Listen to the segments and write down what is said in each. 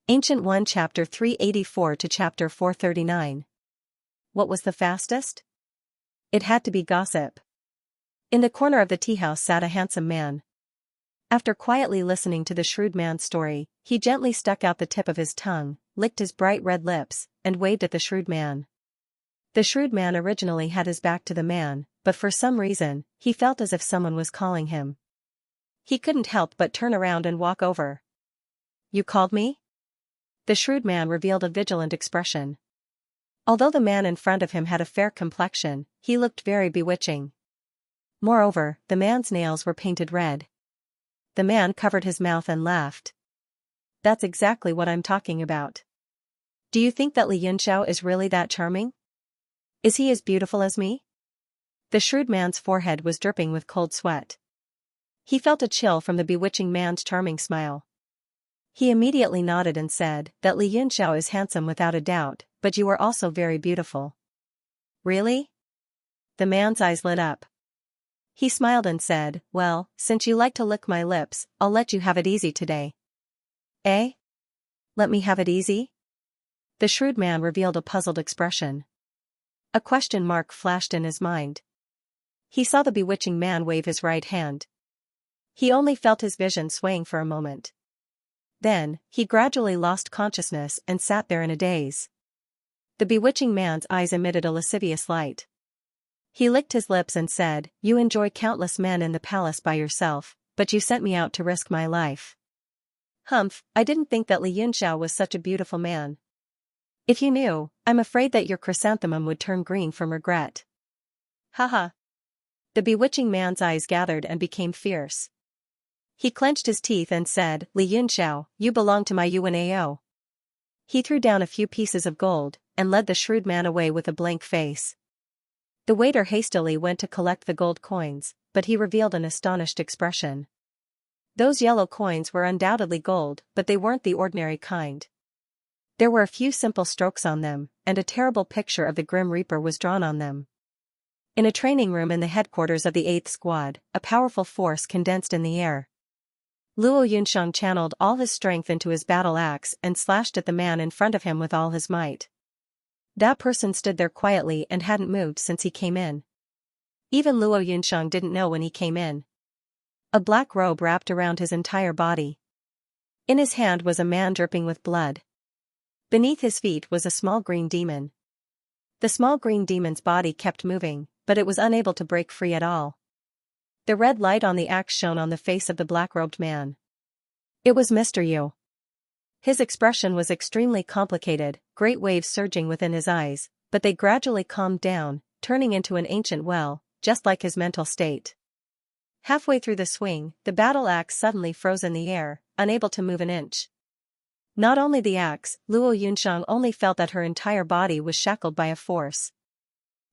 Ancient 1 Chapter 384 to Chapter 439. What was the fastest? It had to be gossip. In the corner of the tea house sat a handsome man. After quietly listening to the shrewd man's story, he gently stuck out the tip of his tongue, licked his bright red lips, and waved at the shrewd man. The shrewd man originally had his back to the man, but for some reason, he felt as if someone was calling him. He couldn't help but turn around and walk over. "You called me?" The shrewd man revealed a vigilant expression. Although the man in front of him had a fair complexion, he looked very bewitching. Moreover, the man's nails were painted red. The man covered his mouth and laughed. "That's exactly what I'm talking about. Do you think that Xianxia is really that charming? Is he as beautiful as me?" The shrewd man's forehead was dripping with cold sweat. He felt a chill from the bewitching man's charming smile. He immediately nodded and said that Xianxia is handsome without a doubt, but you are also very beautiful. "Really?" The man's eyes lit up. He smiled and said, "Well, since you like to lick my lips, I'll let you have it easy today." "Eh? Let me have it easy?" The shrewd man revealed a puzzled expression. A question mark flashed in his mind. He saw the bewitching man wave his right hand. He only felt his vision swaying for a moment. Then, he gradually lost consciousness and sat there in a daze. The bewitching man's eyes emitted a lascivious light. He licked his lips and said, "You enjoy countless men in the palace by yourself, but you sent me out to risk my life." "Humph, I didn't think that Xianxia was such a beautiful man. If you knew, I'm afraid that your chrysanthemum would turn green from regret." "Haha." The bewitching man's eyes gathered and became fierce. He clenched his teeth and said, "Xianxia, you belong to my UNAO." He threw down a few pieces of gold, and led the shrewd man away with a blank face. The waiter hastily went to collect the gold coins, but he revealed an astonished expression. Those yellow coins were undoubtedly gold, but they weren't the ordinary kind. There were a few simple strokes on them, and a terrible picture of the Grim Reaper was drawn on them. In a training room in the headquarters of the 8th Squad, a powerful force condensed in the air. Luo Yunsheng channeled all his strength into his battle axe and slashed at the man in front of him with all his might. That person stood there quietly and hadn't moved since he came in. Even Luo Yunsheng didn't know when he came in. A black robe wrapped around his entire body. In his hand was a man dripping with blood. Beneath his feet was a small green demon. The small green demon's body kept moving, but it was unable to break free at all. The red light on the axe shone on the face of the black-robed man. It was Mr. Yu. His expression was extremely complicated, great waves surging within his eyes, but they gradually calmed down, turning into an ancient well, just like his mental state. Halfway through the swing, the battle axe suddenly froze in the air, unable to move an inch. Not only the axe, Luo Yunsheng only felt that her entire body was shackled by a force.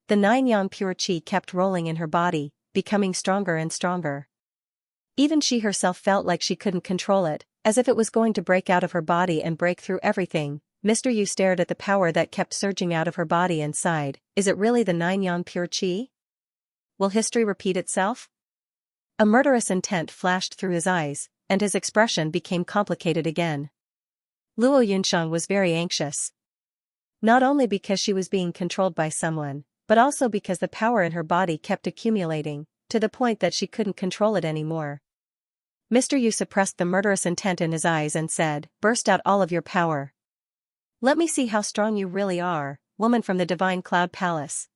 The 9 yang pure qi kept rolling in her body, becoming stronger and stronger. Even she herself felt like she couldn't control it, as if it was going to break out of her body and break through everything. Mr. Yu stared at the power that kept surging out of her body and sighed, "Is it really the 9 yang pure qi? Will history repeat itself?" A murderous intent flashed through his eyes, and his expression became complicated again. Luo Yunsheng was very anxious. Not only because she was being controlled by someone, but also because the power in her body kept accumulating, to the point that she couldn't control it anymore. Mr. Yu suppressed the murderous intent in his eyes and said, "Burst out all of your power. Let me see how strong you really are, woman from the Divine Cloud Palace."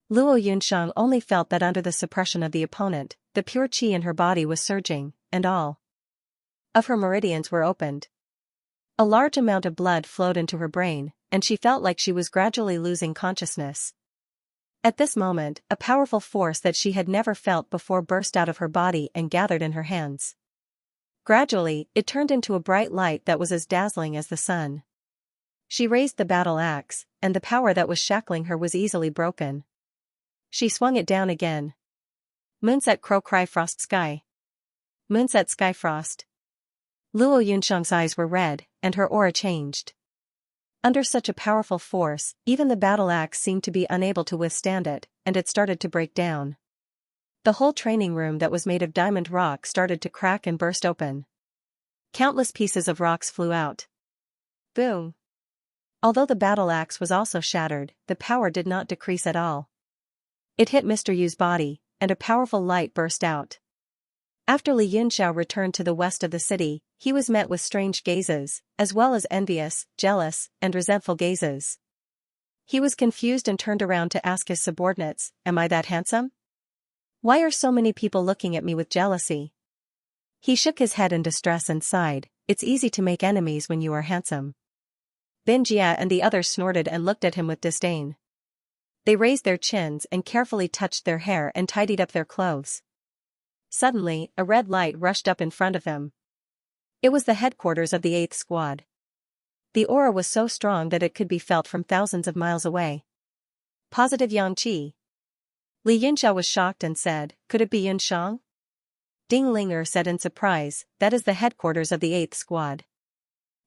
Luo Yunsheng only felt that under the suppression of the opponent, the pure qi in her body was surging, and all of her meridians were opened. A large amount of blood flowed into her brain, and she felt like she was gradually losing consciousness. At this moment, a powerful force that she had never felt before burst out of her body and gathered in her hands. Gradually, it turned into a bright light that was as dazzling as the sun. She raised the battle axe, and the power that was shackling her was easily broken. She swung it down again. Moonset crow cry frost sky. Moonset sky frost. Luo Yunsheng's eyes were red, and her aura changed. Under such a powerful force, even the battle axe seemed to be unable to withstand it, and it started to break down. The whole training room that was made of diamond rock started to crack and burst open. Countless pieces of rocks flew out. Boom. Although the battle axe was also shattered, the power did not decrease at all. It hit Mr. Yu's body, and a powerful light burst out. After Li Yunxiao returned to the west of the city, he was met with strange gazes, as well as envious, jealous, and resentful gazes. He was confused and turned around to ask his subordinates, "Am I that handsome? Why are so many people looking at me with jealousy?" He shook his head in distress and sighed, "It's easy to make enemies when you are handsome." Bin Jia and the others snorted and looked at him with disdain. They raised their chins and carefully touched their hair and tidied up their clothes. Suddenly, a red light rushed up in front of them. It was the headquarters of the 8th Squad. The aura was so strong that it could be felt from thousands of miles away. Positive Yangqi. Li Yunxiao was shocked and said, "Could it be Yunshang?" Ding Linger said in surprise, "That is the headquarters of the 8th Squad.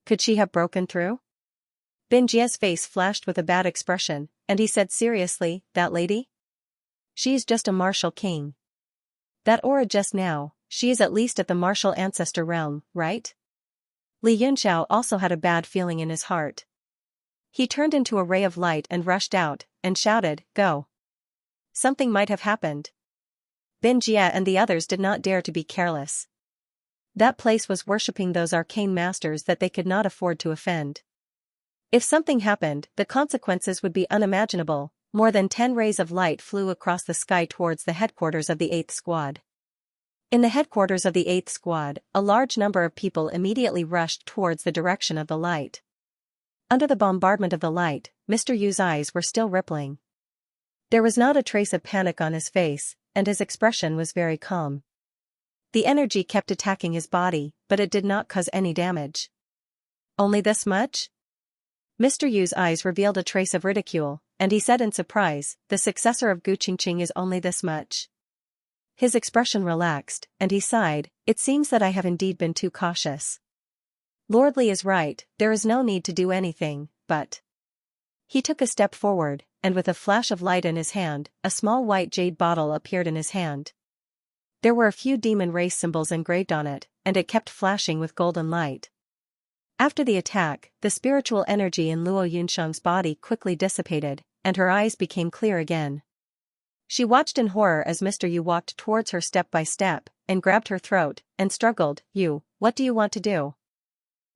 Could she have broken through?" Bin Jia's face flashed with a bad expression, and he said seriously, "That lady? She's just a martial king. That aura just now, she is at least at the martial ancestor realm, right?" Li Yunxiao also had a bad feeling in his heart. He turned into a ray of light and rushed out, and shouted, "Go." Something might have happened. Bin Jia and the others did not dare to be careless. That place was worshipping those arcane masters that they could not afford to offend. If something happened, the consequences would be unimaginable. More than 10 rays of light flew across the sky towards the headquarters of the 8th Squad. In the headquarters of the 8th Squad, a large number of people immediately rushed towards the direction of the light. Under the bombardment of the light, Mr. Yu's eyes were still rippling. There was not a trace of panic on his face, and his expression was very calm. The energy kept attacking his body, but it did not cause any damage. "Only this much?" Mr. Yu's eyes revealed a trace of ridicule, and he said in surprise, "The successor of Gu Qingqing is only this much." His expression relaxed, and he sighed, "It seems that I have indeed been too cautious. Lord Li is right, there is no need to do anything, but..." He took a step forward, and with a flash of light in his hand, a small white jade bottle appeared in his hand. There were a few demon race symbols engraved on it, and it kept flashing with golden light. After the attack, the spiritual energy in Luo Yunshang's body quickly dissipated, and her eyes became clear again. She watched in horror as Mr. Yu walked towards her step by step, and grabbed her throat, and struggled, "You, what do you want to do?"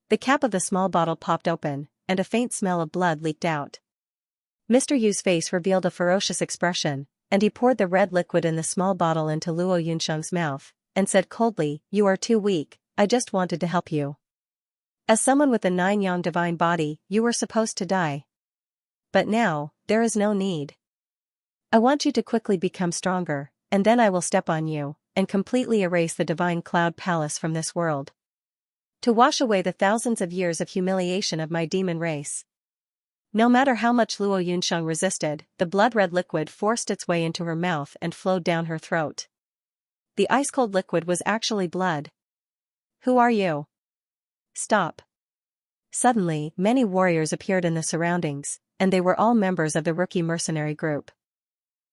The cap of the small bottle popped open, and a faint smell of blood leaked out. Mr. Yu's face revealed a ferocious expression, and he poured the red liquid in the small bottle into Luo Yunshang's mouth, and said coldly, "You are too weak, I just wanted to help you. As someone with the 9-yang divine body, you were supposed to die. But now, there is no need. I want you to quickly become stronger, and then I will step on you, and completely erase the divine cloud palace from this world. To wash away the thousands of years of humiliation of my demon race." No matter how much Luo Yunshang resisted, the blood-red liquid forced its way into her mouth and flowed down her throat. The ice-cold liquid was actually blood. "Who are you? Stop." Suddenly, many warriors appeared in the surroundings, and they were all members of the rookie mercenary group.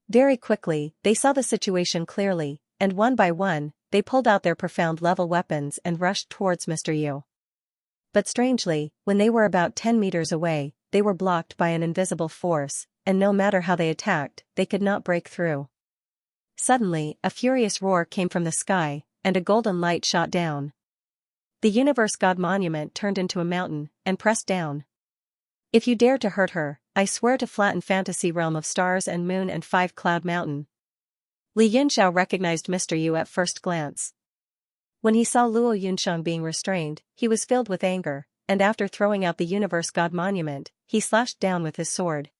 Very quickly, they saw the situation clearly, and one by one, they pulled out their profound-level weapons and rushed towards Mr. Yu. But strangely, when they were about 10 meters away, they were blocked by an invisible force, and no matter how they attacked, they could not break through. Suddenly, a furious roar came from the sky, and a golden light shot down. The Universe God Monument turned into a mountain, and pressed down. "If you dare to hurt her, I swear to flatten Fantasy Realm of Stars and Moon and 5 Cloud Mountain." Li Yunxiao recognized Mr. Yu at first glance. When he saw Luo Yunshang being restrained, he was filled with anger, and after throwing out the Universe God Monument, he slashed down with his sword.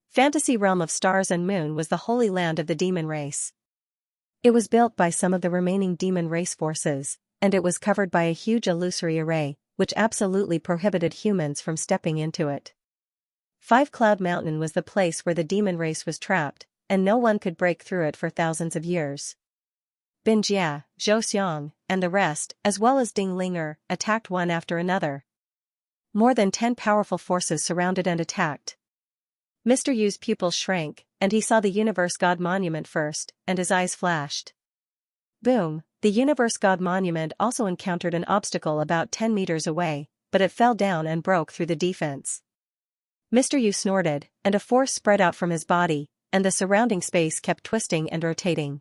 Fantasy Realm of Stars and Moon was the holy land of the demon race. It was built by some of the remaining demon race forces, and it was covered by a huge illusory array, which absolutely prohibited humans from stepping into it. 5 Cloud Mountain was the place where the demon race was trapped, and no one could break through it for thousands of years. Bin Jia, Zhou Xiang, and the rest, as well as Ding Linger, attacked one after another. More than 10 powerful forces surrounded and attacked. Mr. Yu's pupils shrank, and he saw the Universe God Monument first, and his eyes flashed. Boom! The Universe God Monument also encountered an obstacle about 10 meters away, but it fell down and broke through the defense. Mr. Yu snorted, and a force spread out from his body, and the surrounding space kept twisting and rotating.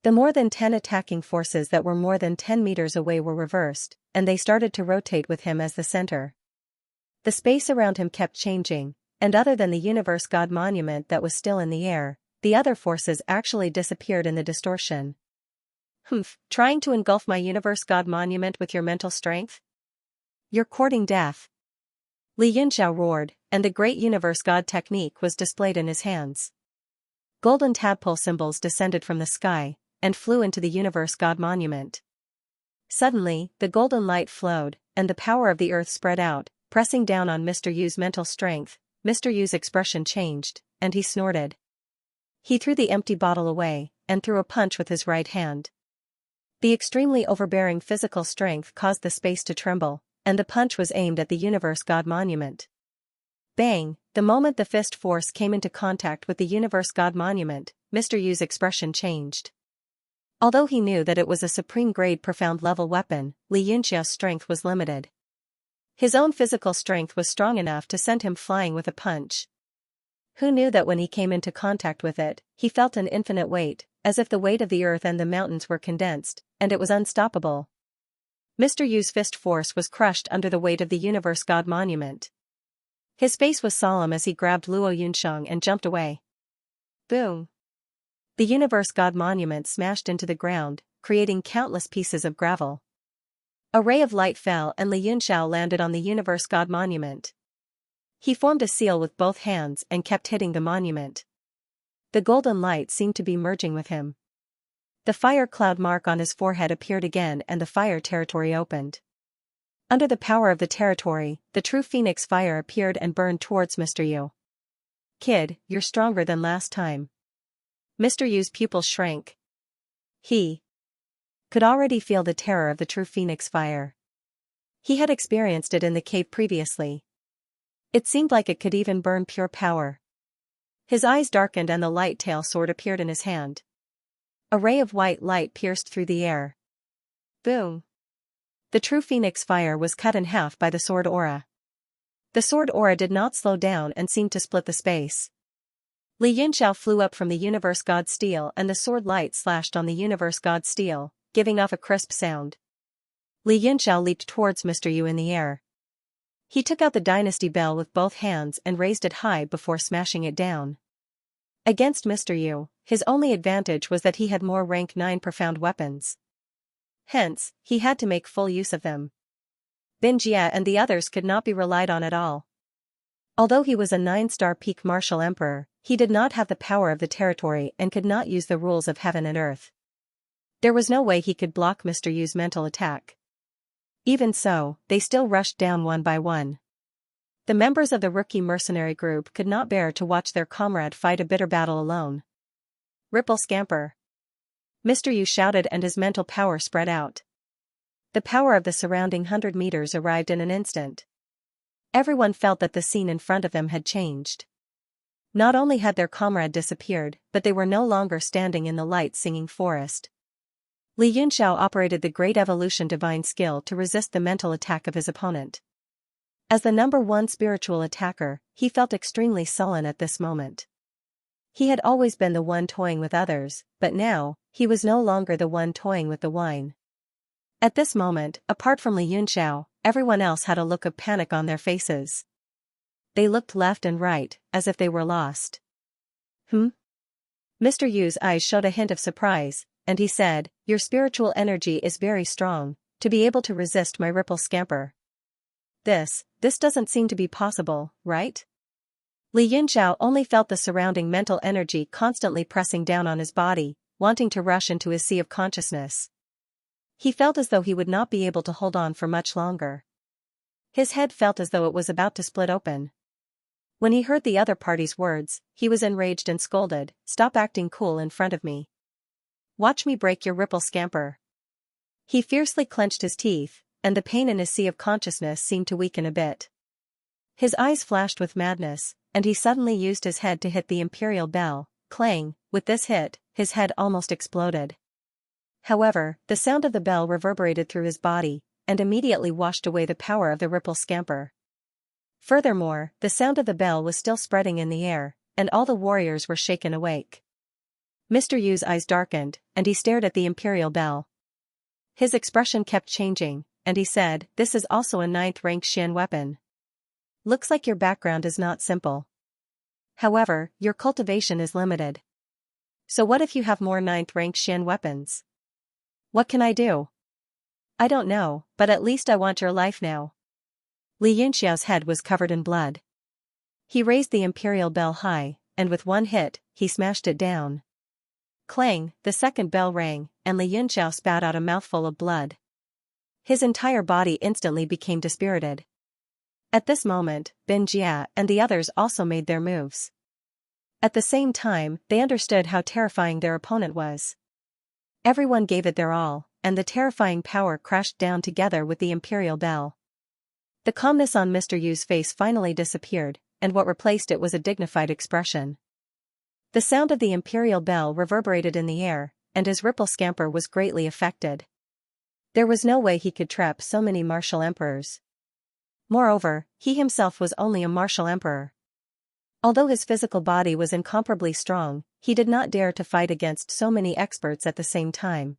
The more than 10 attacking forces that were more than 10 meters away were reversed, and they started to rotate with him as the center. The space around him kept changing, and other than the Universe God Monument that was still in the air, the other forces actually disappeared in the distortion. Humph, trying to engulf my Universe God Monument with your mental strength? You're courting death. Li Yunxiao roared, and the great Universe God technique was displayed in his hands. Golden tadpole symbols descended from the sky, and flew into the Universe God Monument. Suddenly, the golden light flowed, and the power of the earth spread out, pressing down on Mr. Yu's mental strength. Mr. Yu's expression changed, and he snorted. He threw the empty bottle away, and threw a punch with his right hand. The extremely overbearing physical strength caused the space to tremble, and the punch was aimed at the Universe God Monument. Bang! The moment the fist force came into contact with the Universe God Monument, Mr. Yu's expression changed. Although he knew that it was a supreme-grade profound-level weapon, Li Yunxiao's strength was limited. His own physical strength was strong enough to send him flying with a punch. Who knew that when he came into contact with it, he felt an infinite weight, as if the weight of the earth and the mountains were condensed, and it was unstoppable. Mr. Yu's fist force was crushed under the weight of the Universe God Monument. His face was solemn as he grabbed Luo Yunsheng and jumped away. Boom! The Universe God Monument smashed into the ground, creating countless pieces of gravel. A ray of light fell and Li Yunxiao landed on the Universe God Monument. He formed a seal with both hands and kept hitting the monument. The golden light seemed to be merging with him. The fire cloud mark on his forehead appeared again and the fire territory opened. Under the power of the territory, the true phoenix fire appeared and burned towards Mr. Yu. Kid, you're stronger than last time. Mr. Yu's pupils shrank. He could already feel the terror of the true phoenix fire. He had experienced it in the cave previously. It seemed like it could even burn pure power. His eyes darkened and the light tail sword appeared in his hand. A ray of white light pierced through the air. Boom! The true phoenix fire was cut in half by the sword aura. The sword aura did not slow down and seemed to split the space. Li Yunxiao flew up from the Universe God Steel and the sword light slashed on the Universe God Steel, giving off a crisp sound. Li Yunxiao leaped towards Mr. Yu in the air. He took out the dynasty bell with both hands and raised it high before smashing it down. Against Mr. Yu, his only advantage was that he had more rank 9 profound weapons. Hence, he had to make full use of them. Bin Jie and the others could not be relied on at all. Although he was a 9-star peak martial emperor, he did not have the power of the territory and could not use the rules of heaven and earth. There was no way he could block Mr. Yu's mental attack. Even so, they still rushed down one by one. The members of the rookie mercenary group could not bear to watch their comrade fight a bitter battle alone. Ripple scamper! Mr. Yu shouted and his mental power spread out. The power of the surrounding 100 meters arrived in an instant. Everyone felt that the scene in front of them had changed. Not only had their comrade disappeared, but they were no longer standing in the light-singing forest. Li Yunxiao operated the Great Evolution Divine Skill to resist the mental attack of his opponent. As the number 1 spiritual attacker, he felt extremely sullen at this moment. He had always been the one toying with others, but now, he was no longer the one toying with the wine. At this moment, apart from Li Yunxiao, everyone else had a look of panic on their faces. They looked left and right, as if they were lost. Mr. Yu's eyes showed a hint of surprise, and he said, "Your spiritual energy is very strong, to be able to resist my ripple scamper. This doesn't seem to be possible, right?" Li Yunxiao only felt the surrounding mental energy constantly pressing down on his body, wanting to rush into his sea of consciousness. He felt as though he would not be able to hold on for much longer. His head felt as though it was about to split open. When he heard the other party's words, he was enraged and scolded, "Stop acting cool in front of me. Watch me break your ripple scamper." He fiercely clenched his teeth, and the pain in his sea of consciousness seemed to weaken a bit. His eyes flashed with madness, and he suddenly used his head to hit the imperial bell. Clang! With this hit, his head almost exploded. However, the sound of the bell reverberated through his body, and immediately washed away the power of the ripple scamper. Furthermore, the sound of the bell was still spreading in the air, and all the warriors were shaken awake. Mr. Yu's eyes darkened, and he stared at the imperial bell. His expression kept changing, and he said, "This is also a 9th-rank Xian weapon. Looks like your background is not simple. However, your cultivation is limited. So what if you have more 9th-rank Xian weapons? What can I do? I don't know, but at least I want your life now." Xianxia's head was covered in blood. He raised the imperial bell high, and with one hit, he smashed it down. Clang, the second bell rang, and Xianxia spat out a mouthful of blood. His entire body instantly became dispirited. At this moment, Bin Jia and the others also made their moves. At the same time, they understood how terrifying their opponent was. Everyone gave it their all, and the terrifying power crashed down together with the imperial bell. The calmness on Mr. Yu's face finally disappeared, and what replaced it was a dignified expression. The sound of the imperial bell reverberated in the air, and his ripple scamper was greatly affected. There was no way he could trap so many martial emperors. Moreover, he himself was only a martial emperor. Although his physical body was incomparably strong, he did not dare to fight against so many experts at the same time.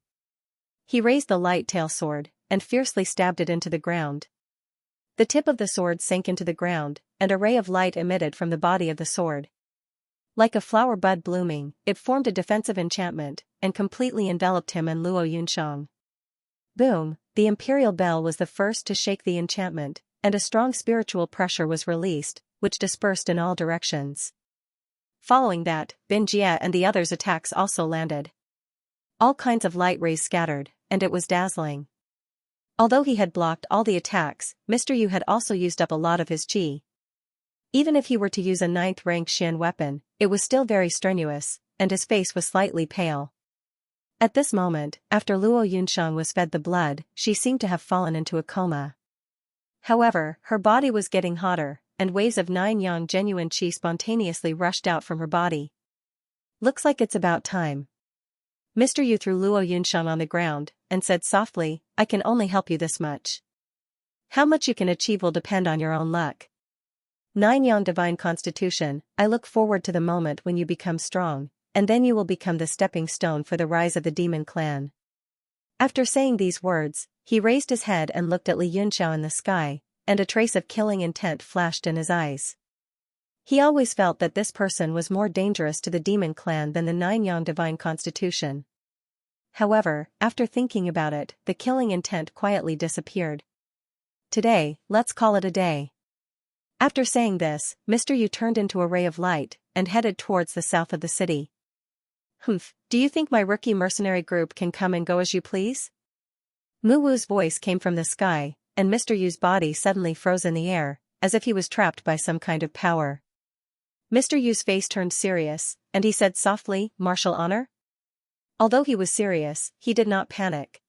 He raised the light tail sword, and fiercely stabbed it into the ground. The tip of the sword sank into the ground, and a ray of light emitted from the body of the sword. Like a flower bud blooming, it formed a defensive enchantment, and completely enveloped him and Luo Yunshang. Boom, the imperial bell was the first to shake the enchantment, and a strong spiritual pressure was released, which dispersed in all directions. Following that, Bin Jia and the others' attacks also landed. All kinds of light rays scattered, and it was dazzling. Although he had blocked all the attacks, Mr. Yu had also used up a lot of his qi. Even if he were to use a 9th-rank Xian weapon, it was still very strenuous, and his face was slightly pale. At this moment, after Luo Yunshang was fed the blood, she seemed to have fallen into a coma. However, her body was getting hotter, and waves of 9-yang genuine qi spontaneously rushed out from her body. "Looks like it's about time." Mr. Yu threw Luo Yunshang on the ground, and said softly, "I can only help you this much. How much you can achieve will depend on your own luck. 9-yang divine constitution, I look forward to the moment when you become strong, and then you will become the stepping stone for the rise of the demon clan." After saying these words, he raised his head and looked at Li Yunxiao in the sky, and a trace of killing intent flashed in his eyes. He always felt that this person was more dangerous to the demon clan than the 9-yang divine constitution. However, after thinking about it, the killing intent quietly disappeared. "Today, let's call it a day." After saying this, Mr. Yu turned into a ray of light, and headed towards the south of the city. "Humph, do you think my rookie mercenary group can come and go as you please?" Mu Wu's voice came from the sky, and Mr. Yu's body suddenly froze in the air, as if he was trapped by some kind of power. Mr. Yu's face turned serious, and he said softly, "Martial honor?" Although he was serious, he did not panic.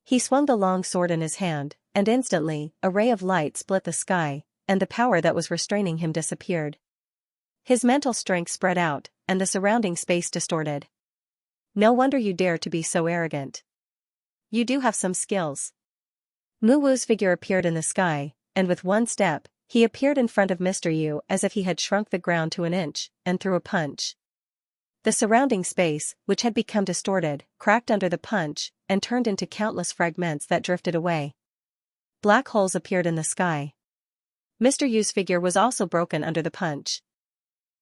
He swung the long sword in his hand, and instantly, a ray of light split the sky, and the power that was restraining him disappeared. His mental strength spread out, and the surrounding space distorted. "No wonder you dare to be so arrogant. You do have some skills." Mu Wu's figure appeared in the sky, and with one step, he appeared in front of Mr. Yu as if he had shrunk the ground to an inch, and threw a punch. The surrounding space, which had become distorted, cracked under the punch, and turned into countless fragments that drifted away. Black holes appeared in the sky. Mr. Yu's figure was also broken under the punch.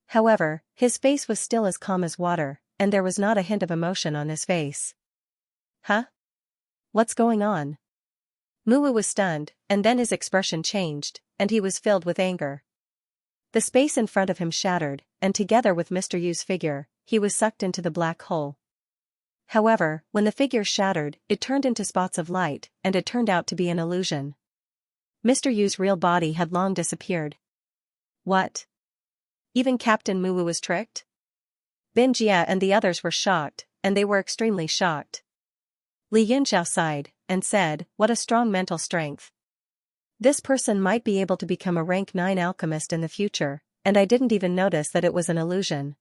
However, his face was still as calm as water, and there was not a hint of emotion on his face. "Huh? What's going on?" Mu Wu was stunned, and then his expression changed, and he was filled with anger. The space in front of him shattered, and together with Mr. Yu's figure, he was sucked into the black hole. However, when the figure shattered, it turned into spots of light, and it turned out to be an illusion. Mr. Yu's real body had long disappeared. What? Even Captain Mu Wu was tricked? Bin Jia and the others were shocked, and they were extremely shocked. Li Yunxiao sighed, and said, "What a strong mental strength. This person might be able to become a rank 9 alchemist in the future, and I didn't even notice that it was an illusion."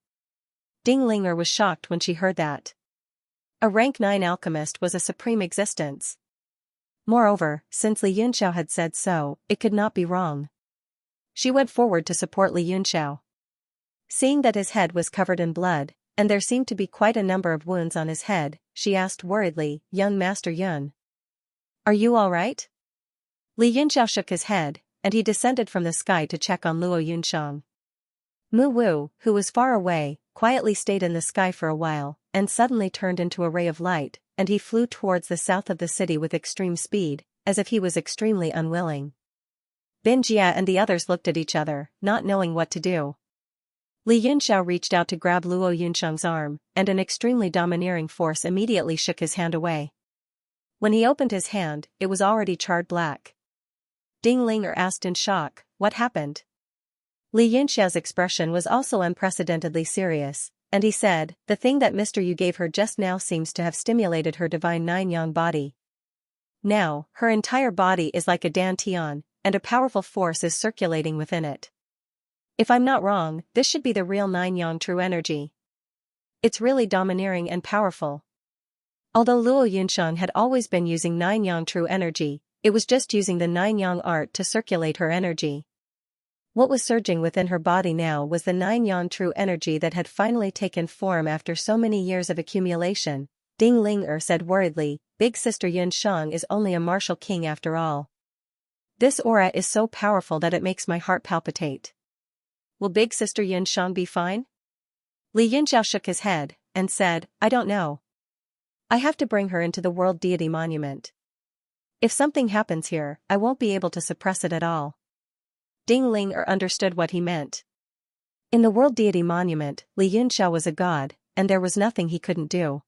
Ding Linger was shocked when she heard that. A rank 9 alchemist was a supreme existence. Moreover, since Li Yunxiao had said so, it could not be wrong. She went forward to support Li Yunxiao. Seeing that his head was covered in blood, and there seemed to be quite a number of wounds on his head, she asked worriedly, "Young Master Yun, are you all right?" Li Yunxiao shook his head, and he descended from the sky to check on Luo Yunshang. Mu Wu, who was far away, quietly stayed in the sky for a while, and suddenly turned into a ray of light, and he flew towards the south of the city with extreme speed, as if he was extremely unwilling. Bin Jia and the others looked at each other, not knowing what to do. Li Yunxiao reached out to grab Luo Yunshang's arm, and an extremely domineering force immediately shook his hand away. When he opened his hand, it was already charred black. Ding Linger asked in shock, "What happened?" Li Yunxiao's expression was also unprecedentedly serious, and he said, "The thing that Mr. Yu gave her just now seems to have stimulated her divine nine-yang body. Now, her entire body is like a dantian, and a powerful force is circulating within it. If I'm not wrong, this should be the real nine-yang true energy. It's really domineering and powerful." Although Luo Yunshang had always been using nine-yang true energy, it was just using the nine-yang art to circulate her energy. What was surging within her body now was the nine-yang true energy that had finally taken form after so many years of accumulation. Ding Linger said worriedly, "Big Sister Yunshang is only a martial king after all. This aura is so powerful that it makes my heart palpitate. Will Big Sister Yunshang be fine?" Li Yunxiao shook his head, and said, "I don't know. I have to bring her into the World Deity Monument. If something happens here, I won't be able to suppress it at all." Ding Linger understood what he meant. In the World Deity Monument, Li Yunxiao was a god, and there was nothing he couldn't do.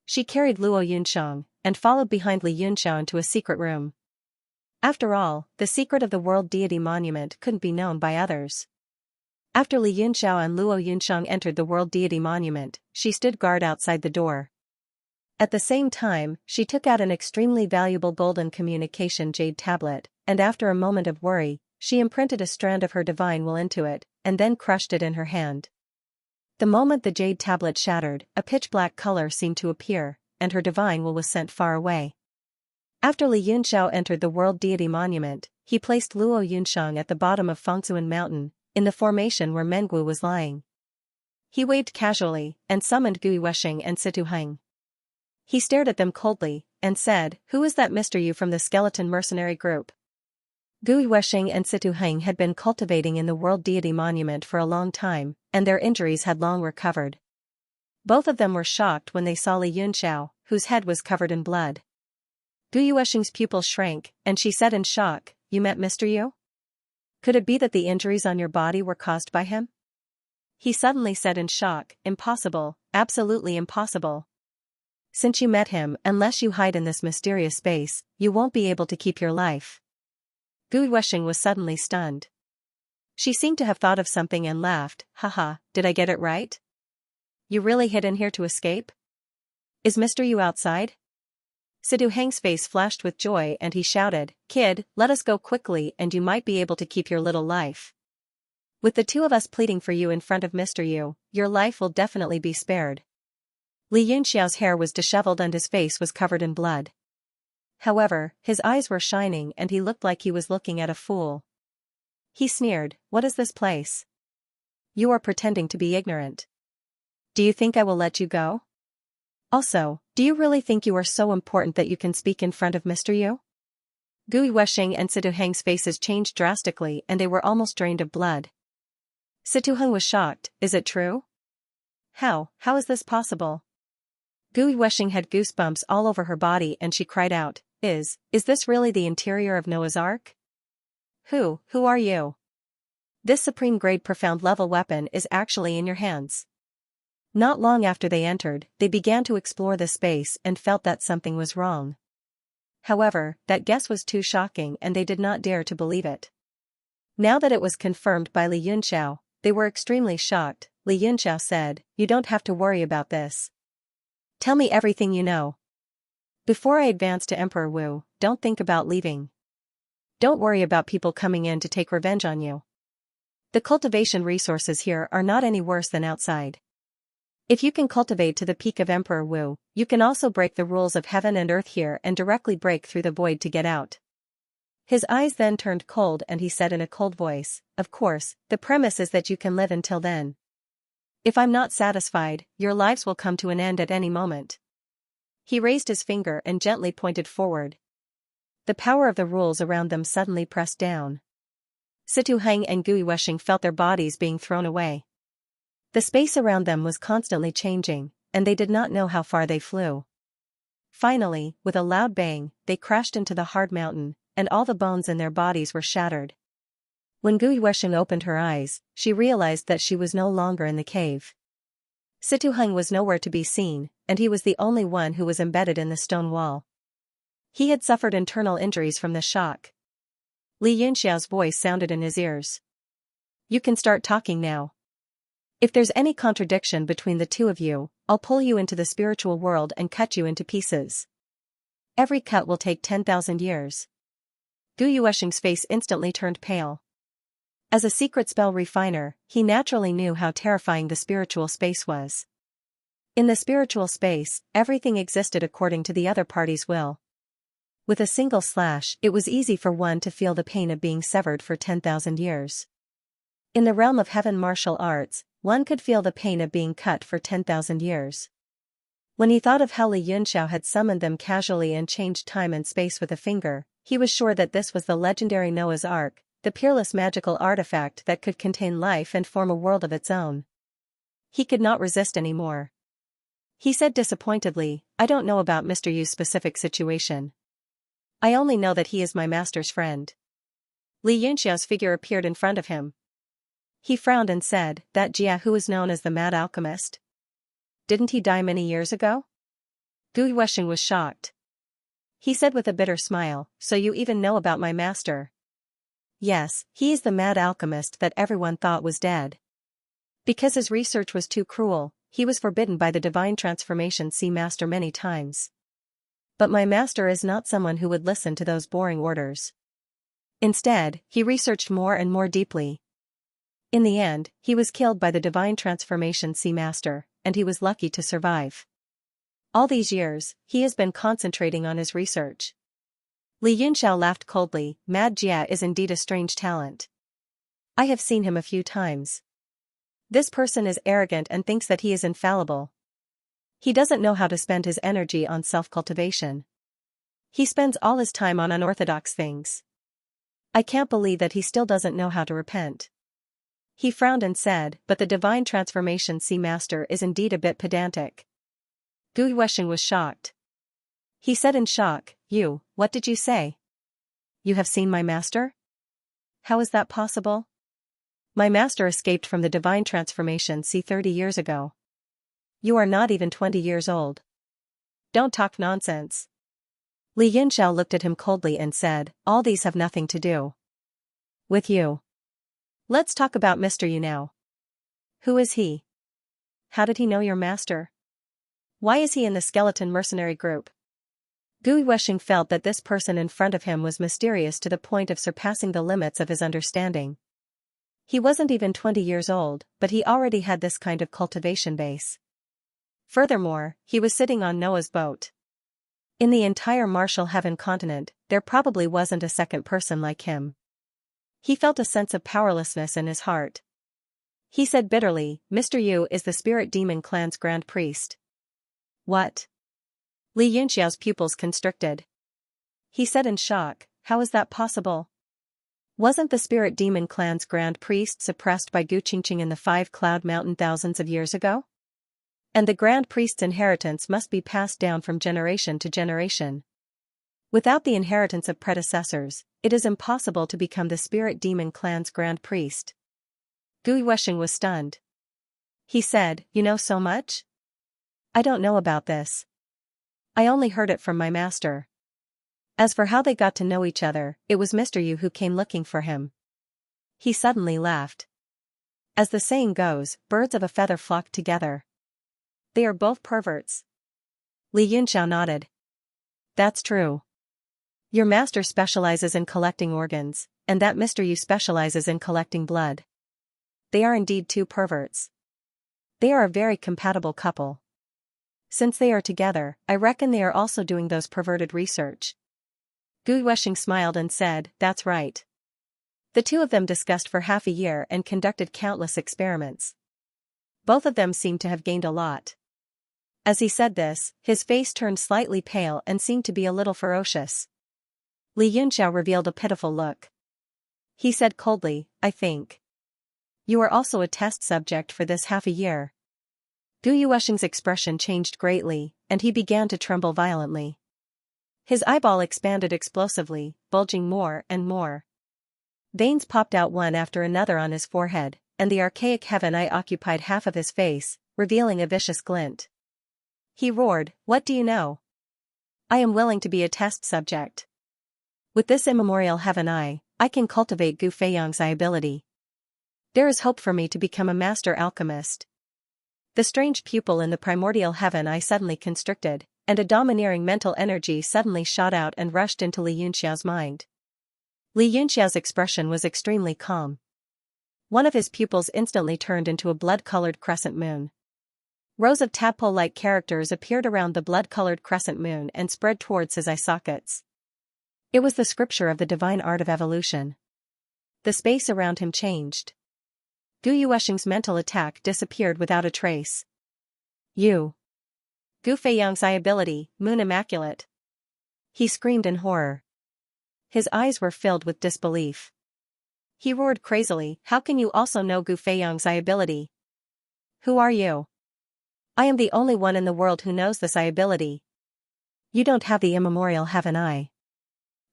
She carried Luo Yunshang, and followed behind Li Yunxiao into a secret room. After all, the secret of the World Deity Monument couldn't be known by others. After Li Yunxiao and Luo Yunshang entered the World Deity Monument, she stood guard outside the door. At the same time, she took out an extremely valuable golden communication jade tablet, and after a moment of worry, she imprinted a strand of her divine will into it, and then crushed it in her hand. The moment the jade tablet shattered, a pitch-black color seemed to appear, and her divine will was sent far away. After Li Yunxiao entered the World Deity Monument, he placed Luo Yunshang at the bottom of Fengsuan Mountain, in the formation where Mengwu was lying. He waved casually, and summoned Gui Weshing and Situ Heng. He stared at them coldly, and said, "Who is that Mr. Yu from the skeleton mercenary group?" Gui Weshing and Situ Heng had been cultivating in the World Deity Monument for a long time, and their injuries had long recovered. Both of them were shocked when they saw Li Yunxiao, whose head was covered in blood. Gui Weshing's pupils shrank, and she said in shock, "You met Mr. Yu? Could it be that the injuries on your body were caused by him?" He suddenly said in shock, "Impossible, absolutely impossible. Since you met him, unless you hide in this mysterious space, you won't be able to keep your life." Gui Weshing was suddenly stunned. She seemed to have thought of something and laughed, "Haha, did I get it right? You really hid in here to escape? Is Mr. Yu outside?" Situ Heng's face flashed with joy and he shouted, "Kid, let us go quickly and you might be able to keep your little life. With the two of us pleading for you in front of Mr. Yu, your life will definitely be spared." Li Yunxiao's hair was disheveled and his face was covered in blood. However, his eyes were shining and he looked like he was looking at a fool. He sneered, "What is this place? You are pretending to be ignorant. Do you think I will let you go? Also, do you really think you are so important that you can speak in front of Mr. Yu?" Gui Weshing and Situ Heng's faces changed drastically and they were almost drained of blood. Situ Heng was shocked, "Is it true? How is this possible?" Gui Weshing had goosebumps all over her body and she cried out, Is this really the interior of Noah's Ark? Who are you? This supreme grade profound level weapon is actually in your hands." Not long after they entered, they began to explore the space and felt that something was wrong. However, that guess was too shocking and they did not dare to believe it. Now that it was confirmed by Li Yunxiao, they were extremely shocked. Li Yunxiao said, "You don't have to worry about this. Tell me everything you know. Before I advance to Emperor Wu, don't think about leaving. Don't worry about people coming in to take revenge on you. The cultivation resources here are not any worse than outside. If you can cultivate to the peak of Emperor Wu, you can also break the rules of heaven and earth here and directly break through the void to get out. His eyes then turned cold and he said in a cold voice, "Of course, the premise is that you can live until then. If I'm not satisfied, your lives will come to an end at any moment." He raised his finger and gently pointed forward. The power of the rules around them suddenly pressed down. Situ Heng and Gui Weshing felt their bodies being thrown away. The space around them was constantly changing, and they did not know how far they flew. Finally, with a loud bang, they crashed into the hard mountain, and all the bones in their bodies were shattered. When Gui Weshing opened her eyes, she realized that she was no longer in the cave. Situ Heng was nowhere to be seen, and he was the only one who was embedded in the stone wall. He had suffered internal injuries from the shock. Li Yunxiao's voice sounded in his ears. "You can start talking now. If there's any contradiction between the two of you, I'll pull you into the spiritual world and cut you into pieces. Every cut will take 10,000 years. Gui Weshing's face instantly turned pale. As a secret spell refiner, he naturally knew how terrifying the spiritual space was. In the spiritual space, everything existed according to the other party's will. With a single slash, it was easy for one to feel the pain of being severed for 10,000 years. In the realm of heaven martial arts, one could feel the pain of being cut for 10,000 years. When he thought of how Li Yunxiao had summoned them casually and changed time and space with a finger, he was sure that this was the legendary Noah's Ark, the peerless magical artifact that could contain life and form a world of its own. He could not resist anymore. He said disappointedly, "I don't know about Mr. Yu's specific situation. I only know that he is my master's friend." Li Yunxiao's figure appeared in front of him. He frowned and said, "That Jia who is known as the Mad Alchemist? Didn't he die many years ago?" Gui Weshing was shocked. He said with a bitter smile, "So you even know about my master?" "Yes, he is the mad alchemist that everyone thought was dead. Because his research was too cruel, he was forbidden by the Divine Transformation Sea Master many times. But my master is not someone who would listen to those boring orders. Instead, he researched more and more deeply. In the end, he was killed by the Divine Transformation Sea Master, and he was lucky to survive. All these years, he has been concentrating on his research." Li Yunxiao laughed coldly. "Mad Jia is indeed a strange talent. I have seen him a few times. This person is arrogant and thinks that he is infallible. He doesn't know how to spend his energy on self-cultivation. He spends all his time on unorthodox things. I can't believe that he still doesn't know how to repent." He frowned and said, "But the Divine Transformation Sea Master is indeed a bit pedantic." Gui Weshing was shocked. He said in shock, What did you say? You have seen my master? How is that possible? My master escaped from the Divine Transformation Sea 30 years ago. You are not even 20 years old. Don't talk nonsense." Li Yunxiao looked at him coldly and said, "All these have nothing to do with you. Let's talk about Mr. Yu now. Who is he? How did he know your master? Why is he in the skeleton mercenary group?" Gui Weshing felt that this person in front of him was mysterious to the point of surpassing the limits of his understanding. He wasn't even 20 years old, but he already had this kind of cultivation base. Furthermore, he was sitting on Noah's boat. In the entire martial heaven continent, there probably wasn't a second person like him. He felt a sense of powerlessness in his heart. He said bitterly, "Mr. Yu is the Spirit Demon Clan's Grand Priest." What? Li Yunxiao's pupils constricted. He said in shock, "How is that possible? Wasn't the Spirit Demon Clan's Grand Priest suppressed by Gu Qingqing in the 5-Cloud Mountain thousands of years ago? And the Grand Priest's inheritance must be passed down from generation to generation. Without the inheritance of predecessors, it is impossible to become the Spirit Demon Clan's Grand Priest." Gui Weshing was stunned. He said, "You know so much?" "I don't know about this. I only heard it from my master. As for how they got to know each other, it was Mr. Yu who came looking for him." He suddenly laughed. As the saying goes, birds of a feather flock together. They are both perverts. Li Yunxiao nodded. "That's true. Your master specializes in collecting organs, and that Mr. Yu specializes in collecting blood. They are indeed two perverts." They are a very compatible couple. Since they are together, I reckon they are also doing those perverted research. Gu Yuesheng smiled and said, that's right. The two of them discussed for half a year and conducted countless experiments. Both of them seemed to have gained a lot. As he said this, his face turned slightly pale and seemed to be a little ferocious. Li Yunxiao revealed a pitiful look. He said coldly, I think. You are also a test subject for this half a year. Gu Yuesheng's expression changed greatly, and he began to tremble violently. His eyeball expanded explosively, bulging more and more. Veins popped out one after another on his forehead, and the archaic heaven eye occupied half of his face, revealing a vicious glint. He roared, what do you know? I am willing to be a test subject. With this immemorial heaven eye, I can cultivate Gu Feiyang's eye ability. There is hope for me to become a master alchemist. The strange pupil in the primordial heaven eye suddenly constricted, and a domineering mental energy suddenly shot out and rushed into Li Yunxiao's mind. Li Yunxiao's expression was extremely calm. One of his pupils instantly turned into a blood-colored crescent moon. Rows of tadpole-like characters appeared around the blood-colored crescent moon and spread towards his eye sockets. It was the scripture of the divine art of evolution. The space around him changed. Gu Yuesheng's mental attack disappeared without a trace. You. Gu Feiyang's eye ability, Moon Immaculate. He screamed in horror. His eyes were filled with disbelief. He roared crazily, how can you also know Gu Feiyang's eye ability? Who are you? I am the only one in the world who knows this eye ability. You don't have the immemorial heaven eye.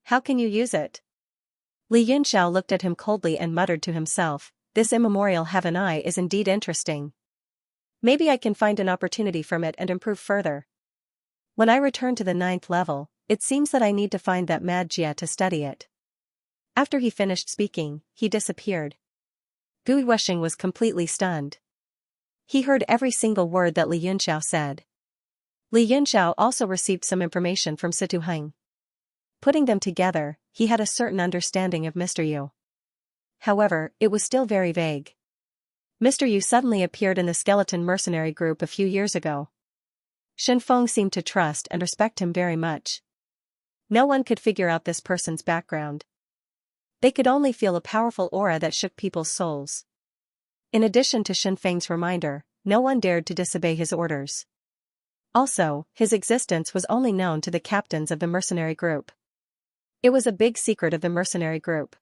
How can you use it? Li Yunxiao looked at him coldly and muttered to himself, this immemorial heaven eye is indeed interesting. Maybe I can find an opportunity from it and improve further. When I return to the 9th level, it seems that I need to find that mad Jia to study it. After he finished speaking, he disappeared. Gu Yuesheng was completely stunned. He heard every single word that Li Yunxiao said. Li Yunxiao also received some information from Situ Heng. Putting them together, he had a certain understanding of Mr. Yu. However, it was still very vague. Mr. Yu suddenly appeared in the skeleton mercenary group a few years ago. Shen Feng seemed to trust and respect him very much. No one could figure out this person's background. They could only feel a powerful aura that shook people's souls. In addition to Shen Feng's reminder, no one dared to disobey his orders. Also, his existence was only known to the captains of the mercenary group. It was a big secret of the mercenary group.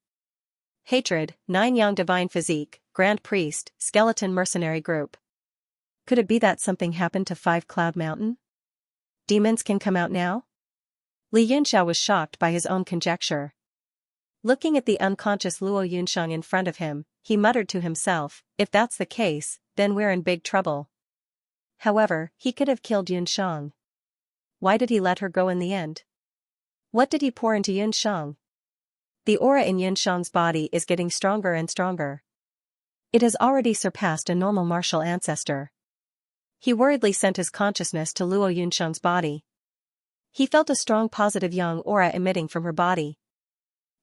Hatred, 9 Yang Divine Physique, Grand Priest, Skeleton Mercenary Group. Could it be that something happened to 5 Cloud Mountain? Demons can come out now? Li Yunxiao was shocked by his own conjecture. Looking at the unconscious Luo Yunsheng in front of him, he muttered to himself, if that's the case, then we're in big trouble. However, he could have killed Yunsheng. Why did he let her go in the end? What did he pour into Yunsheng? The aura in Yunsheng's body is getting stronger and stronger. It has already surpassed a normal martial ancestor. He worriedly sent his consciousness to Luo Yunsheng's body. He felt a strong positive yang aura emitting from her body.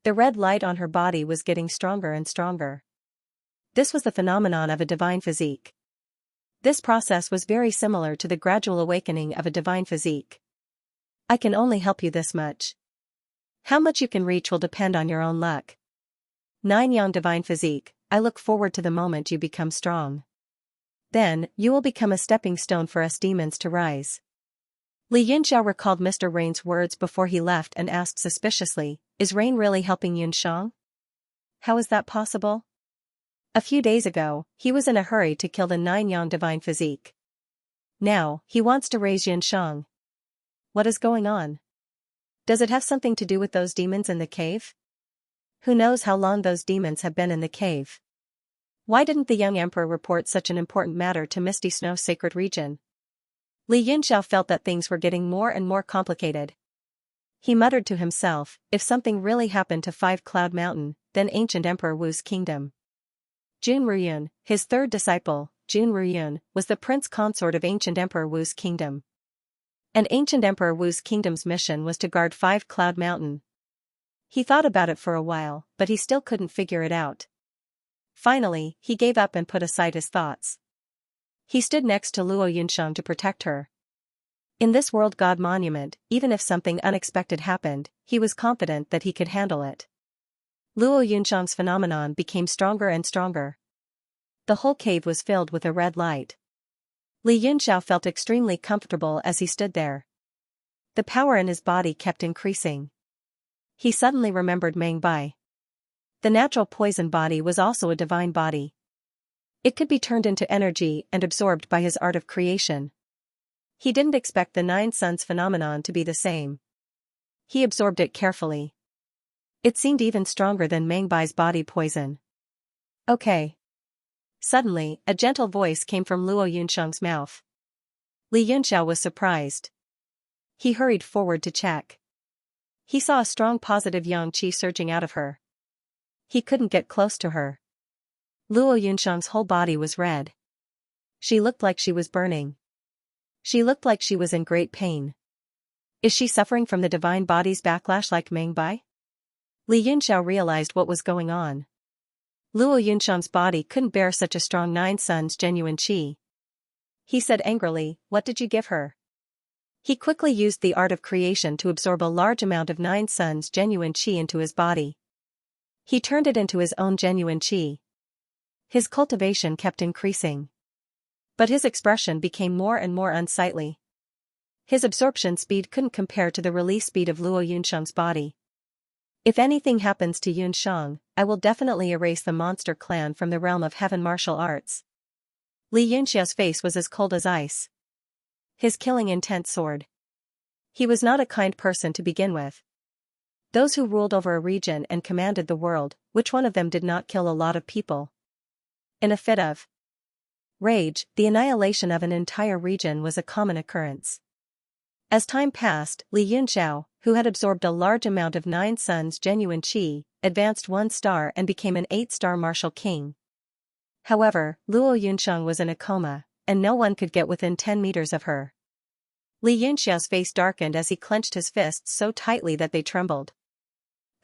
The red light on her body was getting stronger and stronger. This was the phenomenon of a divine physique. This process was very similar to the gradual awakening of a divine physique. I can only help you this much. How much you can reach will depend on your own luck. 9 Yang Divine Physique, I look forward to the moment you become strong. Then, you will become a stepping stone for us demons to rise. Li Yunxiao recalled Mr. Rain's words before he left and asked suspiciously, is Rain really helping Yunsheng? How is that possible? A few days ago, he was in a hurry to kill the 9 Yang Divine Physique. Now, he wants to raise Yunsheng. What is going on? Does it have something to do with those demons in the cave? Who knows how long those demons have been in the cave? Why didn't the young emperor report such an important matter to Misty Snow Sacred Region? Li Yunxiao felt that things were getting more and more complicated. He muttered to himself, if something really happened to 5 Cloud Mountain, then ancient Emperor Wu's kingdom. Jun Ruyun, his third disciple, Jun Ruyun, was the prince consort of ancient Emperor Wu's kingdom. And ancient Emperor Wu's kingdom's mission was to guard 5 Cloud Mountain. He thought about it for a while, but he still couldn't figure it out. Finally, he gave up and put aside his thoughts. He stood next to Luo Yunsheng to protect her. In this world god monument, even if something unexpected happened, he was confident that he could handle it. Luo Yunsheng's phenomenon became stronger and stronger. The whole cave was filled with a red light. Li Yunxiao felt extremely comfortable as he stood there. The power in his body kept increasing. He suddenly remembered Meng Bai. The natural poison body was also a divine body. It could be turned into energy and absorbed by his art of creation. He didn't expect the 9 suns phenomenon to be the same. He absorbed it carefully. It seemed even stronger than Meng Bai's body poison. Okay. Suddenly, a gentle voice came from Luo Yunsheng's mouth. Li Yunxiao was surprised. He hurried forward to check. He saw a strong positive yang qi surging out of her. He couldn't get close to her. Luo Yunsheng's whole body was red. She looked like she was burning. She looked like she was in great pain. Is she suffering from the divine body's backlash like Meng Bai? Li Yunxiao realized what was going on. Luo Yunsheng's body couldn't bear such a strong 9 suns genuine qi. He said angrily, "What did you give her?" He quickly used the art of creation to absorb a large amount of 9 suns genuine qi into his body. He turned it into his own genuine qi. His cultivation kept increasing. But his expression became more and more unsightly. His absorption speed couldn't compare to the release speed of Luo Yunsheng's body. If anything happens to Yunsheng, I will definitely erase the monster clan from the realm of heaven martial arts. Li Yunxiao's face was as cold as ice. His killing intent soared. He was not a kind person to begin with. Those who ruled over a region and commanded the world, which one of them did not kill a lot of people? In a fit of rage, the annihilation of an entire region was a common occurrence. As time passed, Li Yunxiao, who had absorbed a large amount of 9 suns genuine qi, advanced 1 star and became an 8-star martial king. However, Luo Yunsheng was in a coma, and no one could get within 10 meters of her. Li Yunxiao's face darkened as he clenched his fists so tightly that they trembled.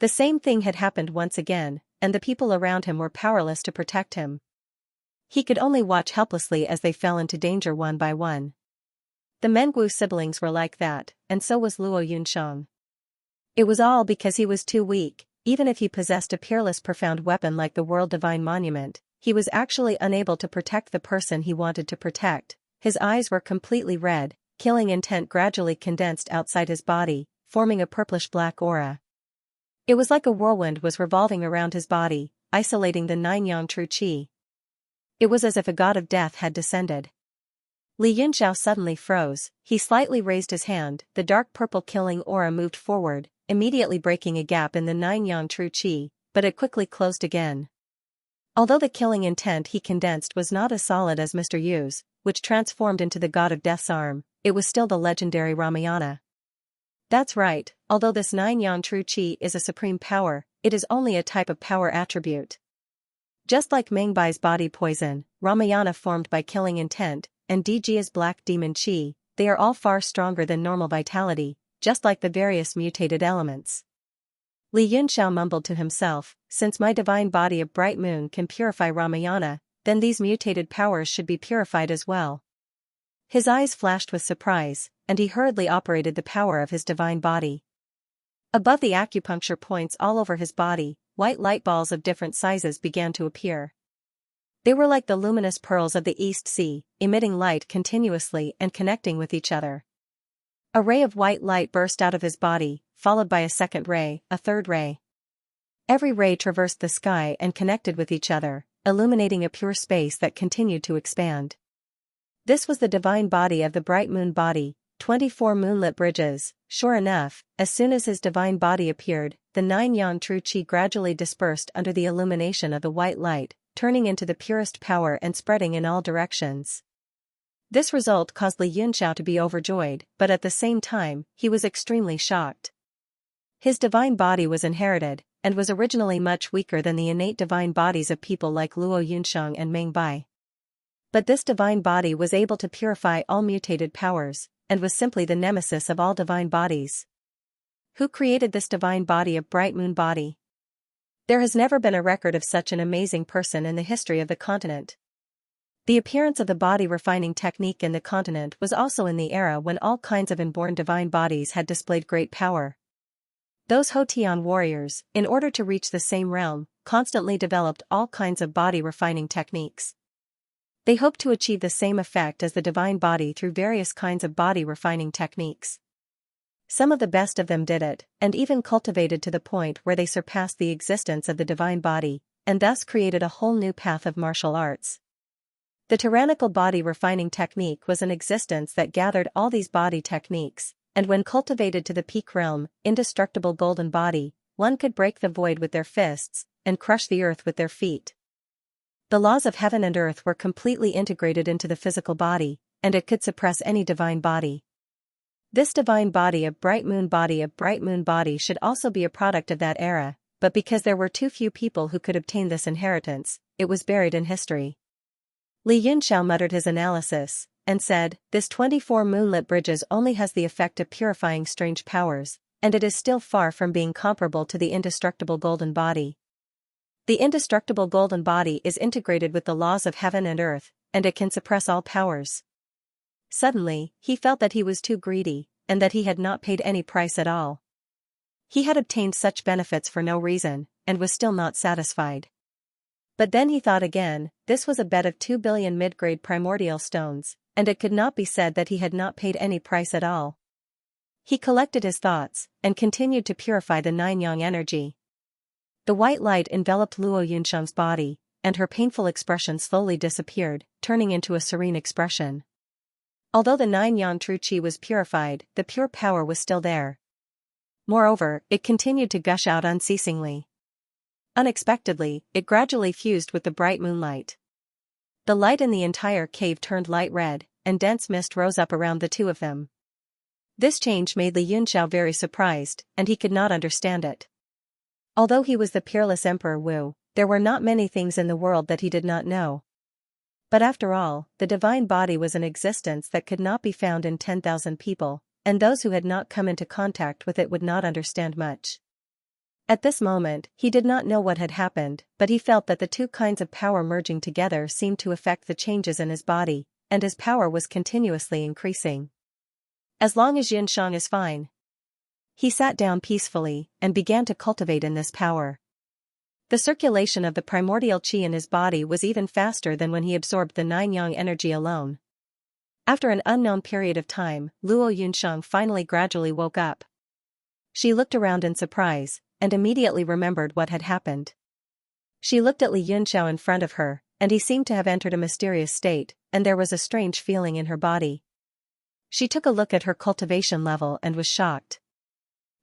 The same thing had happened once again, and the people around him were powerless to protect him. He could only watch helplessly as they fell into danger one by one. The Mengwu siblings were like that, and so was Luo Yunsheng. It was all because he was too weak. Even if he possessed a peerless profound weapon like the World Divine Monument, he was actually unable to protect the person he wanted to protect. His eyes were completely red, killing intent gradually condensed outside his body, forming a purplish-black aura. It was like a whirlwind was revolving around his body, isolating the 9 yang true qi. It was as if a god of death had descended. Li Yunxiao suddenly froze. He slightly raised his hand, the dark purple killing aura moved forward, immediately breaking a gap in the 9 yang true qi, but it quickly closed again. Although the killing intent he condensed was not as solid as Mr. Yu's, which transformed into the god of death's arm, it was still the legendary Ramayana. That's right, although this 9 yang true qi is a supreme power, it is only a type of power attribute. Just like Meng Bai's body poison, Ramayana formed by killing intent, and Dijia's black demon qi, they are all far stronger than normal vitality, just like the various mutated elements. Li Yunxiao mumbled to himself, since my divine body of bright moon can purify Ramayana, then these mutated powers should be purified as well. His eyes flashed with surprise, and he hurriedly operated the power of his divine body. Above the acupuncture points all over his body, white light balls of different sizes began to appear. They were like the luminous pearls of the East Sea, emitting light continuously and connecting with each other. A ray of white light burst out of his body, followed by a second ray, a third ray. Every ray traversed the sky and connected with each other, illuminating a pure space that continued to expand. This was the divine body of the bright moon body, 24 moonlit bridges. Sure enough, as soon as his divine body appeared, the 9 yang true qi gradually dispersed under the illumination of the white light, turning into the purest power and spreading in all directions. This result caused Li Yunxiao to be overjoyed, but at the same time, he was extremely shocked. His divine body was inherited, and was originally much weaker than the innate divine bodies of people like Luo Yunsheng and Meng Bai. But this divine body was able to purify all mutated powers, and was simply the nemesis of all divine bodies. Who created this divine body of bright moon body? There has never been a record of such an amazing person in the history of the continent. The appearance of the body refining technique in the continent was also in the era when all kinds of inborn divine bodies had displayed great power. Those Hotian warriors, in order to reach the same realm, constantly developed all kinds of body refining techniques. They hoped to achieve the same effect as the divine body through various kinds of body refining techniques. Some of the best of them did it, and even cultivated to the point where they surpassed the existence of the divine body, and thus created a whole new path of martial arts. The tyrannical body refining technique was an existence that gathered all these body techniques, and when cultivated to the peak realm, indestructible golden body, one could break the void with their fists, and crush the earth with their feet. The laws of heaven and earth were completely integrated into the physical body, and it could suppress any divine body. This divine body, a bright moon body, should also be a product of that era, but because there were too few people who could obtain this inheritance, it was buried in history. Li Yunxiao muttered his analysis, and said, "This 24 moonlit bridges only has the effect of purifying strange powers, and it is still far from being comparable to the indestructible golden body. The indestructible golden body is integrated with the laws of heaven and earth, and it can suppress all powers." Suddenly, he felt that he was too greedy, and that he had not paid any price at all. He had obtained such benefits for no reason, and was still not satisfied. But then he thought again, this was a bed of 2 billion mid-grade primordial stones, and it could not be said that he had not paid any price at all. He collected his thoughts, and continued to purify the 9-yang energy. The white light enveloped Luo Yunsheng's body, and her painful expression slowly disappeared, turning into a serene expression. Although the 9-yang true qi was purified, the pure power was still there. Moreover, it continued to gush out unceasingly. Unexpectedly, it gradually fused with the bright moonlight. The light in the entire cave turned light red, and dense mist rose up around the two of them. This change made Li Yunxiao very surprised, and he could not understand it. Although he was the peerless Emperor Wu, there were not many things in the world that he did not know. But after all, the divine body was an existence that could not be found in 10,000 people, and those who had not come into contact with it would not understand much. At this moment, he did not know what had happened, but he felt that the two kinds of power merging together seemed to affect the changes in his body, and his power was continuously increasing. As long as Yunsheng is fine. He sat down peacefully, and began to cultivate in this power. The circulation of the primordial qi in his body was even faster than when he absorbed the 9-yang energy alone. After an unknown period of time, Luo Yunsheng finally gradually woke up. She looked around in surprise, and immediately remembered what had happened. She looked at Li Yunxiao in front of her, and he seemed to have entered a mysterious state, and there was a strange feeling in her body. She took a look at her cultivation level and was shocked.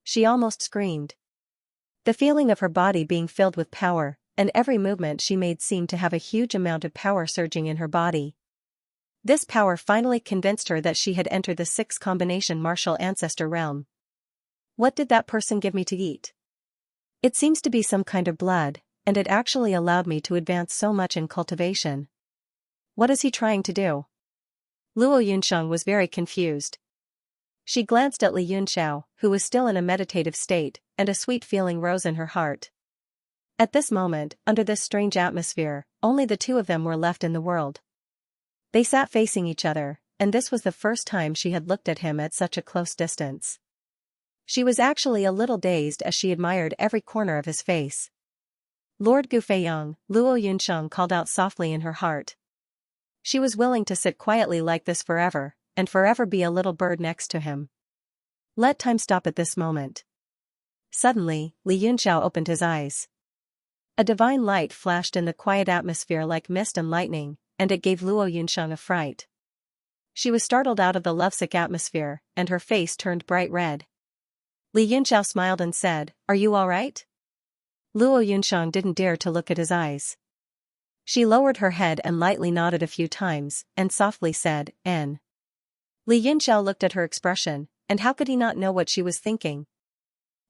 She almost screamed. The feeling of her body being filled with power, and every movement she made seemed to have a huge amount of power surging in her body. This power finally convinced her that she had entered the 6 combination martial ancestor realm. What did that person give me to eat? It seems to be some kind of blood, and it actually allowed me to advance so much in cultivation. What is he trying to do? Luo Yunsheng was very confused. She glanced at Li Yunxiao, who was still in a meditative state, and a sweet feeling rose in her heart. At this moment, under this strange atmosphere, only the two of them were left in the world. They sat facing each other, and this was the first time she had looked at him at such a close distance. She was actually a little dazed as she admired every corner of his face. Lord Gufeiyang, Luo Yunsheng called out softly in her heart. She was willing to sit quietly like this forever, and forever be a little bird next to him. Let time stop at this moment. Suddenly, Li Yunxiao opened his eyes. A divine light flashed in the quiet atmosphere like mist and lightning, and it gave Luo Yunsheng a fright. She was startled out of the lovesick atmosphere, and her face turned bright red. Li Yunxiao smiled and said, "Are you all right?" Luo Yunsheng didn't dare to look at his eyes. She lowered her head and lightly nodded a few times, and softly said, "N." Li Yunxiao looked at her expression, and how could he not know what she was thinking?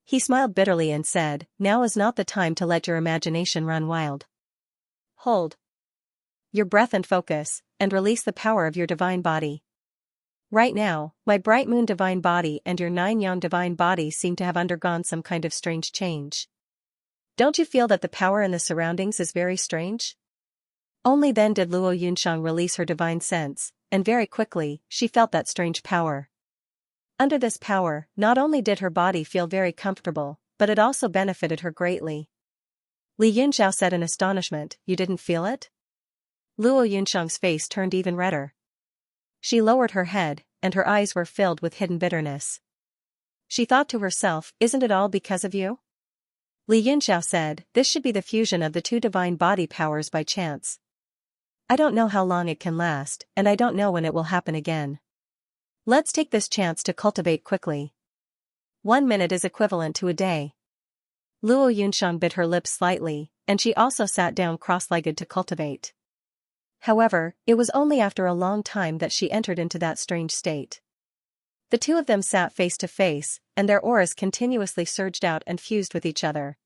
He smiled bitterly and said, "Now is not the time to let your imagination run wild. Hold your breath and focus, and release the power of your divine body. Right now, my bright moon divine body and your 9-yang divine body seem to have undergone some kind of strange change. Don't you feel that the power in the surroundings is very strange? Only then did Luo Yunshang release her divine sense, and very quickly, she felt that strange power. Under this power, not only did her body feel very comfortable, but it also benefited her greatly. Li Yunxiao said in astonishment, "You didn't feel it?" Luo Yunshang's face turned even redder. She lowered her head, and her eyes were filled with hidden bitterness. She thought to herself, "Isn't it all because of you?" Li Yunxiao said, "This should be the fusion of the two divine body powers by chance. I don't know how long it can last, and I don't know when it will happen again. Let's take this chance to cultivate quickly. 1 minute is equivalent to a day." Luo Yunshang bit her lips slightly, and she also sat down cross-legged to cultivate. However, it was only after a long time that she entered into that strange state. The two of them sat face to face, and their auras continuously surged out and fused with each other.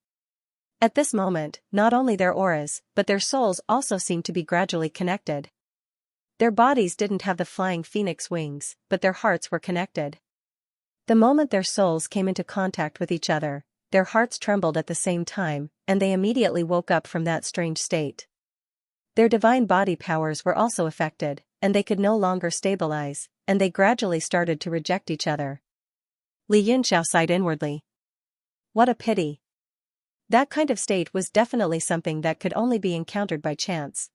At this moment, not only their auras, but their souls also seemed to be gradually connected. Their bodies didn't have the flying phoenix wings, but their hearts were connected. The moment their souls came into contact with each other, their hearts trembled at the same time, and they immediately woke up from that strange state. Their divine body powers were also affected, and they could no longer stabilize, and they gradually started to reject each other. Li Yunxiao sighed inwardly. What a pity. That kind of state was definitely something that could only be encountered by chance.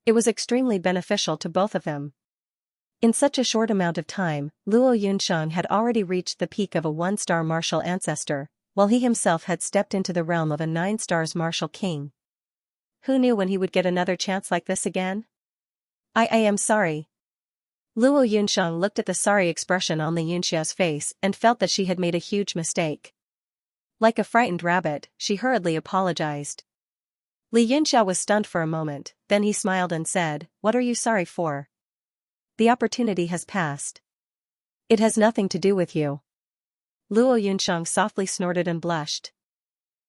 It was extremely beneficial to both of them. In such a short amount of time, Luo Yunshang had already reached the peak of a 1-star martial ancestor, while he himself had stepped into the realm of a 9 stars martial king. Who knew when he would get another chance like this again? I am sorry. Luo Yunshang looked at the sorry expression on Li Yunxiao's face and felt that she had made a huge mistake. Like a frightened rabbit, she hurriedly apologized. Li Yunxiao was stunned for a moment, then he smiled and said, "What are you sorry for? The opportunity has passed. It has nothing to do with you." Luo Yunshang softly snorted and blushed.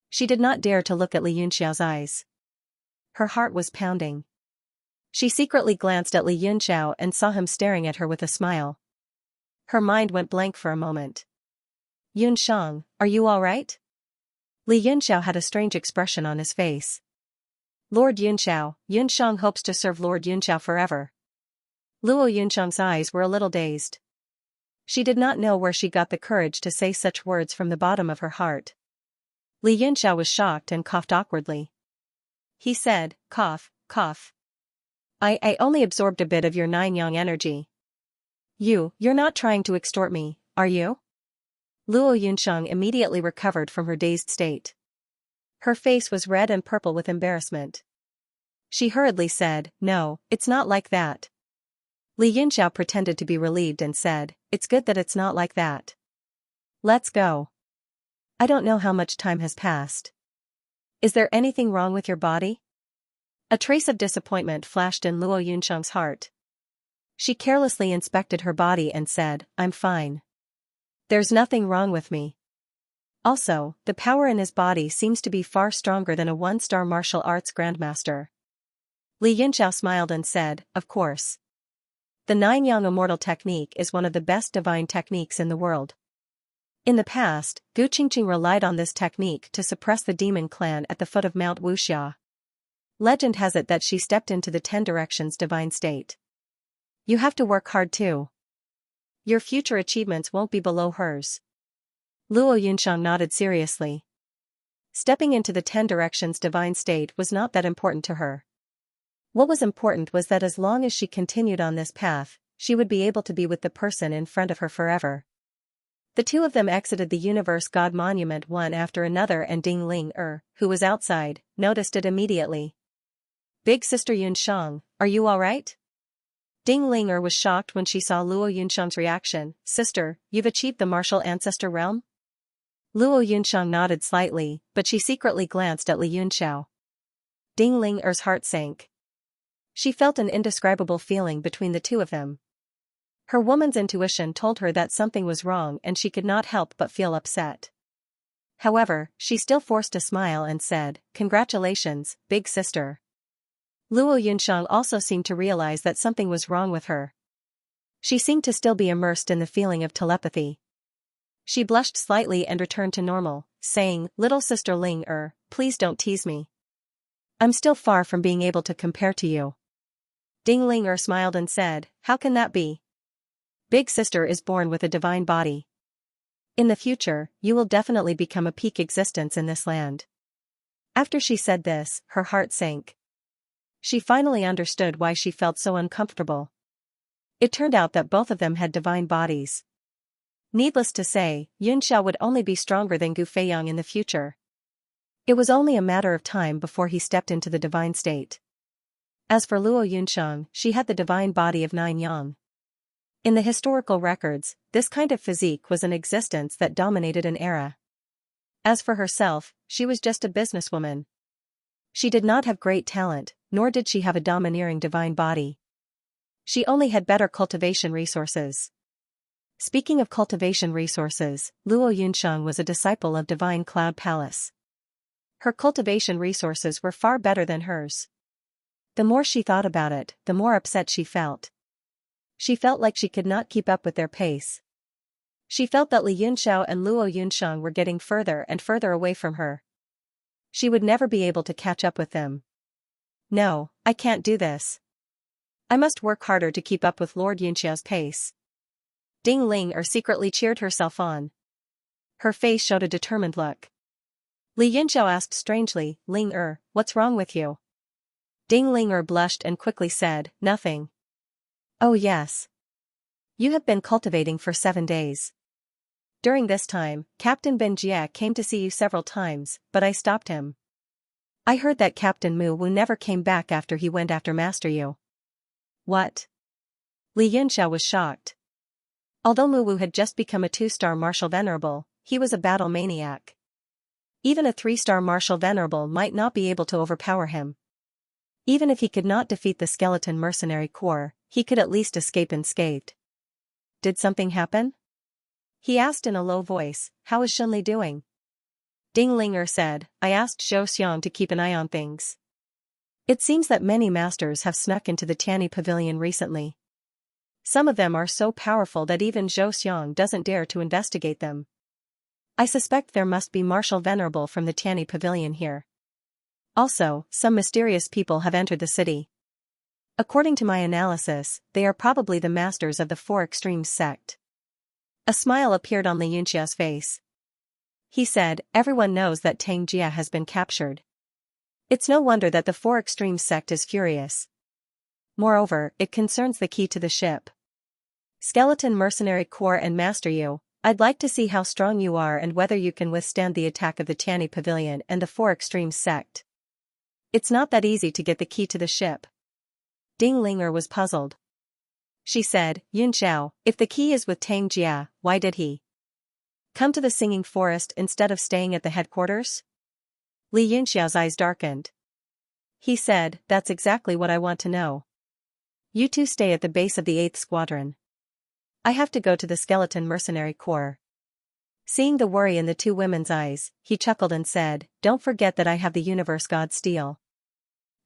She did not dare to look at Li Yunxiao's eyes. Her heart was pounding. She secretly glanced at Li Yunxiao and saw him staring at her with a smile. Her mind went blank for a moment. "Yunshang, are you all right?" Li Yunxiao had a strange expression on his face. "Lord Yunxiao, Yunshang hopes to serve Lord Yunxiao forever." Luo Yunshang's eyes were a little dazed. She did not know where she got the courage to say such words from the bottom of her heart. Li Yunxiao was shocked and coughed awkwardly. He said, "Cough, cough. I only absorbed a bit of your 9-yang energy." You're not trying to extort me, are you?" Luo Yunshang immediately recovered from her dazed state. Her face was red and purple with embarrassment. She hurriedly said, "No, it's not like that." Li Yunxiao pretended to be relieved and said, "It's good that it's not like that. Let's go. I don't know how much time has passed. Is there anything wrong with your body?" A trace of disappointment flashed in Luo Yunshang's heart. She carelessly inspected her body and said, "I'm fine. There's nothing wrong with me." Also, the power in his body seems to be far stronger than a 1-star martial arts grandmaster. Li Yunxiao smiled and said, "Of course. The 9-yang immortal technique is one of the best divine techniques in the world. In the past, Gu Qingqing relied on this technique to suppress the demon clan at the foot of Mount Wuxia. Legend has it that she stepped into the 10 directions divine state. You have to work hard too. Your future achievements won't be below hers." Luo Yunshang nodded seriously. Stepping into the 10 directions divine state was not that important to her. What was important was that as long as she continued on this path, she would be able to be with the person in front of her forever. The two of them exited the Universe God Monument one after another, and Ding Ling who was outside, noticed it immediately. "Big Sister Yunshang, are you alright?" Ding Ling was shocked when she saw Luo Yunshang's reaction. "Sister, you've achieved the martial ancestor realm?" Luo Yunshang nodded slightly, but she secretly glanced at Li Yunxiao. Ding Ling's heart sank. She felt an indescribable feeling between the two of them. Her woman's intuition told her that something was wrong and she could not help but feel upset. However, she still forced a smile and said, "Congratulations, big sister." Luo Yunshang also seemed to realize that something was wrong with her. She seemed to still be immersed in the feeling of telepathy. She blushed slightly and returned to normal, saying, "Little sister Ling please don't tease me. I'm still far from being able to compare to you. Ding Ling smiled and said, how can that be? Big sister is born with a divine body. In the future, you will definitely become a peak existence in this land. After she said this, her heart sank. She finally understood why she felt so uncomfortable. It turned out that both of them had divine bodies. Needless to say, Xianxia would only be stronger than Gu Feiyang in the future. It was only a matter of time before he stepped into the divine state. As for Luo Yunsheng, she had the divine body of 9 yang. In the historical records, this kind of physique was an existence that dominated an era. As for herself, she was just a businesswoman. She did not have great talent, nor did she have a domineering divine body. She only had better cultivation resources. Speaking of cultivation resources, Luo Yunsheng was a disciple of Divine Cloud Palace. Her cultivation resources were far better than hers. The more she thought about it, the more upset she felt. She felt like she could not keep up with their pace. She felt that Li Yunxiao and Luo Yunsheng were getting further and further away from her. She would never be able to catch up with them. No, I can't do this. I must work harder to keep up with Lord Yunxiao's pace. Ding Ling secretly cheered herself on. Her face showed a determined look. Li Yunxiao asked strangely, Ling what's wrong with you? Ding Ling blushed and quickly said, nothing. Oh yes. You have been cultivating for 7 days. During this time, Captain Ben Jie came to see you several times, but I stopped him. I heard that Captain Mu Wu never came back after he went after Master Yu. What? Li Yunxiao was shocked. Although Mu Wu had just become a 2-star martial venerable, he was a battle maniac. Even a 3-star martial venerable might not be able to overpower him. Even if he could not defeat the skeleton mercenary corps, he could at least escape unscathed. Did something happen? He asked in a low voice, how is Shunli doing? Ding Ling said, I asked Zhou Xiang to keep an eye on things. It seems that many masters have snuck into the Tianyi Pavilion recently. Some of them are so powerful that even Zhou Xiang doesn't dare to investigate them. I suspect there must be martial venerable from the Tianyi Pavilion here. Also, some mysterious people have entered the city. According to my analysis, they are probably the masters of the Four Extremes sect. A smile appeared on Li Yunxia's face. He said, everyone knows that Tang Jia has been captured. It's no wonder that the Four Extremes sect is furious. Moreover, it concerns the key to the ship. Skeleton Mercenary Corps and Master Yu, I'd like to see how strong you are and whether you can withstand the attack of the Tianyi Pavilion and the Four Extremes sect. It's not that easy to get the key to the ship. Ding Ling was puzzled. She said, Yunxiao, if the key is with Tang Jia, why did he come to the Singing Forest instead of staying at the headquarters? Li Yunxiao's eyes darkened. He said, that's exactly what I want to know. You two stay at the base of the 8th Squadron. I have to go to the Skeleton Mercenary Corps. Seeing the worry in the two women's eyes, he chuckled and said, don't forget that I have the Universe God Steel.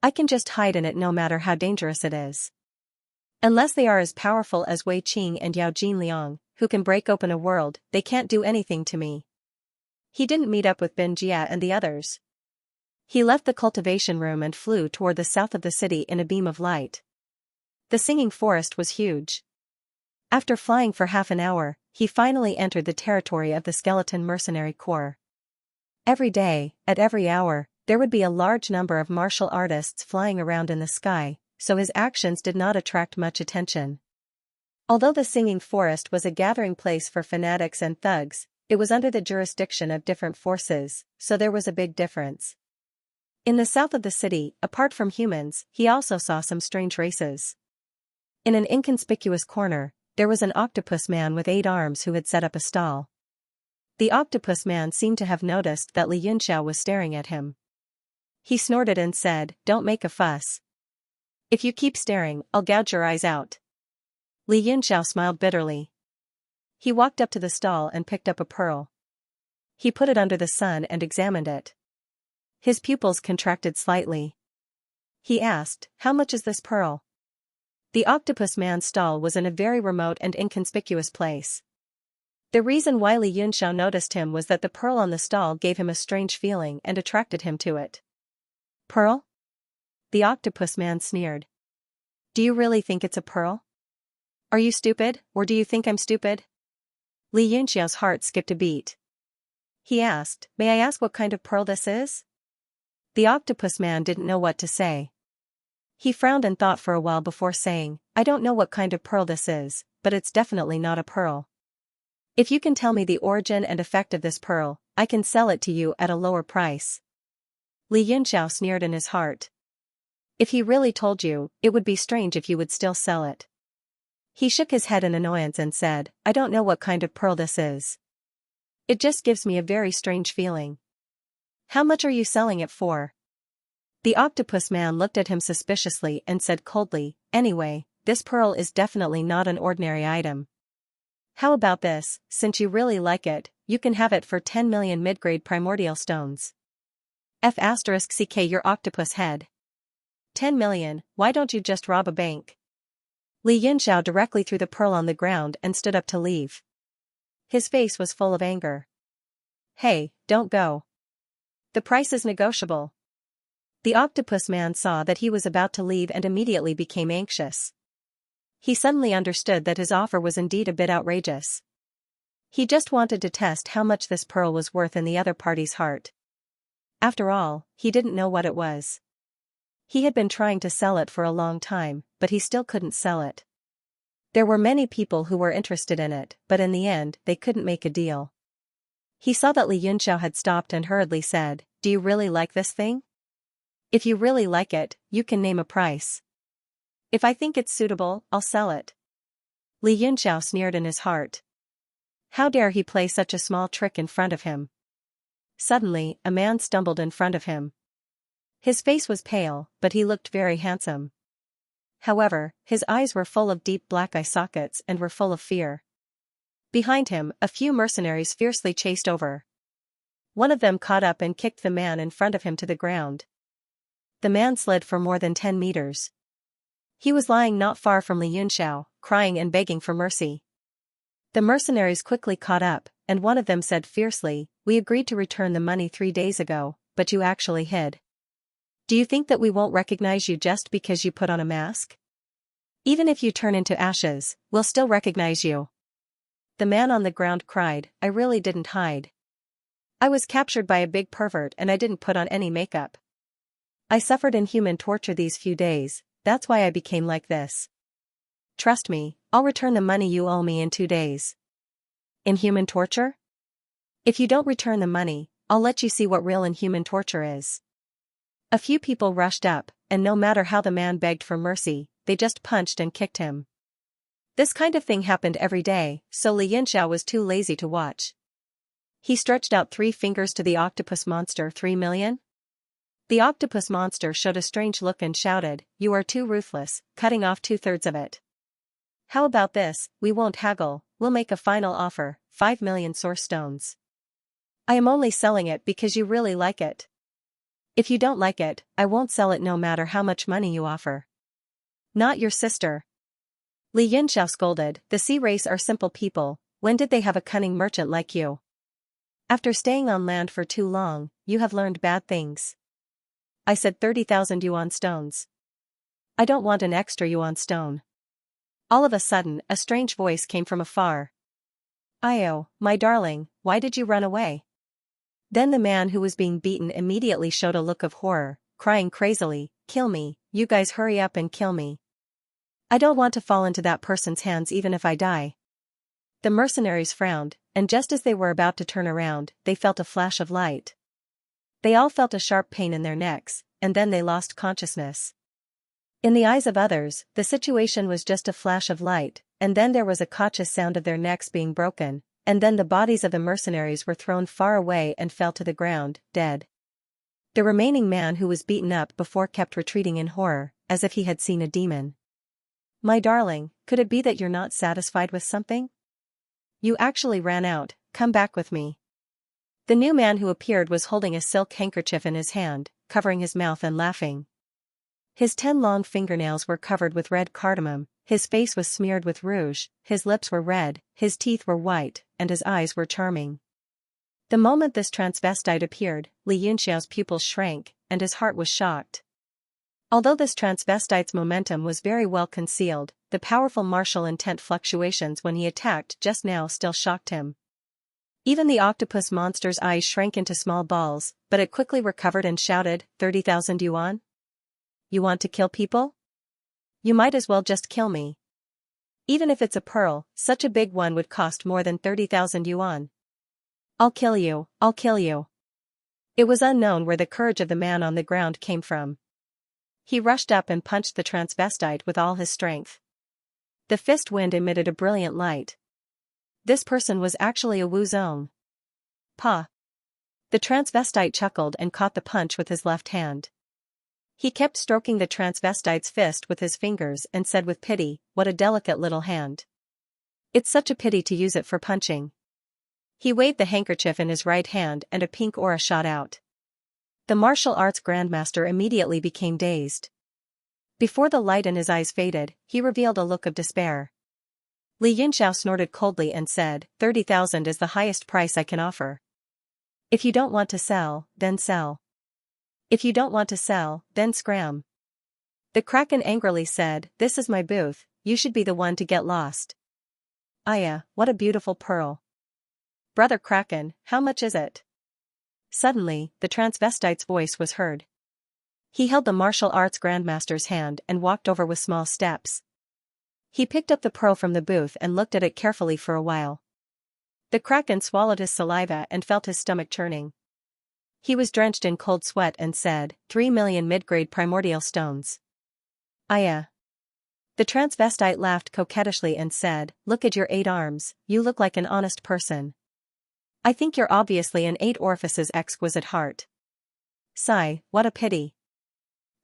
I can just hide in it no matter how dangerous it is. Unless they are as powerful as Wei Qing and Yao Jin Liang, who can break open a world, they can't do anything to me. He didn't meet up with Ben Jia and the others. He left the cultivation room and flew toward the south of the city in a beam of light. The Singing Forest was huge. After flying for half an hour, he finally entered the territory of the Skeleton Mercenary Corps. Every day, at every hour, there would be a large number of martial artists flying around in the sky, so his actions did not attract much attention. Although the Singing Forest was a gathering place for fanatics and thugs, it was under the jurisdiction of different forces, so there was a big difference. In the south of the city, apart from humans, he also saw some strange races. In an inconspicuous corner, there was an octopus man with 8 arms who had set up a stall. The octopus man seemed to have noticed that Li Yunxiao was staring at him. He snorted and said, don't make a fuss. If you keep staring, I'll gouge your eyes out. Li Yunxiao smiled bitterly. He walked up to the stall and picked up a pearl. He put it under the sun and examined it. His pupils contracted slightly. He asked, how much is this pearl? The octopus man's stall was in a very remote and inconspicuous place. The reason why Li Yunxiao noticed him was that the pearl on the stall gave him a strange feeling and attracted him to it. Pearl? The octopus man sneered. Do you really think it's a pearl? Are you stupid, or do you think I'm stupid? Li Yunxiao's heart skipped a beat. He asked, may I ask what kind of pearl this is? The octopus man didn't know what to say. He frowned and thought for a while before saying, I don't know what kind of pearl this is, but it's definitely not a pearl. If you can tell me the origin and effect of this pearl, I can sell it to you at a lower price. Li Yunxiao sneered in his heart. If he really told you, it would be strange if you would still sell it. He shook his head in annoyance and said, I don't know what kind of pearl this is. It just gives me a very strange feeling. How much are you selling it for? The octopus man looked at him suspiciously and said coldly, anyway, this pearl is definitely not an ordinary item. How about this, since you really like it, you can have it for 10 million mid-grade primordial stones. *CK your octopus head. 10 million, why don't you just rob a bank? Li Yunxiao directly threw the pearl on the ground and stood up to leave. His face was full of anger. Hey, don't go. The price is negotiable. The octopus man saw that he was about to leave and immediately became anxious. He suddenly understood that his offer was indeed a bit outrageous. He just wanted to test how much this pearl was worth in the other party's heart. After all, he didn't know what it was. He had been trying to sell it for a long time, but he still couldn't sell it. There were many people who were interested in it, but in the end, they couldn't make a deal. He saw that Li Yunxiao had stopped and hurriedly said, do you really like this thing? If you really like it, you can name a price. If I think it's suitable, I'll sell it. Li Yunxiao sneered in his heart. How dare he play such a small trick in front of him? Suddenly, a man stumbled in front of him. His face was pale, but he looked very handsome. However, his eyes were full of deep black eye sockets and were full of fear. Behind him, a few mercenaries fiercely chased over. One of them caught up and kicked the man in front of him to the ground. The man slid for more than 10 meters. He was lying not far from Li Yunxiao, crying and begging for mercy. The mercenaries quickly caught up, and one of them said fiercely, we agreed to return the money 3 days ago, but you actually hid. Do you think that we won't recognize you just because you put on a mask? Even if you turn into ashes, we'll still recognize you. The man on the ground cried, I really didn't hide. I was captured by a big pervert and I didn't put on any makeup. I suffered inhuman torture these few days, that's why I became like this. Trust me, I'll return the money you owe me in 2 days. Inhuman torture? If you don't return the money, I'll let you see what real inhuman torture is. A few people rushed up, and no matter how the man begged for mercy, they just punched and kicked him. This kind of thing happened every day, so Li Yunxiao was too lazy to watch. He stretched out 3 fingers to the octopus monster. 3 million? The octopus monster showed a strange look and shouted, you are too ruthless, cutting off 2/3 of it. How about this, we won't haggle, we'll make a final offer, 5 million source stones. I am only selling it because you really like it. If you don't like it, I won't sell it no matter how much money you offer. Not your sister. Li Yunxiao scolded, the sea race are simple people, when did they have a cunning merchant like you? After staying on land for too long, you have learned bad things. I said 30,000 yuan stones. I don't want an extra yuan stone. All of a sudden, a strange voice came from afar. Io, my darling, why did you run away? Then the man who was being beaten immediately showed a look of horror, crying crazily, kill me, you guys hurry up and kill me. I don't want to fall into that person's hands even if I die. The mercenaries frowned, and just as they were about to turn around, they felt a flash of light. They all felt a sharp pain in their necks, and then they lost consciousness. In the eyes of others, the situation was just a flash of light, and then there was a cautious sound of their necks being broken, and then the bodies of the mercenaries were thrown far away and fell to the ground, dead. The remaining man who was beaten up before kept retreating in horror, as if he had seen a demon. My darling, could it be that you're not satisfied with something? You actually ran out, come back with me. The new man who appeared was holding a silk handkerchief in his hand, covering his mouth and laughing. His 10 long fingernails were covered with red cardamom, his face was smeared with rouge, his lips were red, his teeth were white, and his eyes were charming. The moment this transvestite appeared, Li Yunxiao's pupils shrank, and his heart was shocked. Although this transvestite's momentum was very well concealed, the powerful martial intent fluctuations when he attacked just now still shocked him. Even the octopus monster's eyes shrank into small balls, but it quickly recovered and shouted, 30,000 yuan? You want to kill people? You might as well just kill me. Even if it's a pearl, such a big one would cost more than 30,000 yuan. I'll kill you, I'll kill you. It was unknown where the courage of the man on the ground came from. He rushed up and punched the transvestite with all his strength. The fist wind emitted a brilliant light. This person was actually a Wu Zong. Pa. The transvestite chuckled and caught the punch with his left hand. He kept stroking the transvestite's fist with his fingers and said with pity, what a delicate little hand. It's such a pity to use it for punching. He waved the handkerchief in his right hand and a pink aura shot out. The martial arts grandmaster immediately became dazed. Before the light in his eyes faded, he revealed a look of despair. Li Yunxiao snorted coldly and said, 30,000 is the highest price I can offer. If you don't want to sell, then sell. If you don't want to sell, then scram. The Kraken angrily said, this is my booth, you should be the one to get lost. Aya, what a beautiful pearl. Brother Kraken, how much is it? Suddenly, the transvestite's voice was heard. He held the martial arts grandmaster's hand and walked over with small steps. He picked up the pearl from the booth and looked at it carefully for a while. The Kraken swallowed his saliva and felt his stomach churning. He was drenched in cold sweat and said, 3 million mid-grade primordial stones. Aya. The transvestite laughed coquettishly and said, look at your 8 arms, you look like an honest person. I think you're obviously an 8 orifices exquisite heart. Sigh, what a pity.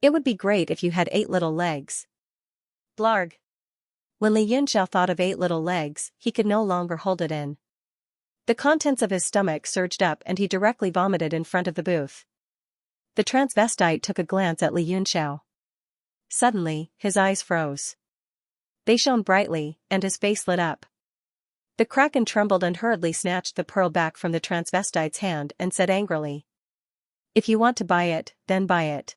It would be great if you had 8 little legs. Blarg. When Li Yunxiao thought of 8 little legs, he could no longer hold it in. The contents of his stomach surged up and he directly vomited in front of the booth. The transvestite took a glance at Li Yunxiao. Suddenly, his eyes froze. They shone brightly, and his face lit up. The Kraken trembled and hurriedly snatched the pearl back from the transvestite's hand and said angrily. If you want to buy it, then buy it.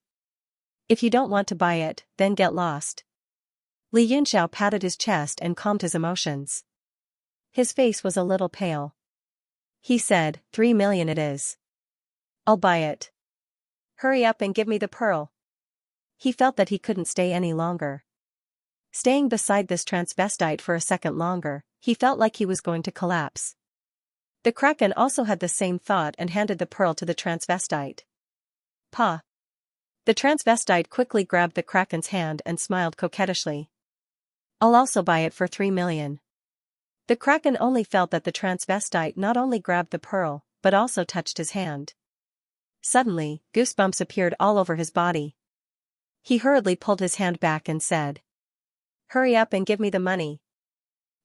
If you don't want to buy it, then get lost. Li Yunxiao patted his chest and calmed his emotions. His face was a little pale. He said, 3 million it is. I'll buy it. Hurry up and give me the pearl. He felt that he couldn't stay any longer. Staying beside this transvestite for a second longer, he felt like he was going to collapse. The Kraken also had the same thought and handed the pearl to the transvestite. Pa. The transvestite quickly grabbed the Kraken's hand and smiled coquettishly. I'll also buy it for 3 million. The Kraken only felt that the transvestite not only grabbed the pearl, but also touched his hand. Suddenly, goosebumps appeared all over his body. He hurriedly pulled his hand back and said, hurry up and give me the money.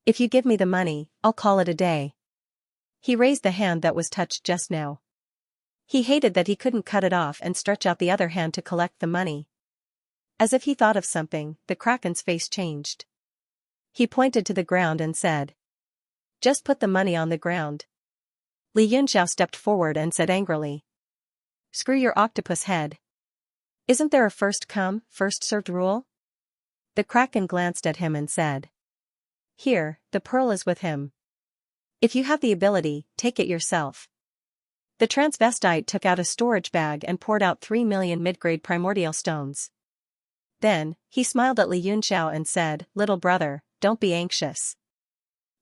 If you give me the money, I'll call it a day. He raised the hand that was touched just now. He hated that he couldn't cut it off and stretch out the other hand to collect the money. As if he thought of something, the Kraken's face changed. He pointed to the ground and said, just put the money on the ground. Li Yunxiao stepped forward and said angrily, screw your octopus head. Isn't there a first come, first served rule? The Kraken glanced at him and said, here, the pearl is with him. If you have the ability, take it yourself. The transvestite took out a storage bag and poured out 3 million mid-grade primordial stones. Then, he smiled at Li Yunxiao and said, little brother, don't be anxious.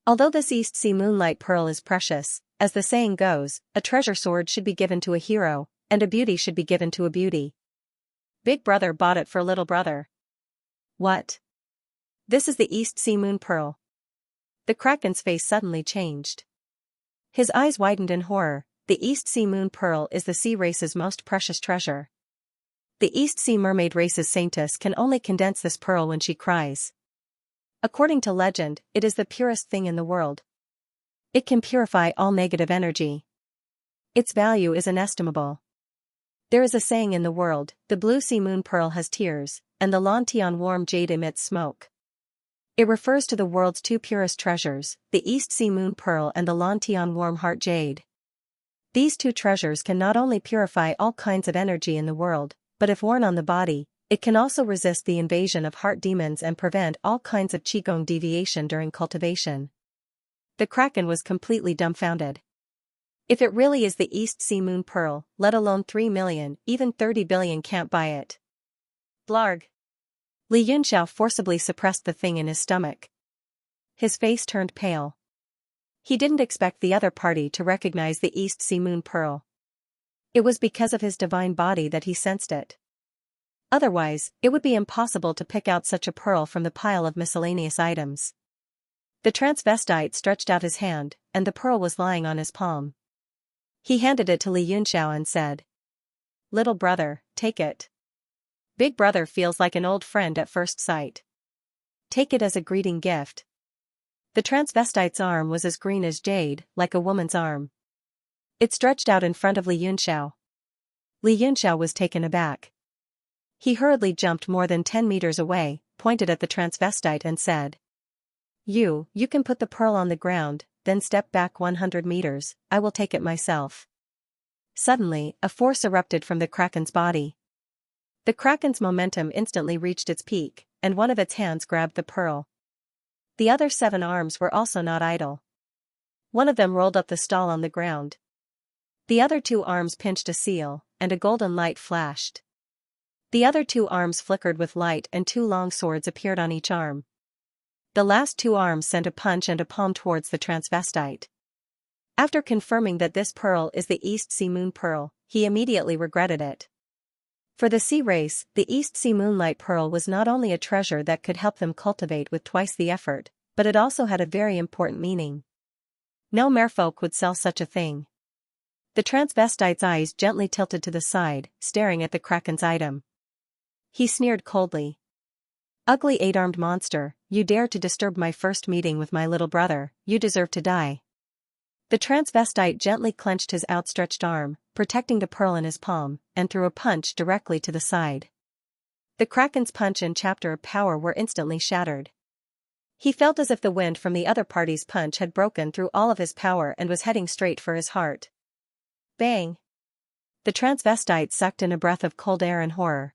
Although this East Sea Moonlight Pearl is precious, as the saying goes, a treasure sword should be given to a hero, and a beauty should be given to a beauty. Big brother bought it for little brother. What? This is the East Sea Moon Pearl. The Kraken's face suddenly changed. His eyes widened in horror. The East Sea Moon Pearl is the sea race's most precious treasure. The East Sea Mermaid race's saintess can only condense this pearl when she cries. According to legend, it is the purest thing in the world. It can purify all negative energy. Its value is inestimable. There is a saying in the world, the Blue Sea Moon Pearl has tears, and the Lantian warm jade emits smoke. It refers to the world's 2 purest treasures, the East Sea Moon Pearl and the Lantian warm heart jade. These 2 treasures can not only purify all kinds of energy in the world, but if worn on the body, It can also resist the invasion of heart demons and prevent all kinds of qigong deviation during cultivation. The Kraken was completely dumbfounded. If it really is the East Sea Moon Pearl, let alone 3 million, even 30 billion can't buy it. Blarg. Li Yunxiao forcibly suppressed the thing in his stomach. His face turned pale. He didn't expect the other party to recognize the East Sea Moon Pearl. It was because of his divine body that he sensed it. Otherwise, it would be impossible to pick out such a pearl from the pile of miscellaneous items. The transvestite stretched out his hand, and the pearl was lying on his palm. He handed it to Li Yunxiao and said, "Little brother, take it. Big brother feels like an old friend at first sight. Take it as a greeting gift." The transvestite's arm was as green as jade, like a woman's arm. It stretched out in front of Li Yunxiao. Li Yunxiao was taken aback. He hurriedly jumped more than 10 meters away, pointed at the transvestite and said, You can put the pearl on the ground, then step back 100 meters, I will take it myself." Suddenly, a force erupted from the Kraken's body. The Kraken's momentum instantly reached its peak, and one of its hands grabbed the pearl. The other 7 arms were also not idle. One of them rolled up the stall on the ground. The other 2 arms pinched a seal, and a golden light flashed. The other 2 arms flickered with light and 2 long swords appeared on each arm. The last 2 arms sent a punch and a palm towards the transvestite. After confirming that this pearl is the East Sea Moon Pearl, he immediately regretted it. For the sea race, the East Sea Moonlight Pearl was not only a treasure that could help them cultivate with twice the effort, but it also had a very important meaning. No merfolk would sell such a thing. The transvestite's eyes gently tilted to the side, staring at the Kraken's item. He sneered coldly. "Ugly 8-armed monster, you dare to disturb my first meeting with my little brother, you deserve to die." The transvestite gently clenched his outstretched arm, protecting the pearl in his palm, and threw a punch directly to the side. The Kraken's punch and chapter of power were instantly shattered. He felt as if the wind from the other party's punch had broken through all of his power and was heading straight for his heart. Bang! The transvestite sucked in a breath of cold air in horror.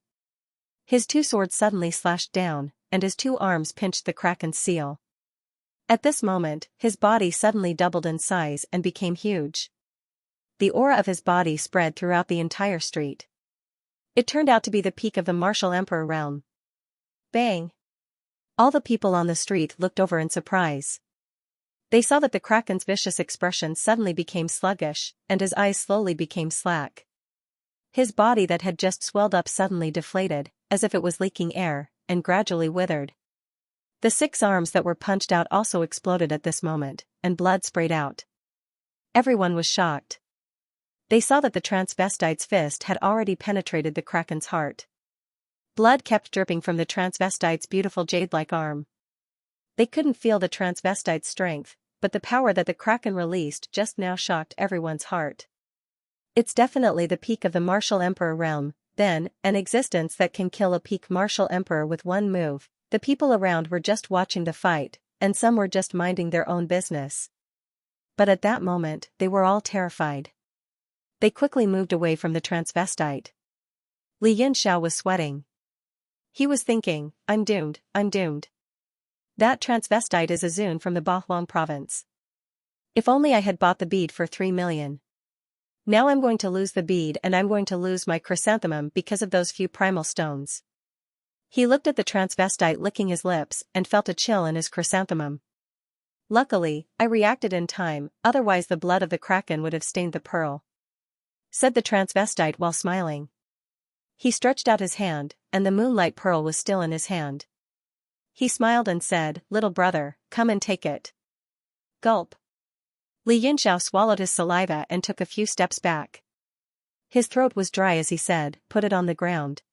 His 2 swords suddenly slashed down, and his 2 arms pinched the Kraken's seal. At this moment, his body suddenly doubled in size and became huge. The aura of his body spread throughout the entire street. It turned out to be the peak of the martial emperor realm. Bang! All the people on the street looked over in surprise. They saw that the Kraken's vicious expression suddenly became sluggish, and his eyes slowly became slack. His body that had just swelled up suddenly deflated, as if it was leaking air, and gradually withered. The 6 arms that were punched out also exploded at this moment, and blood sprayed out. Everyone was shocked. They saw that the transvestite's fist had already penetrated the Kraken's heart. Blood kept dripping from the transvestite's beautiful jade-like arm. They couldn't feel the transvestite's strength, but the power that the Kraken released just now shocked everyone's heart. It's definitely the peak of the martial emperor realm, then, an existence that can kill a peak martial emperor with one move. The people around were just watching the fight, and some were just minding their own business. But at that moment, they were all terrified. They quickly moved away from the transvestite. Li Yunxiao was sweating. He was thinking, I'm doomed, I'm doomed. That transvestite is a Zun from the Bahuang province. If only I had bought the bead for 3 million. Now I'm going to lose the bead and I'm going to lose my chrysanthemum because of those few primal stones. He looked at the transvestite licking his lips and felt a chill in his chrysanthemum. Luckily, I reacted in time, otherwise the blood of the Kraken would have stained the pearl, said the transvestite while smiling. He stretched out his hand, and the moonlight pearl was still in his hand. He smiled and said, "Little brother, come and take it." Gulp. Li Yunxiao swallowed his saliva and took a few steps back. His throat was dry as he said, "Put it on the ground."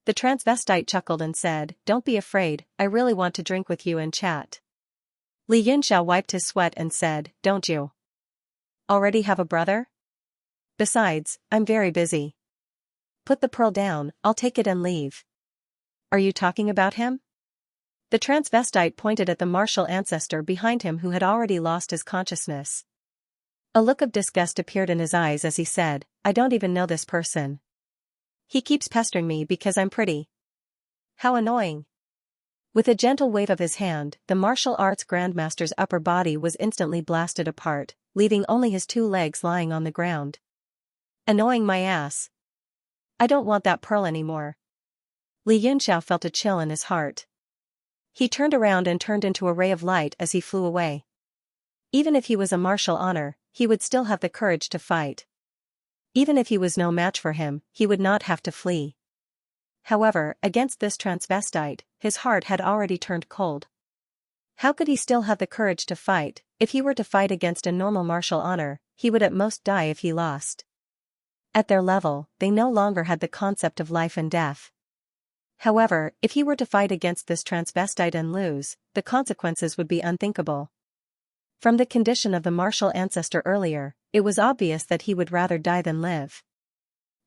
The transvestite chuckled and said, "Don't be afraid, I really want to drink with you and chat." Li Yunxiao wiped his sweat and said, "Don't you already have a brother? Besides, I'm very busy. Put the pearl down, I'll take it and leave." "Are you talking about him?" The transvestite pointed at the martial ancestor behind him who had already lost his consciousness. A look of disgust appeared in his eyes as he said, "I don't even know this person. He keeps pestering me because I'm pretty. How annoying. With a gentle wave of his hand, the martial arts grandmaster's upper body was instantly blasted apart, leaving only his 2 legs lying on the ground. Annoying my ass. I don't want that pearl anymore. Li Yunxiao felt a chill in his heart. He turned around and turned into a ray of light as he flew away. Even if he was a martial honor, he would still have the courage to fight. Even if he was no match for him, he would not have to flee. However, against this transvestite, his heart had already turned cold. How could he still have the courage to fight? If he were to fight against a normal martial honor, he would at most die if he lost. At their level, they no longer had the concept of life and death. However, if he were to fight against this transvestite and lose, the consequences would be unthinkable. From the condition of the martial ancestor earlier, it was obvious that he would rather die than live.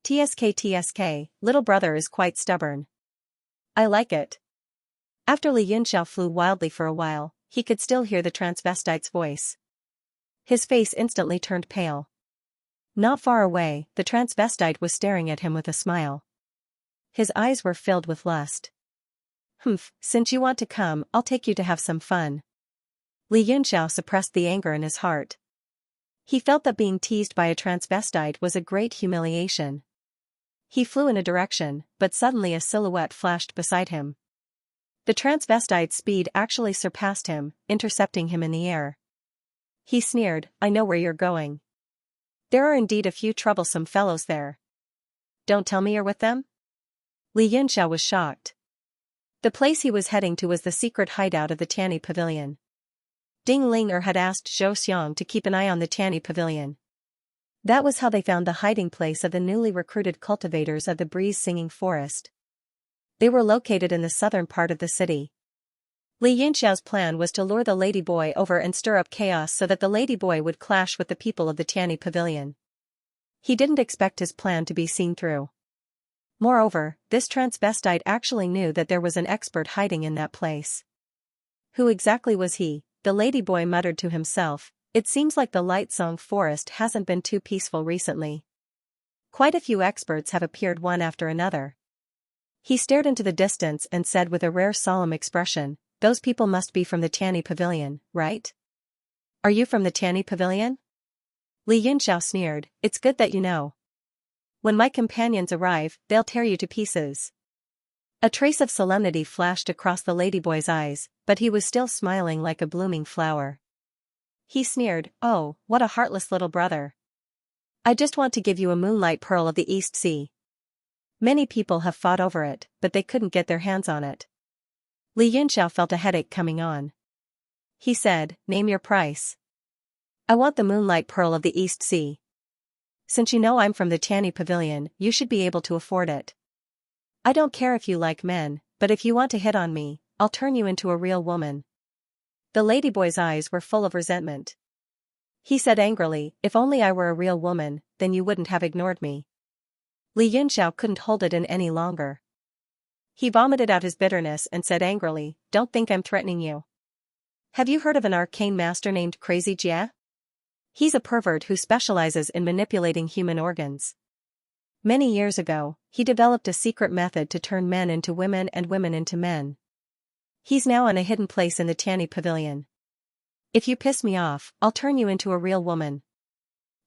TSK, little brother is quite stubborn. I like it. After Li Yunxiao flew wildly for a while, he could still hear the transvestite's voice. His face instantly turned pale. Not far away, the transvestite was staring at him with a smile. His eyes were filled with lust. Since you want to come, I'll take you to have some fun. Li Yunxiao suppressed the anger in his heart. He felt that being teased by a transvestite was a great humiliation. He flew in a direction, but suddenly a silhouette flashed beside him. The transvestite's speed actually surpassed him, intercepting him in the air. He sneered, I know where you're going. There are indeed a few troublesome fellows there. Don't tell me you're with them? Li Yunxiao was shocked. The place he was heading to was the secret hideout of the Tianyi Pavilion. Ding Linger had asked Zhou Xiang to keep an eye on the Tianyi Pavilion. That was how they found the hiding place of the newly recruited cultivators of the breeze-singing forest. They were located in the southern part of the city. Li Yunxiao's plan was to lure the ladyboy over and stir up chaos so that the ladyboy would clash with the people of the Tianyi Pavilion. He didn't expect his plan to be seen through. Moreover, this transvestite actually knew that there was an expert hiding in that place. Who exactly was he? The ladyboy muttered to himself, it seems like the Lightsong forest hasn't been too peaceful recently. Quite a few experts have appeared one after another. He stared into the distance and said with a rare solemn expression, those people must be from the Tianyi Pavilion, right? Are you from the Tianyi Pavilion? Li Yunxiao sneered, it's good that you know. When my companions arrive, they'll tear you to pieces. A trace of solemnity flashed across the ladyboy's eyes, but he was still smiling like a blooming flower. He sneered, oh, what a heartless little brother. I just want to give you a moonlight pearl of the East Sea. Many people have fought over it, but they couldn't get their hands on it. Li Yunxiao felt a headache coming on. He said, name your price. I want the moonlight pearl of the East Sea. Since you know I'm from the Tianyi Pavilion, you should be able to afford it. I don't care if you like men, but if you want to hit on me, I'll turn you into a real woman. The ladyboy's eyes were full of resentment. He said angrily, if only I were a real woman, then you wouldn't have ignored me. Li Yunxiao couldn't hold it in any longer. He vomited out his bitterness and said angrily, don't think I'm threatening you. Have you heard of an arcane master named Crazy Jia? He's a pervert who specializes in manipulating human organs. Many years ago, he developed a secret method to turn men into women and women into men. He's now in a hidden place in the Tianyi Pavilion. If you piss me off, I'll turn you into a real woman.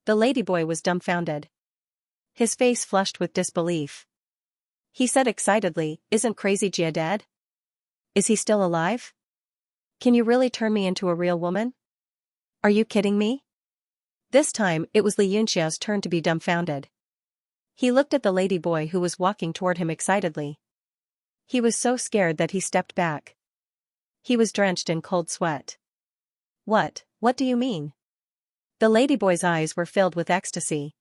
The ladyboy was dumbfounded. His face flushed with disbelief. He said excitedly, isn't Crazy Jia dead? Is he still alive? Can you really turn me into a real woman? Are you kidding me? This time, it was Li Yunxiao's turn to be dumbfounded. He looked at the ladyboy who was walking toward him excitedly. He was so scared that he stepped back. He was drenched in cold sweat. What do you mean? The ladyboy's eyes were filled with ecstasy.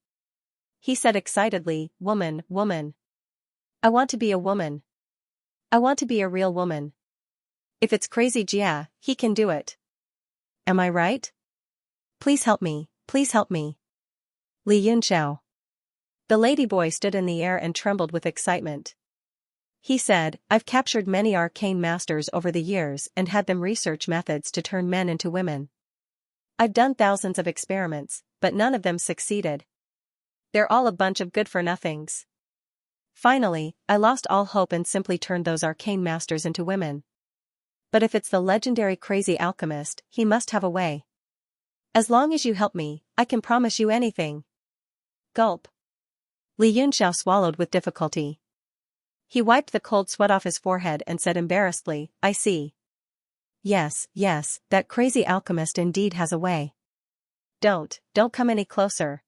He said excitedly, woman. I want to be a woman. I want to be a real woman. If it's Crazy Jia, he can do it. Am I right? Please help me, please help me. Li Yunxiao. The ladyboy stood in the air and trembled with excitement. He said, I've captured many arcane masters over the years and had them research methods to turn men into women. I've done thousands of experiments, but none of them succeeded. They're all a bunch of good-for-nothings. Finally, I lost all hope and simply turned those arcane masters into women. But if it's the legendary crazy alchemist, he must have a way. As long as you help me, I can promise you anything. Gulp. Li Yunxiao swallowed with difficulty. He wiped the cold sweat off his forehead and said embarrassedly, I see. Yes, that crazy alchemist indeed has a way. Don't come any closer.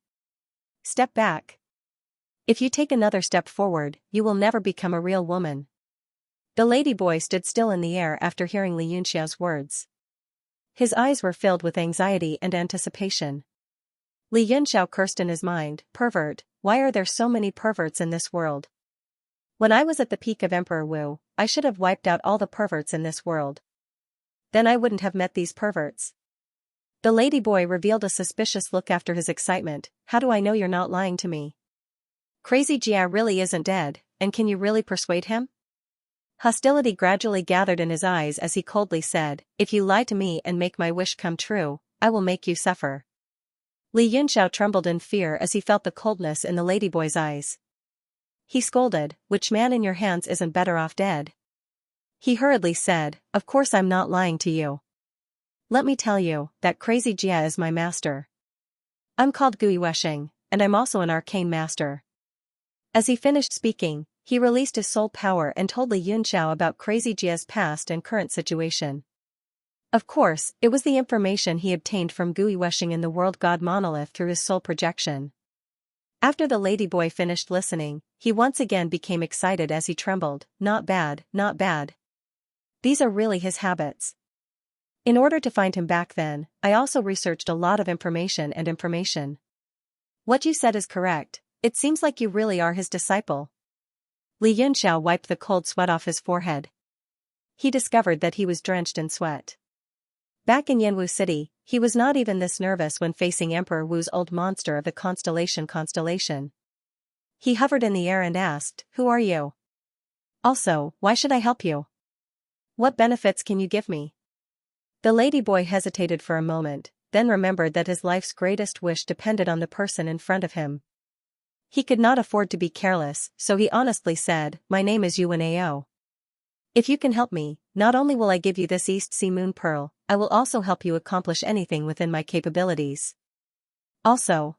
Step back. If you take another step forward, you will never become a real woman. The ladyboy stood still in the air after hearing Li Yunxiao's words. His eyes were filled with anxiety and anticipation. Li Yunxiao cursed in his mind, pervert, why are there so many perverts in this world? When I was at the peak of Emperor Wu, I should have wiped out all the perverts in this world. Then I wouldn't have met these perverts. The ladyboy revealed a suspicious look after his excitement. How do I know you're not lying to me? Crazy Jia really isn't dead, and can you really persuade him? Hostility gradually gathered in his eyes as he coldly said, if you lie to me and make my wish come true, I will make you suffer. Li Yunxiao trembled in fear as he felt the coldness in the ladyboy's eyes. He scolded, which man in your hands isn't better off dead? He hurriedly said, of course I'm not lying to you. Let me tell you, that crazy Jia is my master. I'm called Gui Weshing, and I'm also an arcane master. As he finished speaking, he released his soul power and told Li Yunxiao about crazy Jia's past and current situation. Of course, it was the information he obtained from Gui Weshing in the world god monolith through his soul projection. After the ladyboy finished listening, he once again became excited as he trembled, not bad. These are really his habits. In order to find him back then, I also researched a lot of information. What you said is correct, it seems like you really are his disciple. Li Yunxiao wiped the cold sweat off his forehead. He discovered that he was drenched in sweat. Back in Yanwu City, he was not even this nervous when facing Emperor Wu's old monster of the constellation. He hovered in the air and asked, who are you? Also, why should I help you? What benefits can you give me? The ladyboy hesitated for a moment, then remembered that his life's greatest wish depended on the person in front of him. He could not afford to be careless, so he honestly said, my name is Yuan Ao. If you can help me, not only will I give you this East Sea Moon Pearl, I will also help you accomplish anything within my capabilities. Also.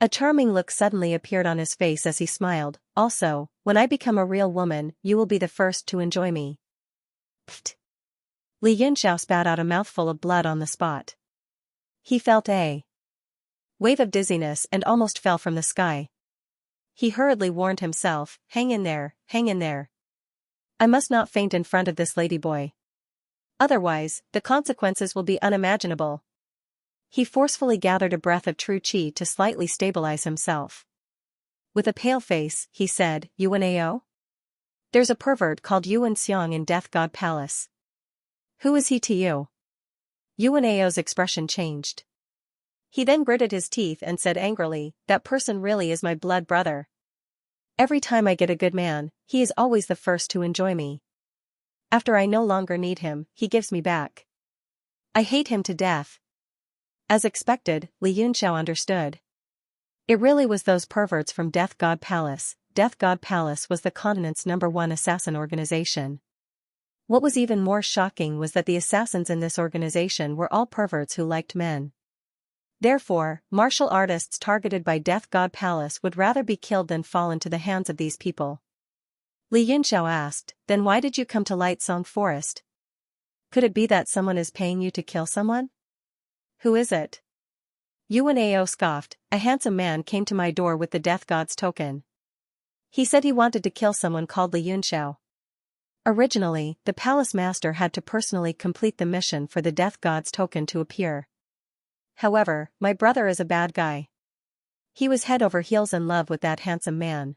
A charming look suddenly appeared on his face as he smiled, also, when I become a real woman, you will be the first to enjoy me. Pfft. Li Yunxiao spat out a mouthful of blood on the spot. He felt a wave of dizziness and almost fell from the sky. He hurriedly warned himself, hang in there. I must not faint in front of this ladyboy. Otherwise, the consequences will be unimaginable. He forcefully gathered a breath of true qi to slightly stabilize himself. With a pale face, he said, Yuan Ao? There's a pervert called Yuan Xiang in Death God Palace. Who is he to you? Yuan Ao's expression changed. He then gritted his teeth and said angrily, that person really is my blood brother. Every time I get a good man, he is always the first to enjoy me. After I no longer need him, he gives me back. I hate him to death. As expected, Li Yunxiao understood. It really was those perverts from Death God Palace. Death God Palace was the continent's #1 assassin organization. What was even more shocking was that the assassins in this organization were all perverts who liked men. Therefore, martial artists targeted by Death God Palace would rather be killed than fall into the hands of these people. Li Yunxiao asked, then why did you come to Light Song Forest? Could it be that someone is paying you to kill someone? Who is it? Yuan Ao scoffed, a handsome man came to my door with the Death God's token. He said he wanted to kill someone called Li Yunxiao. Originally, the palace master had to personally complete the mission for the Death God's token to appear. However, my brother is a bad guy. He was head over heels in love with that handsome man.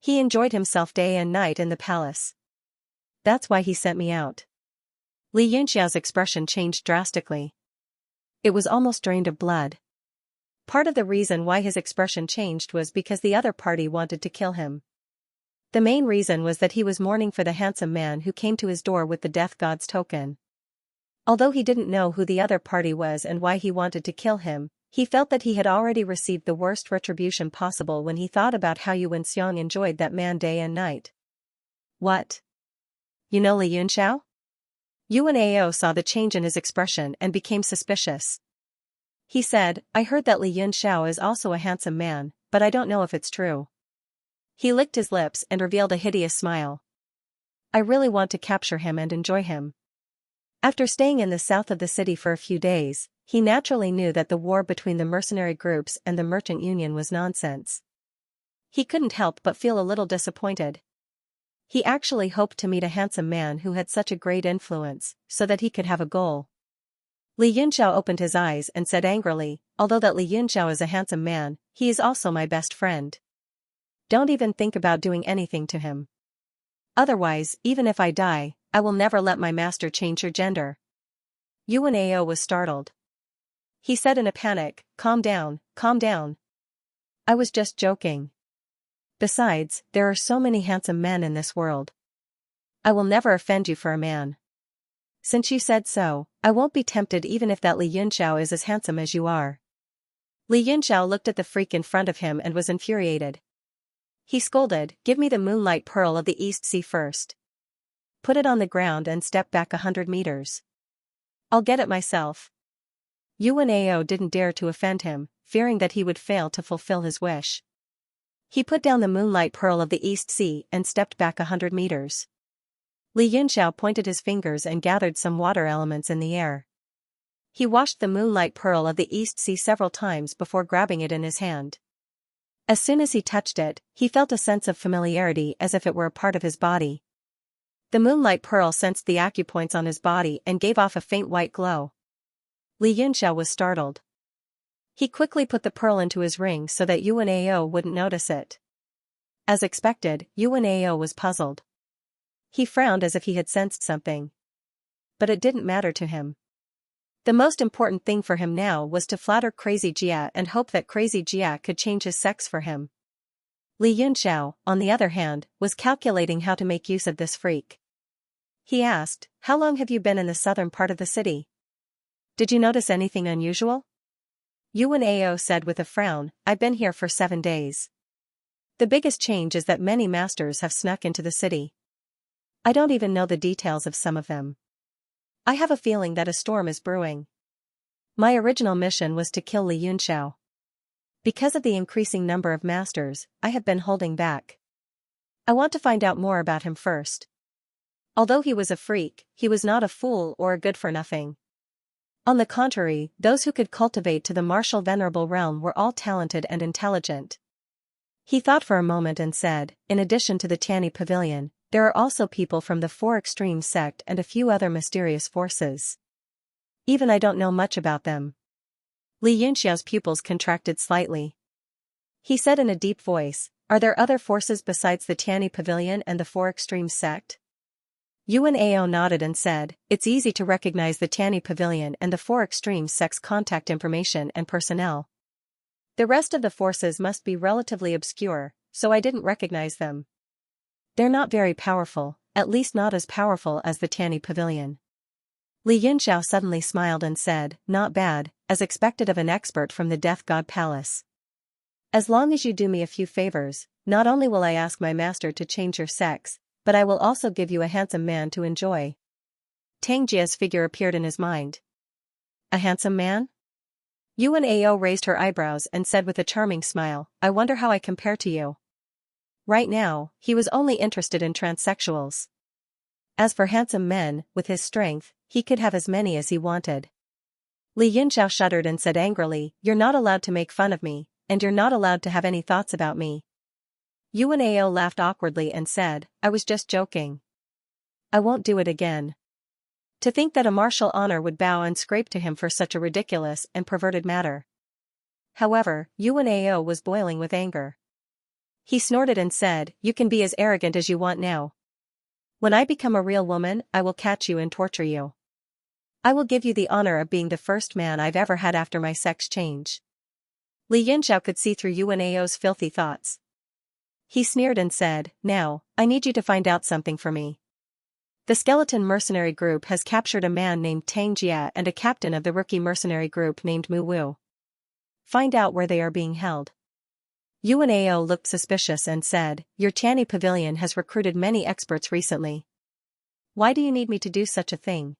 He enjoyed himself day and night in the palace. That's why he sent me out. Li Yunxiao's expression changed drastically. It was almost drained of blood. Part of the reason why his expression changed was because the other party wanted to kill him. The main reason was that he was mourning for the handsome man who came to his door with the Death God's token. Although he didn't know who the other party was and why he wanted to kill him, He felt that he had already received the worst retribution possible when he thought about how Xianxia enjoyed that man day and night. What? You know Li Yunxiao? Yuanao saw the change in his expression and became suspicious. He said, I heard that Li Yunxiao is also a handsome man, but I don't know if it's true. He licked his lips and revealed a hideous smile. I really want to capture him and enjoy him. After staying in the south of the city for a few days, he naturally knew that the war between the mercenary groups and the merchant union was nonsense. He couldn't help but feel a little disappointed. He actually hoped to meet a handsome man who had such a great influence, so that he could have a goal. Li Yunxiao opened his eyes and said angrily, although that Li Yunxiao is a handsome man, he is also my best friend. Don't even think about doing anything to him. Otherwise, even if I die, I will never let my master change your gender. Yuanao was startled. He said in a panic, calm down, calm down. I was just joking. Besides, there are so many handsome men in this world. I will never offend you for a man. Since you said so, I won't be tempted even if that Li Yunxiao is as handsome as you are. Li Yunxiao looked at the freak in front of him and was infuriated. He scolded, give me the moonlight pearl of the East Sea first. Put it on the ground and step back 100 meters. I'll get it myself. Yuanao didn't dare to offend him, fearing that he would fail to fulfill his wish. He put down the moonlight pearl of the East Sea and stepped back 100 meters. Li Yunxiao pointed his fingers and gathered some water elements in the air. He washed the moonlight pearl of the East Sea several times before grabbing it in his hand. As soon as he touched it, he felt a sense of familiarity as if it were a part of his body. The moonlight pearl sensed the acupoints on his body and gave off a faint white glow. Li Yunxiao was startled. He quickly put the pearl into his ring so that Yuanao wouldn't notice it. As expected, Yuanao was puzzled. He frowned as if he had sensed something. But it didn't matter to him. The most important thing for him now was to flatter Crazy Jia and hope that Crazy Jia could change his sex for him. Li Yunxiao, on the other hand, was calculating how to make use of this freak. He asked, how long have you been in the southern part of the city? Did you notice anything unusual? Yuanao said with a frown, I've been here for 7 days. The biggest change is that many masters have snuck into the city. I don't even know the details of some of them. I have a feeling that a storm is brewing. My original mission was to kill Li Yunxiao. Because of the increasing number of masters, I have been holding back. I want to find out more about him first. Although he was a freak, he was not a fool or a good-for-nothing. On the contrary, those who could cultivate to the martial venerable realm were all talented and intelligent. He thought for a moment and said, in addition to the Tianyi Pavilion, there are also people from the Four Extremes sect and a few other mysterious forces. Even I don't know much about them. Li Yunxiao's pupils contracted slightly. He said in a deep voice, are there other forces besides the Tianyi Pavilion and the Four Extremes sect? Yuanao nodded and said, it's easy to recognize the Tianyi Pavilion and the Four Extremes sect's contact information and personnel. The rest of the forces must be relatively obscure, so I didn't recognize them. They're not very powerful, at least not as powerful as the Tianyi Pavilion. Li Yunxiao suddenly smiled and said, not bad, as expected of an expert from the Death God Palace. As long as you do me a few favors, not only will I ask my master to change your sex, but I will also give you a handsome man to enjoy. Tang Jia's figure appeared in his mind. A handsome man? Yuanao raised her eyebrows and said with a charming smile, I wonder how I compare to you. Right now, he was only interested in transsexuals. As for handsome men, with his strength, he could have as many as he wanted. Li Yunxiao shuddered and said angrily, you're not allowed to make fun of me, and you're not allowed to have any thoughts about me. Yuanao laughed awkwardly and said, I was just joking. I won't do it again. To think that a martial honor would bow and scrape to him for such a ridiculous and perverted matter. However, Yuanao was boiling with anger. He snorted and said, you can be as arrogant as you want now. When I become a real woman, I will catch you and torture you. I will give you the honor of being the first man I've ever had after my sex change. Li Yunxiao could see through Yuanao's filthy thoughts. He sneered and said, now, I need you to find out something for me. The skeleton mercenary group has captured a man named Tang Jia and a captain of the rookie mercenary group named Mu Wu. Find out where they are being held. Yuanao looked suspicious and said, Your Tianyi pavilion has recruited many experts recently. Why do you need me to do such a thing?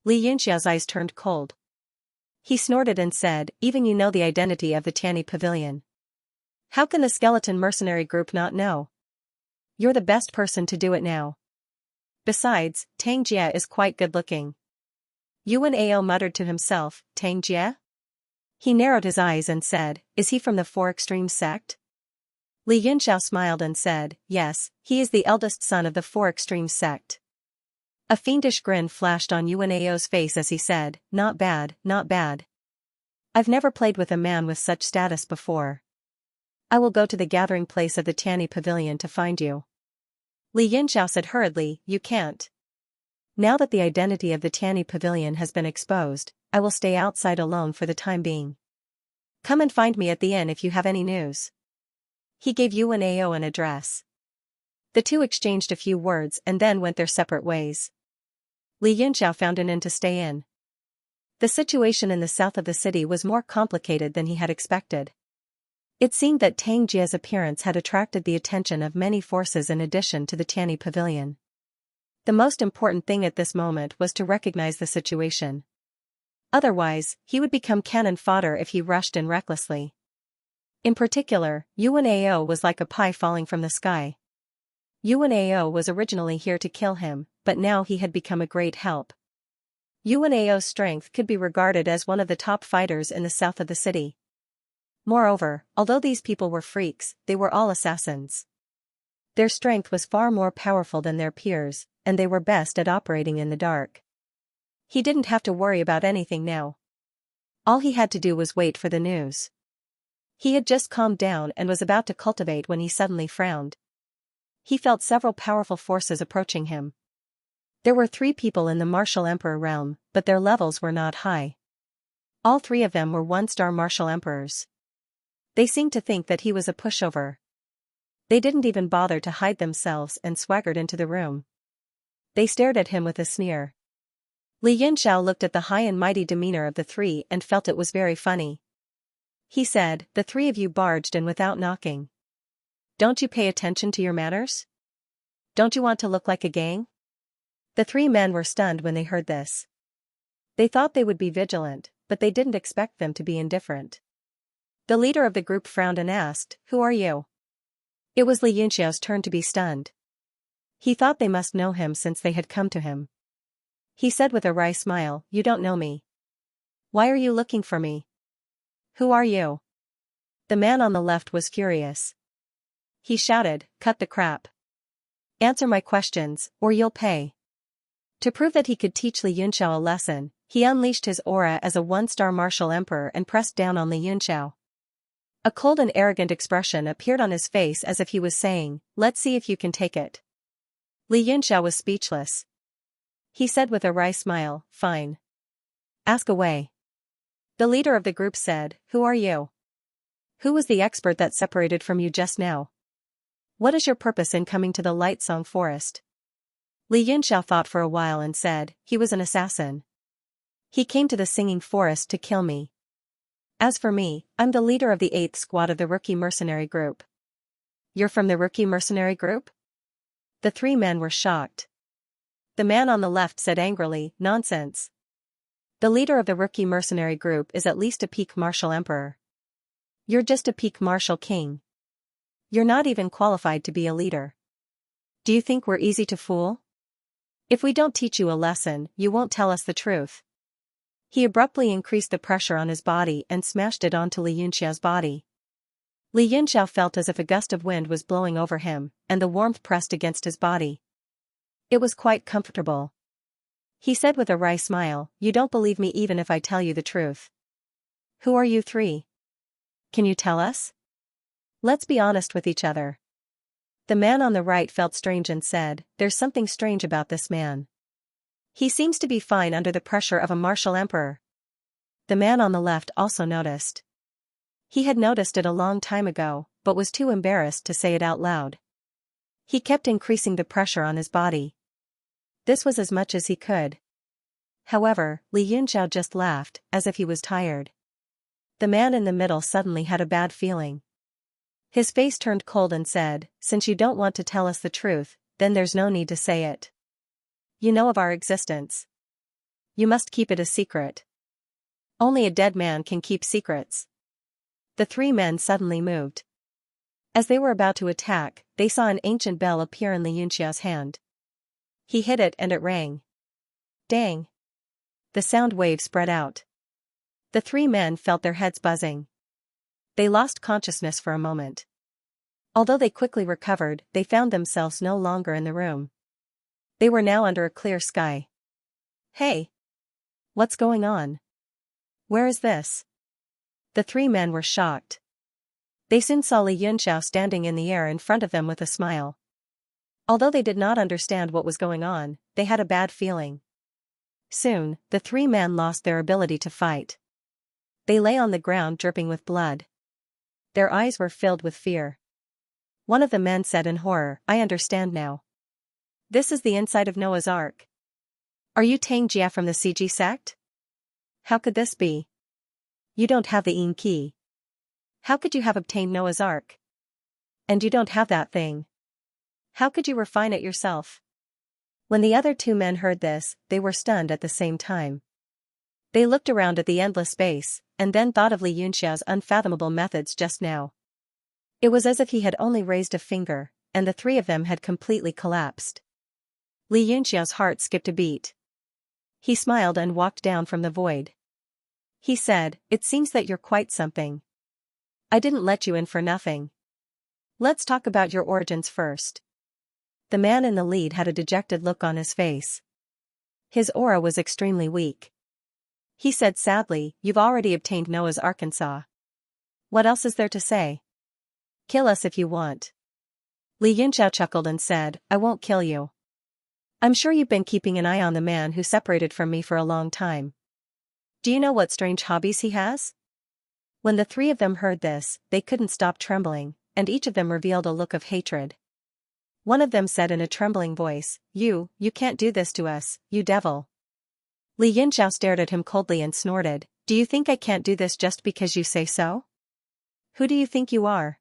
Li Yunxiao's eyes turned cold. He snorted and said, Even you know the identity of the Tianyi pavilion. How can the skeleton mercenary group not know? You're the best person to do it now. Besides, Tang Jie is quite good-looking. Yuan Ao muttered to himself, Tang Jie? He narrowed his eyes and said, Is he from the Four Extremes sect? Li Yunxiao smiled and said, Yes, he is the eldest son of the Four Extremes sect. A fiendish grin flashed on Yuan Ao's face as he said, Not bad, not bad. I've never played with a man with such status before. I will go to the gathering place of the Tianyi pavilion to find you. Li Yunxiao said hurriedly, You can't. Now that the identity of the Tianyi pavilion has been exposed, I will stay outside alone for the time being. Come and find me at the inn if you have any news. He gave Yuan Ao an address. The two exchanged a few words and then went their separate ways. Li Yunxiao found an inn to stay in. The situation in the south of the city was more complicated than he had expected. It seemed that Tang Jie's appearance had attracted the attention of many forces in addition to the Tianyi pavilion. The most important thing at this moment was to recognize the situation. Otherwise, he would become cannon fodder if he rushed in recklessly. In particular, Yuan Ao was like a pie falling from the sky. Yuan Ao was originally here to kill him, but now he had become a great help. Yuan Ao's strength could be regarded as one of the top fighters in the south of the city. Moreover, although these people were freaks, they were all assassins. Their strength was far more powerful than their peers, and they were best at operating in the dark. He didn't have to worry about anything now. All he had to do was wait for the news. He had just calmed down and was about to cultivate when he suddenly frowned. He felt several powerful forces approaching him. There were 3 people in the martial emperor realm, but their levels were not high. All 3 of them were 1-star martial emperors. They seemed to think that he was a pushover. They didn't even bother to hide themselves and swaggered into the room. They stared at him with a sneer. Li Yunxiao looked at the high and mighty demeanor of the 3 and felt it was very funny. He said, The 3 of you barged in without knocking. Don't you pay attention to your manners? Don't you want to look like a gang? The 3 men were stunned when they heard this. They thought they would be vigilant, but they didn't expect them to be indifferent. The leader of the group frowned and asked, Who are you? It was Li Yunxiao's turn to be stunned. He thought they must know him since they had come to him. He said with a wry smile, You don't know me. Why are you looking for me? Who are you? The man on the left was furious. He shouted, Cut the crap. Answer my questions, or you'll pay. To prove that he could teach Li Yunxiao a lesson, he unleashed his aura as a 1-star martial emperor and pressed down on Li Yunxiao. A cold and arrogant expression appeared on his face as if he was saying, Let's see if you can take it. Li Yunxiao was speechless. He said with a wry smile, Fine. Ask away. The leader of the group said, Who are you? Who was the expert that separated from you just now? What is your purpose in coming to the Light Song Forest? Li Yunxiao thought for a while and said, He was an assassin. He came to the Singing Forest to kill me. As for me, I'm the leader of the 8th squad of the Rookie Mercenary Group. You're from the Rookie Mercenary Group? The 3 men were shocked. The man on the left said angrily, Nonsense. The leader of the Rookie Mercenary Group is at least a peak martial emperor. You're just a peak martial king. You're not even qualified to be a leader. Do you think we're easy to fool? If we don't teach you a lesson, you won't tell us the truth. He abruptly increased the pressure on his body and smashed it onto Li Yunxiao's body. Li Yunxiao felt as if a gust of wind was blowing over him, and the warmth pressed against his body. It was quite comfortable. He said with a wry smile, You don't believe me even if I tell you the truth. Who are you 3? Can you tell us? Let's be honest with each other. The man on the right felt strange and said, There's something strange about this man. He seems to be fine under the pressure of a martial emperor. The man on the left also noticed. He had noticed it a long time ago, but was too embarrassed to say it out loud. He kept increasing the pressure on his body. This was as much as he could. However, Li Yunxiao just laughed, as if he was tired. The man in the middle suddenly had a bad feeling. His face turned cold and said, "Since you don't want to tell us the truth, then there's no need to say it. You know of our existence. You must keep it a secret. Only a dead man can keep secrets." The three men suddenly moved. As they were about to attack, they saw an ancient bell appear in Xianxia's hand. He hit it and it rang. Dang! The sound wave spread out. The three men felt their heads buzzing. They lost consciousness for a moment. Although they quickly recovered, they found themselves no longer in the room. They were now under a clear sky. Hey! What's going on? Where is this? The three men were shocked. They soon saw Xianxia standing in the air in front of them with a smile. Although they did not understand what was going on, they had a bad feeling. Soon, the three men lost their ability to fight. They lay on the ground dripping with blood. Their eyes were filled with fear. One of the men said in horror, "I understand now. This is the inside of Noah's Ark. Are you Xianxia from the CG sect? How could this be? You don't have the Yin key. How could you have obtained Noah's Ark? And you don't have that thing. How could you refine it yourself?" When the other two men heard this, they were stunned at the same time. They looked around at the endless space, and then thought of Xianxia's unfathomable methods just now. It was as if he had only raised a finger, and the three of them had completely collapsed. Xianxia's heart skipped a beat. He smiled and walked down from the void. He said, "It seems that you're quite something. I didn't let you in for nothing. Let's talk about your origins first." The man in the lead had a dejected look on his face. His aura was extremely weak. He said sadly, "You've already obtained Noah's Arkansas. What else is there to say? Kill us if you want." Xianxia chuckled and said, "I won't kill you. I'm sure you've been keeping an eye on the man who separated from me for a long time. Do you know what strange hobbies he has?" When the three of them heard this, they couldn't stop trembling, and each of them revealed a look of hatred. One of them said in a trembling voice, You can't do this to us, you devil." Xianxia stared at him coldly and snorted, "Do you think I can't do this just because you say so? Who do you think you are?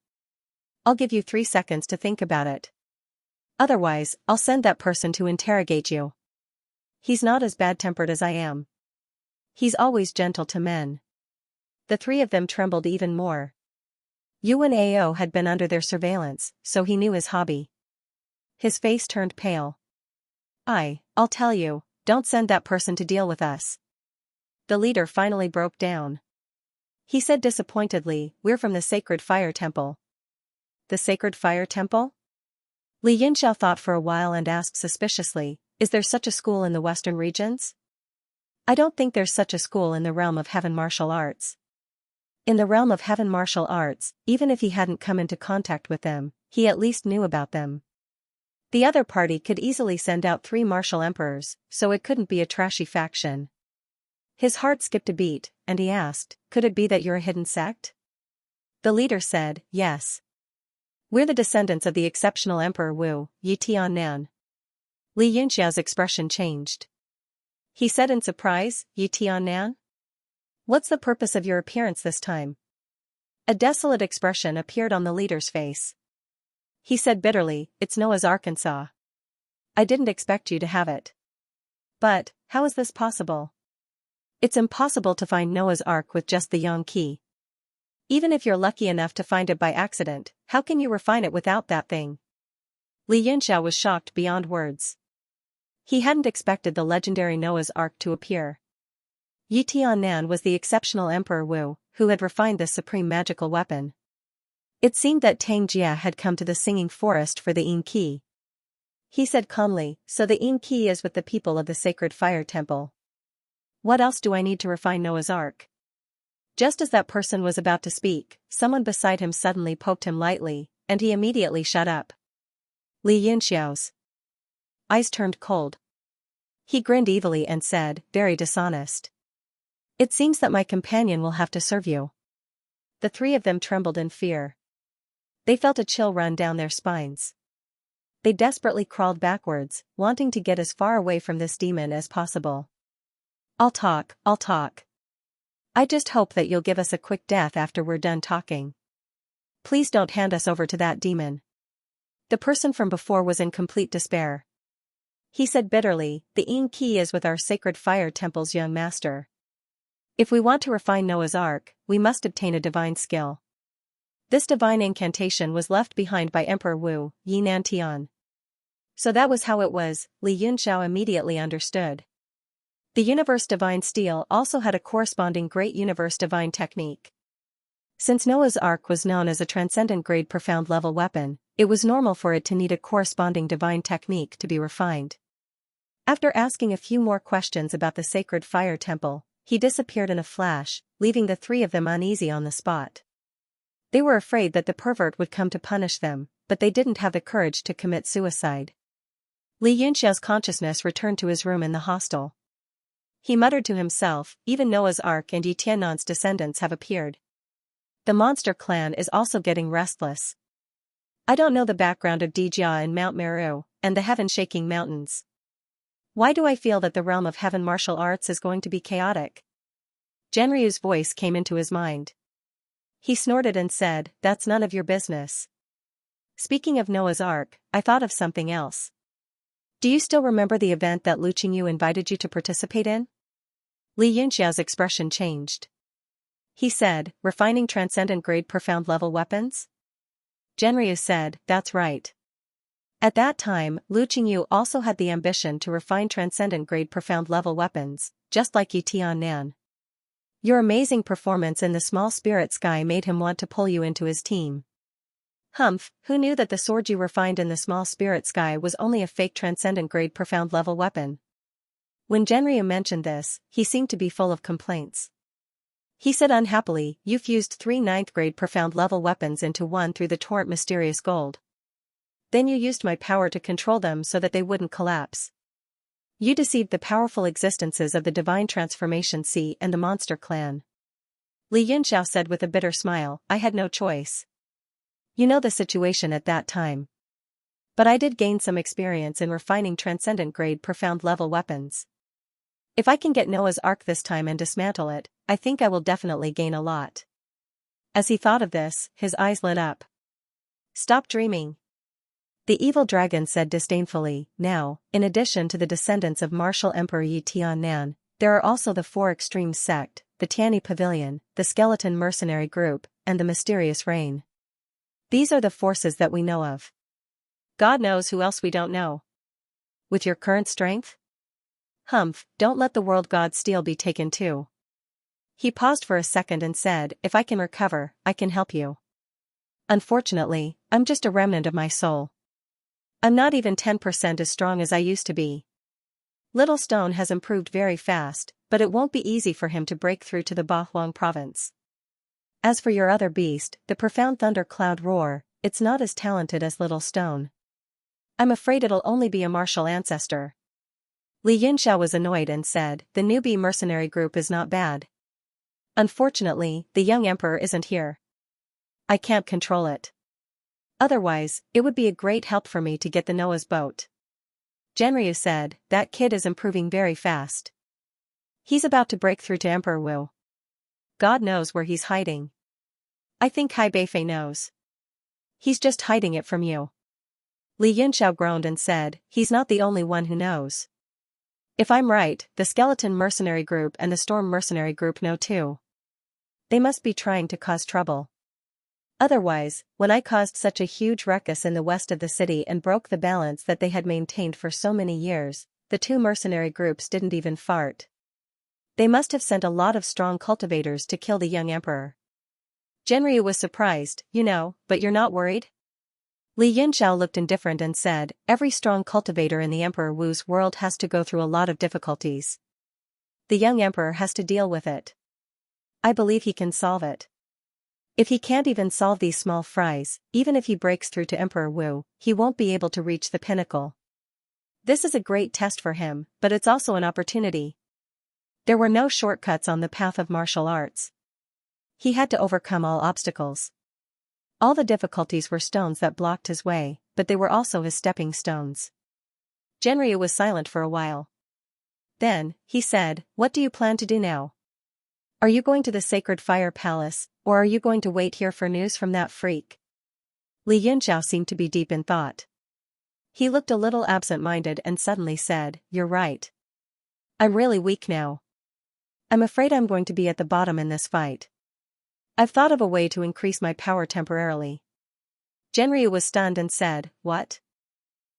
I'll give you 3 seconds to think about it. Otherwise, I'll send that person to interrogate you. He's not as bad-tempered as I am. He's always gentle to men." The three of them trembled even more. Yuan Ao had been under their surveillance, so he knew his hobby. His face turned pale. I'll tell you, don't send that person to deal with us." The leader finally broke down. He said disappointedly, "We're from the Sacred Fire Temple." "The Sacred Fire Temple?" Xianxia thought for a while and asked suspiciously, "Is there such a school in the western regions?" "I don't think there's such a school in the realm of heaven martial arts." In the realm of heaven martial arts, even if he hadn't come into contact with them, he at least knew about them. The other party could easily send out 3 martial emperors, so it couldn't be a trashy faction. His heart skipped a beat, and he asked, "Could it be that you're a hidden sect?" The leader said, "Yes. We're the descendants of the exceptional Emperor Wu, Yi Tiannan." Xianxia's expression changed. He said in surprise, "Yi Tiannan? What's the purpose of your appearance this time?" A desolate expression appeared on the leader's face. He said bitterly, "It's Noah's Arkansas. I didn't expect you to have it." "But, how is this possible?" "It's impossible to find Noah's Ark with just the Yang key. Even if you're lucky enough to find it by accident, how can you refine it without that thing?" Xianxia was shocked beyond words. He hadn't expected the legendary Noah's Ark to appear. Yi Tiannan was the exceptional Emperor Wu, who had refined this supreme magical weapon. It seemed that Xianxia had come to the Singing Forest for the Yin key. He said calmly, "So the Yin key is with the people of the Sacred Fire Temple. What else do I need to refine Noah's Ark?" Just as that person was about to speak, someone beside him suddenly poked him lightly, and he immediately shut up. Xianxiao's eyes turned cold. He grinned evilly and said, "Very dishonest. It seems that my companion will have to serve you." The three of them trembled in fear. They felt a chill run down their spines. They desperately crawled backwards, wanting to get as far away from this demon as possible. I'll talk. I just hope that you'll give us a quick death after we're done talking. Please don't hand us over to that demon. The person from before was in complete despair. He said bitterly, the ing key is with our sacred fire temple's young master. If we want to refine Noah's Ark, we must obtain a divine skill. This divine incantation was left behind by Emperor Wu, Yi Nantian. So that was how it was, Li Yunxiao immediately understood. The Universe Divine Steel also had a corresponding Great Universe Divine Technique. Since Noah's Ark was known as a transcendent-grade profound-level weapon, it was normal for it to need a corresponding divine technique to be refined. After asking a few more questions about the sacred fire temple, he disappeared in a flash, leaving the three of them uneasy on the spot. They were afraid that the pervert would come to punish them, but they didn't have the courage to commit suicide. Li Yunxiao's consciousness returned to his room in the hostel. He muttered to himself, even Noah's Ark and Yi Tiannan's descendants have appeared. The monster clan is also getting restless. I don't know the background of Dijia and Mount Meru, and the heaven-shaking mountains. Why do I feel that the realm of heaven martial arts is going to be chaotic? Genryu's voice came into his mind. He snorted and said, that's none of your business. Speaking of Noah's Ark, I thought of something else. Do you still remember the event that Lu Qingyu invited you to participate in? Li Yunxiao's expression changed. He said, refining transcendent-grade profound-level weapons? Genryu said, that's right. At that time, Lu Qingyu also had the ambition to refine transcendent-grade profound-level weapons, just like Yi Tiannan. Your amazing performance in the small spirit sky made him want to pull you into his team. Humph, who knew that the sword you refined in the small spirit sky was only a fake transcendent-grade profound-level weapon? When Genryu mentioned this, he seemed to be full of complaints. He said unhappily, you fused 3 9th-grade profound-level weapons into one through the torrent mysterious gold. Then you used my power to control them so that they wouldn't collapse. You deceived the powerful existences of the Divine Transformation Sea and the Monster Clan. Li Yunxiao said with a bitter smile, I had no choice. You know the situation at that time. But I did gain some experience in refining transcendent-grade profound-level weapons. If I can get Noah's Ark this time and dismantle it, I think I will definitely gain a lot. As he thought of this, his eyes lit up. Stop dreaming. The evil dragon said disdainfully, now, in addition to the descendants of martial Emperor Yi Tiannan, there are also the 4 extremes sect, the Tianyi Pavilion, the Skeleton Mercenary Group, and the Mysterious Rain. These are the forces that we know of. God knows who else we don't know. With your current strength? Humph, don't let the world god steel be taken too. He paused for a second and said, if I can recover, I can help you. Unfortunately, I'm just a remnant of my soul. I'm not even 10% as strong as I used to be. Little Stone has improved very fast, but it won't be easy for him to break through to the Bahuang province. As for your other beast, the profound thunder cloud roar, it's not as talented as Little Stone. I'm afraid it'll only be a martial ancestor. Li Yunxiao was annoyed and said, the newbie mercenary group is not bad. Unfortunately, the young emperor isn't here. I can't control it. Otherwise, it would be a great help for me to get the Noah's boat. Genryu said, that kid is improving very fast. He's about to break through to Emperor Wu. God knows where he's hiding. I think Hai Beifei knows. He's just hiding it from you. Li Yunxiao groaned and said, he's not the only one who knows. If I'm right, the Skeleton Mercenary Group and the Storm Mercenary Group know too. They must be trying to cause trouble. Otherwise, when I caused such a huge ruckus in the west of the city and broke the balance that they had maintained for so many years, the 2 mercenary groups didn't even fart. They must have sent a lot of strong cultivators to kill the young emperor. Genryu was surprised, you know, but you're not worried? Li Yunxiao looked indifferent and said, every strong cultivator in the Emperor Wu's world has to go through a lot of difficulties. The young emperor has to deal with it. I believe he can solve it. If he can't even solve these small fries, even if he breaks through to Emperor Wu, he won't be able to reach the pinnacle. This is a great test for him, but it's also an opportunity. There were no shortcuts on the path of martial arts. He had to overcome all obstacles. All the difficulties were stones that blocked his way, but they were also his stepping stones. Genryu was silent for a while. Then, he said, what do you plan to do now? Are you going to the Sacred Fire Palace, or are you going to wait here for news from that freak? Li Yunxiao seemed to be deep in thought. He looked a little absent-minded and suddenly said, "You're right. I'm really weak now. I'm afraid I'm going to be at the bottom in this fight. I've thought of a way to increase my power temporarily." Genryu was stunned and said, "What?"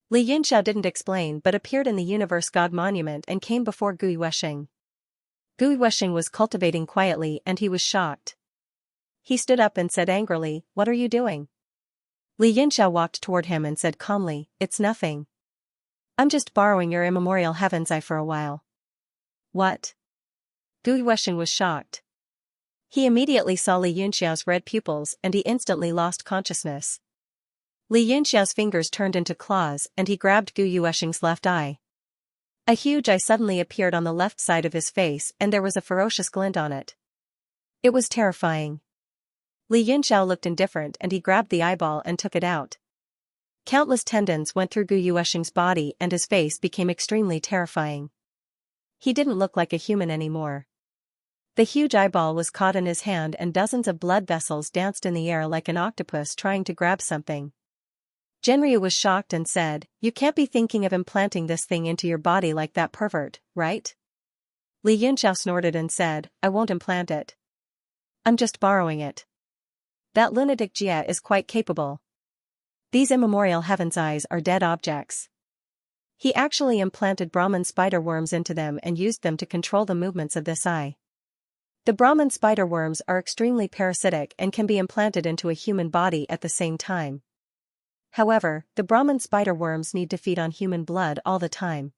Li Yunxiao didn't explain but appeared in the Universe God Monument and came before Gui Wuxing. Gui Wuxing was cultivating quietly and he was shocked. He stood up and said angrily, "What are you doing?" Li Yunxiao walked toward him and said calmly, "It's nothing. I'm just borrowing your immemorial heaven's eye for a while." "What?" Gui Wuxing was shocked. He immediately saw Li Yunxiao's red pupils and he instantly lost consciousness. Li Yunxiao's fingers turned into claws and he grabbed Gui Wuxing's left eye. A huge eye suddenly appeared on the left side of his face and there was a ferocious glint on it. It was terrifying. Li Yunxiao looked indifferent and he grabbed the eyeball and took it out. Countless tendons went through Gui Wuxing's body and his face became extremely terrifying. He didn't look like a human anymore. The huge eyeball was caught in his hand and dozens of blood vessels danced in the air like an octopus trying to grab something. Genryu was shocked and said, "You can't be thinking of implanting this thing into your body like that pervert, right?" Li Yunxiao snorted and said, "I won't implant it. I'm just borrowing it. That lunatic Jia is quite capable. These immemorial heaven's eyes are dead objects. He actually implanted Brahman spider worms into them and used them to control the movements of this eye. The Brahman spider worms are extremely parasitic and can be implanted into a human body at the same time. However, the Brahman spider worms need to feed on human blood all the time.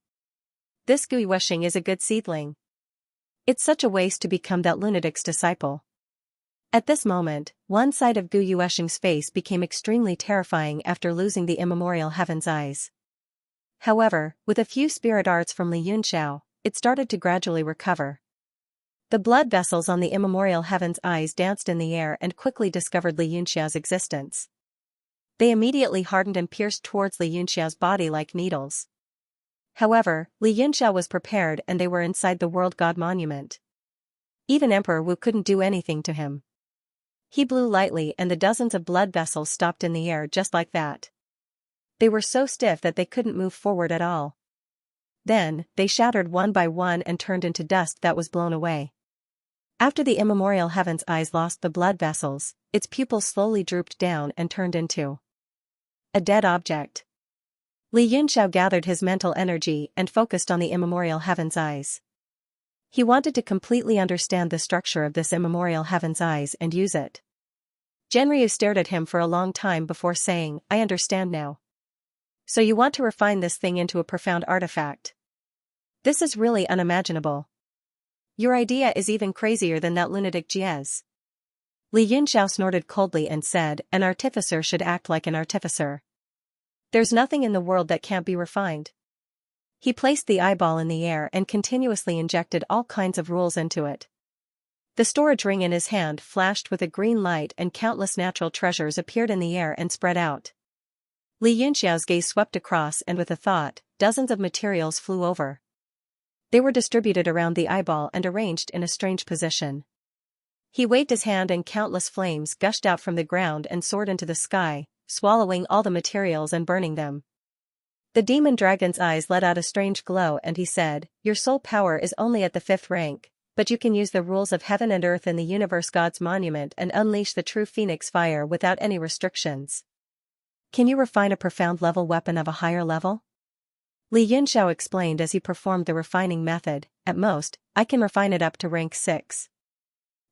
This Gui Wuxing is a good seedling. It's such a waste to become that lunatic's disciple." At this moment, one side of Gui Wuxing's face became extremely terrifying after losing the immemorial heaven's eyes. However, with a few spirit arts from Li Yunxiao, it started to gradually recover. The blood vessels on the immemorial heaven's eyes danced in the air and quickly discovered Li Yunxiao's existence. They immediately hardened and pierced towards Li Yunxiao's body like needles. However, Li Yunxiao was prepared and they were inside the World God Monument. Even Emperor Wu couldn't do anything to him. He blew lightly and the dozens of blood vessels stopped in the air just like that. They were so stiff that they couldn't move forward at all. Then, they shattered one by one and turned into dust that was blown away. After the immemorial heaven's eyes lost the blood vessels, its pupils slowly drooped down and turned into a dead object. Li Yunxiao gathered his mental energy and focused on the immemorial heaven's eyes. He wanted to completely understand the structure of this immemorial heaven's eyes and use it. Genryu stared at him for a long time before saying, "I understand now. So you want to refine this thing into a profound artifact. This is really unimaginable. Your idea is even crazier than that lunatic Jia's." Li Yunxiao snorted coldly and said, "An artificer should act like an artificer. There's nothing in the world that can't be refined." He placed the eyeball in the air and continuously injected all kinds of rules into it. The storage ring in his hand flashed with a green light and countless natural treasures appeared in the air and spread out. Li Yunxiao's gaze swept across and with a thought, dozens of materials flew over. They were distributed around the eyeball and arranged in a strange position. He waved his hand and countless flames gushed out from the ground and soared into the sky, swallowing all the materials and burning them. The demon dragon's eyes let out a strange glow and he said, "Your soul power is only at the 5th rank, but you can use the rules of heaven and earth in the Universe God's Monument and unleash the true phoenix fire without any restrictions. Can you refine a profound level weapon of a higher level?" Li Yunxiao explained as he performed the refining method, "At most, I can refine it up to rank 6.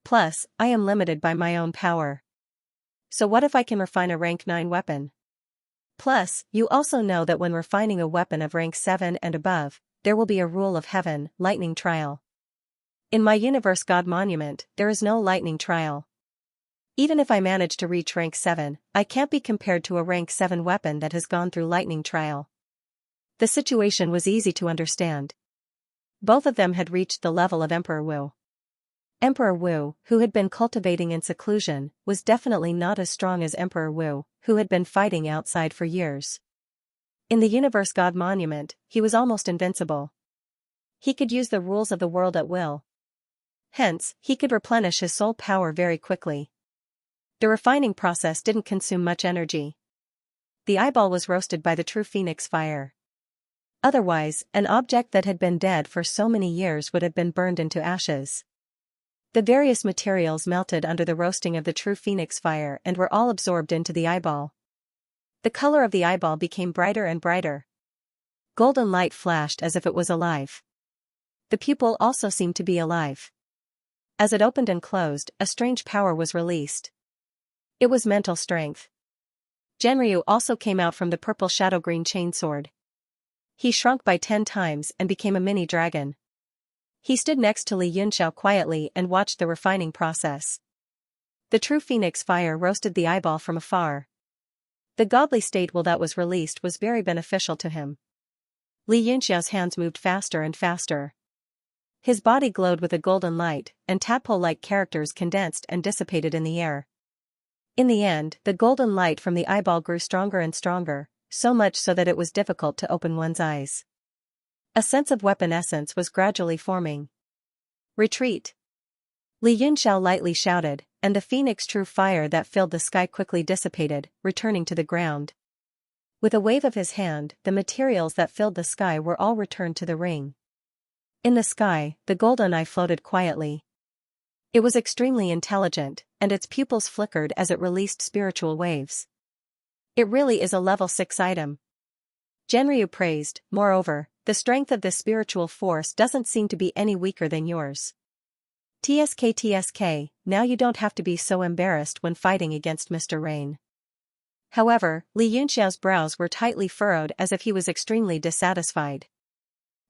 Plus, I am limited by my own power. So what if I can refine a rank 9 weapon? Plus, you also know that when refining a weapon of rank 7 and above, there will be a rule of heaven, lightning trial. In my Universe God Monument, there is no lightning trial. Even if I manage to reach rank 7, I can't be compared to a rank 7 weapon that has gone through lightning trial." The situation was easy to understand. Both of them had reached the level of Emperor Wu. Emperor Wu, who had been cultivating in seclusion, was definitely not as strong as Emperor Wu, who had been fighting outside for years. In the Universe God Monument, he was almost invincible. He could use the rules of the world at will. Hence, he could replenish his soul power very quickly. The refining process didn't consume much energy. The eyeball was roasted by the true phoenix fire. Otherwise, an object that had been dead for so many years would have been burned into ashes. The various materials melted under the roasting of the true phoenix fire and were all absorbed into the eyeball. The color of the eyeball became brighter and brighter. Golden light flashed as if it was alive. The pupil also seemed to be alive. As it opened and closed, a strange power was released. It was mental strength. Genryu also came out from the purple shadow-green chainsword. He shrunk by 10 times and became a mini dragon. He stood next to Li Yunxiao quietly and watched the refining process. The true phoenix fire roasted the eyeball from afar. The godly state that was released was very beneficial to him. Li Yunxiao's hands moved faster and faster. His body glowed with a golden light, and tadpole-like characters condensed and dissipated in the air. In the end, the golden light from the eyeball grew stronger and stronger, so much so that it was difficult to open one's eyes. A sense of weapon essence was gradually forming. Retreat! Li Yunxiao lightly shouted, and the phoenix true fire that filled the sky quickly dissipated, returning to the ground. With a wave of his hand, the materials that filled the sky were all returned to the ring. In the sky, the golden eye floated quietly. It was extremely intelligent, and its pupils flickered as it released spiritual waves. It really is a level 6 item. Genryu praised. Moreover, the strength of this spiritual force doesn't seem to be any weaker than yours. TSK, now you don't have to be so embarrassed when fighting against Mr. Rain. However, Li Yunxiao's brows were tightly furrowed as if he was extremely dissatisfied.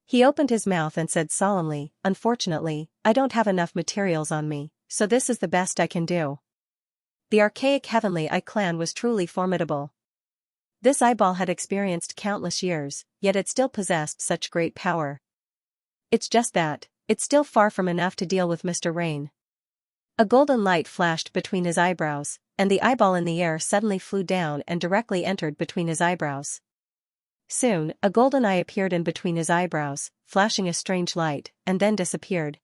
He opened his mouth and said solemnly, "Unfortunately, I don't have enough materials on me, so this is the best I can do." The archaic Heavenly Eye clan was truly formidable. This eyeball had experienced countless years, yet it still possessed such great power. It's just that, it's still far from enough to deal with Mr. Rain. A golden light flashed between his eyebrows, and the eyeball in the air suddenly flew down and directly entered between his eyebrows. Soon, a golden eye appeared in between his eyebrows, flashing a strange light, and then disappeared.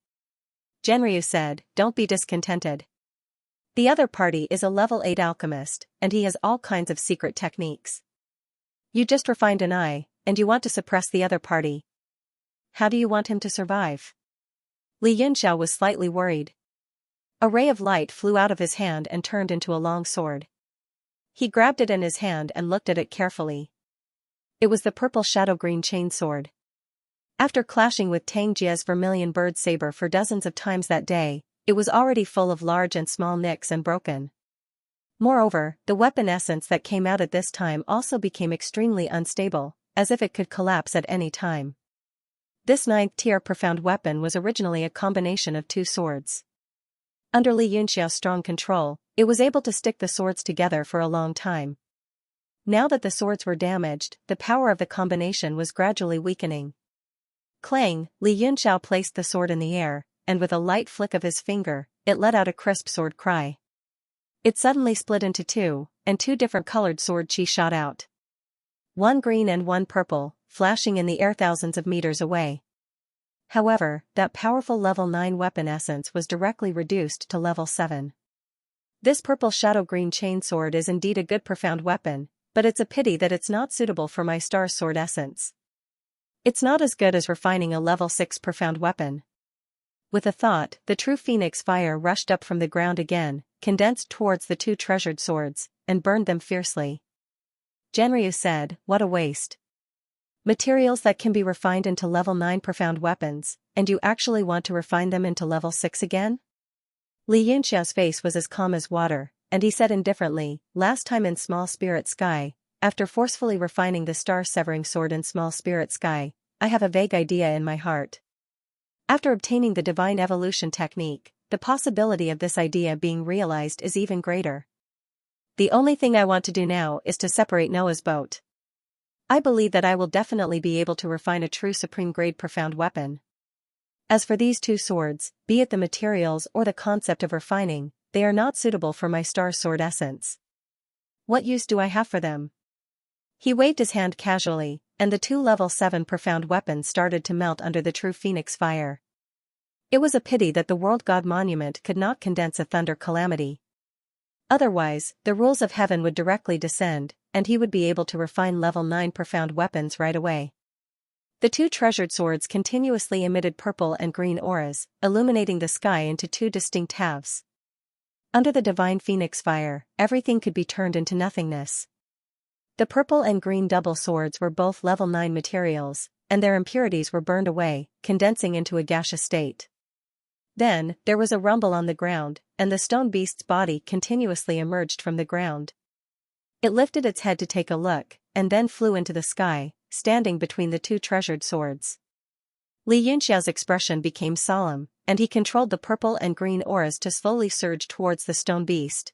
Genryu said, "Don't be discontented. The other party is a level 8 alchemist, and he has all kinds of secret techniques. You just refined an eye, and you want to suppress the other party. How do you want him to survive?" Li Yunxiao was slightly worried. A ray of light flew out of his hand and turned into a long sword. He grabbed it in his hand and looked at it carefully. It was the purple shadow-green chainsword. After clashing with Tang Jia's vermilion bird saber for dozens of times that day, it was already full of large and small nicks and broken. Moreover, the weapon essence that came out at this time also became extremely unstable, as if it could collapse at any time. This 9th-tier profound weapon was originally a combination of 2 swords. Under Li Yunxiao's strong control, it was able to stick the swords together for a long time. Now that the swords were damaged, the power of the combination was gradually weakening. Clang, Li Yunxiao placed the sword in the air, and with a light flick of his finger, it let out a crisp sword cry. It suddenly split into 2, and 2 different colored sword chi shot out. One green and one purple, flashing in the air thousands of meters away. However, that powerful level 9 weapon essence was directly reduced to level 7. This purple shadow-green chainsword is indeed a good profound weapon, but it's a pity that it's not suitable for my star sword essence. It's not as good as refining a level 6 profound weapon. With a thought, the true phoenix fire rushed up from the ground again, condensed towards the 2 treasured swords, and burned them fiercely. Genryu said, "What a waste. Materials that can be refined into level 9 profound weapons, and you actually want to refine them into level 6 again?" Li Yunxiao's face was as calm as water, and he said indifferently, "Last time in Small Spirit Sky, after forcefully refining the star-severing sword in Small Spirit Sky, I have a vague idea in my heart. After obtaining the divine evolution technique, the possibility of this idea being realized is even greater. The only thing I want to do now is to separate Noah's boat. I believe that I will definitely be able to refine a true supreme-grade profound weapon. As for these 2 swords, be it the materials or the concept of refining, they are not suitable for my star sword essence. What use do I have for them?" He waved his hand casually, and the 2 level 7 profound weapons started to melt under the true phoenix fire. It was a pity that the world god monument could not condense a thunder calamity. Otherwise, the rules of heaven would directly descend, and he would be able to refine level 9 profound weapons right away. The two treasured swords continuously emitted purple and green auras, illuminating the sky into two distinct halves. Under the divine phoenix fire, everything could be turned into nothingness. The purple and green double swords were both level 9 materials, and their impurities were burned away, condensing into a gaseous state. Then, there was a rumble on the ground, and the stone beast's body continuously emerged from the ground. It lifted its head to take a look, and then flew into the sky, standing between the two treasured swords. Li Yunxiao's expression became solemn, and he controlled the purple and green auras to slowly surge towards the stone beast.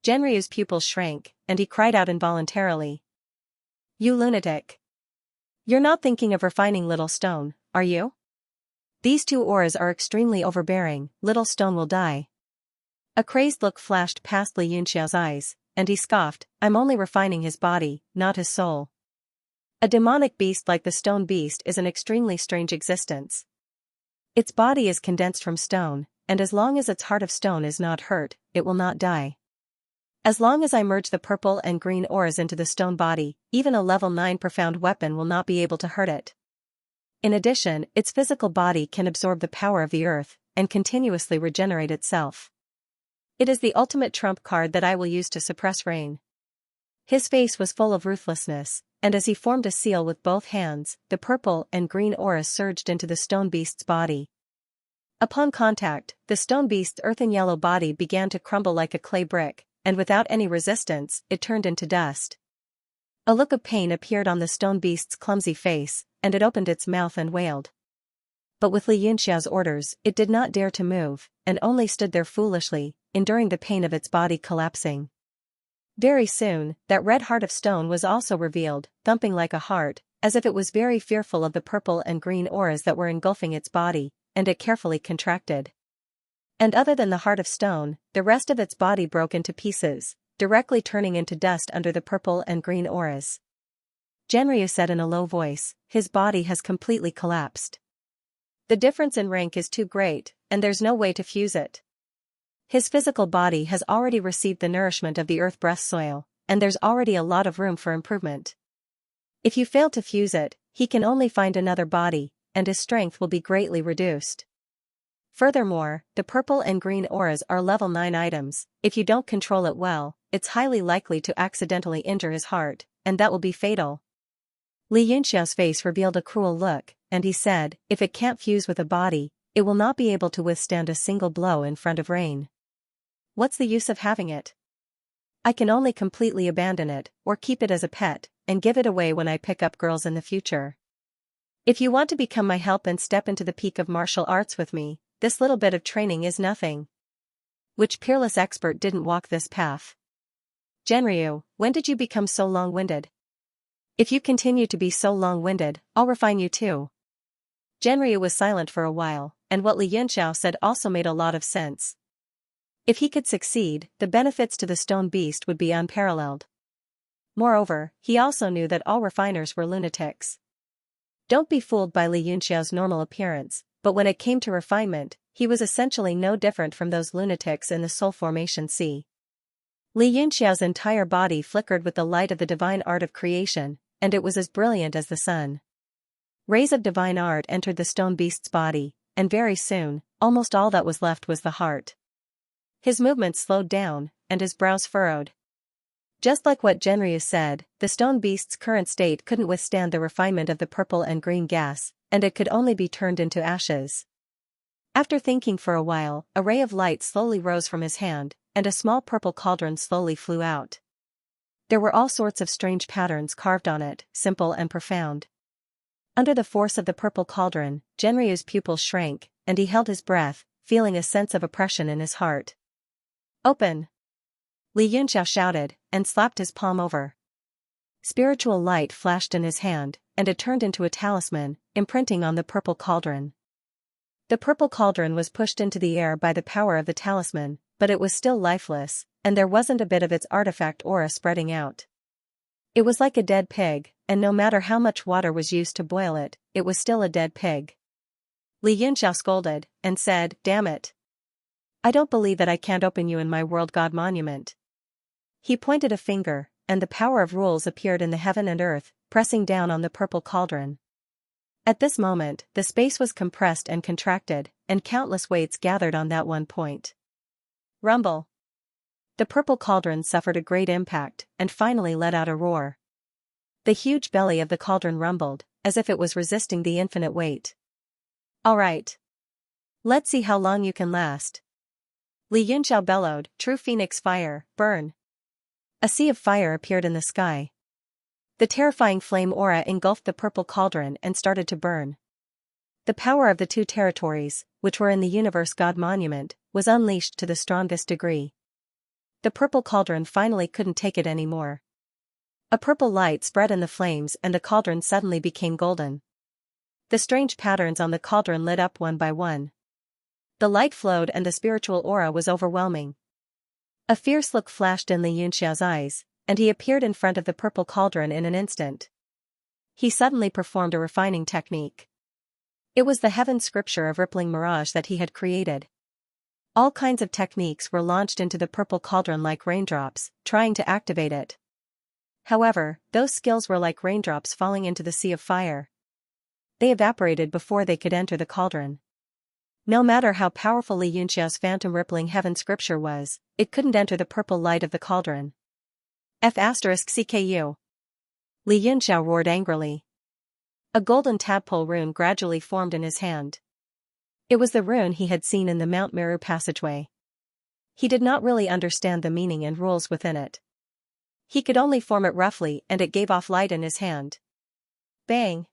Genryu's pupils shrank, and he cried out involuntarily. "You lunatic! You're not thinking of refining little stone, are you? These two auras are extremely overbearing, little stone will die." A crazed look flashed past Li Yunxiao's eyes, and he scoffed, "I'm only refining his body, not his soul." A demonic beast like the stone beast is an extremely strange existence. Its body is condensed from stone, and as long as its heart of stone is not hurt, it will not die. As long as I merge the purple and green auras into the stone body, even a level 9 profound weapon will not be able to hurt it. In addition, its physical body can absorb the power of the earth, and continuously regenerate itself. It is the ultimate trump card that I will use to suppress rain. His face was full of ruthlessness, and as he formed a seal with both hands, the purple and green auras surged into the stone beast's body. Upon contact, the stone beast's earthen yellow body began to crumble like a clay brick, and without any resistance, it turned into dust. A look of pain appeared on the stone beast's clumsy face, and it opened its mouth and wailed. But with Li Yunxiao's orders, it did not dare to move, and only stood there foolishly, enduring the pain of its body collapsing. Very soon, that red heart of stone was also revealed, thumping like a heart, as if it was very fearful of the purple and green auras that were engulfing its body, and it carefully contracted. And other than the heart of stone, the rest of its body broke into pieces, directly turning into dust under the purple and green auras. Genryu said in a low voice, "His body has completely collapsed. The difference in rank is too great, and there's no way to fuse it. His physical body has already received the nourishment of the earth breath soil, and there's already a lot of room for improvement. If you fail to fuse it, he can only find another body, and his strength will be greatly reduced. Furthermore, the purple and green auras are level 9 items. If you don't control it well, it's highly likely to accidentally injure his heart, and that will be fatal." Li Yunxiao's face revealed a cruel look, and he said, "If it can't fuse with a body, it will not be able to withstand a single blow in front of rain. What's the use of having it? I can only completely abandon it, or keep it as a pet, and give it away when I pick up girls in the future. If you want to become my help and step into the peak of martial arts with me, this little bit of training is nothing." Which peerless expert didn't walk this path? "Genryu, when did you become so long-winded? If you continue to be so long-winded, I'll refine you too." Genryu was silent for a while, and what Li Yunxiao said also made a lot of sense. If he could succeed, the benefits to the stone beast would be unparalleled. Moreover, he also knew that all refiners were lunatics. Don't be fooled by Li Yunxiao's normal appearance, but when it came to refinement, he was essentially no different from those lunatics in the Soul Formation Sea. Li Yunxiao's entire body flickered with the light of the divine art of creation, and it was as brilliant as the sun. Rays of divine art entered the stone beast's body, and very soon, almost all that was left was the heart. His movements slowed down, and his brows furrowed. Just like what Genryu said, the stone beast's current state couldn't withstand the refinement of the purple and green gas, and it could only be turned into ashes. After thinking for a while, a ray of light slowly rose from his hand, and a small purple cauldron slowly flew out. There were all sorts of strange patterns carved on it, simple and profound. Under the force of the purple cauldron, Genryu's pupils shrank, and he held his breath, feeling a sense of oppression in his heart. "Open!" Li Yunxiao shouted, and slapped his palm over. Spiritual light flashed in his hand, and it turned into a talisman, imprinting on the purple cauldron. The purple cauldron was pushed into the air by the power of the talisman, but it was still lifeless, and there wasn't a bit of its artifact aura spreading out. It was like a dead pig, and no matter how much water was used to boil it, it was still a dead pig. Li Yunxiao scolded, and said, "Damn it. I don't believe that I can't open you in my world god monument." He pointed a finger, and the power of rules appeared in the heaven and earth, pressing down on the purple cauldron. At this moment, the space was compressed and contracted, and countless weights gathered on that one point. Rumble. The purple cauldron suffered a great impact, and finally let out a roar. The huge belly of the cauldron rumbled, as if it was resisting the infinite weight. "All right. Let's see how long you can last." Li Yunxiao bellowed, "True phoenix fire, burn." A sea of fire appeared in the sky. The terrifying flame aura engulfed the purple cauldron and started to burn. The power of the two territories, which were in the universe god monument, was unleashed to the strongest degree. The purple cauldron finally couldn't take it anymore. A purple light spread in the flames and the cauldron suddenly became golden. The strange patterns on the cauldron lit up one by one. The light flowed and the spiritual aura was overwhelming. A fierce look flashed in Li Yunxiao's eyes, and he appeared in front of the purple cauldron in an instant. He suddenly performed a refining technique. It was the heaven scripture of rippling mirage that he had created. All kinds of techniques were launched into the purple cauldron like raindrops, trying to activate it. However, those skills were like raindrops falling into the sea of fire. They evaporated before they could enter the cauldron. No matter how powerful Li Yunxiao's phantom rippling heaven scripture was, it couldn't enter the purple light of the cauldron. F*CKU. Li Yunxiao roared angrily. A golden tadpole rune gradually formed in his hand. It was the rune he had seen in the Mount Meru passageway. He did not really understand the meaning and rules within it. He could only form it roughly and it gave off light in his hand. Bang!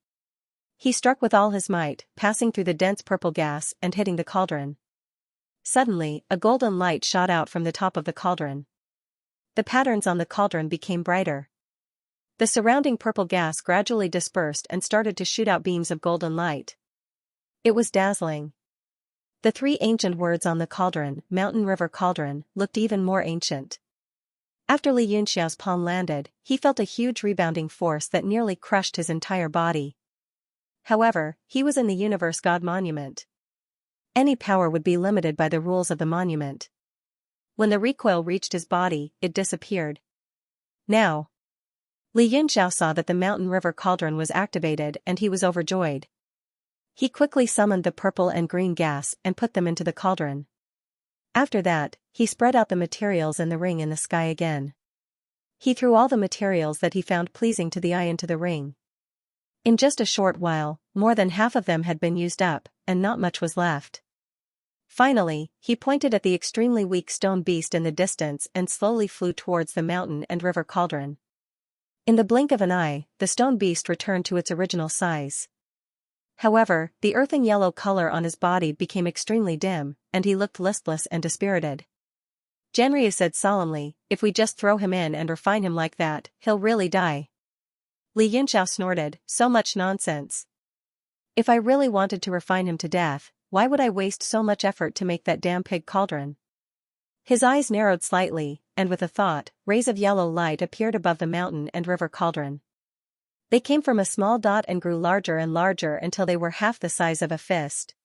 He struck with all his might, passing through the dense purple gas and hitting the cauldron. Suddenly, a golden light shot out from the top of the cauldron. The patterns on the cauldron became brighter. The surrounding purple gas gradually dispersed and started to shoot out beams of golden light. It was dazzling. The three ancient words on the cauldron, Mountain River Cauldron, looked even more ancient. After Li Yunxiao's palm landed, he felt a huge rebounding force that nearly crushed his entire body. However, he was in the universe god monument. Any power would be limited by the rules of the monument. When the recoil reached his body, it disappeared. Now, Li Yunxiao saw that the Mountain River Cauldron was activated and he was overjoyed. He quickly summoned the purple and green gas and put them into the cauldron. After that, he spread out the materials in the ring in the sky again. He threw all the materials that he found pleasing to the eye into the ring. In just a short while, more than half of them had been used up, and not much was left. Finally, he pointed at the extremely weak stone beast in the distance and slowly flew towards the mountain and river cauldron. In the blink of an eye, the stone beast returned to its original size. However, the earthen yellow color on his body became extremely dim, and he looked listless and dispirited. Xianxia said solemnly, "If we just throw him in and refine him like that, he'll really die." Li Yunxiao snorted, "So much nonsense. If I really wanted to refine him to death, why would I waste so much effort to make that damn pig cauldron?" His eyes narrowed slightly, and with a thought, rays of yellow light appeared above the mountain and river cauldron. They came from a small dot and grew larger and larger until they were half the size of a fist.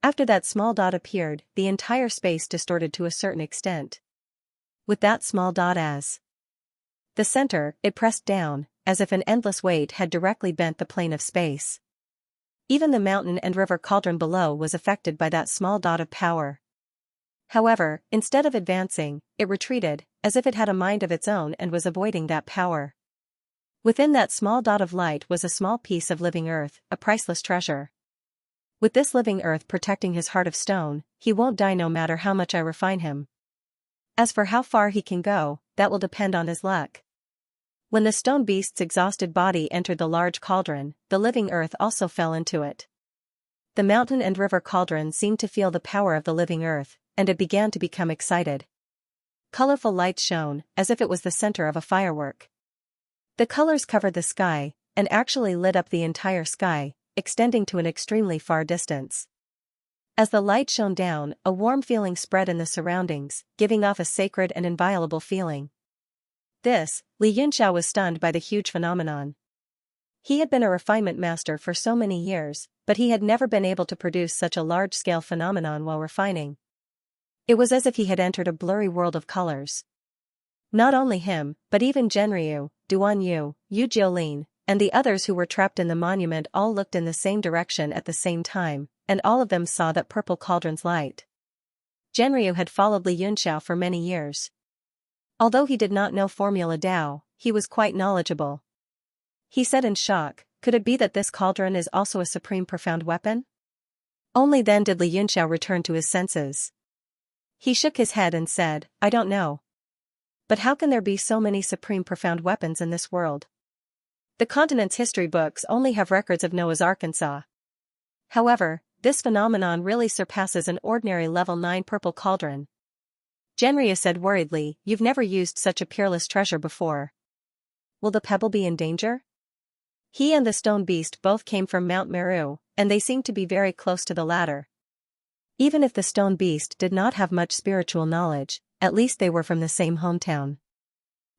After that small dot appeared, the entire space distorted to a certain extent. With that small dot as the center, it pressed down, as if an endless weight had directly bent the plane of space. Even the mountain and river cauldron below was affected by that small dot of power. However, instead of advancing, it retreated, as if it had a mind of its own and was avoiding that power. Within that small dot of light was a small piece of living earth, a priceless treasure. With this living earth protecting his heart of stone, he won't die no matter how much I refine him. As for how far he can go, that will depend on his luck. When the stone beast's exhausted body entered the large cauldron, the living earth also fell into it. The mountain and river cauldron seemed to feel the power of the living earth, and it began to become excited. Colorful lights shone, as if it was the center of a firework. The colors covered the sky, and actually lit up the entire sky, extending to an extremely far distance. As the light shone down, a warm feeling spread in the surroundings, giving off a sacred and inviolable feeling. Li Yunxiao was stunned by the huge phenomenon. He had been a refinement master for so many years, but he had never been able to produce such a large-scale phenomenon while refining. It was as if he had entered a blurry world of colors. Not only him, but even Zhenryu, Duan Yu, Yu Jiolin, and the others who were trapped in the monument all looked in the same direction at the same time, and all of them saw that purple cauldron's light. Zhenryu had followed Li Yunxiao for many years. Although he did not know Formula Dao, he was quite knowledgeable. He said in shock, "Could it be that this cauldron is also a supreme profound weapon?" Only then did Li Yunxiao return to his senses. He shook his head and said, "I don't know. But how can there be so many supreme profound weapons in this world? The continent's history books only have records of Noah's Arkansas. However, this phenomenon really surpasses an ordinary level 9 purple cauldron." Zhenryu said worriedly, "You've never used such a peerless treasure before. Will the pebble be in danger?" He and the stone beast both came from Mount Meru, and they seemed to be very close to the latter. Even if the stone beast did not have much spiritual knowledge, at least they were from the same hometown.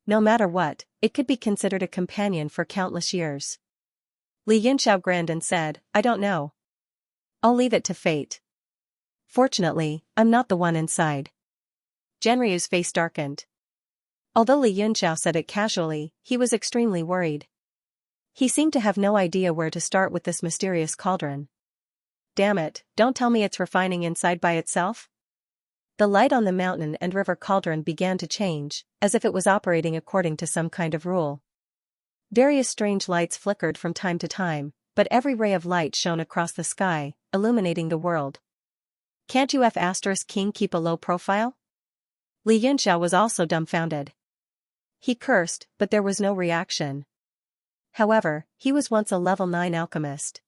No matter what, it could be considered a companion for countless years. Li Yunxiao grinned and said, "I don't know. I'll leave it to fate. Fortunately, I'm not the one inside." Zhenryu's face darkened. Although Li Yunxiao said it casually, he was extremely worried. He seemed to have no idea where to start with this mysterious cauldron. "Damn it, don't tell me it's refining inside by itself?" The light on the mountain and river cauldron began to change, as if it was operating according to some kind of rule. Various strange lights flickered from time to time, but every ray of light shone across the sky, illuminating the world. "Can't you F***king keep a low profile?" Li Yunxiao was also dumbfounded. He cursed, but there was no reaction. However, he was once a level 9 alchemist.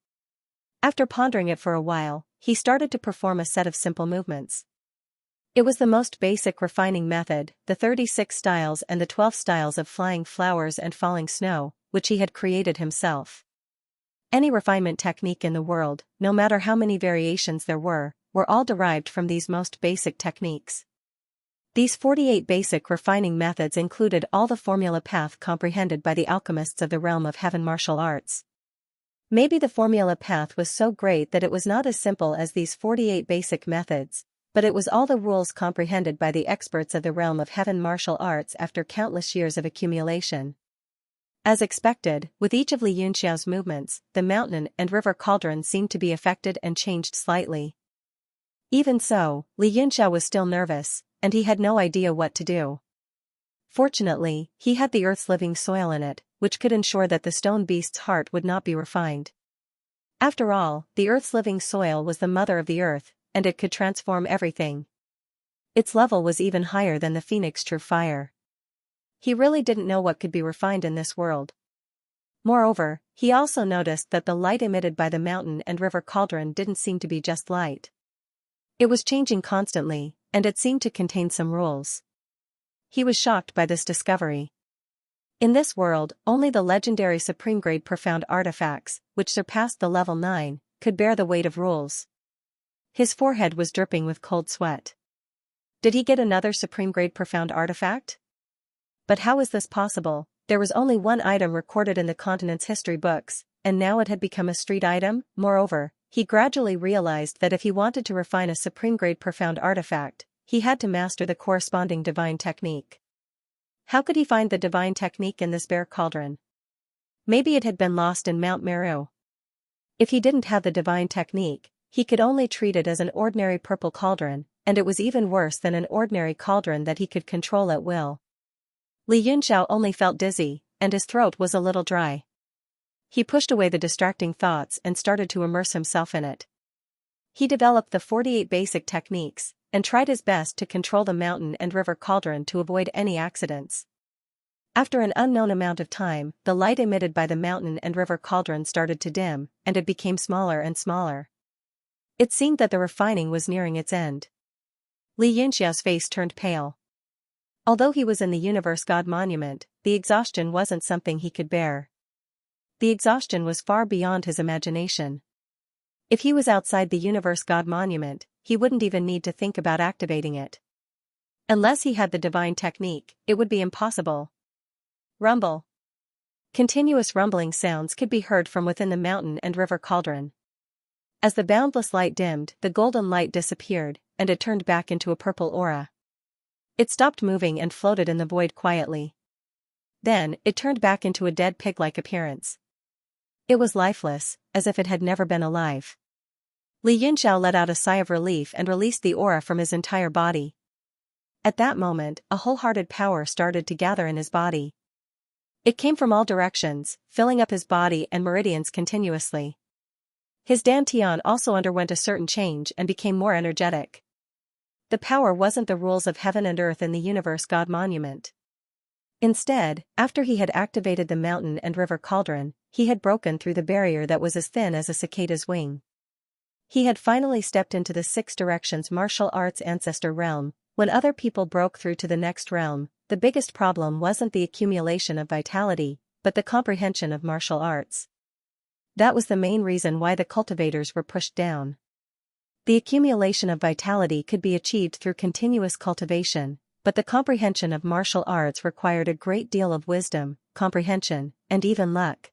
After pondering it for a while, he started to perform a set of simple movements. It was the most basic refining method, the 36 styles and the 12 styles of flying flowers and falling snow, which he had created himself. Any refinement technique in the world, no matter how many variations there were all derived from these most basic techniques. These 48 basic refining methods included all the formula path comprehended by the alchemists of the realm of heaven martial arts. Maybe the formula path was so great that it was not as simple as these 48 basic methods, but it was all the rules comprehended by the experts of the realm of heaven martial arts after countless years of accumulation. As expected, with each of Li Yunxiao's movements, the mountain and river cauldron seemed to be affected and changed slightly. Even so, Li Yunxiao was still nervous, and he had no idea what to do. Fortunately, he had the earth's living soil in it, which could ensure that the stone beast's heart would not be refined. After all, the earth's living soil was the mother of the earth, and it could transform everything. Its level was even higher than the phoenix true fire. He really didn't know what could be refined in this world. Moreover, he also noticed that the light emitted by the mountain and river cauldron didn't seem to be just light. It was changing constantly, and it seemed to contain some rules. He was shocked by this discovery. In this world, only the legendary supreme-grade profound artifacts, which surpassed the level 9, could bear the weight of rules. His forehead was dripping with cold sweat. Did he get another supreme-grade profound artifact? But how is this possible? There was only one item recorded in the continent's history books, and now it had become a street item. Moreover, he gradually realized that if he wanted to refine a supreme-grade profound artifact, he had to master the corresponding divine technique. How could he find the divine technique in this bare cauldron? Maybe it had been lost in Mount Meru. If he didn't have the divine technique, he could only treat it as an ordinary purple cauldron, and it was even worse than an ordinary cauldron that he could control at will. Li Yunxiao only felt dizzy, and his throat was a little dry. He pushed away the distracting thoughts and started to immerse himself in it. He developed the 48 basic techniques, and tried his best to control the mountain and river cauldron to avoid any accidents. After an unknown amount of time, the light emitted by the mountain and river cauldron started to dim, and it became smaller and smaller. It seemed that the refining was nearing its end. Li Yunxiao's face turned pale. Although he was in the Universe God Monument, the exhaustion wasn't something he could bear. The exhaustion was far beyond his imagination. If he was outside the Universe God Monument, he wouldn't even need to think about activating it. Unless he had the divine technique, it would be impossible. Rumble. Continuous rumbling sounds could be heard from within the mountain and river cauldron. As the boundless light dimmed, the golden light disappeared, and it turned back into a purple aura. It stopped moving and floated in the void quietly. Then, it turned back into a dead pig-like appearance. It was lifeless, as if it had never been alive. Li Yunxiao let out a sigh of relief and released the aura from his entire body. At that moment, a wholehearted power started to gather in his body. It came from all directions, filling up his body and meridians continuously. His dantian also underwent a certain change and became more energetic. The power wasn't the rules of heaven and earth in the universe God monument. Instead, after he had activated the mountain and river cauldron, he had broken through the barrier that was as thin as a cicada's wing. He had finally stepped into the Six Directions martial arts ancestor realm. When other people broke through to the next realm, the biggest problem wasn't the accumulation of vitality, but the comprehension of martial arts. That was the main reason why the cultivators were pushed down. The accumulation of vitality could be achieved through continuous cultivation, but the comprehension of martial arts required a great deal of wisdom, comprehension, and even luck.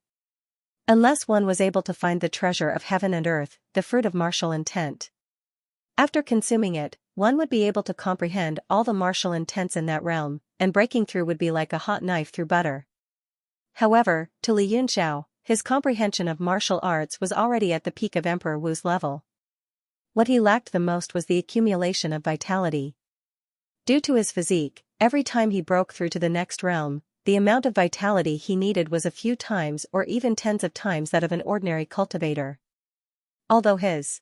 Unless one was able to find the treasure of heaven and earth, the fruit of martial intent. After consuming it, one would be able to comprehend all the martial intents in that realm, and breaking through would be like a hot knife through butter. However, to Li Yunxiao, his comprehension of martial arts was already at the peak of Emperor Wu's level. What he lacked the most was the accumulation of vitality. Due to his physique, every time he broke through to the next realm, the amount of vitality he needed was a few times or even tens of times that of an ordinary cultivator. Although his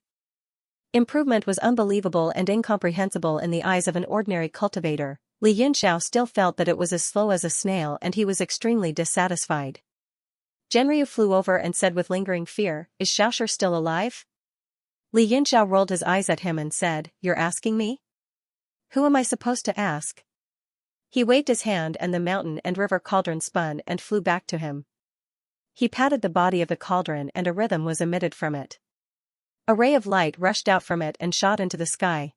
improvement was unbelievable and incomprehensible in the eyes of an ordinary cultivator, Li Yunxiao still felt that it was as slow as a snail and he was extremely dissatisfied. Zhenryu flew over and said with lingering fear, "Is Xiaoshi still alive?" Li Yunxiao rolled his eyes at him and said, "You're asking me? Who am I supposed to ask?" He waved his hand and the mountain and river cauldron spun and flew back to him. He patted the body of the cauldron and a rhythm was emitted from it. A ray of light rushed out from it and shot into the sky.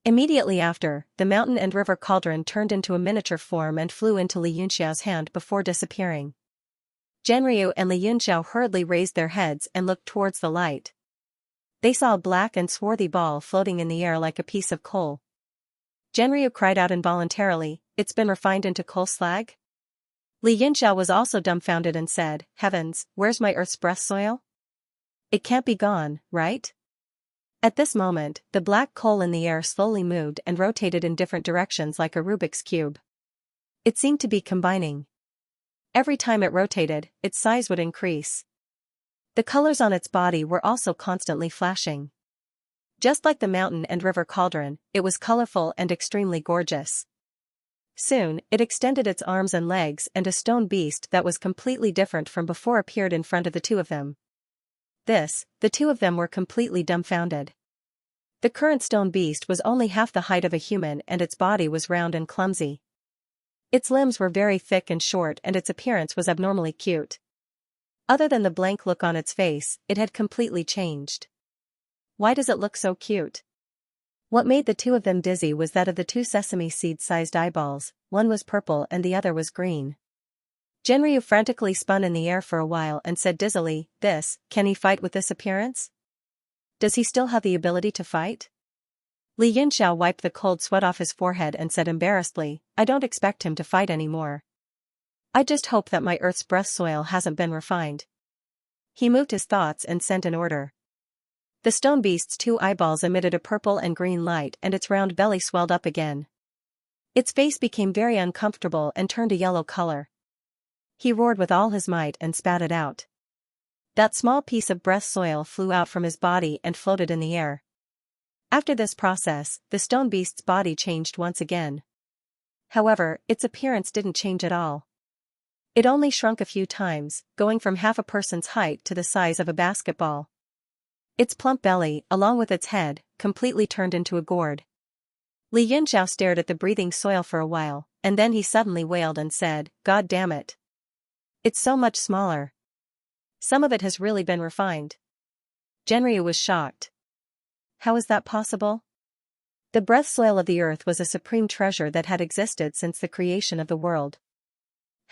Immediately after, the mountain and river cauldron turned into a miniature form and flew into Li Yunxiao's hand before disappearing. Zhenryu and Li Yunxiao hurriedly raised their heads and looked towards the light. They saw a black and swarthy ball floating in the air like a piece of coal. Zhenryu cried out involuntarily, "It's been refined into coal slag?" Li Yunxiao was also dumbfounded and said, "Heavens, where's my earth's breath soil? It can't be gone, right?" At this moment, the black coal in the air slowly moved and rotated in different directions like a Rubik's cube. It seemed to be combining. Every time it rotated, its size would increase. The colors on its body were also constantly flashing. Just like the mountain and river cauldron, it was colorful and extremely gorgeous. Soon, it extended its arms and legs and a stone beast that was completely different from before appeared in front of the two of them. The two of them were completely dumbfounded. The current stone beast was only half the height of a human and its body was round and clumsy. Its limbs were very thick and short and its appearance was abnormally cute. Other than the blank look on its face, it had completely changed. Why does it look so cute? What made the two of them dizzy was that of the two sesame seed-sized eyeballs, one was purple and the other was green. Zhenryu frantically spun in the air for a while and said dizzily, "Can he fight with this appearance? Does he still have the ability to fight?" Li Yunxiao wiped the cold sweat off his forehead and said embarrassedly, "I don't expect him to fight anymore. I just hope that my earth's breath soil hasn't been refined." He moved his thoughts and sent an order. The stone beast's two eyeballs emitted a purple and green light and its round belly swelled up again. Its face became very uncomfortable and turned a yellow color. He roared with all his might and spat it out. That small piece of breath soil flew out from his body and floated in the air. After this process, the stone beast's body changed once again. However, its appearance didn't change at all. It only shrunk a few times, going from half a person's height to the size of a basketball. Its plump belly, along with its head, completely turned into a gourd. Li Yunxiao stared at the breathing soil for a while, and then he suddenly wailed and said, "God damn it. It's so much smaller. Some of it has really been refined." Zhenryu was shocked. How is that possible? The breath soil of the earth was a supreme treasure that had existed since the creation of the world.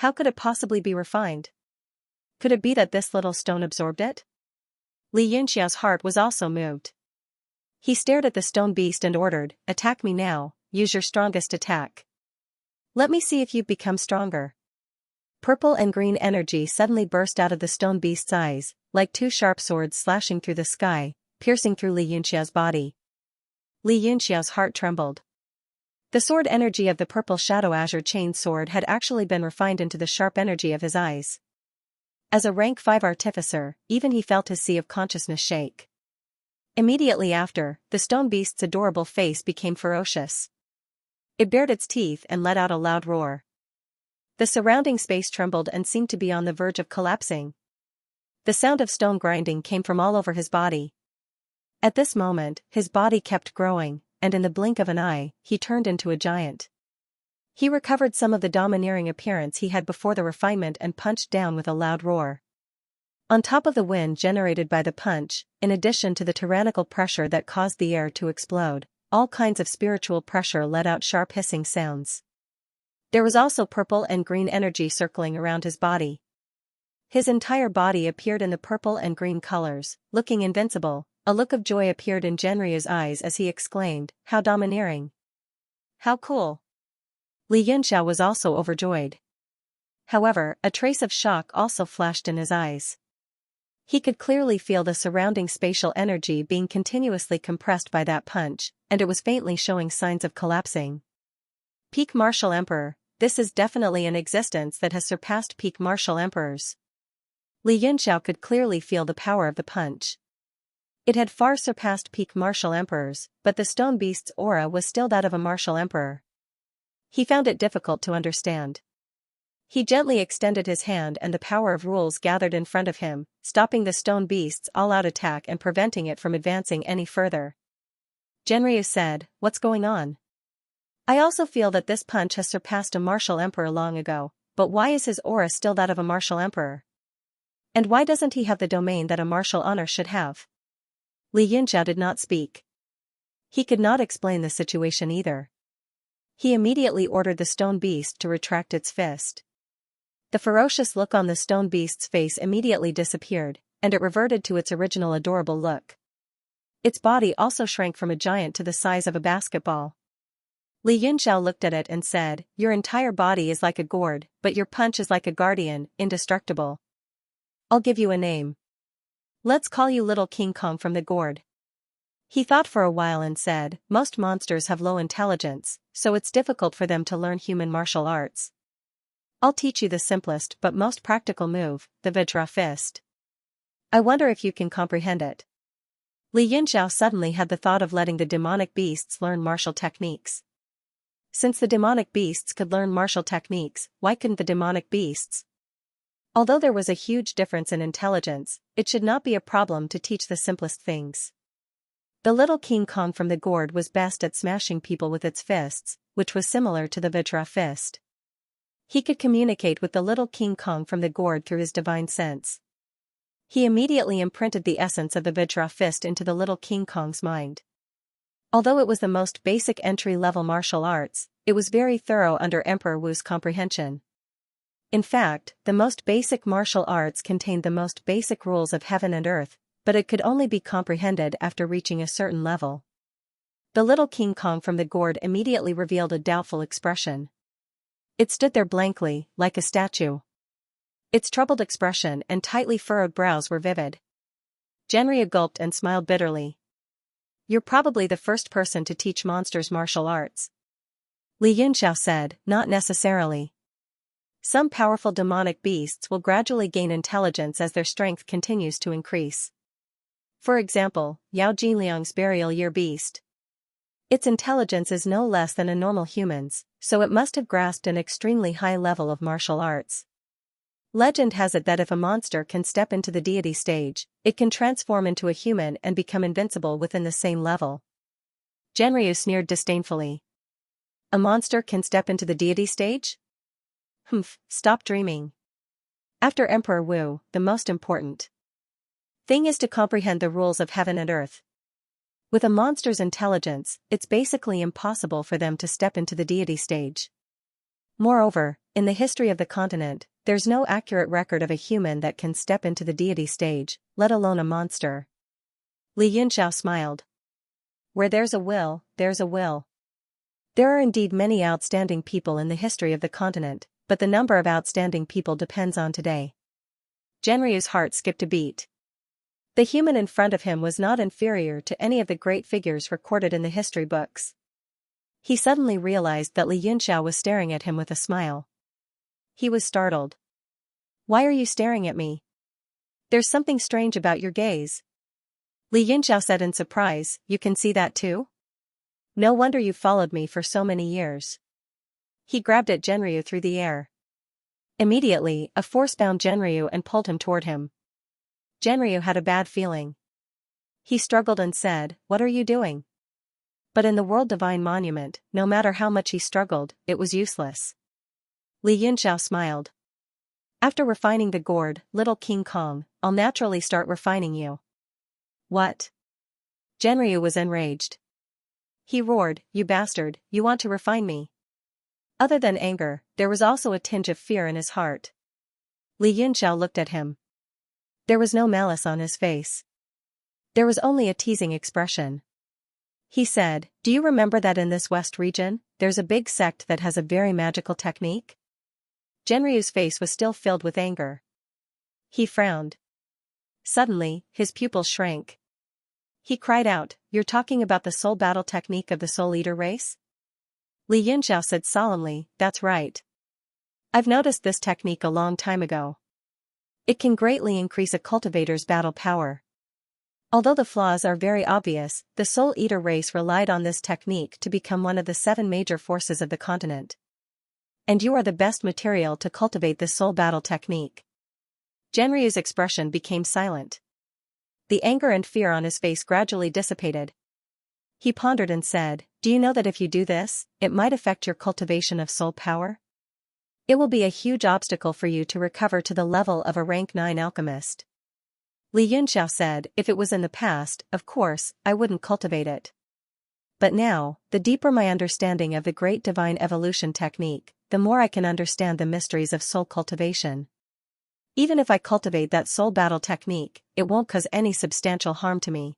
How could it possibly be refined? Could it be that this little stone absorbed it? Li Yunxiao's heart was also moved. He stared at the stone beast and ordered, "Attack me now, use your strongest attack. Let me see if you've become stronger." Purple and green energy suddenly burst out of the stone beast's eyes, like two sharp swords slashing through the sky, piercing through Li Yunxiao's body. Li Yunxiao's heart trembled. The sword energy of the purple shadow azure chain sword had actually been refined into the sharp energy of his eyes. As a rank 5 artificer, even he felt his sea of consciousness shake. Immediately after, the stone beast's adorable face became ferocious. It bared its teeth and let out a loud roar. The surrounding space trembled and seemed to be on the verge of collapsing. The sound of stone grinding came from all over his body. At this moment, his body kept growing, and in the blink of an eye, he turned into a giant. He recovered some of the domineering appearance he had before the refinement and punched down with a loud roar. On top of the wind generated by the punch, in addition to the tyrannical pressure that caused the air to explode, all kinds of spiritual pressure let out sharp hissing sounds. There was also purple and green energy circling around his body. His entire body appeared in the purple and green colors, looking invincible. A look of joy appeared in Genryu's eyes as he exclaimed, "How domineering! How cool!" Li Yunxiao was also overjoyed. However, a trace of shock also flashed in his eyes. He could clearly feel the surrounding spatial energy being continuously compressed by that punch, and it was faintly showing signs of collapsing. Peak Martial Emperor, this is definitely an existence that has surpassed peak martial emperors. Li Yunxiao could clearly feel the power of the punch. It had far surpassed peak martial emperors, but the stone beast's aura was still that of a martial emperor. He found it difficult to understand. He gently extended his hand and the power of rules gathered in front of him, stopping the stone beast's all-out attack and preventing it from advancing any further. Genryu said, "What's going on? I also feel that this punch has surpassed a martial emperor long ago, but why is his aura still that of a martial emperor? And why doesn't he have the domain that a martial honor should have?" Li Yunxiao did not speak. He could not explain the situation either. He immediately ordered the stone beast to retract its fist. The ferocious look on the stone beast's face immediately disappeared, and it reverted to its original adorable look. Its body also shrank from a giant to the size of a basketball. Li Yunxiao looked at it and said, "Your entire body is like a gourd, but your punch is like a guardian, indestructible. I'll give you a name. Let's call you Little King Kong from the gourd." He thought for a while and said, "Most monsters have low intelligence, so it's difficult for them to learn human martial arts. I'll teach you the simplest but most practical move, the Vajra Fist. I wonder if you can comprehend it." Li Yunxiao suddenly had the thought of letting the demonic beasts learn martial techniques. Since the demonic beasts could learn martial techniques, why couldn't the demonic beasts? Although there was a huge difference in intelligence, it should not be a problem to teach the simplest things. The little King Kong from the gourd was best at smashing people with its fists, which was similar to the Vajra Fist. He could communicate with the little King Kong from the gourd through his divine sense. He immediately imprinted the essence of the Vajra Fist into the little King Kong's mind. Although it was the most basic entry-level martial arts, it was very thorough under Emperor Wu's comprehension. In fact, the most basic martial arts contained the most basic rules of heaven and earth, but it could only be comprehended after reaching a certain level. The little King Kong from the gourd immediately revealed a doubtful expression. It stood there blankly, like a statue. Its troubled expression and tightly furrowed brows were vivid. Genryu gulped and smiled bitterly. "You're probably the first person to teach monsters martial arts." Li Yunxiao said, "Not necessarily. Some powerful demonic beasts will gradually gain intelligence as their strength continues to increase. For example, Yao Jinliang's burial year beast. Its intelligence is no less than a normal human's, so it must have grasped an extremely high level of martial arts. Legend has it that if a monster can step into the deity stage, it can transform into a human and become invincible within the same level." Genryu sneered disdainfully. "A monster can step into the deity stage? Stop dreaming. After Emperor Wu, the most important thing is to comprehend the rules of heaven and earth. With a monster's intelligence, it's basically impossible for them to step into the deity stage. Moreover, in the history of the continent, there's no accurate record of a human that can step into the deity stage, let alone a monster. Li Yunxiao smiled. Where there's a will, there's a will. There are indeed many outstanding people in the history of the continent, but the number of outstanding people depends on today. Genryu's heart skipped a beat. The human in front of him was not inferior to any of the great figures recorded in the history books. He suddenly realized that Li Yunxiao was staring at him with a smile. He was startled. Why are you staring at me? There's something strange about your gaze. Li Yunxiao said in surprise, you can see that too? No wonder you followed me for so many years. He grabbed at Genryu through the air. Immediately, a force bound Genryu and pulled him toward him. Genryu had a bad feeling. He struggled and said, what are you doing? But in the World Divine Monument, no matter how much he struggled, it was useless. Li Yunxiao smiled. After refining the gourd, little King Kong, I'll naturally start refining you. What? Genryu was enraged. He roared, you bastard, you want to refine me? Other than anger, there was also a tinge of fear in his heart. Li Yunxiao looked at him. There was no malice on his face. There was only a teasing expression. He said, do you remember that in this west region, there's a big sect that has a very magical technique? Genryu's face was still filled with anger. He frowned. Suddenly, his pupils shrank. He cried out, you're talking about the soul battle technique of the Soul Eater race? Li Yunxiao said solemnly, that's right. I've noticed this technique a long time ago. It can greatly increase a cultivator's battle power. Although the flaws are very obvious, the Soul Eater race relied on this technique to become one of the 7 major forces of the continent. And you are the best material to cultivate this soul battle technique. Genryu's expression became silent. The anger and fear on his face gradually dissipated. He pondered and said, do you know that if you do this, it might affect your cultivation of soul power? It will be a huge obstacle for you to recover to the level of a rank 9 alchemist. Li Yunxiao said, if it was in the past, of course, I wouldn't cultivate it. But now, the deeper my understanding of the great divine evolution technique, the more I can understand the mysteries of soul cultivation. Even if I cultivate that soul battle technique, it won't cause any substantial harm to me.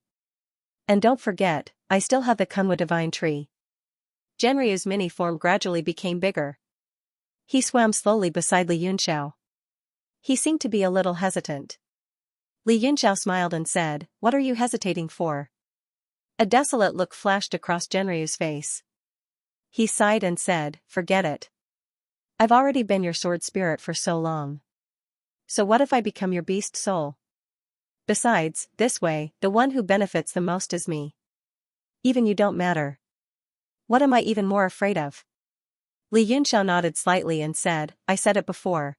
And don't forget, I still have the Kunwa divine tree. Genryu's mini form gradually became bigger. He swam slowly beside Li Yunxiao. He seemed to be a little hesitant. Li Yunxiao smiled and said, what are you hesitating for? A desolate look flashed across Genryu's face. He sighed and said, forget it. I've already been your sword spirit for so long. So what if I become your beast soul? Besides, this way, the one who benefits the most is me. Even you don't matter. What am I even more afraid of? Li Yunxiao nodded slightly and said, I said it before.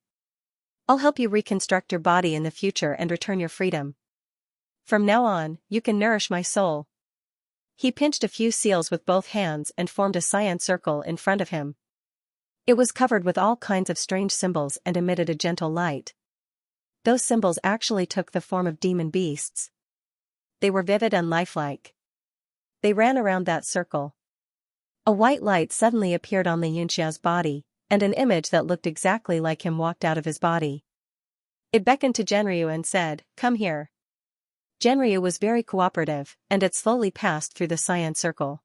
I'll help you reconstruct your body in the future and return your freedom. From now on, you can nourish my soul. He pinched a few seals with both hands and formed a cyan circle in front of him. It was covered with all kinds of strange symbols and emitted a gentle light. Those symbols actually took the form of demon beasts. They were vivid and lifelike. They ran around that circle. A white light suddenly appeared on Li Yunxiao's body, and an image that looked exactly like him walked out of his body. It beckoned to Genryu and said, come here. Genryu was very cooperative, and it slowly passed through the cyan circle.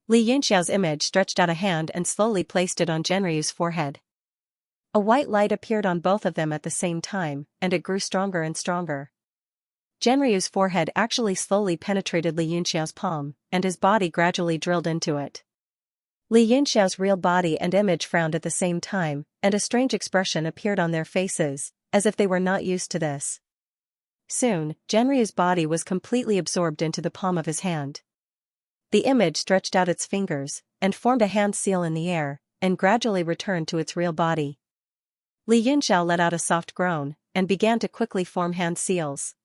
Li Yunxiao's image stretched out a hand and slowly placed it on Genryu's forehead. A white light appeared on both of them at the same time, and it grew stronger and stronger. Genryu's forehead actually slowly penetrated Li Yunxiao's palm, and his body gradually drilled into it. Li Yunxiao's real body and image frowned at the same time, and a strange expression appeared on their faces, as if they were not used to this. Soon, Genryu's body was completely absorbed into the palm of his hand. The image stretched out its fingers, and formed a hand seal in the air, and gradually returned to its real body. Li Yunxiao let out a soft groan, and began to quickly form hand seals.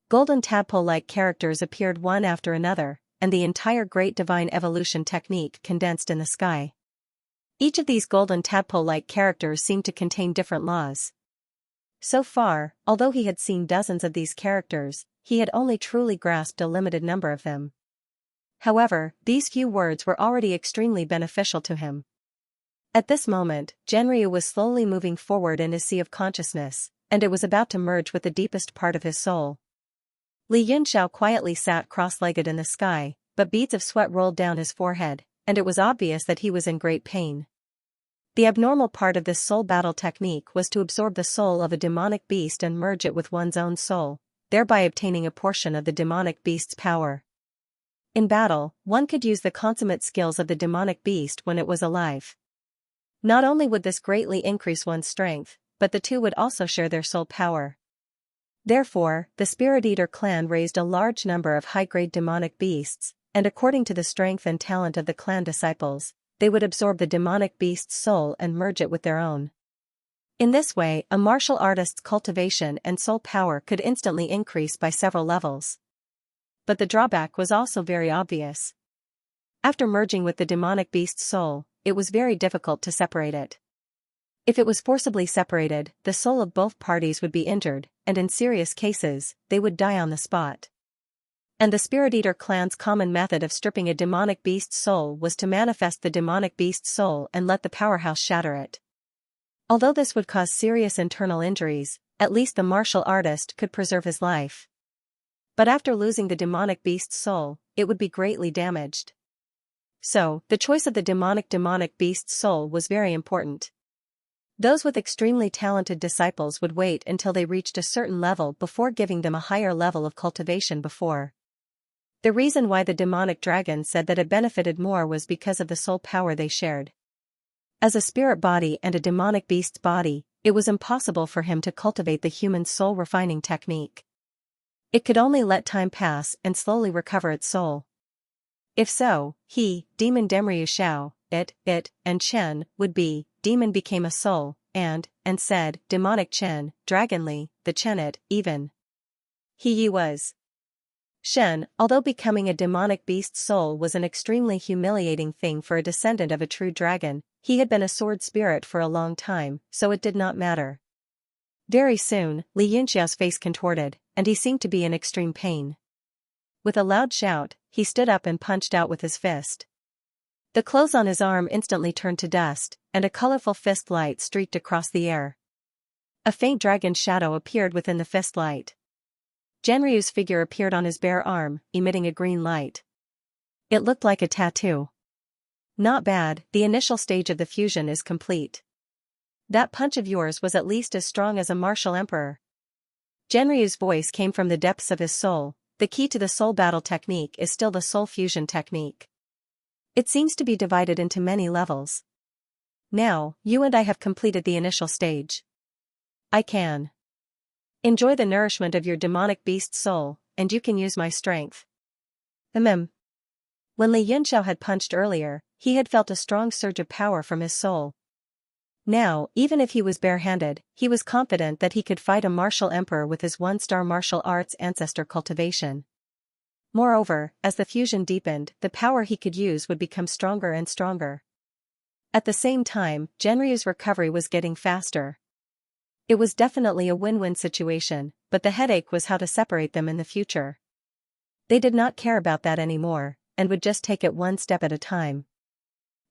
Golden tadpole-like characters appeared one after another, and the entire great divine evolution technique condensed in the sky. Each of these golden tadpole-like characters seemed to contain different laws. So far, although he had seen dozens of these characters, he had only truly grasped a limited number of them. However, these few words were already extremely beneficial to him. At this moment, Genryu was slowly moving forward in his sea of consciousness, and it was about to merge with the deepest part of his soul. Li Yunxiao quietly sat cross-legged in the sky, but beads of sweat rolled down his forehead, and it was obvious that he was in great pain. The abnormal part of this soul battle technique was to absorb the soul of a demonic beast and merge it with one's own soul, thereby obtaining a portion of the demonic beast's power. In battle, one could use the consummate skills of the demonic beast when it was alive. Not only would this greatly increase one's strength, but the two would also share their soul power. Therefore, the Spirit Eater clan raised a large number of high-grade demonic beasts, and according to the strength and talent of the clan disciples, they would absorb the demonic beast's soul and merge it with their own. In this way, a martial artist's cultivation and soul power could instantly increase by several levels. But the drawback was also very obvious. After merging with the demonic beast's soul, it was very difficult to separate it. If it was forcibly separated, the soul of both parties would be injured, and in serious cases, they would die on the spot. And the Spirit Eater clan's common method of stripping a demonic beast's soul was to manifest the demonic beast's soul and let the powerhouse shatter it. Although this would cause serious internal injuries, at least the martial artist could preserve his life. But after losing the demonic beast's soul, it would be greatly damaged. So, the choice of the demonic beast's soul was very important. Those with extremely talented disciples would wait until they reached a certain level before giving them a higher level of cultivation before. The reason why the demonic dragon said that it benefited more was because of the soul power they shared. As a spirit body and a demonic beast's body, it was impossible for him to cultivate the human soul refining technique. It could only let time pass and slowly recover its soul. If so, he, Demon Demryu Xiao, it, and Chen, would be, Demon became a soul, and said, Demonic Chen, Dragonly, the Chenit, even. He was. Shen, although becoming a demonic beast's soul was an extremely humiliating thing for a descendant of a true dragon, he had been a sword spirit for a long time, so it did not matter. Very soon, Li Yunxiao's face contorted, and he seemed to be in extreme pain. With a loud shout, he stood up and punched out with his fist. The clothes on his arm instantly turned to dust, and a colorful fist light streaked across the air. A faint dragon shadow appeared within the fist light. Genryu's figure appeared on his bare arm, emitting a green light. It looked like a tattoo. Not bad, the initial stage of the fusion is complete. That punch of yours was at least as strong as a martial emperor. Genryu's voice came from the depths of his soul. The key to the soul battle technique is still the soul fusion technique. It seems to be divided into many levels. Now, you and I have completed the initial stage. I can enjoy the nourishment of your demonic beast soul, and you can use my strength. When Li Yunxiao had punched earlier, he had felt a strong surge of power from his soul. Now, even if he was barehanded, he was confident that he could fight a martial emperor with his one-star martial arts ancestor cultivation. Moreover, as the fusion deepened, the power he could use would become stronger and stronger. At the same time, Genryu's recovery was getting faster. It was definitely a win-win situation, but the headache was how to separate them in the future. They did not care about that anymore, and would just take it one step at a time.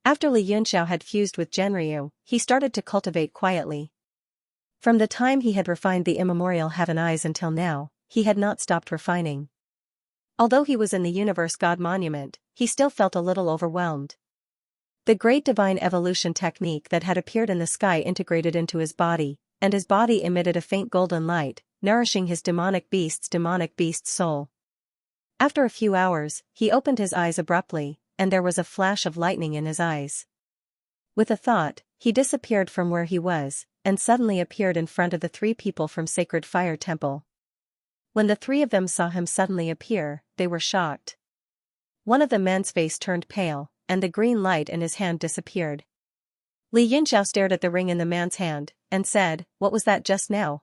After Li Yunxiao had fused with Genryu, he started to cultivate quietly. From the time he had refined the immemorial Heaven Eyes until now, he had not stopped refining. Although he was in the Universe God Monument, he still felt a little overwhelmed. The great divine evolution technique that had appeared in the sky integrated into his body, and his body emitted a faint golden light, nourishing his demonic beast's soul. After a few hours, he opened his eyes abruptly, and there was a flash of lightning in his eyes. With a thought, he disappeared from where he was, and suddenly appeared in front of the three people from Sacred Fire Temple. When the three of them saw him suddenly appear, they were shocked. One of the men's face turned pale, and the green light in his hand disappeared. Li Yunxiao stared at the ring in the man's hand, and said, "What was that just now?"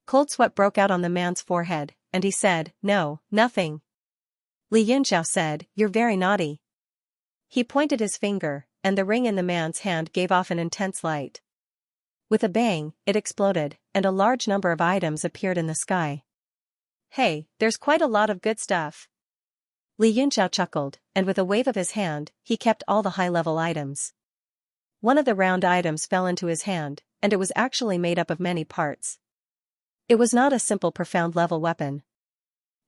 Cold sweat broke out on the man's forehead, and he said, "No, nothing." Li Yunxiao said, "You're very naughty." He pointed his finger, and the ring in the man's hand gave off an intense light. With a bang, it exploded, and a large number of items appeared in the sky. "Hey, there's quite a lot of good stuff." Li Yunxiao chuckled, and with a wave of his hand, he kept all the high-level items. One of the round items fell into his hand, and it was actually made up of many parts. It was not a simple profound-level weapon.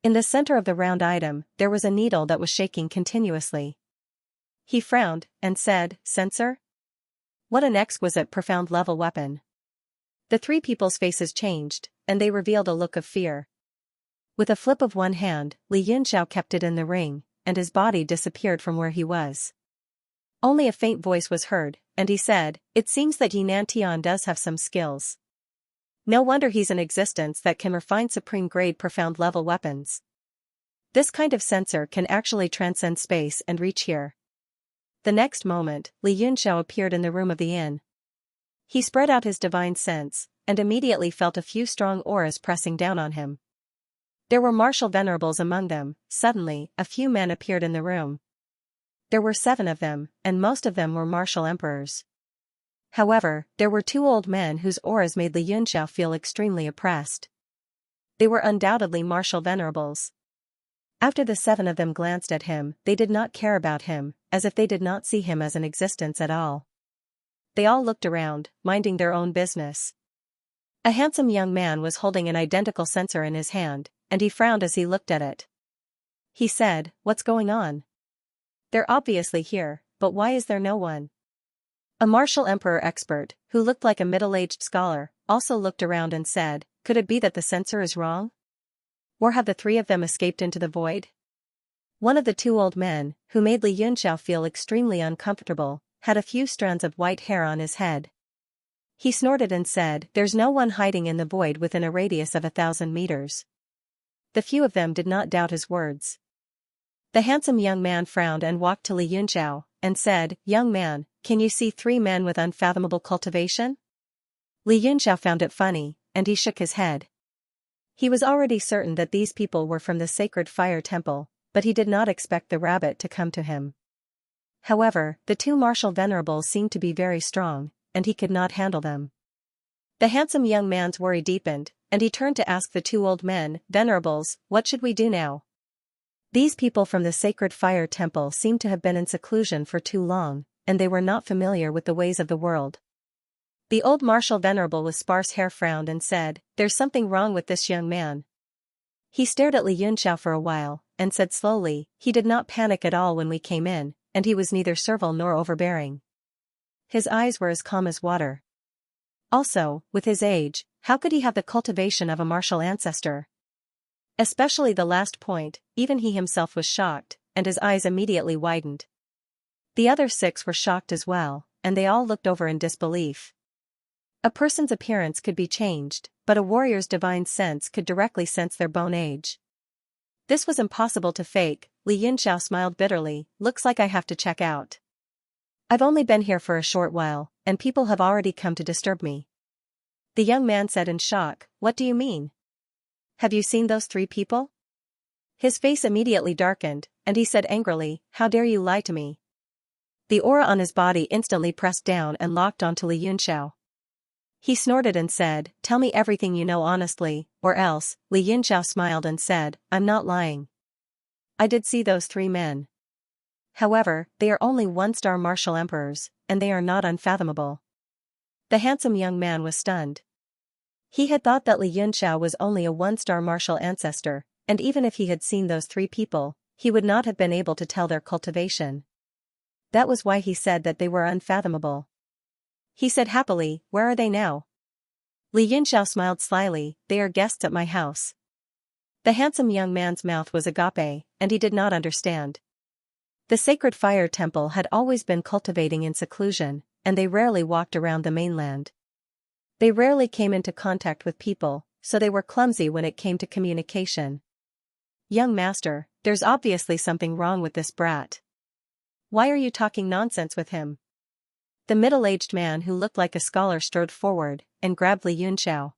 In the center of the round item, there was a needle that was shaking continuously. He frowned, and said, "Sensor? What an exquisite profound-level weapon." The three people's faces changed, and they revealed a look of fear. With a flip of one hand, Li Yunxiao kept it in the ring, and his body disappeared from where he was. Only a faint voice was heard, and he said, "It seems that Yinan Tian does have some skills. No wonder he's in existence that can refine supreme-grade profound-level weapons. This kind of sensor can actually transcend space and reach here." The next moment, Li Yunxiao appeared in the room of the inn. He spread out his divine sense, and immediately felt a few strong auras pressing down on him. There were martial venerables among them. Suddenly, a few men appeared in the room. There were 7 of them, and most of them were martial emperors. However, there were 2 old men whose auras made Li Yunxiao feel extremely oppressed. They were undoubtedly martial venerables. After the 7 of them glanced at him, they did not care about him, as if they did not see him as an existence at all. They all looked around, minding their own business. A handsome young man was holding an identical sensor in his hand, and he frowned as he looked at it. He said, "What's going on? They're obviously here, but why is there no one?" A martial emperor expert, who looked like a middle-aged scholar, also looked around and said, "Could it be that the sensor is wrong? Or have the 3 of them escaped into the void?" One of the 2 old men, who made Li Yunxiao feel extremely uncomfortable, had a few strands of white hair on his head. He snorted and said, "There's no one hiding in the void within a radius of 1,000 meters." The few of them did not doubt his words. The handsome young man frowned and walked to Li Yunxiao, and said, "Young man, can you see 3 men with unfathomable cultivation?" Li Yunxiao found it funny, and he shook his head. He was already certain that these people were from the sacred fire temple, but he did not expect the rabbit to come to him. However, the 2 martial venerables seemed to be very strong, and he could not handle them. The handsome young man's worry deepened, and he turned to ask the 2 old men, "Venerables, what should we do now?" These people from the sacred fire temple seemed to have been in seclusion for too long, and they were not familiar with the ways of the world. The old martial venerable with sparse hair frowned and said, "There's something wrong with this young man." He stared at Li Yunxiao for a while, and said slowly, "He did not panic at all when we came in, and he was neither servile nor overbearing. His eyes were as calm as water. Also, with his age, how could he have the cultivation of a martial ancestor?" Especially the last point, even he himself was shocked, and his eyes immediately widened. The other 6 were shocked as well, and they all looked over in disbelief. A person's appearance could be changed, but a warrior's divine sense could directly sense their bone age. This was impossible to fake. Li Yunxiao smiled bitterly, "Looks like I have to check out. I've only been here for a short while, and people have already come to disturb me." The young man said in shock, "What do you mean? Have you seen those 3 people?" His face immediately darkened, and he said angrily, "How dare you lie to me?" The aura on his body instantly pressed down and locked onto Li Yunxiao. He snorted and said, "Tell me everything you know honestly, or else." Li Yunxiao smiled and said, "I'm not lying. I did see those 3 men. However, they are only 1-star martial emperors, and they are not unfathomable." The handsome young man was stunned. He had thought that Li Yunxiao was only a 1-star martial ancestor, and even if he had seen those 3 people, he would not have been able to tell their cultivation. That was why he said that they were unfathomable. He said happily, "Where are they now?" Li Yunxiao smiled slyly, "They are guests at my house." The handsome young man's mouth was agape, and he did not understand. The sacred fire temple had always been cultivating in seclusion, and they rarely walked around the mainland. They rarely came into contact with people, so they were clumsy when it came to communication. "Young master, there's obviously something wrong with this brat. Why are you talking nonsense with him?" The middle-aged man who looked like a scholar strode forward and grabbed Li Yunxiao.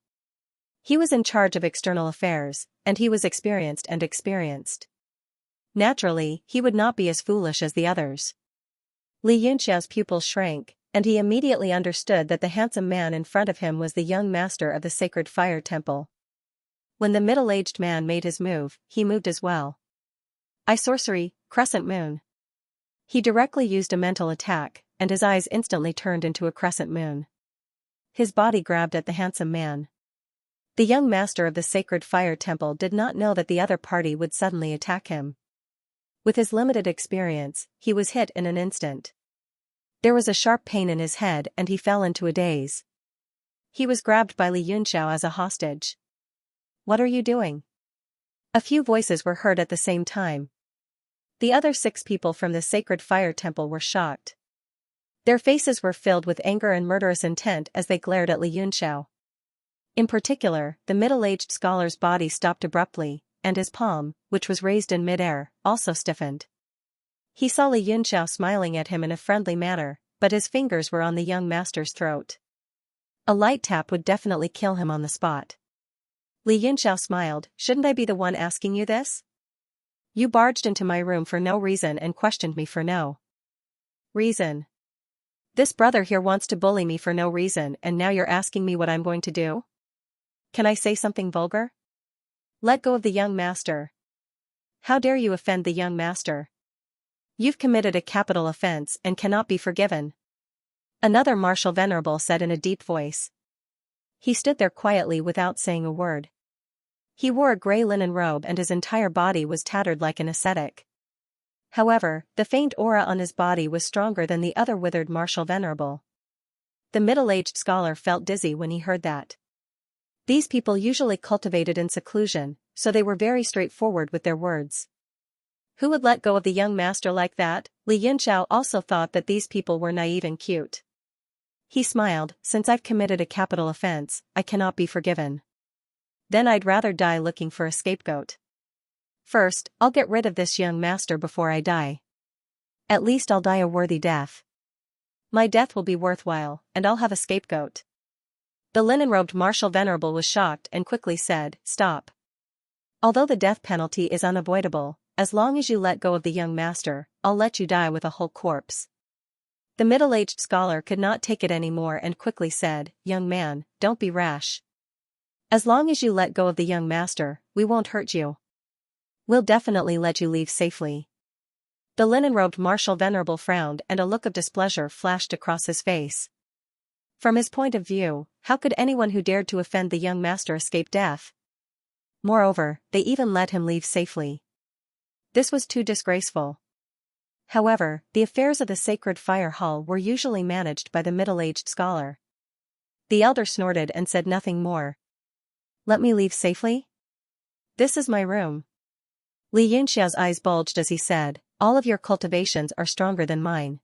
He was in charge of external affairs, and he was experienced. Naturally, he would not be as foolish as the others. Li Yunxiao's pupils shrank, and he immediately understood that the handsome man in front of him was the young master of the sacred fire temple. When the middle-aged man made his move, he moved as well. Sorcery, Crescent Moon. He directly used a mental attack, and his eyes instantly turned into a crescent moon. His body grabbed at the handsome man. The young master of the sacred fire temple did not know that the other party would suddenly attack him. With his limited experience, he was hit in an instant. There was a sharp pain in his head and he fell into a daze. He was grabbed by Li Yunxiao as a hostage. "What are you doing?" A few voices were heard at the same time. The other 6 people from the sacred fire temple were shocked. Their faces were filled with anger and murderous intent as they glared at Li Yunxiao. In particular, the middle-aged scholar's body stopped abruptly, and his palm, which was raised in midair, also stiffened. He saw Li Yunxiao smiling at him in a friendly manner, but his fingers were on the young master's throat. A light tap would definitely kill him on the spot. Li Yunxiao smiled. "Shouldn't I be the one asking you this? You barged into my room for no reason and questioned me for no reason. This brother here wants to bully me for no reason and now you're asking me what I'm going to do? Can I say something vulgar? Let go of the young master. How dare you offend the young master? You've committed a capital offense and cannot be forgiven," another martial venerable said in a deep voice. He stood there quietly without saying a word. He wore a gray linen robe and his entire body was tattered like an ascetic. However, the faint aura on his body was stronger than the other withered martial venerable. The middle-aged scholar felt dizzy when he heard that. These people usually cultivated in seclusion, so they were very straightforward with their words. Who would let go of the young master like that? Li Yunxiao also thought that these people were naive and cute. He smiled. "Since I've committed a capital offense, I cannot be forgiven. Then I'd rather die looking for a scapegoat. First, I'll get rid of this young master before I die. At least I'll die a worthy death. My death will be worthwhile, and I'll have a scapegoat." The linen-robed martial venerable was shocked and quickly said, "Stop. Although the death penalty is unavoidable, as long as you let go of the young master, I'll let you die with a whole corpse." The middle-aged scholar could not take it anymore and quickly said, "Young man, don't be rash. As long as you let go of the young master, we won't hurt you. We'll definitely let you leave safely." The linen-robed martial venerable frowned and a look of displeasure flashed across his face. From his point of view, how could anyone who dared to offend the young master escape death? Moreover, they even let him leave safely. This was too disgraceful. However, the affairs of the sacred fire hall were usually managed by the middle-aged scholar. The elder snorted and said nothing more. "Let me leave safely? This is my room." Li Yunxiao's eyes bulged as he said, "All of your cultivations are stronger than mine.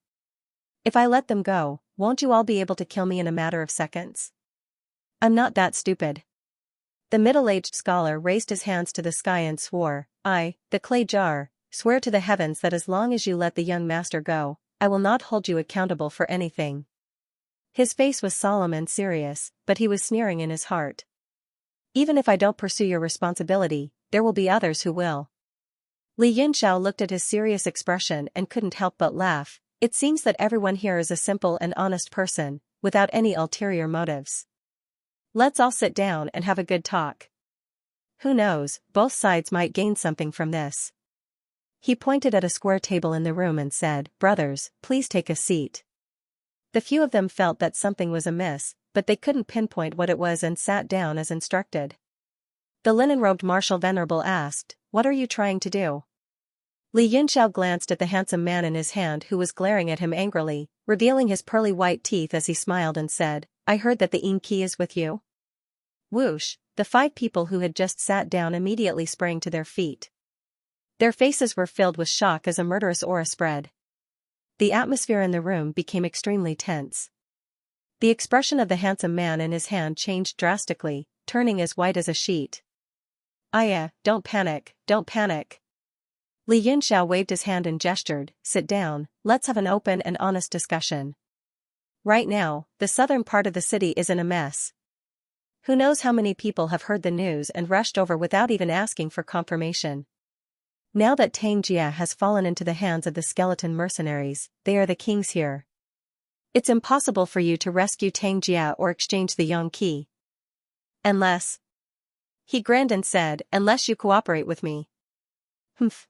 If I let them go, won't you all be able to kill me in a matter of seconds? I'm not that stupid." The middle-aged scholar raised his hands to the sky and swore, "I, the clay jar, swear to the heavens that as long as you let the young master go, I will not hold you accountable for anything." His face was solemn and serious, but he was sneering in his heart. "Even if I don't pursue your responsibility, there will be others who will." Li Yunxiao looked at his serious expression and couldn't help but laugh. It seems that everyone here is a simple and honest person, without any ulterior motives. Let's all sit down and have a good talk. Who knows, both sides might gain something from this. He pointed at a square table in the room and said, "Brothers, please take a seat." The few of them felt that something was amiss, but they couldn't pinpoint what it was and sat down as instructed. The linen-robed martial venerable asked, "What are you trying to do?" Li Yunxiao glanced at the handsome man in his hand who was glaring at him angrily, revealing his pearly white teeth as he smiled and said, "I heard that the yin qi is with you." Whoosh, the 5 people who had just sat down immediately sprang to their feet. Their faces were filled with shock as a murderous aura spread. The atmosphere in the room became extremely tense. The expression of the handsome man in his hand changed drastically, turning as white as a sheet. "Aya, don't panic, don't panic." Li Yunxiao waved his hand and gestured, "Sit down, let's have an open and honest discussion. Right now, the southern part of the city is in a mess. Who knows how many people have heard the news and rushed over without even asking for confirmation. Now that Xianxia has fallen into the hands of the skeleton mercenaries, they are the kings here. It's impossible for you to rescue Xianxia or exchange the yang qi. Unless..." He grinned and said, "Unless you cooperate with me." "Humph.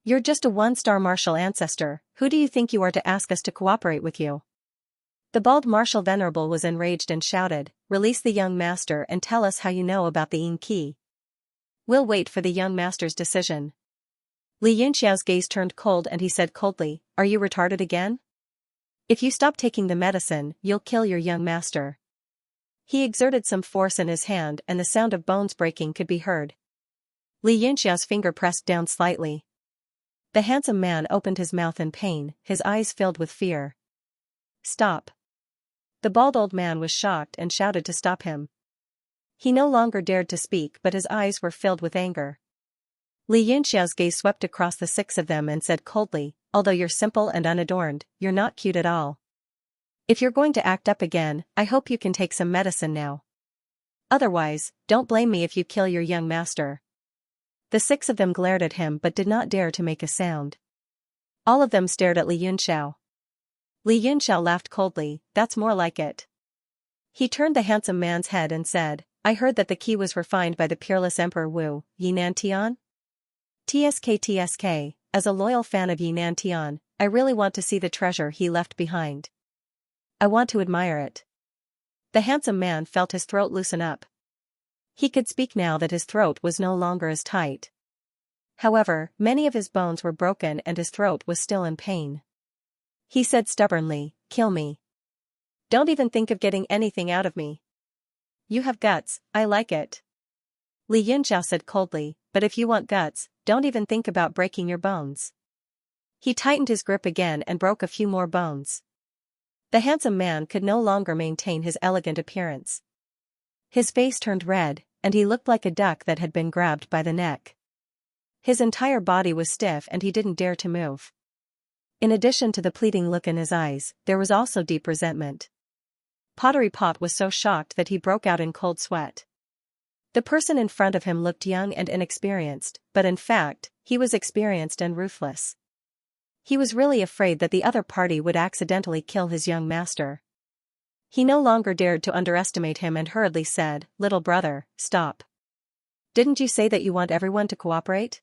You're just a one-star martial ancestor, who do you think you are to ask us to cooperate with you? The bald martial venerable was enraged and shouted, "Release the young master and tell us how you know about the Yin Qi. We'll wait for the young master's decision." Li Yunxiao's gaze turned cold and he said coldly, "Are you retarded again? If you stop taking the medicine, you'll kill your young master." He exerted some force in his hand and the sound of bones breaking could be heard. Li Yunxiao's finger pressed down slightly. The handsome man opened his mouth in pain, his eyes filled with fear. "Stop." The bald old man was shocked and shouted to stop him. He no longer dared to speak but his eyes were filled with anger. Li Yunxiao's gaze swept across the six of them and said coldly, "Although you're simple and unadorned, you're not cute at all. If you're going to act up again, I hope you can take some medicine now. Otherwise, don't blame me if you kill your young master." The six of them glared at him but did not dare to make a sound. All of them stared at Li Yunxiao. Li Yunxiao laughed coldly, "That's more like it." He turned the handsome man's head and said, "I heard that the key was refined by the peerless Emperor Wu, Yinan Tian? TSK, as a loyal fan of Yinan Tian, I really want to see the treasure he left behind. I want to admire it." The handsome man felt his throat loosen up. He could speak now that his throat was no longer as tight. However, many of his bones were broken and his throat was still in pain. He said stubbornly, "Kill me. Don't even think of getting anything out of me. You have guts, I like it." Li Yunxiao said coldly, "But if you want guts, don't even think about breaking your bones." He tightened his grip again and broke a few more bones. The handsome man could no longer maintain his elegant appearance. His face turned red, and he looked like a duck that had been grabbed by the neck. His entire body was stiff and he didn't dare to move. In addition to the pleading look in his eyes, there was also deep resentment. Pottery Pot was so shocked that he broke out in cold sweat. The person in front of him looked young and inexperienced, but in fact, he was experienced and ruthless. He was really afraid that the other party would accidentally kill his young master. He no longer dared to underestimate him and hurriedly said, "Little brother, stop. Didn't you say that you want everyone to cooperate?"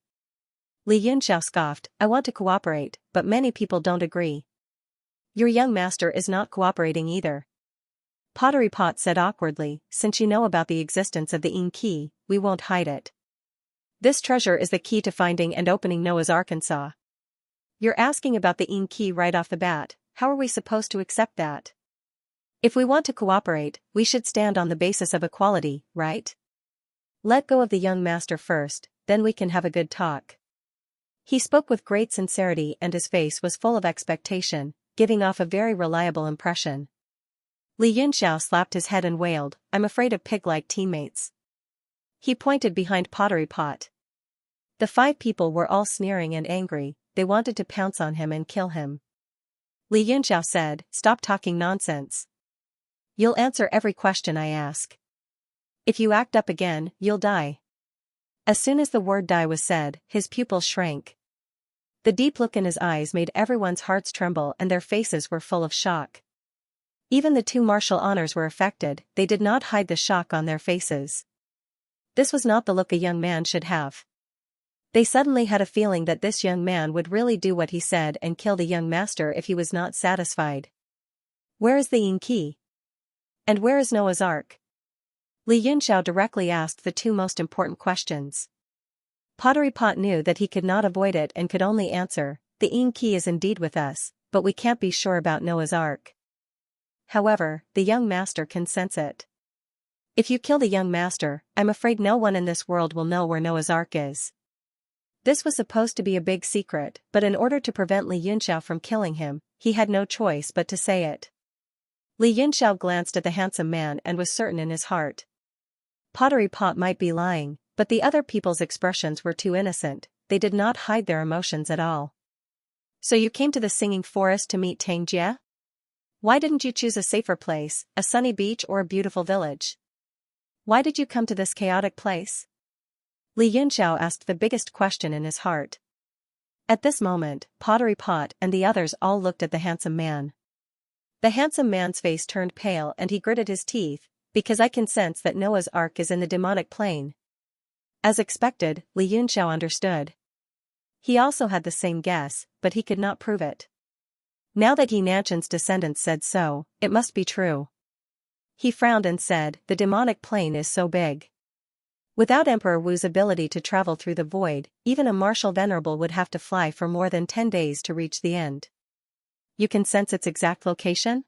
Li Yunxiao scoffed, "I want to cooperate, but many people don't agree. Your young master is not cooperating either." Pottery Pot said awkwardly, "Since you know about the existence of the Yin Qi, we won't hide it. This treasure is the key to finding and opening Noah's Arkansas. You're asking about the Yin Qi right off the bat, how are we supposed to accept that? If we want to cooperate, we should stand on the basis of equality, right? Let go of the young master first, then we can have a good talk." He spoke with great sincerity and his face was full of expectation, giving off a very reliable impression. Li Yunxiao slapped his head and wailed, "I'm afraid of pig-like teammates." He pointed behind Pottery Pot. The 5 people were all sneering and angry, they wanted to pounce on him and kill him. Li Yunxiao said, "Stop talking nonsense. You'll answer every question I ask. If you act up again, you'll die." As soon as the word die was said, his pupils shrank. The deep look in his eyes made everyone's hearts tremble and their faces were full of shock. Even the 2 martial honors were affected, they did not hide the shock on their faces. This was not the look a young man should have. They suddenly had a feeling that this young man would really do what he said and kill the young master if he was not satisfied. Where is the Yin Qi? And where is Noah's Ark? Li Yunxiao directly asked the 2 most important questions. Pottery Pot knew that he could not avoid it and could only answer, "The Yin Qi is indeed with us, but we can't be sure about Noah's Ark. However, the young master can sense it. If you kill the young master, I'm afraid no one in this world will know where Noah's Ark is." This was supposed to be a big secret, but in order to prevent Li Yunxiao from killing him, he had no choice but to say it. Li Yunxiao glanced at the handsome man and was certain in his heart. Pottery Pot might be lying, but the other people's expressions were too innocent, they did not hide their emotions at all. "So you came to the Singing Forest to meet Tang Jie? Why didn't you choose a safer place, a sunny beach or a beautiful village? Why did you come to this chaotic place?" Li Yunxiao asked the biggest question in his heart. At this moment, Pottery Pot and the others all looked at the handsome man. The handsome man's face turned pale and he gritted his teeth, "Because I can sense that Noah's Ark is in the demonic plane." As expected, Li Yunxiao understood. He also had the same guess, but he could not prove it. Now that Xianxia's descendants said so, it must be true. He frowned and said, the demonic plane is so big. Without Emperor Wu's ability to travel through the void, even a martial venerable would have to fly for more than 10 days to reach the end. You can sense its exact location?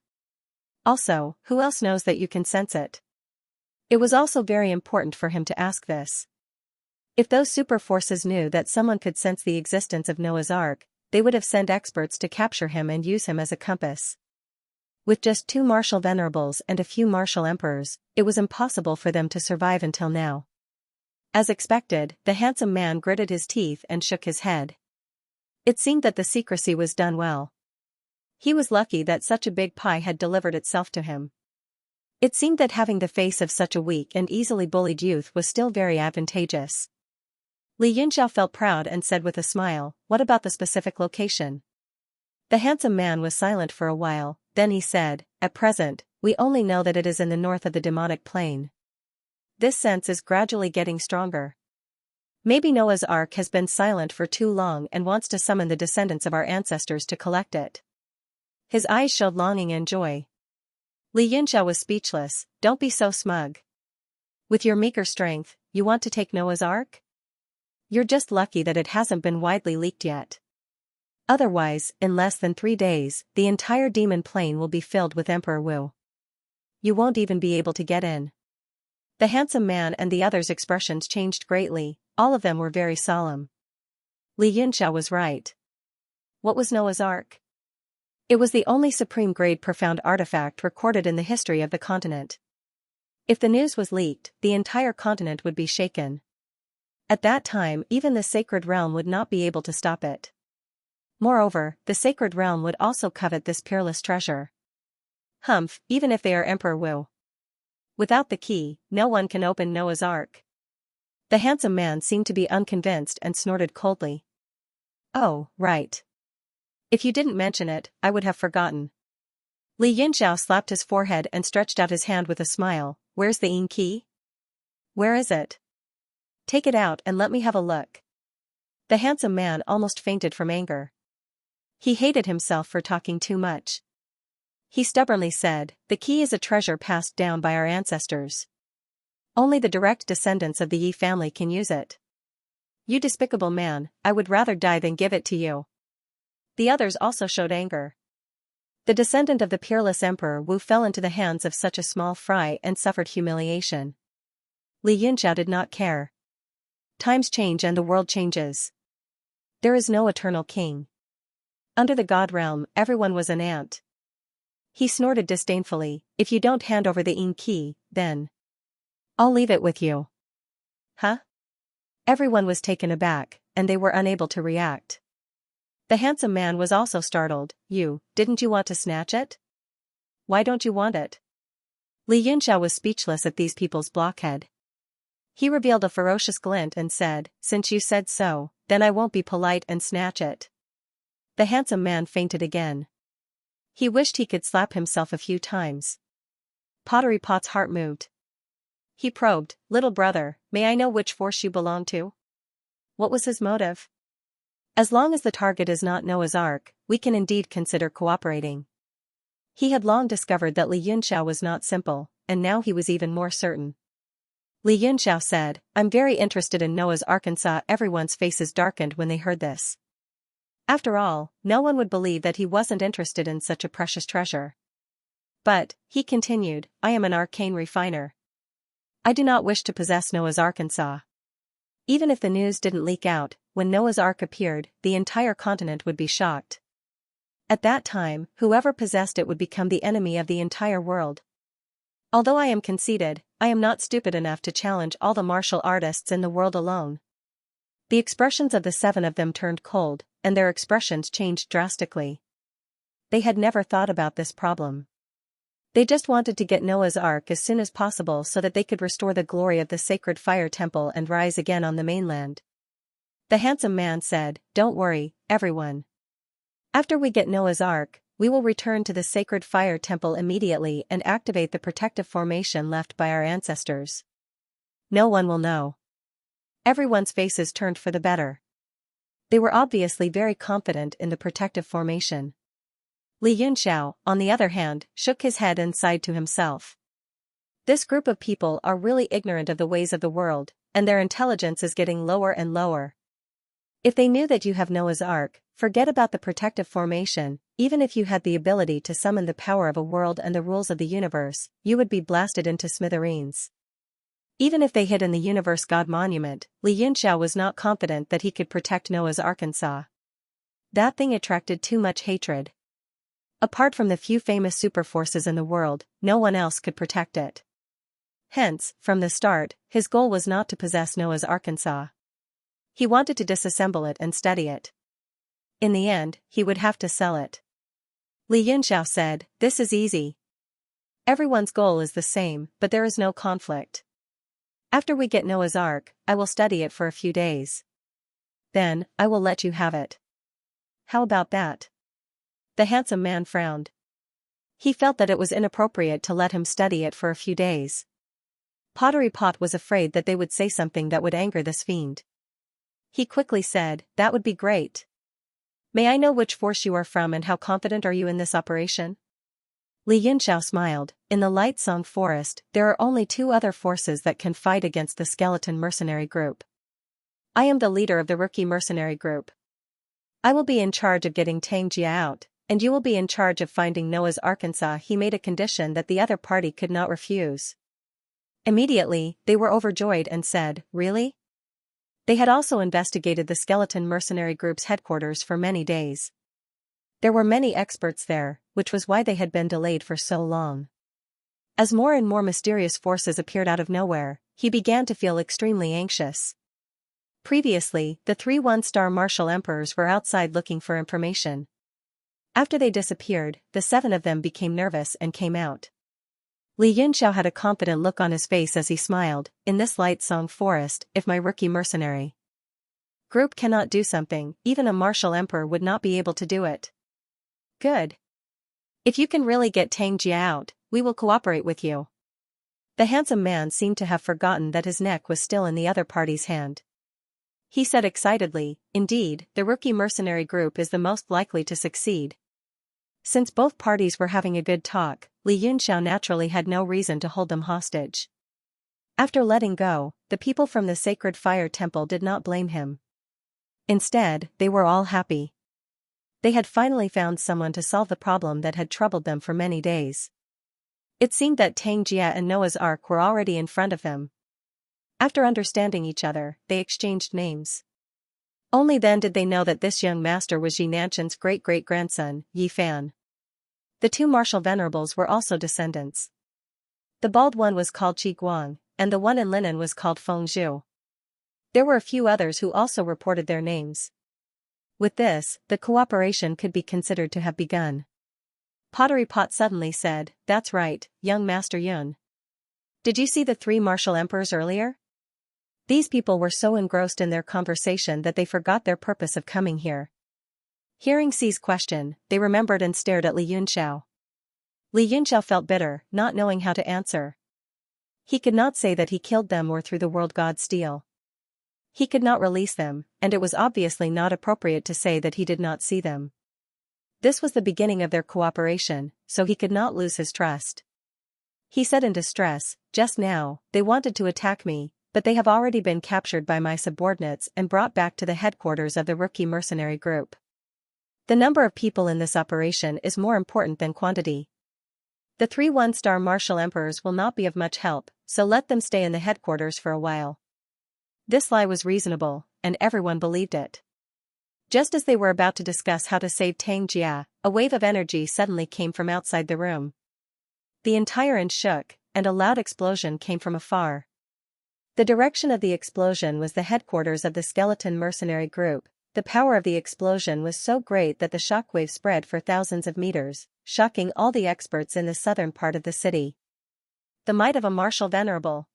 Also, who else knows that you can sense it? It was also very important for him to ask this. If those super forces knew that someone could sense the existence of Noah's Ark, they would have sent experts to capture him and use him as a compass. With just 2 martial venerables and a few martial emperors, it was impossible for them to survive until now. As expected, the handsome man gritted his teeth and shook his head. It seemed that the secrecy was done well. He was lucky that such a big pie had delivered itself to him. It seemed that having the face of such a weak and easily bullied youth was still very advantageous. Xianxia felt proud and said with a smile, "What about the specific location?" The handsome man was silent for a while, then he said, "At present, we only know that it is in the north of the demonic plane. This sense is gradually getting stronger. Maybe Noah's Ark has been silent for too long and wants to summon the descendants of our ancestors to collect it." His eyes showed longing and joy. Xianxia was speechless. "Don't be so smug. With your meager strength, you want to take Noah's Ark? You're just lucky that it hasn't been widely leaked yet. Otherwise, in less than 3 days, the entire demon plane will be filled with Emperor Wu. You won't even be able to get in." The handsome man and the others' expressions changed greatly, all of them were very solemn. Xianxia was right. What was Noah's Ark? It was the only supreme-grade profound artifact recorded in the history of the continent. If the news was leaked, the entire continent would be shaken. At that time, even the sacred realm would not be able to stop it. Moreover, the sacred realm would also covet this peerless treasure. Humph, even if they are Emperor Wu. Without the key, no one can open Noah's Ark. The handsome man seemed to be unconvinced and snorted coldly. "Oh, right. If you didn't mention it, I would have forgotten." Xianxia slapped his forehead and stretched out his hand with a smile. "Where's the key? Where is it? Take it out and let me have a look." The handsome man almost fainted from anger. He hated himself for talking too much. He stubbornly said, "The key is a treasure passed down by our ancestors. Only the direct descendants of the Yi family can use it. You despicable man, I would rather die than give it to you." The others also showed anger. The descendant of the peerless Emperor Wu fell into the hands of such a small fry and suffered humiliation. Xianxia did not care. Times change and the world changes. There is no eternal king. Under the god realm, everyone was an ant. He snorted disdainfully, "If you don't hand over the key, then I'll leave it with you." Huh? Everyone was taken aback, and they were unable to react. The handsome man was also startled. Didn't you want to snatch it? Why don't you want it?" Xianxia was speechless at these people's blockhead. He revealed a ferocious glint and said, "Since you said so, then I won't be polite and snatch it." The handsome man fainted again. He wished he could slap himself a few times. Pottery Pot's heart moved. He probed, "Little brother, may I know which force you belong to?" What was his motive? As long as the target is not Noah's Ark, we can indeed consider cooperating. He had long discovered that Xianxia was not simple, and now he was even more certain. Xianxia said, "I'm very interested in Noah's Ark." Everyone's faces darkened when they heard this. After all, no one would believe that he wasn't interested in such a precious treasure. "But," he continued, "I am an arcane refiner. I do not wish to possess Noah's Ark." Even if the news didn't leak out, when Noah's Ark appeared, the entire continent would be shocked. At that time, whoever possessed it would become the enemy of the entire world. Although I am conceited, I am not stupid enough to challenge all the martial artists in the world alone. The expressions of the 7 of them turned cold, and their expressions changed drastically. They had never thought about this problem. They just wanted to get Noah's Ark as soon as possible so that they could restore the glory of the sacred fire temple and rise again on the mainland. The handsome man said, "Don't worry, everyone. After we get Noah's Ark, we will return to the sacred fire temple immediately and activate the protective formation left by our ancestors. No one will know." Everyone's faces turned for the better. They were obviously very confident in the protective formation. Li Yunxiao, on the other hand, shook his head and sighed to himself. This group of people are really ignorant of the ways of the world, and their intelligence is getting lower and lower. If they knew that you have Noah's Ark, forget about the protective formation. Even if you had the ability to summon the power of a world and the rules of the universe, you would be blasted into smithereens. Even if they hid in the Universe God Monument, Li Yunxiao was not confident that he could protect Noah's Arkansas. That thing attracted too much hatred. Apart from the few famous superforces in the world, no one else could protect it. Hence, from the start, his goal was not to possess Noah's Arkansas. He wanted to disassemble it and study it. In the end, he would have to sell it. Li Yunxiao said, "This is easy. Everyone's goal is the same, but there is no conflict. After we get Noah's Ark, I will study it for a few days. Then, I will let you have it." "How about that?" The handsome man frowned. He felt that it was inappropriate to let him study it for a few days. Pottery Pot was afraid that they would say something that would anger this fiend. He quickly said, "That would be great. May I know which force you are from and how confident are you in this operation?" Li Yunxiao smiled. "In the Light Song Forest, there are only 2 other forces that can fight against the skeleton mercenary group. I am the leader of the rookie mercenary group. I will be in charge of getting Xianxia out, and you will be in charge of finding Noah's Arkansas." He made a condition that the other party could not refuse. Immediately, they were overjoyed and said, "Really?" They had also investigated the skeleton mercenary group's headquarters for many days. There were many experts there, which was why they had been delayed for so long. As more and more mysterious forces appeared out of nowhere, he began to feel extremely anxious. Previously, the 3 one-star martial emperors were outside looking for information. After they disappeared, the 7 of them became nervous and came out. Li Yunxiao had a confident look on his face as he smiled. "In this Light Song Forest, if my rookie mercenary group cannot do something, even a martial emperor would not be able to do it." "Good. If you can really get Xianxia out, we will cooperate with you." The handsome man seemed to have forgotten that his neck was still in the other party's hand. He said excitedly, "Indeed, the rookie mercenary group is the most likely to succeed." Since both parties were having a good talk, Li Yunxiao naturally had no reason to hold them hostage. After letting go, the people from the sacred fire temple did not blame him. Instead, they were all happy. They had finally found someone to solve the problem that had troubled them for many days. It seemed that Xianxia and Noah's Ark were already in front of them. After understanding each other, they exchanged names. Only then did they know that this young master was Yi Nanshan's great-great-grandson, Yi Fan. The 2 martial venerables were also descendants. The bald one was called Qi Guang, and the one in linen was called Feng Zhu. There were a few others who also reported their names. With this, the cooperation could be considered to have begun. Pottery Pot suddenly said, "That's right, young Master Yun. Did you see the 3 martial emperors earlier? These people were so engrossed in their conversation that they forgot their purpose of coming here." Hearing Xi's question, they remembered and stared at Li Yunxiao. Li Yunxiao felt bitter, not knowing how to answer. He could not say that he killed them or threw the world god steel. He could not release them, and it was obviously not appropriate to say that he did not see them. This was the beginning of their cooperation, so he could not lose his trust. He said in distress, "Just now, they wanted to attack me, but they have already been captured by my subordinates and brought back to the headquarters of the rookie mercenary group. The number of people in this operation is more important than quantity. The 3 one-star martial emperors will not be of much help, so let them stay in the headquarters for a while." This lie was reasonable, and everyone believed it. Just as they were about to discuss how to save Xianxia, a wave of energy suddenly came from outside the room. The entire inn shook, and a loud explosion came from afar. The direction of the explosion was the headquarters of the skeleton mercenary group. The power of the explosion was so great that the shockwave spread for thousands of meters, shocking all the experts in the southern part of the city. The might of a martial venerable.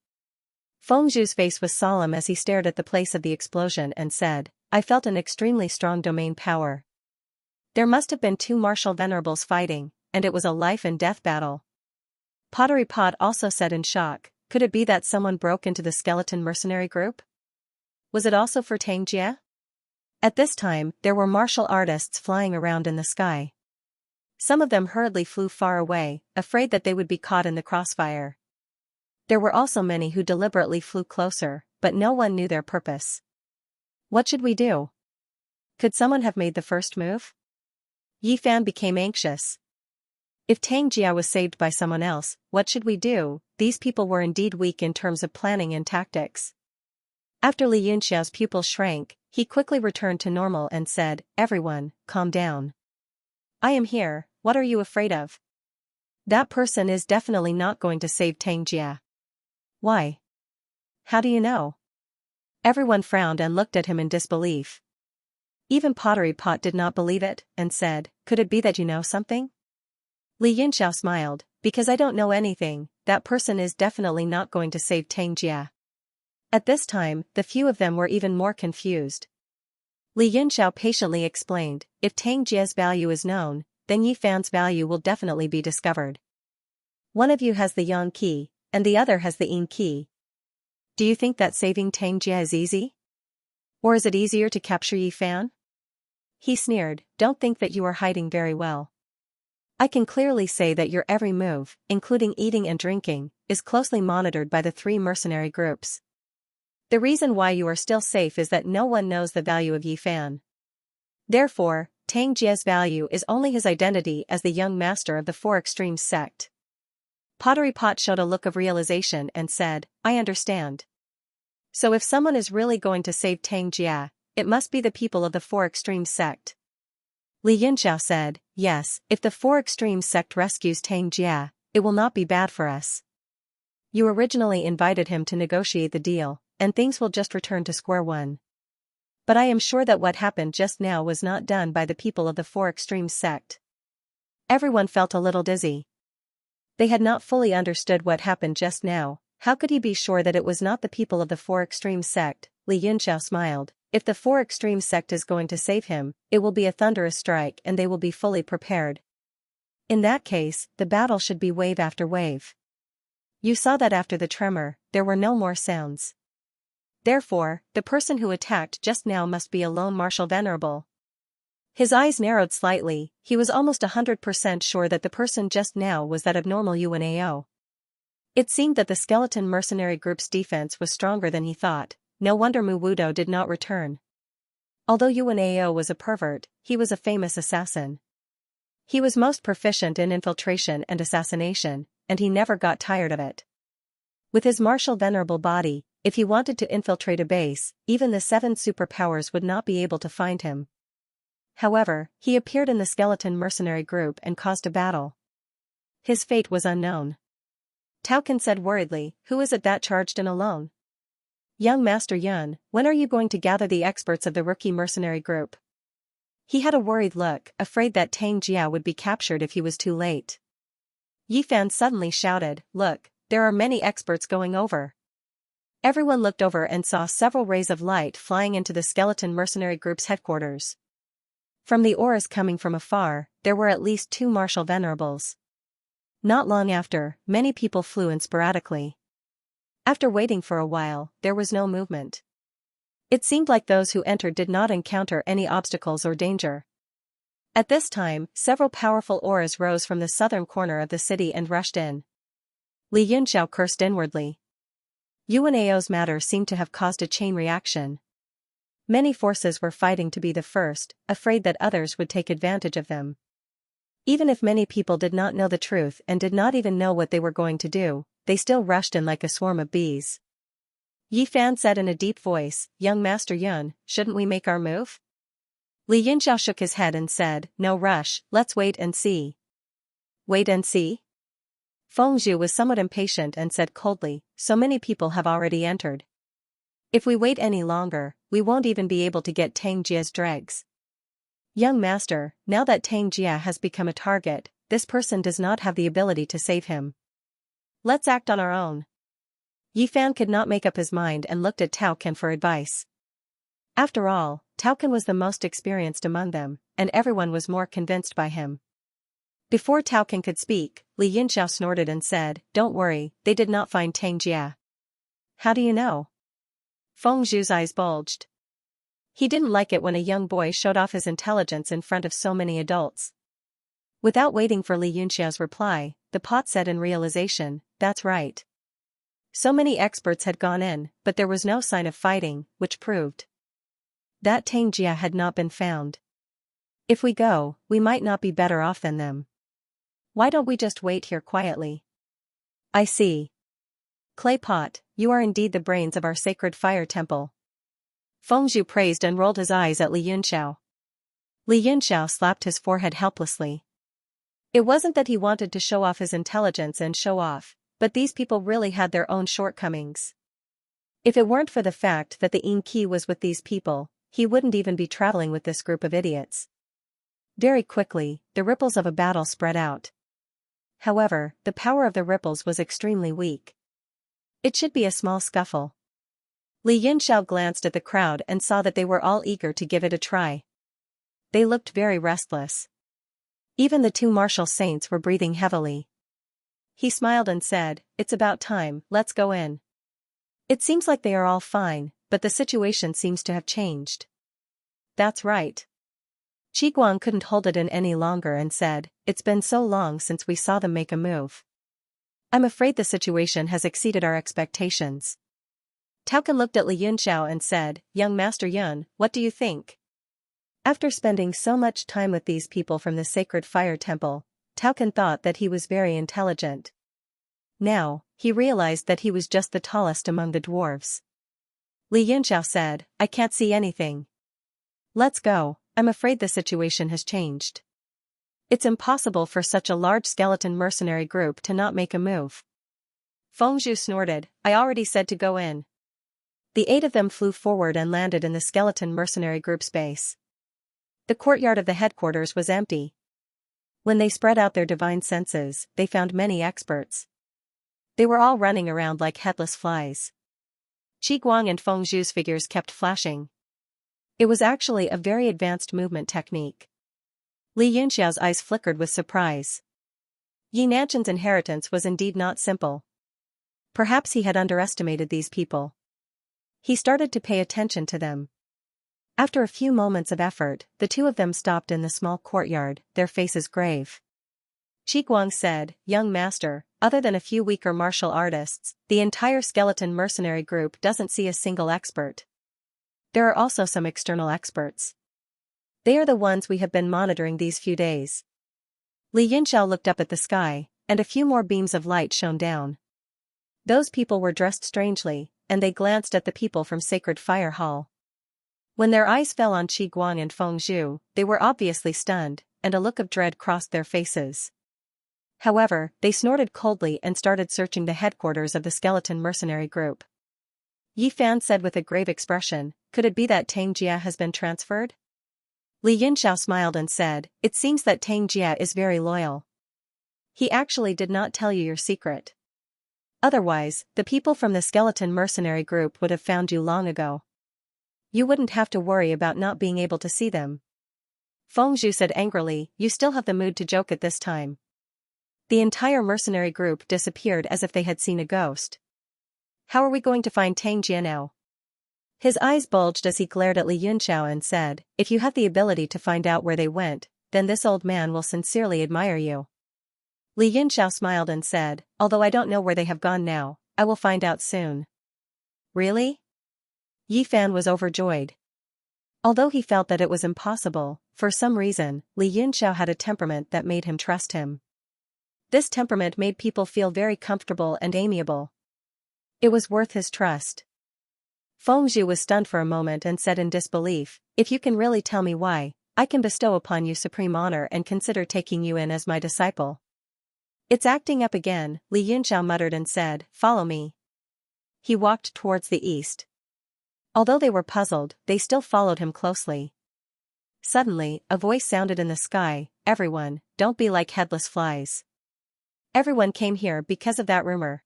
Feng Zhu's face was solemn as he stared at the place of the explosion and said, "I felt an extremely strong domain power. There must have been 2 martial venerables fighting, and it was a life-and-death battle." Pottery Pot also said in shock, "Could it be that someone broke into the skeleton mercenary group? Was it also for Xianxia?" At this time, there were martial artists flying around in the sky. Some of them hurriedly flew far away, afraid that they would be caught in the crossfire. There were also many who deliberately flew closer, but no one knew their purpose. What should we do? Could someone have made the first move? Yi Fan became anxious. If Tang Jia was saved by someone else, what should we do? These people were indeed weak in terms of planning and tactics. After Li Yunxiao's pupil shrank, he quickly returned to normal and said, "Everyone, calm down. I am here, what are you afraid of? That person is definitely not going to save Tang Jia." "Why? How do you know?" Everyone frowned and looked at him in disbelief. Even Pottery Pot did not believe it, and said, "Could it be that you know something?" Li Yunxiao smiled, "Because I don't know anything, that person is definitely not going to save Tang Jia." At this time, the few of them were even more confused. Li Yunxiao patiently explained, "If Tang Jia's value is known, then Yi Fan's value will definitely be discovered. One of you has the Yang key, and the other has the Yin key. Do you think that saving Tang Jia is easy? Or is it easier to capture Yi Fan?" He sneered, "Don't think that you are hiding very well. I can clearly say that your every move, including eating and drinking, is closely monitored by the three mercenary groups. The reason why you are still safe is that no one knows the value of Yi Fan. Therefore, Tang Jia's value is only his identity as the young master of the Four Extremes sect." Pottery Pot showed a look of realization and said, "I understand. So if someone is really going to save Tang Jia, it must be the people of the Four Extremes sect." Li Yunxiao said, "Yes, if the Four Extremes sect rescues Tang Jia, it will not be bad for us. You originally invited him to negotiate the deal, and things will just return to square one. But I am sure that what happened just now was not done by the people of the Four Extremes sect." Everyone felt a little dizzy. They had not fully understood what happened just now. How could he be sure that it was not the people of the Four Extremes sect? Li Yunxiao smiled. If the Four Extremes sect is going to save him, it will be a thunderous strike and they will be fully prepared. In that case, the battle should be wave after wave. You saw that after the tremor, there were no more sounds. Therefore, the person who attacked just now must be a lone martial venerable. His eyes narrowed slightly, he was almost 100% sure that the person just now was that abnormal UNAO. It seemed that the skeleton mercenary group's defense was stronger than he thought. No wonder Mu Wudo did not return. Although UNAO was a pervert, he was a famous assassin. He was most proficient in infiltration and assassination, and he never got tired of it. With his martial venerable body, if he wanted to infiltrate a base, even the 7 superpowers would not be able to find him. However, he appeared in the skeleton mercenary group and caused a battle. His fate was unknown. Tauken said worriedly, "Who is it that charged in alone?" "Young Master Yun, when are you going to gather the experts of the rookie mercenary group?" He had a worried look, afraid that Tang Jia would be captured if he was too late. Yi Fan suddenly shouted, "Look, there are many experts going over." Everyone looked over and saw several rays of light flying into the skeleton mercenary group's headquarters. From the auras coming from afar, there were at least 2 martial venerables. Not long after, many people flew in sporadically. After waiting for a while, there was no movement. It seemed like those who entered did not encounter any obstacles or danger. At this time, several powerful auras rose from the southern corner of the city and rushed in. Li Yunxiao cursed inwardly. UNAO's matter seemed to have caused a chain reaction. Many forces were fighting to be the first, afraid that others would take advantage of them. Even if many people did not know the truth and did not even know what they were going to do, they still rushed in like a swarm of bees. Yi Fan said in a deep voice, "Young Master Yun, shouldn't we make our move?" Li Yunxiao shook his head and said, "No rush, let's wait and see." "Wait and see?" Feng Zhu was somewhat impatient and said coldly, "So many people have already entered. If we wait any longer, we won't even be able to get Tang Jia's dregs. Young Master, now that Tang Jia has become a target, this person does not have the ability to save him. Let's act on our own." Yi Fan could not make up his mind and looked at Tauken for advice. After all, Tauken was the most experienced among them, and everyone was more convinced by him. Before Tauken could speak, Li Yunxiao snorted and said, "Don't worry, they did not find Tang Jia." "How do you know?" Feng Zhu's eyes bulged. He didn't like it when a young boy showed off his intelligence in front of so many adults. Without waiting for Li Yunxia's reply, the pot said in realization, "That's right." So many experts had gone in, but there was no sign of fighting, which proved that Tang Jia had not been found. If we go, we might not be better off than them. Why don't we just wait here quietly? I see. Clay pot, you are indeed the brains of our sacred fire temple. Fengzhu praised and rolled his eyes at Li Yunxiao. Li Yunxiao slapped his forehead helplessly. It wasn't that he wanted to show off his intelligence and show off, but these people really had their own shortcomings. If it weren't for the fact that the Yin Qi was with these people, he wouldn't even be traveling with this group of idiots. Very quickly, the ripples of a battle spread out. However, the power of the ripples was extremely weak. It should be a small scuffle. Li Yunxiao glanced at the crowd and saw that they were all eager to give it a try. They looked very restless. Even the two martial saints were breathing heavily. He smiled and said, "It's about time, let's go in." It seems like they are all fine, but the situation seems to have changed. That's right. Qi Guang couldn't hold it in any longer and said, "It's been so long since we saw them make a move. I'm afraid the situation has exceeded our expectations." Tao Can looked at Li Yunxiao and said, "Young Master Yun, what do you think?" After spending so much time with these people from the sacred fire temple, Tao Can thought that he was very intelligent. Now, he realized that he was just the tallest among the dwarves. Li Yunxiao said, "I can't see anything. Let's go, I'm afraid the situation has changed. It's impossible for such a large skeleton mercenary group to not make a move." Fengzhu snorted, "I already said to go in." The 8 of them flew forward and landed in the skeleton mercenary group's base. The courtyard of the headquarters was empty. When they spread out their divine senses, they found many experts. They were all running around like headless flies. Qi Guang and Fengzhu's figures kept flashing. It was actually a very advanced movement technique. Li Yunxiao's eyes flickered with surprise. Yi Nanshan's inheritance was indeed not simple. Perhaps he had underestimated these people. He started to pay attention to them. After a few moments of effort, the 2 of them stopped in the small courtyard, their faces grave. Qi Guang said, "Young master, other than a few weaker martial artists, the entire skeleton mercenary group doesn't see a single expert. There are also some external experts. They are the ones we have been monitoring these few days." Li Yunxiao looked up at the sky, and a few more beams of light shone down. Those people were dressed strangely, and they glanced at the people from Sacred Fire Hall. When their eyes fell on Qi Guang and Fengzhu, they were obviously stunned, and a look of dread crossed their faces. However, they snorted coldly and started searching the headquarters of the skeleton mercenary group. Yi Fan said with a grave expression, "Could it be that Tang Jia has been transferred?" Li Yunxiao smiled and said, "It seems that Tang Jia is very loyal. He actually did not tell you your secret. Otherwise, the people from the skeleton mercenary group would have found you long ago. You wouldn't have to worry about not being able to see them." Fengzhu said angrily, "You still have the mood to joke at this time." The entire mercenary group disappeared as if they had seen a ghost. "How are we going to find Tang Jia now?" His eyes bulged as he glared at Li Yunxiao and said, "If you have the ability to find out where they went, then this old man will sincerely admire you." Li Yunxiao smiled and said, "Although I don't know where they have gone now, I will find out soon." "Really?" Yi Fan was overjoyed. Although he felt that it was impossible, for some reason, Li Yunxiao had a temperament that made him trust him. This temperament made people feel very comfortable and amiable. It was worth his trust. Fengzhu was stunned for a moment and said in disbelief, "If you can really tell me why, I can bestow upon you supreme honor and consider taking you in as my disciple." "It's acting up again," Li Yunxiao muttered and said, "Follow me." He walked towards the east. Although they were puzzled, they still followed him closely. Suddenly, a voice sounded in the sky, "Everyone, don't be like headless flies. Everyone came here because of that rumor.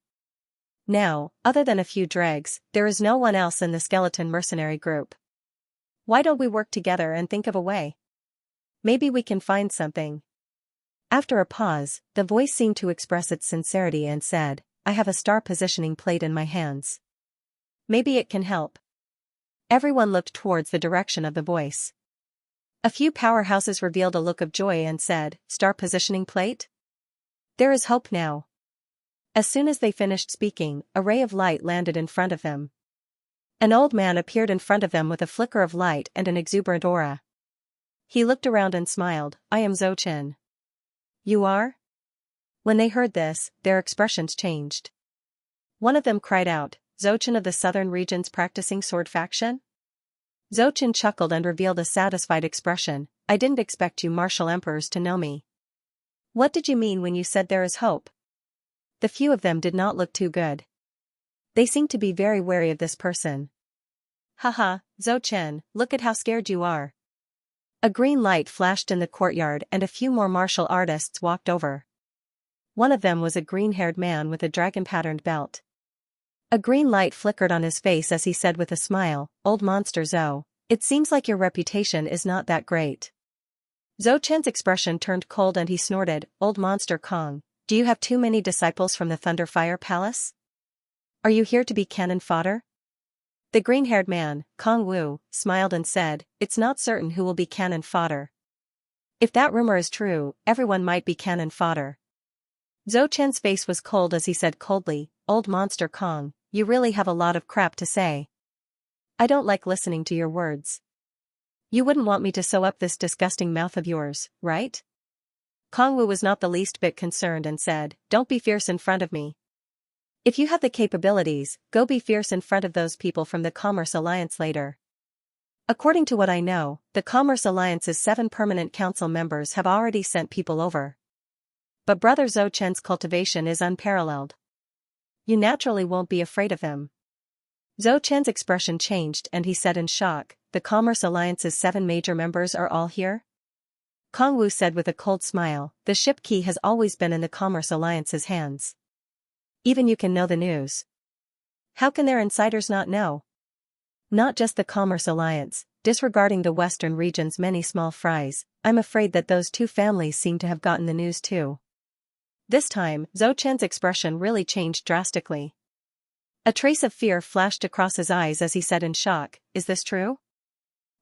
Now, other than a few dregs, there is no one else in the skeleton mercenary group. Why don't we work together and think of a way? Maybe we can find something." After a pause, the voice seemed to express its sincerity and said, "I have a star positioning plate in my hands. Maybe it can help." Everyone looked towards the direction of the voice. A few powerhouses revealed a look of joy and said, "Star positioning plate? There is hope now." As soon as they finished speaking, a ray of light landed in front of them. An old man appeared in front of them with a flicker of light and an exuberant aura. He looked around and smiled. "I am Zhou Chen." "You are?" When they heard this, their expressions changed. One of them cried out, "Zhou Chen of the southern region's practicing sword faction?" Zhou Chen chuckled and revealed a satisfied expression. "I didn't expect you martial emperors to know me." "What did you mean when you said there is hope?" The few of them did not look too good. They seemed to be very wary of this person. "Haha, Zhou Chen, look at how scared you are." A green light flashed in the courtyard and a few more martial artists walked over. One of them was a green-haired man with a dragon-patterned belt. A green light flickered on his face as he said with a smile, "Old monster Zhou, it seems like your reputation is not that great." Zhou Chen's expression turned cold and he snorted, "Old monster Kong, do you have too many disciples from the Thunderfire Palace? Are you here to be cannon fodder?" The green-haired man, Kong Wu, smiled and said, "It's not certain who will be cannon fodder. If that rumor is true, everyone might be cannon fodder." Zhou Chen's face was cold as he said coldly, "Old monster Kong, you really have a lot of crap to say. I don't like listening to your words. You wouldn't want me to sew up this disgusting mouth of yours, right?" Kong Wu was not the least bit concerned and said, "Don't be fierce in front of me. If you have the capabilities, go be fierce in front of those people from the Commerce Alliance later. According to what I know, the Commerce Alliance's 7 permanent council members have already sent people over. But Brother Zhou Chen's cultivation is unparalleled. You naturally won't be afraid of him." Zhou Chen's expression changed and he said in shock, "The Commerce Alliance's 7 major members are all here?" Kong Wu said with a cold smile, "The ship key has always been in the Commerce Alliance's hands. Even you can know the news. How can their insiders not know? Not just the Commerce Alliance, disregarding the Western region's many small fries, I'm afraid that those 2 families seem to have gotten the news too." This time, Zhou Chen's expression really changed drastically. A trace of fear flashed across his eyes as he said in shock, "Is this true?"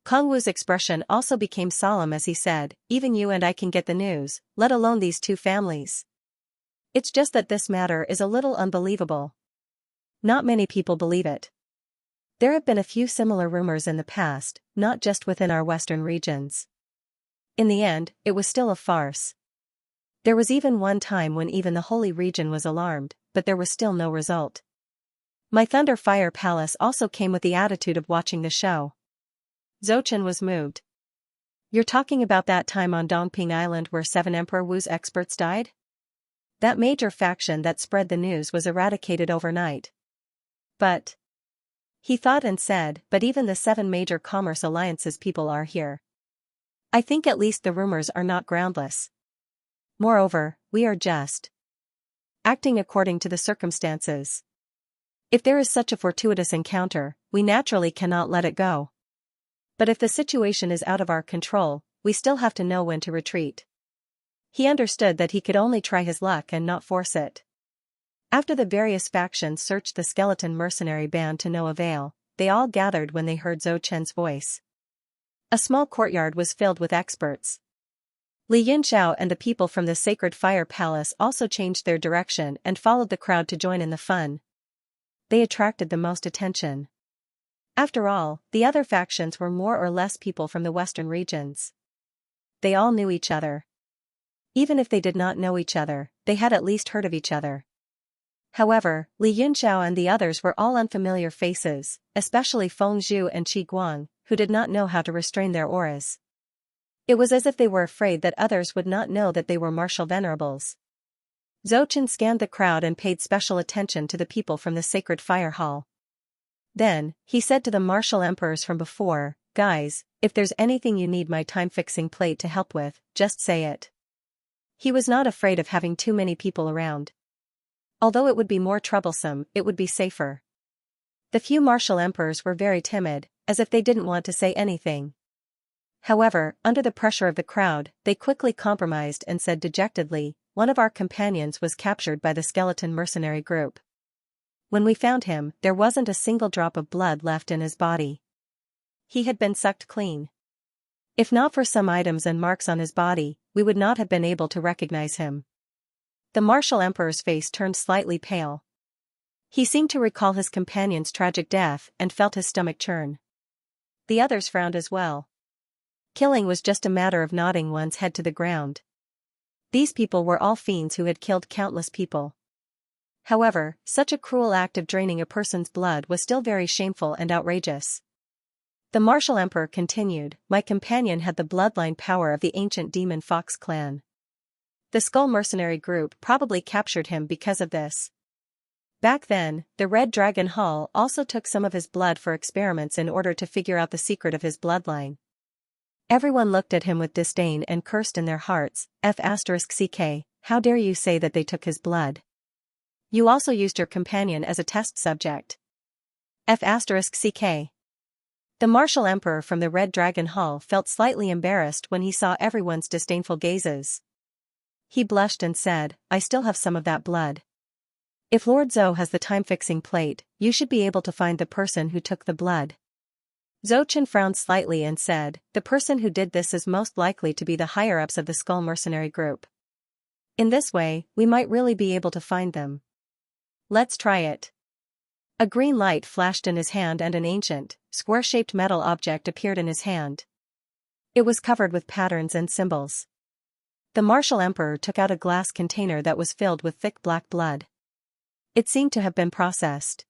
Kong Wu's expression also became solemn as he said, "Even you and I can get the news, let alone these 2 families. It's just that this matter is a little unbelievable. Not many people believe it. There have been a few similar rumors in the past, not just within our Western regions. In the end, it was still a farce. There was even one time when even the Holy Region was alarmed, but there was still no result. My Thunderfire Palace also came with the attitude of watching the show." Zhou Chen was moved. "You're talking about that time on Dongping Island where 7 Emperor Wu's experts died? That major faction that spread the news was eradicated overnight. But..." He thought and said, "But even the 7 major commerce alliances people are here. I think at least the rumors are not groundless. Moreover, we are just acting according to the circumstances. If there is such a fortuitous encounter, we naturally cannot let it go. But if the situation is out of our control, we still have to know when to retreat." He understood that he could only try his luck and not force it. After the various factions searched the skeleton mercenary band to no avail, they all gathered when they heard Zhou Chen's voice. A small courtyard was filled with experts. Li Yunxiao and the people from the Sacred Fire Palace also changed their direction and followed the crowd to join in the fun. They attracted the most attention. After all, the other factions were more or less people from the Western regions. They all knew each other. Even if they did not know each other, they had at least heard of each other. However, Li Yunxiao and the others were all unfamiliar faces, especially Feng Zhu and Qi Guang, who did not know how to restrain their auras. It was as if they were afraid that others would not know that they were martial venerables. Zhou Chen scanned the crowd and paid special attention to the people from the Sacred Fire Hall. Then, he said to the martial emperors from before, "Guys, if there's anything you need my time-fixing plate to help with, just say it." He was not afraid of having too many people around. Although it would be more troublesome, it would be safer. The few martial emperors were very timid, as if they didn't want to say anything. However, under the pressure of the crowd, they quickly compromised and said dejectedly, "One of our companions was captured by the skeleton mercenary group. When we found him, there wasn't a single drop of blood left in his body. He had been sucked clean. If not for some items and marks on his body, we would not have been able to recognize him. The martial emperor's face turned slightly pale. He seemed to recall his companion's tragic death and felt his stomach churn. The others frowned as well. Killing was just a matter of nodding one's head to the ground. These people were all fiends who had killed countless people. However, such a cruel act of draining a person's blood was still very shameful and outrageous. The martial emperor continued, "My companion had the bloodline power of the ancient demon Fox clan. The Skull mercenary group probably captured him because of this. Back then, the Red Dragon Hall also took some of his blood for experiments in order to figure out the secret of his bloodline." Everyone looked at him with disdain and cursed in their hearts, F***ck, how dare you say that they took his blood? You also used your companion as a test subject. F***ck. The martial emperor from the Red Dragon Hall felt slightly embarrassed when he saw everyone's disdainful gazes. He blushed and said, "I still have some of that blood. If Lord Zhou has the time-fixing plate, you should be able to find the person who took the blood." Zhou Chen frowned slightly and said, "The person who did this is most likely to be the higher-ups of the Skull mercenary group. In this way, we might really be able to find them. Let's try it." A green light flashed in his hand and an ancient, square-shaped metal object appeared in his hand. It was covered with patterns and symbols. The martial emperor took out a glass container that was filled with thick black blood. It seemed to have been processed.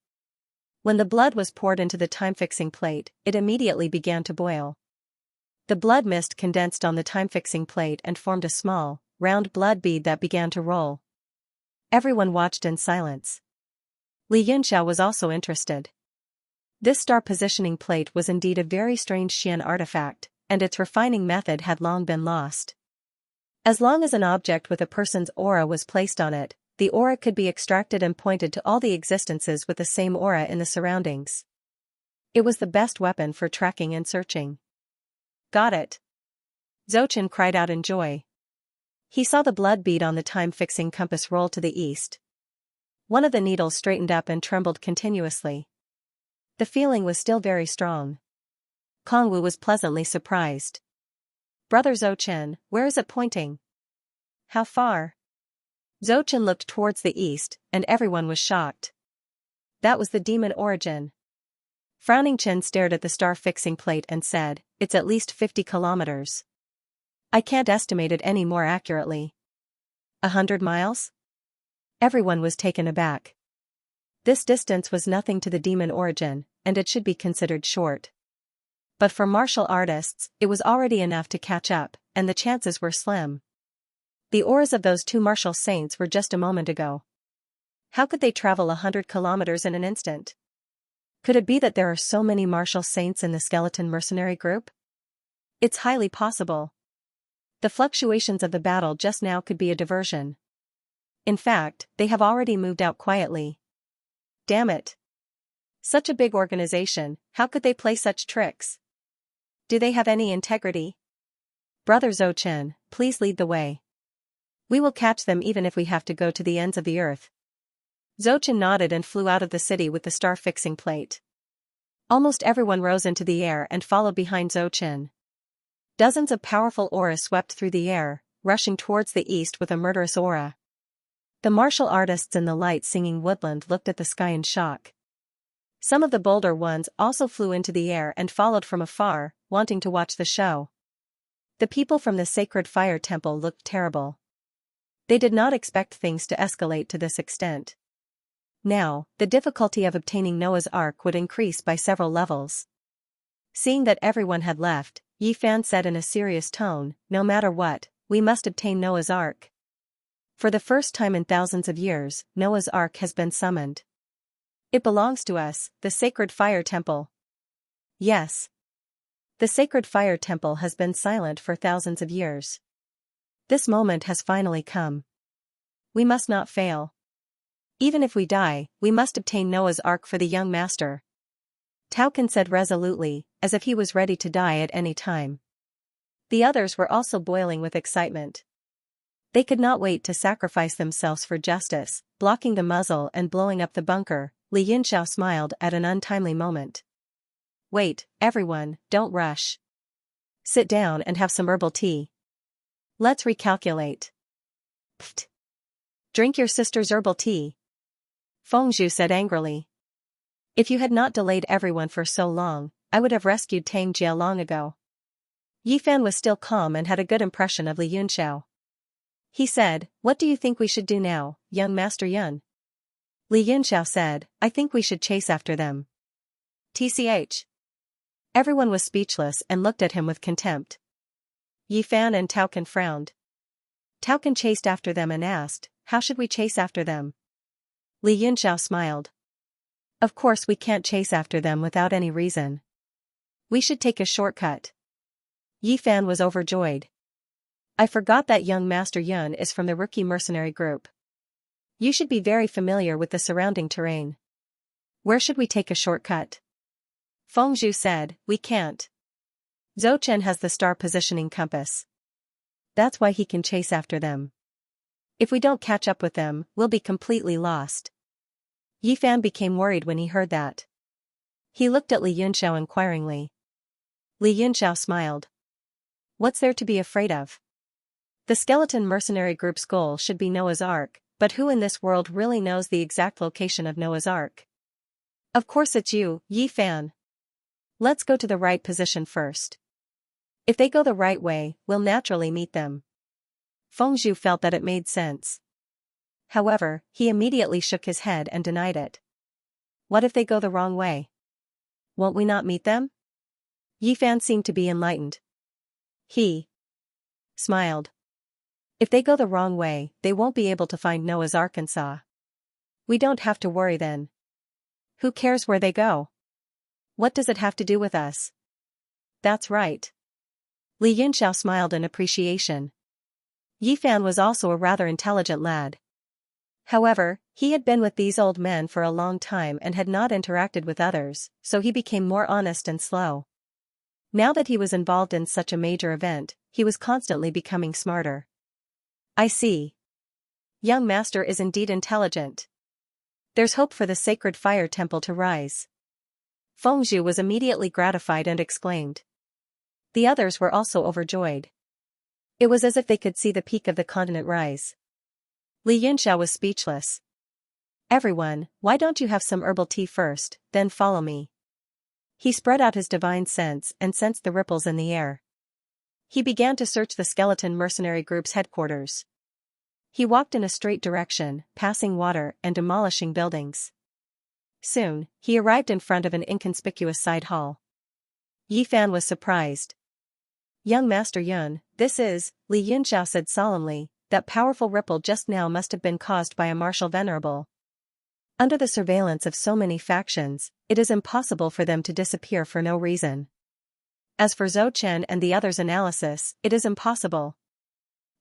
When the blood was poured into the time-fixing plate, it immediately began to boil. The blood mist condensed on the time-fixing plate and formed a small, round blood bead that began to roll. Everyone watched in silence. Xianxia was also interested. This star positioning plate was indeed a very strange Xian artifact, and its refining method had long been lost. As long as an object with a person's aura was placed on it, the aura could be extracted and pointed to all the existences with the same aura in the surroundings. It was the best weapon for tracking and searching. "Got it!" Zhou Chen cried out in joy. He saw the blood bead on the time-fixing compass roll to the east. One of the needles straightened up and trembled continuously. The feeling was still very strong. Kongwu was pleasantly surprised. "Brother Zhou Chen, where is it pointing? How far?" Zhou Chen looked towards the east, and everyone was shocked. That was the demon origin. Frowning Chen stared at the star-fixing plate and said, "It's at least 50 kilometers. I can't estimate it any more accurately. 100 miles? Everyone was taken aback. This distance was nothing to the demon origin, and it should be considered short. But for martial artists, it was already enough to catch up, and the chances were slim. The auras of those two martial saints were just a moment ago. How could they travel 100 kilometers in an instant? Could it be that there are so many martial saints in the skeleton mercenary group? It's highly possible. The fluctuations of the battle just now could be a diversion. In fact, they have already moved out quietly. Damn it. Such a big organization, how could they play such tricks? Do they have any integrity? Brother Zhou Chen, please lead the way. We will catch them even if we have to go to the ends of the earth. Zhou Chen nodded and flew out of the city with the star-fixing plate. Almost everyone rose into the air and followed behind Zhou Chen. Dozens of powerful auras swept through the air, rushing towards the east with a murderous aura. The martial artists in the light-singing woodland looked at the sky in shock. Some of the bolder ones also flew into the air and followed from afar, wanting to watch the show. The people from the sacred fire temple looked terrible. They did not expect things to escalate to this extent. Now, the difficulty of obtaining Noah's Ark would increase by several levels. Seeing that everyone had left, Yi Fan said in a serious tone, "No matter what, we must obtain Noah's Ark. For the first time in thousands of years, Noah's Ark has been summoned. It belongs to us, the sacred fire temple." Yes. The sacred fire temple has been silent for thousands of years. This moment has finally come. We must not fail. Even if we die, we must obtain Noah's Ark for the young master. Tao Can said resolutely, as if he was ready to die at any time. The others were also boiling with excitement. They could not wait to sacrifice themselves for justice, blocking the muzzle and blowing up the bunker. Li Yinxiao smiled at an untimely moment. Wait, everyone, don't rush. Sit down and have some herbal tea. Let's recalculate. Pfft. Drink your sister's herbal tea. Fengzhu said angrily. If you had not delayed everyone for so long, I would have rescued Tang Jia long ago. Yifan was still calm and had a good impression of Li Yunxiao. He said, what do you think we should do now, young Master Yun? Li Yunxiao said, I think we should chase after them. TCH. Everyone was speechless and looked at him with contempt. Yifan and Taocan frowned. Taocan chased after them and asked, how should we chase after them? Li Yunxiao smiled. Of course we can't chase after them without any reason. We should take a shortcut. Yifan was overjoyed. I forgot that young Master Yun is from the rookie mercenary group. You should be very familiar with the surrounding terrain. Where should we take a shortcut? Fengzhu said, we can't. Zhou Chen has the star positioning compass. That's why he can chase after them. If we don't catch up with them, we'll be completely lost. Yifan became worried when he heard that. He looked at Li Yunxiao inquiringly. Li Yunxiao smiled. What's there to be afraid of? The skeleton mercenary group's goal should be Noah's Ark, but who in this world really knows the exact location of Noah's Ark? Of course it's you, Yifan. Let's go to the right position first. If they go the right way, we'll naturally meet them. Fengzhu felt that it made sense. However, he immediately shook his head and denied it. What if they go the wrong way? Won't we not meet them? Yifan seemed to be enlightened. He smiled. If they go the wrong way, they won't be able to find Noah's Arkansas. We don't have to worry then. Who cares where they go? What does it have to do with us? That's right. Li Yunxiao smiled in appreciation. Yifan was also a rather intelligent lad. However, he had been with these old men for a long time and had not interacted with others, so he became more honest and slow. Now that he was involved in such a major event, he was constantly becoming smarter. I see. Young master is indeed intelligent. There's hope for the sacred fire temple to rise. Fengzhu was immediately gratified and exclaimed. The others were also overjoyed. It was as if they could see the peak of the continent rise. Li Yunxiao was speechless. Everyone, why don't you have some herbal tea first, then follow me? He spread out his divine sense and sensed the ripples in the air. He began to search the skeleton mercenary group's headquarters. He walked in a straight direction, passing water and demolishing buildings. Soon, he arrived in front of an inconspicuous side hall. Yifan was surprised. Young Master Yun, this is, Li Yunxiao said solemnly, that powerful ripple just now must have been caused by a martial venerable. Under the surveillance of so many factions, it is impossible for them to disappear for no reason. As for Zhou Chen and the others' analysis, it is impossible.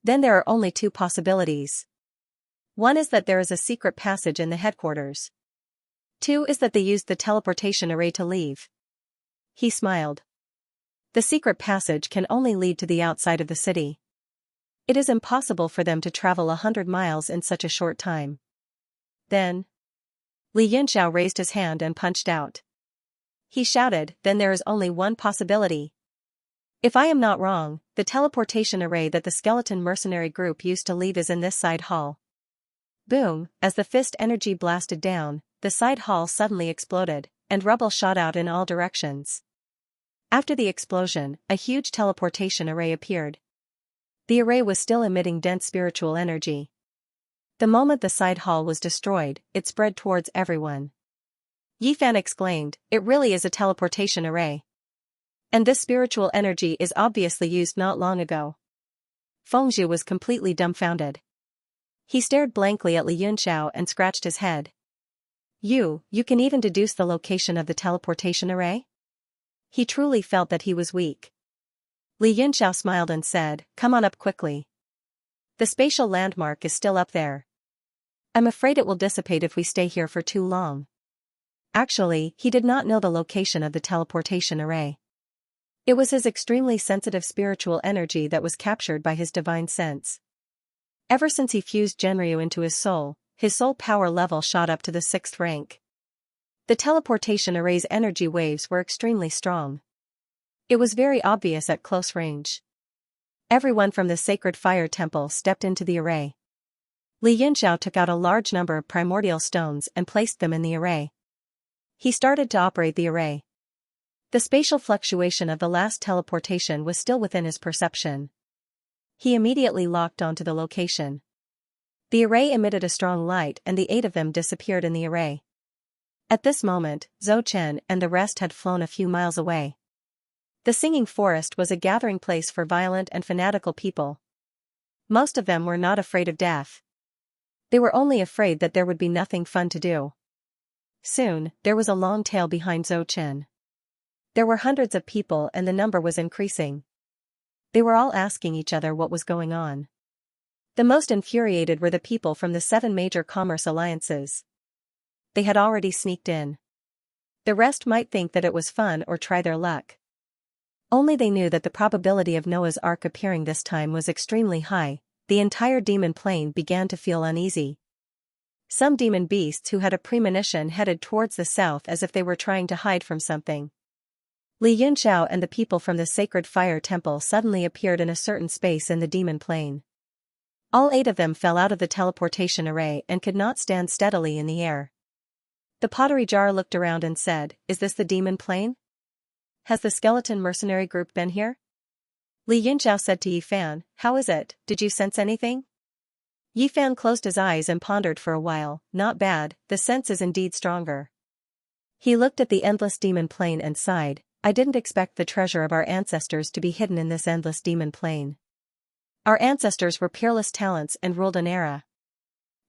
Then there are only two possibilities. One is that there is a secret passage in the headquarters. Two is that they used the teleportation array to leave. He smiled. The secret passage can only lead to the outside of the city. It is impossible for them to travel 100 miles in such a short time. Then, Li Yunxiao raised his hand and punched out. He shouted, then there is only one possibility. If I am not wrong, the teleportation array that the skeleton mercenary group used to leave is in this side hall. Boom, as the fist energy blasted down, the side hall suddenly exploded, and rubble shot out in all directions. After the explosion, a huge teleportation array appeared. The array was still emitting dense spiritual energy. The moment the side hall was destroyed, it spread towards everyone. Yifan exclaimed, it really is a teleportation array. And this spiritual energy is obviously used not long ago. Fengzhu was completely dumbfounded. He stared blankly at Li Yunxiao and scratched his head. You can even deduce the location of the teleportation array? He truly felt that he was weak. Li Yunxiao smiled and said, come on up quickly. The spatial landmark is still up there. I'm afraid it will dissipate if we stay here for too long. Actually, he did not know the location of the teleportation array. It was his extremely sensitive spiritual energy that was captured by his divine sense. Ever since he fused Genryu into his soul power level shot up to the 6th rank. The teleportation array's energy waves were extremely strong. It was very obvious at close range. Everyone from the sacred fire temple stepped into the array. Li Yunxiao took out a large number of primordial stones and placed them in the array. He started to operate the array. The spatial fluctuation of the last teleportation was still within his perception. He immediately locked onto the location. The array emitted a strong light and the 8 of them disappeared in the array. At this moment, Zhou Chen and the rest had flown a few miles away. The singing forest was a gathering place for violent and fanatical people. Most of them were not afraid of death. They were only afraid that there would be nothing fun to do. Soon, there was a long tail behind Zhou Chen. There were hundreds of people and the number was increasing. They were all asking each other what was going on. The most infuriated were the people from the 7 major commerce alliances. They had already sneaked in. The rest might think that it was fun or try their luck. Only they knew that the probability of Noah's Ark appearing this time was extremely high. The entire demon plane began to feel uneasy. Some demon beasts who had a premonition headed towards the south as if they were trying to hide from something. Li Yunxiao and the people from the sacred fire temple suddenly appeared in a certain space in the demon plane. All 8 of them fell out of the teleportation array and could not stand steadily in the air. The pottery jar looked around and said, "Is this the demon plane? Has the skeleton mercenary group been here?" Li Yunxiao said to Yi Fan, "How is it, did you sense anything?" Yi Fan closed his eyes and pondered for a while. "Not bad, the sense is indeed stronger." He looked at the endless demon plane and sighed, "I didn't expect the treasure of our ancestors to be hidden in this endless demon plane. Our ancestors were peerless talents and ruled an era.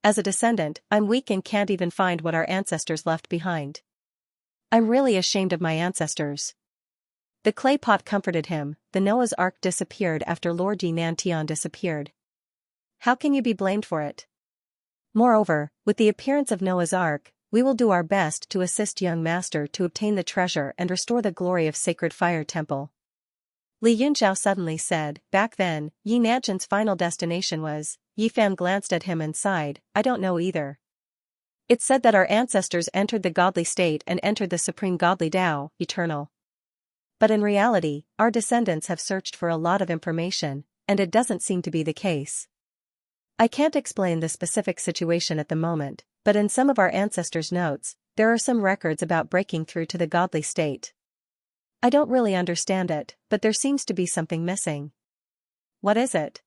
As a descendant, I'm weak and can't even find what our ancestors left behind. I'm really ashamed of my ancestors." The clay pot comforted him. The Noah's Ark disappeared after Lord Xianxia disappeared. How can you be blamed for it? Moreover, with the appearance of Noah's Ark, we will do our best to assist young master to obtain the treasure and restore the glory of sacred fire temple. Li Yunxiao suddenly said, "Back then, Yi Nanzhen's final destination was..." Yi Fan glanced at him and sighed, "I don't know either. It said that our ancestors entered the godly state and entered the supreme godly Tao, eternal. But in reality, our descendants have searched for a lot of information, and it doesn't seem to be the case. I can't explain the specific situation at the moment, but in some of our ancestors' notes, there are some records about breaking through to the godly state. I don't really understand it, but there seems to be something missing." "What is it?"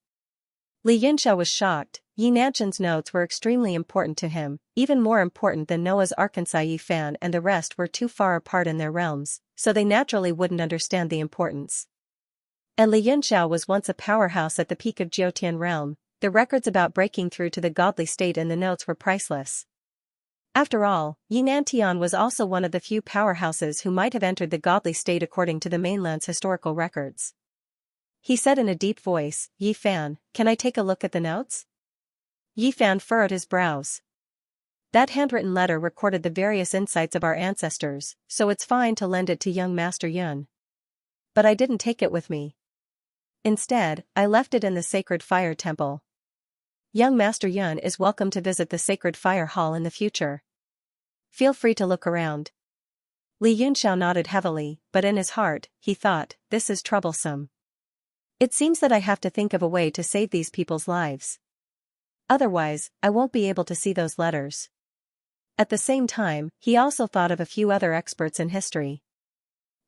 Li Yunxiao was shocked. Yi Nanzhen's notes were extremely important to him, even more important than Noah's Ark. Yi Fan and the rest were too far apart in their realms, so they naturally wouldn't understand the importance. And Li Yunxiao was once a powerhouse at the peak of Jiutian realm. The records about breaking through to the godly state in the notes were priceless. After all, Yi Nantian was also one of the few powerhouses who might have entered the godly state according to the mainland's historical records. He said in a deep voice, "Yi Fan, can I take a look at the notes?" Yi Fan furrowed his brows. "That handwritten letter recorded the various insights of our ancestors, so it's fine to lend it to young Master Yun. But I didn't take it with me. Instead, I left it in the sacred fire temple. Young Master Yun is welcome to visit the sacred fire hall in the future. Feel free to look around." Li Yunxiao nodded heavily, but in his heart, he thought, "This is troublesome. It seems that I have to think of a way to save these people's lives. Otherwise, I won't be able to see those letters." At the same time, he also thought of a few other experts in history.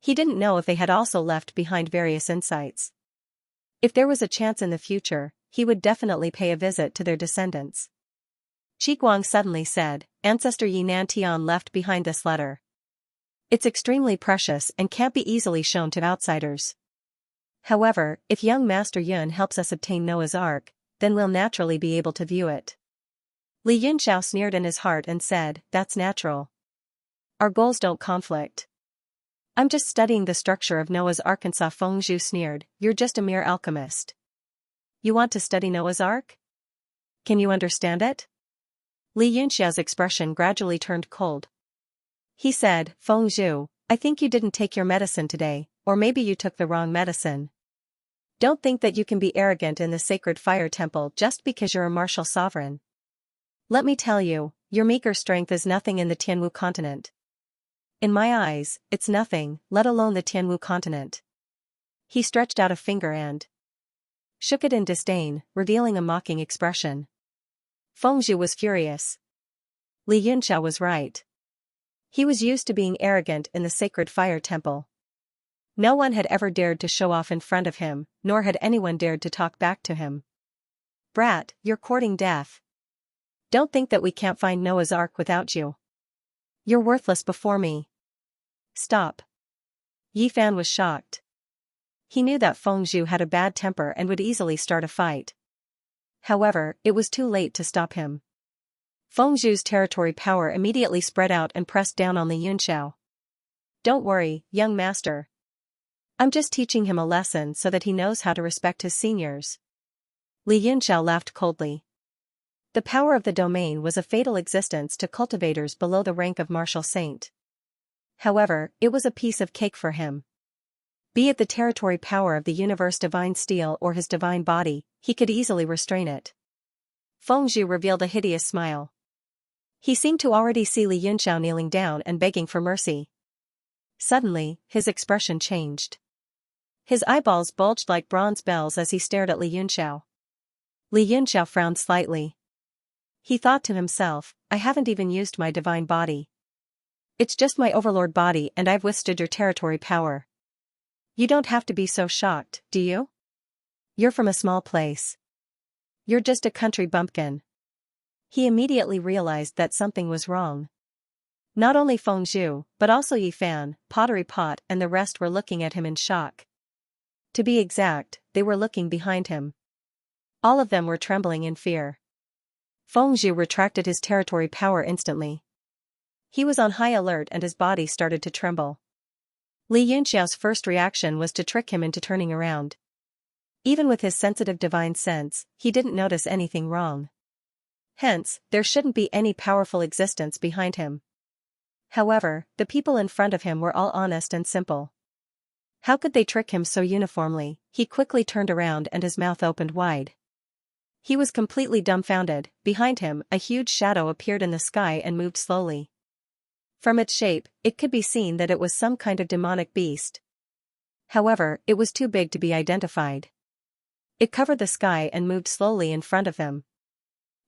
He didn't know if they had also left behind various insights. If there was a chance in the future, he would definitely pay a visit to their descendants. Qi Guang suddenly said, "Ancestor Yi Nantian left behind this letter. It's extremely precious and can't be easily shown to outsiders. However, if young Master Yun helps us obtain Noah's Ark, then we'll naturally be able to view it." Li Yunxiao sneered in his heart and said, "That's natural. Our goals don't conflict. I'm just studying the structure of Noah's Ark." Feng Zhu sneered, "You're just a mere alchemist. You want to study Noah's Ark? Can you understand it?" Li Yunxiao's expression gradually turned cold. He said, "Feng Zhu, I think you didn't take your medicine today, or maybe you took the wrong medicine. Don't think that you can be arrogant in the sacred fire temple just because you're a martial sovereign. Let me tell you, your meager strength is nothing in the Tianwu continent. In my eyes, it's nothing, let alone the Tianwu continent. He stretched out a finger and shook it in disdain, revealing a mocking expression. Fengzhu was furious. Li Yunxiao was right. He was used to being arrogant in the sacred fire temple. No one had ever dared to show off in front of him, nor had anyone dared to talk back to him. Brat, you're courting death. Don't think that we can't find Noah's Ark without you. You're worthless before me. Stop. Yi Fan was shocked. He knew that Fengzhu had a bad temper and would easily start a fight. However, it was too late to stop him. Fengzhu's territory power immediately spread out and pressed down on Li Yunxiao. Don't worry, young master. I'm just teaching him a lesson so that he knows how to respect his seniors. Li Yunxiao laughed coldly. The power of the domain was a fatal existence to cultivators below the rank of martial saint. However, it was a piece of cake for him. Be it the territory power of the universe divine steel or his divine body, he could easily restrain it. Fengzhu revealed a hideous smile. He seemed to already see Li Yunxiao kneeling down and begging for mercy. Suddenly, his expression changed. His eyeballs bulged like bronze bells as he stared at Li Yunxiao. Li Yunxiao frowned slightly. He thought to himself, I haven't even used my divine body. It's just my overlord body and I've withstood your territory power. You don't have to be so shocked, do you? You're from a small place. You're just a country bumpkin. He immediately realized that something was wrong. Not only Fengzhu, but also Yi Fan, Pottery Pot and the rest were looking at him in shock. To be exact, they were looking behind him. All of them were trembling in fear. Fengzhu retracted his territory power instantly. He was on high alert and his body started to tremble. Li Yunxiao's first reaction was to trick him into turning around. Even with his sensitive divine sense, he didn't notice anything wrong. Hence, there shouldn't be any powerful existence behind him. However, the people in front of him were all honest and simple. How could they trick him so uniformly? He quickly turned around and his mouth opened wide. He was completely dumbfounded. Behind him, a huge shadow appeared in the sky and moved slowly. From its shape, it could be seen that it was some kind of demonic beast. However, it was too big to be identified. It covered the sky and moved slowly in front of him.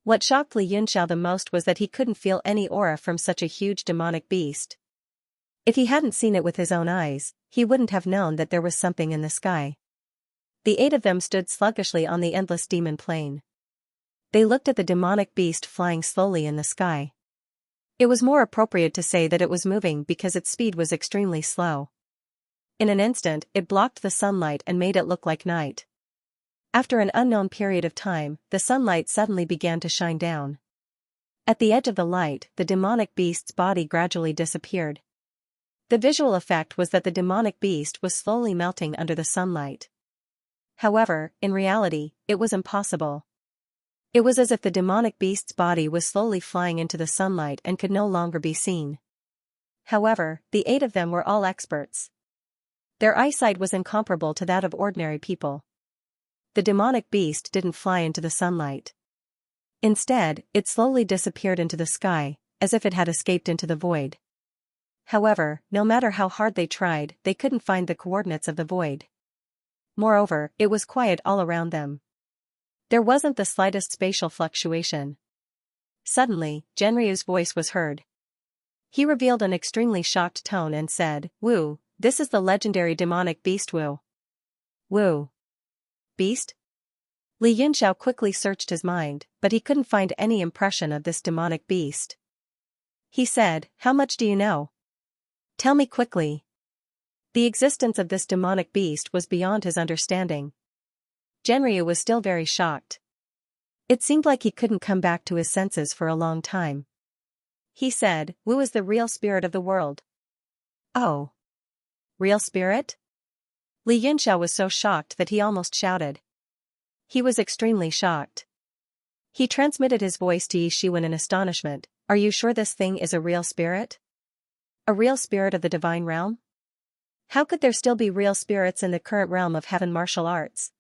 What shocked Li Yunxiao the most was that he couldn't feel any aura from such a huge demonic beast. If he hadn't seen it with his own eyes, he wouldn't have known that there was something in the sky. The 8 of them stood sluggishly on the endless demon plain. They looked at the demonic beast flying slowly in the sky. It was more appropriate to say that it was moving because its speed was extremely slow. In an instant, it blocked the sunlight and made it look like night. After an unknown period of time, the sunlight suddenly began to shine down. At the edge of the light, the demonic beast's body gradually disappeared. The visual effect was that the demonic beast was slowly melting under the sunlight. However, in reality, it was impossible. It was as if the demonic beast's body was slowly flying into the sunlight and could no longer be seen. However, the 8 of them were all experts. Their eyesight was incomparable to that of ordinary people. The demonic beast didn't fly into the sunlight. Instead, it slowly disappeared into the sky, as if it had escaped into the void. However, no matter how hard they tried, they couldn't find the coordinates of the void. Moreover, it was quiet all around them. There wasn't the slightest spatial fluctuation. Suddenly, Genryu's voice was heard. He revealed an extremely shocked tone and said, "Wu, this is the legendary demonic beast Wu." Wu. Beast? Li Yunxiao quickly searched his mind, but he couldn't find any impression of this demonic beast. He said, "How much do you know? Tell me quickly." The existence of this demonic beast was beyond his understanding. Genryu was still very shocked. It seemed like he couldn't come back to his senses for a long time. He said, "Wu is the real spirit of the world." Oh. Real spirit? Li Yunxiao was so shocked that he almost shouted. He was extremely shocked. He transmitted his voice to Yi Shiwen in astonishment. "Are you sure this thing is a real spirit? A real spirit of the divine realm? How could there still be real spirits in the current realm of heaven martial arts?"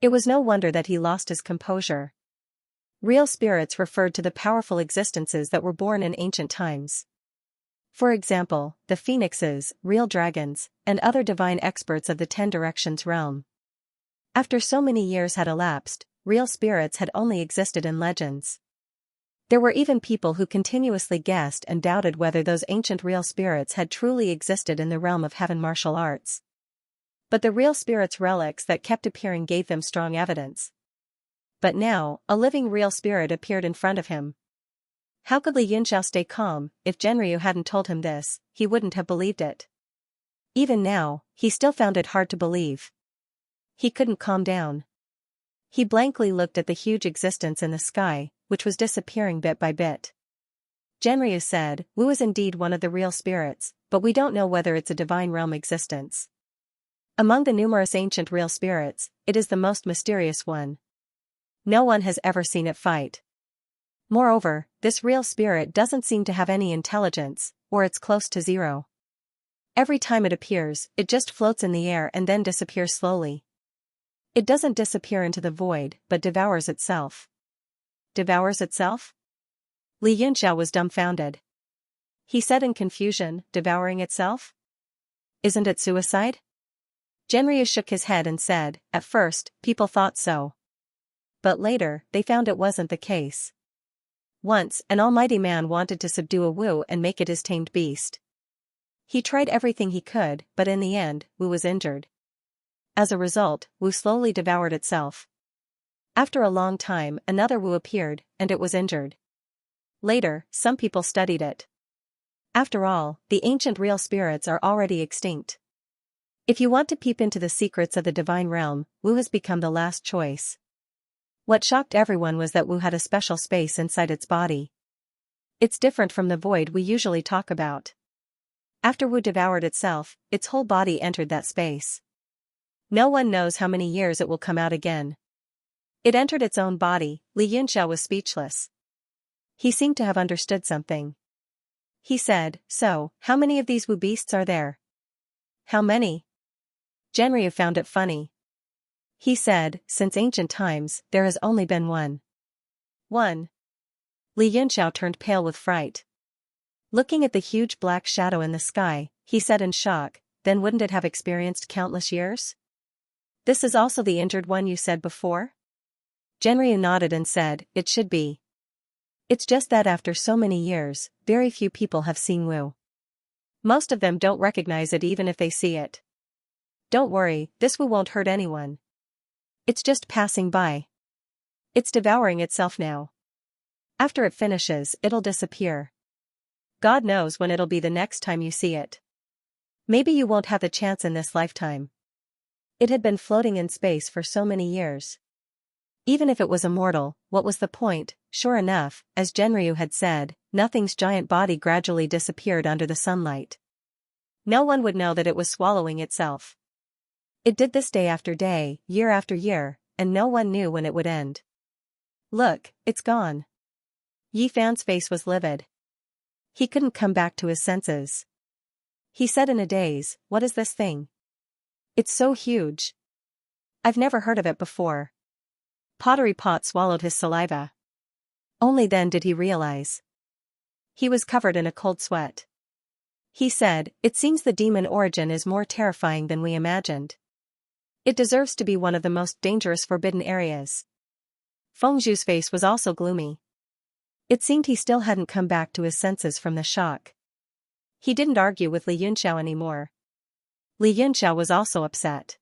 It was no wonder that he lost his composure. Real spirits referred to the powerful existences that were born in ancient times. For example, the phoenixes, real dragons, and other divine experts of the 10 directions realm. After so many years had elapsed, real spirits had only existed in legends. There were even people who continuously guessed and doubted whether those ancient real spirits had truly existed in the realm of heaven martial arts. But the real spirits' relics that kept appearing gave them strong evidence. But now, a living real spirit appeared in front of him. How could Li Yunxiao stay calm? If Genryu hadn't told him this, he wouldn't have believed it. Even now, he still found it hard to believe. He couldn't calm down. He blankly looked at the huge existence in the sky, which was disappearing bit by bit. Genryu said, Wu is indeed one of the real spirits, but we don't know whether it's a divine realm existence. Among the numerous ancient real spirits, it is the most mysterious one. No one has ever seen it fight. Moreover, this real spirit doesn't seem to have any intelligence, or it's close to zero. Every time it appears, it just floats in the air and then disappears slowly. It doesn't disappear into the void, but devours itself. Devours itself? Li Yunxiao was dumbfounded. He said in confusion, devouring itself? Isn't it suicide? Genryu shook his head and said, at first, people thought so. But later, they found it wasn't the case. Once, an almighty man wanted to subdue a Wu and make it his tamed beast. He tried everything he could, but in the end, Wu was injured. As a result, Wu slowly devoured itself. After a long time, another Wu appeared, and it was injured. Later, some people studied it. After all, the ancient real spirits are already extinct. If you want to peep into the secrets of the divine realm, Wu has become the last choice. What shocked everyone was that Wu had a special space inside its body. It's different from the void we usually talk about. After Wu devoured itself, its whole body entered that space. No one knows how many years it will come out again. It entered its own body. Li Yunxiao was speechless. He seemed to have understood something. He said, so, how many of these Wu beasts are there? How many? Genryu found it funny. He said, since ancient times, there has only been one. One. Li Yunxiao turned pale with fright. Looking at the huge black shadow in the sky, he said in shock, then wouldn't it have experienced countless years? This is also the injured one you said before? Genryu nodded and said, it should be. It's just that after so many years, very few people have seen Wu. Most of them don't recognize it even if they see it. Don't worry, this Wu won't hurt anyone. It's just passing by. It's devouring itself now. After it finishes, it'll disappear. God knows when it'll be the next time you see it. Maybe you won't have the chance in this lifetime. It had been floating in space for so many years. Even if it was immortal, what was the point? Sure enough, as Genryu had said, nothing's giant body gradually disappeared under the sunlight. No one would know that it was swallowing itself. It did this day after day, year after year, and no one knew when it would end. Look, it's gone. Yi Fan's face was livid. He couldn't come back to his senses. He said in a daze, what is this thing? It's so huge. I've never heard of it before. Pottery Pot swallowed his saliva. Only then did he realize. He was covered in a cold sweat. He said, it seems the demon origin is more terrifying than we imagined. It deserves to be one of the most dangerous forbidden areas. Fengzhu's face was also gloomy. It seemed he still hadn't come back to his senses from the shock. He didn't argue with Li Yunxiao anymore. Li Yunxiao was also upset.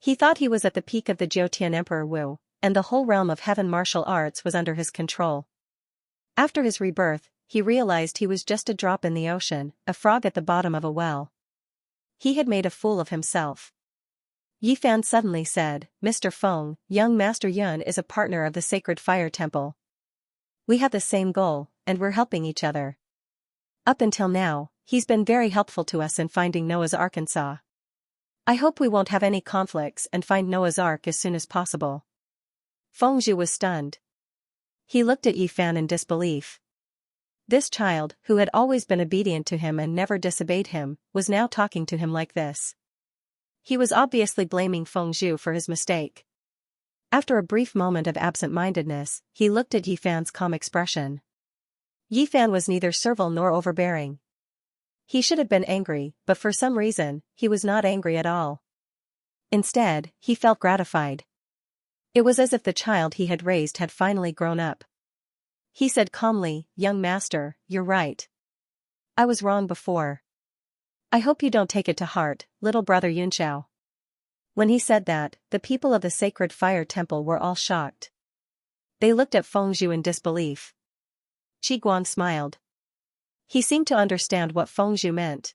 He thought he was at the peak of the Jiutian Emperor Wu, and the whole realm of heaven martial arts was under his control. After his rebirth, he realized he was just a drop in the ocean, a frog at the bottom of a well. He had made a fool of himself. Yi Fan suddenly said, Mr. Feng, young Master Yun is a partner of the Sacred Fire Temple. We have the same goal, and we're helping each other. Up until now, he's been very helpful to us in finding Noah's Arkansas. I hope we won't have any conflicts and find Noah's Ark as soon as possible. Fengzhu was stunned. He looked at Yi Fan in disbelief. This child, who had always been obedient to him and never disobeyed him, was now talking to him like this. He was obviously blaming Fengzhu for his mistake. After a brief moment of absent-mindedness, he looked at Yi Fan's calm expression. Yi Fan was neither servile nor overbearing. He should have been angry, but for some reason, he was not angry at all. Instead, he felt gratified. It was as if the child he had raised had finally grown up. He said calmly, "Young master, you're right. I was wrong before. I hope you don't take it to heart, little brother Yunxiao." When he said that, the people of the sacred fire temple were all shocked. They looked at Fengzhu in disbelief. Qi Guang smiled. He seemed to understand what Fengzhu meant.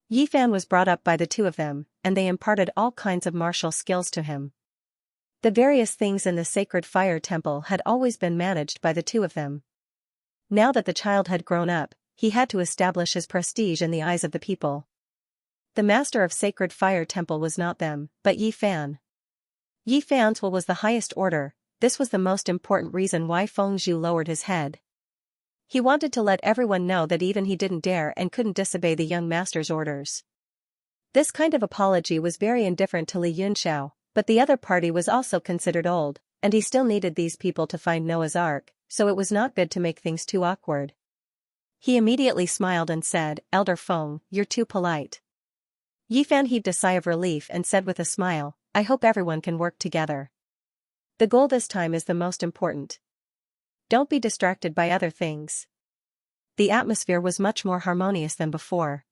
Yi Fan was brought up by the two of them, and they imparted all kinds of martial skills to him. The various things in the sacred fire temple had always been managed by the two of them. Now that the child had grown up, he had to establish his prestige in the eyes of the people. The master of sacred fire temple was not them, but Yi Fan. Yi Fan's will was the highest order. This was the most important reason why Fengzhu lowered his head. He wanted to let everyone know that even he didn't dare and couldn't disobey the young master's orders. This kind of apology was very indifferent to Li Yunxiao, but the other party was also considered old, and he still needed these people to find Noah's Ark, so it was not good to make things too awkward. He immediately smiled and said, "Elder Feng, you're too polite." Yi Fan heaved a sigh of relief and said with a smile, "I hope everyone can work together. The goal this time is the most important. Don't be distracted by other things." The atmosphere was much more harmonious than before.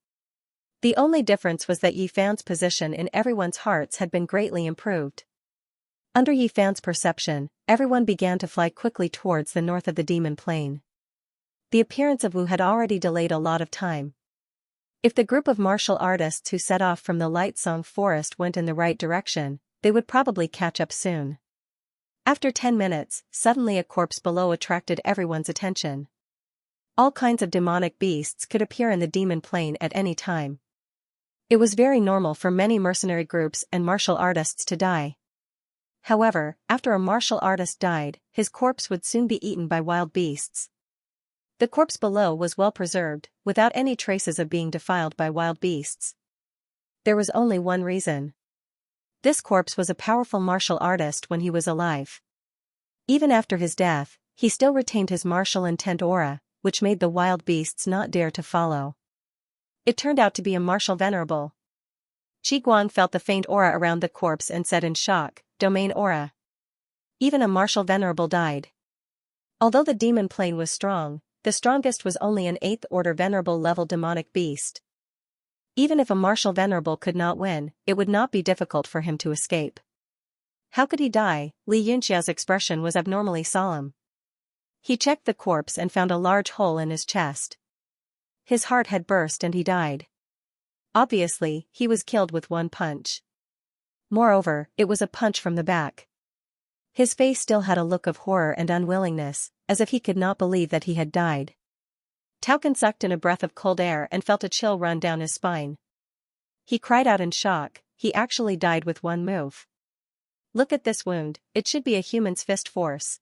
The only difference was that Yi Fan's position in everyone's hearts had been greatly improved. Under Yi Fan's perception, everyone began to fly quickly towards the north of the demon plain. The appearance of Wu had already delayed a lot of time. If the group of martial artists who set off from the Light Song Forest went in the right direction, they would probably catch up soon. After 10 minutes, suddenly a corpse below attracted everyone's attention. All kinds of demonic beasts could appear in the demon plain at any time. It was very normal for many mercenary groups and martial artists to die. However, after a martial artist died, his corpse would soon be eaten by wild beasts. The corpse below was well preserved, without any traces of being defiled by wild beasts. There was only one reason. This corpse was a powerful martial artist when he was alive. Even after his death, he still retained his martial intent aura, which made the wild beasts not dare to follow. It turned out to be a martial venerable. Qi Guang felt the faint aura around the corpse and said in shock, "Domain aura." Even a martial venerable died. Although the demon plane was strong, the strongest was only an 8th order venerable level demonic beast. Even if a martial venerable could not win, it would not be difficult for him to escape. How could he die? Li Yunxiao's expression was abnormally solemn. He checked the corpse and found a large hole in his chest. His heart had burst and he died. Obviously, he was killed with one punch. Moreover, it was a punch from the back. His face still had a look of horror and unwillingness, as if he could not believe that he had died. Tauken sucked in a breath of cold air and felt a chill run down his spine. He cried out in shock, he actually died with one move. Look at this wound, it should be a human's fist force.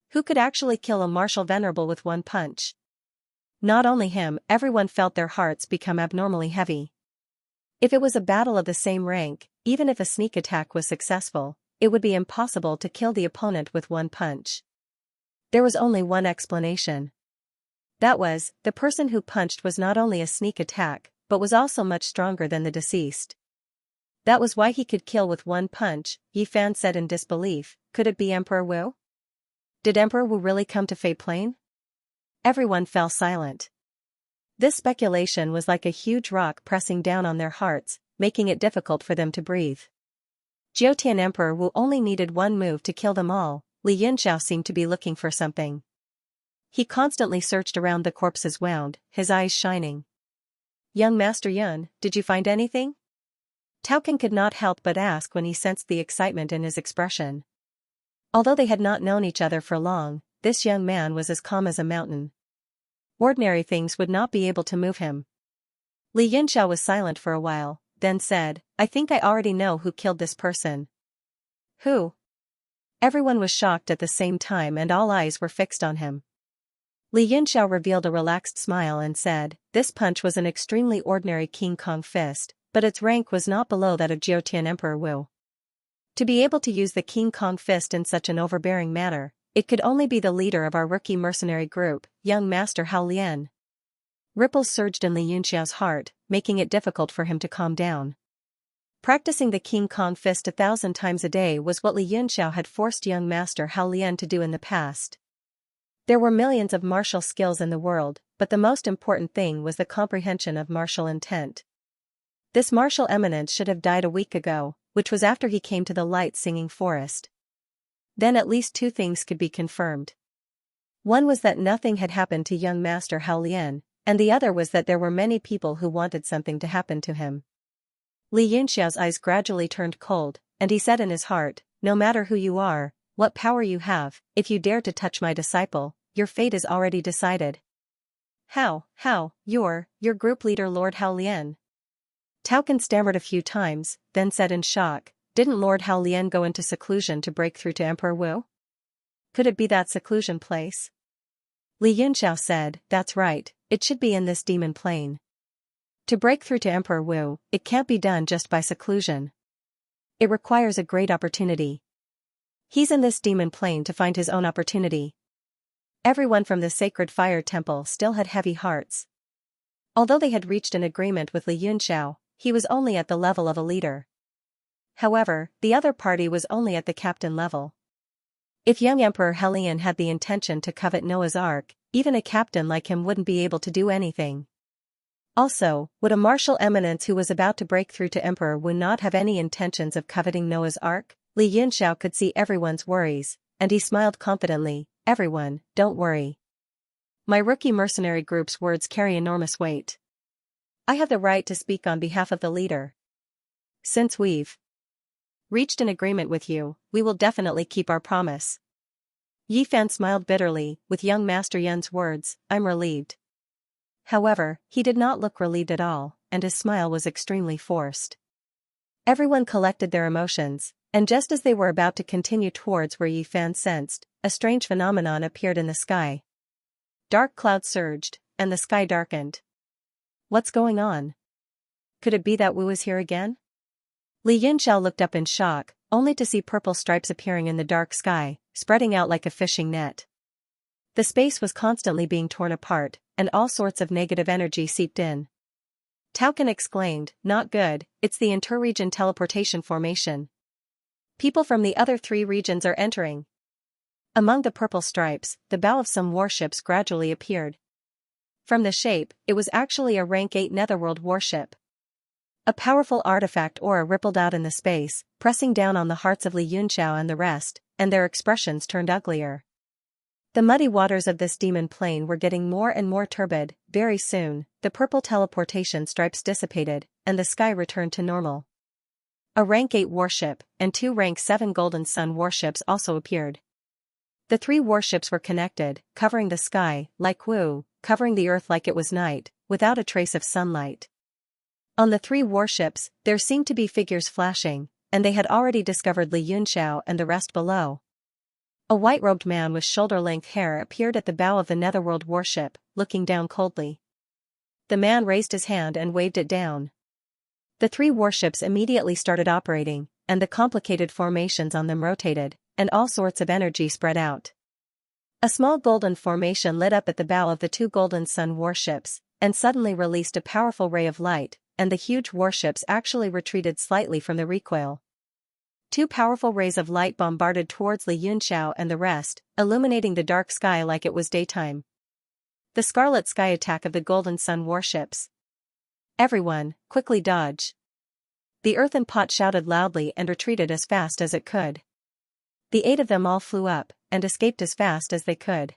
Who could actually kill a martial venerable with one punch? Not only him, everyone felt their hearts become abnormally heavy. If it was a battle of the same rank, even if a sneak attack was successful, it would be impossible to kill the opponent with one punch. There was only one explanation. That was, the person who punched was not only a sneak attack, but was also much stronger than the deceased. That was why he could kill with one punch, Yi Fan said in disbelief. Could it be Emperor Wu? Did Emperor Wu really come to Fei Plain? Everyone fell silent. This speculation was like a huge rock pressing down on their hearts, making it difficult for them to breathe. Jiutian Emperor Wu only needed one move to kill them all. Li Yunxiao seemed to be looking for something. He constantly searched around the corpse's wound, his eyes shining. "Young Master Yun, did you find anything?" Tauken could not help but ask when he sensed the excitement in his expression. Although they had not known each other for long, this young man was as calm as a mountain. Ordinary things would not be able to move him. Li Yunxiao was silent for a while, then said, "I think I already know who killed this person." "Who?" Everyone was shocked at the same time and all eyes were fixed on him. Li Yunxiao revealed a relaxed smile and said, "This punch was an extremely ordinary King Kong fist, but its rank was not below that of Jiutian Emperor Wu. To be able to use the King Kong fist in such an overbearing manner, it could only be the leader of our rookie mercenary group, young Master Hao Lian." Ripples surged in Li Yunxiao's heart, making it difficult for him to calm down. Practicing the King Kong fist 1,000 times a day was what Li Yunxiao had forced young master Hao Lian to do in the past. There were millions of martial skills in the world, but the most important thing was the comprehension of martial intent. This martial eminence should have died a week ago, which was after he came to the light-singing forest. Then at least two things could be confirmed. One was that nothing had happened to young master Hao Lian, and the other was that there were many people who wanted something to happen to him. Li Yunxiao's eyes gradually turned cold, and he said in his heart, "No matter who you are, what power you have, if you dare to touch my disciple, your fate is already decided." How, your group leader Lord Hao Lian? Taoken stammered a few times, then said in shock, "Didn't Lord Hao Lian go into seclusion to break through to Emperor Wu? Could it be that seclusion place?" Li Yunxiao said, "That's right, it should be in this demon plane. To break through to Emperor Wu, it can't be done just by seclusion. It requires a great opportunity. He's in this demon plane to find his own opportunity." Everyone from the sacred fire temple still had heavy hearts. Although they had reached an agreement with Li Yunxiao, he was only at the level of a leader. However, the other party was only at the captain level. If young Emperor Hao Lian had the intention to covet Noah's Ark, even a captain like him wouldn't be able to do anything. Also, would a martial eminence who was about to break through to Emperor Wu not have any intentions of coveting Noah's Ark? Li Yunxiao could see everyone's worries, and he smiled confidently, "Everyone, don't worry. My rookie mercenary group's words carry enormous weight. I have the right to speak on behalf of the leader. Since we've reached an agreement with you, we will definitely keep our promise." Yi Fan smiled bitterly, with young Master Yun's words, "I'm relieved." However, he did not look relieved at all, and his smile was extremely forced. Everyone collected their emotions, and just as they were about to continue towards where Yi Fan sensed, a strange phenomenon appeared in the sky. Dark clouds surged, and the sky darkened. What's going on? Could it be that Wu is here again? Li Yunxiao looked up in shock, only to see purple stripes appearing in the dark sky, spreading out like a fishing net. The space was constantly being torn apart, and all sorts of negative energy seeped in. Taoken exclaimed, "Not good, it's the inter-region teleportation formation. People from the other 3 regions are entering." Among the purple stripes, the bow of some warships gradually appeared. From the shape, it was actually a rank 8 Netherworld warship. A powerful artifact aura rippled out in the space, pressing down on the hearts of Li Yunxiao and the rest, and their expressions turned uglier. The muddy waters of this demon plane were getting more and more turbid. Very soon, the purple teleportation stripes dissipated, and the sky returned to normal. A rank 8 warship, and 2 rank 7 Golden Sun warships also appeared. The 3 warships were connected, covering the sky, like Wu, covering the earth like it was night, without a trace of sunlight. On the 3 warships, there seemed to be figures flashing, and they had already discovered Li Yunxiao and the rest below. A white-robed man with shoulder-length hair appeared at the bow of the Netherworld warship, looking down coldly. The man raised his hand and waved it down. The 3 warships immediately started operating, and the complicated formations on them rotated, and all sorts of energy spread out. A small golden formation lit up at the bow of the 2 Golden Sun warships, and suddenly released a powerful ray of light, and the huge warships actually retreated slightly from the recoil. 2 powerful rays of light bombarded towards Li Yunxiao and the rest, illuminating the dark sky like it was daytime. The Scarlet Sky attack of the Golden Sun warships. Everyone, quickly dodge. The earthen pot shouted loudly and retreated as fast as it could. The 8 of them all flew up, and escaped as fast as they could.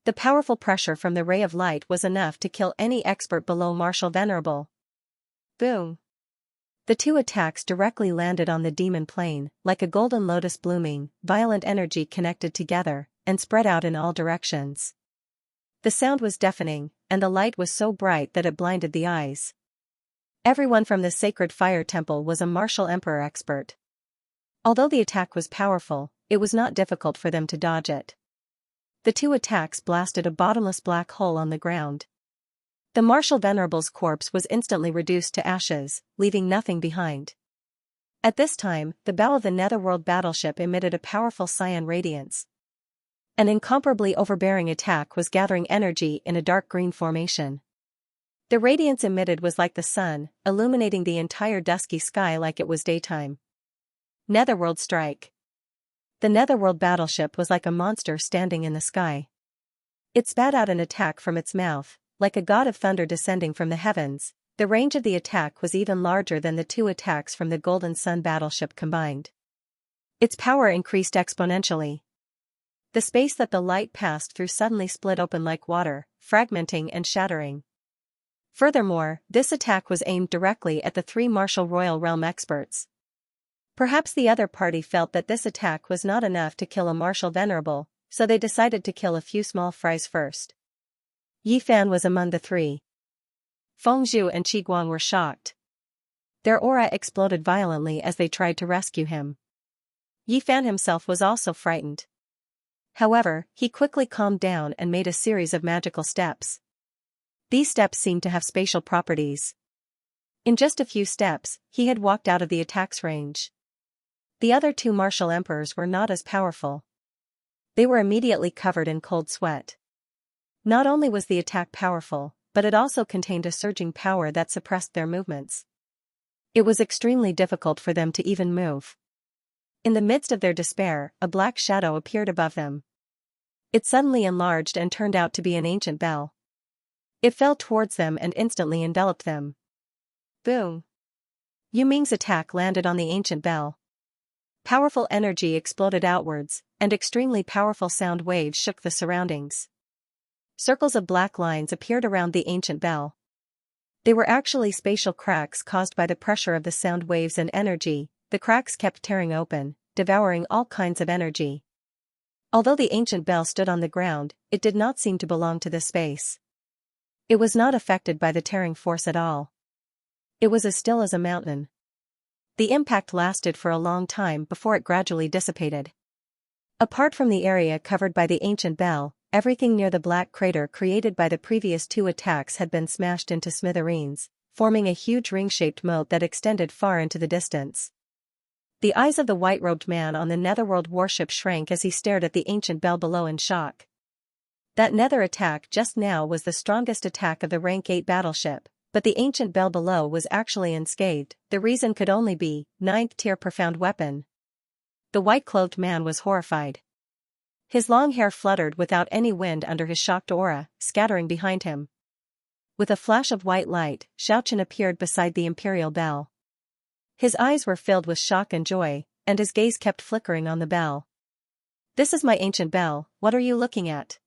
The powerful pressure from the ray of light was enough to kill any expert below Martial Venerable. Boom! The 2 attacks directly landed on the demon plane, like a golden lotus blooming. Violent energy connected together, and spread out in all directions. The sound was deafening, and the light was so bright that it blinded the eyes. Everyone from the sacred fire temple was a martial emperor expert. Although the attack was powerful, it was not difficult for them to dodge it. The 2 attacks blasted a bottomless black hole on the ground. The Martial Venerable's corpse was instantly reduced to ashes, leaving nothing behind. At this time, the bow of the Netherworld battleship emitted a powerful cyan radiance. An incomparably overbearing attack was gathering energy in a dark green formation. The radiance emitted was like the sun, illuminating the entire dusky sky like it was daytime. Netherworld strike. The Netherworld battleship was like a monster standing in the sky. It spat out an attack from its mouth, like a god of thunder descending from the heavens. The range of the attack was even larger than the 2 attacks from the Golden Sun battleship combined. Its power increased exponentially. The space that the light passed through suddenly split open like water, fragmenting and shattering. Furthermore, this attack was aimed directly at the 3 Martial Royal Realm experts. Perhaps the other party felt that this attack was not enough to kill a Martial Venerable, so they decided to kill a few small fries first. Yi Fan was among the 3. Feng Zhu and Qi Guang were shocked. Their aura exploded violently as they tried to rescue him. Yi Fan himself was also frightened. However, he quickly calmed down and made a series of magical steps. These steps seemed to have spatial properties. In just a few steps, he had walked out of the attack's range. The other 2 martial emperors were not as powerful. They were immediately covered in cold sweat. Not only was the attack powerful, but it also contained a surging power that suppressed their movements. It was extremely difficult for them to even move. In the midst of their despair, a black shadow appeared above them. It suddenly enlarged and turned out to be an ancient bell. It fell towards them and instantly enveloped them. Boom! Yu Ming's attack landed on the ancient bell. Powerful energy exploded outwards, and extremely powerful sound waves shook the surroundings. Circles of black lines appeared around the ancient bell. They were actually spatial cracks caused by the pressure of the sound waves and energy. The cracks kept tearing open, devouring all kinds of energy. Although the ancient bell stood on the ground, it did not seem to belong to this space. It was not affected by the tearing force at all. It was as still as a mountain. The impact lasted for a long time before it gradually dissipated. Apart from the area covered by the ancient bell, everything near the black crater created by the previous 2 attacks had been smashed into smithereens, forming a huge ring-shaped moat that extended far into the distance. The eyes of the white-robed man on the Netherworld warship shrank as he stared at the ancient bell below in shock. That nether attack just now was the strongest attack of the rank 8 battleship, but the ancient bell below was actually unscathed. The reason could only be 9th tier profound weapon. The white-clothed man was horrified. His long hair fluttered without any wind under his shocked aura, scattering behind him. With a flash of white light, Xiaoqian appeared beside the imperial bell. His eyes were filled with shock and joy, and his gaze kept flickering on the bell. "This is my ancient bell, what are you looking at?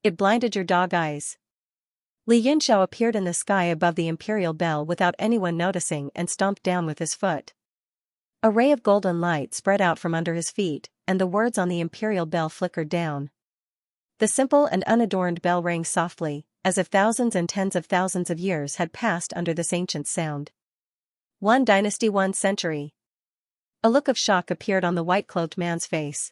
It blinded your dog eyes." Li Yunxiao appeared in the sky above the imperial bell without anyone noticing and stomped down with his foot. A ray of golden light spread out from under his feet, and the words on the imperial bell flickered down. The simple and unadorned bell rang softly, as if thousands and tens of thousands of years had passed under this ancient sound. 1 dynasty 1 century. A look of shock appeared on the white-clothed man's face.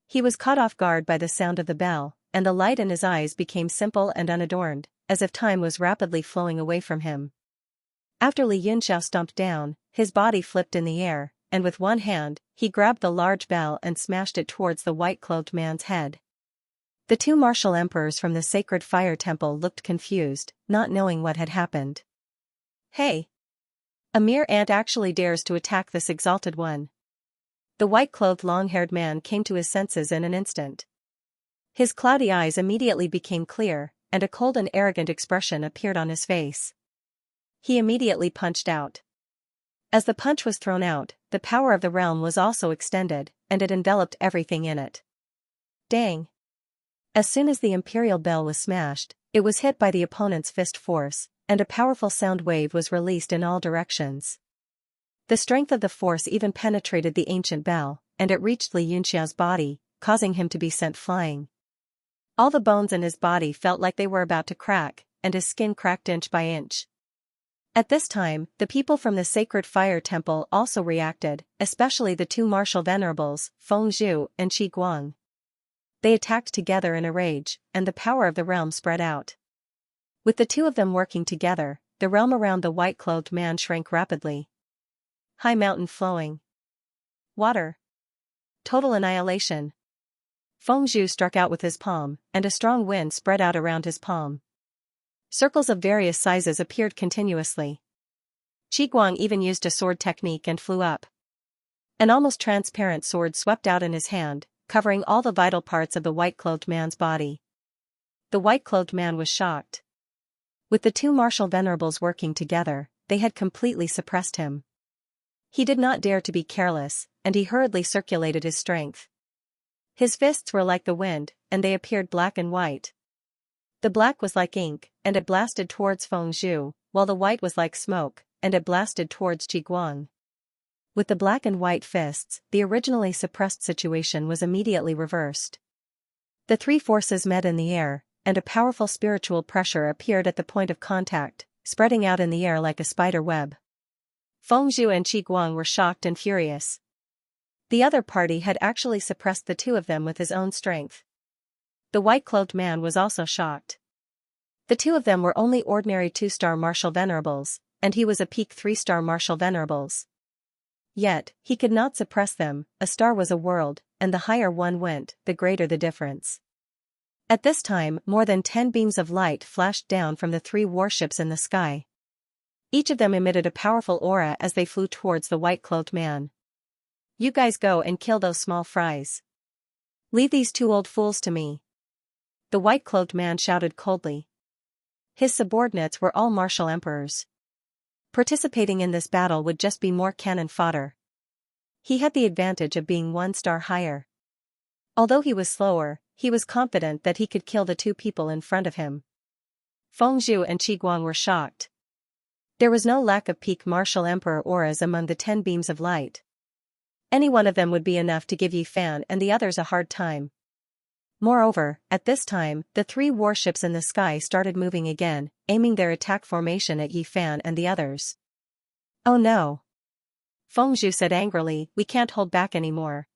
He was caught off guard by the sound of the bell, and the light in his eyes became simple and unadorned, as if time was rapidly flowing away from him. After Li Yunxiao stomped down, his body flipped in the air, and with one hand, he grabbed the large bell and smashed it towards the white-clothed man's head. The 2 martial emperors from the sacred fire temple looked confused, not knowing what had happened. "Hey! A mere ant actually dares to attack this exalted one." The white-clothed long-haired man came to his senses in an instant. His cloudy eyes immediately became clear, and a cold and arrogant expression appeared on his face. He immediately punched out. As the punch was thrown out, the power of the realm was also extended, and it enveloped everything in it. Dang! As soon as the imperial bell was smashed, it was hit by the opponent's fist force, and a powerful sound wave was released in all directions. The strength of the force even penetrated the ancient bell, and it reached Li Yunxiao's body, causing him to be sent flying. All the bones in his body felt like they were about to crack, and his skin cracked inch by inch. At this time, the people from the sacred fire temple also reacted, especially the 2 martial venerables, Feng Zhu and Qi Guang. They attacked together in a rage, and the power of the realm spread out. With the 2 of them working together, the realm around the white-clothed man shrank rapidly. High mountain flowing. Water. Total annihilation. Feng Zhu struck out with his palm, and a strong wind spread out around his palm. Circles of various sizes appeared continuously. Qiguang even used a sword technique and flew up. An almost transparent sword swept out in his hand, covering all the vital parts of the white-clothed man's body. The white-clothed man was shocked. With the two martial venerables working together, they had completely suppressed him. He did not dare to be careless, and he hurriedly circulated his strength. His fists were like the wind, and they appeared black and white. The black was like ink, and it blasted towards Feng Zhu, while the white was like smoke, and it blasted towards Qiguang. With the black and white fists, the originally suppressed situation was immediately reversed. The three forces met in the air, and a powerful spiritual pressure appeared at the point of contact, spreading out in the air like a spider web. Feng Zhu and Qiguang were shocked and furious. The other party had actually suppressed the two of them with his own strength. The white-clothed man was also shocked. The two of them were only ordinary 2-star martial venerables, and he was a peak 3-star martial venerables. Yet, he could not suppress them. A star was a world, and the higher one went, the greater the difference. At this time, more than 10 beams of light flashed down from the 3 warships in the sky. Each of them emitted a powerful aura as they flew towards the white-clothed man. "You guys go and kill those small fries. Leave these 2 old fools to me," the white-clothed man shouted coldly. His subordinates were all martial emperors. Participating in this battle would just be more cannon fodder. He had the advantage of being 1 star higher. Although he was slower, he was confident that he could kill the 2 people in front of him. Feng Zhu and Qiguang were shocked. There was no lack of peak martial emperor auras among the 10 beams of light. Any one of them would be enough to give Yi Fan and the others a hard time. Moreover, at this time, the 3 warships in the sky started moving again, aiming their attack formation at Yi Fan and the others. "Oh no!" Feng Zhu said angrily, "We can't hold back anymore.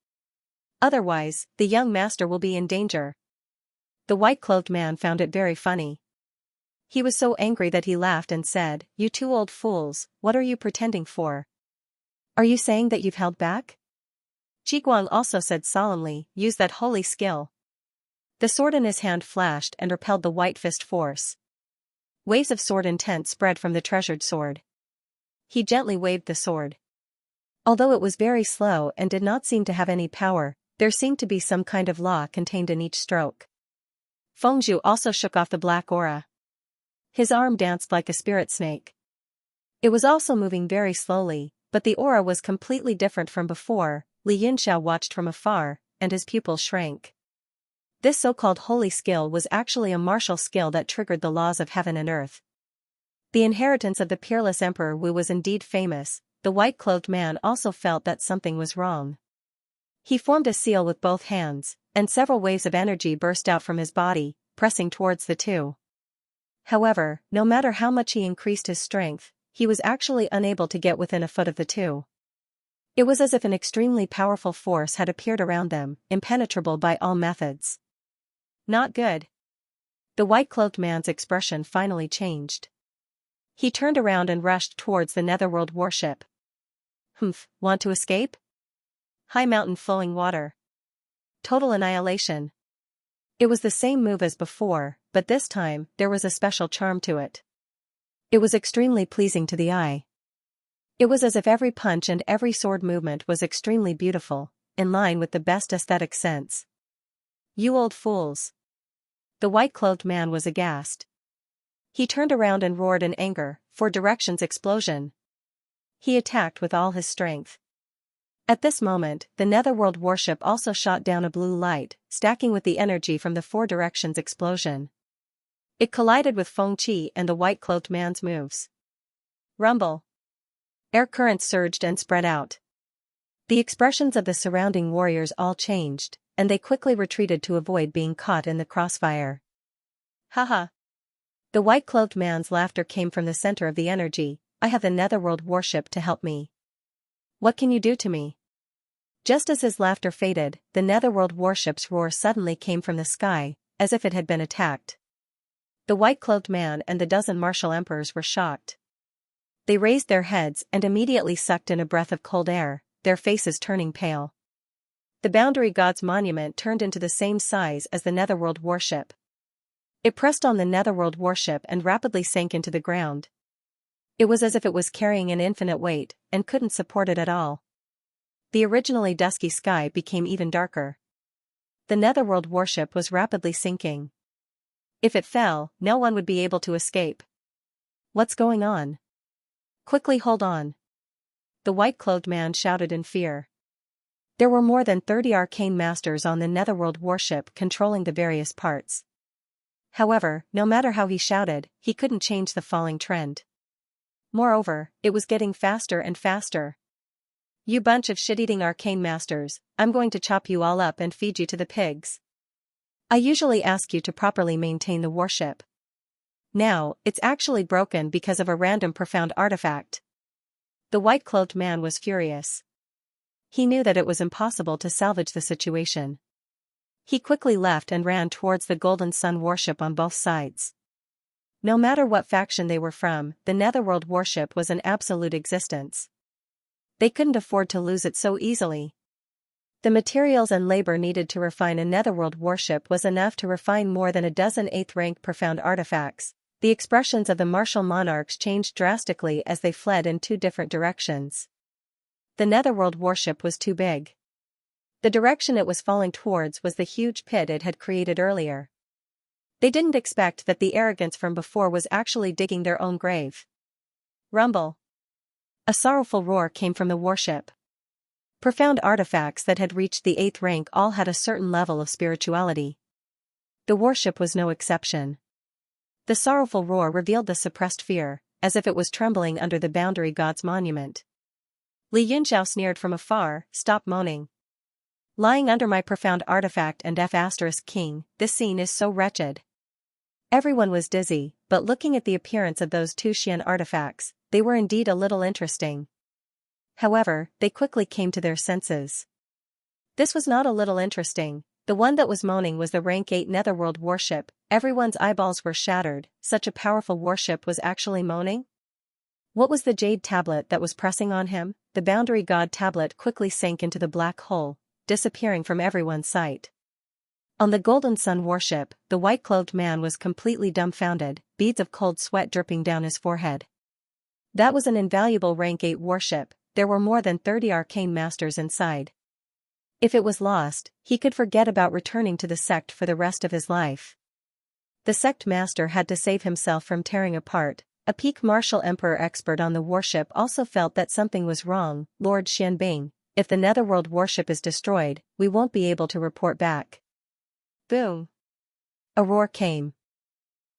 Otherwise, the young master will be in danger." The white-clothed man found it very funny. He was so angry that he laughed and said, "You 2 old fools, what are you pretending for? Are you saying that you've held back?" Qiguang also said solemnly, "Use that holy skill." The sword in his hand flashed and repelled the white fist force. Waves of sword intent spread from the treasured sword. He gently waved the sword. Although it was very slow and did not seem to have any power, there seemed to be some kind of law contained in each stroke. Feng Zhu also shook off the black aura. His arm danced like a spirit snake. It was also moving very slowly, but the aura was completely different from before. Li Yinxiao watched from afar, and his pupils shrank. This so-called holy skill was actually a martial skill that triggered the laws of heaven and earth. The inheritance of the peerless Emperor Wu was indeed famous. The white-clothed man also felt that something was wrong. He formed a seal with both hands, and several waves of energy burst out from his body, pressing towards the 2. However, no matter how much he increased his strength, he was actually unable to get within a foot of the 2. It was as if an extremely powerful force had appeared around them, impenetrable by all methods. Not good. The white-clothed man's expression finally changed. He turned around and rushed towards the Netherworld warship. "Humph, want to escape? High mountain flowing water. Total annihilation." It was the same move as before, but this time, there was a special charm to it. It was extremely pleasing to the eye. It was as if every punch and every sword movement was extremely beautiful, in line with the best aesthetic sense. "You old fools." The white-clothed man was aghast. He turned around and roared in anger, "For directions explosion." He attacked with all his strength. At this moment, the Netherworld warship also shot down a blue light, stacking with the energy from the 4 directions explosion. It collided with Feng Qi and the white-clothed man's moves. Rumble. Air currents surged and spread out. The expressions of the surrounding warriors all changed, and they quickly retreated to avoid being caught in the crossfire. "Haha." The white-clothed man's laughter came from the center of the energy. "I have the Netherworld warship to help me. What can you do to me?" Just as his laughter faded, the Netherworld warship's roar suddenly came from the sky, as if it had been attacked. The white-clothed man and the dozen martial emperors were shocked. They raised their heads and immediately sucked in a breath of cold air, their faces turning pale. The Boundary God's monument turned into the same size as the Netherworld warship. It pressed on the netherworld warship and rapidly sank into the ground. It was as if it was carrying an infinite weight, and couldn't support it at all. The originally dusky sky became even darker. The netherworld warship was rapidly sinking. If it fell, no one would be able to escape. What's going on? Quickly hold on. The white-clothed man shouted in fear. There were more than 30 arcane masters on the netherworld warship controlling the various parts. However, no matter how he shouted, he couldn't change the falling trend. Moreover, it was getting faster and faster. You bunch of shit-eating arcane masters, I'm going to chop you all up and feed you to the pigs. I usually ask you to properly maintain the warship. Now, it's actually broken because of a random profound artifact. The white-clothed man was furious. He knew that it was impossible to salvage the situation. He quickly left and ran towards the Golden Sun warship on both sides. No matter what faction they were from, the netherworld warship was an absolute existence. They couldn't afford to lose it so easily. The materials and labor needed to refine a netherworld warship was enough to refine more than a dozen 8th-rank profound artifacts. The expressions of the martial monarchs changed drastically as they fled in two different directions. The netherworld warship was too big. The direction it was falling towards was the huge pit it had created earlier. They didn't expect that the arrogance from before was actually digging their own grave. Rumble. A sorrowful roar came from the warship. Profound artifacts that had reached the 8th rank all had a certain level of spirituality. The warship was no exception. The sorrowful roar revealed the suppressed fear, as if it was trembling under the boundary god's monument. Li Yunxiao sneered from afar, "Stop moaning. Lying under my profound artifact and F***king, this scene is so wretched." Everyone was dizzy, but looking at the appearance of those two Xian artifacts, they were indeed a little interesting. However, they quickly came to their senses. This was not a little interesting. The one that was moaning was the rank 8 netherworld warship. Everyone's eyeballs were shattered. Such a powerful warship was actually moaning? What was the jade tablet that was pressing on him? The boundary god tablet quickly sank into the black hole, disappearing from everyone's sight. On the Golden Sun warship, the white-clothed man was completely dumbfounded, beads of cold sweat dripping down his forehead. That was an invaluable rank 8 warship. There were more than 30 arcane masters inside. If it was lost, he could forget about returning to the sect for the rest of his life. The sect master had to save himself from tearing apart. A peak martial emperor expert on the warship also felt that something was wrong. "Lord Xianbing, if the netherworld warship is destroyed, we won't be able to report back." Boom! A roar came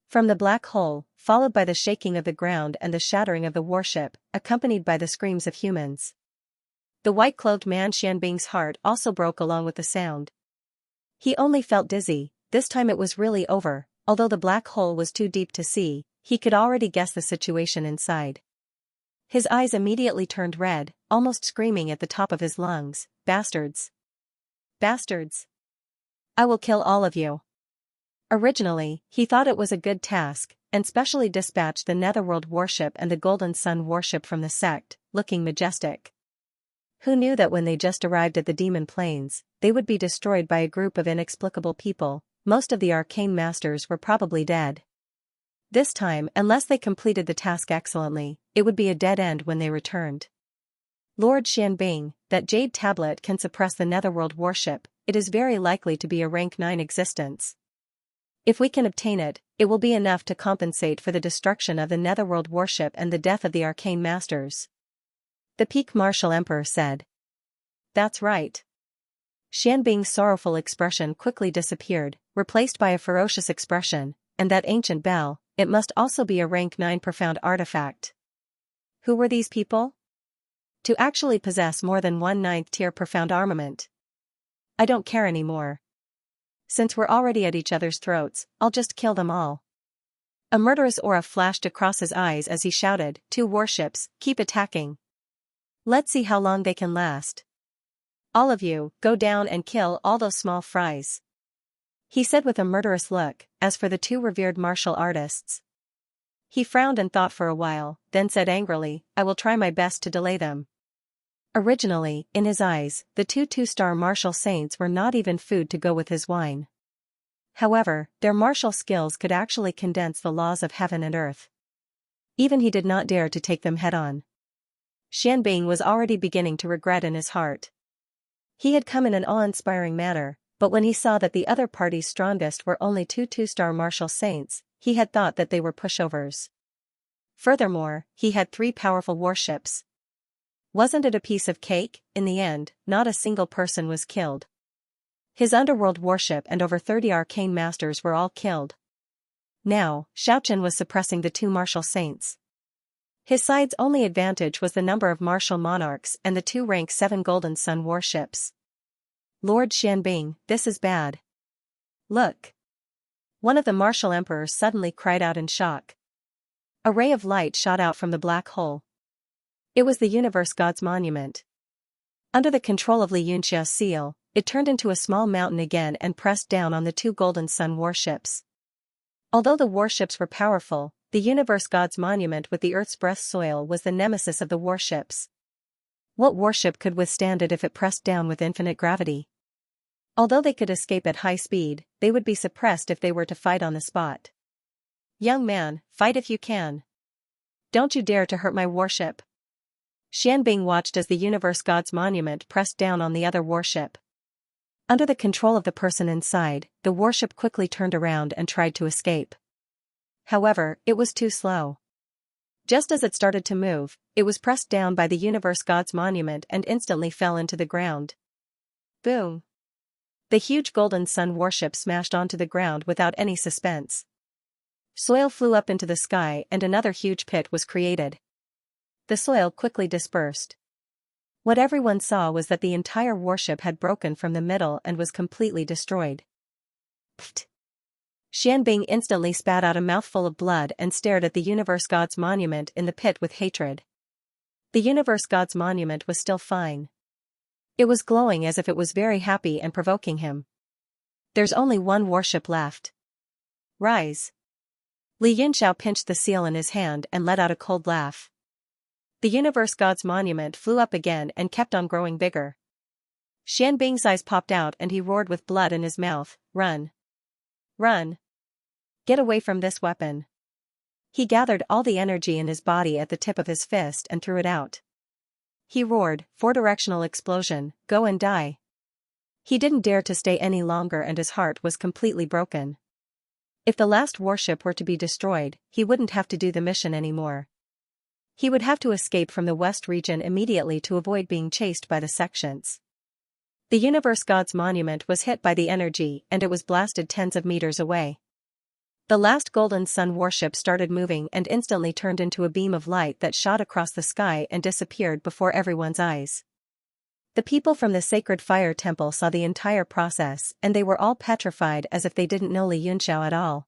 from the black hole, followed by the shaking of the ground and the shattering of the warship, accompanied by the screams of humans. The white-clothed man Xianbing's heart also broke along with the sound. He only felt dizzy. This time it was really over. Although the black hole was too deep to see, he could already guess the situation inside. His eyes immediately turned red, almost screaming at the top of his lungs, "Bastards! Bastards! I will kill all of you." Originally, he thought it was a good task, and specially dispatched the netherworld warship and the Golden Sun warship from the sect, looking majestic. Who knew that when they just arrived at the demon plains, they would be destroyed by a group of inexplicable people? Most of the arcane masters were probably dead. This time, unless they completed the task excellently, it would be a dead end when they returned. "Lord Xianbing, that jade tablet can suppress the netherworld warship. It is very likely to be a rank 9 existence. If we can obtain it, it will be enough to compensate for the destruction of the netherworld warship and the death of the arcane masters," the peak martial emperor said. "That's right." Xianbing's sorrowful expression quickly disappeared, replaced by a ferocious expression, "And that ancient bell, it must also be a rank 9 profound artifact." Who were these people? To actually possess more than one 9th tier profound armament. I don't care anymore. Since we're already at each other's throats, I'll just kill them all. A murderous aura flashed across his eyes as he shouted, "Two warships, keep attacking. Let's see how long they can last. All of you, go down and kill all those small fries," he said with a murderous look. As for the two revered martial artists, he frowned and thought for a while, then said angrily, "I will try my best to delay them." Originally, in his eyes, the two 2-star martial saints were not even food to go with his wine. However, their martial skills could actually condense the laws of heaven and earth. Even he did not dare to take them head-on. Xianbing was already beginning to regret in his heart. He had come in an awe-inspiring manner, but when he saw that the other party's strongest were only two two-star martial saints, he had thought that they were pushovers. Furthermore, he had 3 powerful warships. Wasn't it a piece of cake? In the end, not a single person was killed. His underworld warship and over 30 arcane masters were all killed. Now, Xiaochen was suppressing the 2 martial saints. His side's only advantage was the number of martial monarchs and the 2 rank 7 Golden Sun warships. Lord Xianbing, this is bad. Look! One of the martial emperors suddenly cried out in shock. A ray of light shot out from the black hole. It was the Universe God's monument. Under the control of Xianxia's seal, it turned into a small mountain again and pressed down on the 2 Golden Sun warships. Although the warships were powerful, the Universe God's monument with the Earth's breath soil was the nemesis of the warships. What warship could withstand it if it pressed down with infinite gravity? Although they could escape at high speed, they would be suppressed if they were to fight on the spot. Young man, fight if you can. Don't you dare to hurt my warship. Xianbing watched as the Universe God's monument pressed down on the other warship. Under the control of the person inside, the warship quickly turned around and tried to escape. However, it was too slow. Just as it started to move, it was pressed down by the Universe God's monument and instantly fell into the ground. Boom! The huge Golden Sun warship smashed onto the ground without any suspense. Soil flew up into the sky and another huge pit was created. The soil quickly dispersed. What everyone saw was that the entire warship had broken from the middle and was completely destroyed. Pfft! Xianbing instantly spat out a mouthful of blood and stared at the Universe God's monument in the pit with hatred. The Universe God's monument was still fine. It was glowing as if it was very happy and provoking him. There's only 1 warship left. Rise. Xianxia pinched the seal in his hand and let out a cold laugh. The Universe God's monument flew up again and kept on growing bigger. Xianbing's eyes popped out and he roared with blood in his mouth, "Run! Run! Get away from this weapon." He gathered all the energy in his body at the tip of his fist and threw it out. He roared, "4-directional explosion, go and die." He didn't dare to stay any longer and his heart was completely broken. If the last warship were to be destroyed, he wouldn't have to do the mission anymore. He would have to escape from the West region immediately to avoid being chased by the sections. The Universe God's monument was hit by the energy and it was blasted tens of meters away. The last Golden Sun warship started moving and instantly turned into a beam of light that shot across the sky and disappeared before everyone's eyes. The people from the Sacred Fire Temple saw the entire process and they were all petrified as if they didn't know Xianxia at all.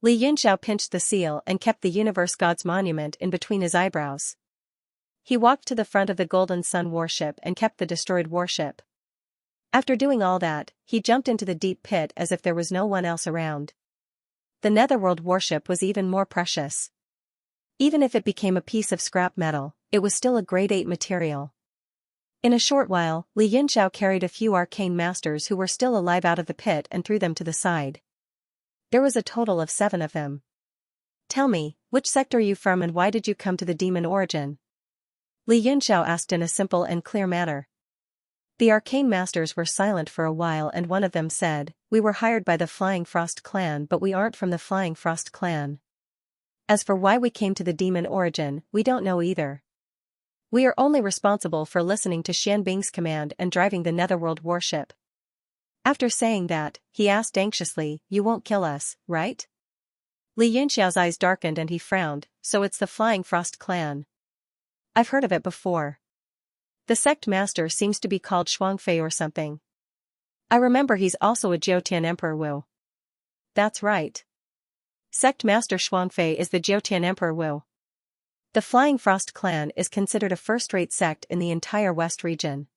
Xianxia pinched the seal and kept the Universe God's monument in between his eyebrows. He walked to the front of the Golden Sun warship and kept the destroyed warship. After doing all that, he jumped into the deep pit as if there was no one else around. The Netherworld warship was even more precious. Even if it became a piece of scrap metal, it was still a grade 8 material. In a short while, Xianxia carried a few arcane masters who were still alive out of the pit and threw them to the side. There was a total of 7 of them. "Tell me, which sect are you from and why did you come to the demon origin?" Xianxia asked in a simple and clear manner. The arcane masters were silent for a while and one of them said, "We were hired by the Flying Frost clan but we aren't from the Flying Frost clan. As for why we came to the demon origin, we don't know either. We are only responsible for listening to Xianbing's command and driving the Netherworld warship." After saying that, he asked anxiously, "You won't kill us, right?" Xianxia's eyes darkened and he frowned, "So it's the Flying Frost clan. I've heard of it before. The sect master seems to be called Shuangfei or something. I remember he's also a Jiutian Emperor Wu." "That's right. Sect master Shuangfei is the Jiutian Emperor Wu. The Flying Frost clan is considered a first-rate sect in the entire West region.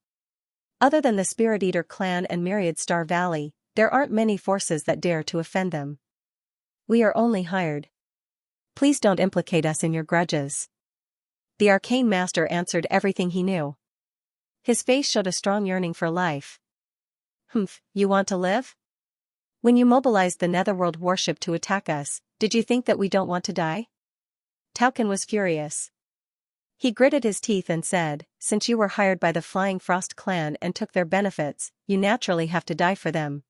Other than the Spirit Eater clan and Myriad Star Valley, there aren't many forces that dare to offend them. We are only hired. Please don't implicate us in your grudges." The arcane master answered everything he knew. His face showed a strong yearning for life. "Humph, you want to live? When you mobilized the Netherworld warship to attack us, did you think that we don't want to die? Tauken was furious. He gritted his teeth and said, since you were hired by the Flying Frost clan and took their benefits, you naturally have to die for them.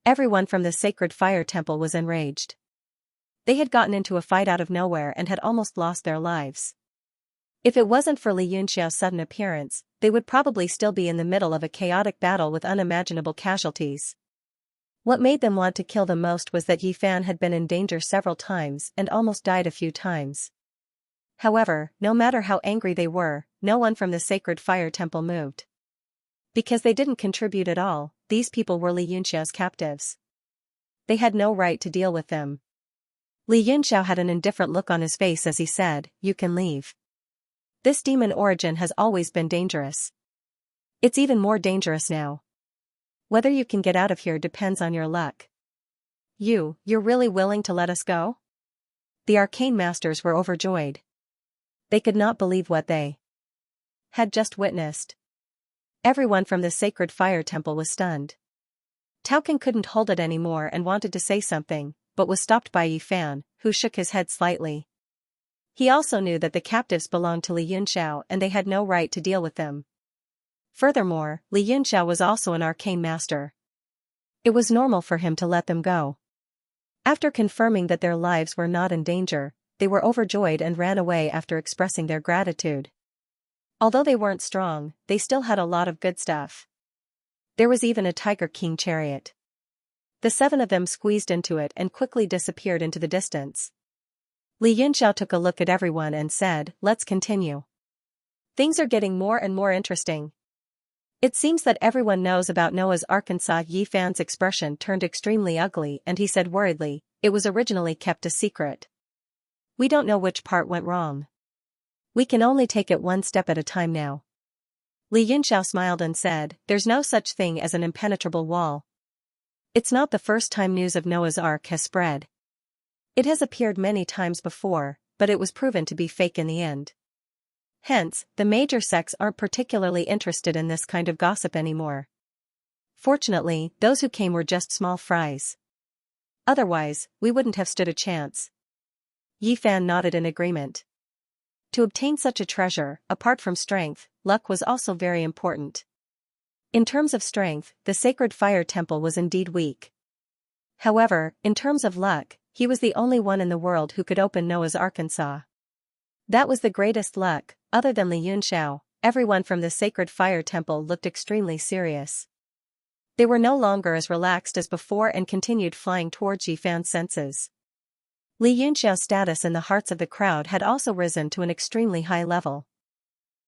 Everyone from the Sacred Fire Temple was enraged. They had gotten into a fight out of nowhere and had almost lost their lives. If it wasn't for Xianxia's sudden appearance, they would probably still be in the middle of a chaotic battle with unimaginable casualties. What made them want to kill the most was that Yi Fan had been in danger several times and almost died a few times. However, no matter how angry they were, no one from the Sacred Fire Temple moved. Because they didn't contribute at all, these people were Xianxia's captives. They had no right to deal with them. Xianxia had an indifferent look on his face as he said, you can leave. This demon origin has always been dangerous. It's even more dangerous now. Whether you can get out of here depends on your luck. You're really willing to let us go? The arcane masters were overjoyed. They could not believe what they had just witnessed. Everyone from the Sacred Fire Temple was stunned. Tauken couldn't hold it anymore and wanted to say something, but was stopped by Yi Fan, who shook his head slightly. He also knew that the captives belonged to Xianxia and they had no right to deal with them. Furthermore, Xianxia was also an arcane master. It was normal for him to let them go. After confirming that their lives were not in danger, they were overjoyed and ran away after expressing their gratitude. Although they weren't strong, they still had a lot of good stuff. There was even a Tiger King chariot. The 7 of them squeezed into it and quickly disappeared into the distance. Xianxia took a look at everyone and said, let's continue. Things are getting more and more interesting. It seems that everyone knows about Noah's Arkansas. Yi Fan's expression turned extremely ugly and he said worriedly, it was originally kept a secret. We don't know which part went wrong. We can only take it one step at a time now. Xianxia smiled and said, there's no such thing as an impenetrable wall. It's not the first time news of Noah's Ark has spread. It has appeared many times before, but it was proven to be fake in the end. Hence, the major sects aren't particularly interested in this kind of gossip anymore. Fortunately, those who came were just small fries. Otherwise, we wouldn't have stood a chance. Yi Fan nodded in agreement. To obtain such a treasure, apart from strength, luck was also very important. In terms of strength, the Sacred Fire Temple was indeed weak. However, in terms of luck, he was the only one in the world who could open Noah's Arkansas. That was the greatest luck. Other than Xianxia, everyone from the Sacred Fire Temple looked extremely serious. They were no longer as relaxed as before and continued flying towards Yi Fan's senses. Xianxia's status in the hearts of the crowd had also risen to an extremely high level.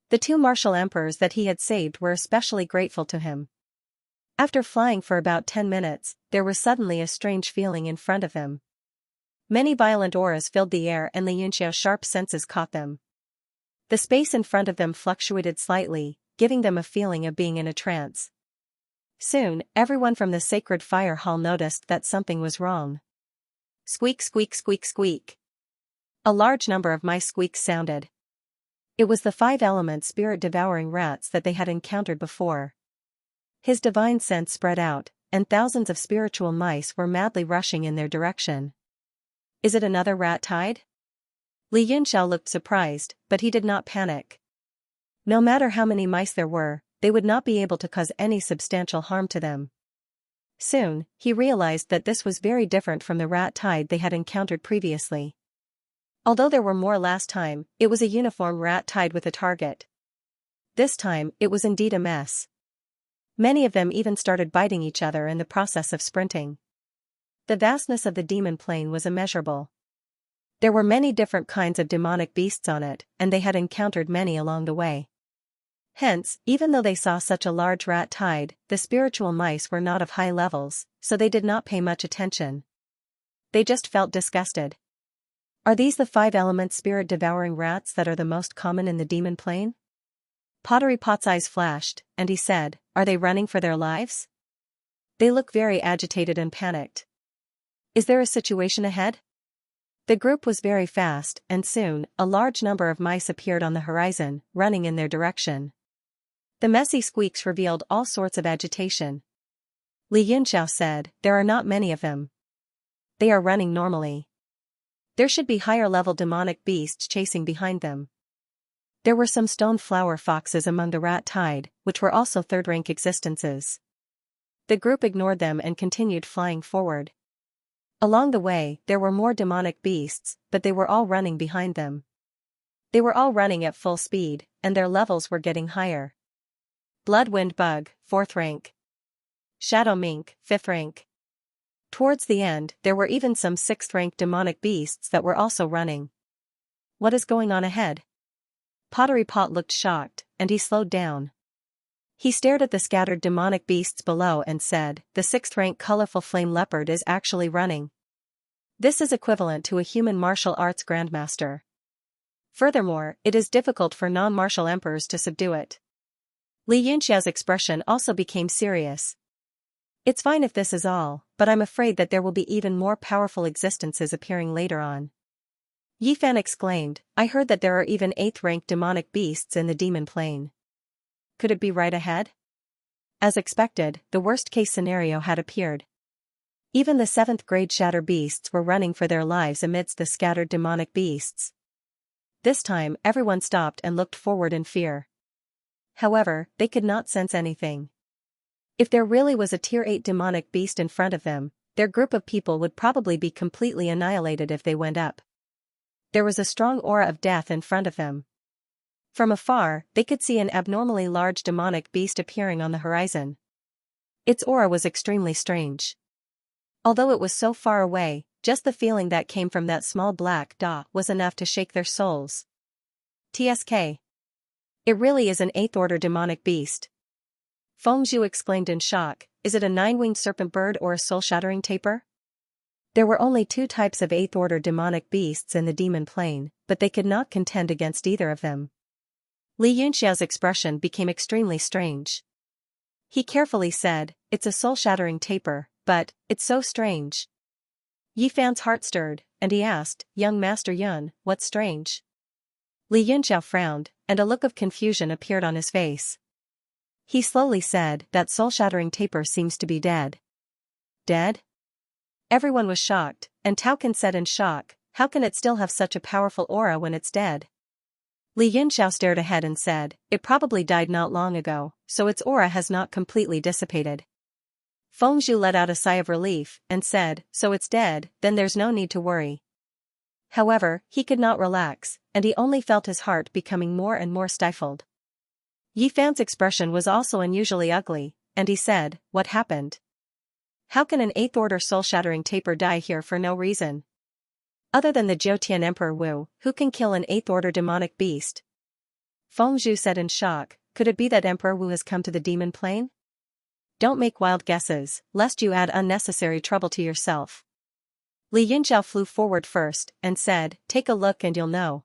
The 2 martial emperors that he had saved were especially grateful to him. After flying for about 10 minutes, there was suddenly a strange feeling in front of him. Many violent auras filled the air and Xianxia's sharp senses caught them. The space in front of them fluctuated slightly, giving them a feeling of being in a trance. Soon, everyone from the Sacred Fire Hall noticed that something was wrong. Squeak, squeak, squeak, squeak. A large number of mice squeaks sounded. It was the 5-element spirit-devouring rats that they had encountered before. His divine sense spread out, and thousands of spiritual mice were madly rushing in their direction. Is it another rat tide? Xianxia looked surprised, but he did not panic. No matter how many mice there were, they would not be able to cause any substantial harm to them. Soon, he realized that this was very different from the rat tide they had encountered previously. Although there were more last time, it was a uniform rat tide with a target. This time, it was indeed a mess. Many of them even started biting each other in the process of sprinting. The vastness of the demon plane was immeasurable. There were many different kinds of demonic beasts on it, and they had encountered many along the way. Hence, even though they saw such a large rat tide, the spiritual mice were not of high levels, so they did not pay much attention. They just felt disgusted. Are these the 5-element spirit-devouring rats that are the most common in the demon plane? Pottery Pot's eyes flashed, and he said, are they running for their lives? They look very agitated and panicked. Is there a situation ahead? The group was very fast, and soon, a large number of mice appeared on the horizon, running in their direction. The messy squeaks revealed all sorts of agitation. Li Yunxiao said, there are not many of them. They are running normally. There should be higher-level demonic beasts chasing behind them. There were some stone flower foxes among the rat tide, which were also third-rank existences. The group ignored them and continued flying forward. Along the way, there were more demonic beasts, but they were all running behind them. They were all running at full speed, and their levels were getting higher. Bloodwind bug, 4th rank. Shadow mink, 5th rank. Towards the end, there were even some 6th-rank demonic beasts that were also running. What is going on ahead? Pottery Pot looked shocked, and he slowed down. He stared at the scattered demonic beasts below and said, the 6th-rank colorful flame leopard is actually running. This is equivalent to a human martial arts grandmaster. Furthermore, it is difficult for non-martial emperors to subdue it. Li Yunxiao's expression also became serious. It's fine if this is all, but I'm afraid that there will be even more powerful existences appearing later on. Yi Fan exclaimed, I heard that there are even 8th-rank demonic beasts in the demon plane. Could it be right ahead? As expected, the worst-case scenario had appeared. Even the 7th-grade shatter beasts were running for their lives amidst the scattered demonic beasts. This time, everyone stopped and looked forward in fear. However, they could not sense anything. If there really was a Tier 8 demonic beast in front of them, their group of people would probably be completely annihilated if they went up. There was a strong aura of death in front of them. From afar, they could see an abnormally large demonic beast appearing on the horizon. Its aura was extremely strange. Although it was so far away, just the feeling that came from that small black dot was enough to shake their souls. TSK. It really is an 8th-order demonic beast. Feng Zhu exclaimed in shock, is it a 9-winged serpent bird or a soul-shattering tapir? There were only 2 types of 8th-order demonic beasts in the demon plane, but they could not contend against either of them. Li Yunxiao's expression became extremely strange. He carefully said, it's a soul-shattering tapir, but, it's so strange. Yi Fan's heart stirred, and he asked, young Master Yun, what's strange? Li Yunxiao frowned, and a look of confusion appeared on his face. He slowly said, that soul-shattering tapir seems to be dead. Dead? Everyone was shocked, and Tao Can said in shock, how can it still have such a powerful aura when it's dead? Li Yunxiao stared ahead and said, it probably died not long ago, so its aura has not completely dissipated. Feng Zhu let out a sigh of relief, and said, so it's dead, then there's no need to worry. However, he could not relax, and he only felt his heart becoming more and more stifled. Yi Fan's expression was also unusually ugly, and he said, what happened? How can an 8th-order soul-shattering tapir die here for no reason? Other than the Jiutian Emperor Wu, who can kill an 8th-order demonic beast? Feng Zhu said in shock, could it be that Emperor Wu has come to the demon plane? Don't make wild guesses, lest you add unnecessary trouble to yourself. Li Yunxiao flew forward first, and said, take a look and you'll know.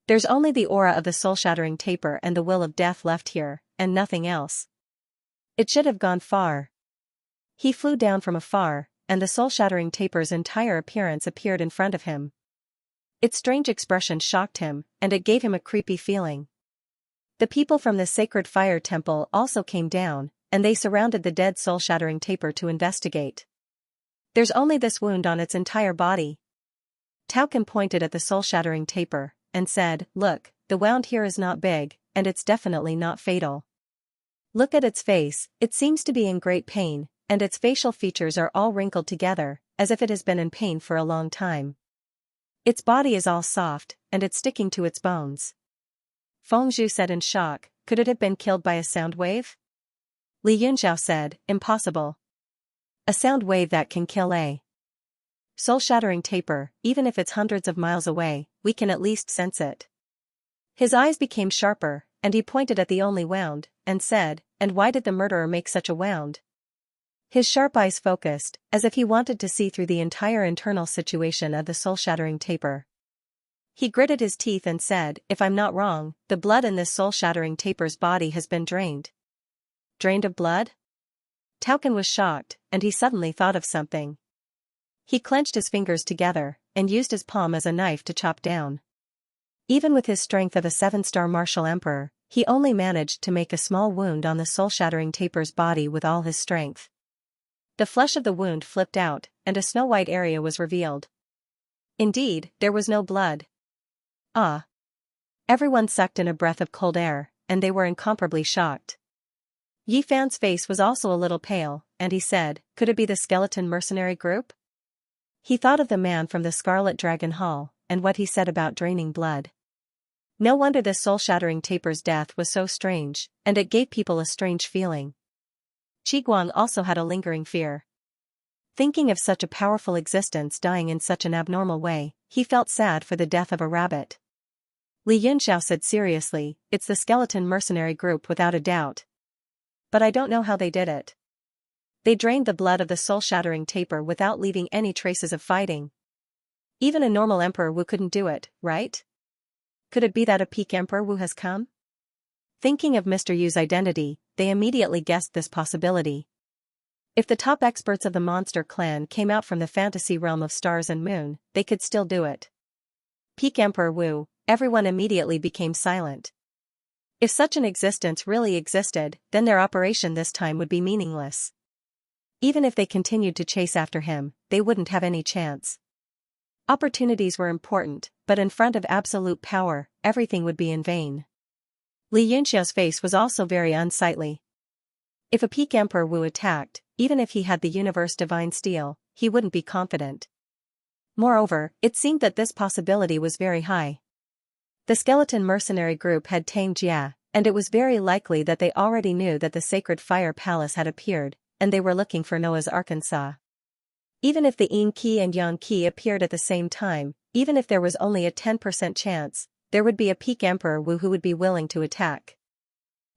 There's only the aura of the soul-shattering tapir and the will of death left here, and nothing else. It should have gone far. He flew down from afar, and the soul-shattering tapir's entire appearance appeared in front of him. Its strange expression shocked him, and it gave him a creepy feeling. The people from the sacred fire temple also came down, and they surrounded the dead soul-shattering tapir to investigate. There's only this wound on its entire body. Tao Can pointed at the soul-shattering tapir, and said, look, the wound here is not big, and it's definitely not fatal. Look at its face, it seems to be in great pain, and its facial features are all wrinkled together, as if it has been in pain for a long time. Its body is all soft, and it's sticking to its bones. Feng Zhu said in shock, could it have been killed by a sound wave? Li Yunxiao said, impossible. A sound wave that can kill a soul-shattering tapir, even if it's hundreds of miles away, we can at least sense it. His eyes became sharper, and he pointed at the only wound, and said, and why did the murderer make such a wound? His sharp eyes focused, as if he wanted to see through the entire internal situation of the soul-shattering tapir. He gritted his teeth and said, if I'm not wrong, the blood in this soul-shattering tapir's body has been drained. Drained of blood? Tao Can was shocked, and he suddenly thought of something. He clenched his fingers together, and used his palm as a knife to chop down. Even with his strength of a 7-star martial emperor, he only managed to make a small wound on the soul-shattering tapir's body with all his strength. The flesh of the wound flipped out, and a snow-white area was revealed. Indeed, there was no blood. Ah! Everyone sucked in a breath of cold air, and they were incomparably shocked. Yi Fan's face was also a little pale, and he said, "Could it be the skeleton mercenary group?" He thought of the man from the Scarlet Dragon Hall, and what he said about draining blood. No wonder this soul-shattering taper's death was so strange, and it gave people a strange feeling. Qiguang also had a lingering fear. Thinking of such a powerful existence dying in such an abnormal way, he felt sad for the death of a rabbit. Li Yunxiao said seriously, "It's the skeleton mercenary group without a doubt. But I don't know how they did it. They drained the blood of the soul-shattering taper without leaving any traces of fighting. Even a normal Emperor Wu couldn't do it, right? Could it be that a peak Emperor Wu has come?" Thinking of Mr. Yu's identity, they immediately guessed this possibility. If the top experts of the monster clan came out from the fantasy realm of stars and moon, they could still do it. Peak Emperor Wu, everyone immediately became silent. If such an existence really existed, then their operation this time would be meaningless. Even if they continued to chase after him, they wouldn't have any chance. Opportunities were important, but in front of absolute power, everything would be in vain. Li Yunxiao's face was also very unsightly. If a peak Emperor Wu attacked, even if he had the universe divine steel, he wouldn't be confident. Moreover, it seemed that this possibility was very high. The skeleton mercenary group had tamed Jia, and it was very likely that they already knew that the sacred fire palace had appeared, and they were looking for Noah's Arkansas. Even if the Yin Qi and Yang Qi appeared at the same time, even if there was only a 10% chance, there would be a peak Emperor Wu who would be willing to attack.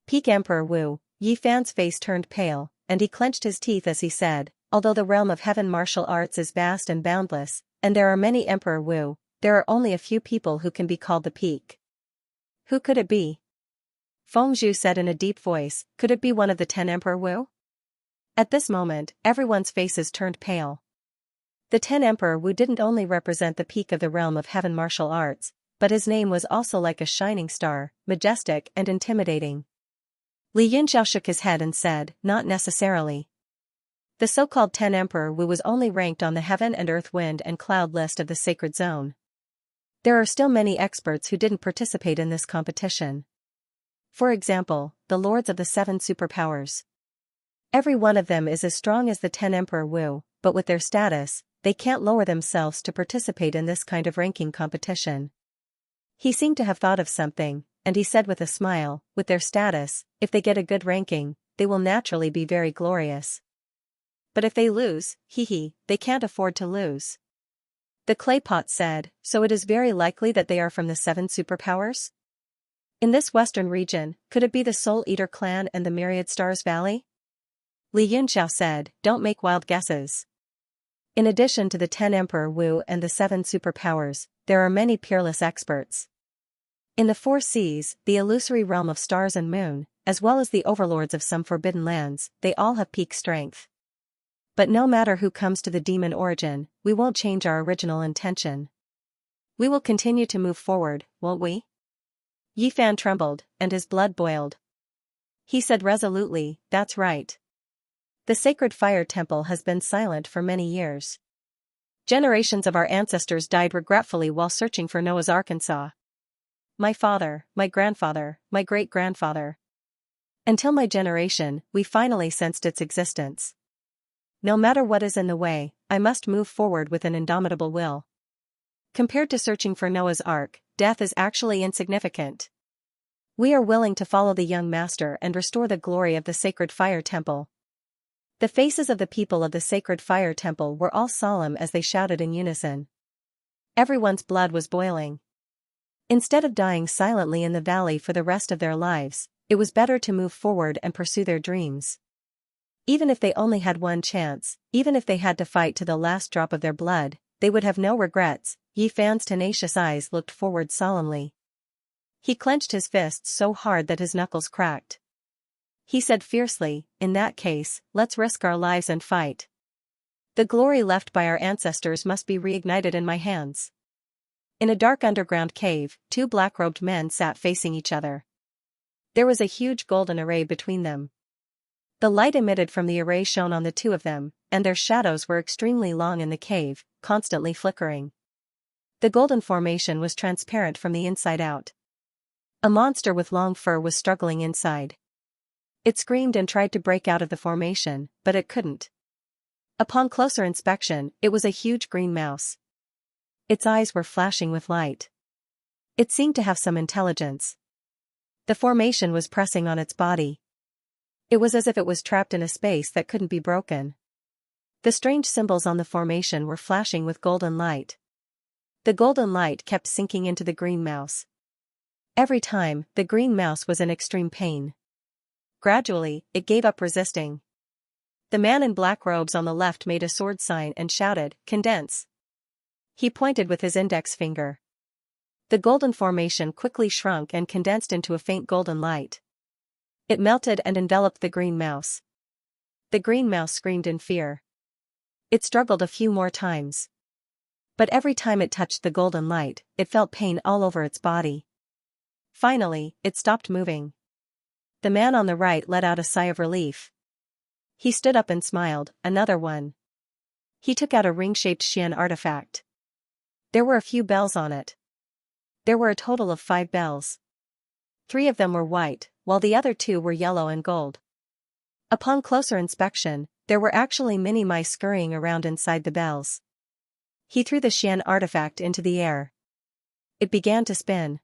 Peak Emperor Wu, Yi Fan's face turned pale, and he clenched his teeth as he said, "Although the realm of heaven martial arts is vast and boundless, and there are many Emperor Wu, there are only a few people who can be called the peak." Who could it be? Feng Zhu said in a deep voice, "Could it be one of the 10 Emperor Wu?" At this moment, everyone's faces turned pale. The 10 Emperor Wu didn't only represent the peak of the realm of heaven martial arts, but his name was also like a shining star, majestic and intimidating. Li Yunxiao shook his head and said, "Not necessarily. The so-called 10 Emperor Wu was only ranked on the heaven and earth wind and cloud list of the sacred zone. There are still many experts who didn't participate in this competition. For example, the lords of the 7 superpowers. Every one of them is as strong as the 10 Emperor Wu, but with their status, they can't lower themselves to participate in this kind of ranking competition." He seemed to have thought of something, and he said with a smile, "With their status, if they get a good ranking, they will naturally be very glorious. But if they lose, they can't afford to lose." The clay pot said, "So it is very likely that they are from the 7 superpowers? In this western region, could it be the Soul Eater clan and the Myriad Stars Valley?" Li Yunxiao said, "Don't make wild guesses. In addition to the 10 Emperor Wu and the 7 superpowers, there are many peerless experts. In the 4 seas, the illusory realm of stars and moon, as well as the overlords of some forbidden lands, they all have peak strength. But no matter who comes to the demon origin, we won't change our original intention. We will continue to move forward, won't we?" Yi Fan trembled, and his blood boiled. He said resolutely, "That's right. The sacred fire temple has been silent for many years. Generations of our ancestors died regretfully while searching for Noah's Arkansas. My father, my grandfather, my great-grandfather. Until my generation, we finally sensed its existence. No matter what is in the way, I must move forward with an indomitable will. Compared to searching for Noah's Ark, death is actually insignificant. We are willing to follow the young master and restore the glory of the sacred fire temple." The faces of the people of the sacred fire temple were all solemn as they shouted in unison. Everyone's blood was boiling. Instead of dying silently in the valley for the rest of their lives, it was better to move forward and pursue their dreams. Even if they only had one chance, even if they had to fight to the last drop of their blood, they would have no regrets. Yi Fan's tenacious eyes looked forward solemnly. He clenched his fists so hard that his knuckles cracked. He said fiercely, "In that case, let's risk our lives and fight. The glory left by our ancestors must be reignited in my hands." In a dark underground cave, 2 black-robed men sat facing each other. There was a huge golden array between them. The light emitted from the array shone on the two of them, and their shadows were extremely long in the cave, constantly flickering. The golden formation was transparent from the inside out. A monster with long fur was struggling inside. It screamed and tried to break out of the formation, but it couldn't. Upon closer inspection, it was a huge green mouse. Its eyes were flashing with light. It seemed to have some intelligence. The formation was pressing on its body. It was as if it was trapped in a space that couldn't be broken. The strange symbols on the formation were flashing with golden light. The golden light kept sinking into the green mouse. Every time, the green mouse was in extreme pain. Gradually, it gave up resisting. The man in black robes on the left made a sword sign and shouted, "Condense." He pointed with his index finger. The golden formation quickly shrunk and condensed into a faint golden light. It melted and enveloped the green mouse. The green mouse screamed in fear. It struggled a few more times. But every time it touched the golden light, it felt pain all over its body. Finally, it stopped moving. The man on the right let out a sigh of relief. He stood up and smiled, "Another one." He took out a ring-shaped Xian artifact. There were a few bells on it. There were a total of 5 bells. 3 of them were white, while the other 2 were yellow and gold. Upon closer inspection, there were actually mini mice scurrying around inside the bells. He threw the Xian artifact into the air. It began to spin.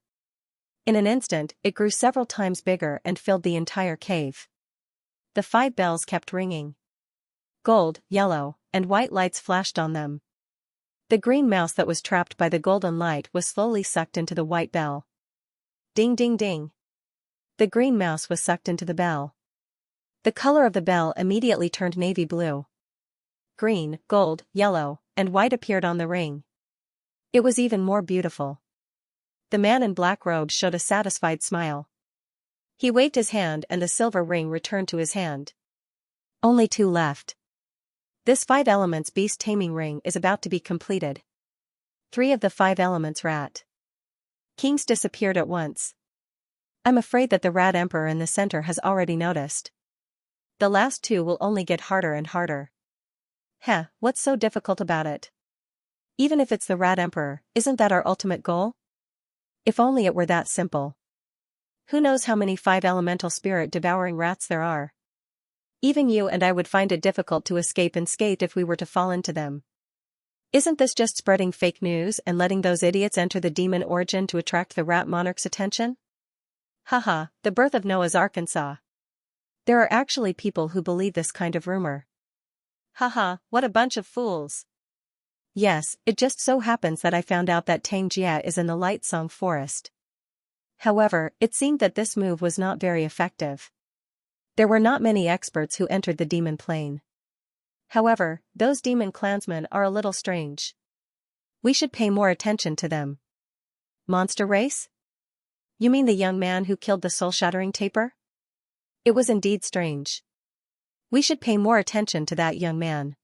In an instant, it grew several times bigger and filled the entire cave. The 5 bells kept ringing. Gold, yellow, and white lights flashed on them. The green mouse that was trapped by the golden light was slowly sucked into the white bell. Ding ding ding. The green mouse was sucked into the bell. The color of the bell immediately turned navy blue. Green, gold, yellow, and white appeared on the ring. It was even more beautiful. The man in black robes showed a satisfied smile. He waved his hand and the silver ring returned to his hand. Only 2 left. This 5 elements beast taming ring is about to be completed. 3 of the 5 elements rat kings disappeared at once. I'm afraid that the rat emperor in the center has already noticed. The last 2 will only get harder and harder. Heh, what's so difficult about it? Even if it's the rat emperor, isn't that our ultimate goal? If only it were that simple. Who knows how many 5 elemental spirit devouring rats there are? Even you and I would find it difficult to escape unscathed if we were to fall into them. Isn't this just spreading fake news and letting those idiots enter the demon origin to attract the rat monarch's attention? Haha, the birth of Noah's Arkansas. There are actually people who believe this kind of rumor. Haha, what a bunch of fools. Yes, it just so happens that I found out that Xianxia is in the Light Song Forest. However, it seemed that this move was not very effective. There were not many experts who entered the demon plane. However, those demon clansmen are a little strange. We should pay more attention to them. Monster race? You mean the young man who killed the soul-shattering taper? It was indeed strange. We should pay more attention to that young man.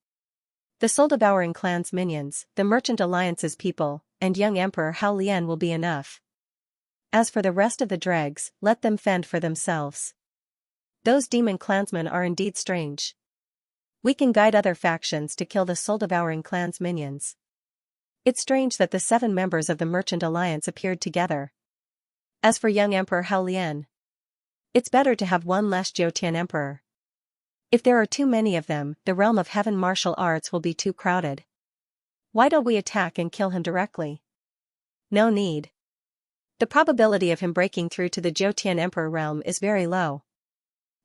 The soul-devouring clan's minions, the Merchant Alliance's people, and young Emperor Hao Lian will be enough. As for the rest of the dregs, let them fend for themselves. Those demon clansmen are indeed strange. We can guide other factions to kill the soul-devouring clan's minions. It's strange that the 7 members of the Merchant Alliance appeared together. As for young Emperor Hao Lian, it's better to have one less Jiutian Emperor. If there are too many of them, the realm of heaven martial arts will be too crowded. Why don't we attack and kill him directly? No need. The probability of him breaking through to the Jiutian Emperor realm is very low.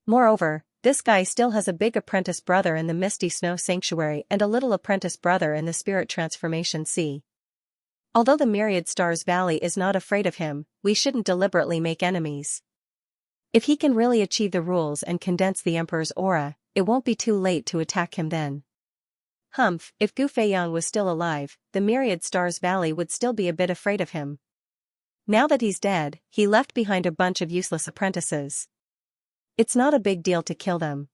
Moreover, this guy still has a big apprentice brother in the Misty Snow Sanctuary and a little apprentice brother in the Spirit Transformation Sea. Although the Myriad Stars Valley is not afraid of him, we shouldn't deliberately make enemies. If he can really achieve the rules and condense the Emperor's aura, it won't be too late to attack him then. Humph, if Gu Feiyang was still alive, the Myriad Stars Valley would still be a bit afraid of him. Now that he's dead, he left behind a bunch of useless apprentices. It's not a big deal to kill them.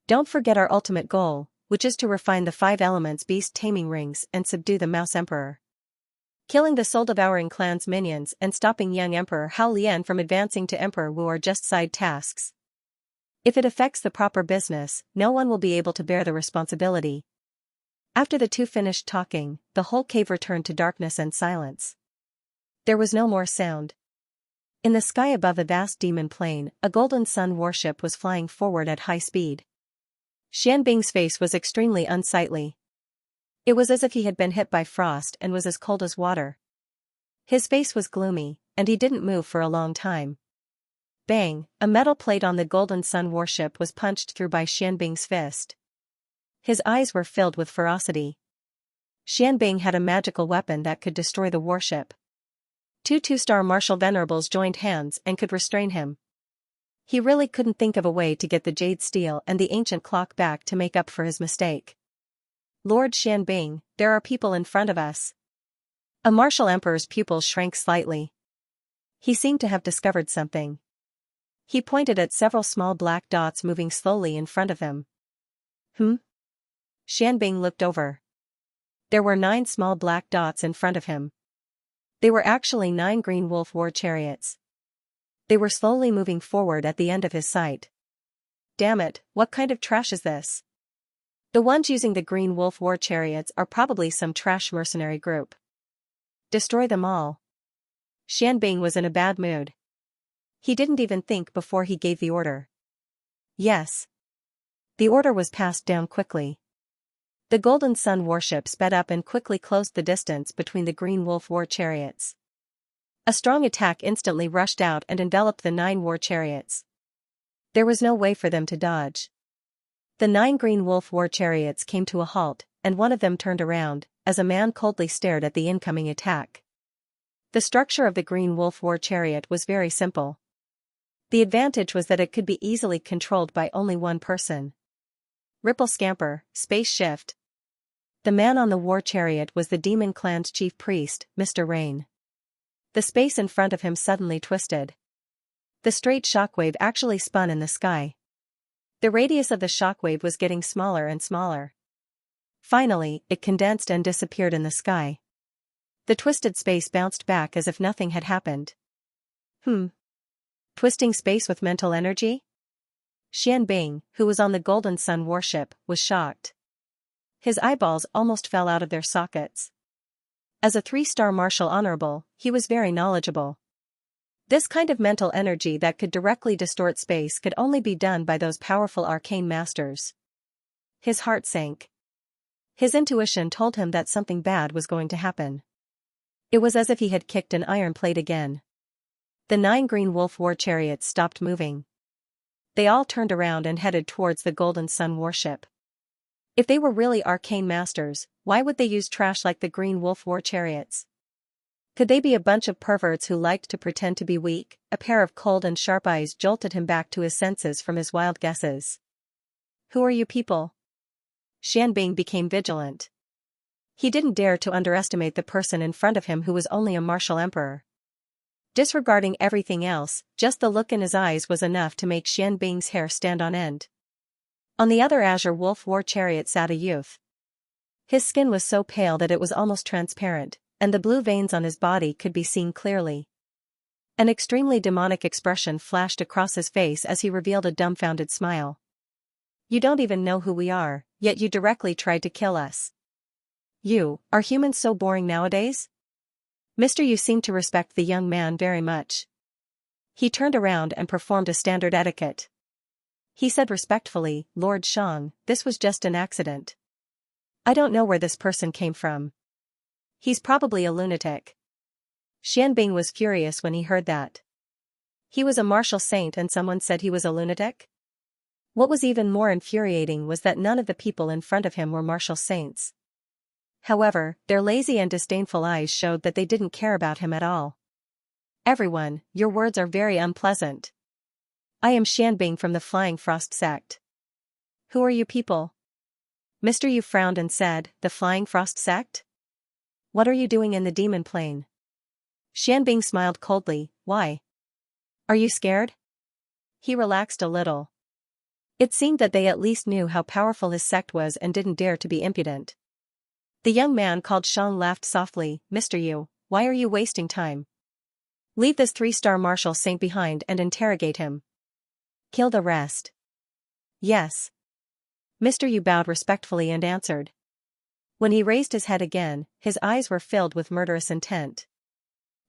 Don't forget our ultimate goal, which is to refine the 5 elements beast taming rings and subdue the Mouse Emperor. Killing the soul-devouring clan's minions and stopping young Emperor Hao Lian from advancing to Emperor Wu are just side tasks. If it affects the proper business, no one will be able to bear the responsibility. After the two finished talking, the whole cave returned to darkness and silence. There was no more sound. In the sky above the vast demon plane, a golden sun warship was flying forward at high speed. Xianbing's face was extremely unsightly. It was as if he had been hit by frost and was as cold as water. His face was gloomy, and he didn't move for a long time. Bang! A metal plate on the golden sun warship was punched through by Xianbing's fist. His eyes were filled with ferocity. Xianbing had a magical weapon that could destroy the warship. Two two-star martial venerables joined hands and could restrain him. He really couldn't think of a way to get the jade steel and the ancient clock back to make up for his mistake. Lord Xianbing, there are people in front of us. A martial emperor's pupils shrank slightly. He seemed to have discovered something. He pointed at several small black dots moving slowly in front of him. Xianbing looked over. There were 9 small black dots in front of him. They were actually 9 green wolf war chariots. They were slowly moving forward at the end of his sight. Damn it, what kind of trash is this? The ones using the green wolf war chariots are probably some trash mercenary group. Destroy them all. Xianbing was in a bad mood. He didn't even think before he gave the order. Yes. The order was passed down quickly. The Golden Sun warship sped up and quickly closed the distance between the green wolf war chariots. A strong attack instantly rushed out and enveloped the 9 war chariots. There was no way for them to dodge. The 9 green wolf war chariots came to a halt, and one of them turned around, as a man coldly stared at the incoming attack. The structure of the green wolf war chariot was very simple. The advantage was that it could be easily controlled by only one person. Ripple Scamper, Space Shift. The man on the war chariot was the demon clan's chief priest, Mr. Rain. The space in front of him suddenly twisted. The straight shockwave actually spun in the sky. The radius of the shockwave was getting smaller and smaller. Finally, it condensed and disappeared in the sky. The twisted space bounced back as if nothing had happened. Twisting space with mental energy? Xianbing, who was on the Golden Sun warship, was shocked. His eyeballs almost fell out of their sockets. As a 3-star martial honorable, he was very knowledgeable. This kind of mental energy that could directly distort space could only be done by those powerful arcane masters. His heart sank. His intuition told him that something bad was going to happen. It was as if he had kicked an iron plate again. The 9 green wolf war chariots stopped moving. They all turned around and headed towards the Golden Sun warship. If they were really arcane masters, why would they use trash like the green wolf war chariots? Could they be a bunch of perverts who liked to pretend to be weak? A pair of cold and sharp eyes jolted him back to his senses from his wild guesses. Who are you people? Xianbing became vigilant. He didn't dare to underestimate the person in front of him who was only a martial emperor. Disregarding everything else, just the look in his eyes was enough to make Xianbing's hair stand on end. On the other azure wolf war chariot sat a youth. His skin was so pale that it was almost transparent, and the blue veins on his body could be seen clearly. An extremely demonic expression flashed across his face as he revealed a dumbfounded smile. You don't even know who we are, yet you directly tried to kill us. Are humans so boring nowadays? Mister, you seem to respect the young man very much. He turned around and performed a standard etiquette. He said respectfully, Lord Shang, this was just an accident. I don't know where this person came from. He's probably a lunatic. Xianbing was furious when he heard that. He was a martial saint and someone said he was a lunatic? What was even more infuriating was that none of the people in front of him were martial saints. However, their lazy and disdainful eyes showed that they didn't care about him at all. Everyone, your words are very unpleasant. I am Xianbing from the Flying Frost sect. Who are you people? Mr. Yu frowned and said, the Flying Frost sect? What are you doing in the demon plane? Xianbing smiled coldly, why? Are you scared? He relaxed a little. It seemed that they at least knew how powerful his sect was and didn't dare to be impudent. The young man called Shang laughed softly, Mr. Yu, why are you wasting time? Leave this 3-star martial saint behind and interrogate him. Kill the rest. Yes. Mr. Yu bowed respectfully and answered. When he raised his head again, his eyes were filled with murderous intent.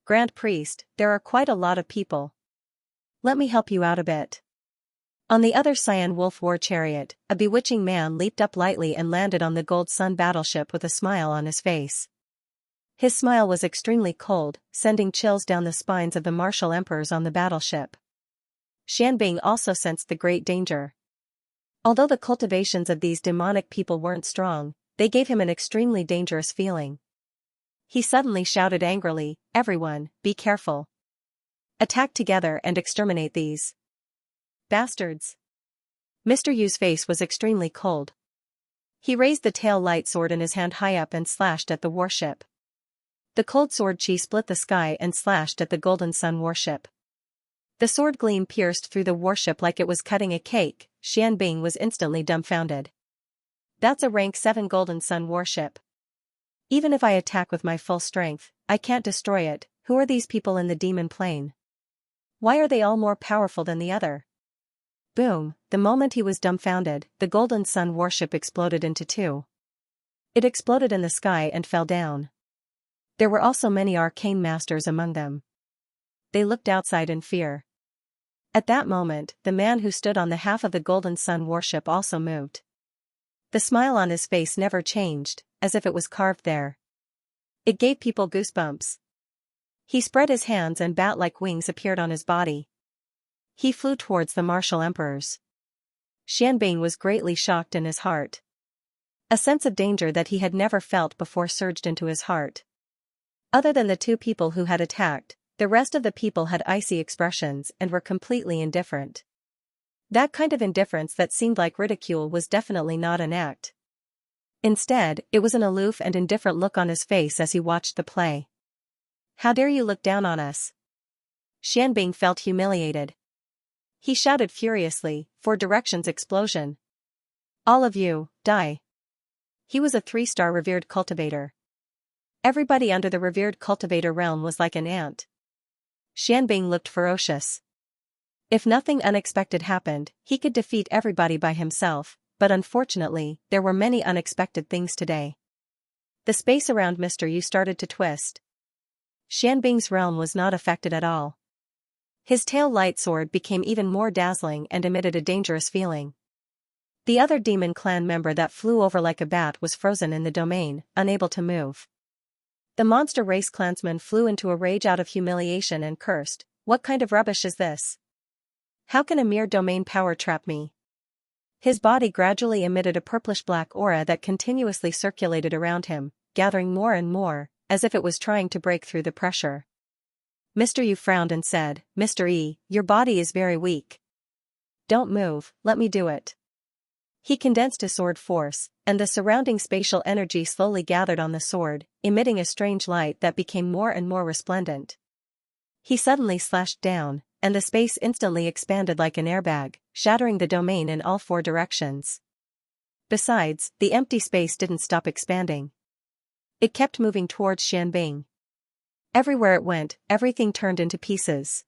Grand Priest, there are quite a lot of people. Let me help you out a bit. On the other Cyan Wolf war chariot, a bewitching man leaped up lightly and landed on the Gold Sun battleship with a smile on his face. His smile was extremely cold, sending chills down the spines of the martial emperors on the battleship. Xianbing also sensed the great danger. Although the cultivations of these demonic people weren't strong, they gave him an extremely dangerous feeling. He suddenly shouted angrily, "Everyone, be careful. Attack together and exterminate these bastards." Mr. Yu's face was extremely cold. He raised the tail light sword in his hand high up and slashed at the warship. The cold sword chi split the sky and slashed at the Golden Sun warship. The sword gleam pierced through the warship like it was cutting a cake. Xianbing was instantly dumbfounded. That's a rank 7 Golden Sun warship. Even if I attack with my full strength, I can't destroy it. Who are these people in the demon plane? Why are they all more powerful than the other? Boom, the moment he was dumbfounded, the Golden Sun warship exploded into two. It exploded in the sky and fell down. There were also many arcane masters among them. They looked outside in fear. At that moment, the man who stood on the half of the Golden Sun warship also moved. The smile on his face never changed, as if it was carved there. It gave people goosebumps. He spread his hands and bat-like wings appeared on his body. He flew towards the martial emperors. Xianbing was greatly shocked in his heart. A sense of danger that he had never felt before surged into his heart. Other than the two people who had attacked, the rest of the people had icy expressions and were completely indifferent. That kind of indifference that seemed like ridicule was definitely not an act. Instead, it was an aloof and indifferent look on his face as he watched the play. How dare you look down on us? Xianbing felt humiliated. He shouted furiously, "For directions explosion. All of you, die." He was a 3-star revered cultivator. Everybody under the revered cultivator realm was like an ant. Xianbing looked ferocious. If nothing unexpected happened, he could defeat everybody by himself, but unfortunately, there were many unexpected things today. The space around Mr. Yu started to twist. Xianbing's realm was not affected at all. His tail light sword became even more dazzling and emitted a dangerous feeling. The other demon clan member that flew over like a bat was frozen in the domain, unable to move. The monster race clansman flew into a rage out of humiliation and cursed, "What kind of rubbish is this? How can a mere domain power trap me?" His body gradually emitted a purplish-black aura that continuously circulated around him, gathering more and more, as if it was trying to break through the pressure. Mr. Yu frowned and said, "Mr. E, your body is very weak. Don't move, let me do it." He condensed his sword force, and the surrounding spatial energy slowly gathered on the sword, emitting a strange light that became more and more resplendent. He suddenly slashed down, and the space instantly expanded like an airbag, shattering the domain in all 4 directions. Besides, the empty space didn't stop expanding. It kept moving towards Xianbing. Everywhere it went, everything turned into pieces.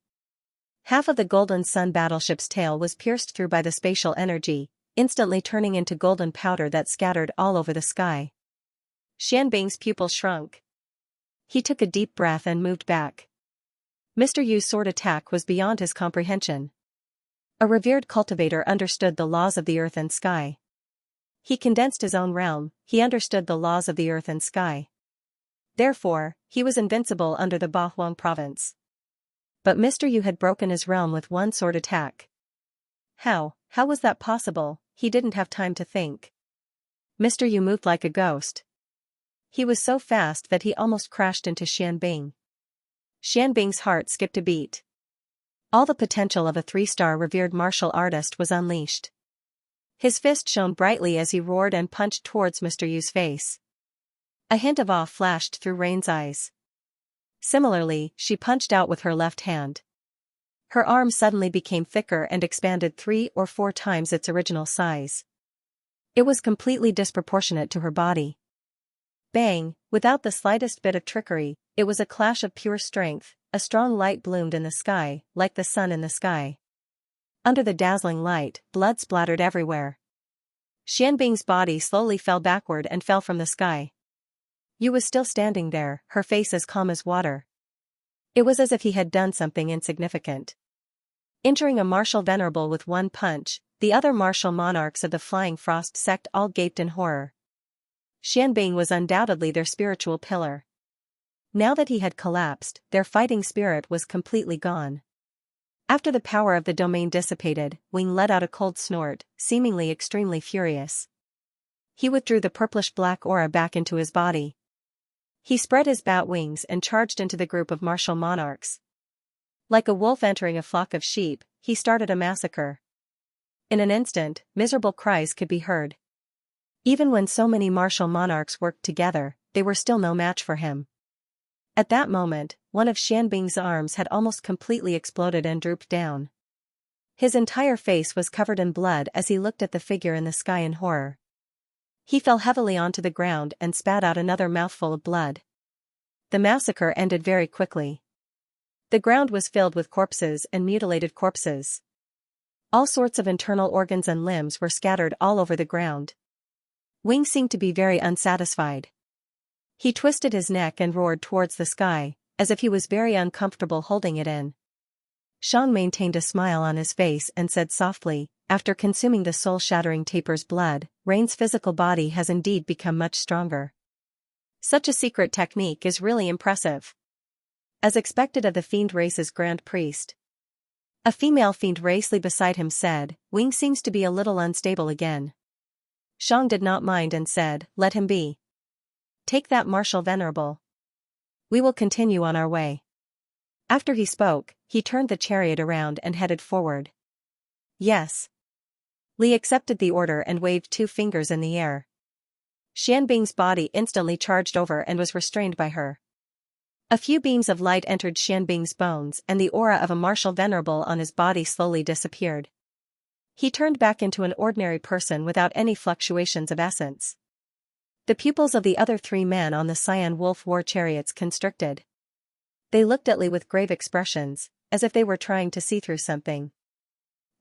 Half of the Golden Sun battleship's tail was pierced through by the spatial energy, instantly turning into golden powder that scattered all over the sky. Xianbing's pupils shrunk. He took a deep breath and moved back. Mr. Yu's sword attack was beyond his comprehension. A revered cultivator understood the laws of the earth and sky. He condensed his own realm, he understood the laws of the earth and sky. Therefore, he was invincible under the Bahuang province. But Mr. Yu had broken his realm with one sword attack. How was that possible? He didn't have time to think. Mr. Yu moved like a ghost. He was so fast that he almost crashed into Xianbing. Xianbing's heart skipped a beat. All the potential of a 3-star revered martial artist was unleashed. His fist shone brightly as he roared and punched towards Mr. Yu's face. A hint of awe flashed through Rain's eyes. Similarly, she punched out with her left hand. Her arm suddenly became thicker and expanded 3 or 4 times its original size. It was completely disproportionate to her body. Bang, without the slightest bit of trickery, it was a clash of pure strength, a strong light bloomed in the sky, like the sun in the sky. Under the dazzling light, blood splattered everywhere. Xianbing's body slowly fell backward and fell from the sky. Yu was still standing there, her face as calm as water. It was as if he had done something insignificant. Injuring a martial venerable with one punch, the other martial monarchs of the Flying Frost sect all gaped in horror. Xianbing was undoubtedly their spiritual pillar. Now that he had collapsed, their fighting spirit was completely gone. After the power of the domain dissipated, Wing let out a cold snort, seemingly extremely furious. He withdrew the purplish-black aura back into his body. He spread his bat wings and charged into the group of martial monarchs. Like a wolf entering a flock of sheep, he started a massacre. In an instant, miserable cries could be heard. Even when so many martial monarchs worked together, they were still no match for him. At that moment, one of Xianbing's arms had almost completely exploded and drooped down. His entire face was covered in blood as he looked at the figure in the sky in horror. He fell heavily onto the ground and spat out another mouthful of blood. The massacre ended very quickly. The ground was filled with corpses and mutilated corpses. All sorts of internal organs and limbs were scattered all over the ground. Wing seemed to be very unsatisfied. He twisted his neck and roared towards the sky, as if he was very uncomfortable holding it in. Shang maintained a smile on his face and said softly, after consuming the soul-shattering taper's blood, Rain's physical body has indeed become much stronger. Such a secret technique is really impressive. As expected of the Fiend race's Grand Priest. A female Fiend race beside him said, Wing seems to be a little unstable again. Shang did not mind and said, let him be. Take that martial venerable. We will continue on our way. After he spoke, he turned the chariot around and headed forward. Yes. Li accepted the order and waved 2 fingers in the air. Xianbing's body instantly charged over and was restrained by her. A few beams of light entered Xianbing's bones and the aura of a martial venerable on his body slowly disappeared. He turned back into an ordinary person without any fluctuations of essence. The pupils of the other 3 men on the Cyan Wolf war chariots constricted. They looked at Li with grave expressions, as if they were trying to see through something.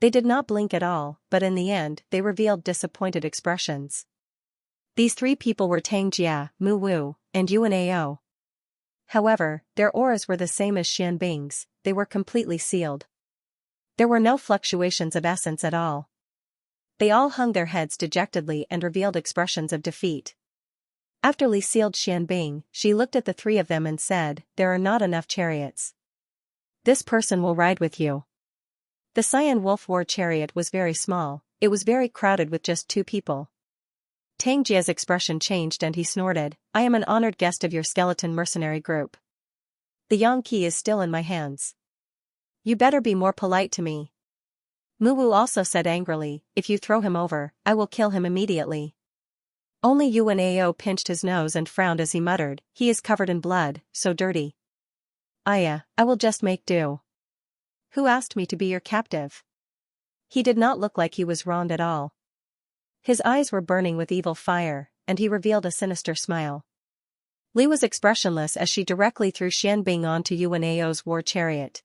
They did not blink at all, but in the end they revealed disappointed expressions. These 3 people were Tang Jia, Mu Wu, and Yuan Ao. However, their auras were the same as Xianbing's, they were completely sealed. There were no fluctuations of essence at all. They all hung their heads dejectedly and revealed expressions of defeat. After Li sealed Xianbing, she looked at the 3 of them and said, there are not enough chariots. This person will ride with you. The Cyan Wolf war chariot was very small, it was very crowded with just 2 people. Tang Jia's expression changed and he snorted, I am an honored guest of your skeleton mercenary group. The Yang key is still in my hands. You better be more polite to me. Mu Wu also said angrily, if you throw him over, I will kill him immediately. Only Yuan Ao pinched his nose and frowned as he muttered, he is covered in blood, so dirty. Aya, I will just make do. Who asked me to be your captive? He did not look like he was wronged at all. His eyes were burning with evil fire, and he revealed a sinister smile. Li was expressionless as she directly threw Xianbing onto Yuan Ao's war chariot.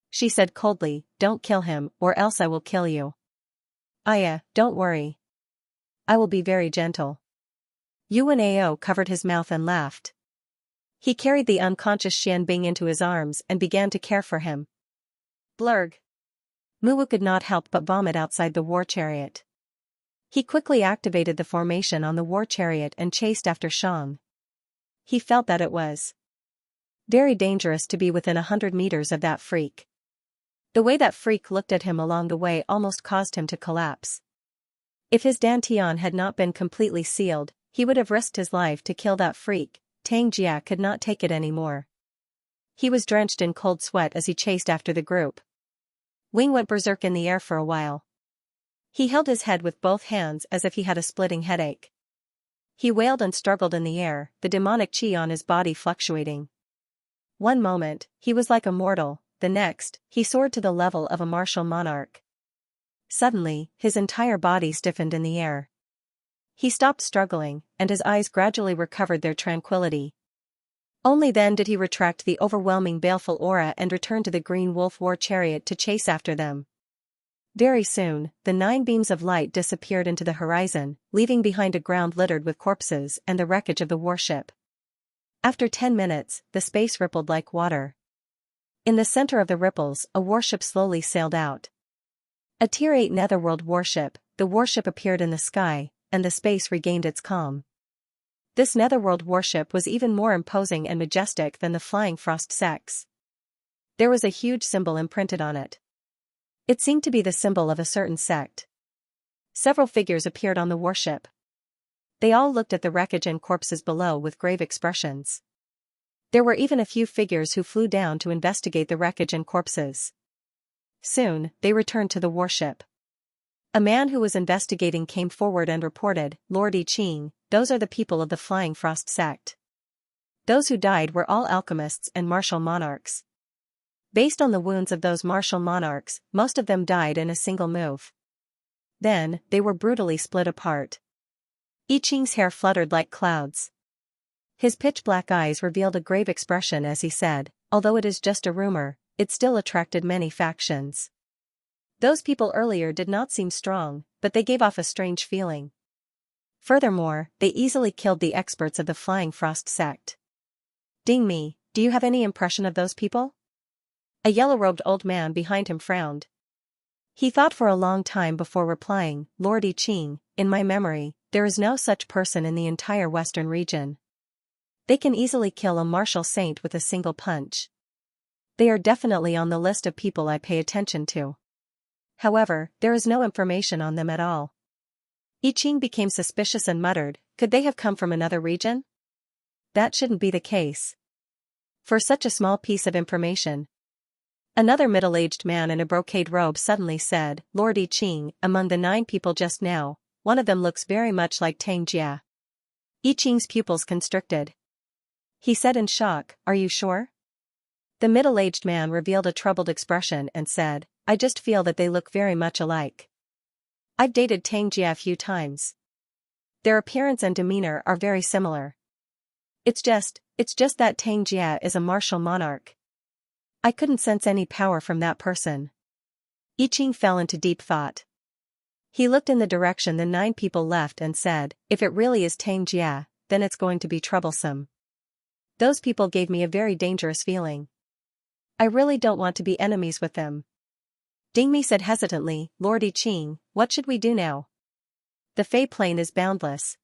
She said coldly, don't kill him, or else I will kill you. Aya, don't worry. I will be very gentle. Yuan Ao covered his mouth and laughed. He carried the unconscious Xianbing into his arms and began to care for him. Blurg. Mu Wu could not help but vomit outside the war chariot. He quickly activated the formation on the war chariot and chased after Shang. He felt that it was very dangerous to be within 100 meters of that freak. The way that freak looked at him along the way almost caused him to collapse. If his dantian had not been completely sealed, he would have risked his life to kill that freak. Tang Jia could not take it anymore. He was drenched in cold sweat as he chased after the group. Wing went berserk in the air for a while. He held his head with both hands as if he had a splitting headache. He wailed and struggled in the air, the demonic chi on his body fluctuating. One moment, he was like a mortal, the next, he soared to the level of a martial monarch. Suddenly, his entire body stiffened in the air. He stopped struggling, and his eyes gradually recovered their tranquility. Only then did he retract the overwhelming baleful aura and return to the Green Wolf war chariot to chase after them. Very soon, the 9 beams of light disappeared into the horizon, leaving behind a ground littered with corpses and the wreckage of the warship. After 10 minutes, the space rippled like water. In the center of the ripples, a warship slowly sailed out. A Tier 8 Netherworld warship, the warship appeared in the sky, and the space regained its calm. This Netherworld warship was even more imposing and majestic than the flying frost sex. There was a huge symbol imprinted on it. It seemed to be the symbol of a certain sect. Several figures appeared on the warship. They all looked at the wreckage and corpses below with grave expressions. There were even a few figures who flew down to investigate the wreckage and corpses. Soon, they returned to the warship. A man who was investigating came forward and reported, "Lord I Ching, those are the people of the Flying Frost sect. Those who died were all alchemists and martial monarchs. Based on the wounds of those martial monarchs, most of them died in a single move. Then, they were brutally split apart." I Ching's hair fluttered like clouds. His pitch-black eyes revealed a grave expression as he said, "Although it is just a rumor, it still attracted many factions. Those people earlier did not seem strong, but they gave off a strange feeling. Furthermore, they easily killed the experts of the Flying Frost sect. Ding me, do you have any impression of those people?" A yellow-robed old man behind him frowned. He thought for a long time before replying, "Lord I Ching, in my memory, there is no such person in the entire western region. They can easily kill a martial saint with a single punch. They are definitely on the list of people I pay attention to. However, there is no information on them at all." I Ching became suspicious and muttered, "Could they have come from another region? That shouldn't be the case. For such a small piece of information." Another middle-aged man in a brocade robe suddenly said, "Lord I Ching, among the 9 people just now, one of them looks very much like Xianxia." I Ching's pupils constricted. He said in shock, "Are you sure?" The middle-aged man revealed a troubled expression and said, "I just feel that they look very much alike. I've dated Xianxia a few times. Their appearance and demeanor are very similar. It's just that Xianxia is a martial monarch. I couldn't sense any power from that person." I Ching fell into deep thought. He looked in the direction the 9 people left and said, "If it really is Xianxia, then it's going to be troublesome. Those people gave me a very dangerous feeling. I really don't want to be enemies with them." Dingmi said hesitantly, "Lord I Ching, what should we do now? The Fey Plain is boundless.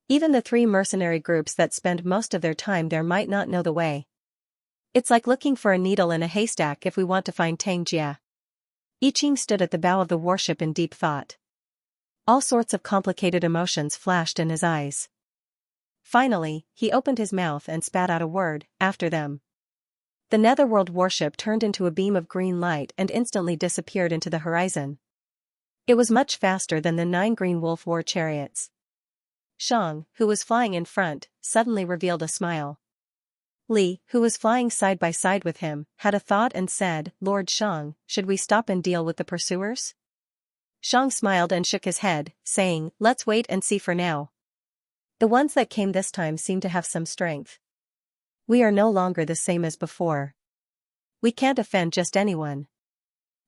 Even the 3 mercenary groups that spend most of their time there might not know the way. It's like looking for a needle in a haystack if we want to find Xianxia." I Ching stood at the bow of the warship in deep thought. All sorts of complicated emotions flashed in his eyes. Finally, he opened his mouth and spat out a word, "After them." The Netherworld warship turned into a beam of green light and instantly disappeared into the horizon. It was much faster than the 9 green wolf war chariots. Shang, who was flying in front, suddenly revealed a smile. Li, who was flying side by side with him, had a thought and said, "Lord Shang, should we stop and deal with the pursuers?" Shang smiled and shook his head, saying, "Let's wait and see for now. The ones that came this time seem to have some strength. We are no longer the same as before. We can't offend just anyone.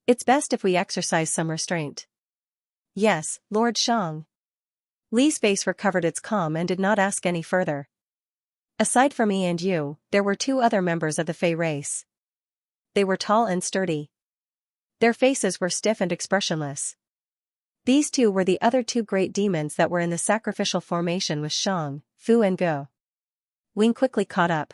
It's best if we exercise some restraint." "Yes, Lord Shang." Li's face recovered its calm and did not ask any further. "Aside from me and you, there were 2 other members of the Fey race. They were tall and sturdy. Their faces were stiff and expressionless. These 2 were the other 2 great demons that were in the sacrificial formation with Shang, Fu and Go." Wing quickly caught up.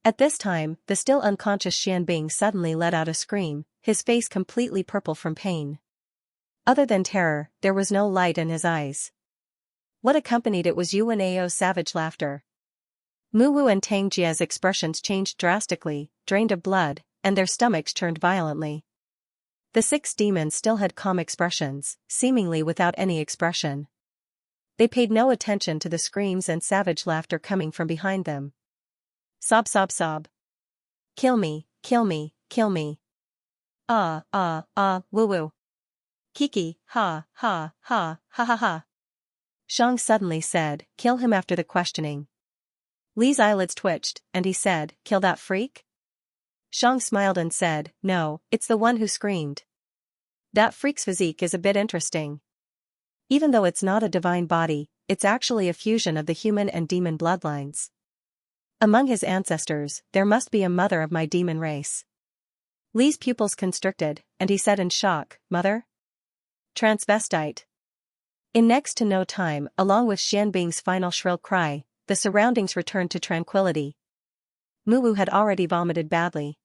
At this time, the still unconscious Xianbing suddenly let out a scream, his face completely purple from pain. Other than terror, there was no light in his eyes. What accompanied it was Yu and Ao's savage laughter. Muwu and Tangjia's expressions changed drastically, drained of blood, and their stomachs churned violently. The 6 demons still had calm expressions, seemingly without any expression. They paid no attention to the screams and savage laughter coming from behind them. Sob sob sob. "Kill me, kill me, kill me. Woo woo. Kiki, ha, ha, ha, ha ha ha." Shang suddenly said, "Kill him." After the questioning, Li's eyelids twitched, and he said, "Kill that freak?" Shang smiled and said, "No, it's the one who screamed." That freak's physique is a bit interesting. Even though it's not a divine body, it's actually a fusion of the human and demon bloodlines. Among his ancestors, there must be a mother of my demon race. Li's pupils constricted, and he said in shock, "Mother? Transvestite." In next to no time, along with Xian Bing's final shrill cry, the surroundings returned to tranquility. Muwu had already vomited badly.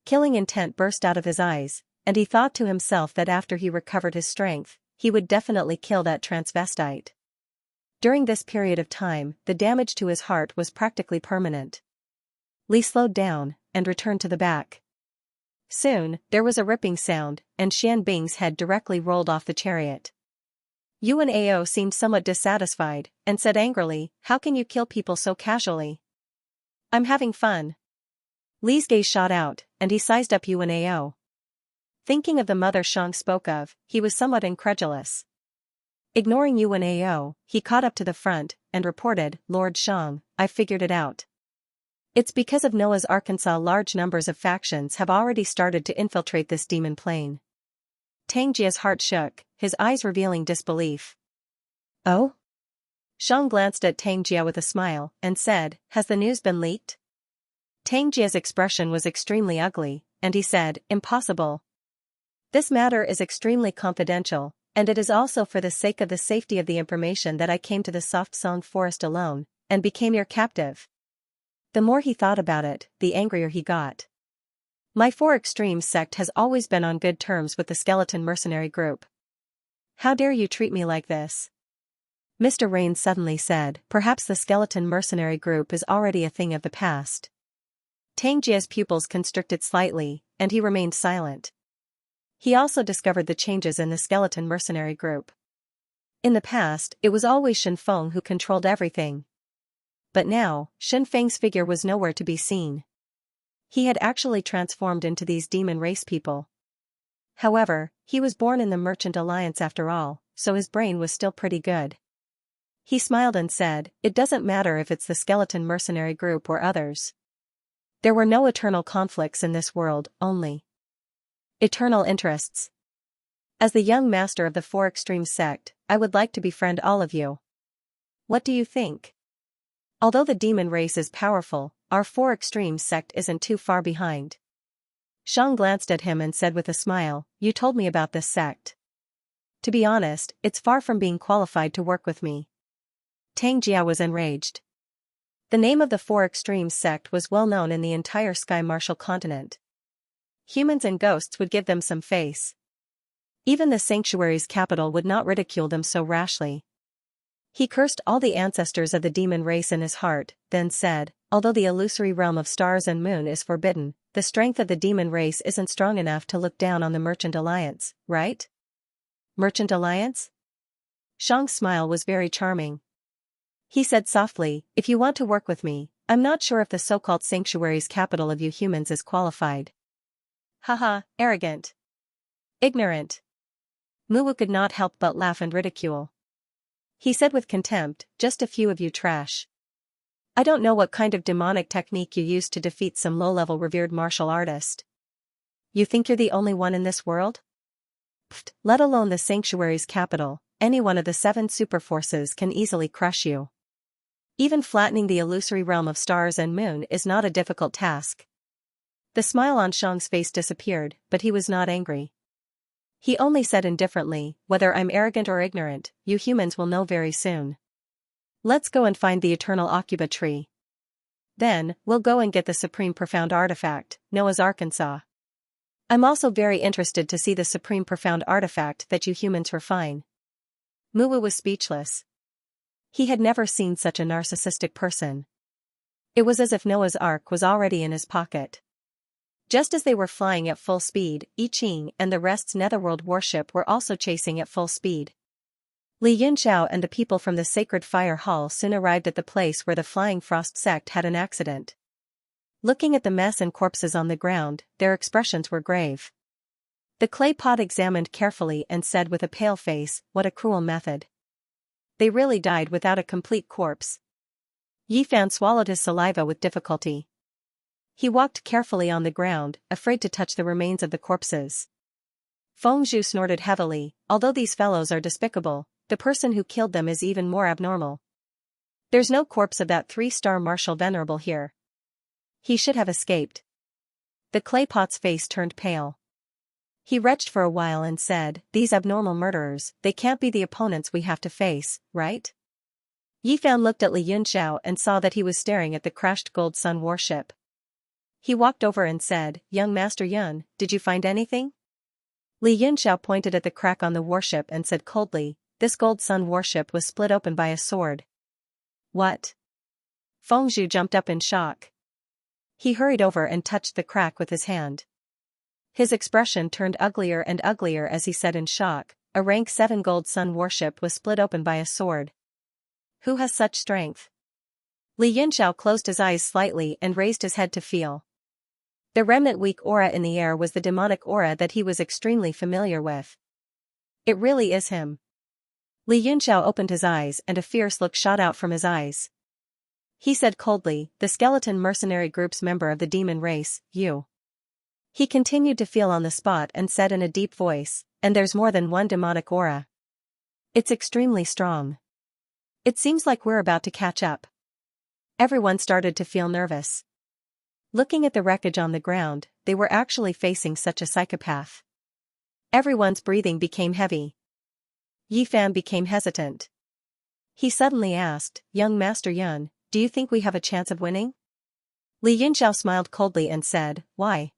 Killing intent burst out of his eyes, and he thought to himself that after he recovered his strength, he would definitely kill that transvestite. During this period of time, the damage to his heart was practically permanent. Li slowed down, and returned to the back. Soon, there was a ripping sound, and Xian Bing's head directly rolled off the chariot. Yuan Ao seemed somewhat dissatisfied, and said angrily, "How can you kill people so casually?" "I'm having fun." Li's gaze shot out, and he sized up Yuan Ao. Thinking of the mother Shang spoke of, he was somewhat incredulous. Ignoring Yuan Ao, he caught up to the front, and reported, "Lord Shang, I've figured it out. It's because of Noah's Arkansas. Large numbers of factions have already started to infiltrate this demon plane." Tangjia's heart shook, his eyes revealing disbelief. "Oh?" Shang glanced at Tangjia with a smile, and said, "Has the news been leaked?" Tangjia's expression was extremely ugly, and he said, "Impossible. This matter is extremely confidential, and it is also for the sake of the safety of the information that I came to the Soft Song Forest alone, and became your captive." The more he thought about it, the angrier he got. "My Four Extremes sect has always been on good terms with the skeleton mercenary group. How dare you treat me like this?" Mr. Rain suddenly said, "Perhaps the skeleton mercenary group is already a thing of the past." Tangjia's pupils constricted slightly, and he remained silent. He also discovered the changes in the skeleton mercenary group. In the past, it was always Shen Feng who controlled everything. But now, Shen Feng's figure was nowhere to be seen. He had actually transformed into these demon race people. However, he was born in the Merchant Alliance after all, so his brain was still pretty good. He smiled and said, "It doesn't matter if it's the skeleton mercenary group or others. There were no eternal conflicts in this world, only eternal interests. As the young master of the Four Extremes sect, I would like to befriend all of you. What do you think? Although the demon race is powerful, our Four Extremes sect isn't too far behind." Shang glanced at him and said with a smile, "You told me about this sect. To be honest, it's far from being qualified to work with me." Tangjia was enraged. The name of the Four Extremes sect was well known in the entire Sky Martial continent. Humans and ghosts would give them some face. Even the sanctuary's capital would not ridicule them so rashly. He cursed all the ancestors of the demon race in his heart, then said, "Although the illusory realm of stars and moon is forbidden, the strength of the demon race isn't strong enough to look down on the Merchant Alliance, right?" "Merchant Alliance?" Shang's smile was very charming. He said softly, "If you want to work with me, I'm not sure if the so-called sanctuary's capital of you humans is qualified." "Haha, arrogant. Ignorant." Muwu could not help but laugh and ridicule. He said with contempt, "Just a few of you trash. I don't know what kind of demonic technique you used to defeat some low-level revered martial artist. You think you're the only one in this world? Pfft, let alone the sanctuary's capital, any one of the 7 superforces can easily crush you. Even flattening the illusory realm of stars and moon is not a difficult task." The smile on Shang's face disappeared, but he was not angry. He only said indifferently, "Whether I'm arrogant or ignorant, you humans will know very soon. Let's go and find the eternal Aucuba tree. Then, we'll go and get the supreme profound artifact, Noah's Arkansas. I'm also very interested to see the supreme profound artifact that you humans refine." Muwu was speechless. He had never seen such a narcissistic person. It was as if Noah's Ark was already in his pocket. Just as they were flying at full speed, I Ching and the rest's netherworld warship were also chasing at full speed. Li Yunxiao and the people from the Sacred Fire Hall soon arrived at the place where the Flying Frost sect had an accident. Looking at the mess and corpses on the ground, their expressions were grave. The clay pot examined carefully and said with a pale face, "What a cruel method. They really died without a complete corpse." Yi Fan swallowed his saliva with difficulty. He walked carefully on the ground, afraid to touch the remains of the corpses. Feng Zhu snorted heavily. Although these fellows are despicable, the person who killed them is even more abnormal. There's no corpse of that 3-star Marshal Venerable here. He should have escaped. The claypot's face turned pale. He retched for a while and said, these abnormal murderers, they can't be the opponents we have to face, right? Yifan looked at Li Yunxiao and saw that he was staring at the crashed Gold Sun warship. He walked over and said, young Master Yun, did you find anything? Li Yunxiao pointed at the crack on the warship and said coldly, this Gold Sun warship was split open by a sword. What? Feng Zhu jumped up in shock. He hurried over and touched the crack with his hand. His expression turned uglier and uglier as he said in shock, a rank 7 Gold Sun warship was split open by a sword. Who has such strength? Li Yunxiao closed his eyes slightly and raised his head to feel. The remnant weak aura in the air was the demonic aura that he was extremely familiar with. It really is him. Li Yunxiao opened his eyes and a fierce look shot out from his eyes. He said coldly, the skeleton mercenary group's member of the demon race, you. He continued to feel on the spot and said in a deep voice, and there's more than one demonic aura. It's extremely strong. It seems like we're about to catch up. Everyone started to feel nervous. Looking at the wreckage on the ground, they were actually facing such a psychopath. Everyone's breathing became heavy. Yifan became hesitant. He suddenly asked, young Master Yun, do you think we have a chance of winning? Li Yunxiao smiled coldly and said, why?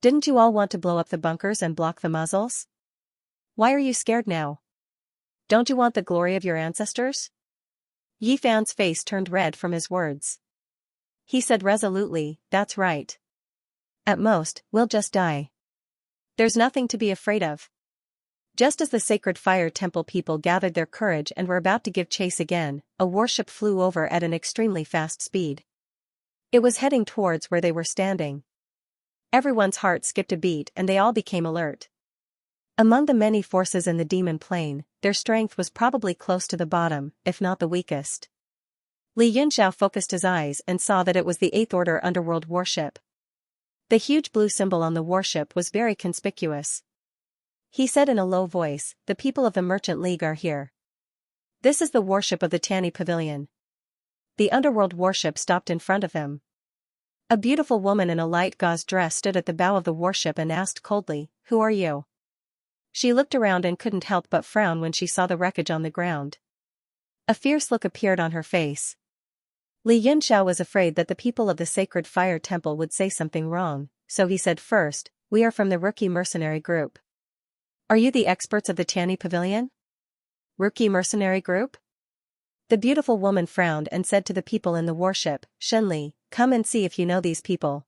Didn't you all want to blow up the bunkers and block the muzzles? Why are you scared now? Don't you want the glory of your ancestors? Yifan's face turned red from his words. He said resolutely, that's right. At most, we'll just die. There's nothing to be afraid of. Just as the sacred fire temple people gathered their courage and were about to give chase again, a warship flew over at an extremely fast speed. It was heading towards where they were standing. Everyone's heart skipped a beat and they all became alert. Among the many forces in the demon plane, their strength was probably close to the bottom, if not the weakest. Li Yunxiao focused his eyes and saw that it was the 8th Order underworld warship. The huge blue symbol on the warship was very conspicuous. He said in a low voice, the people of the Merchant League are here. This is the warship of the Tanny Pavilion. The underworld warship stopped in front of him. A beautiful woman in a light gauze dress stood at the bow of the warship and asked coldly, who are you? She looked around and couldn't help but frown when she saw the wreckage on the ground. A fierce look appeared on her face. Li Yunxiao was afraid that the people of the sacred fire temple would say something wrong, so he said first, we are from the Rookie Mercenary Group. Are you the experts of the Tanny Pavilion? Rookie Mercenary Group? The beautiful woman frowned and said to the people in the warship, Shenli, come and see if you know these people.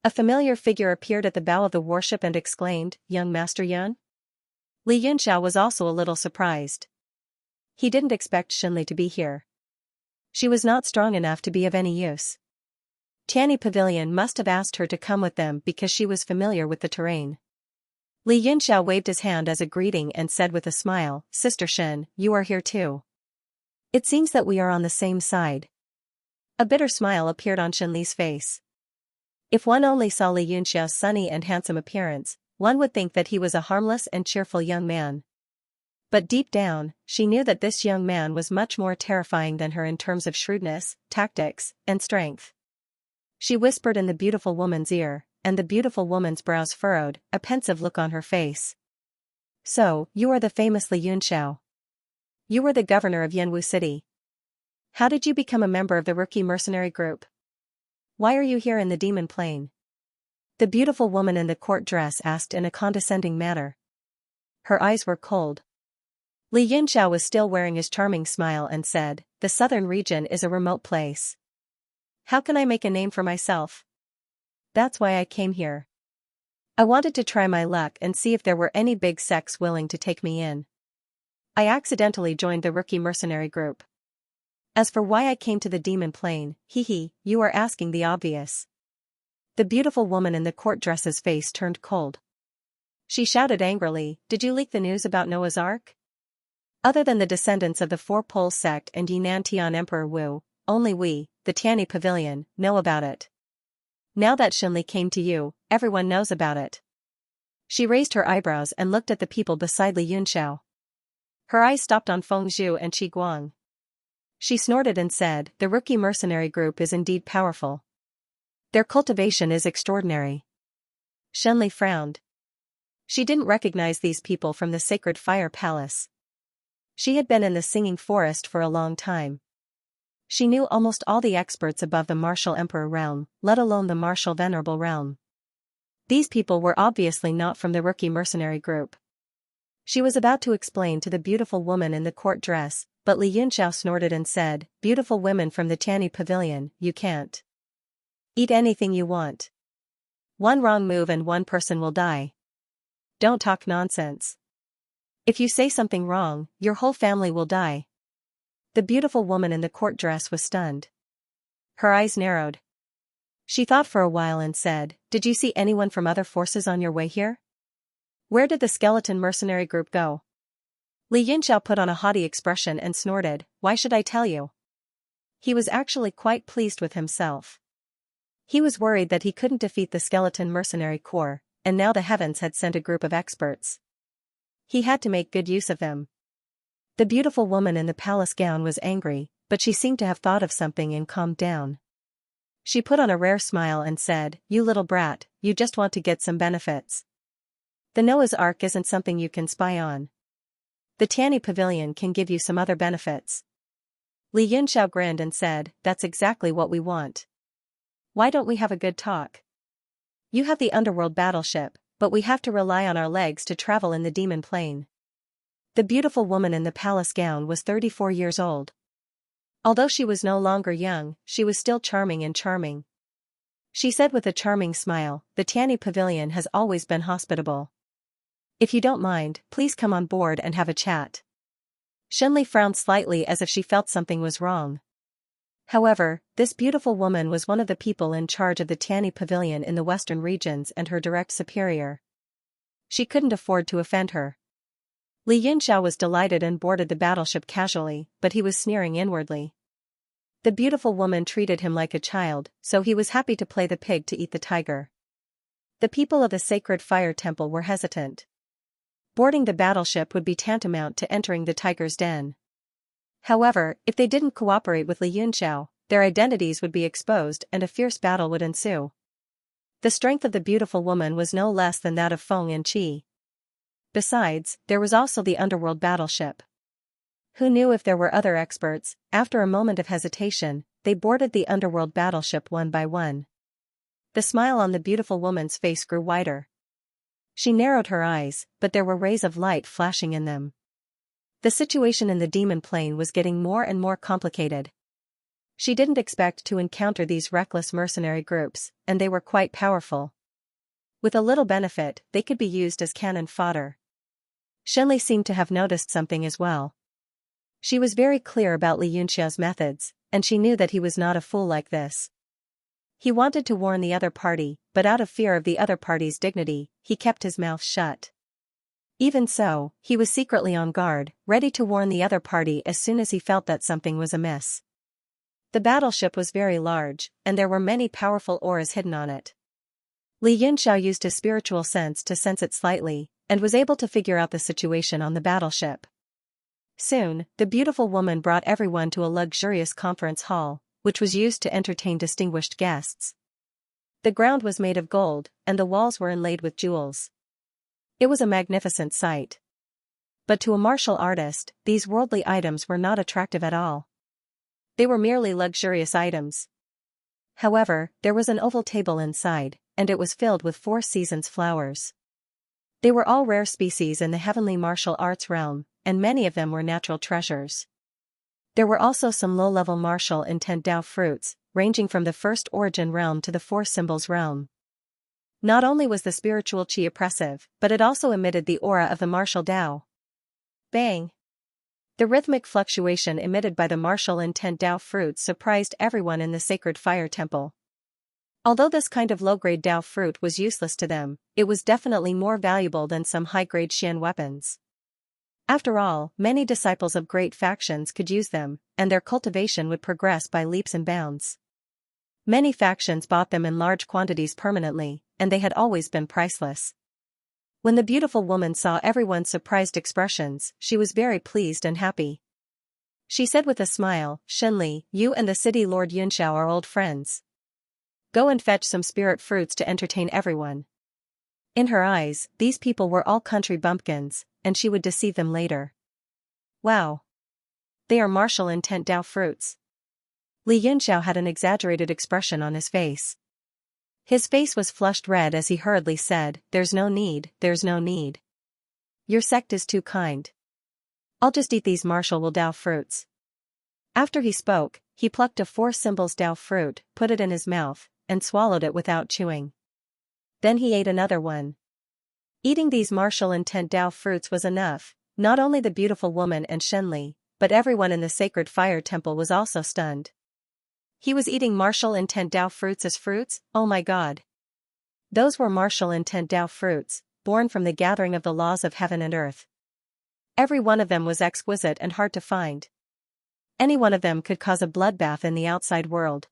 A familiar figure appeared at the bow of the warship and exclaimed, young Master Yun? Li Yunxiao was also a little surprised. He didn't expect Shenli to be here. She was not strong enough to be of any use. Tanny Pavilion must have asked her to come with them because she was familiar with the terrain. Li Yunxiao waved his hand as a greeting and said with a smile, Sister Shen, you are here too. It seems that we are on the same side. A bitter smile appeared on Shenli's face. If one only saw Li Yunxiao's sunny and handsome appearance, one would think that he was a harmless and cheerful young man. But deep down, she knew that this young man was much more terrifying than her in terms of shrewdness, tactics, and strength. She whispered in the beautiful woman's ear, and the beautiful woman's brows furrowed, a pensive look on her face. So, you are the famous Li Yunxiao. You were the governor of Yanwu City. How did you become a member of the Rookie Mercenary Group? Why are you here in the demon plane? The beautiful woman in the court dress asked in a condescending manner. Her eyes were cold. Li Yunxiao was still wearing his charming smile and said, the southern region is a remote place. How can I make a name for myself? That's why I came here. I wanted to try my luck and see if there were any big sects willing to take me in. I accidentally joined the Rookie Mercenary Group. As for why I came to the demon plane, you are asking the obvious. The beautiful woman in the court dress's face turned cold. She shouted angrily, did you leak the news about Noah's Ark? Other than the descendants of the Four Poles sect and Yinan Tian Emperor Wu, only we, the Tanny Pavilion, know about it. Now that Shenli came to you, everyone knows about it. She raised her eyebrows and looked at the people beside Li Yunxiao. Her eyes stopped on Feng Zhu and Qi Guang. She snorted and said, "The rookie mercenary group is indeed powerful. Their cultivation is extraordinary." Shenli frowned. She didn't recognize these people from the sacred fire palace. She had been in the singing forest for a long time. She knew almost all the experts above the martial emperor realm, let alone the martial venerable realm. These people were obviously not from the rookie mercenary group. She was about to explain to the beautiful woman in the court dress, but Li Yunxiao snorted and said, "Beautiful women from the Tianyi pavilion, you can't eat anything you want. One wrong move and one person will die. Don't talk nonsense. If you say something wrong, your whole family will die." The beautiful woman in the court dress was stunned. Her eyes narrowed. She thought for a while and said, "Did you see anyone from other forces on your way here? Where did the skeleton mercenary group go?" Li Yunxiao put on a haughty expression and snorted, "Why should I tell you?" He was actually quite pleased with himself. He was worried that he couldn't defeat the skeleton mercenary corps, and now the heavens had sent a group of experts. He had to make good use of them. The beautiful woman in the palace gown was angry, but she seemed to have thought of something and calmed down. She put on a rare smile and said, "You little brat, you just want to get some benefits. The Noah's Ark isn't something you can spy on. The Tianyi Pavilion can give you some other benefits." Li Yunxiao grinned and said, "That's exactly what we want. Why don't we have a good talk? You have the underworld battleship, but we have to rely on our legs to travel in the demon plane." The beautiful woman in the palace gown was 34 years old. Although she was no longer young, she was still charming and charming. She said with a charming smile, "The Tianyi Pavilion has always been hospitable. If you don't mind, please come on board and have a chat." Shenli frowned slightly as if she felt something was wrong. However, this beautiful woman was one of the people in charge of the Tianyi Pavilion in the western regions and her direct superior. She couldn't afford to offend her. Li Yunxiao was delighted and boarded the battleship casually, but he was sneering inwardly. The beautiful woman treated him like a child, so he was happy to play the pig to eat the tiger. The people of the sacred fire temple were hesitant. Boarding the battleship would be tantamount to entering the tiger's den. However, if they didn't cooperate with Li Yunxiao, their identities would be exposed and a fierce battle would ensue. The strength of the beautiful woman was no less than that of Feng and Qi. Besides, there was also the underworld battleship. Who knew if there were other experts? After a moment of hesitation, they boarded the underworld battleship one by one. The smile on the beautiful woman's face grew wider. She narrowed her eyes, but there were rays of light flashing in them. The situation in the demon plane was getting more and more complicated. She didn't expect to encounter these reckless mercenary groups, and they were quite powerful. With a little benefit, they could be used as cannon fodder. Shenli seemed to have noticed something as well. She was very clear about Li Yunxiao's methods, and she knew that he was not a fool like this. He wanted to warn the other party, but out of fear of the other party's dignity, he kept his mouth shut. Even so, he was secretly on guard, ready to warn the other party as soon as he felt that something was amiss. The battleship was very large, and there were many powerful auras hidden on it. Li Yunxiao used his spiritual sense to sense it slightly, and was able to figure out the situation on the battleship. Soon, the beautiful woman brought everyone to a luxurious conference hall, which was used to entertain distinguished guests. The ground was made of gold, and the walls were inlaid with jewels. It was a magnificent sight. But to a martial artist, these worldly items were not attractive at all. They were merely luxurious items. However, there was an oval table inside, and it was filled with 4 seasons flowers. They were all rare species in the heavenly martial arts realm, and many of them were natural treasures. There were also some low-level martial intent Dao fruits, ranging from the first origin realm to the 4 symbols realm. Not only was the spiritual qi oppressive, but it also emitted the aura of the martial Dao. Bang! The rhythmic fluctuation emitted by the martial intent Dao fruits surprised everyone in the sacred fire temple. Although this kind of low-grade Dao fruit was useless to them, it was definitely more valuable than some high-grade Xian weapons. After all, many disciples of great factions could use them, and their cultivation would progress by leaps and bounds. Many factions bought them in large quantities permanently, and they had always been priceless. When the beautiful woman saw everyone's surprised expressions, she was very pleased and happy. She said with a smile, "Shenli, you and the city lord Yunxiao are old friends. Go and fetch some spirit fruits to entertain everyone." In her eyes, these people were all country bumpkins, and she would deceive them later. Wow! They are martial intent Dao fruits. Li Yunxiao had an exaggerated expression on his face. His face was flushed red as he hurriedly said, "There's no need, there's no need. Your sect is too kind. I'll just eat these martial Dao fruits." After he spoke, he plucked a 4 symbols Dao fruit, put it in his mouth, and swallowed it without chewing. Then he ate another one. Eating these martial intent Dao fruits was enough. Not only the beautiful woman and Shenli, but everyone in the sacred fire temple was also stunned. He was eating martial intent Dao fruits as fruits? Oh my god. Those were martial intent Dao fruits, born from the gathering of the laws of heaven and earth. Every one of them was exquisite and hard to find. Any one of them could cause a bloodbath in the outside world.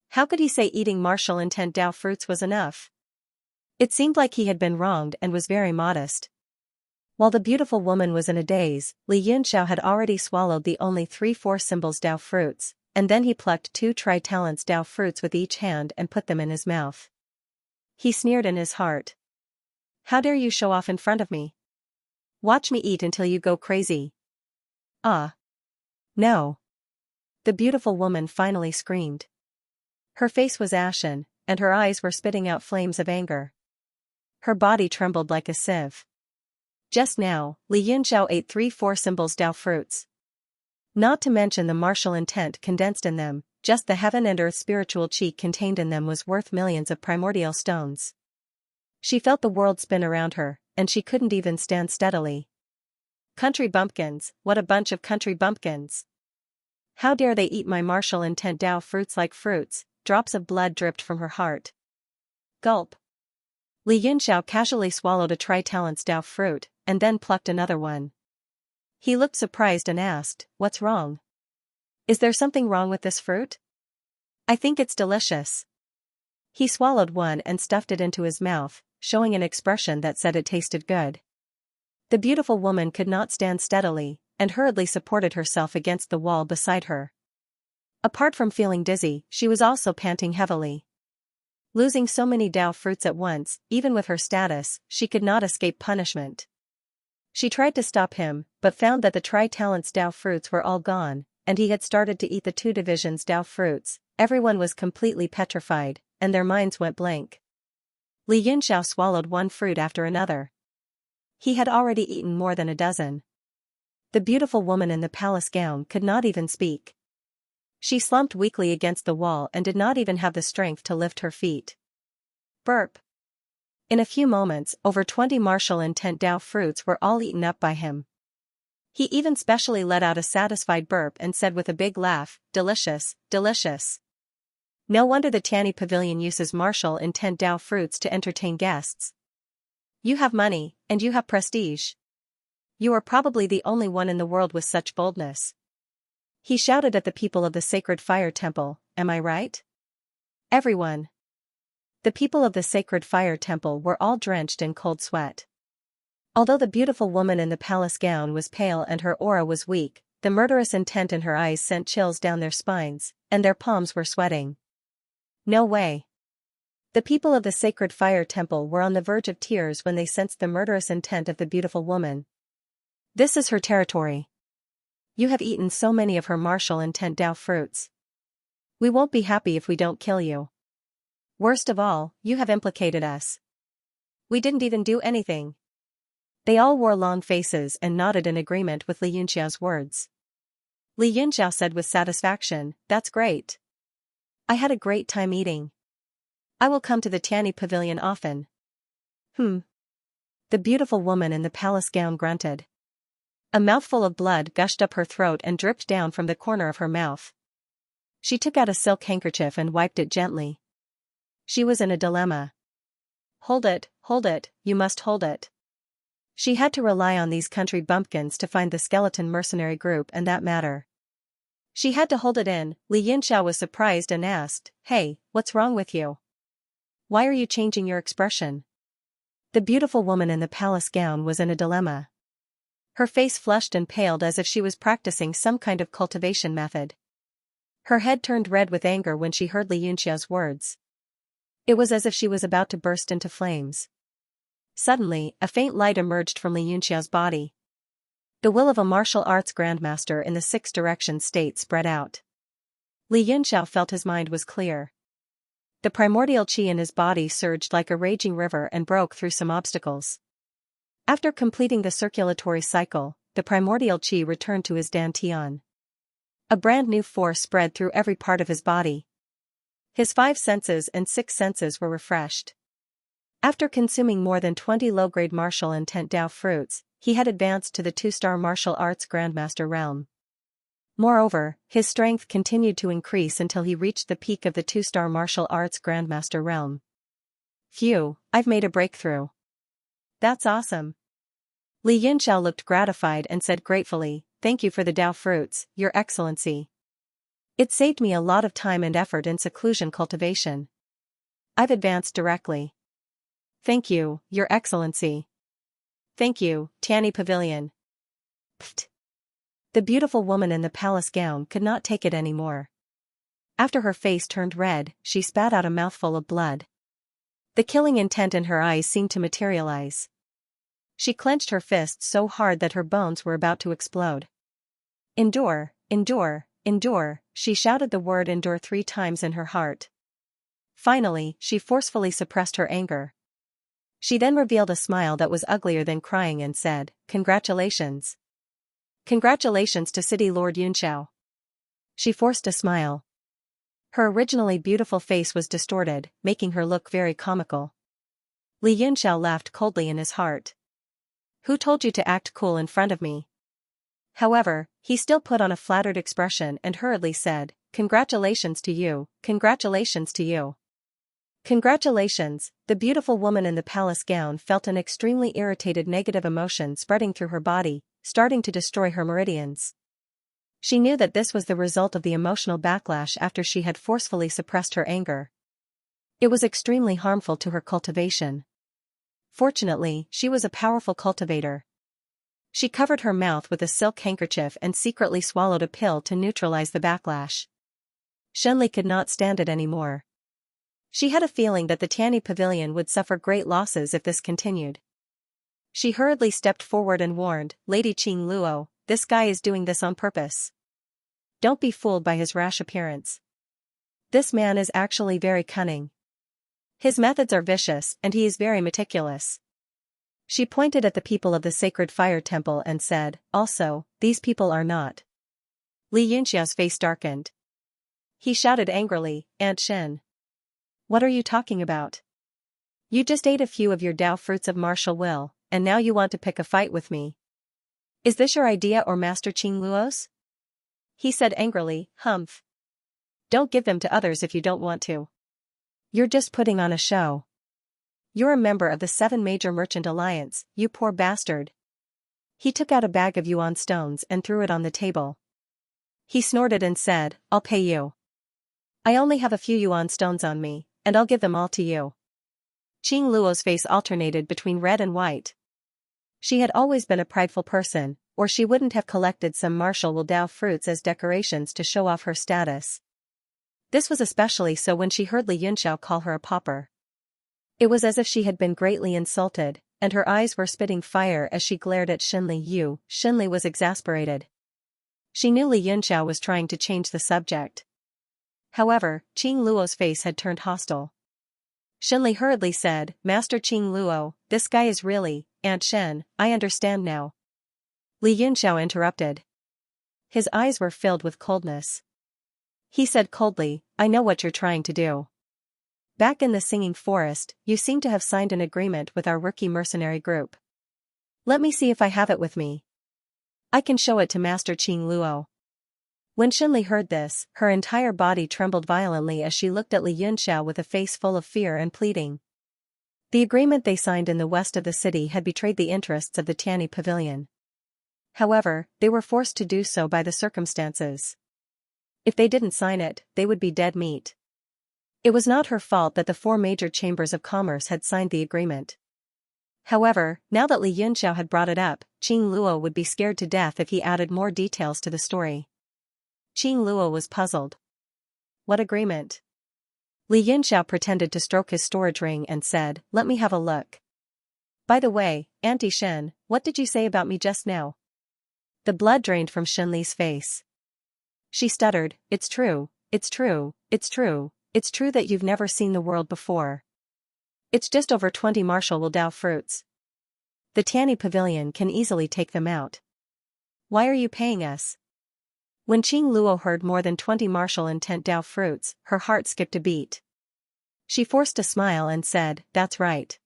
How could he say eating martial intent Dao fruits was enough? It seemed like he had been wronged and was very modest. While the beautiful woman was in a daze, Li Yunxiao had already swallowed the only 3 4 symbols Dao fruits, and then he plucked 2 tri-talents Dao fruits with each hand and put them in his mouth. He sneered in his heart. "How dare you show off in front of me? Watch me eat until you go crazy." "Ah. No." The beautiful woman finally screamed. Her face was ashen, and her eyes were spitting out flames of anger. Her body trembled like a sieve. Just now, Li Yunxiao ate 3 4 symbols Dao fruits. Not to mention the martial intent condensed in them, just the heaven and earth spiritual chi contained in them was worth millions of primordial stones. She felt the world spin around her, and she couldn't even stand steadily. Country bumpkins, what a bunch of country bumpkins. How dare they eat my martial intent Dao fruits like fruits? Drops of blood dripped from her heart. Gulp. Li Yunxiao casually swallowed a tri-talents Dao fruit, and then plucked another one. He looked surprised and asked, "What's wrong? Is there something wrong with this fruit? I think it's delicious." He swallowed one and stuffed it into his mouth, showing an expression that said it tasted good. The beautiful woman could not stand steadily, and hurriedly supported herself against the wall beside her. Apart from feeling dizzy, she was also panting heavily. Losing so many Dao fruits at once, even with her status, she could not escape punishment. She tried to stop him, but found that the tri-talents Dao fruits were all gone, and he had started to eat the 2 divisions Dao fruits. Everyone was completely petrified, and their minds went blank. Li Yunxiao swallowed one fruit after another. He had already eaten more than a dozen. The beautiful woman in the palace gown could not even speak. She slumped weakly against the wall and did not even have the strength to lift her feet. Burp. In a few moments, over 20 martial intent Dao fruits were all eaten up by him. He even specially let out a satisfied burp and said with a big laugh, "Delicious, delicious. No wonder the Tianyi Pavilion uses martial intent Dao fruits to entertain guests. You have money, and you have prestige. You are probably the only one in the world with such boldness." He shouted at the people of the sacred fire temple, "Am I right?" Everyone. The people of the sacred fire temple were all drenched in cold sweat. Although the beautiful woman in the palace gown was pale and her aura was weak, the murderous intent in her eyes sent chills down their spines, and their palms were sweating. No way. The people of the sacred fire temple were on the verge of tears when they sensed the murderous intent of the beautiful woman. This is her territory. You have eaten so many of her martial intent Dao fruits. We won't be happy if we don't kill you. Worst of all, you have implicated us. We didn't even do anything." They all wore long faces and nodded in agreement with Li Yunxiao's words. Li Yunxiao said with satisfaction, "That's great. I had a great time eating. I will come to the Tianyi Pavilion often." The beautiful woman in the palace gown grunted. A mouthful of blood gushed up her throat and dripped down from the corner of her mouth. She took out a silk handkerchief and wiped it gently. She was in a dilemma. Hold it, you must hold it." She had to rely on these country bumpkins to find the skeleton mercenary group and that matter. She had to hold it in. Li Yunxiao was surprised and asked, "Hey, what's wrong with you? Why are you changing your expression? The beautiful woman in the palace gown was in a dilemma. Her face flushed and paled as if she was practicing some kind of cultivation method. Her head turned red with anger when she heard Li Yunxia's words. It was as if she was about to burst into flames. Suddenly, a faint light emerged from Li Yunxia's body. The will of a martial arts grandmaster in the six direction state spread out. Li Yunxia felt his mind was clear. The primordial qi in his body surged like a raging river and broke through some obstacles. After completing the circulatory cycle, the primordial qi returned to his dantian. A brand new force spread through every part of his body. His 5 senses and 6 senses were refreshed. After consuming more than 20 low-grade martial intent Dao fruits, he had advanced to the 2-star martial arts grandmaster realm. Moreover, his strength continued to increase until he reached the peak of the 2-star martial arts grandmaster realm. Phew, I've made a breakthrough. That's awesome. Li Yunxiao looked gratified and said gratefully, "Thank you for the Dao fruits, Your Excellency. It saved me a lot of time and effort in seclusion cultivation. I've advanced directly." "Thank you, Your Excellency." "Thank you, Tianyi Pavilion." Pfft. The beautiful woman in the palace gown could not take it anymore. After her face turned red, she spat out a mouthful of blood. The killing intent in her eyes seemed to materialize. She clenched her fists so hard that her bones were about to explode. "Endure, endure, endure," she shouted the word endure 3 times in her heart. Finally, she forcefully suppressed her anger. She then revealed a smile that was uglier than crying and said, "Congratulations. Congratulations to City Lord Yunxiao." She forced a smile. Her originally beautiful face was distorted, making her look very comical. Li Yunxiao laughed coldly in his heart. "Who told you to act cool in front of me?" However, he still put on a flattered expression and hurriedly said, "Congratulations to you, congratulations to you." Congratulations. The beautiful woman in the palace gown felt an extremely irritated negative emotion spreading through her body, starting to destroy her meridians. She knew that this was the result of the emotional backlash after she had forcefully suppressed her anger. It was extremely harmful to her cultivation. Fortunately, she was a powerful cultivator. She covered her mouth with a silk handkerchief and secretly swallowed a pill to neutralize the backlash. Shenli could not stand it anymore. She had a feeling that the Tianyi Pavilion would suffer great losses if this continued. She hurriedly stepped forward and warned, "Lady Qing Luo, this guy is doing this on purpose. Don't be fooled by his rash appearance. This man is actually very cunning. His methods are vicious and he is very meticulous." She pointed at the people of the sacred fire temple and said, "Also, these people are not." Li Yunxia's face darkened. He shouted angrily, "Aunt Shen. What are you talking about? You just ate a few of your Dao fruits of martial will, and now you want to pick a fight with me. Is this your idea or Master Qing Luo's?" He said angrily, "Humph. Don't give them to others if you don't want to. You're just putting on a show. You're a member of the 7 Major Merchant Alliance, you poor bastard." He took out a bag of yuan stones and threw it on the table. He snorted and said, "I'll pay you. I only have a few yuan stones on me, and I'll give them all to you." Qing Luo's face alternated between red and white. She had always been a prideful person, or she wouldn't have collected some martial will Dao fruits as decorations to show off her status. This was especially so when she heard Li Yunxiao call her a pauper. It was as if she had been greatly insulted, and her eyes were spitting fire as she glared at Shenli Yu. Shenli was exasperated. She knew Li Yunxiao was trying to change the subject. However, Qing Luo's face had turned hostile. Shenli hurriedly said, "Master Qing Luo, this guy is really, Aunt Shen, I understand now." Li Yunxiao interrupted. His eyes were filled with coldness. He said coldly, "I know what you're trying to do. Back in the Singing Forest, you seem to have signed an agreement with our rookie mercenary group. Let me see if I have it with me. I can show it to Master Qing Luo." When Shenli heard this, her entire body trembled violently as she looked at Li Yunxiao with a face full of fear and pleading. The agreement they signed in the west of the city had betrayed the interests of the Tianyi Pavilion. However, they were forced to do so by the circumstances. If they didn't sign it, they would be dead meat. It was not her fault that the 4 major chambers of commerce had signed the agreement. However, now that Li Yunxiao had brought it up, Qing Luo would be scared to death if he added more details to the story. Qing Luo was puzzled. What agreement? Li Yunxiao pretended to stroke his storage ring and said, "Let me have a look. By the way, Auntie Shen, what did you say about me just now?" The blood drained from Shen Li's face. She stuttered, "It's true, it's true, it's true, it's true that you've never seen the world before. It's just over 20 Marshall Will Dao fruits. The Tianyi Pavilion can easily take them out. Why are you paying us?" When Qing Luo heard more than 20 Marshall Intent Dao fruits, her heart skipped a beat. She forced a smile and said, "That's right.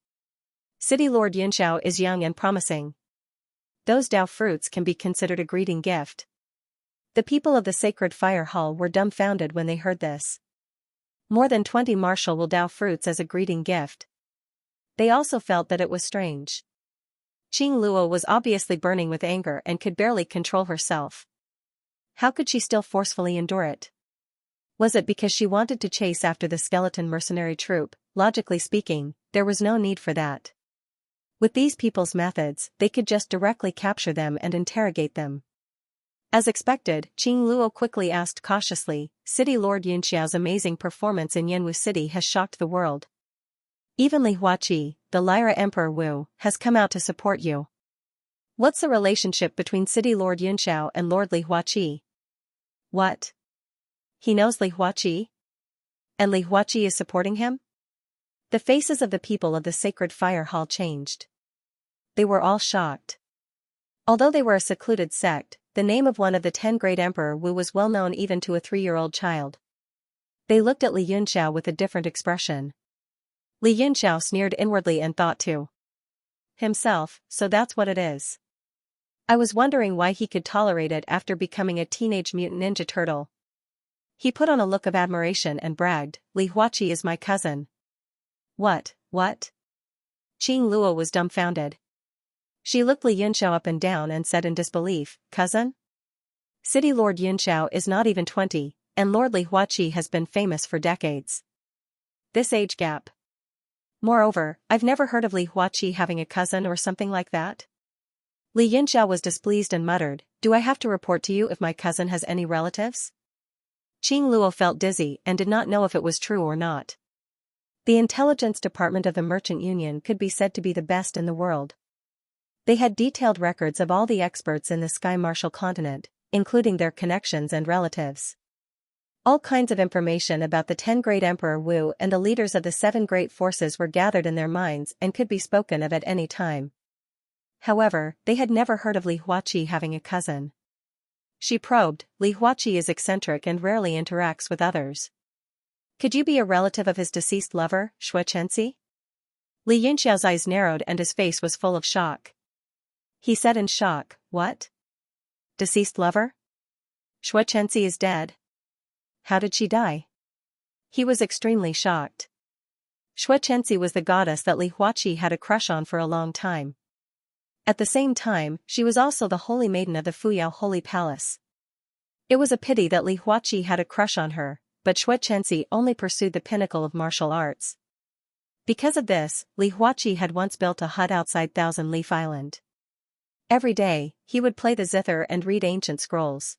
City Lord Yunxiao is young and promising. Those Dao fruits can be considered a greeting gift." The people of the Sacred Fire Hall were dumbfounded when they heard this. More than 20 Marshall Will Dao fruits as a greeting gift. They also felt that it was strange. Qing Luo was obviously burning with anger and could barely control herself. How could she still forcefully endure it? Was it because she wanted to chase after the skeleton mercenary troop? Logically speaking, there was no need for that. With these people's methods, they could just directly capture them and interrogate them. As expected, Qing Luo quickly asked cautiously, "City Lord Yunxiao's amazing performance in Yanwu City has shocked the world. Even Li Huaqi, the Lyra Emperor Wu, has come out to support you. What's the relationship between City Lord Yunxiao and Lord Li Huaqi?" What? He knows Li Huaqi? And Li Huaqi is supporting him? The faces of the people of the Sacred Fire Hall changed. They were all shocked. Although they were a secluded sect, the name of one of the 10 great Emperor Wu was well known even to a 3-year-old child. They looked at Li Yunxiao with a different expression. Li Yunxiao sneered inwardly and thought to himself, "So that's what it is. I was wondering why he could tolerate it after becoming a teenage mutant ninja turtle." He put on a look of admiration and bragged, "Li Huaqi is my cousin." What? Qing Luo was dumbfounded. She looked Li Yunxiao up and down and said in disbelief, "Cousin? City Lord Yunxiao is not even 20, and Lord Li Huaqi has been famous for decades. This age gap. Moreover, I've never heard of Li Huaqi having a cousin or something like that." Li Yunxiao was displeased and muttered, "Do I have to report to you if my cousin has any relatives?" Qing Luo felt dizzy and did not know if it was true or not. The intelligence department of the Merchant Union could be said to be the best in the world. They had detailed records of all the experts in the Sky Martial continent, including their connections and relatives. All kinds of information about the 10 great Emperor Wu and the leaders of the 7 great forces were gathered in their minds and could be spoken of at any time. However, they had never heard of Li Huaqi having a cousin. She probed, "Li Huaqi is eccentric and rarely interacts with others. Could you be a relative of his deceased lover, Xianxia?" Li Yunxiao's eyes narrowed and his face was full of shock. He said in shock, "What? Deceased lover? Xianxia is dead? How did she die?" He was extremely shocked. Xianxia was the goddess that Li Huaqi had a crush on for a long time. At the same time, she was also the holy maiden of the Fuyao Holy Palace. It was a pity that Li Huaqi had a crush on her, but Xianxia only pursued the pinnacle of martial arts. Because of this, Li Huaqi had once built a hut outside Thousand Leaf Island. Every day, he would play the zither and read ancient scrolls.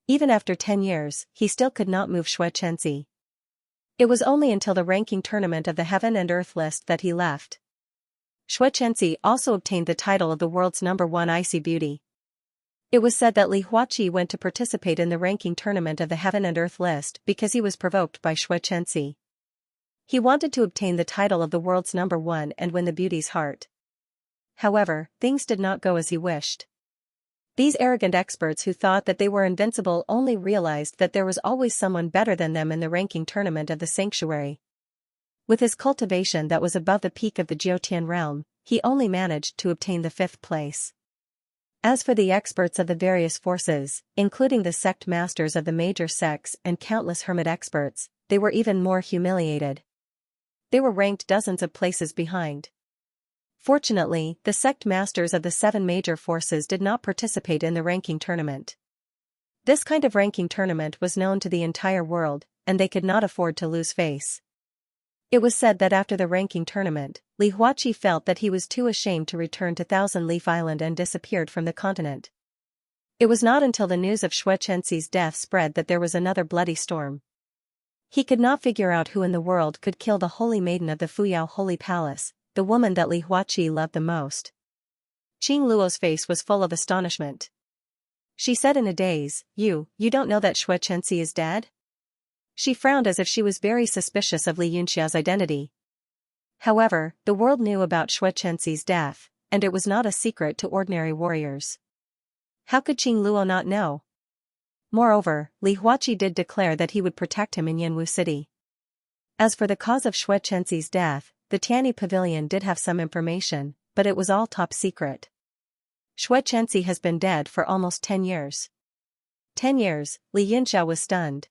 Even after 10 years, he still could not move Xianxia. It was only until the ranking tournament of the Heaven and Earth list that he left. Xianxia also obtained the title of the world's #1 icy beauty. It was said that Li Huaqi went to participate in the ranking tournament of the Heaven and Earth list because he was provoked by Xianxia. He wanted to obtain the title of the world's #1 and win the beauty's heart. However, things did not go as he wished. These arrogant experts who thought that they were invincible only realized that there was always someone better than them in the ranking tournament of the sanctuary. With his cultivation that was above the peak of the Jiutian realm, he only managed to obtain the 5th place. As for the experts of the various forces, including the sect masters of the major sects and countless hermit experts, they were even more humiliated. They were ranked dozens of places behind. Fortunately, the sect masters of the 7 major forces did not participate in the ranking tournament. This kind of ranking tournament was known to the entire world, and they could not afford to lose face. It was said that after the ranking tournament, Li Huaqi felt that he was too ashamed to return to Thousand Leaf Island and disappeared from the continent. It was not until the news of Xianxia's death spread that there was another bloody storm. He could not figure out who in the world could kill the holy maiden of the Fuyao Holy Palace, the woman that Li Huaqi loved the most. Qing Luo's face was full of astonishment. She said in a daze, You don't know that Xianxia is dead? She frowned as if she was very suspicious of Li Yunxia's identity. However, the world knew about Xianxia's death, and it was not a secret to ordinary warriors. How could Qing Luo not know? Moreover, Li Huaqi did declare that he would protect him in Yanwu City. As for the cause of Xianxia's death, the Tianyi Pavilion did have some information, but it was all top secret. Xianxia has been dead for almost 10 years. 10 years, Li Yunxia was stunned.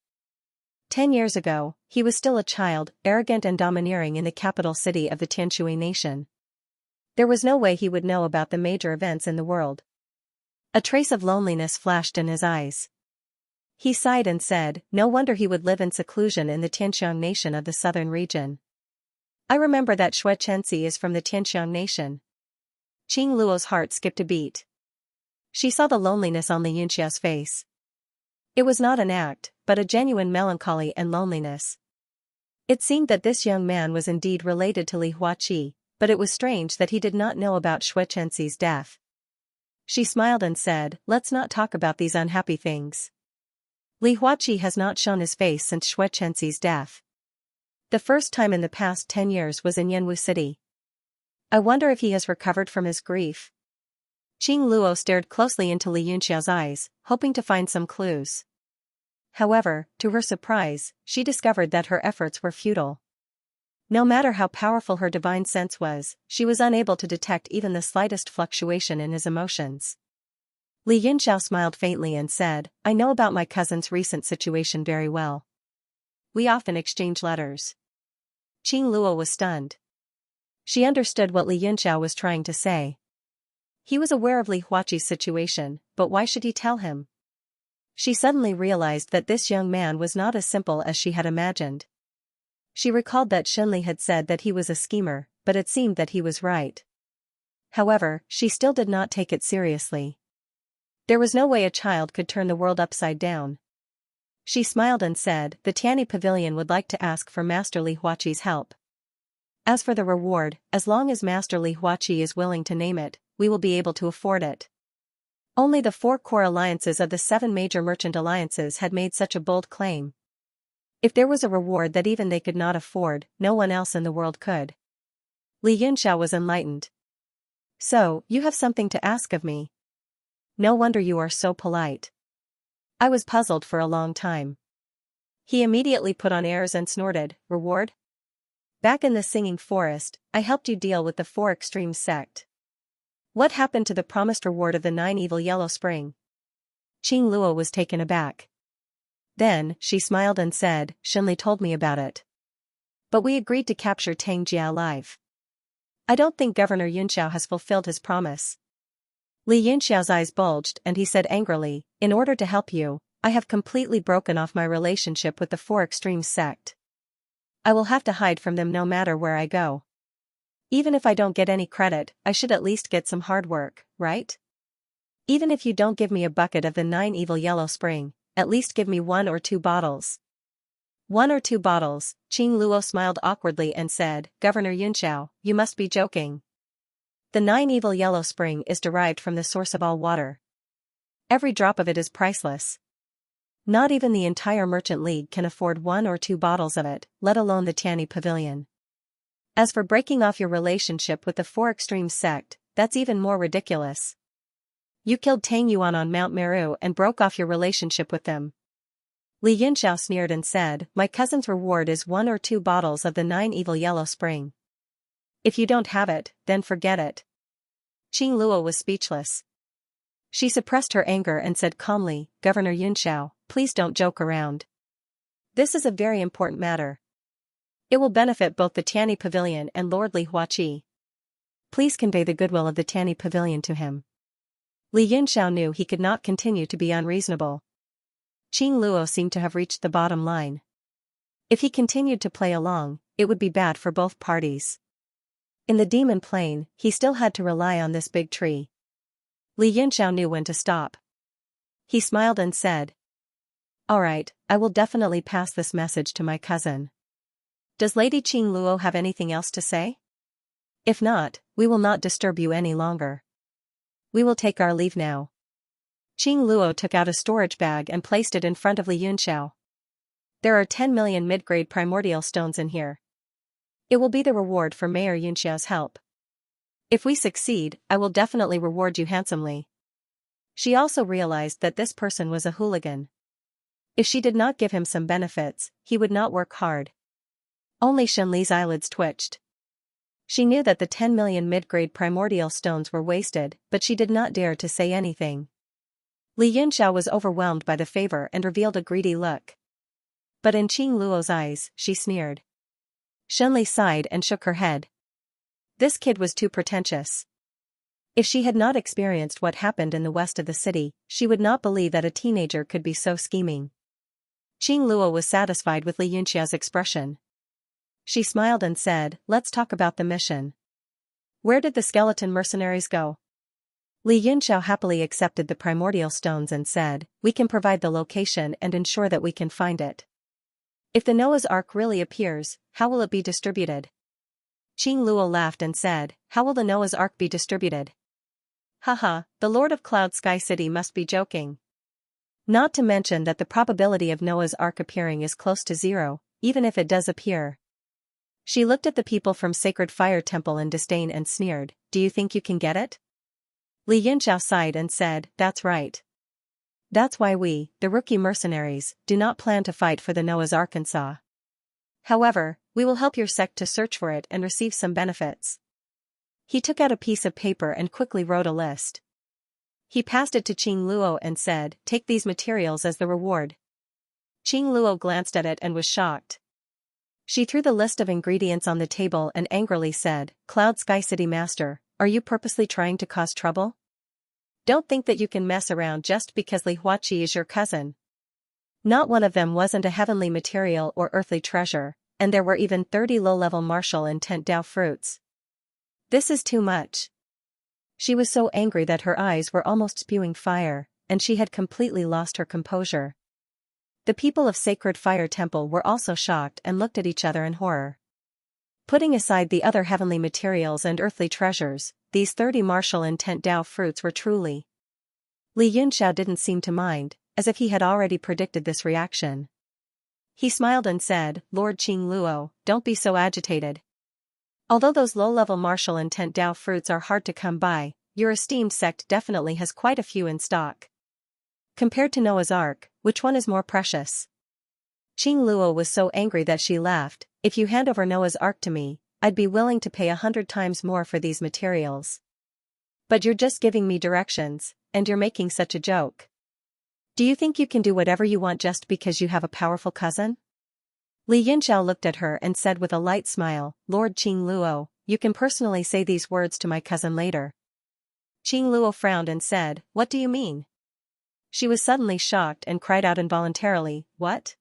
10 years ago, he was still a child, arrogant and domineering in the capital city of the Tianshui nation. There was no way he would know about the major events in the world. A trace of loneliness flashed in his eyes. He sighed and said, no wonder he would live in seclusion in the Tianxiang nation of the southern region. I remember that Xianxia is from the Tianxiang nation. Qing Luo's heart skipped a beat. She saw the loneliness on Li Yunxia's face. It was not an act, but a genuine melancholy and loneliness. It seemed that this young man was indeed related to Li Huaqi, but it was strange that he did not know about Xianxia's death. She smiled and said, let's not talk about these unhappy things. Li Huaqi has not shown his face since Xianxia's death. The first time in the past 10 years was in Yanwu City. I wonder if he has recovered from his grief. Qing Luo stared closely into Li Yunxia's eyes, hoping to find some clues. However, to her surprise, she discovered that her efforts were futile. No matter how powerful her divine sense was, she was unable to detect even the slightest fluctuation in his emotions. Li Yunxia smiled faintly and said, I know about my cousin's recent situation very well. We often exchange letters. Qing Luo was stunned. She understood what Li Yunxia was trying to say. He was aware of Li Huaqi's situation, but why should he tell him? She suddenly realized that this young man was not as simple as she had imagined. She recalled that Xinli had said that he was a schemer, but it seemed that he was right. However, she still did not take it seriously. There was no way a child could turn the world upside down. She smiled and said, the Tianyi Pavilion would like to ask for Master Li Huaqi's help. As for the reward, as long as Master Li Huaqi is willing to name it, we will be able to afford it. Only the 4 core alliances of the 7 major merchant alliances had made such a bold claim. If there was a reward that even they could not afford, no one else in the world could. Li Yunxia was enlightened. So, you have something to ask of me. No wonder you are so polite. I was puzzled for a long time. He immediately put on airs and snorted, Reward? Back in the singing forest, I helped you deal with the 4 extreme sect. What happened to the promised reward of the 9 evil yellow spring? Qing Luo was taken aback. Then, she smiled and said, Xinli told me about it. But we agreed to capture Tang Jia alive. I don't think Governor Yunxiao has fulfilled his promise. Li Yunxiao's eyes bulged and he said angrily, in order to help you, I have completely broken off my relationship with the 4 extreme sect. I will have to hide from them no matter where I go. Even if I don't get any credit, I should at least get some hard work, right? Even if you don't give me a bucket of the 9 evil yellow spring, at least give me 1 or 2 bottles. 1 or 2 bottles, Qing Luo smiled awkwardly and said, Governor Yunxiao, you must be joking. The 9 evil yellow spring is derived from the source of all water. Every drop of it is priceless. Not even the entire Merchant League can afford 1 or 2 bottles of it, let alone the Tianyi Pavilion. As for breaking off your relationship with the 4 extreme sect, that's even more ridiculous. You killed Tang Yuan on Mount Meru and broke off your relationship with them. Li Yunxiao sneered and said, my cousin's reward is 1 or 2 bottles of the 9 evil yellow spring. If you don't have it, then forget it. Qing Luo was speechless. She suppressed her anger and said calmly, Governor Yunxiao, please don't joke around. This is a very important matter. It will benefit both the Tianyi Pavilion and Lord Li Huaqi. Please convey the goodwill of the Tianyi Pavilion to him. Li Yunxiao knew he could not continue to be unreasonable. Qing Luo seemed to have reached the bottom line. If he continued to play along, it would be bad for both parties. In the demon plane, he still had to rely on this big tree. Li Yunxiao knew when to stop. He smiled and said, "Alright, I will definitely pass this message to my cousin. Does Lady Qing Luo have anything else to say? If not, we will not disturb you any longer. We will take our leave now." Qing Luo took out a storage bag and placed it in front of Li Yunxiao. "There are 10 million mid-grade primordial stones in here. It will be the reward for Mayor Yunxiao's help. If we succeed, I will definitely reward you handsomely." She also realized that this person was a hooligan. If she did not give him some benefits, he would not work hard. Only Shenli's eyelids twitched. She knew that the 10 million mid-grade primordial stones were wasted, but she did not dare to say anything. Li Yunxiao was overwhelmed by the favor and revealed a greedy look. But in Qing Luo's eyes, she sneered. Shenli sighed and shook her head. This kid was too pretentious. If she had not experienced what happened in the west of the city, she would not believe that a teenager could be so scheming. Qing Luo was satisfied with Li Yunxiao's expression. She smiled and said, "Let's talk about the mission. Where did the skeleton mercenaries go?" Li Yunxiao happily accepted the primordial stones and said, "We can provide the location and ensure that we can find it. If the Noah's Ark really appears, how will it be distributed?" Qing Luo laughed and said, "How will the Noah's Ark be distributed? Haha, the Lord of Cloud Sky City must be joking. Not to mention that the probability of Noah's Ark appearing is close to zero, even if it does appear." She looked at the people from Sacred Fire Temple in disdain and sneered, "Do you think you can get it?" Li Yunxiao sighed and said, "That's right. That's why we, the rookie mercenaries, do not plan to fight for the Noah's Arkansas. However, we will help your sect to search for it and receive some benefits." He took out a piece of paper and quickly wrote a list. He passed it to Qing Luo and said, "Take these materials as the reward." Qing Luo glanced at it and was shocked. She threw the list of ingredients on the table and angrily said, "Cloud Sky City Master, are you purposely trying to cause trouble? Don't think that you can mess around just because Li Huaqi is your cousin. Not one of them wasn't a heavenly material or earthly treasure, and there were even 30 low-level martial intent Dao fruits. This is too much." She was so angry that her eyes were almost spewing fire, and she had completely lost her composure. The people of Sacred Fire Temple were also shocked and looked at each other in horror. Putting aside the other heavenly materials and earthly treasures, these 30 martial intent Dao fruits were truly. Li Yunxiao didn't seem to mind, as if he had already predicted this reaction. He smiled and said, "Lord Qing Luo, don't be so agitated. Although those low-level martial intent Dao fruits are hard to come by, your esteemed sect definitely has quite a few in stock. Compared to Noah's Ark, which one is more precious?" Qing Luo was so angry that she laughed, "If you hand over Noah's Ark to me, I'd be willing to pay 100 times more for these materials. But you're just giving me directions, and you're making such a joke. Do you think you can do whatever you want just because you have a powerful cousin?" Li Yunxiao looked at her and said with a light smile, "Lord Qing Luo, you can personally say these words to my cousin later." Qing Luo frowned and said, "What do you mean?" She was suddenly shocked and cried out involuntarily, "What?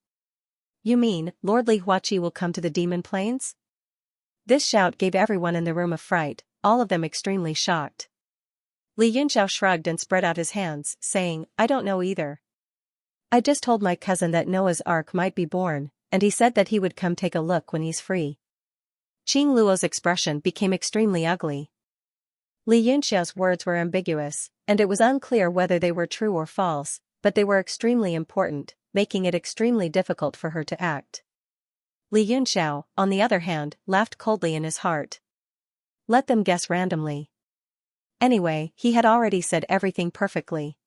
You mean, Lord Li Huaqi will come to the demon plains?" This shout gave everyone in the room a fright, all of them extremely shocked. Li Yunxiao shrugged and spread out his hands, saying, "I don't know either. I just told my cousin that Noah's Ark might be born, and he said that he would come take a look when he's free." Qing Luo's expression became extremely ugly. Li Yunxiao's words were ambiguous, and it was unclear whether they were true or false, but they were extremely important, making it extremely difficult for her to act. Li Yunxiao, on the other hand, laughed coldly in his heart. Let them guess randomly. Anyway, he had already said everything perfectly.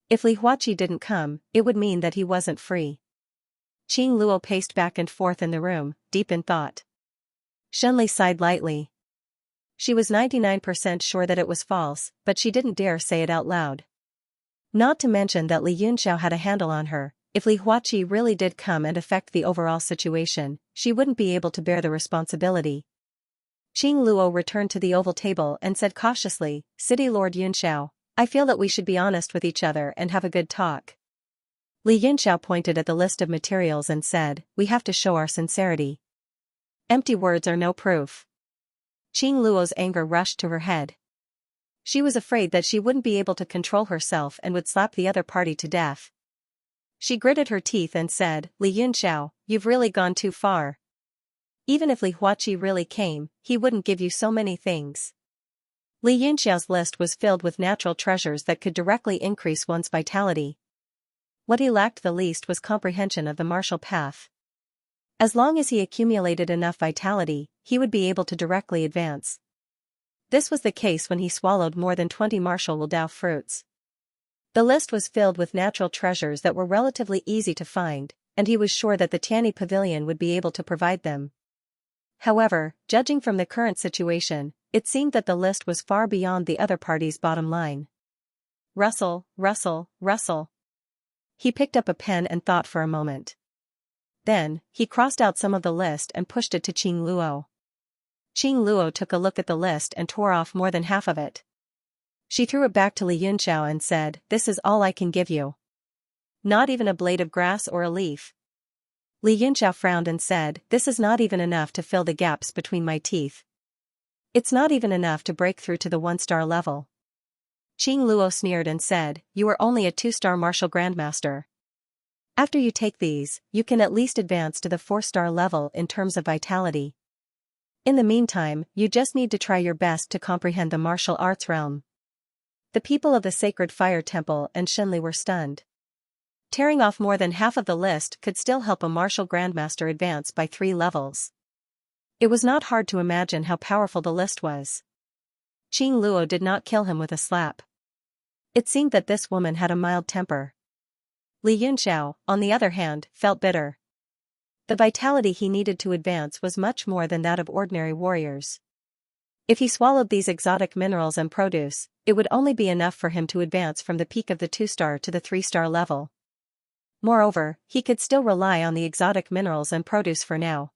If Li Huaqi didn't come, it would mean that he wasn't free. Qing Luo paced back and forth in the room, deep in thought. Shenli sighed lightly. She was 99% sure that it was false, but she didn't dare say it out loud. Not to mention that Li Yunxiao had a handle on her. If Li Huaqi really did come and affect the overall situation, she wouldn't be able to bear the responsibility. Qing Luo returned to the oval table and said cautiously, "City Lord Yunxiao, I feel that we should be honest with each other and have a good talk." Li Yunxiao pointed at the list of materials and said, "We have to show our sincerity. Empty words are no proof. Qing Luo's anger rushed to her head. She was afraid that she wouldn't be able to control herself and would slap the other party to death. She gritted her teeth and said, Li Yunxiao, you've really gone too far. Even if Li Huaqi really came, he wouldn't give you so many things. Li Yunxiao's list was filled with natural treasures that could directly increase one's vitality. What he lacked the least was comprehension of the martial path. As long as he accumulated enough vitality, he would be able to directly advance. This was the case when he swallowed more than 20 martial Wudao fruits. The list was filled with natural treasures that were relatively easy to find, and he was sure that the Tianyi Pavilion would be able to provide them. However, judging from the current situation, it seemed that the list was far beyond the other party's bottom line. Rustle, rustle, rustle. He picked up a pen and thought for a moment. Then, he crossed out some of the list and pushed it to Qing Luo. Qing Luo took a look at the list and tore off more than half of it. She threw it back to Li Yunxiao and said, This is all I can give you. Not even a blade of grass or a leaf. Li Yunxiao frowned and said, This is not even enough to fill the gaps between my teeth. It's not even enough to break through to the 1-star level. Qing Luo sneered and said, You are only a 2-star martial grandmaster. After you take these, you can at least advance to the 4-star level in terms of vitality. In the meantime, you just need to try your best to comprehend the martial arts realm. The people of the Sacred Fire Temple and Shenli were stunned. Tearing off more than half of the list could still help a martial grandmaster advance by 3 levels. It was not hard to imagine how powerful the list was. Qing Luo did not kill him with a slap. It seemed that this woman had a mild temper. Li Yunxiao, on the other hand, felt bitter. The vitality he needed to advance was much more than that of ordinary warriors. If he swallowed these exotic minerals and produce, it would only be enough for him to advance from the peak of the 2-star to the 3-star level. Moreover, he could still rely on the exotic minerals and produce for now.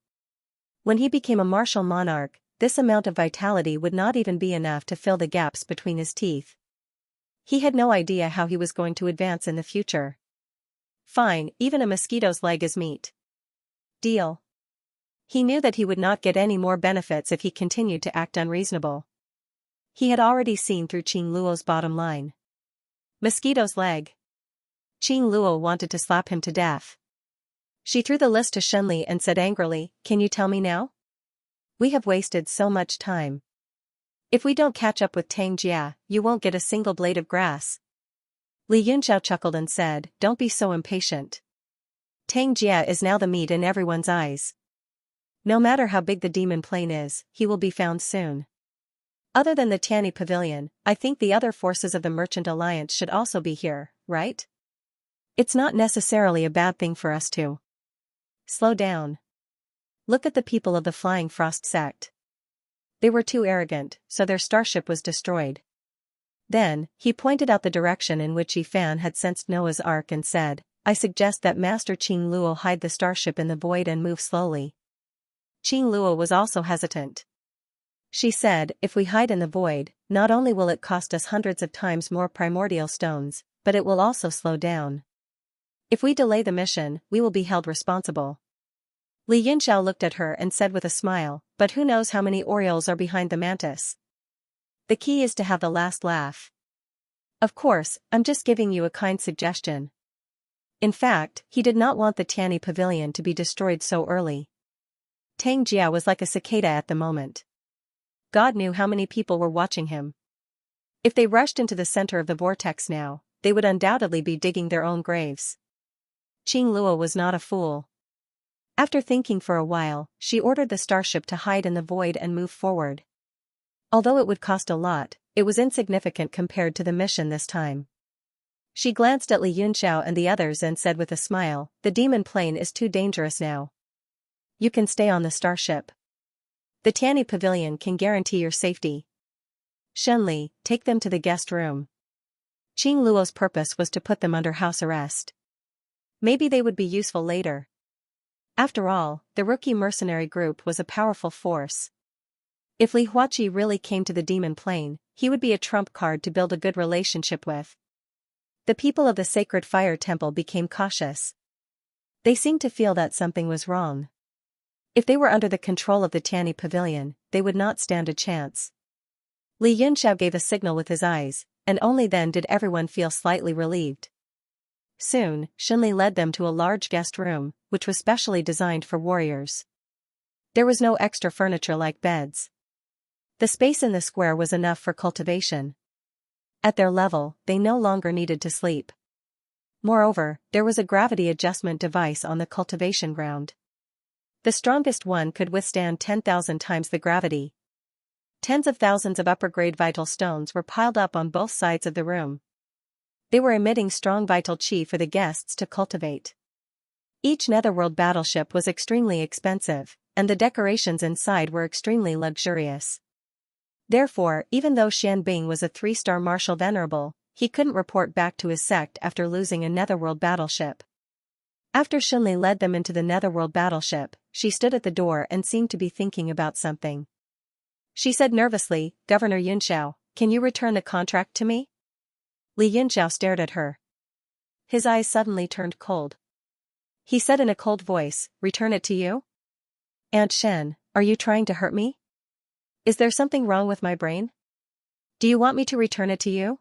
When he became a martial monarch, this amount of vitality would not even be enough to fill the gaps between his teeth. He had no idea how he was going to advance in the future. Fine, even a mosquito's leg is meat. Deal. He knew that he would not get any more benefits if he continued to act unreasonable. He had already seen through Qing Luo's bottom line. Mosquito's leg. Qing Luo wanted to slap him to death. She threw the list to Shenli and said angrily, Can you tell me now? We have wasted so much time. If we don't catch up with Tang Jia, you won't get a single blade of grass. Li Yunxiao chuckled and said, Don't be so impatient. Tang Jia is now the meat in everyone's eyes. No matter how big the demon plane is, he will be found soon. Other than the Tianyi Pavilion, I think the other forces of the Merchant Alliance should also be here, right? It's not necessarily a bad thing for us to slow down. Look at the people of the Flying Frost sect. They were too arrogant, so their starship was destroyed. Then, he pointed out the direction in which Yifan had sensed Noah's Ark and said, I suggest that Master Qing Luo hide the starship in the void and move slowly. Qing Luo was also hesitant. She said, If we hide in the void, not only will it cost us hundreds of times more primordial stones, but it will also slow down. If we delay the mission, we will be held responsible. Li Yunxiao looked at her and said with a smile, But who knows how many Orioles are behind the mantis? The key is to have the last laugh. Of course, I'm just giving you a kind suggestion. In fact, he did not want the Tianyi Pavilion to be destroyed so early. Tang Jia was like a cicada at the moment. God knew how many people were watching him. If they rushed into the center of the vortex now, they would undoubtedly be digging their own graves. Qing Luo was not a fool. After thinking for a while, she ordered the starship to hide in the void and move forward. Although it would cost a lot, it was insignificant compared to the mission this time. She glanced at Li Yunxiao and the others and said with a smile, The demon plane is too dangerous now. You can stay on the starship. The Tianyi Pavilion can guarantee your safety. Shenli, take them to the guest room. Qing Luo's purpose was to put them under house arrest. Maybe they would be useful later. After all, the rookie mercenary group was a powerful force. If Li Huaqi really came to the demon plane, he would be a trump card to build a good relationship with. The people of the Sacred Fire Temple became cautious. They seemed to feel that something was wrong. If they were under the control of the Tianyi Pavilion, they would not stand a chance. Li Yunxiao gave a signal with his eyes, and only then did everyone feel slightly relieved. Soon, Xunli led them to a large guest room, which was specially designed for warriors. There was no extra furniture like beds. The space in the square was enough for cultivation. At their level, they no longer needed to sleep. Moreover, there was a gravity adjustment device on the cultivation ground. The strongest one could withstand 10,000 times the gravity. Tens of thousands of upper-grade vital stones were piled up on both sides of the room. They were emitting strong vital qi for the guests to cultivate. Each netherworld battleship was extremely expensive, and the decorations inside were extremely luxurious. Therefore, even though Xianbing was a 3-star martial venerable, he couldn't report back to his sect after losing a netherworld battleship. After Xunli led them into the netherworld battleship, she stood at the door and seemed to be thinking about something. She said nervously, "Governor Yunxiao, can you return the contract to me?" Li Yunxiao stared at her. His eyes suddenly turned cold. He said in a cold voice, "Return it to you? Aunt Shen, are you trying to hurt me? Is there something wrong with my brain? Do you want me to return it to you?"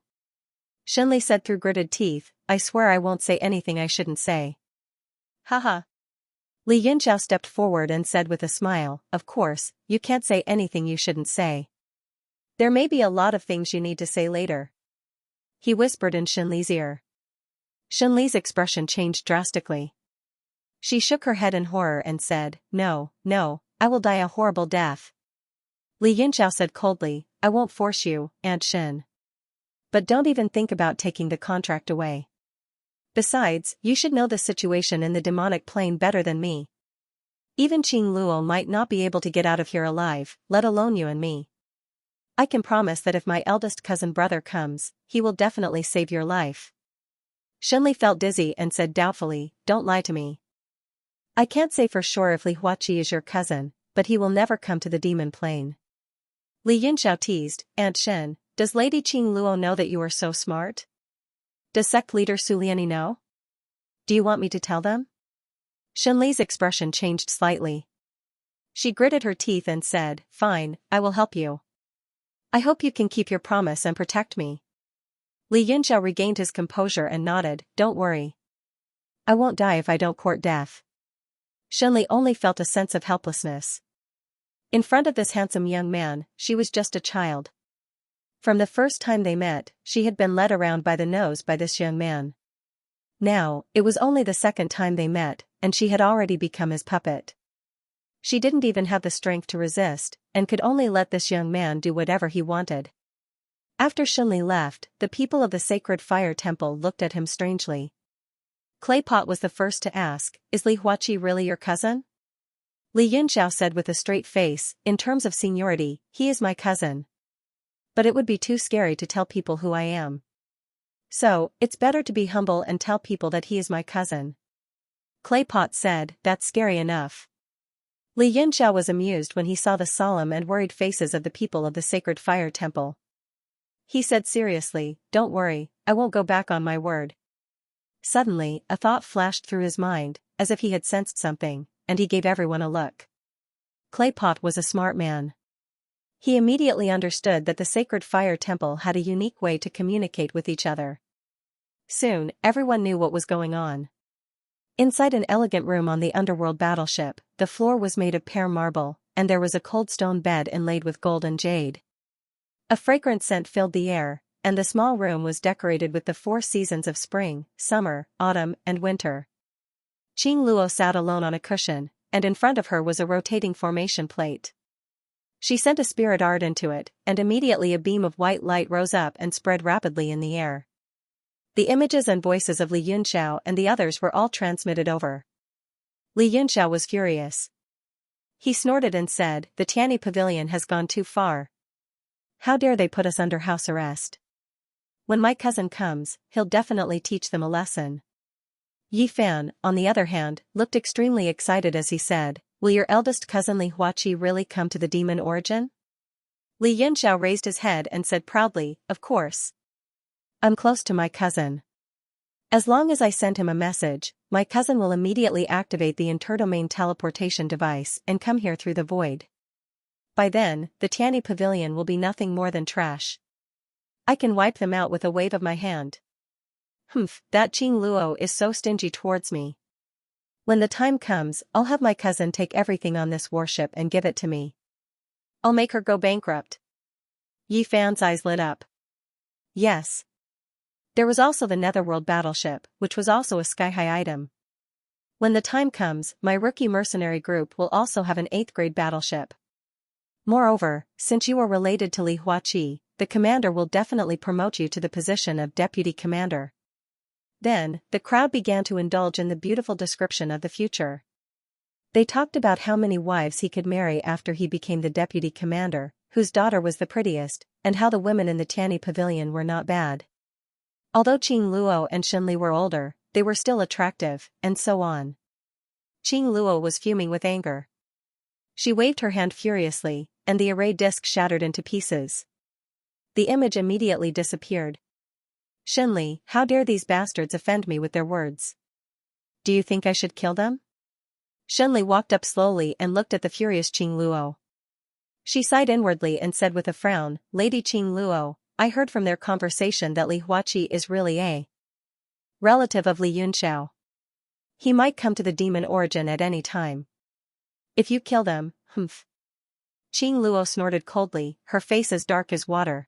Xunli said through gritted teeth, "I swear I won't say anything I shouldn't say." Haha. Li Yunxiao stepped forward and said with a smile, "Of course, you can't say anything you shouldn't say. There may be a lot of things you need to say later." He whispered in Xunli's ear. Xunli's expression changed drastically. She shook her head in horror and said, "No, no, I will die a horrible death." Li Yunxiao said coldly, "I won't force you, Aunt Shen. But don't even think about taking the contract away. Besides, you should know the situation in the demonic plane better than me. Even Qing Luo might not be able to get out of here alive, let alone you and me. I can promise that if my eldest cousin brother comes, he will definitely save your life." Xunli felt dizzy and said doubtfully, "Don't lie to me. I can't say for sure if Li Huaqi is your cousin, but he will never come to the demon plane." Li Yunxiao teased, "Aunt Shen, does Lady Qing Luo know that you are so smart? Does sect leader Su Liani know? Do you want me to tell them?" Xunli's expression changed slightly. She gritted her teeth and said, "Fine, I will help you. I hope you can keep your promise and protect me." Li Yunxiao regained his composure and nodded, "Don't worry. I won't die if I don't court death." Xunli only felt a sense of helplessness. In front of this handsome young man, she was just a child. From the first time they met, she had been led around by the nose by this young man. Now, it was only the second time they met, and she had already become his puppet. She didn't even have the strength to resist, and could only let this young man do whatever he wanted. After Xunli left, the people of the sacred fire temple looked at him strangely. Claypot was the first to ask, "Is Li Huaqi really your cousin?" Li Yunxiao said with a straight face, "In terms of seniority, he is my cousin. But it would be too scary to tell people who I am. So, it's better to be humble and tell people that he is my cousin." Claypot said, "That's scary enough." Li Yunxiao was amused when he saw the solemn and worried faces of the people of the sacred fire temple. He said seriously, "Don't worry, I won't go back on my word." Suddenly, a thought flashed through his mind, as if he had sensed something, and he gave everyone a look. Claypot was a smart man. He immediately understood that the sacred fire temple had a unique way to communicate with each other. Soon, everyone knew what was going on. Inside an elegant room on the underworld battleship, the floor was made of pear marble, and there was a cold stone bed inlaid with gold and jade. A fragrant scent filled the air, and the small room was decorated with the 4 seasons of spring, summer, autumn, and winter. Qing Luo sat alone on a cushion, and in front of her was a rotating formation plate. She sent a spirit art into it, and immediately a beam of white light rose up and spread rapidly in the air. The images and voices of Li Yunxiao and the others were all transmitted over. Li Yunxiao was furious. He snorted and said, "The Tianyi Pavilion has gone too far. How dare they put us under house arrest? When my cousin comes, he'll definitely teach them a lesson." Yi Fan, on the other hand, looked extremely excited as he said, "Will your eldest cousin Li Huaqi really come to the demon origin?" Li Yunxiao raised his head and said proudly, "Of course. I'm close to my cousin. As long as I send him a message, my cousin will immediately activate the interdomain teleportation device and come here through the void. By then, the Tianyi Pavilion will be nothing more than trash. I can wipe them out with a wave of my hand. Humph, that Qing Luo is so stingy towards me. When the time comes, I'll have my cousin take everything on this warship and give it to me. I'll make her go bankrupt. Yi Fan's eyes lit up. Yes. There was also the Netherworld battleship, which was also a sky-high item. When the time comes, my rookie mercenary group will also have an 8th grade battleship. Moreover, since you are related to Li Huaqi, the commander will definitely promote you to the position of deputy commander. Then, the crowd began to indulge in the beautiful description of the future. They talked about how many wives he could marry after he became the deputy commander, whose daughter was the prettiest, and how the women in the Tianyi Pavilion were not bad. Although Qing Luo and Shenli were older, they were still attractive, and so on. Qing Luo was fuming with anger. She waved her hand furiously, and the array disc shattered into pieces. The image immediately disappeared. Shenli, how dare these bastards offend me with their words? Do you think I should kill them? Shenli walked up slowly and looked at the furious Qing Luo. She sighed inwardly and said with a frown, Lady Qing Luo, I heard from their conversation that Li Huaqi is really a relative of Li Yunxiao. He might come to the demon origin at any time. If you kill them, humph. Qing Luo snorted coldly, her face as dark as water.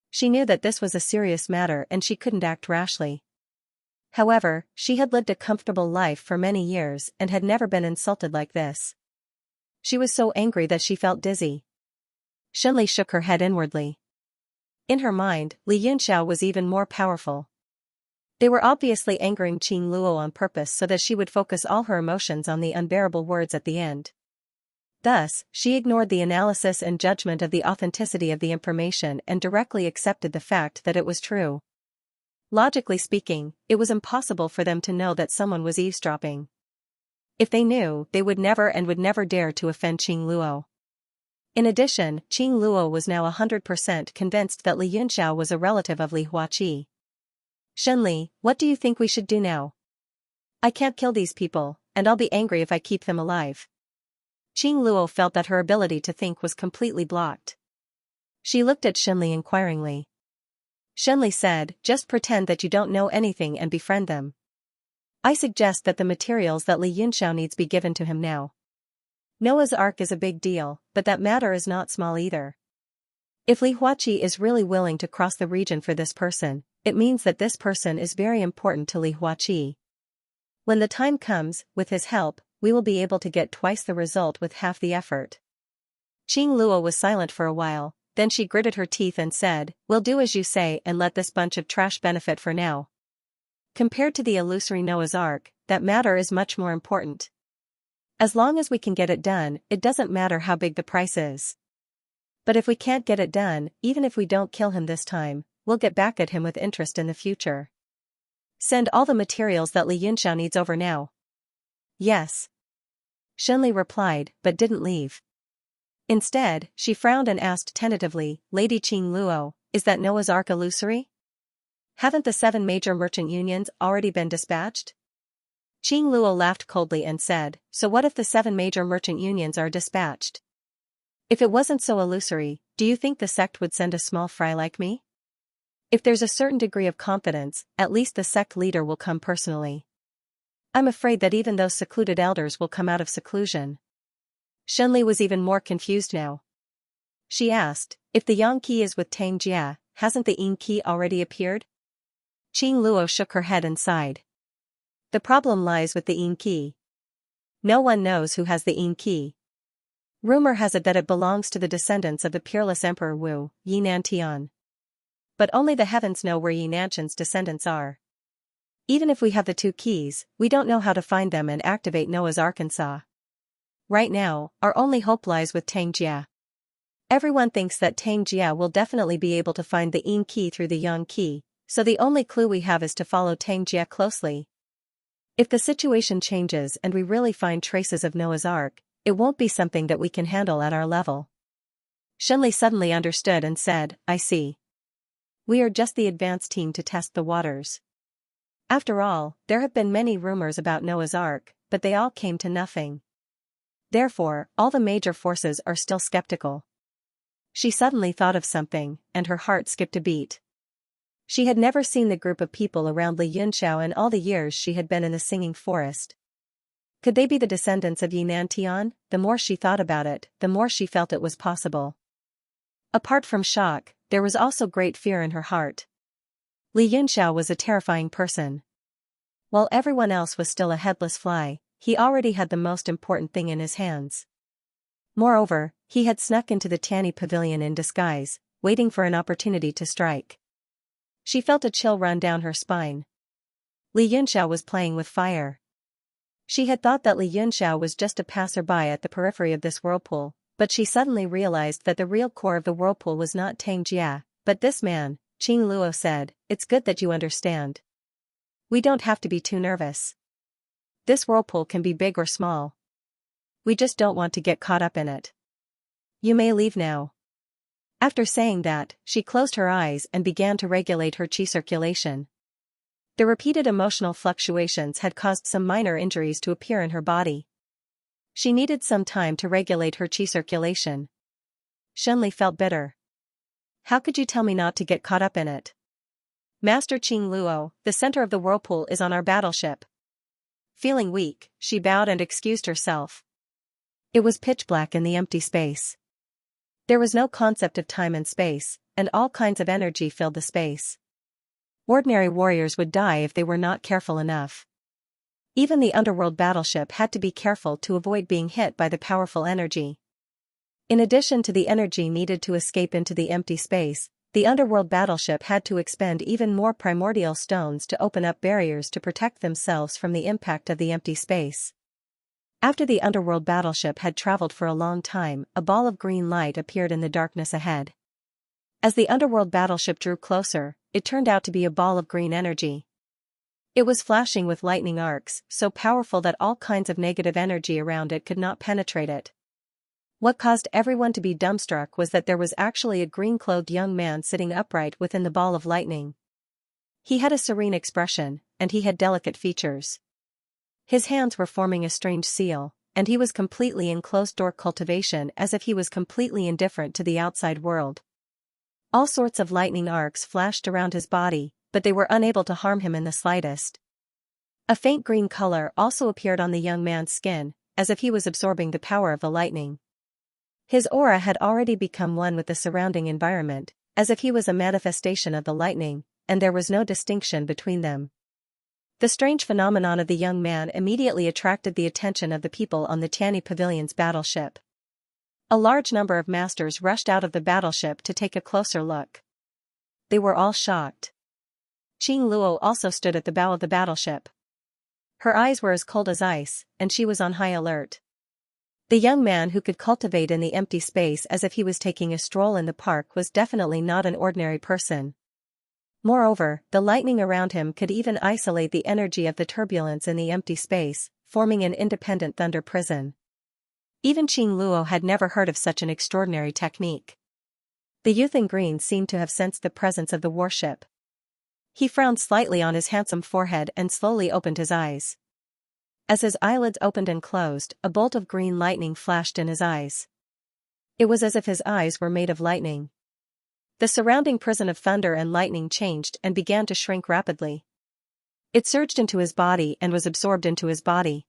She knew that this was a serious matter and she couldn't act rashly. However, she had lived a comfortable life for many years and had never been insulted like this. She was so angry that she felt dizzy. Shenli shook her head inwardly. In her mind, Li Yunxiao was even more powerful. They were obviously angering Qing Luo on purpose so that she would focus all her emotions on the unbearable words at the end. Thus, she ignored the analysis and judgment of the authenticity of the information and directly accepted the fact that it was true. Logically speaking, it was impossible for them to know that someone was eavesdropping. If they knew, they would never dare to offend Qing Luo. In addition, Qing Luo was now 100% convinced that Li Yunxiao was a relative of Li Huaqi. Shenli, what do you think we should do now? I can't kill these people, and I'll be angry if I keep them alive. Qing Luo felt that her ability to think was completely blocked. She looked at Shenli inquiringly. Shenli said, just pretend that you don't know anything and befriend them. I suggest that the materials that Li Yunxiao needs be given to him now. Noah's Ark is a big deal, but that matter is not small either. If Li Huaqi is really willing to cross the region for this person, it means that this person is very important to Li Huaqi. When the time comes, with his help, we will be able to get twice the result with half the effort. Qing Luo was silent for a while, then she gritted her teeth and said, we'll do as you say and let this bunch of trash benefit for now. Compared to the illusory Noah's Ark, that matter is much more important. As long as we can get it done, it doesn't matter how big the price is. But if we can't get it done, even if we don't kill him this time, we'll get back at him with interest in the future. Send all the materials that Li Yunxiao needs over now. Yes. Shenli replied, but didn't leave. Instead, she frowned and asked tentatively, Lady Qing Luo, is that Noah's Ark illusory? Haven't the 7 major merchant unions already been dispatched? Qing Luo laughed coldly and said, so what if the 7 major merchant unions are dispatched? If it wasn't so illusory, do you think the sect would send a small fry like me? If there's a certain degree of confidence, at least the sect leader will come personally. I'm afraid that even those secluded elders will come out of seclusion. Shenli was even more confused now. She asked, if the Yang Qi is with Tang Jia, hasn't the Yin Qi already appeared? Qing Luo shook her head and sighed. The problem lies with the Yin Qi. No one knows who has the Yin Qi. Rumor has it that it belongs to the descendants of the peerless Emperor Wu, Yi Nantian. But only the heavens know where Yi Nanshan's descendants are. Even if we have the 2 keys, we don't know how to find them and activate Noah's Arkansas. Right now, our only hope lies with Tang Jia. Everyone thinks that Tang Jia will definitely be able to find the Yin Qi through the Yang Qi, so the only clue we have is to follow Tang Jia closely. If the situation changes and we really find traces of Noah's Ark, it won't be something that we can handle at our level. Shenli suddenly understood and said, I see. We are just the advanced team to test the waters. After all, there have been many rumors about Noah's Ark, but they all came to nothing. Therefore, all the major forces are still skeptical. She suddenly thought of something, and her heart skipped a beat. She had never seen the group of people around Li Yunxiao in all the years she had been in the Singing Forest. Could they be the descendants of Yinan Tian? The more she thought about it, the more she felt it was possible. Apart from shock, there was also great fear in her heart. Li Yunxiao was a terrifying person. While everyone else was still a headless fly, he already had the most important thing in his hands. Moreover, he had snuck into the Tianyi pavilion in disguise, waiting for an opportunity to strike. She felt a chill run down her spine. Li Yunxiao was playing with fire. She had thought that Li Yunxiao was just a passerby at the periphery of this whirlpool, but she suddenly realized that the real core of the whirlpool was not Tang Jia, but this man. Qing Luo said, "It's good that you understand. We don't have to be too nervous. This whirlpool can be big or small. We just don't want to get caught up in it. You may leave now." After saying that, she closed her eyes and began to regulate her qi circulation. The repeated emotional fluctuations had caused some minor injuries to appear in her body. She needed some time to regulate her qi circulation. Shenli felt bitter. "How could you tell me not to get caught up in it? Master Qing Luo, the center of the whirlpool is on our battleship." Feeling weak, she bowed and excused herself. It was pitch black in the empty space. There was no concept of time and space, and all kinds of energy filled the space. Ordinary warriors would die if they were not careful enough. Even the underworld battleship had to be careful to avoid being hit by the powerful energy. In addition to the energy needed to escape into the empty space, the underworld battleship had to expend even more primordial stones to open up barriers to protect themselves from the impact of the empty space. After the underworld battleship had traveled for a long time, a ball of green light appeared in the darkness ahead. As the underworld battleship drew closer, it turned out to be a ball of green energy. It was flashing with lightning arcs, so powerful that all kinds of negative energy around it could not penetrate it. What caused everyone to be dumbstruck was that there was actually a green-clothed young man sitting upright within the ball of lightning. He had a serene expression, and he had delicate features. His hands were forming a strange seal, and he was completely in closed-door cultivation as if he was completely indifferent to the outside world. All sorts of lightning arcs flashed around his body, but they were unable to harm him in the slightest. A faint green color also appeared on the young man's skin, as if he was absorbing the power of the lightning. His aura had already become one with the surrounding environment, as if he was a manifestation of the lightning, and there was no distinction between them. The strange phenomenon of the young man immediately attracted the attention of the people on the Tianyi Pavilion's battleship. A large number of masters rushed out of the battleship to take a closer look. They were all shocked. Qing Luo also stood at the bow of the battleship. Her eyes were as cold as ice, and she was on high alert. The young man who could cultivate in the empty space as if he was taking a stroll in the park was definitely not an ordinary person. Moreover, the lightning around him could even isolate the energy of the turbulence in the empty space, forming an independent thunder prison. Even Qing Luo had never heard of such an extraordinary technique. The youth in green seemed to have sensed the presence of the warship. He frowned slightly on his handsome forehead and slowly opened his eyes. As his eyelids opened and closed, a bolt of green lightning flashed in his eyes. It was as if his eyes were made of lightning. The surrounding prison of thunder and lightning changed and began to shrink rapidly. It surged into his body and was absorbed into his body.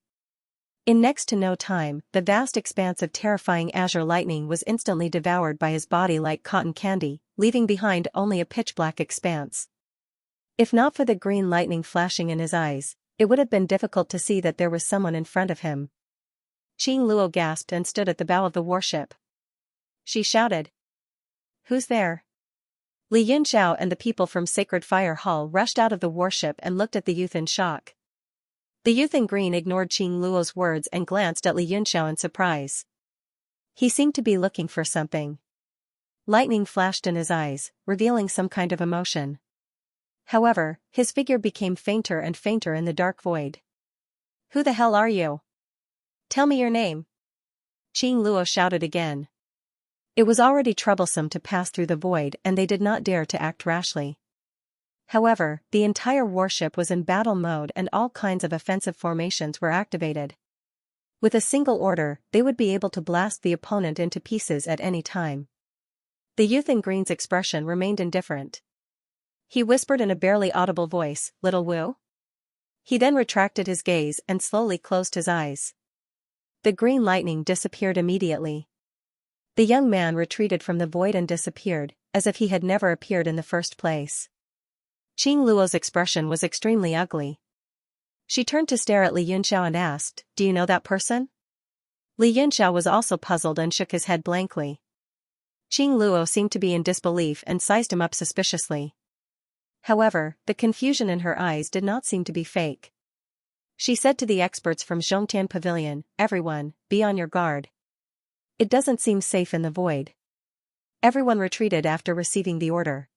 In next to no time, the vast expanse of terrifying azure lightning was instantly devoured by his body like cotton candy, leaving behind only a pitch-black expanse. If not for the green lightning flashing in his eyes, it would have been difficult to see that there was someone in front of him. Qing Luo gasped and stood at the bow of the warship. She shouted, "Who's there?" Li Yunxiao and the people from Sacred Fire Hall rushed out of the warship and looked at the youth in shock. The youth in green ignored Qing Luo's words and glanced at Li Yunxiao in surprise. He seemed to be looking for something. Lightning flashed in his eyes, revealing some kind of emotion. However, his figure became fainter and fainter in the dark void. "Who the hell are you? Tell me your name." Qing Luo shouted again. It was already troublesome to pass through the void and they did not dare to act rashly. However, the entire warship was in battle mode and all kinds of offensive formations were activated. With a single order, they would be able to blast the opponent into pieces at any time. The youth in green's expression remained indifferent. He whispered in a barely audible voice, "Little Wu?" He then retracted his gaze and slowly closed his eyes. The green lightning disappeared immediately. The young man retreated from the void and disappeared, as if he had never appeared in the first place. Qing Luo's expression was extremely ugly. She turned to stare at Li Yunxiao and asked, "Do you know that person?" Li Yunxiao was also puzzled and shook his head blankly. Qing Luo seemed to be in disbelief and sized him up suspiciously. However, the confusion in her eyes did not seem to be fake. She said to the experts from Zhongtian Pavilion, "Everyone, be on your guard. It doesn't seem safe in the void." Everyone retreated after receiving the order.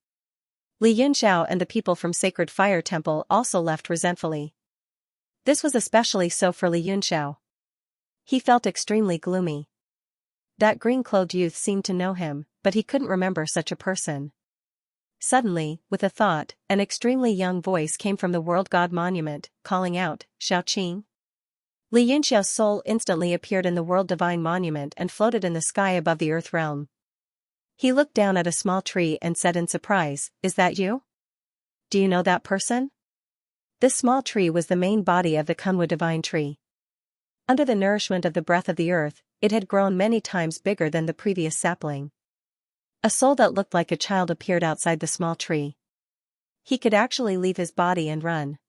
Li Yunxiao and the people from Sacred Fire Temple also left resentfully. This was especially so for Li Yunxiao. He felt extremely gloomy. That green-clothed youth seemed to know him, but he couldn't remember such a person. Suddenly, with a thought, an extremely young voice came from the World God Monument, calling out, "Xiaoqing." Li Yunxiao's soul instantly appeared in the World Divine Monument and floated in the sky above the Earth realm. He looked down at a small tree and said in surprise, "Is that you? Do you know that person?" This small tree was the main body of the Kunwu divine tree. Under the nourishment of the breath of the earth, it had grown many times bigger than the previous sapling. A soul that looked like a child appeared outside the small tree. He could actually leave his body and run.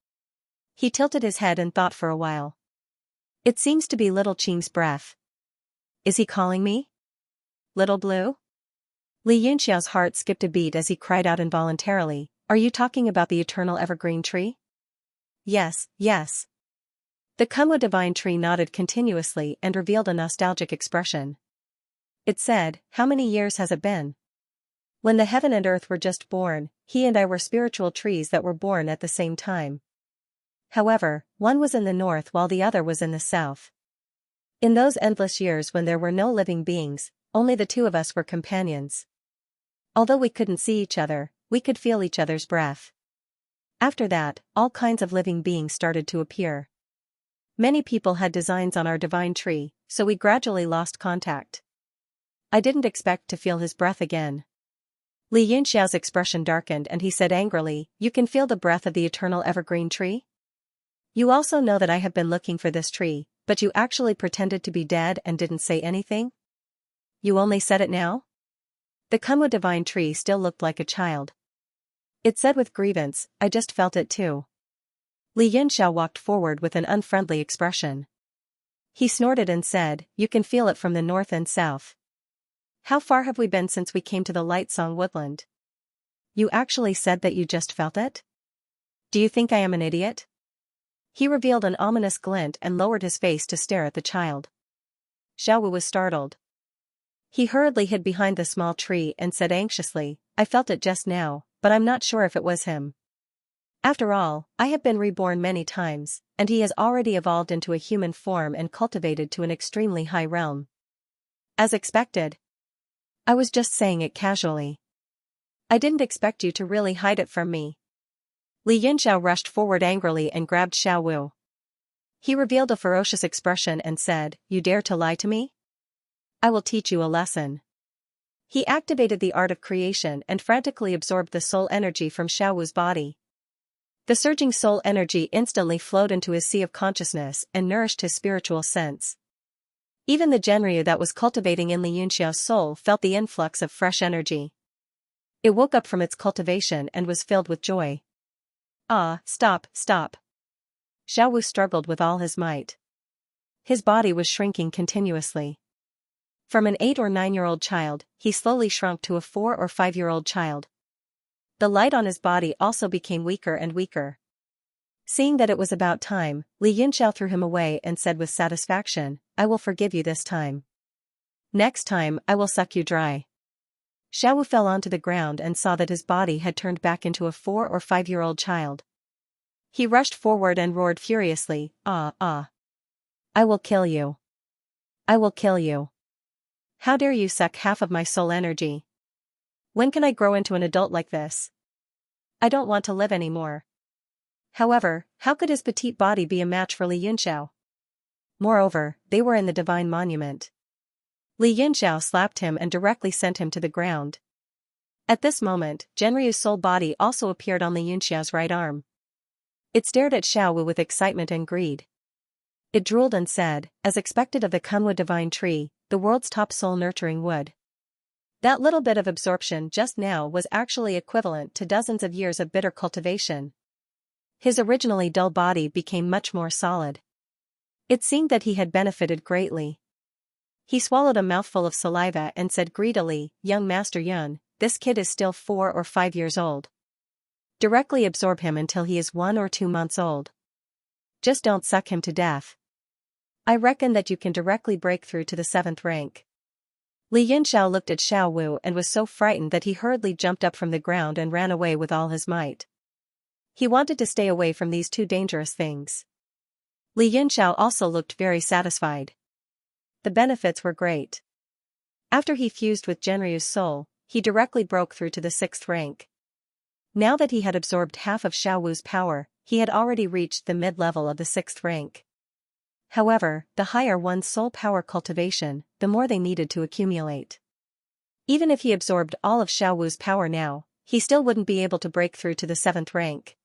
He tilted his head and thought for a while. It seems to be little Qing's breath. Is he calling me? Little Blue? Li Yunxiao's heart skipped a beat as he cried out involuntarily, "Are you talking about the eternal evergreen tree?" "Yes, yes." The Kunwu divine tree nodded continuously and revealed a nostalgic expression. It said, "How many years has it been? When the heaven and earth were just born, he and I were spiritual trees that were born at the same time. However, one was in the north while the other was in the south. In those endless years when there were no living beings, only the two of us were companions. Although we couldn't see each other, we could feel each other's breath. After that, all kinds of living beings started to appear. Many people had designs on our divine tree, so we gradually lost contact. I didn't expect to feel his breath again." Li Yunxiao's expression darkened and he said angrily, "You can feel the breath of the eternal evergreen tree? You also know that I have been looking for this tree, but you actually pretended to be dead and didn't say anything? You only said it now?" The Kunwu divine tree still looked like a child. It said with grievance, "I just felt it too." Li Yunxiao walked forward with an unfriendly expression. He snorted and said, "You can feel it from the north and south. How far have we been since we came to the Light Song Woodland? You actually said that you just felt it? Do you think I am an idiot?" He revealed an ominous glint and lowered his face to stare at the child. Xiaowu was startled. He hurriedly hid behind the small tree and said anxiously, "I felt it just now, but I'm not sure if it was him. After all, I have been reborn many times, and he has already evolved into a human form and cultivated to an extremely high realm. As expected. I was just saying it casually. I didn't expect you to really hide it from me." Li Yunxiao rushed forward angrily and grabbed Xiaowu. He revealed a ferocious expression and said, "You dare to lie to me? I will teach you a lesson." He activated the art of creation and frantically absorbed the soul energy from Xiaowu's body. The surging soul energy instantly flowed into his sea of consciousness and nourished his spiritual sense. Even the Genryu that was cultivating in Li Yunxiao's soul felt the influx of fresh energy. It woke up from its cultivation and was filled with joy. "Ah, stop, stop." Xiaowu struggled with all his might. His body was shrinking continuously. From an 8 or 9-year-old child, he slowly shrunk to a 4 or 5-year-old child. The light on his body also became weaker and weaker. Seeing that it was about time, Li Yunxiao threw him away and said with satisfaction, "I will forgive you this time. Next time I will suck you dry." Xiaowu fell onto the ground and saw that his body had turned back into a 4 or 5-year-old child. He rushed forward and roared furiously, "Ah, ah. I will kill you. I will kill you. How dare you suck half of my soul energy? When can I grow into an adult like this?" I don't want to live anymore. However, how could his petite body be a match for Li Yunxiao? Moreover, they were in the divine monument. Li Yunxiao slapped him and directly sent him to the ground. At this moment, Genryu's soul body also appeared on Li Yunxiao's right arm. It stared at Xiao Wu with excitement and greed. It drooled and said, as expected of the Kunwa divine tree, the world's top soul-nurturing wood. That little bit of absorption just now was actually equivalent to dozens of years of bitter cultivation. His originally dull body became much more solid. It seemed that he had benefited greatly. He swallowed a mouthful of saliva and said greedily, "Young Master Yun, this kid is still 4 or 5 years old. Directly absorb him until he is 1 or 2 months old. Just don't suck him to death. I reckon that you can directly break through to the 7th rank." Li Yunxiao looked at Xiao Wu and was so frightened that he hurriedly jumped up from the ground and ran away with all his might. He wanted to stay away from these two dangerous things. Li Yunxiao also looked very satisfied. The benefits were great. After he fused with Genryu's soul, he directly broke through to the 6th rank. Now that he had absorbed half of Xiao Wu's power, he had already reached the mid-level of the 6th rank. However, the higher one's soul power cultivation, the more they needed to accumulate. Even if he absorbed all of Xiao Wu's power now, he still wouldn't be able to break through to the 7th rank.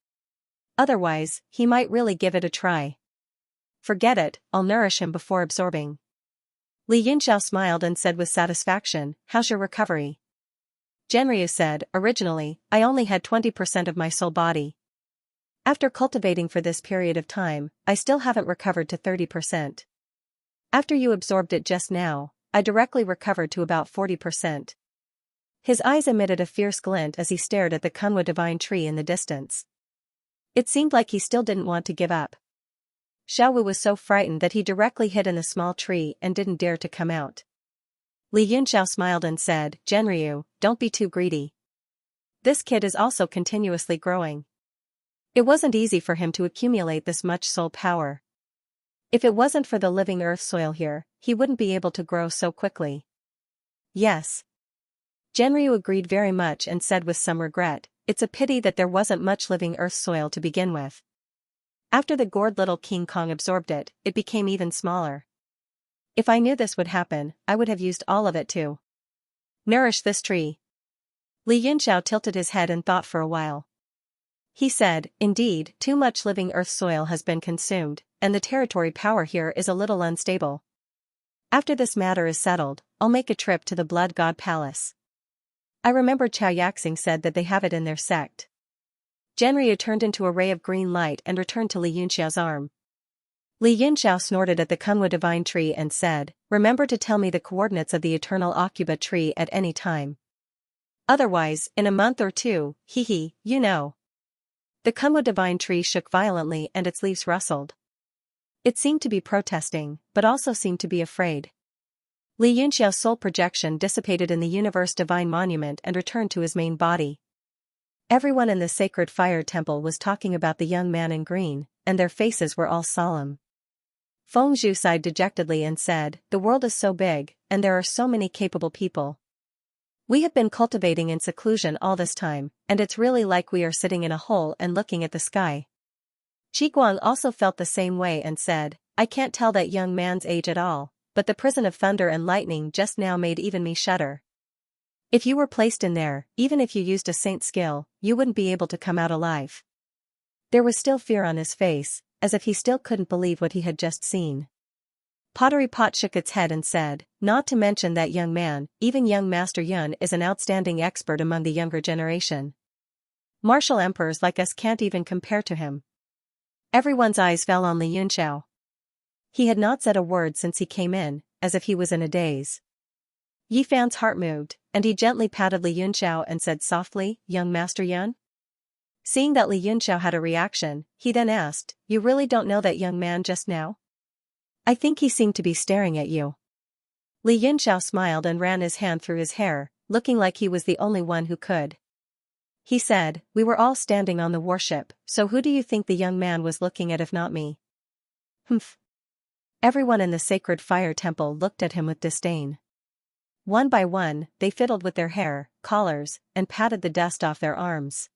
Otherwise, he might really give it a try. Forget it, I'll nourish him before absorbing. Li Yunxiao smiled and said with satisfaction, "How's your recovery?" Genryu said, "Originally, I only had 20% of my soul body. After cultivating for this period of time, I still haven't recovered to 30%. After you absorbed it just now, I directly recovered to about 40%. His eyes emitted a fierce glint as he stared at the Kunwa divine tree in the distance. It seemed like he still didn't want to give up. Xiao Wu was so frightened that he directly hid in the small tree and didn't dare to come out. Li Yunxiao smiled and said, "Genryu, don't be too greedy. This kid is also continuously growing. It wasn't easy for him to accumulate this much soul power. If it wasn't for the living earth soil here, he wouldn't be able to grow so quickly." "Yes." Genryu agreed very much and said with some regret, "It's a pity that there wasn't much living earth soil to begin with. After the gourd little King Kong absorbed it, it became even smaller. If I knew this would happen, I would have used all of it to nourish this tree." Li Yunxiao tilted his head and thought for a while. He said, "Indeed, too much living earth soil has been consumed, and the territory power here is a little unstable. After this matter is settled, I'll make a trip to the Blood God Palace. I remember Chao Yaxing said that they have it in their sect." Genryu turned into a ray of green light and returned to Li Yunxiao's arm. Li Yunxiao snorted at the Kunwa divine tree and said, "Remember to tell me the coordinates of the eternal Okuba tree at any time. Otherwise, in a month or 2, you know." The Kunwa divine tree shook violently and its leaves rustled. It seemed to be protesting, but also seemed to be afraid. Li Yunxiao's soul projection dissipated in the universe divine monument and returned to his main body. Everyone in the sacred fire temple was talking about the young man in green, and their faces were all solemn. Feng Zhu sighed dejectedly and said, "The world is so big, and there are so many capable people. We have been cultivating in seclusion all this time, and it's really like we are sitting in a hole and looking at the sky." Qiguang also felt the same way and said, "I can't tell that young man's age at all, but the prison of thunder and lightning just now made even me shudder. If you were placed in there, even if you used a saint's skill, you wouldn't be able to come out alive." There was still fear on his face, as if he still couldn't believe what he had just seen. Pottery Pot shook its head and said, "Not to mention that young man, even young Master Yun is an outstanding expert among the younger generation. Martial emperors like us can't even compare to him." Everyone's eyes fell on Li Yunxiao. He had not said a word since he came in, as if he was in a daze. Yi Fan's heart moved, and he gently patted Li Yunxiao and said softly, "Young Master Yun?" Seeing that Li Yunxiao had a reaction, he then asked, "You really don't know that young man just now? I think he seemed to be staring at you." Li Yunxiao smiled and ran his hand through his hair, looking like he was the only one who could. He said, "We were all standing on the warship, so who do you think the young man was looking at if not me?" "Humph." Everyone in the sacred fire temple looked at him with disdain. One by one, they fiddled with their hair, collars, and patted the dust off their arms.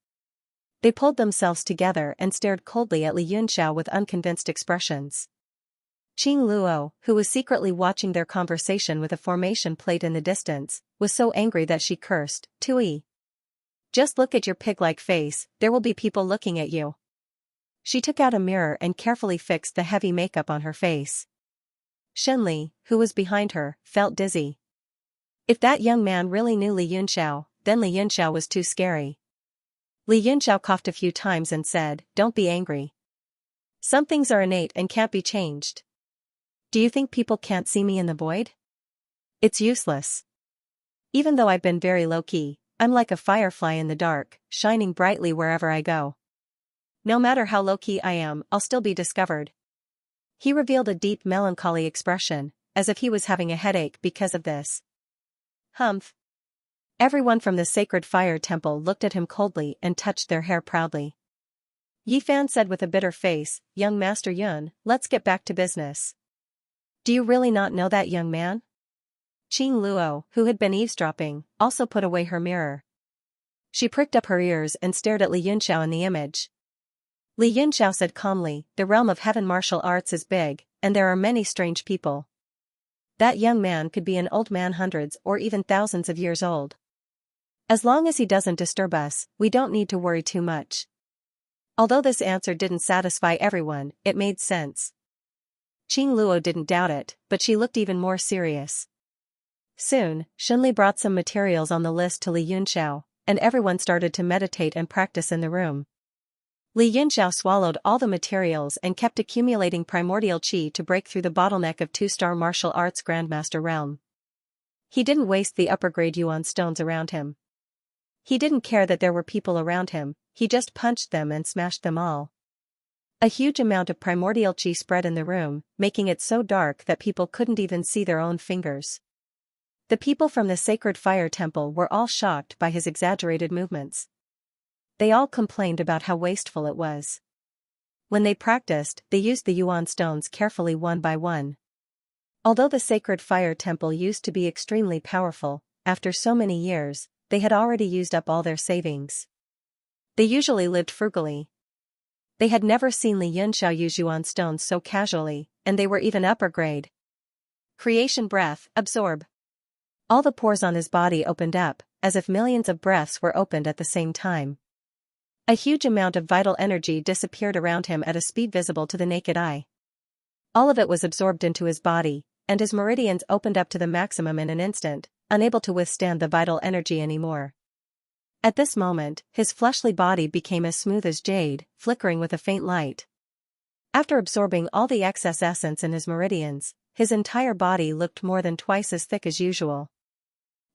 They pulled themselves together and stared coldly at Li Yunxiao with unconvinced expressions. Qing Luo, who was secretly watching their conversation with a formation plate in the distance, was so angry that she cursed, "Tui! Just look at your pig-like face, there will be people looking at you." She took out a mirror and carefully fixed the heavy makeup on her face. Shenli, who was behind her, felt dizzy. If that young man really knew Li Yunxiao, then Li Yunxiao was too scary. Li Yunxiao coughed a few times and said, "Don't be angry. Some things are innate and can't be changed. Do you think people can't see me in the void? It's useless. Even though I've been very low-key, I'm like a firefly in the dark, shining brightly wherever I go. No matter how low-key I am, I'll still be discovered." He revealed a deep melancholy expression, as if he was having a headache because of this. Humph. Everyone from the sacred fire temple looked at him coldly and touched their hair proudly. Yi Fan said with a bitter face, "Young Master Yun, let's get back to business. Do you really not know that young man?" Qing Luo, who had been eavesdropping, also put away her mirror. She pricked up her ears and stared at Li Yunxiao in the image. Li Yunxiao said calmly, "The realm of heaven martial arts is big, and there are many strange people. That young man could be an old man hundreds or even thousands of years old. As long as he doesn't disturb us, we don't need to worry too much." Although this answer didn't satisfy everyone, it made sense. Qing Luo didn't doubt it, but she looked even more serious. Soon, Shenli brought some materials on the list to Li Yunxiao, and everyone started to meditate and practice in the room. Li Yunxiao swallowed all the materials and kept accumulating primordial qi to break through the bottleneck of two-star martial arts grandmaster realm. He didn't waste the upper-grade yuan stones around him. He didn't care that there were people around him, he just punched them and smashed them all. A huge amount of primordial qi spread in the room, making it so dark that people couldn't even see their own fingers. The people from the sacred fire temple were all shocked by his exaggerated movements. They all complained about how wasteful it was. When they practiced, they used the yuan stones carefully one by one. Although the sacred fire temple used to be extremely powerful, after so many years, they had already used up all their savings. They usually lived frugally. They had never seen Li Yunxiao use yuan stones so casually, and they were even upper grade. Creation breath, absorb. All the pores on his body opened up, as if millions of breaths were opened at the same time. A huge amount of vital energy disappeared around him at a speed visible to the naked eye. All of it was absorbed into his body, and his meridians opened up to the maximum in an instant, unable to withstand the vital energy anymore. At this moment, his fleshly body became as smooth as jade, flickering with a faint light. After absorbing all the excess essence in his meridians, his entire body looked more than twice as thick as usual.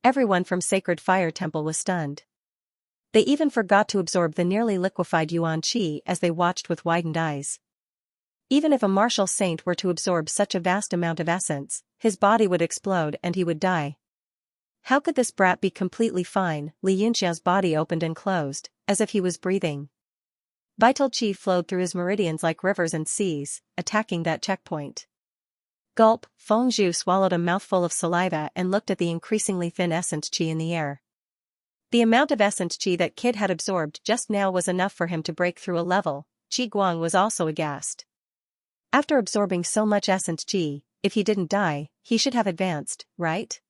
Everyone from Sacred Fire Temple was stunned. They even forgot to absorb the nearly liquefied yuan qi as they watched with widened eyes. Even if a martial saint were to absorb such a vast amount of essence, his body would explode and he would die. How could this brat be completely fine? Li Yunxiao's body opened and closed, as if he was breathing. Vital qi flowed through his meridians like rivers and seas, attacking that checkpoint. Gulp, Feng Zhu swallowed a mouthful of saliva and looked at the increasingly thin essence qi in the air. The amount of essence qi that kid had absorbed just now was enough for him to break through a level. Qi Guang was also aghast. After absorbing so much essence qi, if he didn't die, he should have advanced, right?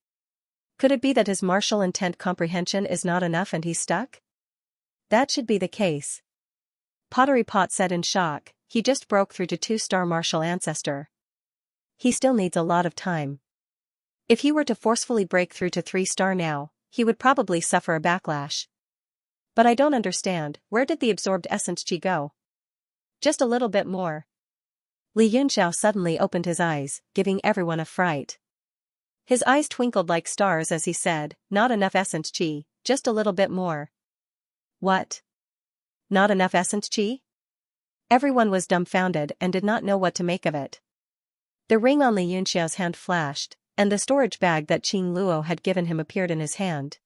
Could it be that his martial intent comprehension is not enough and he's stuck? That should be the case. Pottery Pot said in shock, he just broke through to 2-star martial ancestor. He still needs a lot of time. If he were to forcefully break through to 3-star now, he would probably suffer a backlash. But I don't understand, where did the absorbed essence qi go? Just a little bit more. Li Yunxiao suddenly opened his eyes, giving everyone a fright. His eyes twinkled like stars as he said, "Not enough essence qi, just a little bit more." What? Not enough essence qi? Everyone was dumbfounded and did not know what to make of it. The ring on Li Yunxiao's hand flashed, and the storage bag that Qing Luo had given him appeared in his hand.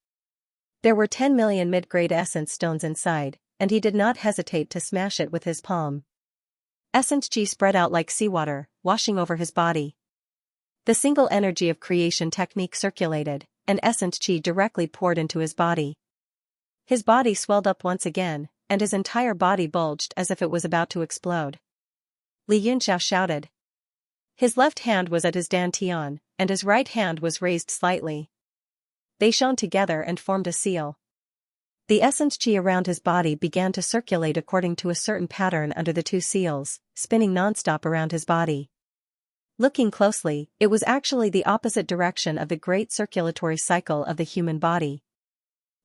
There were 10 million mid-grade essence stones inside, and he did not hesitate to smash it with his palm. Essence qi spread out like seawater, washing over his body. The single energy of creation technique circulated, and essence qi directly poured into his body. His body swelled up once again, and his entire body bulged as if it was about to explode. Li Yunxiao shouted. His left hand was at his dantian, and his right hand was raised slightly. They shone together and formed a seal. The essence qi around his body began to circulate according to a certain pattern under the two seals, spinning nonstop around his body. Looking closely, it was actually the opposite direction of the great circulatory cycle of the human body.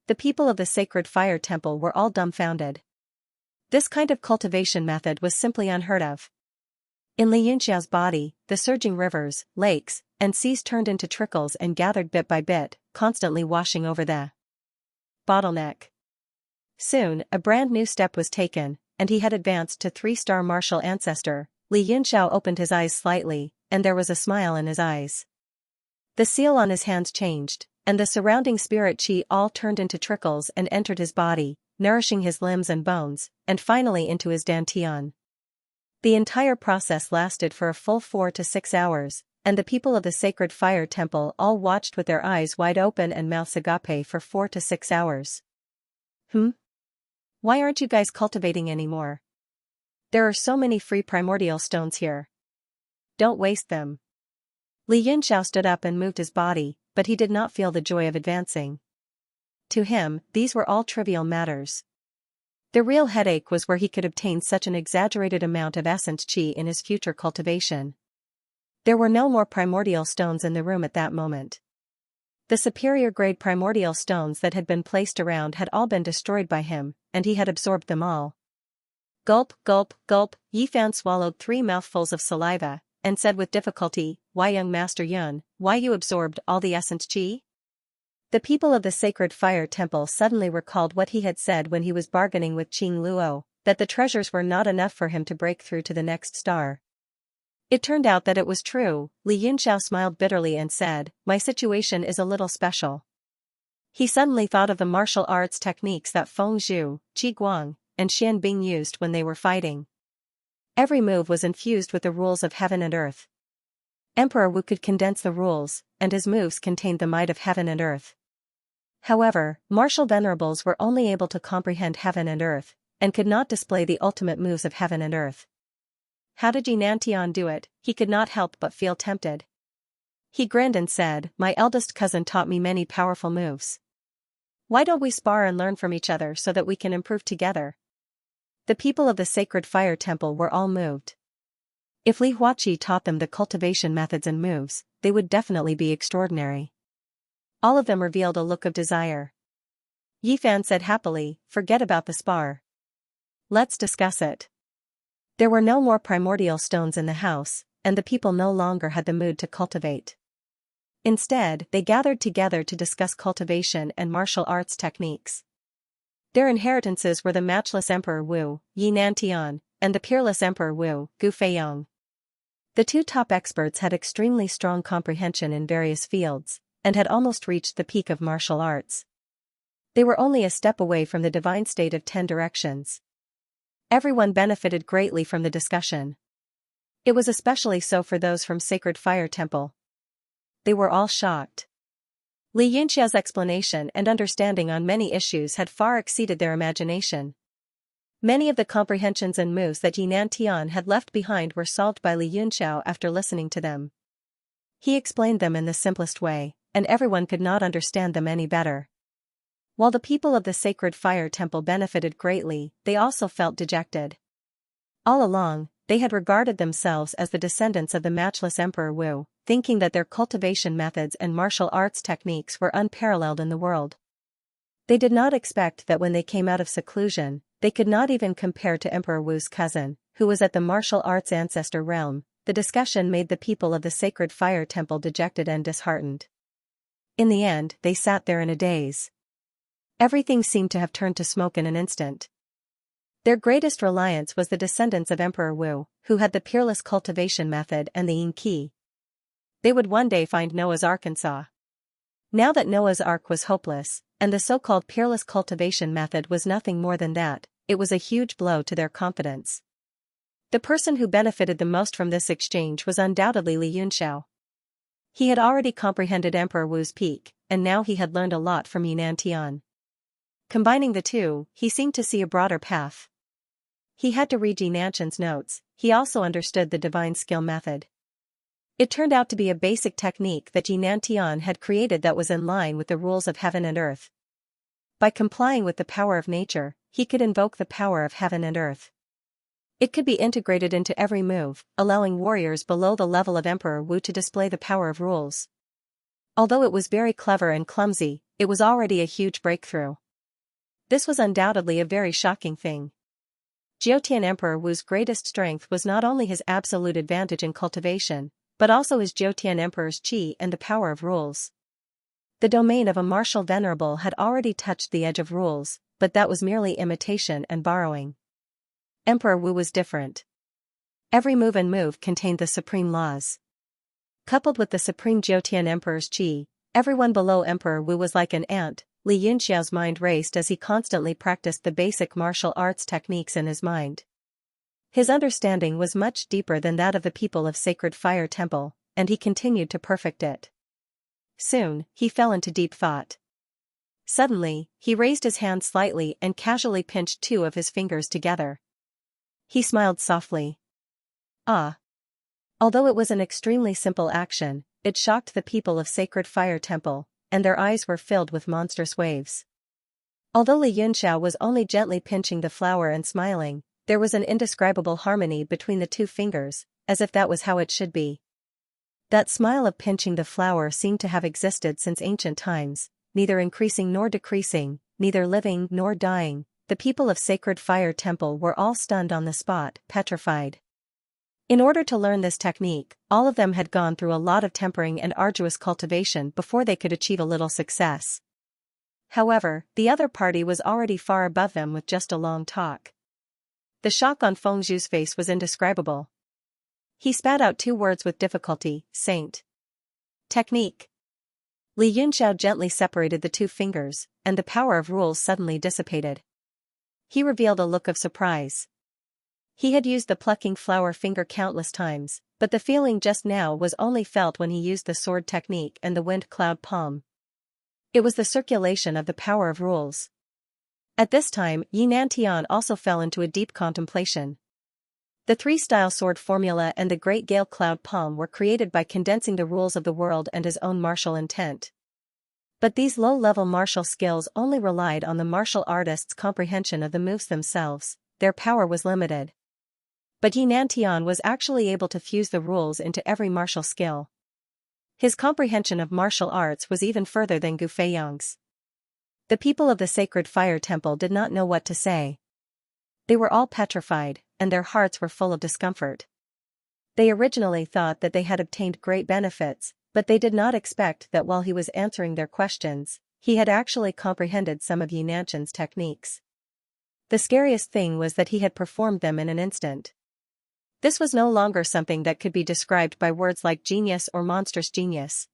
The people of the sacred fire temple were all dumbfounded. This kind of cultivation method was simply unheard of. In Li Yunxiao's body, the surging rivers, lakes, and seas turned into trickles and gathered bit by bit, constantly washing over the bottleneck. Soon, a brand new step was taken, and he had advanced to 3-star martial ancestor. Li Yunxiao opened his eyes slightly, and there was a smile in his eyes. The seal on his hands changed, and the surrounding spirit qi all turned into trickles and entered his body, nourishing his limbs and bones, and finally into his dantian. The entire process lasted for a full 4 to 6 hours, and the people of the sacred fire temple all watched with their eyes wide open and mouths agape for 4 to 6 hours. Why aren't you guys cultivating anymore? There are so many free primordial stones here. Don't waste them. Li Yunxiao stood up and moved his body, but he did not feel the joy of advancing. To him, these were all trivial matters. The real headache was where he could obtain such an exaggerated amount of essence qi in his future cultivation. There were no more primordial stones in the room at that moment. The superior grade primordial stones that had been placed around had all been destroyed by him, and he had absorbed them all. Gulp, gulp, gulp, Yifan swallowed 3 mouthfuls of saliva, and said with difficulty, Why young Master Yun, why you absorbed all the essence qi? The people of the sacred fire temple suddenly recalled what he had said when he was bargaining with Qing Luo, that the treasures were not enough for him to break through to the next star. It turned out that it was true. Li Yunxiao smiled bitterly and said, My situation is a little special. He suddenly thought of the martial arts techniques that Feng Zhu, Qi Guang, and Xian Bing used when they were fighting. Every move was infused with the rules of heaven and earth. Emperor Wu could condense the rules, and his moves contained the might of heaven and earth. However, martial venerables were only able to comprehend heaven and earth, and could not display the ultimate moves of heaven and earth. How did Xianxia do it? He could not help but feel tempted. He grinned and said, My eldest cousin taught me many powerful moves. Why don't we spar and learn from each other so that we can improve together? The people of the sacred fire temple were all moved. If Li Huaqi taught them the cultivation methods and moves, they would definitely be extraordinary. All of them revealed a look of desire. Yifan said happily, Forget about the spar. Let's discuss it. There were no more primordial stones in the house, and the people no longer had the mood to cultivate. Instead, they gathered together to discuss cultivation and martial arts techniques. Their inheritances were the matchless Emperor Wu, Yi Nantian, and the peerless Emperor Wu, Gu Feiyong. The 2 top experts had extremely strong comprehension in various fields, and had almost reached the peak of martial arts. They were only a step away from the divine state of 10 directions. Everyone benefited greatly from the discussion. It was especially so for those from Sacred Fire Temple. They were all shocked. Li Yunxiao's explanation and understanding on many issues had far exceeded their imagination. Many of the comprehensions and moves that Yinan Tian had left behind were solved by Li Yunxiao after listening to them. He explained them in the simplest way, and everyone could not understand them any better. While the people of the Sacred Fire Temple benefited greatly, they also felt dejected. All along, they had regarded themselves as the descendants of the matchless Emperor Wu, thinking that their cultivation methods and martial arts techniques were unparalleled in the world. They did not expect that when they came out of seclusion, they could not even compare to Emperor Wu's cousin, who was at the martial arts ancestor realm. The discussion made the people of the Sacred Fire Temple dejected and disheartened. In the end, they sat there in a daze. Everything seemed to have turned to smoke in an instant. Their greatest reliance was the descendants of Emperor Wu, who had the peerless cultivation method and the Yin Qi. They would one day find Noah's Ark and saw. Now that Noah's Ark was hopeless, and the so-called peerless cultivation method was nothing more than that, it was a huge blow to their confidence. The person who benefited the most from this exchange was undoubtedly Li Yunxiao. He had already comprehended Emperor Wu's peak, and now he had learned a lot from Yinan Tian. Combining the two, he seemed to see a broader path. He had to read Xianxia's notes. He also understood the divine skill method. It turned out to be a basic technique that Xianxian had created that was in line with the rules of heaven and earth. By complying with the power of nature, he could invoke the power of heaven and earth. It could be integrated into every move, allowing warriors below the level of Emperor Wu to display the power of rules. Although it was very clever and clumsy, it was already a huge breakthrough. This was undoubtedly a very shocking thing. Jiutian Emperor Wu's greatest strength was not only his absolute advantage in cultivation, but also his Jiutian Emperor's qi and the power of rules. The domain of a martial venerable had already touched the edge of rules, but that was merely imitation and borrowing. Emperor Wu was different. Every move contained the supreme laws. Coupled with the supreme Jiutian Emperor's qi, everyone below Emperor Wu was like an ant. Li Yunxiao's mind raced as he constantly practiced the basic martial arts techniques in his mind. His understanding was much deeper than that of the people of Sacred Fire Temple, and he continued to perfect it. Soon, he fell into deep thought. Suddenly, he raised his hand slightly and casually pinched two of his fingers together. He smiled softly. Ah! Although it was an extremely simple action, it shocked the people of Sacred Fire Temple, and their eyes were filled with monstrous waves. Although Li Yunxiao was only gently pinching the flower and smiling, there was an indescribable harmony between the two fingers, as if that was how it should be. That smile of pinching the flower seemed to have existed since ancient times, neither increasing nor decreasing, neither living nor dying. The people of Sacred Fire Temple were all stunned on the spot, petrified. In order to learn this technique, all of them had gone through a lot of tempering and arduous cultivation before they could achieve a little success. However, the other party was already far above them with just a long talk. The shock on Feng Zhu's face was indescribable. He spat out two words with difficulty: saint. Technique. Li Yunxiao gently separated the two fingers, and the power of rules suddenly dissipated. He revealed a look of surprise. He had used the plucking flower finger countless times, but the feeling just now was only felt when he used the sword technique and the wind cloud palm. It was the circulation of the power of rules. At this time, Xianxian also fell into a deep contemplation. The three-style sword formula and the great gale cloud palm were created by condensing the rules of the world and his own martial intent. But these low-level martial skills only relied on the martial artist's comprehension of the moves themselves. Their power was limited. But Xianxian was actually able to fuse the rules into every martial skill. His comprehension of martial arts was even further than Gu Feiyang's. The people of the Sacred Fire Temple did not know what to say. They were all petrified, and their hearts were full of discomfort. They originally thought that they had obtained great benefits, but they did not expect that while he was answering their questions, he had actually comprehended some of Xianxian's techniques. The scariest thing was that he had performed them in an instant. This was no longer something that could be described by words like genius or monstrous genius.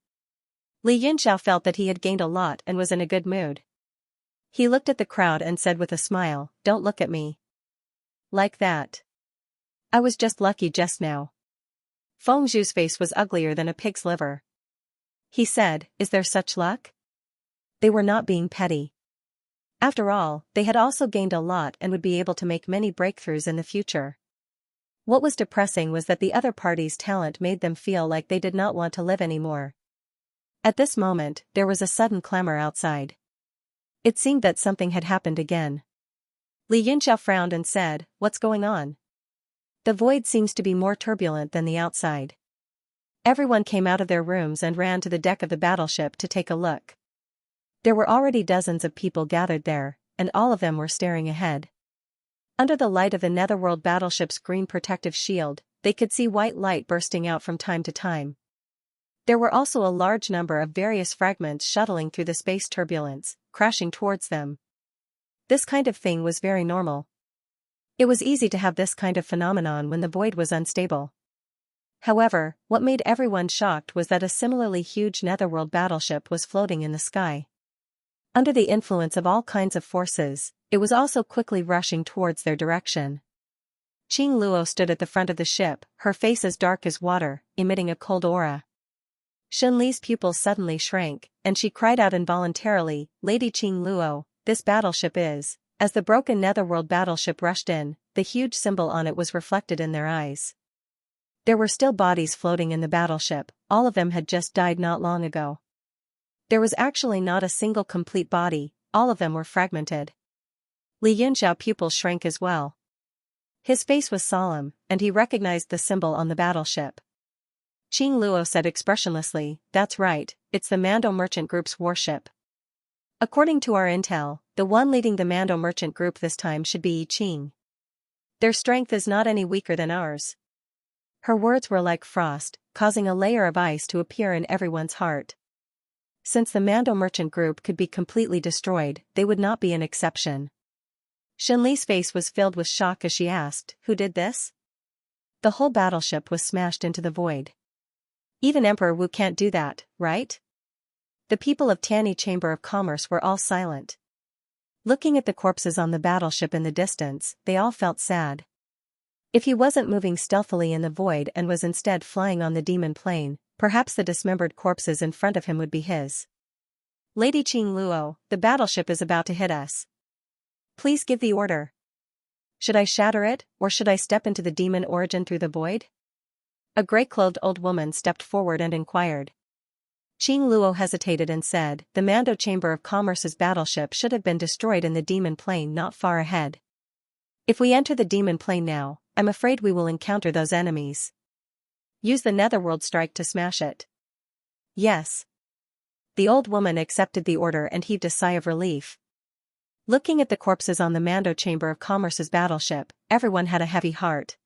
Li Yunxiao felt that he had gained a lot and was in a good mood. He looked at the crowd and said with a smile, "Don't look at me like that. I was just lucky just now." Feng Zhu's face was uglier than a pig's liver. He said, "Is there such luck?" They were not being petty. After all, they had also gained a lot and would be able to make many breakthroughs in the future. What was depressing was that the other party's talent made them feel like they did not want to live anymore. At this moment, there was a sudden clamor outside. It seemed that something had happened again. Li Yunxiao frowned and said, "What's going on? The void seems to be more turbulent than the outside." Everyone came out of their rooms and ran to the deck of the battleship to take a look. There were already dozens of people gathered there, and all of them were staring ahead. Under the light of the Netherworld battleship's green protective shield, they could see white light bursting out from time to time. There were also a large number of various fragments shuttling through the space turbulence, crashing towards them. This kind of thing was very normal. It was easy to have this kind of phenomenon when the void was unstable. However, what made everyone shocked was that a similarly huge Netherworld battleship was floating in the sky. Under the influence of all kinds of forces, it was also quickly rushing towards their direction. Qing Luo stood at the front of the ship, her face as dark as water, emitting a cold aura. Shun Li's pupils suddenly shrank, and she cried out involuntarily, "Lady Qing Luo, this battleship is. As the broken Netherworld battleship rushed in, the huge symbol on it was reflected in their eyes. There were still bodies floating in the battleship, all of them had just died not long ago. There was actually not a single complete body, all of them were fragmented. Li Yunxiao's pupils shrank as well. His face was solemn, and he recognized the symbol on the battleship. Qing Luo said expressionlessly, "That's right, it's the Mando Merchant Group's warship. According to our intel, the one leading the Mando Merchant Group this time should be Yi Qing. Their strength is not any weaker than ours." Her words were like frost, causing a layer of ice to appear in everyone's heart. Since the Mando Merchant Group could be completely destroyed, they would not be an exception. Shenli's face was filled with shock as she asked, "Who did this?" The whole battleship was smashed into the void. Even Emperor Wu can't do that, right? The people of Tianyi Chamber of Commerce were all silent. Looking at the corpses on the battleship in the distance, they all felt sad. If he wasn't moving stealthily in the void and was instead flying on the demon plane, perhaps the dismembered corpses in front of him would be his. "Lady Qing Luo, the battleship is about to hit us. Please give the order. Should I shatter it, or should I step into the demon origin through the void?" A gray-clothed old woman stepped forward and inquired. Qing Luo hesitated and said, "The Mando Chamber of Commerce's battleship should have been destroyed in the demon plane not far ahead. If we enter the demon plane now, I'm afraid we will encounter those enemies. Use the Netherworld strike to smash it." "Yes." The old woman accepted the order and heaved a sigh of relief. Looking at the corpses on the Mando Chamber of Commerce's battleship, everyone had a heavy heart.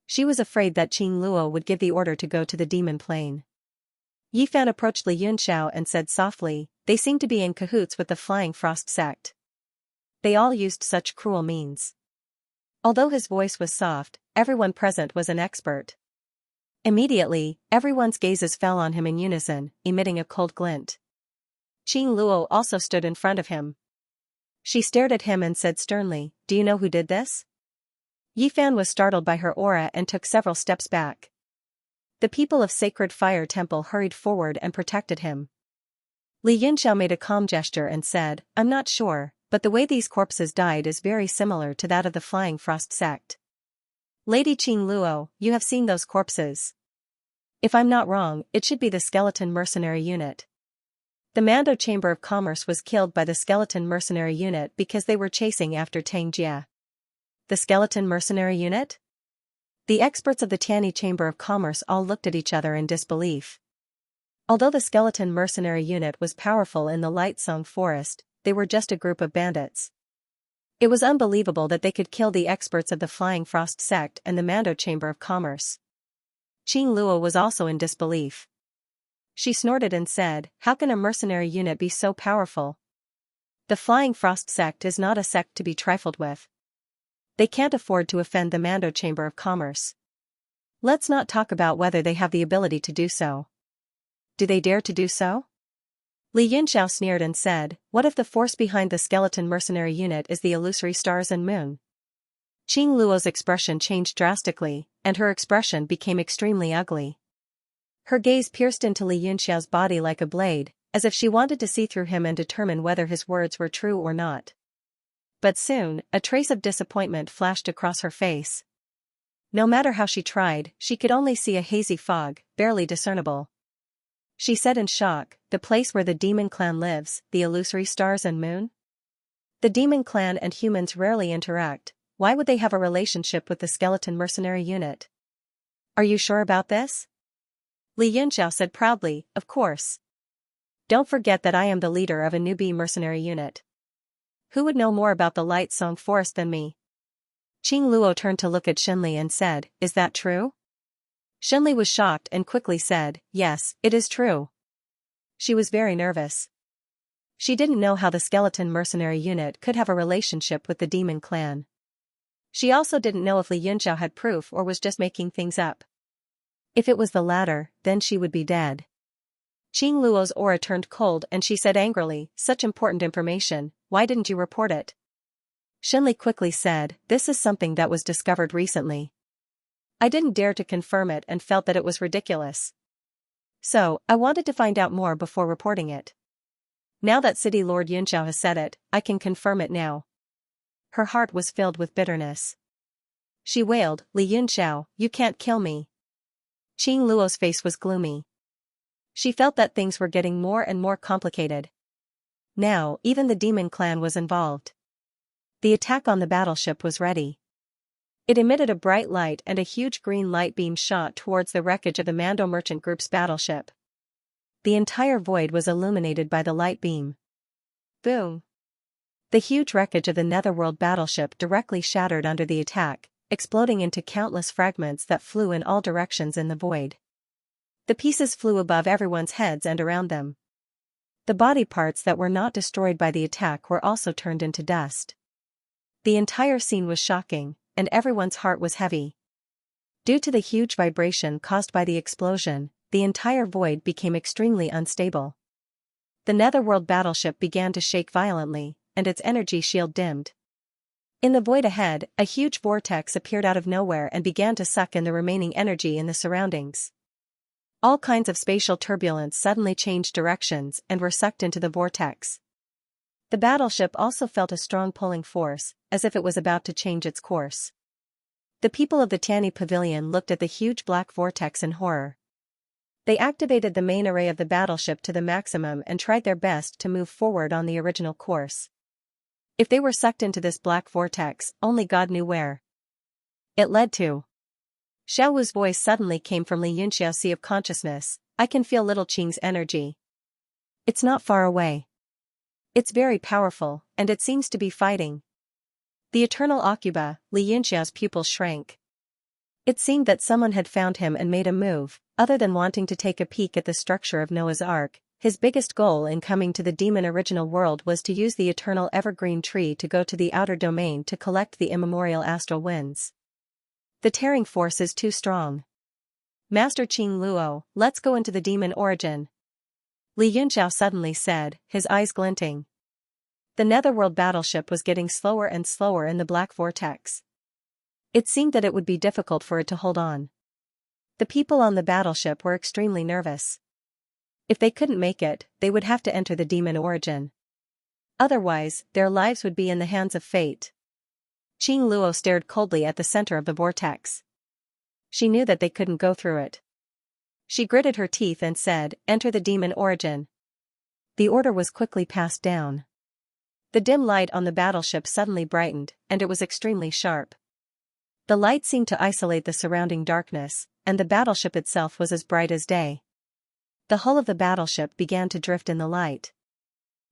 She was afraid that Qing Luo would give the order to go to the demon plane. Yi Fan approached Li Yunxiao and said softly, "They seem to be in cahoots with the Flying Frost sect. They all used such cruel means." Although his voice was soft, everyone present was an expert. Immediately, everyone's gazes fell on him in unison, emitting a cold glint. Qing Luo also stood in front of him. She stared at him and said sternly, "Do you know who did this?" Yi Fan was startled by her aura and took several steps back. The people of Sacred Fire Temple hurried forward and protected him. Li Yunxiao made a calm gesture and said, "I'm not sure, but the way these corpses died is very similar to that of the Flying Frost sect. Lady Qing Luo, you have seen those corpses. If I'm not wrong, it should be the Skeleton Mercenary Unit. The Mando Chamber of Commerce was killed by the Skeleton Mercenary Unit because they were chasing after Tang Jia." "The Skeleton Mercenary Unit?" The experts of the Tianyi Chamber of Commerce all looked at each other in disbelief. Although the Skeleton Mercenary Unit was powerful in the Light Song Forest, they were just a group of bandits. It was unbelievable that they could kill the experts of the Flying Frost sect and the Mando Chamber of Commerce. Qing Luo was also in disbelief. She snorted and said, "How can a mercenary unit be so powerful? The Flying Frost sect is not a sect to be trifled with. They can't afford to offend the Mando Chamber of Commerce. Let's not talk about whether they have the ability to do so. Do they dare to do so?" Li Yunxiao sneered and said, "What if the force behind the Skeleton Mercenary Unit is the illusory stars and moon?" Qing Luo's expression changed drastically, and her expression became extremely ugly. Her gaze pierced into Li Yunxiao's body like a blade, as if she wanted to see through him and determine whether his words were true or not. But soon, a trace of disappointment flashed across her face. No matter how she tried, she could only see a hazy fog, barely discernible. She said in shock, "The place where the demon clan lives, the illusory stars and moon? The demon clan and humans rarely interact. Why would they have a relationship with the Skeleton Mercenary Unit?" "Are you sure about this?" Li Yunxiao said proudly, "Of course. Don't forget that I am the leader of a newbie mercenary unit. Who would know more about the Light Song Forest than me?" Qing Luo turned to look at Shenli and said, "Is that true?" Shenli was shocked and quickly said, "Yes, it is true." She was very nervous. She didn't know how the Skeleton Mercenary Unit could have a relationship with the Demon Clan. She also didn't know if Li Yunxiao had proof or was just making things up. If it was the latter, then she would be dead. Qing Luo's aura turned cold and she said angrily, "Such important information, why didn't you report it?" Shenli quickly said, "This is something that was discovered recently. I didn't dare to confirm it and felt that it was ridiculous. So, I wanted to find out more before reporting it." Now that City Lord Yunxiao has said it, I can confirm it now. Her heart was filled with bitterness. She wailed, Li Yunxiao, you can't kill me. Qing Luo's face was gloomy. She felt that things were getting more and more complicated. Now, even the demon clan was involved. The attack on the battleship was ready. It emitted a bright light and a huge green light beam shot towards the wreckage of the Mando Merchant Group's battleship. The entire void was illuminated by the light beam. Boom! The huge wreckage of the Netherworld battleship directly shattered under the attack, exploding into countless fragments that flew in all directions in the void. The pieces flew above everyone's heads and around them. The body parts that were not destroyed by the attack were also turned into dust. The entire scene was shocking, and everyone's heart was heavy. Due to the huge vibration caused by the explosion, the entire void became extremely unstable. The Netherworld battleship began to shake violently, and its energy shield dimmed. In the void ahead, a huge vortex appeared out of nowhere and began to suck in the remaining energy in the surroundings. All kinds of spatial turbulence suddenly changed directions and were sucked into the vortex. The battleship also felt a strong pulling force, as if it was about to change its course. The people of the Tianyi Pavilion looked at the huge black vortex in horror. They activated the main array of the battleship to the maximum and tried their best to move forward on the original course. If they were sucked into this black vortex, only God knew where it led to. Xiao Wu's voice suddenly came from Li Yunxiao's sea of consciousness. I can feel little Qing's energy. It's not far away. It's very powerful, and it seems to be fighting. The eternal Okuba, Li Yunxiao's pupils shrank. It seemed that someone had found him and made a move. Other than wanting to take a peek at the structure of Noah's Ark, his biggest goal in coming to the demon original world was to use the eternal evergreen tree to go to the outer domain to collect the immemorial astral winds. The tearing force is too strong. Master Qing Luo, let's go into the demon origin. Li Yunxiao suddenly said, his eyes glinting. The Netherworld battleship was getting slower and slower in the black vortex. It seemed that it would be difficult for it to hold on. The people on the battleship were extremely nervous. If they couldn't make it, they would have to enter the demon origin. Otherwise, their lives would be in the hands of fate. Qing Luo stared coldly at the center of the vortex. She knew that they couldn't go through it. She gritted her teeth and said, enter the demon origin. The order was quickly passed down. The dim light on the battleship suddenly brightened, and it was extremely sharp. The light seemed to isolate the surrounding darkness, and the battleship itself was as bright as day. The hull of the battleship began to drift in the light.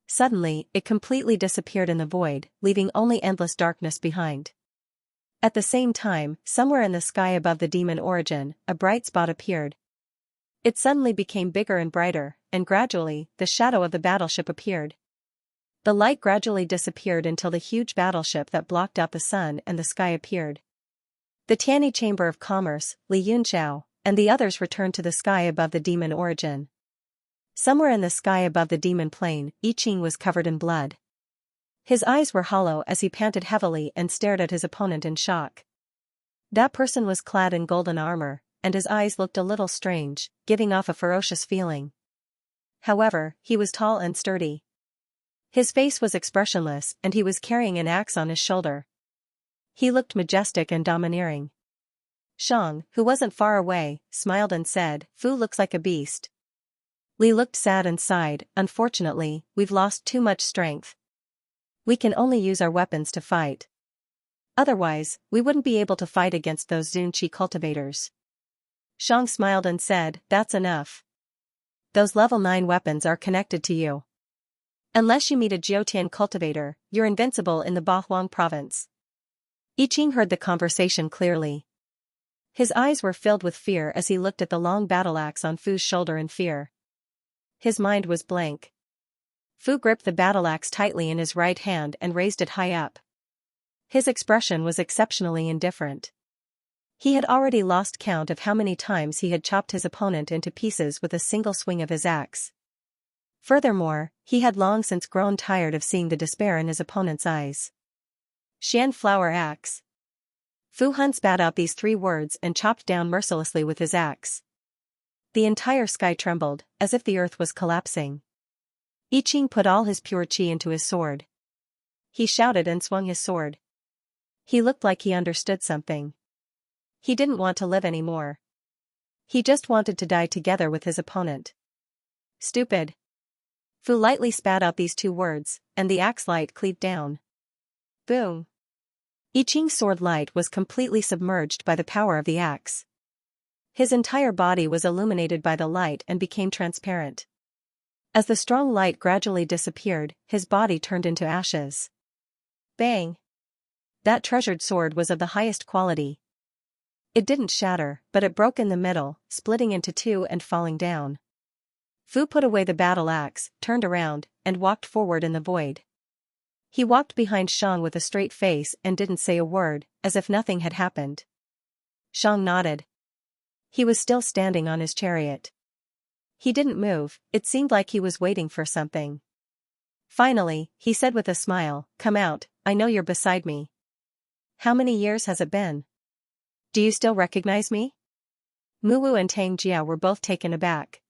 Suddenly, it completely disappeared in the void, leaving only endless darkness behind. At the same time, somewhere in the sky above the demon origin, a bright spot appeared. It suddenly became bigger and brighter, and gradually, the shadow of the battleship appeared. The light gradually disappeared until the huge battleship that blocked out the sun and the sky appeared. The Tianyi Chamber of Commerce, Li Yunxiao, and the others returned to the sky above the demon origin. Somewhere in the sky above the demon plane, I Ching was covered in blood. His eyes were hollow as he panted heavily and stared at his opponent in shock. That person was clad in golden armor, and his eyes looked a little strange, giving off a ferocious feeling. However, he was tall and sturdy. His face was expressionless and he was carrying an axe on his shoulder. He looked majestic and domineering. Shang, who wasn't far away, smiled and said, Fu looks like a beast. Li looked sad and sighed, unfortunately, we've lost too much strength. We can only use our weapons to fight. Otherwise, we wouldn't be able to fight against those Zunqi cultivators. Shang smiled and said, that's enough. Those level 9 weapons are connected to you. Unless you meet a Jiutian cultivator, you're invincible in the Bahuang province. I Ching heard the conversation clearly. His eyes were filled with fear as he looked at the long battle axe on Fu's shoulder in fear. His mind was blank. Fu gripped the battle axe tightly in his right hand and raised it high up. His expression was exceptionally indifferent. He had already lost count of how many times he had chopped his opponent into pieces with a single swing of his axe. Furthermore, he had long since grown tired of seeing the despair in his opponent's eyes. Xian flower axe. Fu Hun spat out these 3 words and chopped down mercilessly with his axe. The entire sky trembled, as if the earth was collapsing. I Ching put all his pure qi into his sword. He shouted and swung his sword. He looked like he understood something. He didn't want to live anymore. He just wanted to die together with his opponent. Stupid. Fu lightly spat out these two words, and the axe light cleaved down. Boom. I Ching's sword light was completely submerged by the power of the axe. His entire body was illuminated by the light and became transparent. As the strong light gradually disappeared, his body turned into ashes. Bang! That treasured sword was of the highest quality. It didn't shatter, but it broke in the middle, splitting into two and falling down. Fu put away the battle axe, turned around, and walked forward in the void. He walked behind Xiang with a straight face and didn't say a word, as if nothing had happened. Xiang nodded. He was still standing on his chariot. He didn't move, it seemed like he was waiting for something. Finally, he said with a smile, "Come out, I know you're beside me." "How many years has it been? Do you still recognize me?" Muwu and Tang Jia were both taken aback.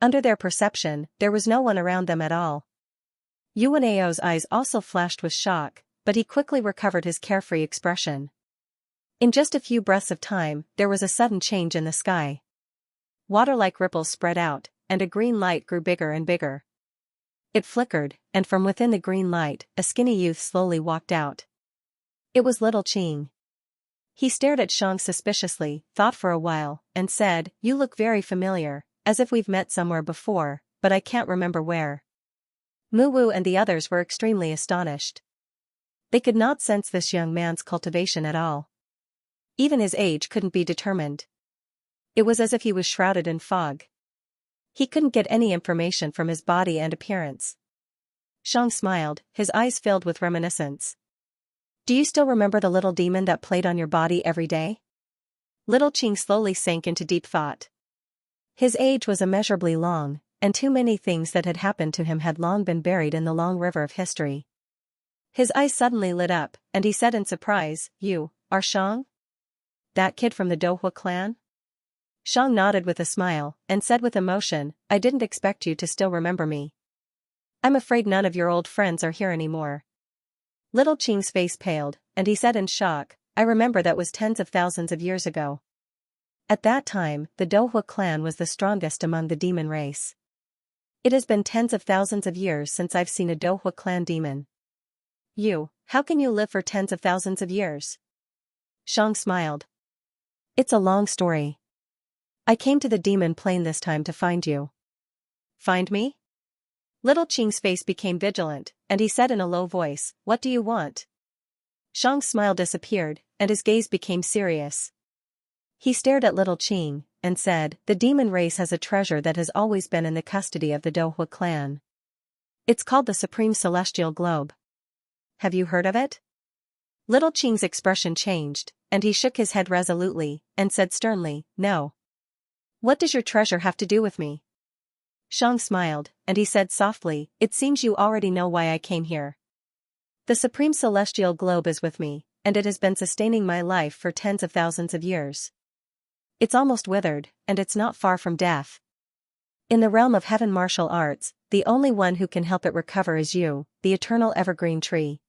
Under their perception, there was no one around them at all. Yuan Ao's eyes also flashed with shock, but he quickly recovered his carefree expression. In just a few breaths of time, there was a sudden change in the sky. Water-like ripples spread out, and a green light grew bigger and bigger. It flickered, and from within the green light, a skinny youth slowly walked out. It was little Qing. He stared at Xiang suspiciously, thought for a while, and said, "You look very familiar, as if we've met somewhere before, but I can't remember where." Muwu and the others were extremely astonished. They could not sense this young man's cultivation at all. Even his age couldn't be determined. It was as if he was shrouded in fog. He couldn't get any information from his body and appearance. Xiang smiled, his eyes filled with reminiscence. "Do you still remember the little demon that played on your body every day?" Little Qing slowly sank into deep thought. His age was immeasurably long, and too many things that had happened to him had long been buried in the long river of history. His eyes suddenly lit up, and he said in surprise, "You are Xiang? That kid from the Dohua clan?" Xiang nodded with a smile, and said with emotion, "I didn't expect you to still remember me. I'm afraid none of your old friends are here anymore." Little Qing's face paled, and he said in shock, "I remember that was tens of thousands of years ago. At that time, the Dohua clan was the strongest among the demon race. It has been tens of thousands of years since I've seen a Dohua clan demon." How can you live for tens of thousands of years?" Xiang smiled. "It's a long story. I came to the demon plane this time to find you." "Find me?" Little Qing's face became vigilant, and he said in a low voice, "What do you want?" Xiang's smile disappeared, and his gaze became serious. He stared at little Qing, and said, "The demon race has a treasure that has always been in the custody of the Dohua clan. It's called the Supreme Celestial Globe. Have you heard of it?" Little Qing's expression changed, and he shook his head resolutely, and said sternly, "No." "What does your treasure have to do with me?" Xiang smiled, and he said softly, "It seems you already know why I came here. The Supreme Celestial Globe is with me, and it has been sustaining my life for tens of thousands of years. It's almost withered, and it's not far from death. In the realm of heaven martial arts, the only one who can help it recover is you, the eternal evergreen tree."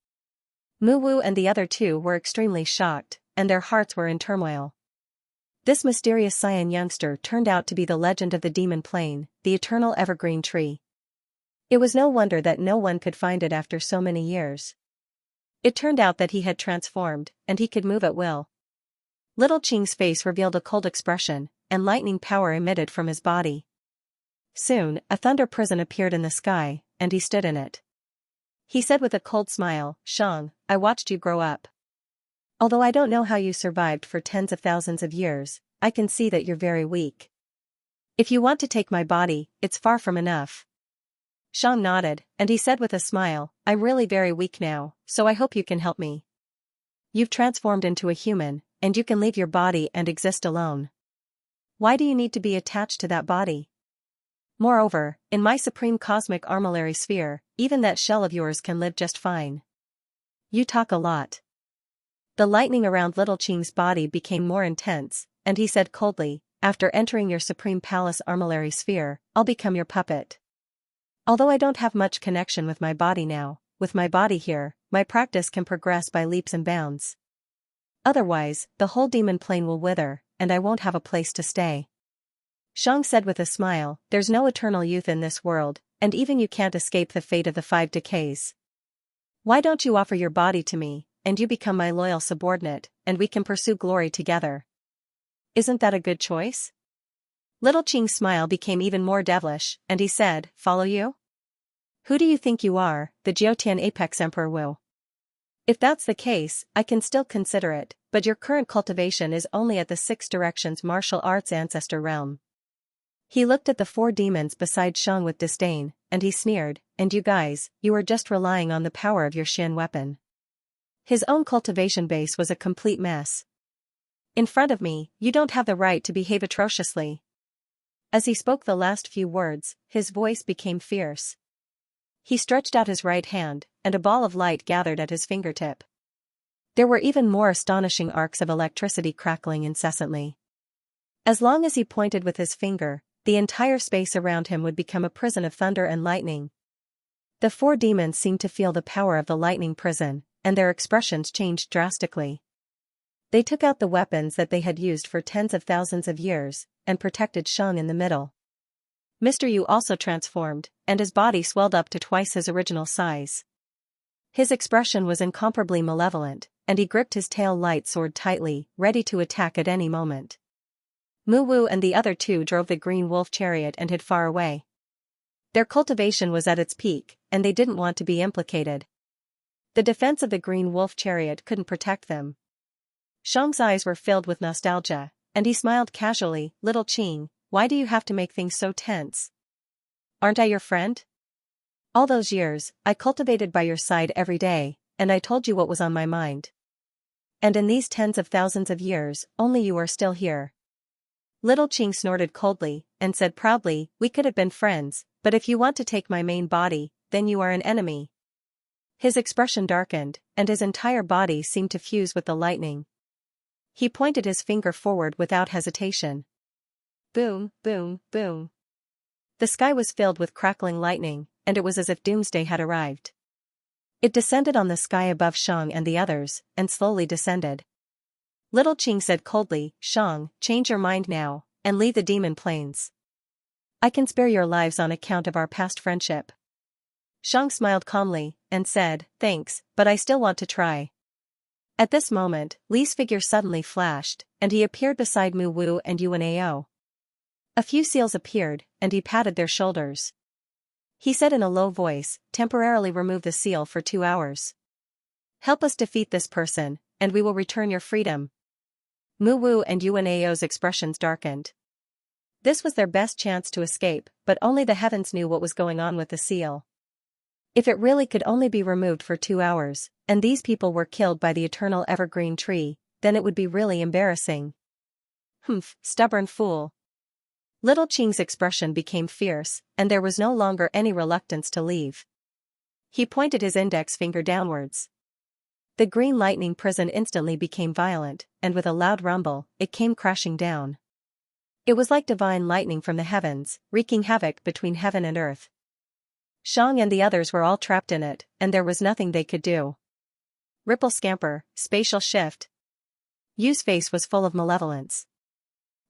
Muwu and the other two were extremely shocked, and their hearts were in turmoil. This mysterious Xian youngster turned out to be the legend of the demon plane, the eternal evergreen tree. It was no wonder that no one could find it after so many years. It turned out that he had transformed, and he could move at will. Little Qing's face revealed a cold expression, and lightning power emitted from his body. Soon, a thunder prison appeared in the sky, and he stood in it. He said with a cold smile, "Xiang, I watched you grow up. Although I don't know how you survived for tens of thousands of years, I can see that you're very weak. If you want to take my body, it's far from enough." Xiang nodded, and he said with a smile, "I'm really very weak now, so I hope you can help me. You've transformed into a human, and you can leave your body and exist alone. Why do you need to be attached to that body? Moreover, in my supreme cosmic armillary sphere, even that shell of yours can live just fine. You talk a lot." The lightning around little Qing's body became more intense, and he said coldly, "After entering your supreme palace armillary sphere, I'll become your puppet." Although I don't have much connection with my body now, with my body here, my practice can progress by leaps and bounds. Otherwise, the whole demon plane will wither, and I won't have a place to stay. Xiang said with a smile, there's no eternal youth in this world, and even you can't escape the fate of the 5 decays. Why don't you offer your body to me, and you become my loyal subordinate, and we can pursue glory together? Isn't that a good choice? Little Qing's smile became even more devilish, and he said, follow you? Who do you think you are, the Jiutian Apex Emperor Wu? If that's the case, I can still consider it, but your current cultivation is only at the 6 directions martial arts ancestor realm. He looked at the 4 demons beside Xiang with disdain, and he sneered, and you guys, you are just relying on the power of your Xian weapon. His own cultivation base was a complete mess. In front of me, you don't have the right to behave atrociously. As he spoke the last few words, his voice became fierce. He stretched out his right hand, and a ball of light gathered at his fingertip. There were even more astonishing arcs of electricity crackling incessantly. As long as he pointed with his finger, the entire space around him would become a prison of thunder and lightning. The 4 demons seemed to feel the power of the lightning prison, and their expressions changed drastically. They took out the weapons that they had used for tens of thousands of years, and protected Xiang in the middle. Mr. Yu also transformed, and his body swelled up to twice his original size. His expression was incomparably malevolent, and he gripped his tail light sword tightly, ready to attack at any moment. Mu Wu and the other 2 drove the green wolf chariot and hid far away. Their cultivation was at its peak, and they didn't want to be implicated. The defense of the green wolf chariot couldn't protect them. Xiang's eyes were filled with nostalgia, and he smiled casually, little Qing, why do you have to make things so tense? Aren't I your friend? All those years, I cultivated by your side every day, and I told you what was on my mind. And in these tens of thousands of years, only you are still here. Little Qing snorted coldly, and said proudly, we could have been friends, but if you want to take my main body, then you are an enemy. His expression darkened, and his entire body seemed to fuse with the lightning. He pointed his finger forward without hesitation. Boom, boom, boom. The sky was filled with crackling lightning, and it was as if doomsday had arrived. It descended on the sky above Xiang and the others, and slowly descended. Little Qing said coldly, Xiang, change your mind now, and leave the demon plains. I can spare your lives on account of our past friendship. Xiang smiled calmly, and said, thanks, but I still want to try. At this moment, Li's figure suddenly flashed, and he appeared beside Mu Wu and Yuan Ao. A few seals appeared, and he patted their shoulders. He said in a low voice, temporarily remove the seal for 2 hours. Help us defeat this person, and we will return your freedom. Mu Wu and Yuan Ao's expressions darkened. This was their best chance to escape, but only the heavens knew what was going on with the seal. If it really could only be removed for 2 hours, and these people were killed by the eternal evergreen tree, then it would be really embarrassing. Humph, stubborn fool. Little Qing's expression became fierce, and there was no longer any reluctance to leave. He pointed his index finger downwards. The green lightning prison instantly became violent, and with a loud rumble, it came crashing down. It was like divine lightning from the heavens, wreaking havoc between heaven and earth. Xiang and the others were all trapped in it, and there was nothing they could do. Ripple scamper, spatial shift. Yu's face was full of malevolence.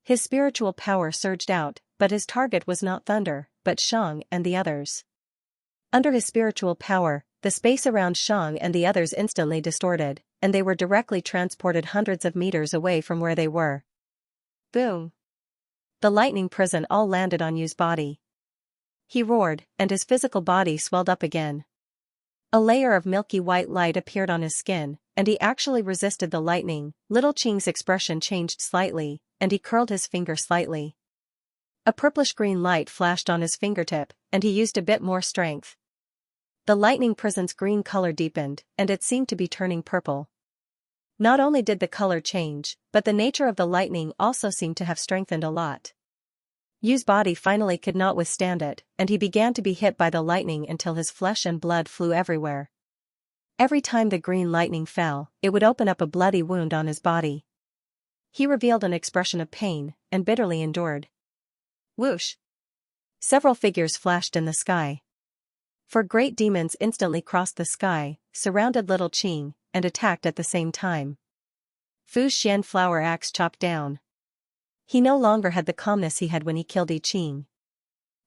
His spiritual power surged out, but his target was not thunder, but Xiang and the others. Under his spiritual power, the space around Xiang and the others instantly distorted, and they were directly transported hundreds of meters away from where they were. Boom! The lightning prison all landed on Yu's body. He roared, and his physical body swelled up again. A layer of milky white light appeared on his skin, and he actually resisted the lightning. Little Qing's expression changed slightly, and he curled his finger slightly. A purplish-green light flashed on his fingertip, and he used a bit more strength. The lightning prison's green color deepened, and it seemed to be turning purple. Not only did the color change, but the nature of the lightning also seemed to have strengthened a lot. Yu's body finally could not withstand it, and he began to be hit by the lightning until his flesh and blood flew everywhere. Every time the green lightning fell, it would open up a bloody wound on his body. He revealed an expression of pain, and bitterly endured. Whoosh! Several figures flashed in the sky. Four great demons instantly crossed the sky, surrounded little Qing, and attacked at the same time. Fu's Xian flower axe chopped down. He no longer had the calmness he had when he killed I Ching.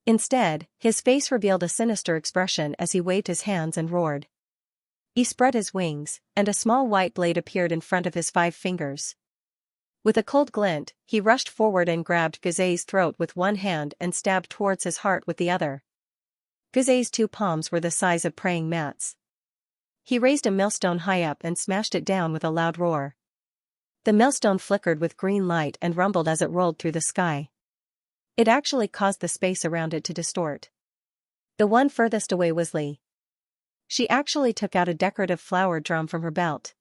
Instead, his face revealed a sinister expression as he waved his hands and roared. He spread his wings, and a small white blade appeared in front of his 5 fingers. With a cold glint, he rushed forward and grabbed Guzai's throat with one hand and stabbed towards his heart with the other. Guzai's 2 palms were the size of praying mats. He raised a millstone high up and smashed it down with a loud roar. The millstone flickered with green light and rumbled as it rolled through the sky. It actually caused the space around it to distort. The one furthest away was Li. She actually took out a decorative flower drum from her belt.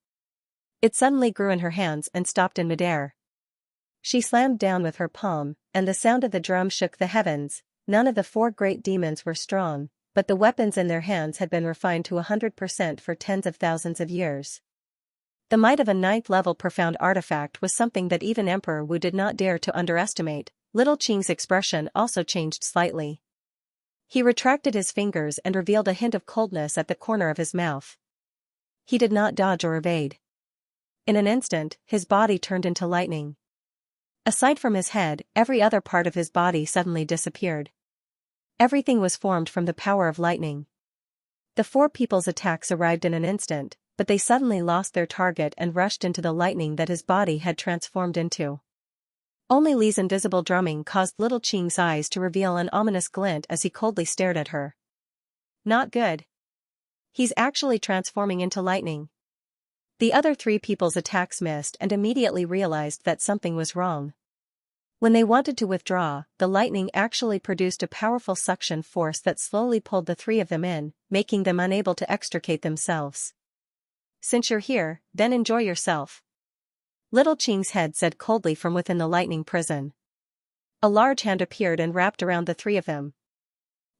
It suddenly grew in her hands and stopped in midair. She slammed down with her palm, and the sound of the drum shook the heavens. None of the 4 great demons were strong, but the weapons in their hands had been refined to 100% for tens of thousands of years. The might of a 9th-level profound artifact was something that even Emperor Wu did not dare to underestimate. Little Qing's expression also changed slightly. He retracted his fingers and revealed a hint of coldness at the corner of his mouth. He did not dodge or evade. In an instant, his body turned into lightning. Aside from his head, every other part of his body suddenly disappeared. Everything was formed from the power of lightning. The 4 people's attacks arrived in an instant, but they suddenly lost their target and rushed into the lightning that his body had transformed into. Only Li's invisible drumming caused little Qing's eyes to reveal an ominous glint as he coldly stared at her. Not good. He's actually transforming into lightning. The other 3 people's attacks missed and immediately realized that something was wrong. When they wanted to withdraw, the lightning actually produced a powerful suction force that slowly pulled the 3 of them in, making them unable to extricate themselves. Since you're here, then enjoy yourself. Little Qing's head said coldly from within the lightning prison. A large hand appeared and wrapped around the 3 of them.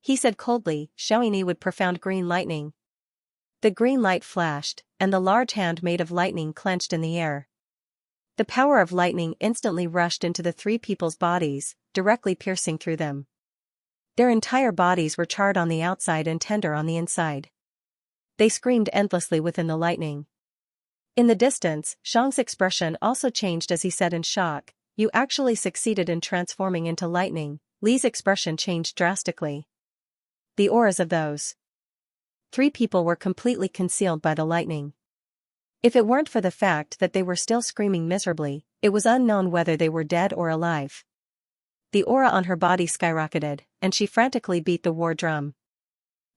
He said coldly, showing Yi with profound green lightning. The green light flashed, and the large hand made of lightning clenched in the air. The power of lightning instantly rushed into the 3 people's bodies, directly piercing through them. Their entire bodies were charred on the outside and tender on the inside. They screamed endlessly within the lightning. In the distance, Shang's expression also changed as he said in shock, "You actually succeeded in transforming into lightning." Li's expression changed drastically. The auras of those 3 people were completely concealed by the lightning. If it weren't for the fact that they were still screaming miserably, it was unknown whether they were dead or alive. The aura on her body skyrocketed, and she frantically beat the war drum.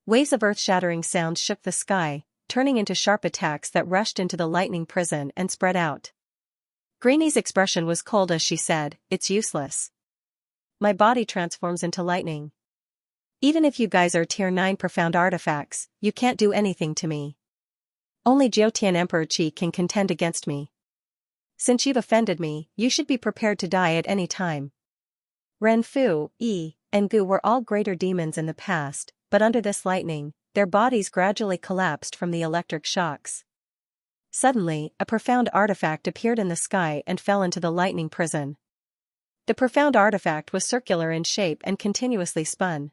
Waves of earth-shattering sounds shook the sky, turning into sharp attacks that rushed into the lightning prison and spread out. Greenie's expression was cold as she said, "It's useless. My body transforms into lightning. Even if you guys are tier 9 profound artifacts, you can't do anything to me. Only Jiutian Emperor Qi can contend against me. Since you've offended me, you should be prepared to die at any time." Ren Fu, Yi, and Gu were all greater demons in the past, but under this lightning, their bodies gradually collapsed from the electric shocks. Suddenly, a profound artifact appeared in the sky and fell into the lightning prison. The profound artifact was circular in shape and continuously spun.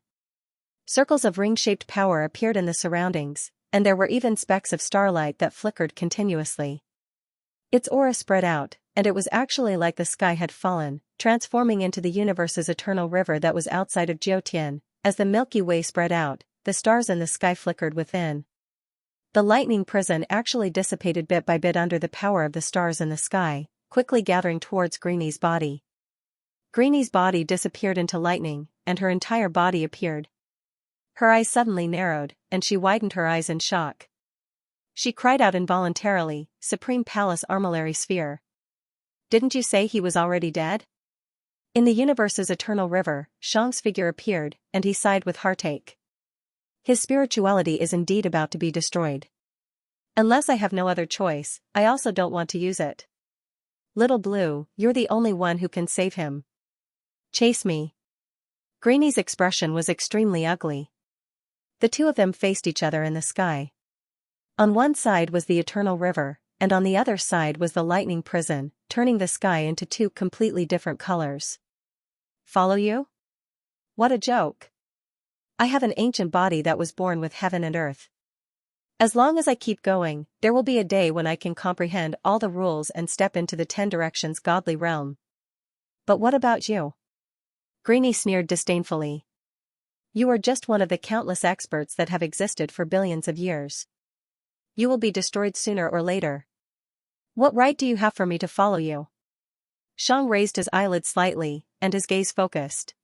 Circles of ring-shaped power appeared in the surroundings, and there were even specks of starlight that flickered continuously. Its aura spread out, and it was actually like the sky had fallen, transforming into the universe's eternal river that was outside of Jiutian. As the Milky Way spread out, the stars in the sky flickered within. The lightning prison actually dissipated bit by bit under the power of the stars in the sky, quickly gathering towards Greenie's body. Greenie's body disappeared into lightning, and her entire body appeared. Her eyes suddenly narrowed, and she widened her eyes in shock. She cried out involuntarily, "Supreme Palace Armillary Sphere. Didn't you say he was already dead?" In the universe's eternal river, Shang's figure appeared, and he sighed with heartache. His spirituality is indeed about to be destroyed. Unless I have no other choice, I also don't want to use it. Little Blue, you're the only one who can save him. Chase me. Greenie's expression was extremely ugly. The 2 of them faced each other in the sky. On one side was the eternal river, and on the other side was the lightning prison, turning the sky into 2 completely different colors. Follow you? What a joke. I have an ancient body that was born with heaven and earth. As long as I keep going, there will be a day when I can comprehend all the rules and step into the 10 directions godly realm. But what about you? Greenie sneered disdainfully. You are just one of the countless experts that have existed for billions of years. You will be destroyed sooner or later. What right do you have for me to follow you? Xiang raised his eyelids slightly, and his gaze focused.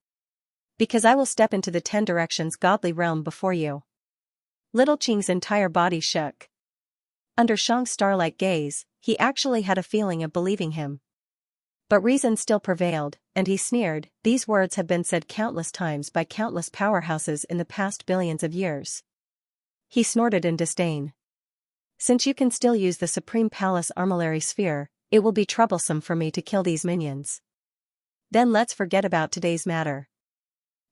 Because I will step into the 10 directions godly realm before you. Little Qing's entire body shook. Under Xiang's star-like gaze, he actually had a feeling of believing him. But reason still prevailed, and he sneered, these words have been said countless times by countless powerhouses in the past billions of years. He snorted in disdain. Since you can still use the Supreme Palace Armillary Sphere, it will be troublesome for me to kill these minions. Then let's forget about today's matter.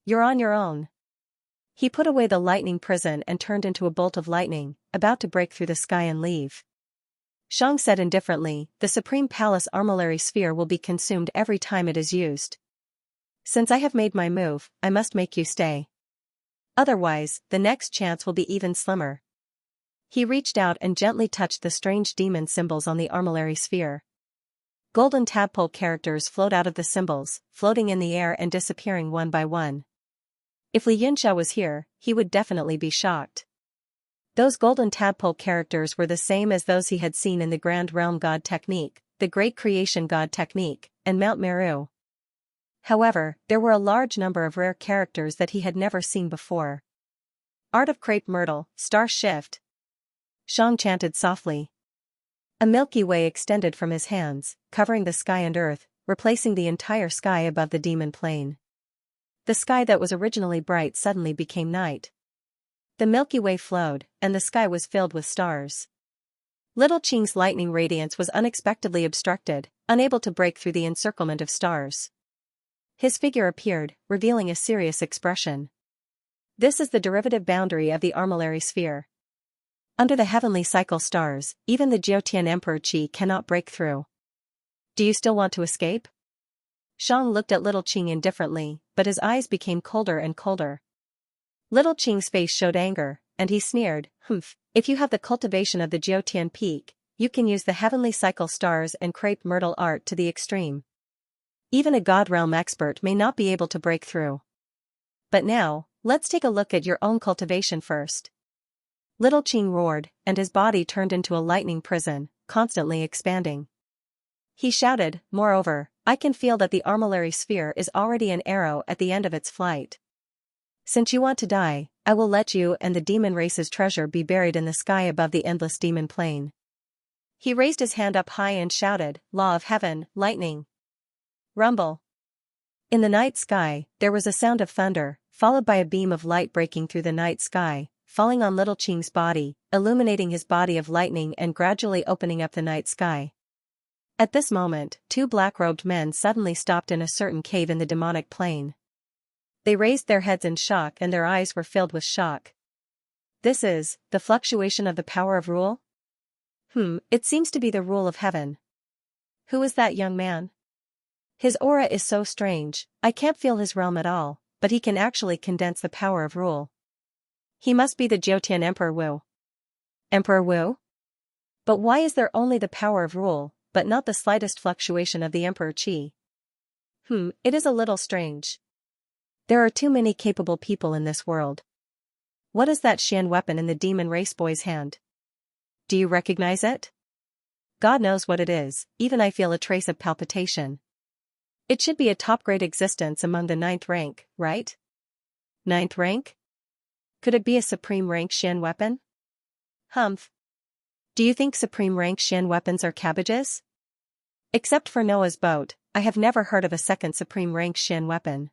You're on your own. He put away the lightning prison and turned into a bolt of lightning, about to break through the sky and leave. Xiang said indifferently, the Supreme Palace Armillary Sphere will be consumed every time it is used. Since I have made my move, I must make you stay. Otherwise, the next chance will be even slimmer. He reached out and gently touched the strange demon symbols on the Armillary Sphere. Golden tadpole characters flowed out of the symbols, floating in the air and disappearing one by one. If Xianxia was here, he would definitely be shocked. Those golden tadpole characters were the same as those he had seen in the Grand Realm God technique, the Great Creation God technique, and Mount Meru. However, there were a large number of rare characters that he had never seen before. Art of Crepe Myrtle, Star Shift. Xiang chanted softly. A Milky Way extended from his hands, covering the sky and earth, replacing the entire sky above the demon plane. The sky that was originally bright suddenly became night. The Milky Way flowed, and the sky was filled with stars. Little Qing's lightning radiance was unexpectedly obstructed, unable to break through the encirclement of stars. His figure appeared, revealing a serious expression. This is the derivative boundary of the Armillary Sphere. Under the heavenly cycle stars, even the Jiutian Emperor Qi cannot break through. Do you still want to escape? Xiang looked at Little Qing indifferently, but his eyes became colder and colder. Little Qing's face showed anger, and he sneered, if you have the cultivation of the Jiutian Peak, you can use the heavenly cycle stars and crepe myrtle art to the extreme. Even a God Realm expert may not be able to break through. But now, let's take a look at your own cultivation first. Little Qing roared, and his body turned into a lightning prison, constantly expanding. He shouted, moreover, I can feel that the Armillary Sphere is already an arrow at the end of its flight. Since you want to die, I will let you and the demon race's treasure be buried in the sky above the endless demon plane. He raised his hand up high and shouted, Law of Heaven, Lightning. Rumble. In the night sky, there was a sound of thunder, followed by a beam of light breaking through the night sky, falling on Little Qing's body, illuminating his body of lightning and gradually opening up the night sky. At this moment, 2 black-robed men suddenly stopped in a certain cave in the demonic plane. They raised their heads in shock and their eyes were filled with shock. This is, the fluctuation of the power of rule? It seems to be the rule of heaven. Who is that young man? His aura is so strange, I can't feel his realm at all, but he can actually condense the power of rule. He must be the Jiutian Emperor Wu. Emperor Wu? But why is there only the power of rule, but not the slightest fluctuation of the Emperor Qi? It is a little strange. There are too many capable people in this world. What is that Xian weapon in the demon race boy's hand? Do you recognize it? God knows what it is, even I feel a trace of palpitation. It should be a top-grade existence among the 9th rank, right? 9th rank? Could it be a supreme rank Xian weapon? Do you think supreme rank Xian weapons are cabbages? Except for Noah's boat, I have never heard of a second supreme rank Xian weapon.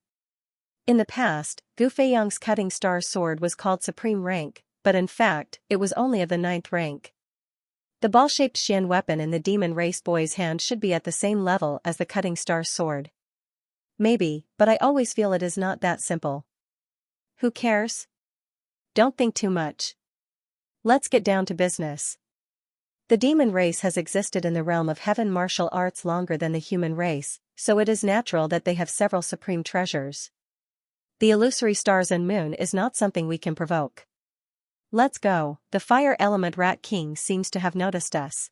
In the past, Gu Feiyang's cutting star sword was called supreme rank, but in fact, it was only of the 9th rank. The ball-shaped Xian weapon in the demon race boy's hand should be at the same level as the cutting star sword. Maybe, but I always feel it is not that simple. Who cares? Don't think too much. Let's get down to business. The demon race has existed in the realm of heaven martial arts longer than the human race, so it is natural that they have several supreme treasures. The illusory stars and moon is not something we can provoke. Let's go. The fire element rat king seems to have noticed us.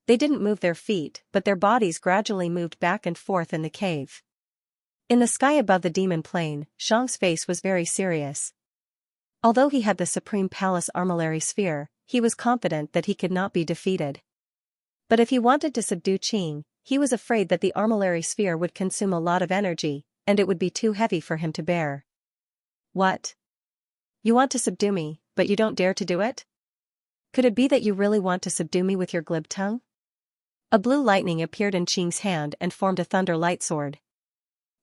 They didn't move their feet, but their bodies gradually moved back and forth in the cave. In the sky above the demon plane, Xiang's face was very serious. Although he had the Supreme Palace Armillary Sphere, he was confident that he could not be defeated. But if he wanted to subdue Qing, he was afraid that the Armillary Sphere would consume a lot of energy, and it would be too heavy for him to bear. What? You want to subdue me, but you don't dare to do it? Could it be that you really want to subdue me with your glib tongue? A blue lightning appeared in Qing's hand and formed a thunder light sword.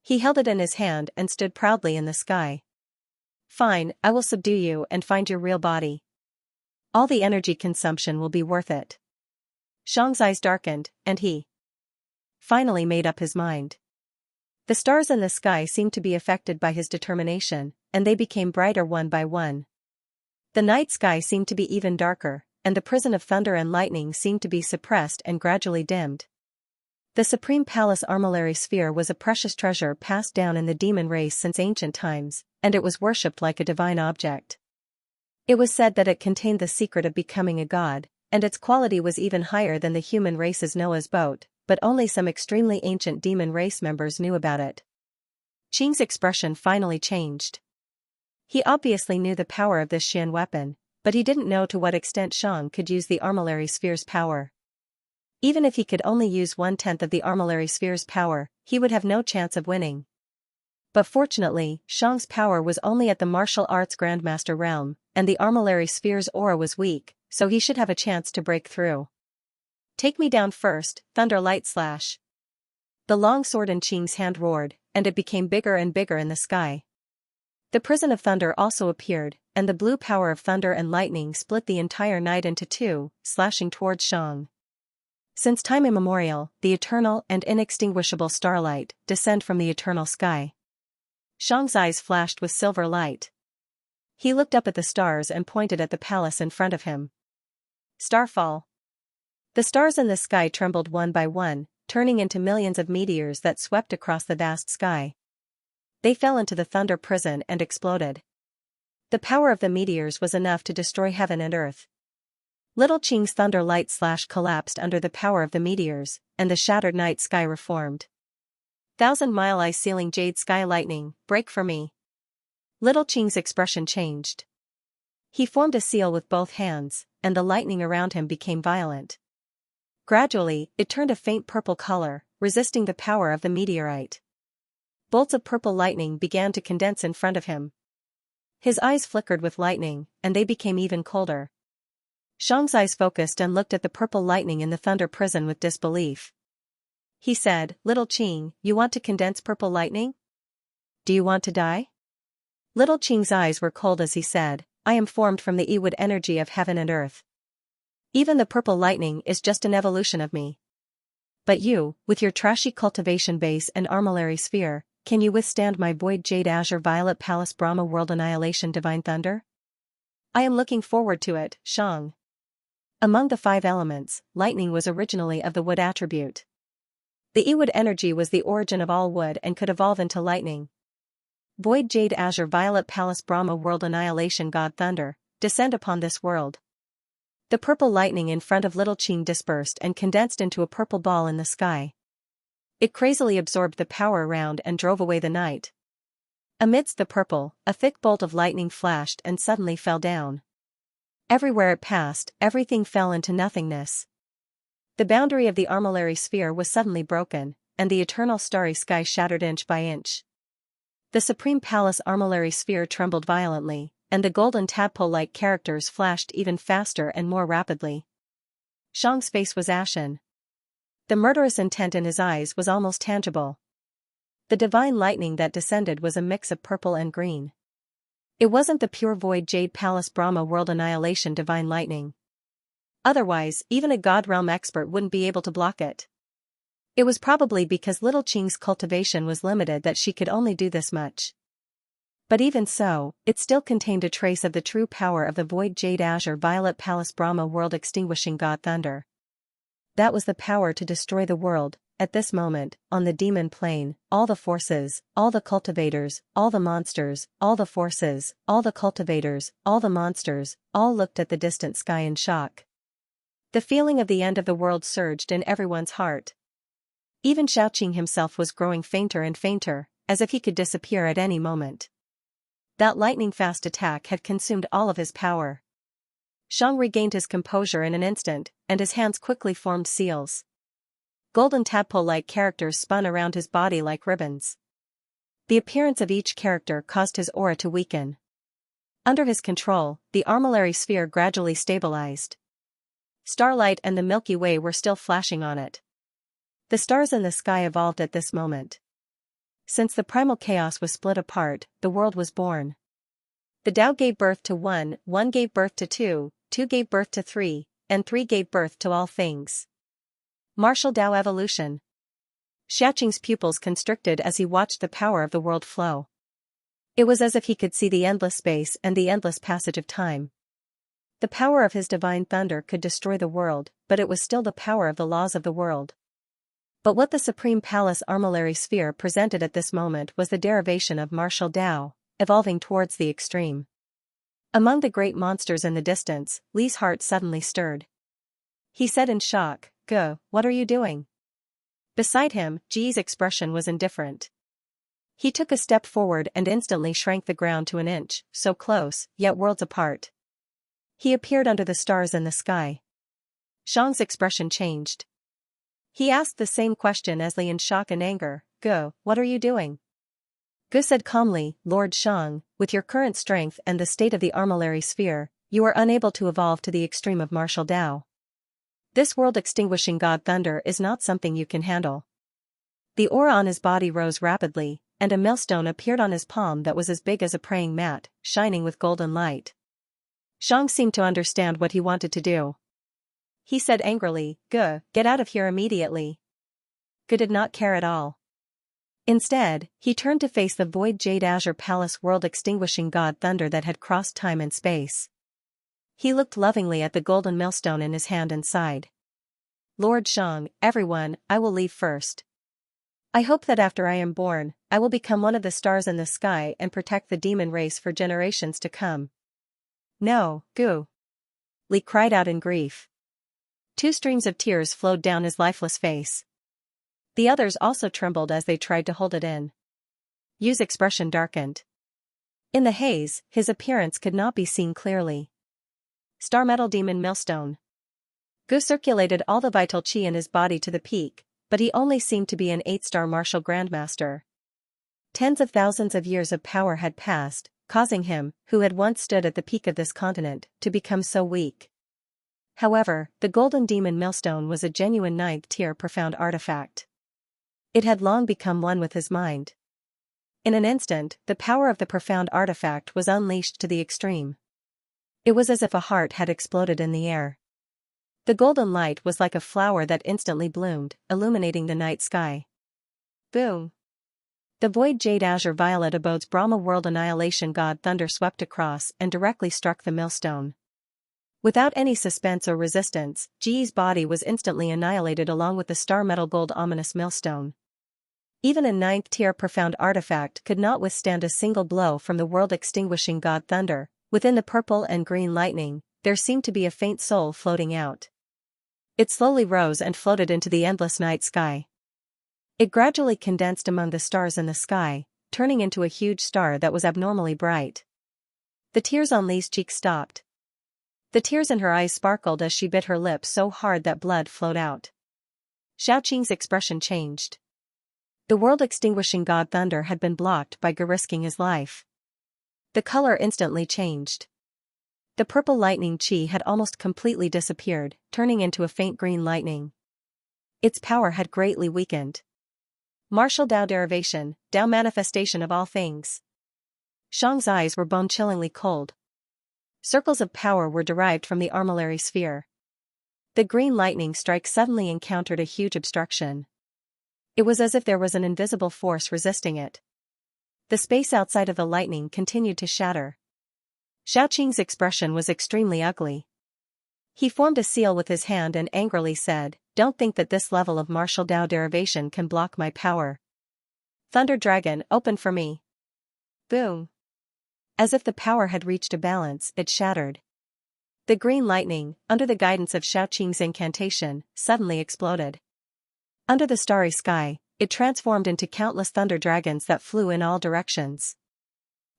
He held it in his hand and stood proudly in the sky. Fine, I will subdue you and find your real body. All the energy consumption will be worth it. Xiang's eyes darkened, and he finally made up his mind. The stars in the sky seemed to be affected by his determination, and they became brighter one by one. The night sky seemed to be even darker, and the prison of thunder and lightning seemed to be suppressed and gradually dimmed. The Supreme Palace Armillary Sphere was a precious treasure passed down in the demon race since ancient times, and it was worshipped like a divine object. It was said that it contained the secret of becoming a god, and its quality was even higher than the human race's Noah's boat, but only some extremely ancient demon race members knew about it. Qing's expression finally changed. He obviously knew the power of this Xian weapon, but he didn't know to what extent Xiang could use the Armillary Sphere's power. Even if he could only use 1/10 of the Armillary Sphere's power, he would have no chance of winning. But fortunately, Xiang's power was only at the martial arts Grandmaster realm, and the Armillary Sphere's aura was weak, so he should have a chance to break through. Take me down first, Thunder Light Slash. The long sword in Qing's hand roared, and it became bigger and bigger in the sky. The prison of thunder also appeared, and the blue power of thunder and lightning split the entire night into two, slashing towards Xiang. Since time immemorial, the eternal and inextinguishable starlight descend from the eternal sky. Xiang's eyes flashed with silver light. He looked up at the stars and pointed at the palace in front of him. Starfall. The stars in the sky trembled one by one, turning into millions of meteors that swept across the vast sky. They fell into the thunder prison and exploded. The power of the meteors was enough to destroy heaven and earth. Little Qing's thunder light slash collapsed under the power of the meteors, and the shattered night sky reformed. 1,000-mile ice-sealing jade sky lightning, break for me. Little Qing's expression changed. He formed a seal with both hands, and the lightning around him became violent. Gradually, it turned a faint purple color, resisting the power of the meteorite. Bolts of purple lightning began to condense in front of him. His eyes flickered with lightning, and they became even colder. Xiang's eyes focused and looked at the purple lightning in the thunder prison with disbelief. He said, Little Qing, you want to condense purple lightning? Do you want to die? Little Qing's eyes were cold as he said, I am formed from the Ewood energy of heaven and earth. Even the purple lightning is just an evolution of me. But you, with your trashy cultivation base and armillary sphere, can you withstand my void jade azure violet palace Brahma world annihilation divine thunder? I am looking forward to it, Xiang. Among the 5 elements, lightning was originally of the wood attribute. The Ewood energy was the origin of all wood and could evolve into lightning. Void jade azure violet palace Brahma world annihilation god thunder, descend upon this world. The purple lightning in front of Little Qing dispersed and condensed into a purple ball in the sky. It crazily absorbed the power around and drove away the night. Amidst the purple, a thick bolt of lightning flashed and suddenly fell down. Everywhere it passed, everything fell into nothingness. The boundary of the armillary sphere was suddenly broken, and the eternal starry sky shattered inch by inch. The Supreme Palace armillary sphere trembled violently, and the golden tadpole-like characters flashed even faster and more rapidly. Xiang's face was ashen. The murderous intent in his eyes was almost tangible. The divine lightning that descended was a mix of purple and green. It wasn't the pure void jade palace Brahma world annihilation divine lightning. Otherwise, even a god realm expert wouldn't be able to block it. It was probably because Little Qing's cultivation was limited that she could only do this much. But even so, it still contained a trace of the true power of the void jade azure violet palace Brahma world extinguishing god thunder. That was the power to destroy the world, at this moment, on the demon plane, all the forces, all the cultivators, all the monsters, all the forces, all the cultivators, all the monsters, all looked at the distant sky in shock. The feeling of the end of the world surged in everyone's heart. Even Xiaoqing himself was growing fainter and fainter, as if he could disappear at any moment. That lightning-fast attack had consumed all of his power. Shang regained his composure in an instant, and his hands quickly formed seals. Golden tadpole-like characters spun around his body like ribbons. The appearance of each character caused his aura to weaken. Under his control, the armillary sphere gradually stabilized. Starlight and the Milky Way were still flashing on it. The stars in the sky evolved at this moment. Since the primal chaos was split apart, the world was born. The Tao gave birth to one, one gave birth to two gave birth to three, and three gave birth to all things. Martial Tao evolution. Xiaoqing's pupils constricted as he watched the power of the world flow. It was as if he could see the endless space and the endless passage of time. The power of his divine thunder could destroy the world, but it was still the power of the laws of the world. But what the Supreme Palace Armillary Sphere presented at this moment was the derivation of martial Tao, evolving towards the extreme. Among the great monsters in the distance, Li's heart suddenly stirred. He said in shock, "Go, what are you doing?" Beside him, Ji's expression was indifferent. He took a step forward and instantly shrank the ground to an inch, so close, yet worlds apart. He appeared under the stars in the sky. Shang's expression changed. He asked the same question as Li in shock and anger, "Go, what are you doing?" Gu said calmly, "Lord Shang, with your current strength and the state of the armillary sphere, you are unable to evolve to the extreme of martial Tao. This world-extinguishing god thunder is not something you can handle." The aura on his body rose rapidly, and a millstone appeared on his palm that was as big as a praying mat, shining with golden light. Shang seemed to understand what he wanted to do. He said angrily, "Gu, get out of here immediately." Gu did not care at all. Instead, he turned to face the void Jade Azure Palace world-extinguishing god thunder that had crossed time and space. He looked lovingly at the golden millstone in his hand and sighed. "Lord Shang, everyone, I will leave first. I hope that after I am born, I will become one of the stars in the sky and protect the demon race for generations to come." "No, Gu!" Li cried out in grief. 2 streams of tears flowed down his lifeless face. The others also trembled as they tried to hold it in. Yu's expression darkened. In the haze, his appearance could not be seen clearly. Star Metal Demon Millstone. Gu circulated all the vital qi in his body to the peak, but he only seemed to be an 8-star martial grandmaster. Tens of thousands of years of power had passed, causing him, who had once stood at the peak of this continent, to become so weak. However, the Golden Demon Millstone was a genuine 9th-tier profound artifact. It had long become one with his mind. In an instant, the power of the profound artifact was unleashed to the extreme. It was as if a heart had exploded in the air. The golden light was like a flower that instantly bloomed, illuminating the night sky. Boom! The void Jade Azure Violet Abode's Brahma World Annihilation God Thunder swept across and directly struck the millstone. Without any suspense or resistance, Ji's body was instantly annihilated along with the Star Metal Gold Ominous Millstone. Even a 9th-tier profound artifact could not withstand a single blow from the world-extinguishing God Thunder. Within the purple and green lightning, there seemed to be a faint soul floating out. It slowly rose and floated into the endless night sky. It gradually condensed among the stars in the sky, turning into a huge star that was abnormally bright. The tears on Li's cheeks stopped. The tears in her eyes sparkled as she bit her lip so hard that blood flowed out. Xiaoqing's expression changed. The world-extinguishing god thunder had been blocked by Gu risking his life. The color instantly changed. The purple lightning qi had almost completely disappeared, turning into a faint green lightning. Its power had greatly weakened. Martial Tao derivation, Tao manifestation of all things. Shang's eyes were bone-chillingly cold. Circles of power were derived from the armillary sphere. The green lightning strike suddenly encountered a huge obstruction. It was as if there was an invisible force resisting it. The space outside of the lightning continued to shatter. Xiaoqing's expression was extremely ugly. He formed a seal with his hand and angrily said, don't think that this level of martial Dao derivation can block my power. Thunder Dragon, open for me. Boom. As if the power had reached a balance, it shattered. The green lightning, under the guidance of Xiaoqing's incantation, suddenly exploded. Under the starry sky, it transformed into countless thunder dragons that flew in all directions.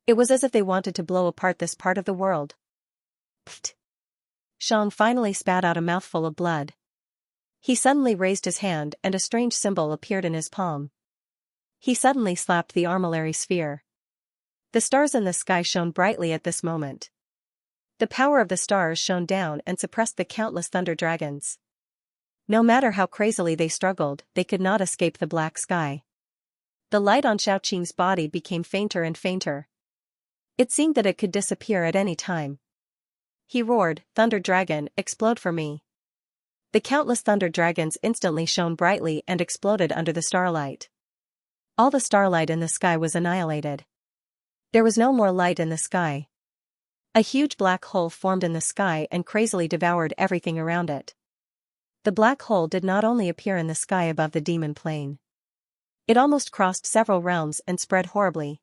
It was as if they wanted to blow apart this part of the world. Pfft. Xiang finally spat out a mouthful of blood. He suddenly raised his hand and a strange symbol appeared in his palm. He suddenly slapped the armillary sphere. The stars in the sky shone brightly at this moment. The power of the stars shone down and suppressed the countless thunder dragons. No matter how crazily they struggled, they could not escape the black sky. The light on Xiaoqing's body became fainter and fainter. It seemed that it could disappear at any time. He roared, "Thunder Dragon, explode for me." The countless thunder dragons instantly shone brightly and exploded under the starlight. All the starlight in the sky was annihilated. There was no more light in the sky. A huge black hole formed in the sky and crazily devoured everything around it. The black hole did not only appear in the sky above the demon plane. It almost crossed several realms and spread horribly.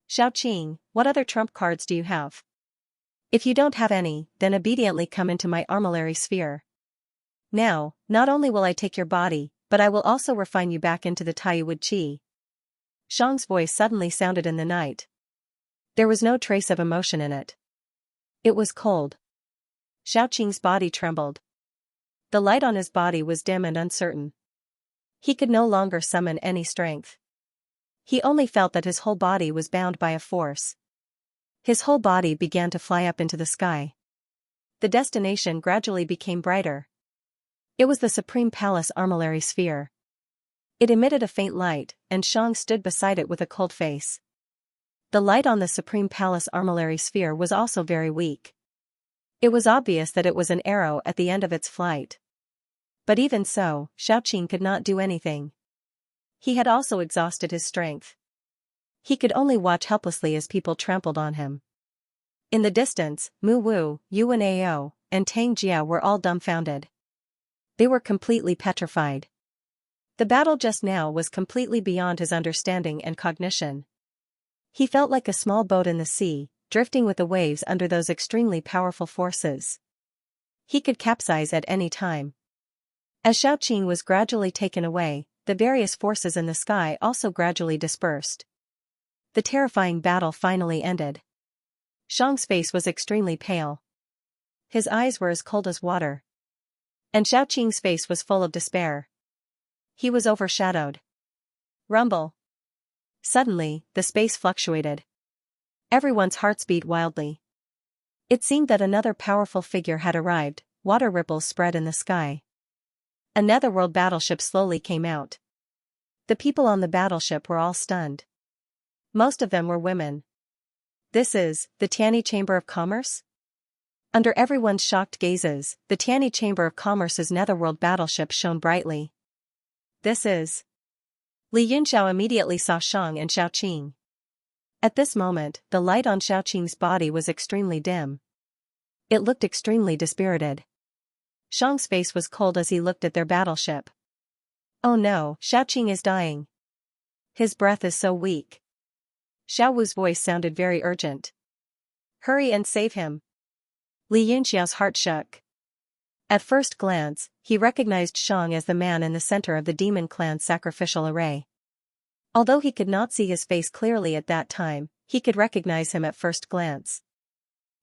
"Xiaoqing, what other trump cards do you have? If you don't have any, then obediently come into my armillary sphere. Now, not only will I take your body, but I will also refine you back into the Taiwood Qi." Xiang's voice suddenly sounded in the night. There was no trace of emotion in it. It was cold. Xiaoqing's body trembled. The light on his body was dim and uncertain. He could no longer summon any strength. He only felt that his whole body was bound by a force. His whole body began to fly up into the sky. The destination gradually became brighter. It was the Supreme Palace armillary sphere. It emitted a faint light, and Xiang stood beside it with a cold face. The light on the Supreme Palace armillary sphere was also very weak. It was obvious that it was an arrow at the end of its flight. But even so, Xiaoqing could not do anything. He had also exhausted his strength. He could only watch helplessly as people trampled on him. In the distance, Mu Wu, Yuan Ao, and Tang Jia were all dumbfounded. They were completely petrified. The battle just now was completely beyond his understanding and cognition. He felt like a small boat in the sea, drifting with the waves under those extremely powerful forces. He could capsize at any time. As Xiaoqing was gradually taken away, the various forces in the sky also gradually dispersed. The terrifying battle finally ended. Xiang's face was extremely pale. His eyes were as cold as water. And Xiaoqing's face was full of despair. He was overshadowed. Rumble. Suddenly, the space fluctuated. Everyone's hearts beat wildly. It seemed that another powerful figure had arrived. Water ripples spread in the sky. A netherworld battleship slowly came out. The people on the battleship were all stunned. Most of them were women. "This is the Tianyi Chamber of Commerce?" Under everyone's shocked gazes, the Tianyi Chamber of Commerce's netherworld battleship shone brightly. "This is..." Li Yunxiao immediately saw Xiang and Xiaoqing. At this moment, the light on Xiaoqing's body was extremely dim. It looked extremely dispirited. Xiang's face was cold as he looked at their battleship. "Oh no, Xiaoqing is dying. His breath is so weak." Xiao Wu's voice sounded very urgent. "Hurry and save him." Li Yunxiao's heart shook. At first glance, he recognized Xiang as the man in the center of the demon clan's sacrificial array. Although he could not see his face clearly at that time, he could recognize him at first glance.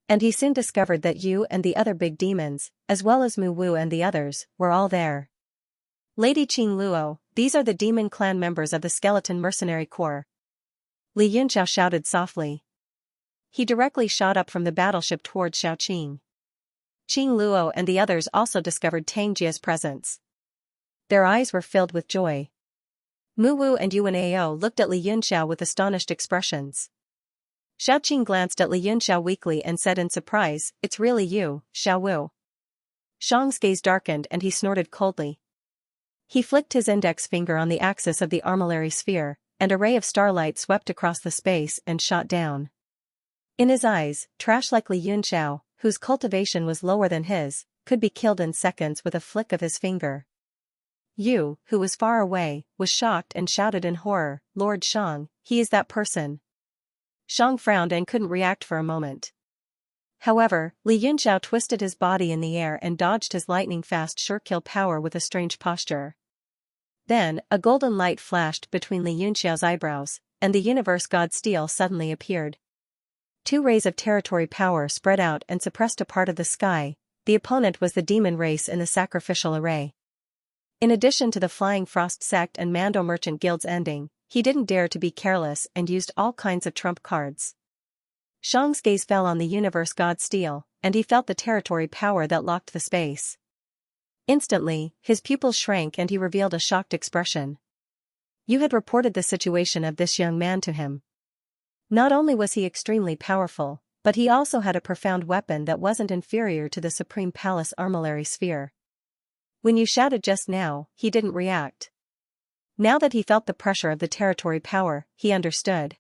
And he soon discovered that Yu and the other big demons, as well as Mu Wu and the others, were all there. "Lady Qing Luo, these are the demon clan members of the skeleton mercenary corps." Li Yunxiao shouted softly. He directly shot up from the battleship towards Xiaoqing. Qing Luo and the others also discovered Tang Jia's presence. Their eyes were filled with joy. Mu Wu and Yuan Ao looked at Li Yunxiao with astonished expressions. Xiaoqing glanced at Li Yunxiao weakly and said in surprise, "It's really you, Xiao Wu." Xiang's gaze darkened and he snorted coldly. He flicked his index finger on the axis of the armillary sphere, and a ray of starlight swept across the space and shot down. In his eyes, trash like Li Yunxiao, whose cultivation was lower than his, could be killed in seconds with a flick of his finger. Yu, who was far away, was shocked and shouted in horror, "Lord Shang, he is that person." Shang frowned and couldn't react for a moment. However, Li Yunxiao twisted his body in the air and dodged his lightning-fast sure-kill power with a strange posture. Then, a golden light flashed between Li Yunxiao's eyebrows, and the universe god steel suddenly appeared. Two rays of territory power spread out and suppressed a part of the sky. The opponent was the demon race in the sacrificial array. In addition to the Flying Frost sect and Mando merchant guilds ending, he didn't dare to be careless and used all kinds of trump cards. Shang's gaze fell on the universe god steel, and he felt the territory power that locked the space. Instantly, his pupils shrank and he revealed a shocked expression. You had reported the situation of this young man to him. Not only was he extremely powerful, but he also had a profound weapon that wasn't inferior to the Supreme Palace Armillary Sphere. When you shouted just now, he didn't react. Now that he felt the pressure of the territory power, he understood.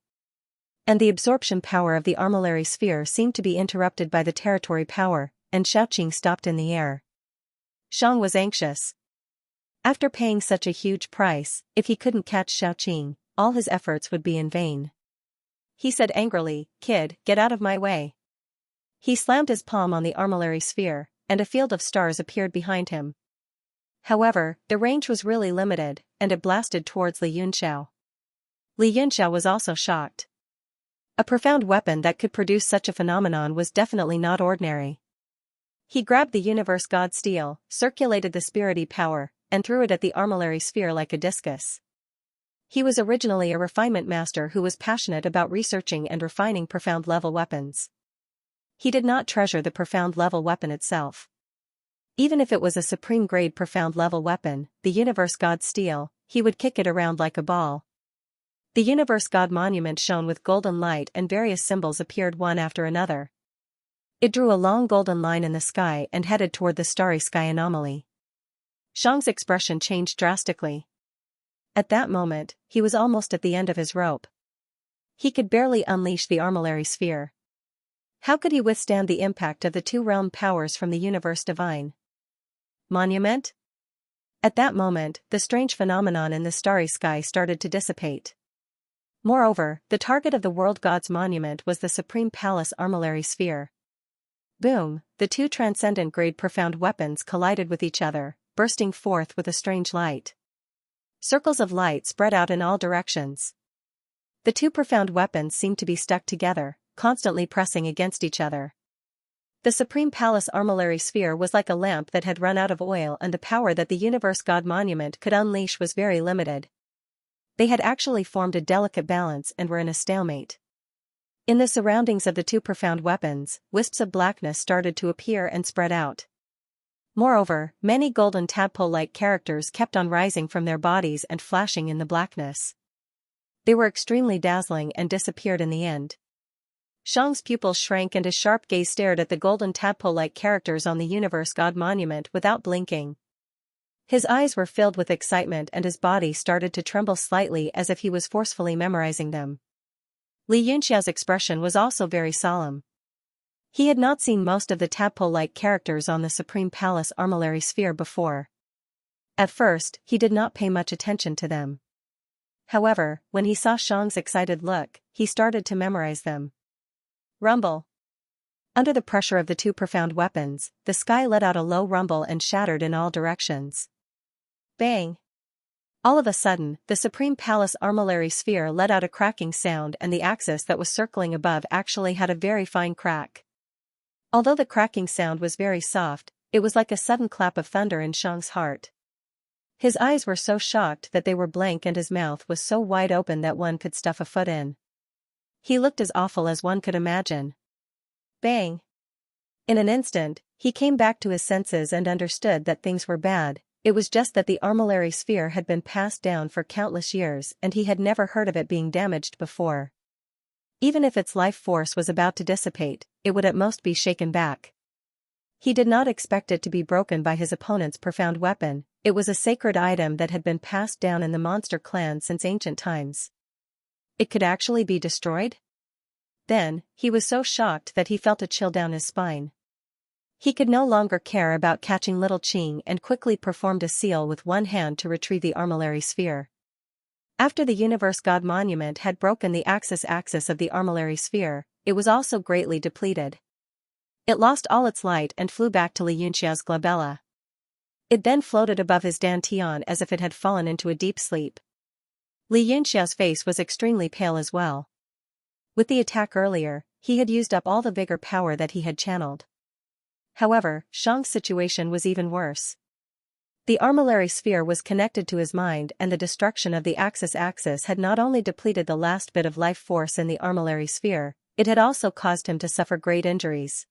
And the absorption power of the Armillary Sphere seemed to be interrupted by the territory power, and Xiaoqing stopped in the air. Shang was anxious. After paying such a huge price, if he couldn't catch Xiaoqing, all his efforts would be in vain. He said angrily, "Kid, get out of my way." He slammed his palm on the Armillary Sphere, and a field of stars appeared behind him. However, the range was really limited, and it blasted towards Li Yunxiao. Li Yunxiao was also shocked. A profound weapon that could produce such a phenomenon was definitely not ordinary. He grabbed the universe god steel, circulated the spirity power, and threw it at the Armillary Sphere like a discus. He was originally a refinement master who was passionate about researching and refining profound-level weapons. He did not treasure the profound-level weapon itself. Even if it was a supreme-grade profound-level weapon, the universe god steel, he would kick it around like a ball. The universe god monument shone with golden light and various symbols appeared one after another. It drew a long golden line in the sky and headed toward the starry sky anomaly. Shang's expression changed drastically. At that moment, he was almost at the end of his rope. He could barely unleash the Armillary Sphere. How could he withstand the impact of the two realm powers from the universe divine monument? At that moment, the strange phenomenon in the starry sky started to dissipate. Moreover, the target of the world god's monument was the Supreme Palace Armillary Sphere. Boom, the two transcendent-grade profound weapons collided with each other, bursting forth with a strange light. Circles of light spread out in all directions. The two profound weapons seemed to be stuck together, constantly pressing against each other. The Supreme Palace Armillary Sphere was like a lamp that had run out of oil, and the power that the Universe God Monument could unleash was very limited. They had actually formed a delicate balance and were in a stalemate. In the surroundings of the two profound weapons, wisps of blackness started to appear and spread out. Moreover, many golden tadpole-like characters kept on rising from their bodies and flashing in the blackness. They were extremely dazzling and disappeared in the end. Shang's pupils shrank and his sharp gaze stared at the golden tadpole-like characters on the Universe God Monument without blinking. His eyes were filled with excitement and his body started to tremble slightly as if he was forcefully memorizing them. Li Yunxiao's expression was also very solemn. He had not seen most of the tadpole-like characters on the Supreme Palace Armillary Sphere before. At first, he did not pay much attention to them. However, when he saw Shang's excited look, he started to memorize them. Rumble. Under the pressure of the two profound weapons, the sky let out a low rumble and shattered in all directions. Bang! All of a sudden, the Supreme Palace Armillary Sphere let out a cracking sound and the axis that was circling above actually had a very fine crack. Although the cracking sound was very soft, it was like a sudden clap of thunder in Shang's heart. His eyes were so shocked that they were blank and his mouth was so wide open that one could stuff a foot in. He looked as awful as one could imagine. Bang! In an instant, he came back to his senses and understood that things were bad. It was just that the Armillary Sphere had been passed down for countless years and he had never heard of it being damaged before. Even if its life force was about to dissipate, it would at most be shaken back. He did not expect it to be broken by his opponent's profound weapon. It was a sacred item that had been passed down in the monster clan since ancient times. It could actually be destroyed? Then, he was so shocked that he felt a chill down his spine. He could no longer care about catching little Qing and quickly performed a seal with one hand to retrieve the armillary sphere. After the Universe God Monument had broken the axis of the armillary sphere, it was also greatly depleted. It lost all its light and flew back to Xianxia's glabella. It then floated above his dantian as if it had fallen into a deep sleep. Xianxia's face was extremely pale as well. With the attack earlier, he had used up all the vigor power that he had channeled. However, Shang's situation was even worse. The armillary sphere was connected to his mind, and the destruction of the axis had not only depleted the last bit of life force in the armillary sphere, it had also caused him to suffer great injuries.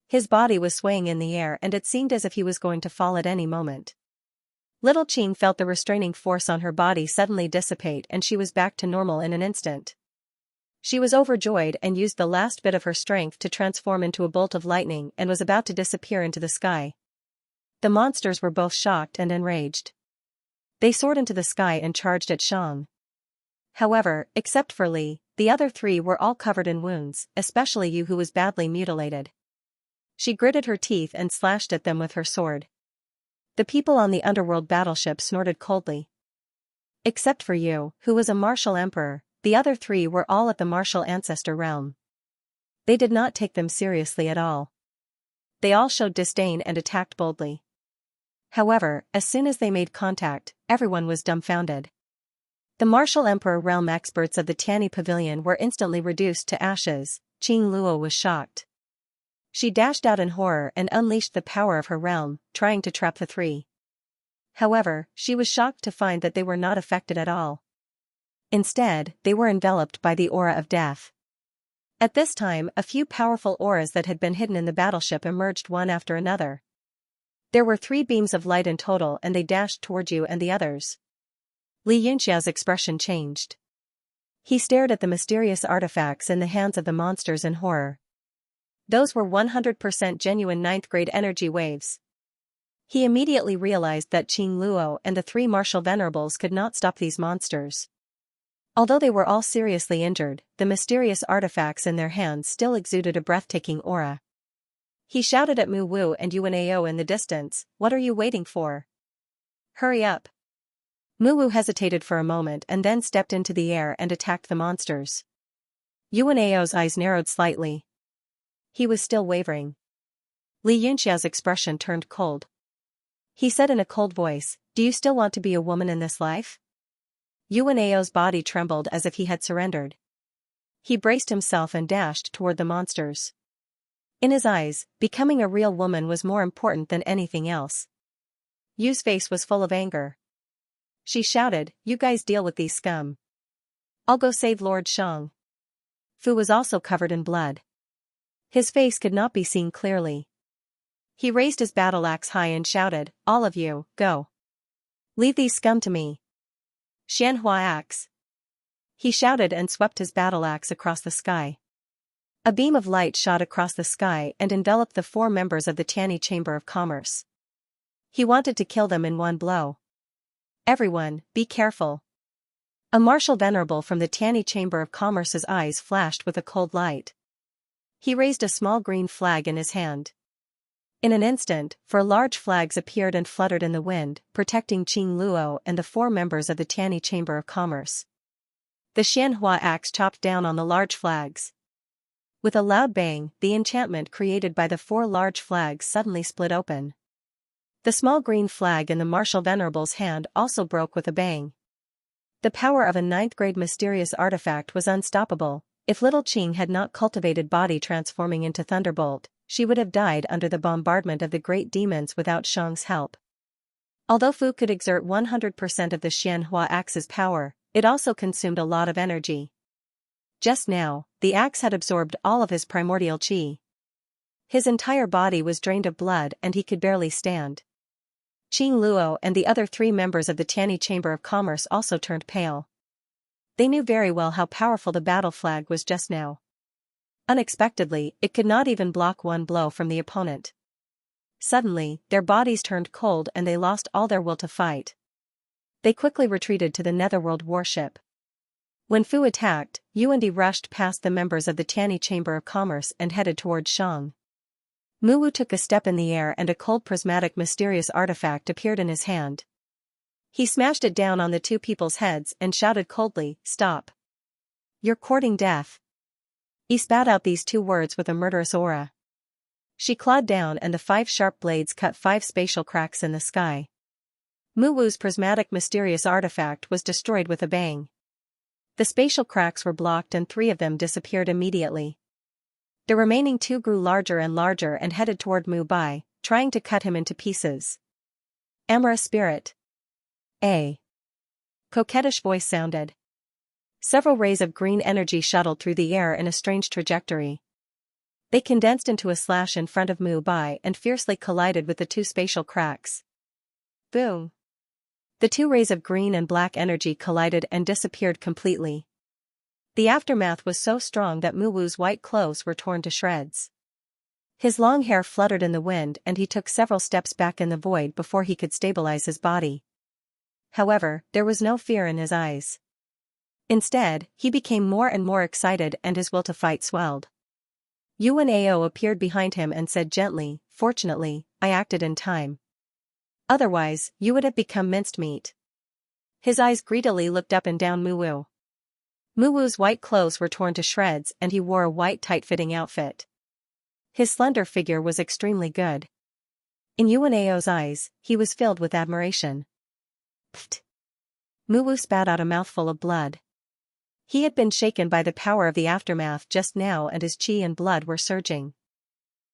His body was swaying in the air and it seemed as if he was going to fall at any moment. Little Qing felt the restraining force on her body suddenly dissipate and she was back to normal in an instant. She was overjoyed and used the last bit of her strength to transform into a bolt of lightning and was about to disappear into the sky. The monsters were both shocked and enraged. They soared into the sky and charged at Xiang. However, except for Li, the other three were all covered in wounds, especially Yu, who was badly mutilated. She gritted her teeth and slashed at them with her sword. The people on the underworld battleship snorted coldly. Except for Yu, who was a martial emperor, the other three were all at the martial ancestor realm. They did not take them seriously at all. They all showed disdain and attacked boldly. However, as soon as they made contact, everyone was dumbfounded. The martial emperor realm experts of the Tianyi pavilion were instantly reduced to ashes. Qing Luo was shocked. She dashed out in horror and unleashed the power of her realm, trying to trap the three. However, she was shocked to find that they were not affected at all. Instead, they were enveloped by the aura of death. At this time, a few powerful auras that had been hidden in the battleship emerged one after another. There were 3 beams of light in total and they dashed toward you and the others. Xianxia's expression changed. He stared at the mysterious artifacts in the hands of the monsters in horror. Those were 100% genuine 9th grade energy waves. He immediately realized that Qing Luo and the 3 martial venerables could not stop these monsters. Although they were all seriously injured, the mysterious artifacts in their hands still exuded a breathtaking aura. He shouted at Mu Wu and Yuan Ao in the distance, "What are you waiting for? Hurry up." Mu Wu hesitated for a moment and then stepped into the air and attacked the monsters. Yuan Ao's eyes narrowed slightly. He was still wavering. Xianxia's expression turned cold. He said in a cold voice, "Do you still want to be a woman in this life?" Yuan Ao's body trembled as if he had surrendered. He braced himself and dashed toward the monsters. In his eyes, becoming a real woman was more important than anything else. Yu's face was full of anger. She shouted, "You guys deal with these scum. I'll go save Lord Shang." Fu was also covered in blood. His face could not be seen clearly. He raised his battle axe high and shouted, "All of you, go. Leave these scum to me. Xianhua axe." He shouted and swept his battle axe across the sky. A beam of light shot across the sky and enveloped the 4 members of the Tianyi Chamber of Commerce. He wanted to kill them in one blow. "Everyone, be careful." A martial venerable from the Tianyi Chamber of Commerce's eyes flashed with a cold light. He raised a small green flag in his hand. In an instant, 4 large flags appeared and fluttered in the wind, protecting Qing Luo and the 4 members of the Tianyi Chamber of Commerce. The Xianhua axe chopped down on the large flags. With a loud bang, the enchantment created by the 4 large flags suddenly split open. The small green flag in the martial venerable's hand also broke with a bang. The power of a 9th grade mysterious artifact was unstoppable. If little Qing had not cultivated body transforming into Thunderbolt, she would have died under the bombardment of the great demons without Shang's help. Although Fu could exert 100% of the Xianhua axe's power, it also consumed a lot of energy. Just now, the axe had absorbed all of his primordial qi. His entire body was drained of blood and he could barely stand. Qing Luo and the other 3 members of the Tianyi Chamber of Commerce also turned pale. They knew very well how powerful the battle flag was just now. Unexpectedly, it could not even block one blow from the opponent. Suddenly, their bodies turned cold and they lost all their will to fight. They quickly retreated to the Netherworld warship. When Fu attacked, Yuandi rushed past the members of the Tianyi Chamber of Commerce and headed towards Shang. Muwu took a step in the air and a cold prismatic mysterious artifact appeared in his hand. He smashed it down on the two people's heads and shouted coldly, "Stop. You're courting death." He spat out these two words with a murderous aura. She clawed down and the 5 sharp blades cut 5 spatial cracks in the sky. Muwu's prismatic mysterious artifact was destroyed with a bang. The spatial cracks were blocked and 3 of them disappeared immediately. The remaining 2 grew larger and larger and headed toward Mu Bai, trying to cut him into pieces. "Amorous spirit." A coquettish voice sounded. Several rays of green energy shuttled through the air in a strange trajectory. They condensed into a slash in front of Mu Bai and fiercely collided with the 2 spatial cracks. Boom! The 2 rays of green and black energy collided and disappeared completely. The aftermath was so strong that Muwu's white clothes were torn to shreds. His long hair fluttered in the wind and he took several steps back in the void before he could stabilize his body. However, there was no fear in his eyes. Instead, he became more and more excited and his will to fight swelled. Yuan Ao appeared behind him and said gently, "Fortunately, I acted in time. Otherwise, you would have become minced meat." His eyes greedily looked up and down Muwu. Muwu's white clothes were torn to shreds and he wore a white tight-fitting outfit. His slender figure was extremely good. In Yuan Ao's eyes, he was filled with admiration. Pfft! Muwu spat out a mouthful of blood. He had been shaken by the power of the aftermath just now and his chi and blood were surging.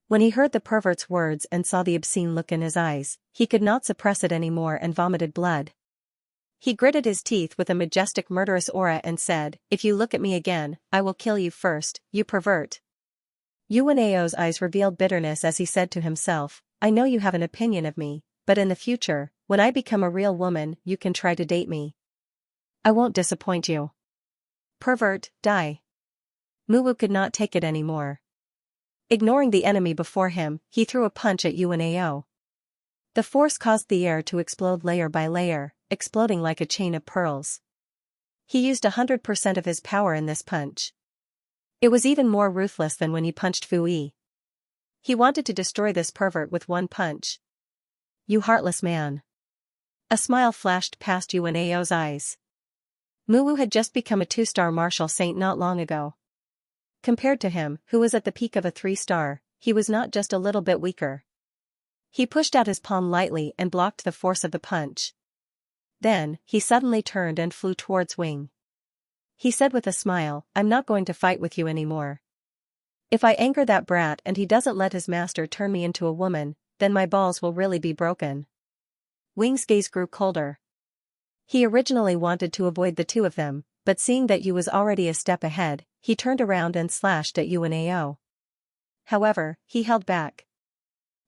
When he heard the pervert's words and saw the obscene look in his eyes, he could not suppress it anymore and vomited blood. He gritted his teeth with a majestic murderous aura and said, "If you look at me again, I will kill you first, you pervert." Yuan Ao's eyes revealed bitterness as he said to himself, "I know you have an opinion of me, but in the future, when I become a real woman, you can try to date me. I won't disappoint you. Pervert, die." Muwu could not take it anymore. Ignoring the enemy before him, he threw a punch at Yuan Ao. The force caused the air to explode layer by layer, exploding like a chain of pearls. He used 100% of his power in this punch. It was even more ruthless than when he punched Fu Yi. He wanted to destroy this pervert with one punch. "You heartless man." A smile flashed past Yuan Ao's eyes. Muwu had just become a 2-star martial saint not long ago. Compared to him, who was at the peak of a 3-star, he was not just a little bit weaker. He pushed out his palm lightly and blocked the force of the punch. Then, he suddenly turned and flew towards Wing. He said with a smile, "I'm not going to fight with you anymore. If I anger that brat and he doesn't let his master turn me into a woman, then my balls will really be broken." Wing's gaze grew colder. He originally wanted to avoid the 2 of them, but seeing that Yu was already a step ahead, he turned around and slashed at Yuan Ao. However, he held back.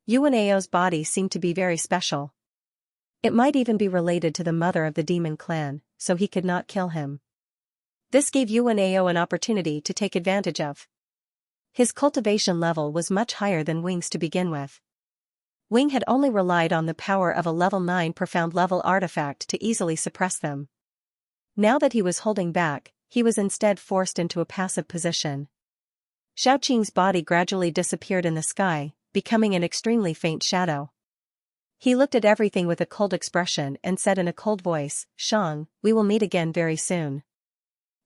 Yuan Ao's body seemed to be very special. It might even be related to the mother of the demon clan, so he could not kill him. This gave Yuan Ao an opportunity to take advantage of. His cultivation level was much higher than Wing's to begin with. Wing had only relied on the power of a level 9 profound level artifact to easily suppress them. Now that he was holding back, he was instead forced into a passive position. Xiaoqing's body gradually disappeared in the sky, becoming an extremely faint shadow. He looked at everything with a cold expression and said in a cold voice, "Shang, we will meet again very soon.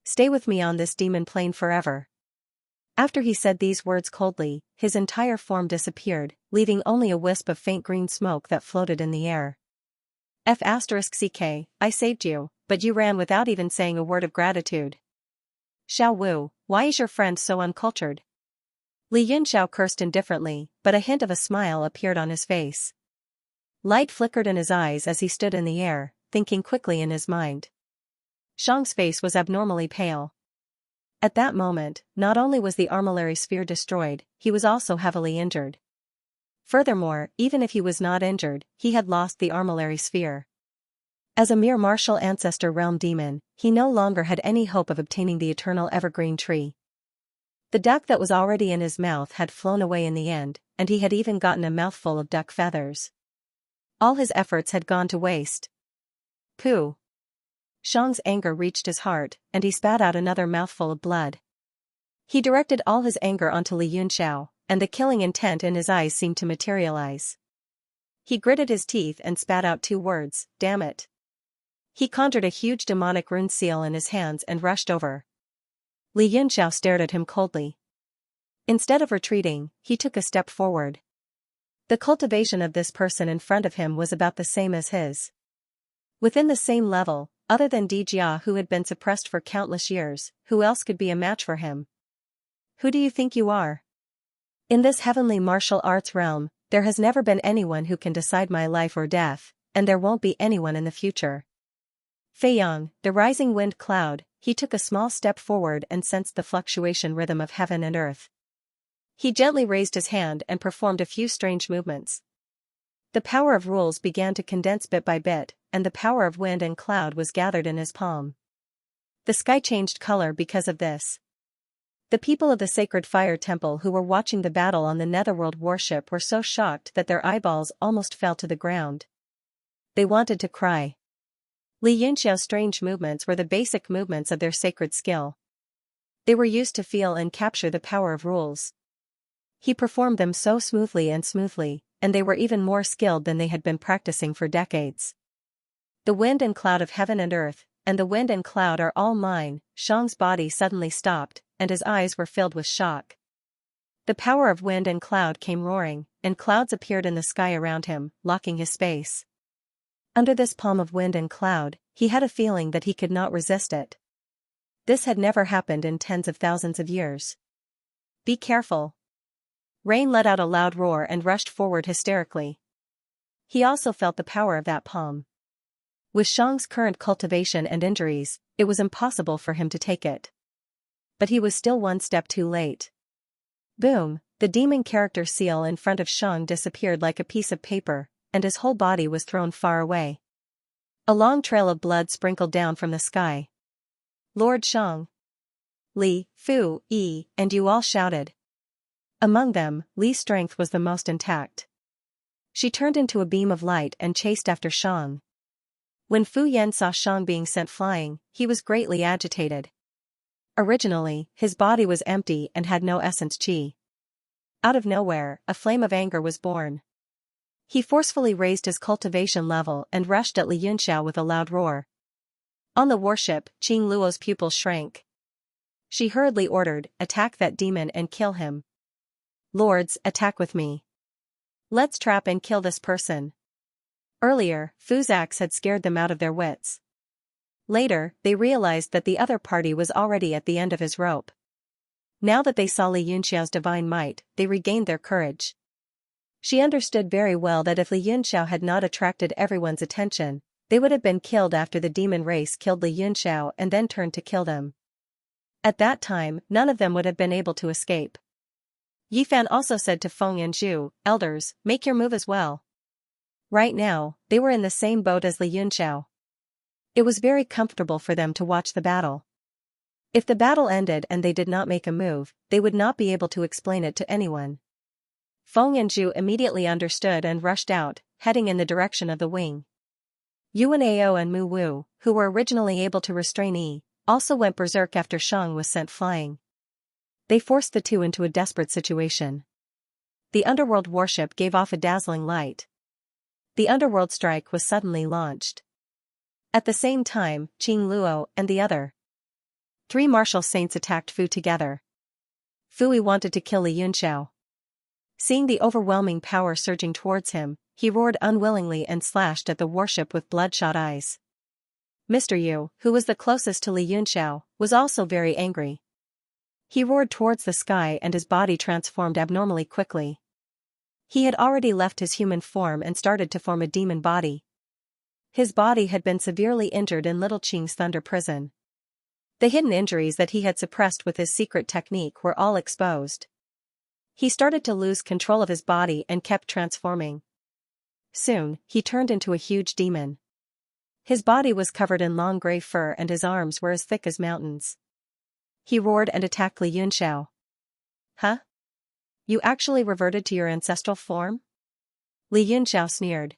Stay with me on this demon plane forever." After he said these words coldly, his entire form disappeared, leaving only a wisp of faint green smoke that floated in the air. F***ck, I saved you, but you ran without even saying a word of gratitude. Xiao Wu, why is your friend so uncultured? Li Yunxiao cursed indifferently, but a hint of a smile appeared on his face. Light flickered in his eyes as he stood in the air, thinking quickly in his mind. Shang's face was abnormally pale. At that moment, not only was the armillary sphere destroyed, he was also heavily injured. Furthermore, even if he was not injured, he had lost the armillary sphere. As a mere martial ancestor realm demon, he no longer had any hope of obtaining the eternal evergreen tree. The duck that was already in his mouth had flown away in the end, and he had even gotten a mouthful of duck feathers. All his efforts had gone to waste. Pooh! Shang's anger reached his heart, and he spat out another mouthful of blood. He directed all his anger onto Li Yunxiao, and the killing intent in his eyes seemed to materialize. He gritted his teeth and spat out 2 words, "Damn it." He conjured a huge demonic rune seal in his hands and rushed over. Li Yunxiao stared at him coldly. Instead of retreating, he took a step forward. The cultivation of this person in front of him was about the same as his. Within the same level, other than Di Jia, who had been suppressed for countless years, who else could be a match for him? Who do you think you are? In this heavenly martial arts realm, there has never been anyone who can decide my life or death, and there won't be anyone in the future. Fei Yang, the rising wind cloud, he took a small step forward and sensed the fluctuation rhythm of heaven and earth. He gently raised his hand and performed a few strange movements. The power of rules began to condense bit by bit, and the power of wind and cloud was gathered in his palm. The sky changed color because of this. The people of the sacred fire temple who were watching the battle on the netherworld warship were so shocked that their eyeballs almost fell to the ground. They wanted to cry. Li Yunxiao's strange movements were the basic movements of their sacred skill. They were used to feel and capture the power of rules. He performed them so smoothly, and they were even more skilled than they had been practicing for decades. The wind and cloud of heaven and earth, and the wind and cloud are all mine. Shang's body suddenly stopped, and his eyes were filled with shock. The power of wind and cloud came roaring, and clouds appeared in the sky around him, blocking his space. Under this palm of wind and cloud, he had a feeling that he could not resist it. This had never happened in tens of thousands of years. Be careful. Rain let out a loud roar and rushed forward hysterically. He also felt the power of that palm. With Shang's current cultivation and injuries, it was impossible for him to take it. But he was still one step too late. Boom, the demon character seal in front of Shang disappeared like a piece of paper, and his whole body was thrown far away. A long trail of blood sprinkled down from the sky. Lord Shang! Li, Fu, Yi, and Yu all shouted. Among them, Li's strength was the most intact. She turned into a beam of light and chased after Shang. When Fu Yan saw Shang being sent flying, he was greatly agitated. Originally, his body was empty and had no essence qi. Out of nowhere, a flame of anger was born. He forcefully raised his cultivation level and rushed at Li Yunxiao with a loud roar. On the warship, Qing Luo's pupils shrank. She hurriedly ordered, "Attack that demon and kill him. Lords, attack with me. Let's trap and kill this person." Earlier, Fu's axe had scared them out of their wits. Later, they realized that the other party was already at the end of his rope. Now that they saw Li Yunxiao's divine might, they regained their courage. She understood very well that if Li Yunxiao had not attracted everyone's attention, they would have been killed after the demon race killed Li Yunxiao and then turned to kill them. At that time, none of them would have been able to escape. Yi Fan also said to Feng and Zhu, "Elders, make your move as well." Right now, they were in the same boat as Li Yunxiao. It was very comfortable for them to watch the battle. If the battle ended and they did not make a move, they would not be able to explain it to anyone. Feng and Zhu immediately understood and rushed out, heading in the direction of the wing. Yuan Ao and Mu Wu, who were originally able to restrain Yi, also went berserk after Shang was sent flying. They forced the two into a desperate situation. The underworld warship gave off a dazzling light. The underworld strike was suddenly launched. At the same time, Qing Luo and the other 3 martial saints attacked Fu together. Fui wanted to kill Li Yunxiao. Seeing the overwhelming power surging towards him, he roared unwillingly and slashed at the warship with bloodshot eyes. Mr. Yu, who was the closest to Li Yunxiao, was also very angry. He roared towards the sky and his body transformed abnormally quickly. He had already left his human form and started to form a demon body. His body had been severely injured in Little Qing's Thunder Prison. The hidden injuries that he had suppressed with his secret technique were all exposed. He started to lose control of his body and kept transforming. Soon, he turned into a huge demon. His body was covered in long gray fur and his arms were as thick as mountains. He roared and attacked Li Yunxiao. "Huh? You actually reverted to your ancestral form?" Li Yunxiao sneered.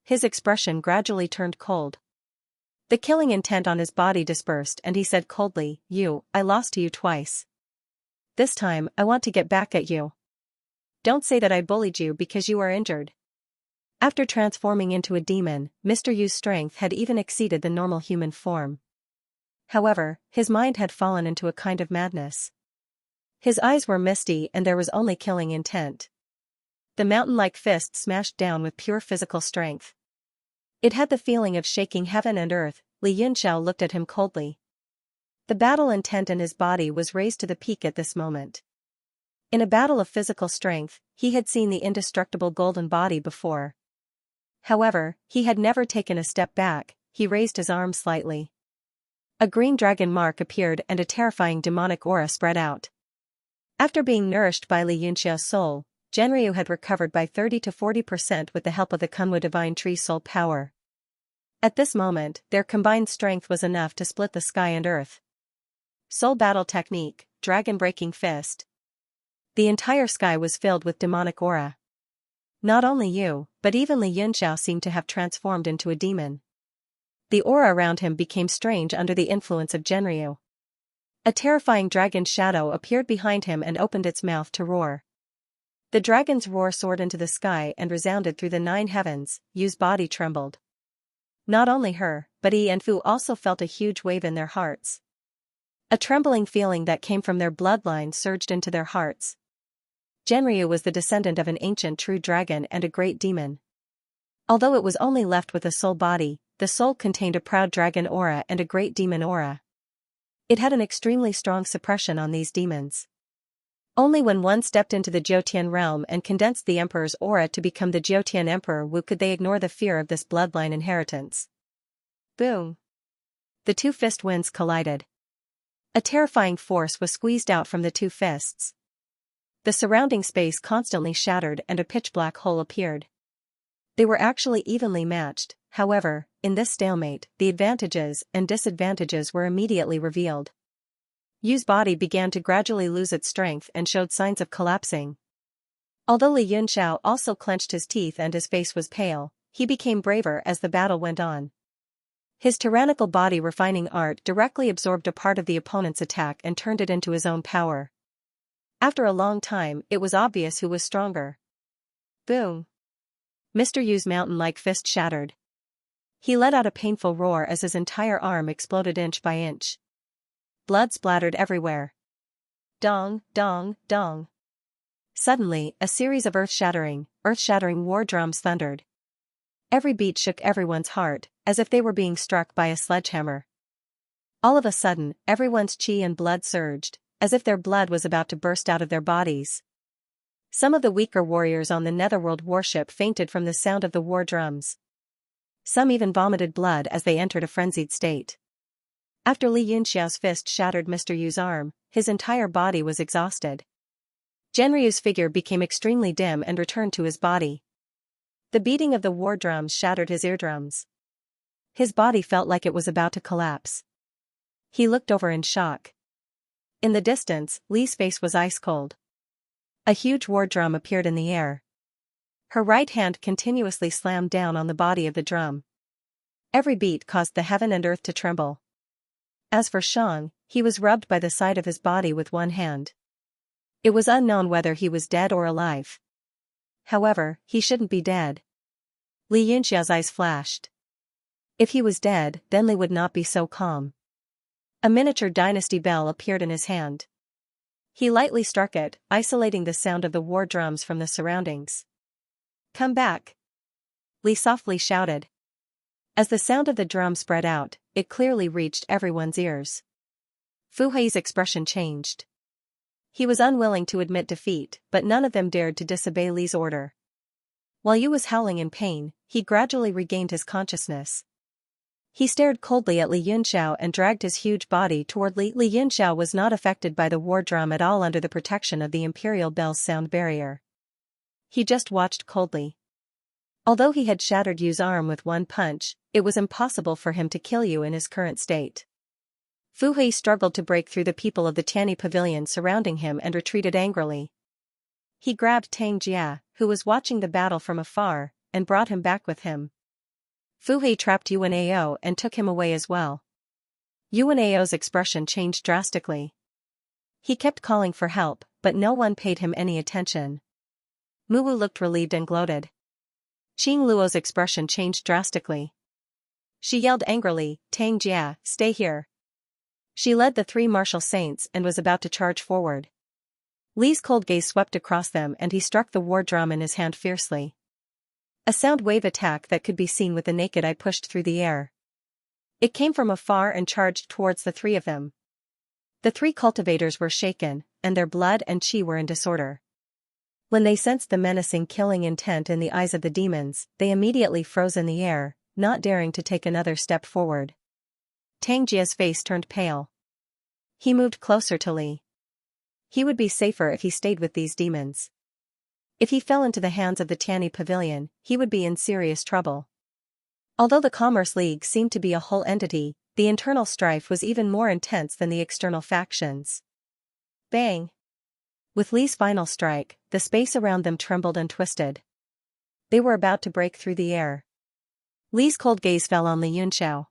His expression gradually turned cold. The killing intent on his body dispersed and he said coldly, "I lost to you twice. This time, I want to get back at you." Don't say that I bullied you because you are injured. After transforming into a demon, Mr. Yu's strength had even exceeded the normal human form. However, his mind had fallen into a kind of madness. His eyes were misty and there was only killing intent. The mountain-like fist smashed down with pure physical strength. It had the feeling of shaking heaven and earth. Li Yunxiao looked at him coldly. The battle intent in his body was raised to the peak at this moment. In a battle of physical strength, he had seen the indestructible golden body before. However, he had never taken a step back. He raised his arm slightly. A green dragon mark appeared and a terrifying demonic aura spread out. After being nourished by Li Yunxiao's soul, Genryu had recovered by 30 to 40% with the help of the Kunwu Divine Tree Soul power. At this moment, their combined strength was enough to split the sky and earth. Soul Battle Technique, Dragon Breaking Fist. The entire sky was filled with demonic aura. Not only you, but even Li Yunxiao seemed to have transformed into a demon. The aura around him became strange under the influence of Genryu. A terrifying dragon shadow appeared behind him and opened its mouth to roar. The dragon's roar soared into the sky and resounded through the 9 heavens. Yu's body trembled. Not only her, but Yi and Fu also felt a huge wave in their hearts. A trembling feeling that came from their bloodline surged into their hearts. Genryu was the descendant of an ancient true dragon and a great demon. Although it was only left with a soul body, the soul contained a proud dragon aura and a great demon aura. It had an extremely strong suppression on these demons. Only when one stepped into the Jiutian realm and condensed the emperor's aura to become the Jiutian Emperor Wu could they ignore the fear of this bloodline inheritance. Boom! The 2 fist winds collided. A terrifying force was squeezed out from the 2 fists. The surrounding space constantly shattered and a pitch-black hole appeared. They were actually evenly matched. However, in this stalemate, the advantages and disadvantages were immediately revealed. Yu's body began to gradually lose its strength and showed signs of collapsing. Although Li Yunxiao also clenched his teeth and his face was pale, he became braver as the battle went on. His tyrannical body refining art directly absorbed a part of the opponent's attack and turned it into his own power. After a long time, it was obvious who was stronger. Boom! Mr. Yu's mountain-like fist shattered. He let out a painful roar as his entire arm exploded inch by inch. Blood splattered everywhere. Dong, dong, dong. Suddenly, a series of earth-shattering war drums thundered. Every beat shook everyone's heart, as if they were being struck by a sledgehammer. All of a sudden, everyone's chi and blood surged, as if their blood was about to burst out of their bodies. Some of the weaker warriors on the Netherworld warship fainted from the sound of the war drums. Some even vomited blood as they entered a frenzied state. After Li Yunxiao's fist shattered Mr. Yu's arm, his entire body was exhausted. Genryu's figure became extremely dim and returned to his body. The beating of the war drums shattered his eardrums. His body felt like it was about to collapse. He looked over in shock. In the distance, Li's face was ice cold. A huge war drum appeared in the air. Her right hand continuously slammed down on the body of the drum. Every beat caused the heaven and earth to tremble. As for Shang, he was rubbed by the side of his body with one hand. It was unknown whether he was dead or alive. However, he shouldn't be dead. Li Yunxiao's eyes flashed. If he was dead, then Li would not be so calm. A miniature dynasty bell appeared in his hand. He lightly struck it, isolating the sound of the war drums from the surroundings. "Come back!" Li softly shouted. As the sound of the drum spread out, it clearly reached everyone's ears. Fu Hei's expression changed. He was unwilling to admit defeat, but none of them dared to disobey Li's order. While Yu was howling in pain, he gradually regained his consciousness. He stared coldly at Li Yunxiao and dragged his huge body toward Li. Li Yunxiao was not affected by the war drum at all under the protection of the Imperial Bell's sound barrier. He just watched coldly. Although he had shattered Yu's arm with one punch, it was impossible for him to kill Yu in his current state. Fu Hei struggled to break through the people of the Tianyi pavilion surrounding him and retreated angrily. He grabbed Tang Jia, who was watching the battle from afar, and brought him back with him. Fu Hei trapped Yuan Ao and took him away as well. Yuan Ao's expression changed drastically. He kept calling for help, but no one paid him any attention. Muwu looked relieved and gloated. Qing Luo's expression changed drastically. She yelled angrily, "Tang Jia, stay here." She led the three martial saints and was about to charge forward. Li's cold gaze swept across them and he struck the war drum in his hand fiercely. A sound wave attack that could be seen with the naked eye pushed through the air. It came from afar and charged towards the three of them. The three cultivators were shaken, and their blood and chi were in disorder. When they sensed the menacing killing intent in the eyes of the demons, they immediately froze in the air, not daring to take another step forward. Tang Jia's face turned pale. He moved closer to Li. He would be safer if he stayed with these demons. If he fell into the hands of the Tianyi Pavilion, he would be in serious trouble. Although the Commerce League seemed to be a whole entity, the internal strife was even more intense than the external factions. Bang! With Li's final strike, the space around them trembled and twisted. They were about to break through the air. Li's cold gaze fell on Li Yunxiao.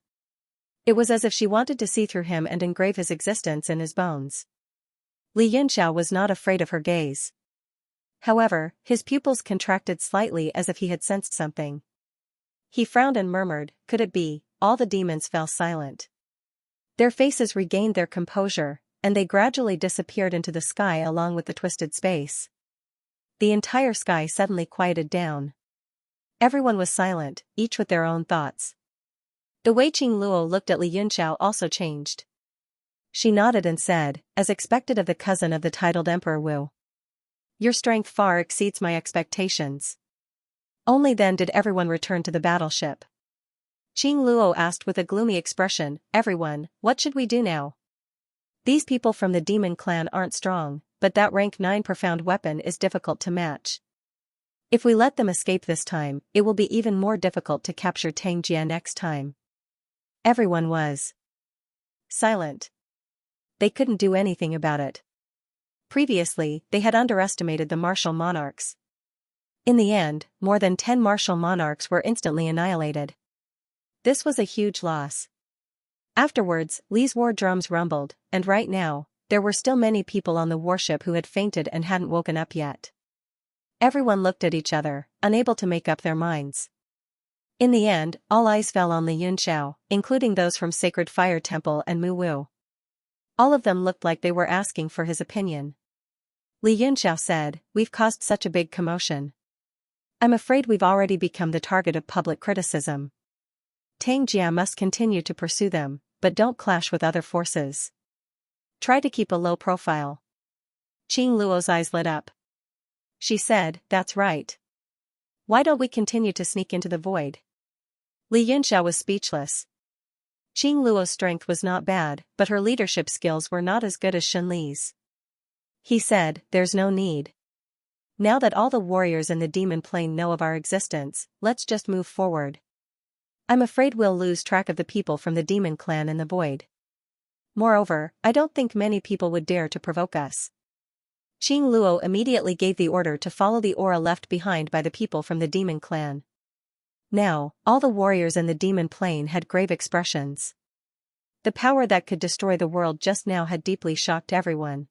It was as if she wanted to see through him and engrave his existence in his bones. Li Yunxiao was not afraid of her gaze. However, his pupils contracted slightly as if he had sensed something. He frowned and murmured, "Could it be?" All the demons fell silent. Their faces regained their composure, and they gradually disappeared into the sky along with the twisted space. The entire sky suddenly quieted down. Everyone was silent, each with their own thoughts. The way Qing Luo looked at Li Yunxiao also changed. She nodded and said, as expected of the cousin of the titled Emperor Wu, "Your strength far exceeds my expectations." Only then did everyone return to the battleship. Qing Luo asked with a gloomy expression, "Everyone, what should we do now? These people from the demon clan aren't strong, but that rank 9 profound weapon is difficult to match. If we let them escape this time, it will be even more difficult to capture Tang Jia next time." Everyone was silent. They couldn't do anything about it. Previously, they had underestimated the martial monarchs. In the end, more than 10 martial monarchs were instantly annihilated. This was a huge loss. Afterwards, Li's war drums rumbled, and right now, there were still many people on the warship who had fainted and hadn't woken up yet. Everyone looked at each other, unable to make up their minds. In the end, all eyes fell on Li Yunxiao, including those from Sacred Fire Temple and Mu Wu. All of them looked like they were asking for his opinion. Li Yunxiao said, "We've caused such a big commotion. I'm afraid we've already become the target of public criticism. Tang Jia must continue to pursue them, but don't clash with other forces. Try to keep a low profile." Qing Luo's eyes lit up. She said, "That's right. Why don't we continue to sneak into the void?" Li Yunxiao was speechless. Qing Luo's strength was not bad, but her leadership skills were not as good as Shen Li's. He said, "There's no need. Now that all the warriors in the demon plane know of our existence, let's just move forward. I'm afraid we'll lose track of the people from the demon clan in the void. Moreover, I don't think many people would dare to provoke us." Qing Luo immediately gave the order to follow the aura left behind by the people from the demon clan. Now, all the warriors in the demon plane had grave expressions. The power that could destroy the world just now had deeply shocked everyone.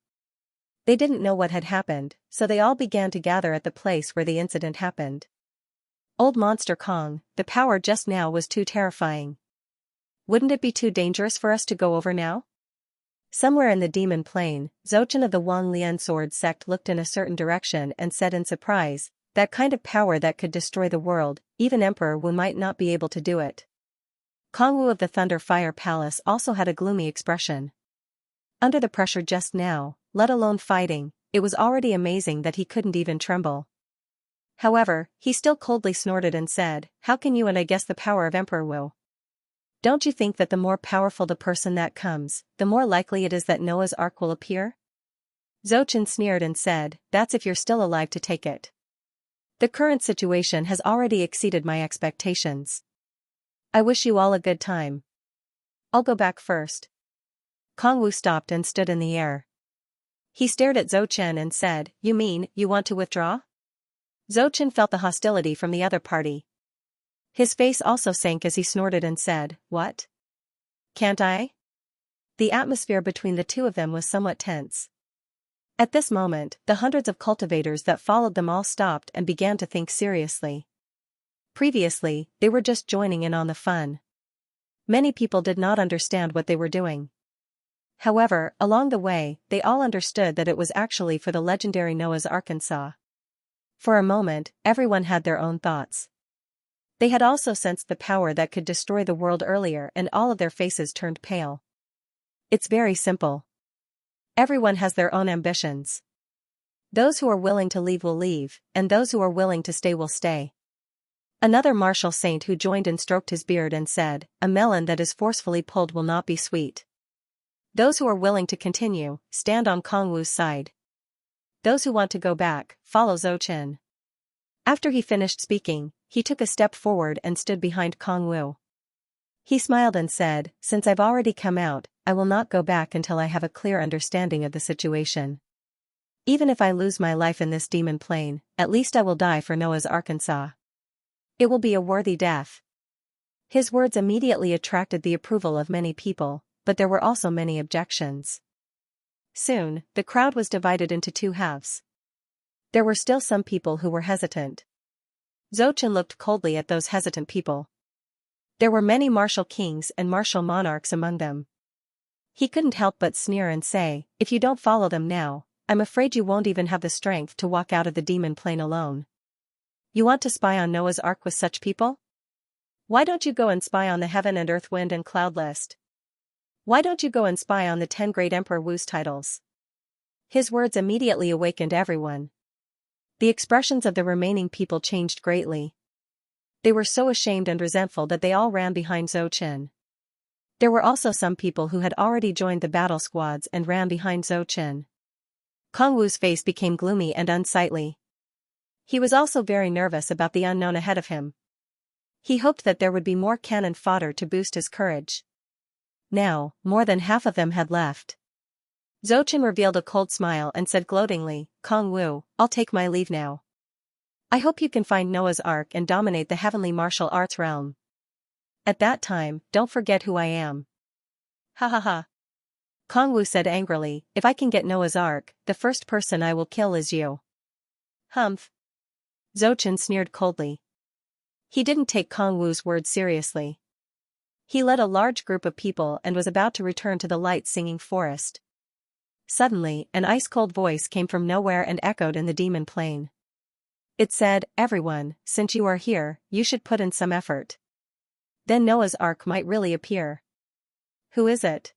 They didn't know what had happened, so they all began to gather at the place where the incident happened. Old Monster Kong, the power just now was too terrifying. Wouldn't it be too dangerous for us to go over now? Somewhere in the demon plane, Zouchen of the Wang Lian sword sect looked in a certain direction and said in surprise, "That kind of power that could destroy the world, even Emperor Wu might not be able to do it." Kong Wu of the Thunder Fire Palace also had a gloomy expression. Under the pressure just now, let alone fighting, it was already amazing that he couldn't even tremble. However, he still coldly snorted and said, "How can you and I guess the power of Emperor Wu? Don't you think that the more powerful the person that comes, the more likely it is that Noah's Ark will appear?" Zouchen sneered and said, "That's if you're still alive to take it. The current situation has already exceeded my expectations. I wish you all a good time. I'll go back first." Kong Wu stopped and stood in the air. He stared at Zouchen and said, "You mean, you want to withdraw?" Zouchen felt the hostility from the other party. His face also sank as he snorted and said, "What? Can't I?" The atmosphere between the two of them was somewhat tense. At this moment, the hundreds of cultivators that followed them all stopped and began to think seriously. Previously, they were just joining in on the fun. Many people did not understand what they were doing. However, along the way, they all understood that it was actually for the legendary Noah's Arkansas. For a moment, everyone had their own thoughts. They had also sensed the power that could destroy the world earlier, and all of their faces turned pale. It's very simple. Everyone has their own ambitions. Those who are willing to leave will leave, and those who are willing to stay will stay. Another martial saint who joined in stroked his beard and said, "A melon that is forcefully pulled will not be sweet." Those who are willing to continue, stand on Kongwu's side. Those who want to go back, follow Zhou Qin. After he finished speaking, he took a step forward and stood behind Kongwu. He smiled and said, "Since I've already come out, I will not go back until I have a clear understanding of the situation. Even if I lose my life in this demon plane, at least I will die for Noah's Arkansas. It will be a worthy death." His words immediately attracted the approval of many people, but there were also many objections. Soon, the crowd was divided into two halves. There were still some people who were hesitant. Zhou Qin looked coldly at those hesitant people. There were many martial kings and martial monarchs among them. He couldn't help but sneer and say, "If you don't follow them now, I'm afraid you won't even have the strength to walk out of the demon plane alone. You want to spy on Noah's Ark with such people? Why don't you go and spy on the heaven and earth, wind and cloud list? Why don't you go and spy on the 10 great Emperor Wu's titles?" His words immediately awakened everyone. The expressions of the remaining people changed greatly. They were so ashamed and resentful that they all ran behind Zhou Qin. There were also some people who had already joined the battle squads and ran behind Zhou Qin. Kongwu's face became gloomy and unsightly. He was also very nervous about the unknown ahead of him. He hoped that there would be more cannon fodder to boost his courage. Now, more than half of them had left. Zhou Qin revealed a cold smile and said gloatingly, "Kongwu, I'll take my leave now. I hope you can find Noah's Ark and dominate the heavenly martial arts realm. At that time, don't forget who I am." "Ha ha ha." Kongwu said angrily, "If I can get Noah's Ark, the first person I will kill is you." "Humph." Zhou Qin sneered coldly. He didn't take Kongwu's words seriously. He led a large group of people and was about to return to the light-singing forest. Suddenly, an ice-cold voice came from nowhere and echoed in the demon plane. It said, "Everyone, since you are here, you should put in some effort. Then Noah's Ark might really appear." "Who is it?"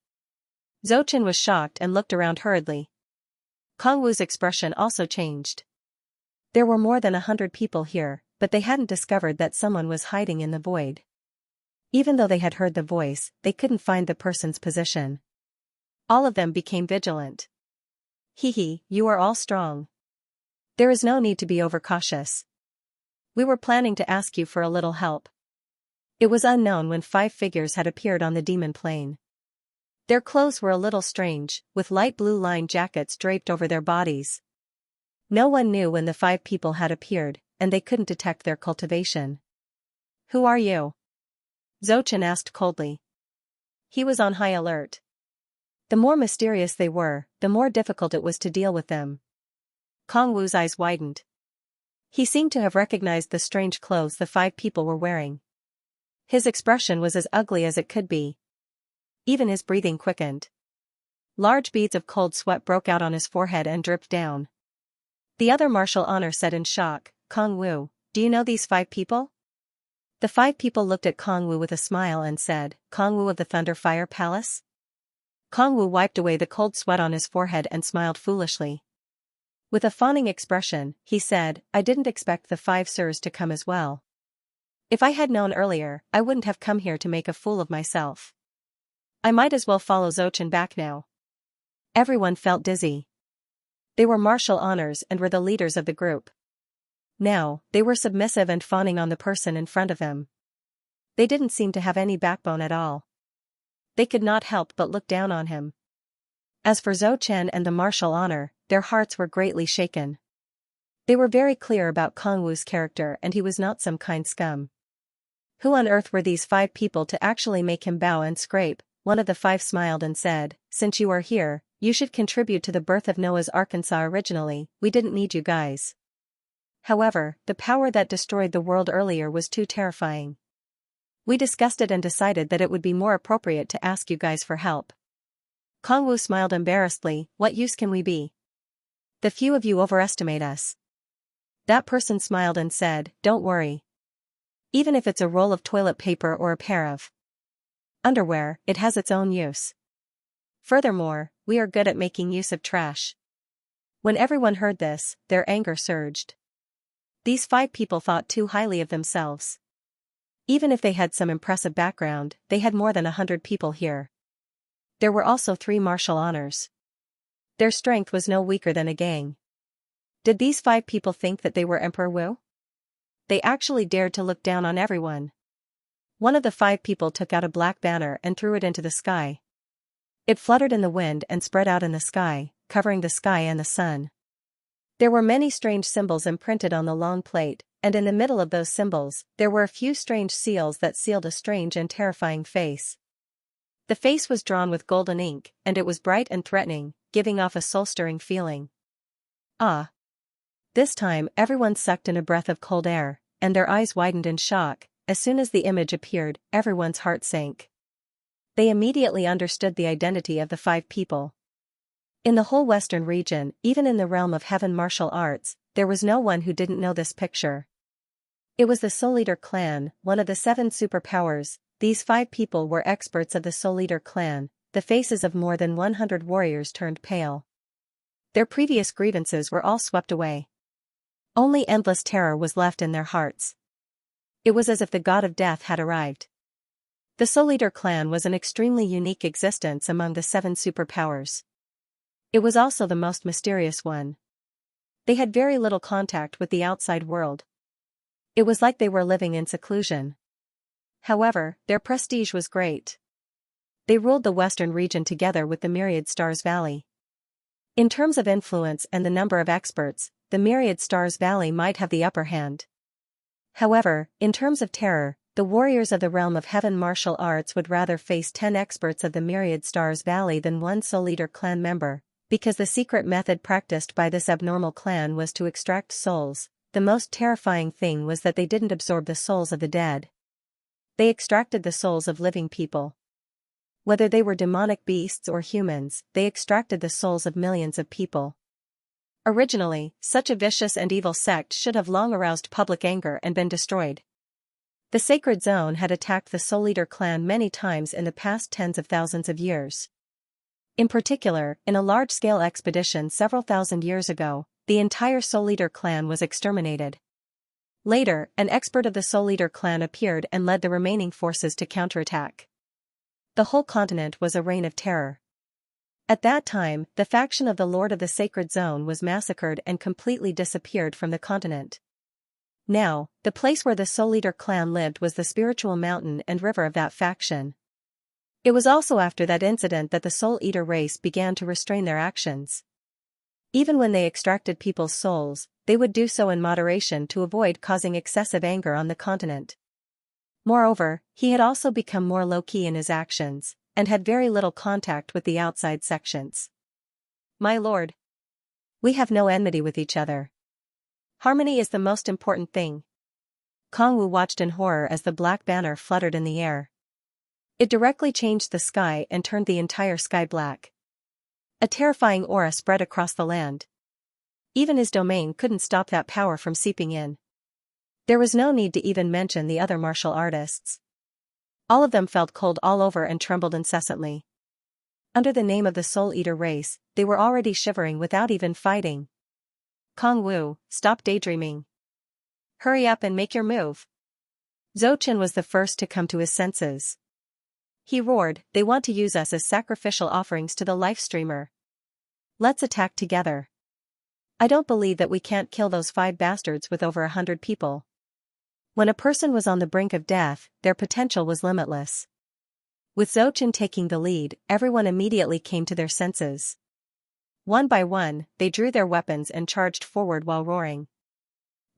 Zhou Qin was shocked and looked around hurriedly. Kongwu's expression also changed. There were more than 100 people here, but they hadn't discovered that someone was hiding in the void. Even though they had heard the voice, they couldn't find the person's position. All of them became vigilant. "Hee, you are all strong. There is no need to be overcautious. We were planning to ask you for a little help." It was unknown when 5 figures had appeared on the demon plane. Their clothes were a little strange, with light blue lined jackets draped over their bodies. No one knew when the 5 people had appeared, and they couldn't detect their cultivation. "Who are you?" Zhou Qin asked coldly. He was on high alert. The more mysterious they were, the more difficult it was to deal with them. Kongwu's eyes widened. He seemed to have recognized the strange clothes the 5 people were wearing. His expression was as ugly as it could be. Even his breathing quickened. Large beads of cold sweat broke out on his forehead and dripped down. The other martial honor said in shock, "Kongwu, do you know these 5 people?" The 5 people looked at Kongwu with a smile and said, "Kongwu of the Thunder Fire Palace?" Kongwu wiped away the cold sweat on his forehead and smiled foolishly. With a fawning expression, he said, "I didn't expect the 5 sirs to come as well. If I had known earlier, I wouldn't have come here to make a fool of myself. I might as well follow Zhou Qin back now." Everyone felt dizzy. They were martial honors and were the leaders of the group. Now, they were submissive and fawning on the person in front of them. They didn't seem to have any backbone at all. They could not help but look down on him. As for Zhou Qin and the martial honor, their hearts were greatly shaken. They were very clear about Kongwu's character, and he was not some kind scum. Who on earth were these 5 people to actually make him bow and scrape? One of the 5 smiled and said, "Since you are here, You should contribute to the birth of Noah's Arkansas originally, we didn't need you guys. However, the power that destroyed the world earlier was too terrifying. We discussed it and decided that it would be more appropriate to ask you guys for help. Kongwu smiled embarrassedly, what use can we be? The few of you overestimate us. That person smiled and said, don't worry. Even if it's a roll of toilet paper or a pair of underwear, it has its own use. Furthermore, we are good at making use of trash. When everyone heard this, their anger surged. These 5 people thought too highly of themselves. Even if they had some impressive background, they had more than 100 people here. There were also 3 martial honors. Their strength was no weaker than a gang. Did these 5 people think that they were Emperor Wu? They actually dared to look down on everyone. One of the 5 people took out a black banner and threw it into the sky. It fluttered in the wind and spread out in the sky, covering the sky and the sun. There were many strange symbols imprinted on the long plate, and in the middle of those symbols, there were a few strange seals that sealed a strange and terrifying face. The face was drawn with golden ink, and it was bright and threatening, giving off a soul-stirring feeling. Ah! This time everyone sucked in a breath of cold air, and their eyes widened in shock. As soon as the image appeared, everyone's heart sank. They immediately understood the identity of the 5 people. In the whole Western region, even in the realm of heaven martial arts, there was no one who didn't know this picture. It was the Soul Eater clan, one of the 7 superpowers. These 5 people were experts of the Soul Eater clan. The faces of more than 100 warriors turned pale. Their previous grievances were all swept away. Only endless terror was left in their hearts. It was as if the god of death had arrived. The Soul Eater clan was an extremely unique existence among the 7 superpowers. It was also the most mysterious one. They had very little contact with the outside world. It was like they were living in seclusion. However, their prestige was great. They ruled the Western region together with the Myriad Stars Valley. In terms of influence and the number of experts, the Myriad Stars Valley might have the upper hand. However, in terms of terror, the warriors of the realm of heaven martial arts would rather face 10 experts of the Myriad Stars Valley than 1 Soul Eater clan member, because the secret method practiced by this abnormal clan was to extract souls. The most terrifying thing was that they didn't absorb the souls of the dead. They extracted the souls of living people. Whether they were demonic beasts or humans, they extracted the souls of millions of people. Originally, such a vicious and evil sect should have long aroused public anger and been destroyed. The Sacred Zone had attacked the Soul Eater clan many times in the past tens of thousands of years. In particular, in a large-scale expedition several thousand years ago, the entire Soul Eater clan was exterminated. Later, an expert of the Soul Eater clan appeared and led the remaining forces to counterattack. The whole continent was a reign of terror. At that time, the faction of the Lord of the Sacred Zone was massacred and completely disappeared from the continent. Now, the place where the Soul Eater clan lived was the spiritual mountain and river of that faction. It was also after that incident that the Soul Eater race began to restrain their actions. Even when they extracted people's souls, they would do so in moderation to avoid causing excessive anger on the continent. Moreover, he had also become more low-key in his actions, and had very little contact with the outside sections. My lord, we have no enmity with each other. Harmony is the most important thing. Kongwu watched in horror as the black banner fluttered in the air. It directly changed the sky and turned the entire sky black. A terrifying aura spread across the land. Even his domain couldn't stop that power from seeping in. There was no need to even mention the other martial artists. All of them felt cold all over and trembled incessantly. Under the name of the Soul Eater race, they were already shivering without even fighting. Kongwu, stop daydreaming. Hurry up and make your move. Zhou Chen was the first to come to his senses. He roared, they want to use us as sacrificial offerings to the life streamer. Let's attack together. I don't believe that we can't kill those 5 bastards with over 100 people. When a person was on the brink of death, their potential was limitless. With Zhou Chen taking the lead, everyone immediately came to their senses. One by one, they drew their weapons and charged forward while roaring.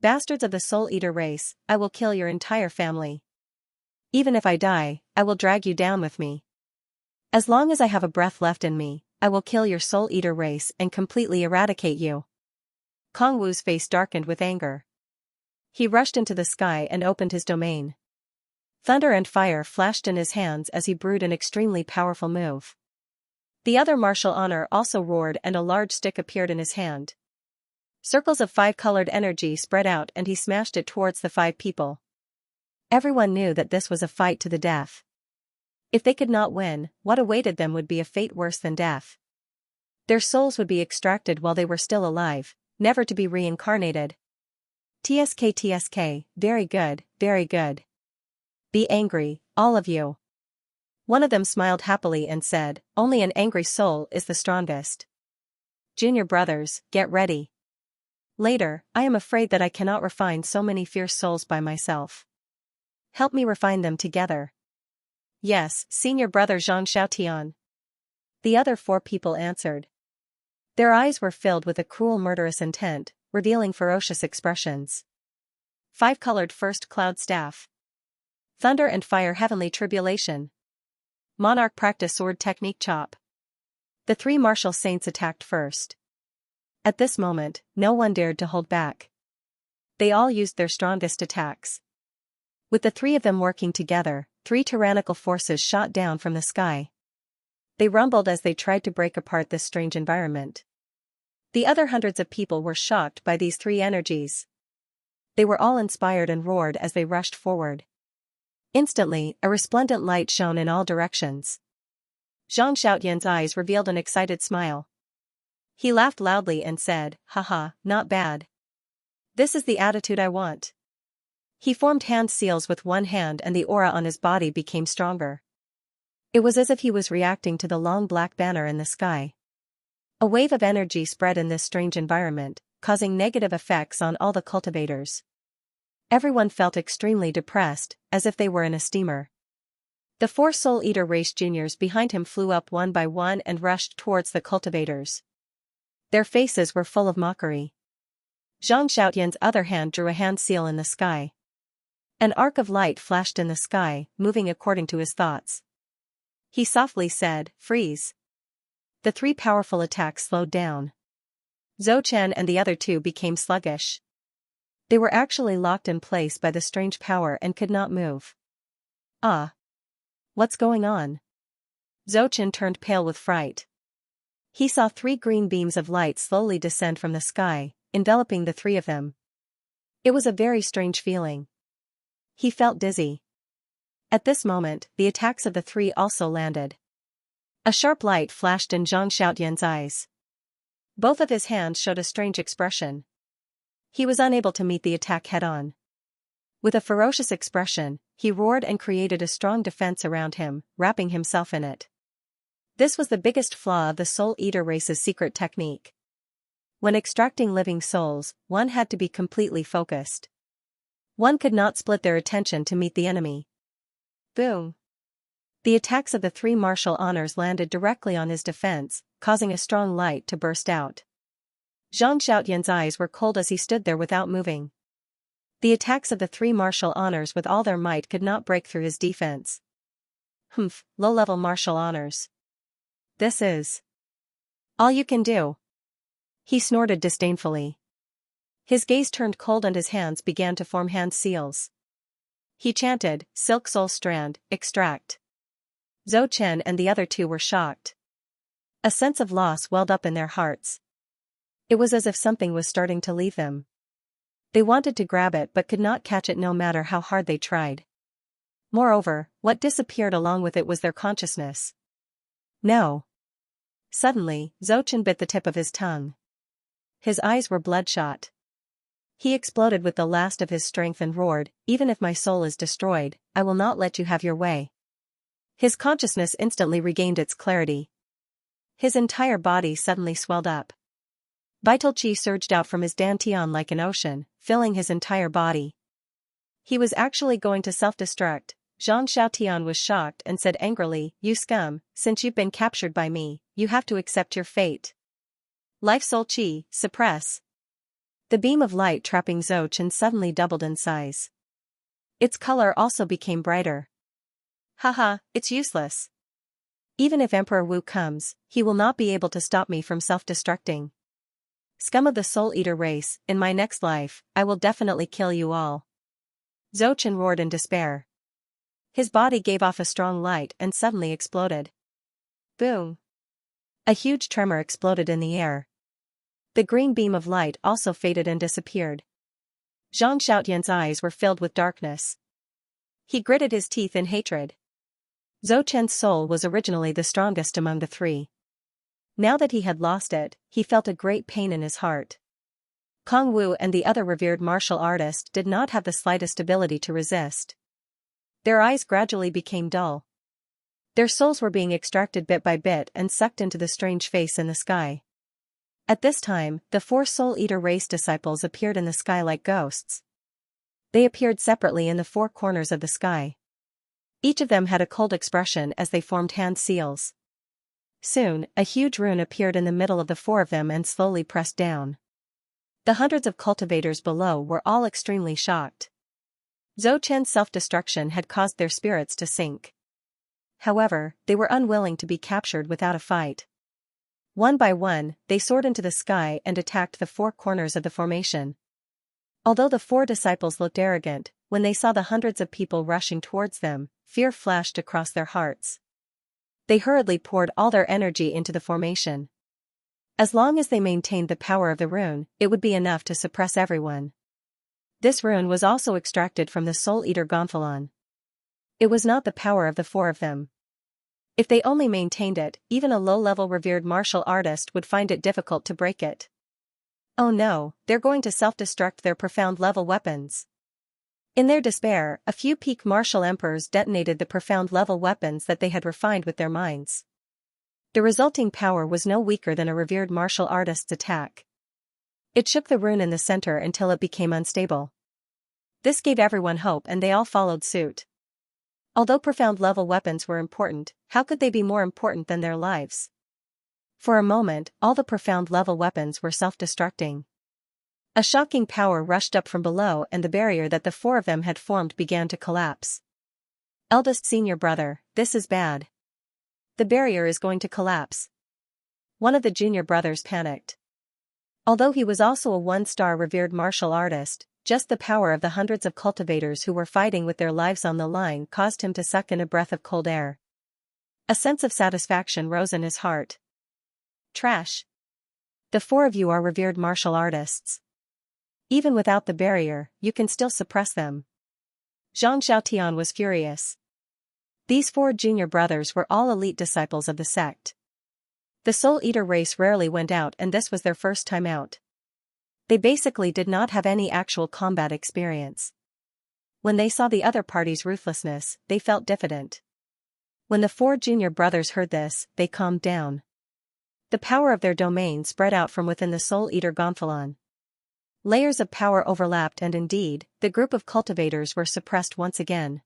Bastards of the Soul Eater race, I will kill your entire family. Even if I die, I will drag you down with me. As long as I have a breath left in me, I will kill your Soul Eater race and completely eradicate you. Kong Wu's face darkened with anger. He rushed into the sky and opened his domain. Thunder and fire flashed in his hands as he brewed an extremely powerful move. The other martial honor also roared and a large stick appeared in his hand. Circles of 5-colored energy spread out and he smashed it towards the 5 people. Everyone knew that this was a fight to the death. If they could not win, what awaited them would be a fate worse than death. Their souls would be extracted while they were still alive, never to be reincarnated. TSK, very good, very good. Be angry, all of you. One of them smiled happily and said, only an angry soul is the strongest. Junior brothers, get ready. Later, I am afraid that I cannot refine so many fierce souls by myself. Help me refine them together. Yes, senior brother Xianxia. The other 4 people answered. Their eyes were filled with a cruel murderous intent, revealing ferocious expressions. 5-colored first cloud staff. Thunder and fire heavenly tribulation. Monarch practice sword technique chop. The 3 martial saints attacked first. At this moment, no one dared to hold back. They all used their strongest attacks. With the 3 of them working together, 3 tyrannical forces shot down from the sky. They rumbled as they tried to break apart this strange environment. The other hundreds of people were shocked by these 3 energies. They were all inspired and roared as they rushed forward. Instantly, a resplendent light shone in all directions. Zhang Xiaotian's eyes revealed an excited smile. He laughed loudly and said, haha, not bad. This is the attitude I want. He formed hand seals with one hand and the aura on his body became stronger. It was as if he was reacting to the long black banner in the sky. A wave of energy spread in this strange environment, causing negative effects on all the cultivators. Everyone felt extremely depressed, as if they were in a steamer. The 4 Soul Eater race juniors behind him flew up one by one and rushed towards the cultivators. Their faces were full of mockery. Zhang Xiaotian's other hand drew a hand seal in the sky. An arc of light flashed in the sky, moving according to his thoughts. He softly said, freeze. The 3 powerful attacks slowed down. Zhou Chen and the other 2 became sluggish. They were actually locked in place by the strange power and could not move. Ah! What's going on? Zhou Chen turned pale with fright. He saw 3 green beams of light slowly descend from the sky, enveloping the 3 of them. It was a very strange feeling. He felt dizzy. At this moment, the attacks of the 3 also landed. A sharp light flashed in Zhang Xiaotian's eyes. Both of his hands showed a strange expression. He was unable to meet the attack head-on. With a ferocious expression, he roared and created a strong defense around him, wrapping himself in it. This was the biggest flaw of the Soul Eater race's secret technique. When extracting living souls, one had to be completely focused. One could not split their attention to meet the enemy. Boom! The attacks of the 3 martial honors landed directly on his defense, causing a strong light to burst out. Zhang Xiaotian's eyes were cold as he stood there without moving. The attacks of the 3 martial honors with all their might could not break through his defense. Humph, low-level martial honors. This is all you can do. He snorted disdainfully. His gaze turned cold and his hands began to form hand seals. He chanted, Silk Soul Strand, extract. Zhou Chen and the other 2 were shocked. A sense of loss welled up in their hearts. It was as if something was starting to leave them. They wanted to grab it but could not catch it no matter how hard they tried. Moreover, what disappeared along with it was their consciousness. No. Suddenly, Zhou Chen bit the tip of his tongue. His eyes were bloodshot. He exploded with the last of his strength and roared, even if my soul is destroyed, I will not let you have your way. His consciousness instantly regained its clarity. His entire body suddenly swelled up. Vital qi surged out from his dantian like an ocean, filling his entire body. He was actually going to self-destruct. Zhang Xiaotian was shocked and said angrily, you scum, since you've been captured by me, you have to accept your fate. Life soul qi, suppress. The beam of light trapping Zhou Chen suddenly doubled in size. Its color also became brighter. Haha, it's useless. Even if Emperor Wu comes, he will not be able to stop me from self-destructing. Scum of the Soul Eater race, in my next life, I will definitely kill you all. Zhou Chen roared in despair. His body gave off a strong light and suddenly exploded. Boom! A huge tremor exploded in the air. The green beam of light also faded and disappeared. Zhang Xiaotian's eyes were filled with darkness. He gritted his teeth in hatred. Zhou Chen's soul was originally the strongest among the three. Now that he had lost it, he felt a great pain in his heart. Kong Wu and the other revered martial artist did not have the slightest ability to resist. Their eyes gradually became dull. Their souls were being extracted bit by bit and sucked into the strange face in the sky. At this time, the 4 Soul Eater race disciples appeared in the sky like ghosts. They appeared separately in the 4 corners of the sky. Each of them had a cold expression as they formed hand seals. Soon, a huge rune appeared in the middle of the 4 of them and slowly pressed down. The hundreds of cultivators below were all extremely shocked. Zhou Chen's self-destruction had caused their spirits to sink. However, they were unwilling to be captured without a fight. One by one, they soared into the sky and attacked the 4 corners of the formation. Although the 4 disciples looked arrogant, when they saw the hundreds of people rushing towards them, fear flashed across their hearts. They hurriedly poured all their energy into the formation. As long as they maintained the power of the rune, it would be enough to suppress everyone. This rune was also extracted from the Soul Eater Gonfalon. It was not the power of the 4 of them. If they only maintained it, even a low-level revered martial artist would find it difficult to break it. Oh no, they're going to self-destruct their profound level weapons. In their despair, a few peak martial emperors detonated the profound level weapons that they had refined with their minds. The resulting power was no weaker than a revered martial artist's attack. It shook the rune in the center until it became unstable. This gave everyone hope and they all followed suit. Although profound level weapons were important, how could they be more important than their lives? For a moment, all the profound level weapons were self-destructing. A shocking power rushed up from below and the barrier that the 4 of them had formed began to collapse. Eldest senior brother, this is bad. The barrier is going to collapse. One of the junior brothers panicked. Although he was also a 1-star revered martial artist, just the power of the hundreds of cultivators who were fighting with their lives on the line caused him to suck in a breath of cold air. A sense of satisfaction rose in his heart. Trash. The 4 of you are revered martial artists. Even without the barrier, you can still suppress them. Zhang Xiaotian was furious. These 4 junior brothers were all elite disciples of the sect. The Soul Eater race rarely went out and this was their first time out. They basically did not have any actual combat experience. When they saw the other party's ruthlessness, they felt diffident. When the 4 junior brothers heard this, they calmed down. The power of their domain spread out from within the Soul Eater Gonfalon. Layers of power overlapped and indeed, the group of cultivators were suppressed once again.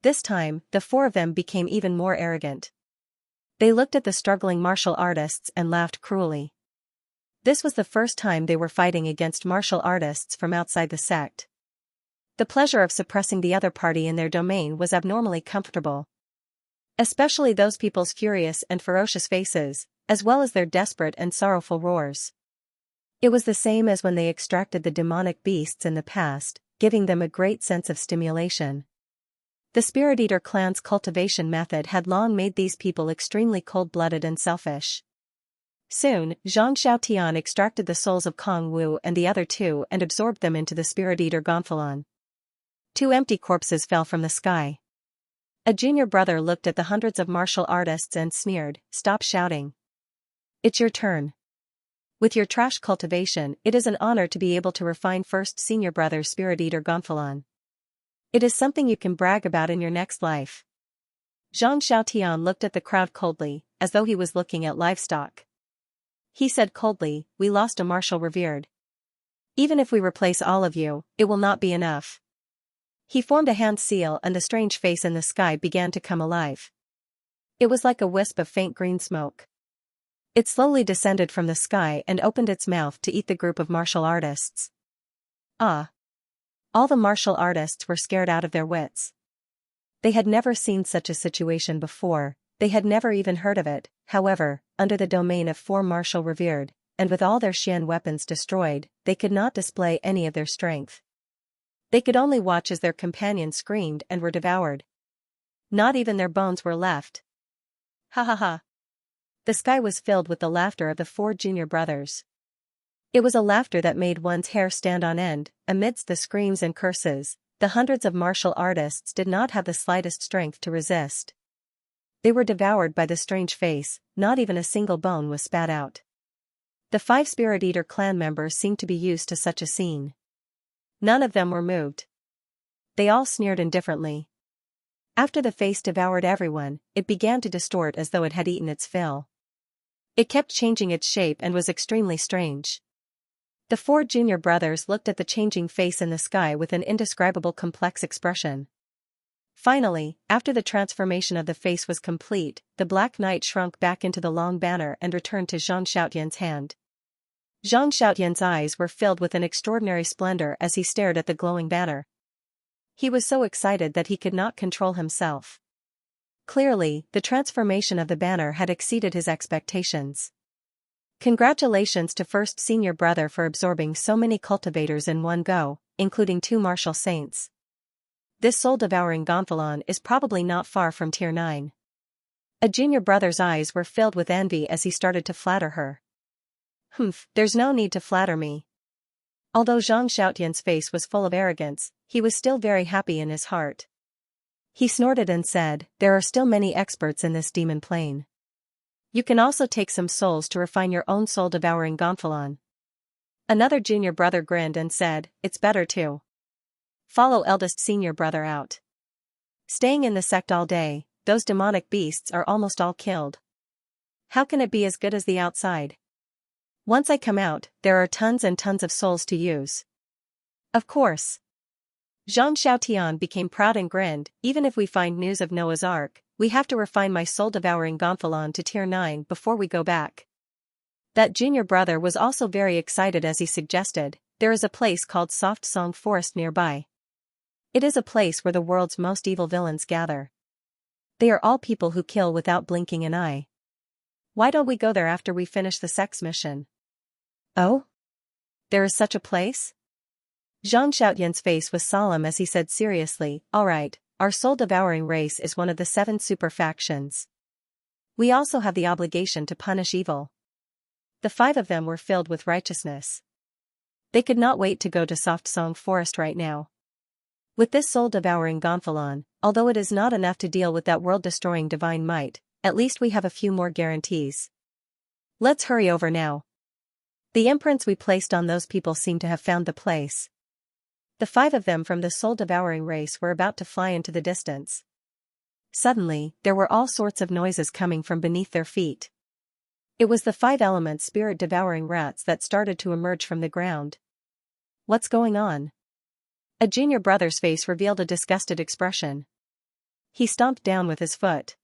This time, the 4 of them became even more arrogant. They looked at the struggling martial artists and laughed cruelly. This was the first time they were fighting against martial artists from outside the sect. The pleasure of suppressing the other party in their domain was abnormally comfortable. Especially those people's furious and ferocious faces, as well as their desperate and sorrowful roars. It was the same as when they extracted the demonic beasts in the past, giving them a great sense of stimulation. The Spirit Eater clan's cultivation method had long made these people extremely cold-blooded and selfish. Soon, Zhang Xiaotian extracted the souls of Kong Wu and the other 2 and absorbed them into the Spirit Eater Gonfalon. 2 empty corpses fell from the sky. A junior brother looked at the hundreds of martial artists and sneered, "Stop shouting. It's your turn. With your trash cultivation, it is an honor to be able to refine first senior brother's Spirit Eater Gonfalon. It is something you can brag about in your next life." Zhang Xiaotian looked at the crowd coldly, as though he was looking at livestock. He said coldly, "We lost a martial revered. Even if we replace all of you, it will not be enough." He formed a hand seal and the strange face in the sky began to come alive. It was like a wisp of faint green smoke. It slowly descended from the sky and opened its mouth to eat the group of martial artists. Ah! All the martial artists were scared out of their wits. They had never seen such a situation before, They had never even heard of it, however, under the domain of four martial revered, and with all their Xian weapons destroyed, they could not display any of their strength. They could only watch as their companions screamed and were devoured. Not even their bones were left. Ha ha ha. The sky was filled with the laughter of the four junior brothers. It was a laughter that made one's hair stand on end. Amidst the screams and curses, the hundreds of martial artists did not have the slightest strength to resist. They were devoured by the strange face, not even a single bone was spat out. The 5 Spirit Eater clan members seemed to be used to such a scene. None of them were moved. They all sneered indifferently. After the face devoured everyone, it began to distort as though it had eaten its fill. It kept changing its shape and was extremely strange. The 4 junior brothers looked at the changing face in the sky with an indescribable complex expression. Finally, after the transformation of the face was complete, the Black Knight shrunk back into the long banner and returned to Zhang Xiaotian's hand. Zhang Xiaotian's eyes were filled with an extraordinary splendor as he stared at the glowing banner. He was so excited that he could not control himself. Clearly, the transformation of the banner had exceeded his expectations. Congratulations to first senior brother for absorbing so many cultivators in one go, including 2 martial saints. This soul-devouring Gonfalon is probably not far from tier 9. A junior brother's eyes were filled with envy as he started to flatter her. There's no need to flatter me. Although Zhang Xiaotian's face was full of arrogance, he was still very happy in his heart. He snorted and said, there are still many experts in this demon plane. You can also take some souls to refine your own soul-devouring Gonfalon. Another junior brother grinned and said, it's better to follow eldest senior brother out. Staying in the sect all day, those demonic beasts are almost all killed. How can it be as good as the outside? Once I come out, there are tons and tons of souls to use. Of course. Zhang Xiaotian became proud and grinned, even if we find news of Noah's Ark, we have to refine my soul-devouring Gonfalon to tier 9 before we go back. That junior brother was also very excited as he suggested, there is a place called Soft Song Forest nearby. It is a place where the world's most evil villains gather. They are all people who kill without blinking an eye. Why don't we go there after we finish the sex mission? Oh? There is such a place? Zhang Xiaotian's face was solemn as he said seriously, alright, our soul-devouring race is one of the 7 super factions. We also have the obligation to punish evil. The 5 of them were filled with righteousness. They could not wait to go to Soft Song Forest right now. With this soul-devouring Gonfalon, although it is not enough to deal with that world-destroying divine might, at least we have a few more guarantees. Let's hurry over now. The imprints we placed on those people seem to have found the place. The 5 of them from the soul-devouring race were about to fly into the distance. Suddenly, there were all sorts of noises coming from beneath their feet. It was the 5-element spirit-devouring rats that started to emerge from the ground. What's going on? A junior brother's face revealed a disgusted expression. He stomped down with his foot.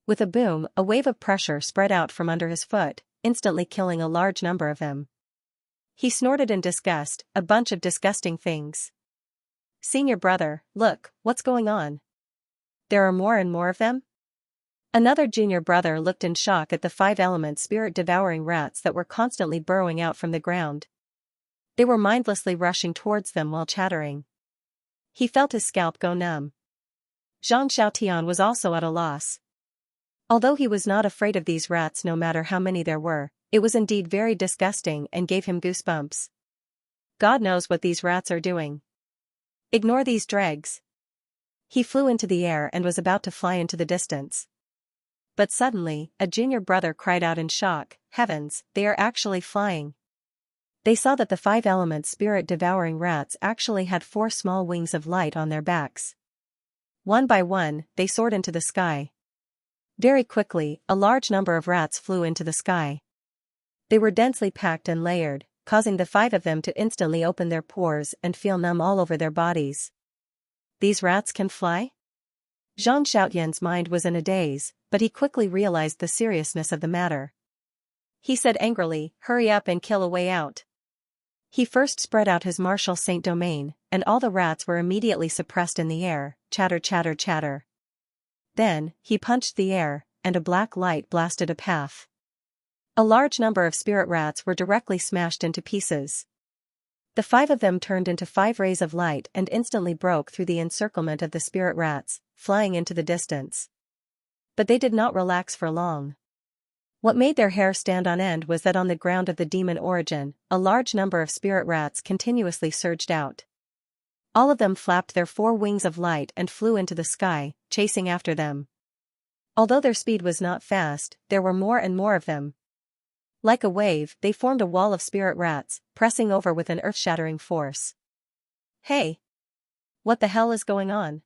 With a boom, a wave of pressure spread out from under his foot, instantly killing a large number of them. He snorted in disgust, a bunch of disgusting things. Senior brother, look, what's going on? There are more and more of them? Another junior brother looked in shock at the 5-element spirit-devouring rats that were constantly burrowing out from the ground. They were mindlessly rushing towards them while chattering. He felt his scalp go numb. Zhang Xiaotian was also at a loss. Although he was not afraid of these rats no matter how many there were, it was indeed very disgusting and gave him goosebumps. God knows what these rats are doing. Ignore these dregs. He flew into the air and was about to fly into the distance. But suddenly, a junior brother cried out in shock, heavens, they are actually flying. They saw that the 5-element spirit-devouring rats actually had 4 small wings of light on their backs. One by one, they soared into the sky. Very quickly, a large number of rats flew into the sky. They were densely packed and layered, causing the 5 of them to instantly open their pores and feel numb all over their bodies. These rats can fly? Zhang Xiaotian's mind was in a daze, but he quickly realized the seriousness of the matter. He said angrily, hurry up and kill a way out. He first spread out his martial saint domain, and all the rats were immediately suppressed in the air, chatter chatter chatter. Then, he punched the air, and a black light blasted a path. A large number of spirit rats were directly smashed into pieces. The 5 of them turned into 5 rays of light and instantly broke through the encirclement of the spirit rats, flying into the distance. But they did not relax for long. What made their hair stand on end was that on the ground of the demon origin, a large number of spirit rats continuously surged out. All of them flapped their 4 wings of light and flew into the sky, chasing after them. Although their speed was not fast, there were more and more of them. Like a wave, they formed a wall of spirit rats, pressing over with an earth-shattering force. Hey! What the hell is going on?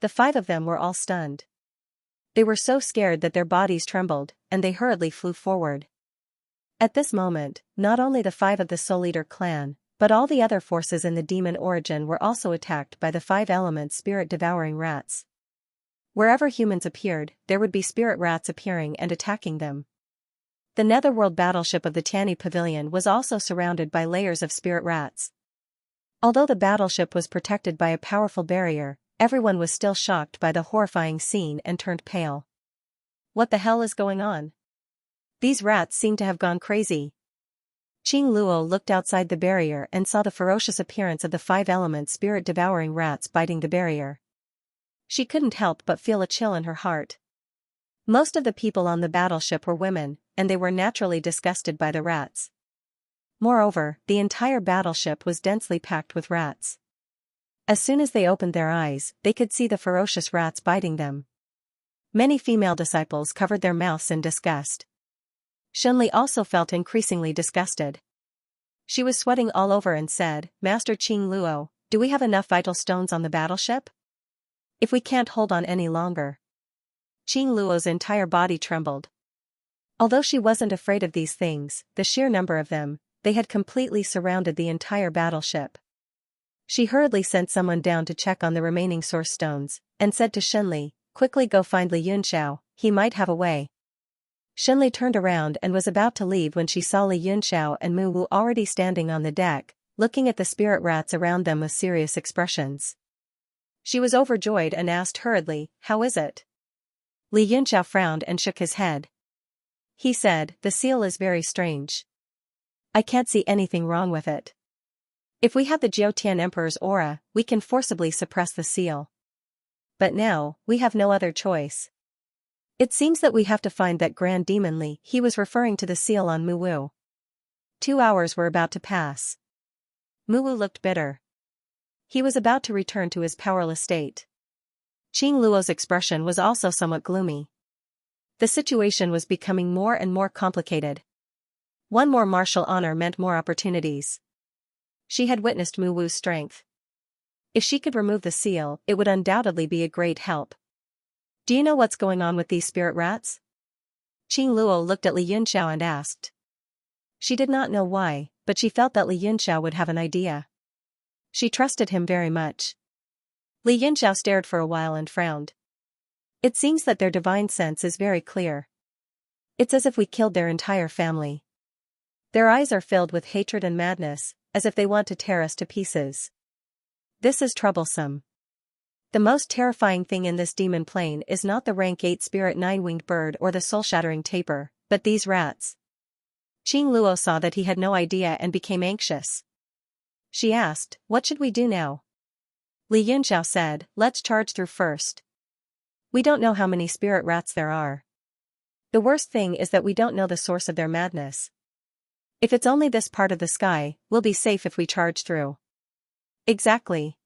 The 5 of them were all stunned. They were so scared that their bodies trembled, and they hurriedly flew forward. At this moment, not only the 5 of the Soul Eater clan, but all the other forces in the demon origin were also attacked by the 5 element spirit-devouring rats. Wherever humans appeared, there would be spirit rats appearing and attacking them. The netherworld battleship of the Tanny Pavilion was also surrounded by layers of spirit rats. Although the battleship was protected by a powerful barrier, everyone was still shocked by the horrifying scene and turned pale. What the hell is going on? These rats seem to have gone crazy. Qing Luo looked outside the barrier and saw the ferocious appearance of the 5 element spirit-devouring rats biting the barrier. She couldn't help but feel a chill in her heart. Most of the people on the battleship were women, and they were naturally disgusted by the rats. Moreover, the entire battleship was densely packed with rats. As soon as they opened their eyes, they could see the ferocious rats biting them. Many female disciples covered their mouths in disgust. Shunli also felt increasingly disgusted. She was sweating all over and said, "Master Qing Luo, do we have enough vital stones on the battleship? If we can't hold on any longer." Qing Luo's entire body trembled. Although she wasn't afraid of these things, the sheer number of them, they had completely surrounded the entire battleship. She hurriedly sent someone down to check on the remaining source stones, and said to Shunli, "Quickly go find Li Yunxiao, he might have a way." Shunli turned around and was about to leave when she saw Li Yunxiao and Mu Wu already standing on the deck, looking at the spirit rats around them with serious expressions. She was overjoyed and asked hurriedly, "How is it?" Li Yunxiao frowned and shook his head. He said, "The seal is very strange. I can't see anything wrong with it. If we have the Jiutian Emperor's aura, we can forcibly suppress the seal. But now, we have no other choice. It seems that we have to find that Grand Demon Li." He was referring to the seal on Mu Wu. 2 hours were about to pass. Mu Wu looked bitter. He was about to return to his powerless state. Qing Luo's expression was also somewhat gloomy. The situation was becoming more and more complicated. One more martial honor meant more opportunities. She had witnessed Mu Wu's strength. If she could remove the seal, it would undoubtedly be a great help. "Do you know what's going on with these spirit rats?" Qing Luo looked at Li Yunxiao and asked. She did not know why, but she felt that Li Yunxiao would have an idea. She trusted him very much. Li Yunxiao stared for a while and frowned. "It seems that their divine sense is very clear. It's as if we killed their entire family. Their eyes are filled with hatred and madness, as if they want to tear us to pieces. This is troublesome. The most terrifying thing in this demon plane is not the rank 8 spirit 9-winged bird or the soul-shattering tapir, but these rats." Qing Luo saw that he had no idea and became anxious. She asked, "What should we do now?" Li Yunxiao said, "Let's charge through first. We don't know how many spirit rats there are. The worst thing is that we don't know the source of their madness. If it's only this part of the sky, we'll be safe if we charge through." "Exactly."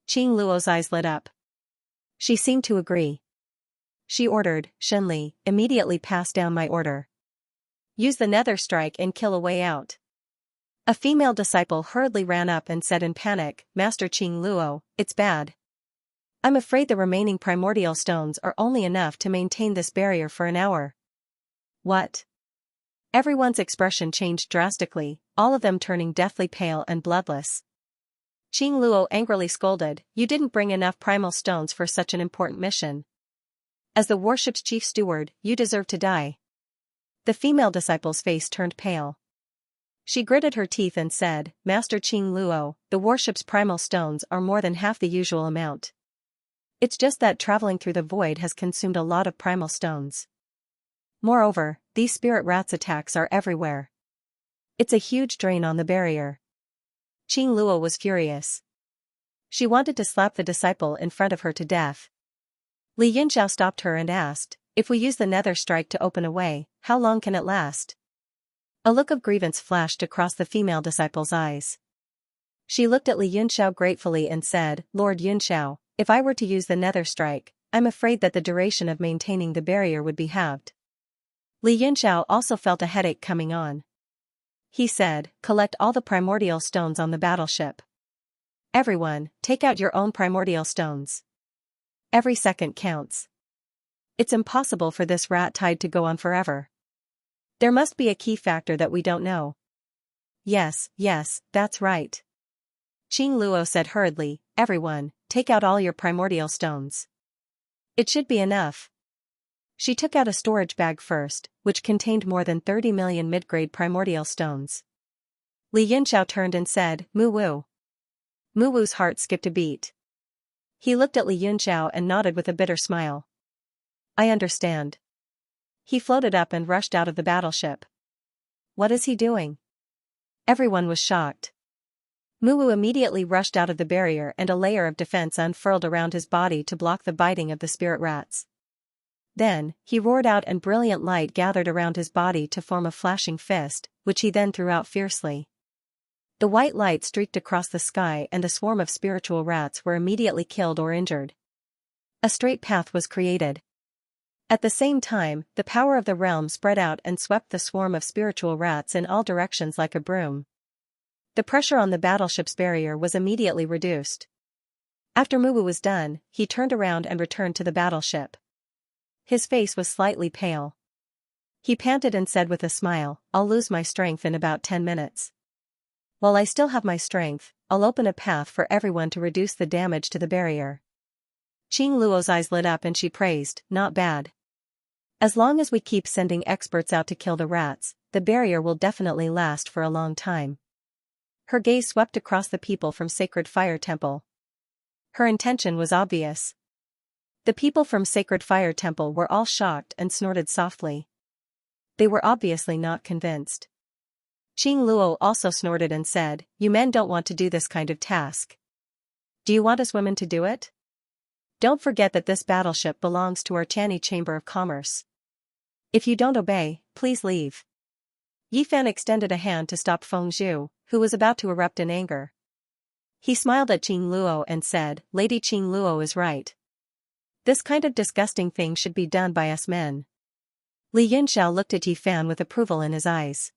Qing Luo's eyes lit up. She seemed to agree. She ordered, "Shunli, immediately pass down my order. Use the nether strike and kill a way out." A female disciple hurriedly ran up and said in panic, "Master Qing Luo, it's bad. I'm afraid the remaining primordial stones are only enough to maintain this barrier for an hour." "What?" Everyone's expression changed drastically, all of them turning deathly pale and bloodless. Qing Luo angrily scolded, "You didn't bring enough primal stones for such an important mission. As the warship's chief steward, you deserve to die." The female disciple's face turned pale. She gritted her teeth and said, "Master Qing Luo, the warship's primal stones are more than half the usual amount. It's just that traveling through the void has consumed a lot of primal stones. Moreover, these spirit rats' attacks are everywhere. It's a huge drain on the barrier. Qing Luo was furious. She wanted to slap the disciple in front of her to death. Li Yinxiao stopped her and asked, if we use the nether strike to open a way, how long can it last? A look of grievance flashed across the female disciple's eyes. She looked at Li Yinxiao gratefully and said, Lord Yinxiao, if I were to use the nether strike, I'm afraid that the duration of maintaining the barrier would be halved. Li Yinxiao also felt a headache coming on. He said, collect all the primordial stones on the battleship. Everyone, take out your own primordial stones. Every second counts. It's impossible for this rat tide to go on forever. There must be a key factor that we don't know. Yes, that's right. Qing Luo said hurriedly, everyone, take out all your primordial stones. It should be enough. She took out a storage bag first, which contained more than 30 million mid-grade primordial stones. Li Yinxiao turned and said, Mu Wu. Mu Wu's heart skipped a beat. He looked at Li Yinxiao and nodded with a bitter smile. I understand. He floated up and rushed out of the battleship. What is he doing? Everyone was shocked. Mu Wu immediately rushed out of the barrier and a layer of defense unfurled around his body to block the biting of the spirit rats. Then, he roared out and brilliant light gathered around his body to form a flashing fist, which he then threw out fiercely. The white light streaked across the sky and the swarm of spiritual rats were immediately killed or injured. A straight path was created. At the same time, the power of the realm spread out and swept the swarm of spiritual rats in all directions like a broom. The pressure on the battleship's barrier was immediately reduced. After Mu Wu was done, he turned around and returned to the battleship. His face was slightly pale. He panted and said with a smile, I'll lose my strength in about 10 minutes. While I still have my strength, I'll open a path for everyone to reduce the damage to the barrier. Qing Luo's eyes lit up and she praised, not bad. As long as we keep sending experts out to kill the rats, the barrier will definitely last for a long time. Her gaze swept across the people from Sacred Fire Temple. Her intention was obvious. The people from Sacred Fire Temple were all shocked and snorted softly. They were obviously not convinced. Qing Luo also snorted and said, you men don't want to do this kind of task. Do you want us women to do it? Don't forget that this battleship belongs to our Channy Chamber of Commerce. If you don't obey, please leave. Yi Fan extended a hand to stop Feng Zhu, who was about to erupt in anger. He smiled at Qing Luo and said, Lady Qing Luo is right. This kind of disgusting thing should be done by us men. Li Yinxiao looked at Yi Fan with approval in his eyes.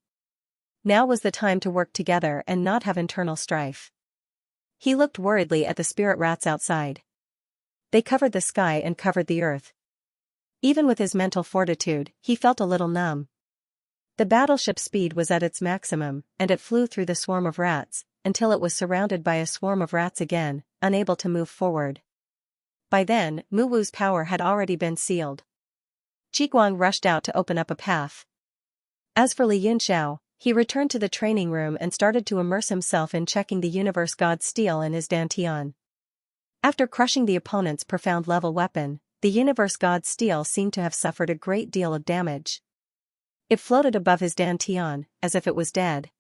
Now was the time to work together and not have internal strife. He looked worriedly at the spirit rats outside. They covered the sky and covered the earth. Even with his mental fortitude, he felt a little numb. The battleship's speed was at its maximum, and it flew through the swarm of rats, until it was surrounded by a swarm of rats again, unable to move forward. By then, Mu Wu's power had already been sealed. Qiguang rushed out to open up a path. As for Li Yinxiao, he returned to the training room and started to immerse himself in checking the Universe God's steel in his dantian. After crushing the opponent's profound level weapon, the Universe God's steel seemed to have suffered a great deal of damage. It floated above his dantian, as if it was dead.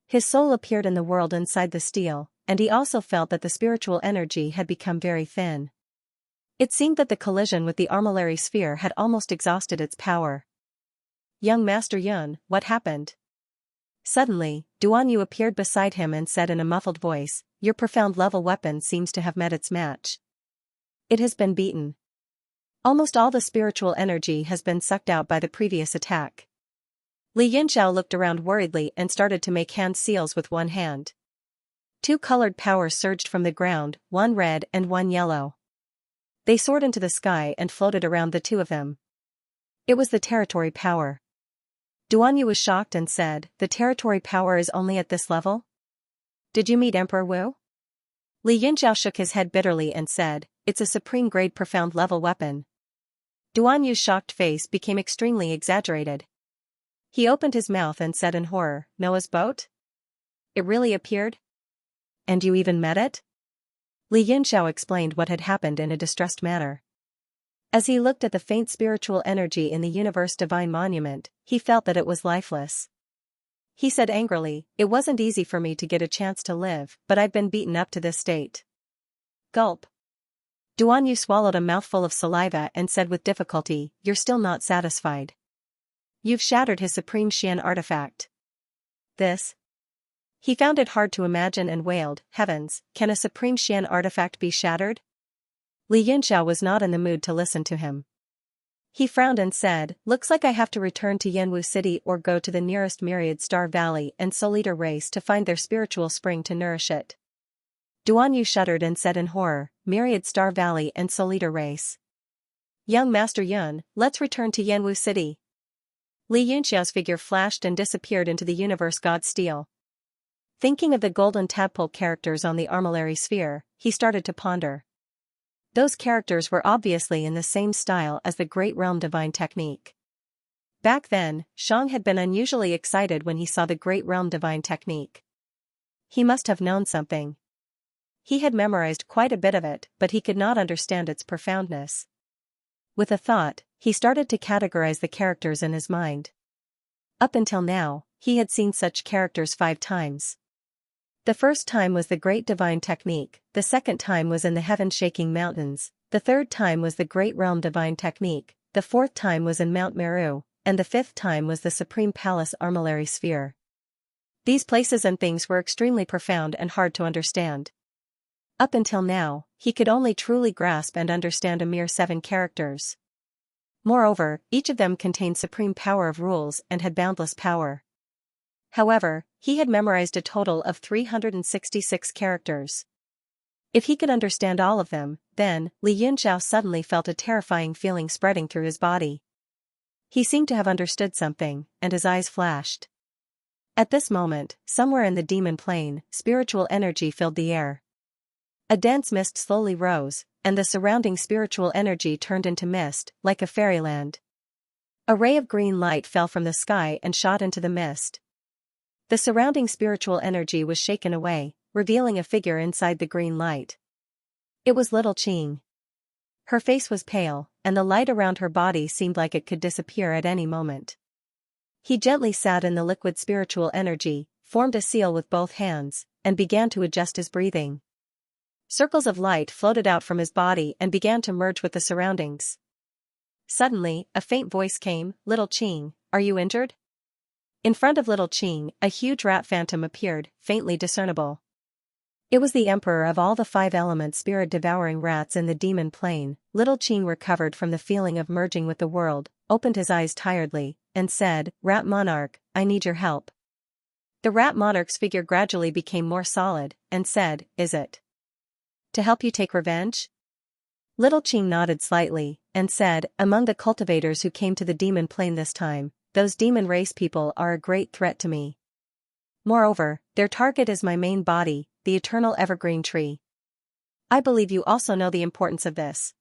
His soul appeared in the world inside the steel, and he also felt that the spiritual energy had become very thin. It seemed that the collision with the armillary sphere had almost exhausted its power. Young Master Yun, what happened? Suddenly, Duan Yu appeared beside him and said in a muffled voice, your profound level weapon seems to have met its match. It has been beaten. Almost all the spiritual energy has been sucked out by the previous attack. Li Yinxiao looked around worriedly and started to make hand seals with one hand. Two colored powers surged from the ground, one red and one yellow. They soared into the sky and floated around the two of them. It was the territory power. Duan Yu was shocked and said, the territory power is only at this level? Did you meet Emperor Wu? Li Yinxiao shook his head bitterly and said, it's a supreme grade profound level weapon. Duan Yu's shocked face became extremely exaggerated. He opened his mouth and said in horror, Noah's boat? It really appeared? And you even met it? Li Yunxiao explained what had happened in a distressed manner. As he looked at the faint spiritual energy in the universe divine monument, he felt that it was lifeless. He said angrily, "It wasn't easy for me to get a chance to live, but I've been beaten up to this state." Gulp. Duan Yu swallowed a mouthful of saliva and said with difficulty, "You're still not satisfied. You've shattered his supreme Xian artifact." This? He found it hard to imagine and wailed, "Heavens, can a supreme Xian artifact be shattered?" Li Yunxiao was not in the mood to listen to him. He frowned and said, "Looks like I have to return to Yanwu City or go to the nearest Myriad Star Valley and Soul Eater race to find their spiritual spring to nourish it." Duan Yu shuddered and said in horror, "Myriad Star Valley and Soul Eater race. Young Master Yun, let's return to Yanwu City." Li Yunxiao's figure flashed and disappeared into the universe god steel. Thinking of the golden tadpole characters on the armillary sphere, he started to ponder. Those characters were obviously in the same style as the Great Realm Divine Technique. Back then, Shang had been unusually excited when he saw the Great Realm Divine Technique. He must have known something. He had memorized quite a bit of it, but he could not understand its profoundness. With a thought, he started to categorize the characters in his mind. Up until now, he had seen such characters 5 times. The first time was the Great Divine Technique, the second time was in the Heaven-Shaking Mountains, the third time was the Great Realm Divine Technique, the fourth time was in Mount Meru, and the fifth time was the Supreme Palace Armillary Sphere. These places and things were extremely profound and hard to understand. Up until now, he could only truly grasp and understand a mere 7 characters. Moreover, each of them contained supreme power of rules and had boundless power. However, he had memorized a total of 366 characters. If he could understand all of them, then, Li Yunxiao suddenly felt a terrifying feeling spreading through his body. He seemed to have understood something, and his eyes flashed. At this moment, somewhere in the demon plane, spiritual energy filled the air. A dense mist slowly rose, and the surrounding spiritual energy turned into mist, like a fairyland. A ray of green light fell from the sky and shot into the mist. The surrounding spiritual energy was shaken away, revealing a figure inside the green light. It was little Qing. Her face was pale, and the light around her body seemed like it could disappear at any moment. He gently sat in the liquid spiritual energy, formed a seal with both hands, and began to adjust his breathing. Circles of light floated out from his body and began to merge with the surroundings. Suddenly, a faint voice came, "Little Qing, are you injured?" In front of little Qing, a huge rat phantom appeared, faintly discernible. It was the emperor of all the 5-element spirit-devouring rats in the demon plane. Little Qing recovered from the feeling of merging with the world, opened his eyes tiredly, and said, "Rat Monarch, I need your help." The rat monarch's figure gradually became more solid, and said, "Is it to help you take revenge?" Little Qing nodded slightly, and said, "Among the cultivators who came to the demon plane this time, those demon race people are a great threat to me. Moreover, their target is my main body, the eternal evergreen tree. I believe you also know the importance of this."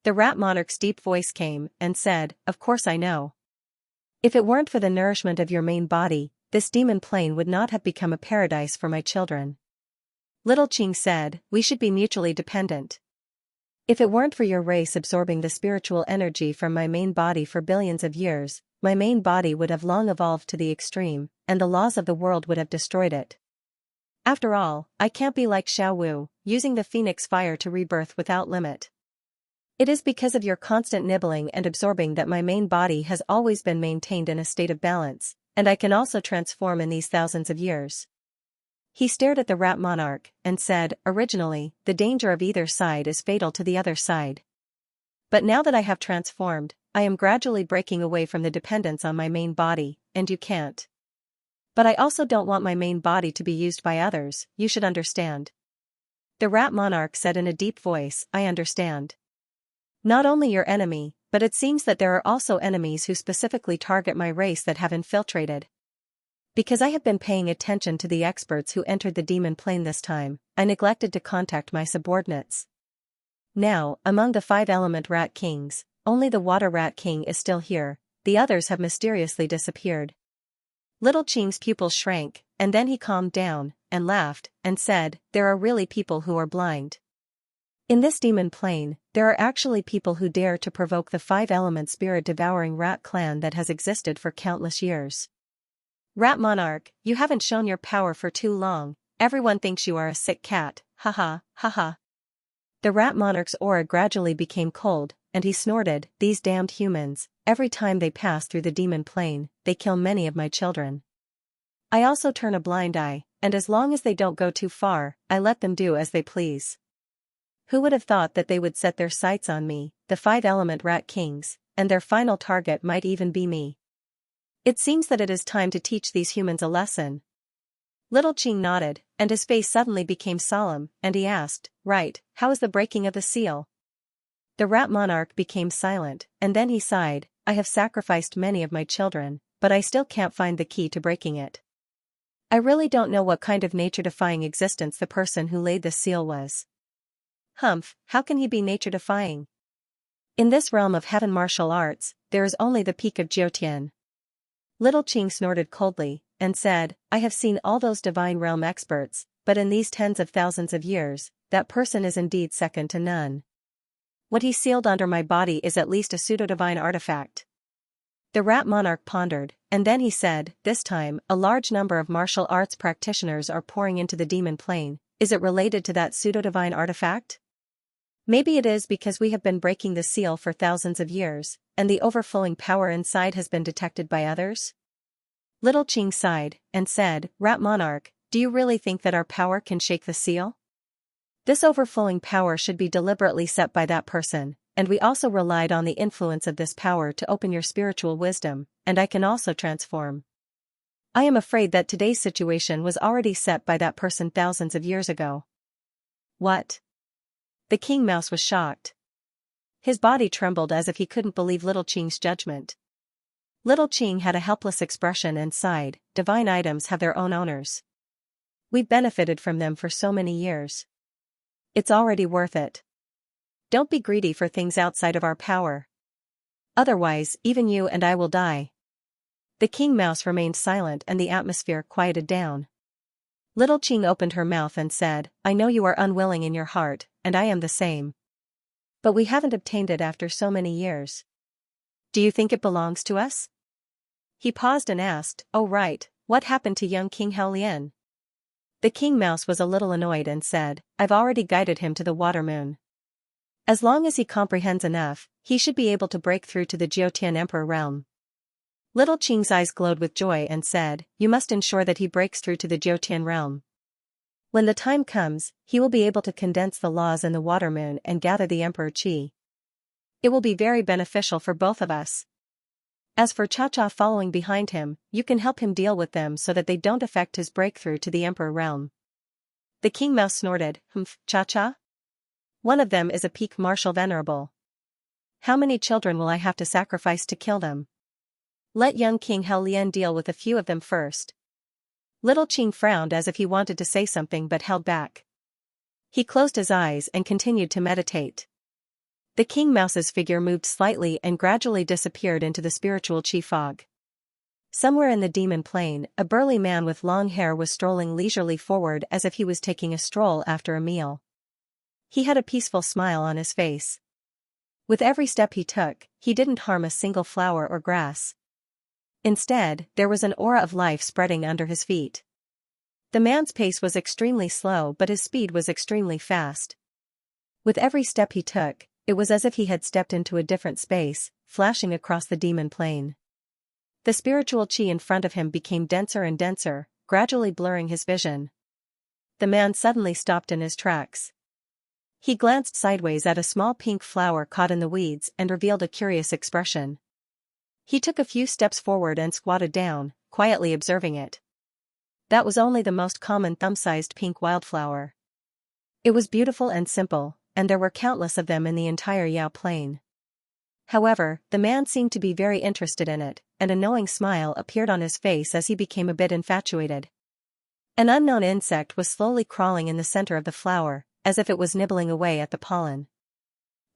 The rat monarch's deep voice came, and said, "Of course I know. If it weren't for the nourishment of your main body, this demon plane would not have become a paradise for my children." Little Qing said, "We should be mutually dependent. If it weren't for your race absorbing the spiritual energy from my main body for billions of years, my main body would have long evolved to the extreme, and the laws of the world would have destroyed it. After all, I can't be like Xiao Wu, using the phoenix fire to rebirth without limit. It is because of your constant nibbling and absorbing that my main body has always been maintained in a state of balance, and I can also transform in these thousands of years." He stared at the rat monarch, and said, "Originally, the danger of either side is fatal to the other side. But now that I have transformed, I am gradually breaking away from the dependence on my main body, and you can't. But I also don't want my main body to be used by others, you should understand." The rat monarch said in a deep voice, "I understand. Not only your enemy, but it seems that there are also enemies who specifically target my race that have infiltrated. Because I have been paying attention to the experts who entered the demon plane this time, I neglected to contact my subordinates. Now, among the 5-element rat kings, only the water rat king is still here, the others have mysteriously disappeared." Little Qing's pupils shrank, and then he calmed down, and laughed, and said, "There are really people who are blind. In this demon plane, there are actually people who dare to provoke the five-element spirit-devouring rat clan that has existed for countless years. Rat monarch, you haven't shown your power for too long, everyone thinks you are a sick cat, haha, haha." The rat monarch's aura gradually became cold, and he snorted, "These damned humans, every time they pass through the demon plane, they kill many of my children. I also turn a blind eye, and as long as they don't go too far, I let them do as they please. Who would have thought that they would set their sights on me, the five-element rat kings, and their final target might even be me? It seems that it is time to teach these humans a lesson." Little Qing nodded, and his face suddenly became solemn, and he asked, "Right, how is the breaking of the seal?" The rat monarch became silent, and then he sighed, "I have sacrificed many of my children, but I still can't find the key to breaking it. I really don't know what kind of nature-defying existence the person who laid the seal was." "Humph, how can he be nature-defying? In this realm of heaven martial arts, there is only the peak of Jiutian." Little Qing snorted coldly, and said, "I have seen all those divine realm experts, but in these tens of thousands of years, that person is indeed second to none. What he sealed under my body is at least a pseudo-divine artifact." The rat monarch pondered, and then he said, "This time, a large number of martial arts practitioners are pouring into the demon plane. Is it related to that pseudo-divine artifact? Maybe it is because we have been breaking the seal for thousands of years, and the overflowing power inside has been detected by others." Little Qing sighed, and said, "Rat monarch, do you really think that our power can shake the seal? This overflowing power should be deliberately set by that person, and we also relied on the influence of this power to open your spiritual wisdom, and I can also transform. I am afraid that today's situation was already set by that person thousands of years ago." "What?" The king mouse was shocked. His body trembled as if he couldn't believe Little Qing's judgment. Little Qing had a helpless expression and sighed, "Divine items have their own owners. We've benefited from them for so many years. It's already worth it. Don't be greedy for things outside of our power. Otherwise, even you and I will die." The king mouse remained silent and the atmosphere quieted down. Little Qing opened her mouth and said, "I know you are unwilling in your heart, and I am the same. But we haven't obtained it after so many years. Do you think it belongs to us?" He paused and asked, "Oh right, what happened to young King Helian?" The king mouse was a little annoyed and said, "I've already guided him to the water moon. As long as he comprehends enough, he should be able to break through to the Jiutian Emperor realm." Little Qing's eyes glowed with joy and said, "You must ensure that he breaks through to the Jiutian realm. When the time comes, he will be able to condense the laws in the water moon and gather the Emperor Qi. It will be very beneficial for both of us. As for Cha-Cha following behind him, you can help him deal with them so that they don't affect his breakthrough to the Emperor realm." The king mouse snorted, "Humph, Cha-Cha? One of them is a peak martial venerable. How many children will I have to sacrifice to kill them? Let young King Helian deal with a few of them first." Little Qing frowned as if he wanted to say something but held back. He closed his eyes and continued to meditate. The king mouse's figure moved slightly and gradually disappeared into the spiritual chi fog. Somewhere in the demon plane, a burly man with long hair was strolling leisurely forward as if he was taking a stroll after a meal. He had a peaceful smile on his face. With every step he took, he didn't harm a single flower or grass. Instead, there was an aura of life spreading under his feet. The man's pace was extremely slow but his speed was extremely fast. With every step he took, it was as if he had stepped into a different space, flashing across the demon plane. The spiritual chi in front of him became denser and denser, gradually blurring his vision. The man suddenly stopped in his tracks. He glanced sideways at a small pink flower caught in the weeds and revealed a curious expression. He took a few steps forward and squatted down, quietly observing it. That was only the most common thumb-sized pink wildflower. It was beautiful and simple, and there were countless of them in the entire Yao plain. However, the man seemed to be very interested in it, and a knowing smile appeared on his face as he became a bit infatuated. An unknown insect was slowly crawling in the center of the flower, as if it was nibbling away at the pollen.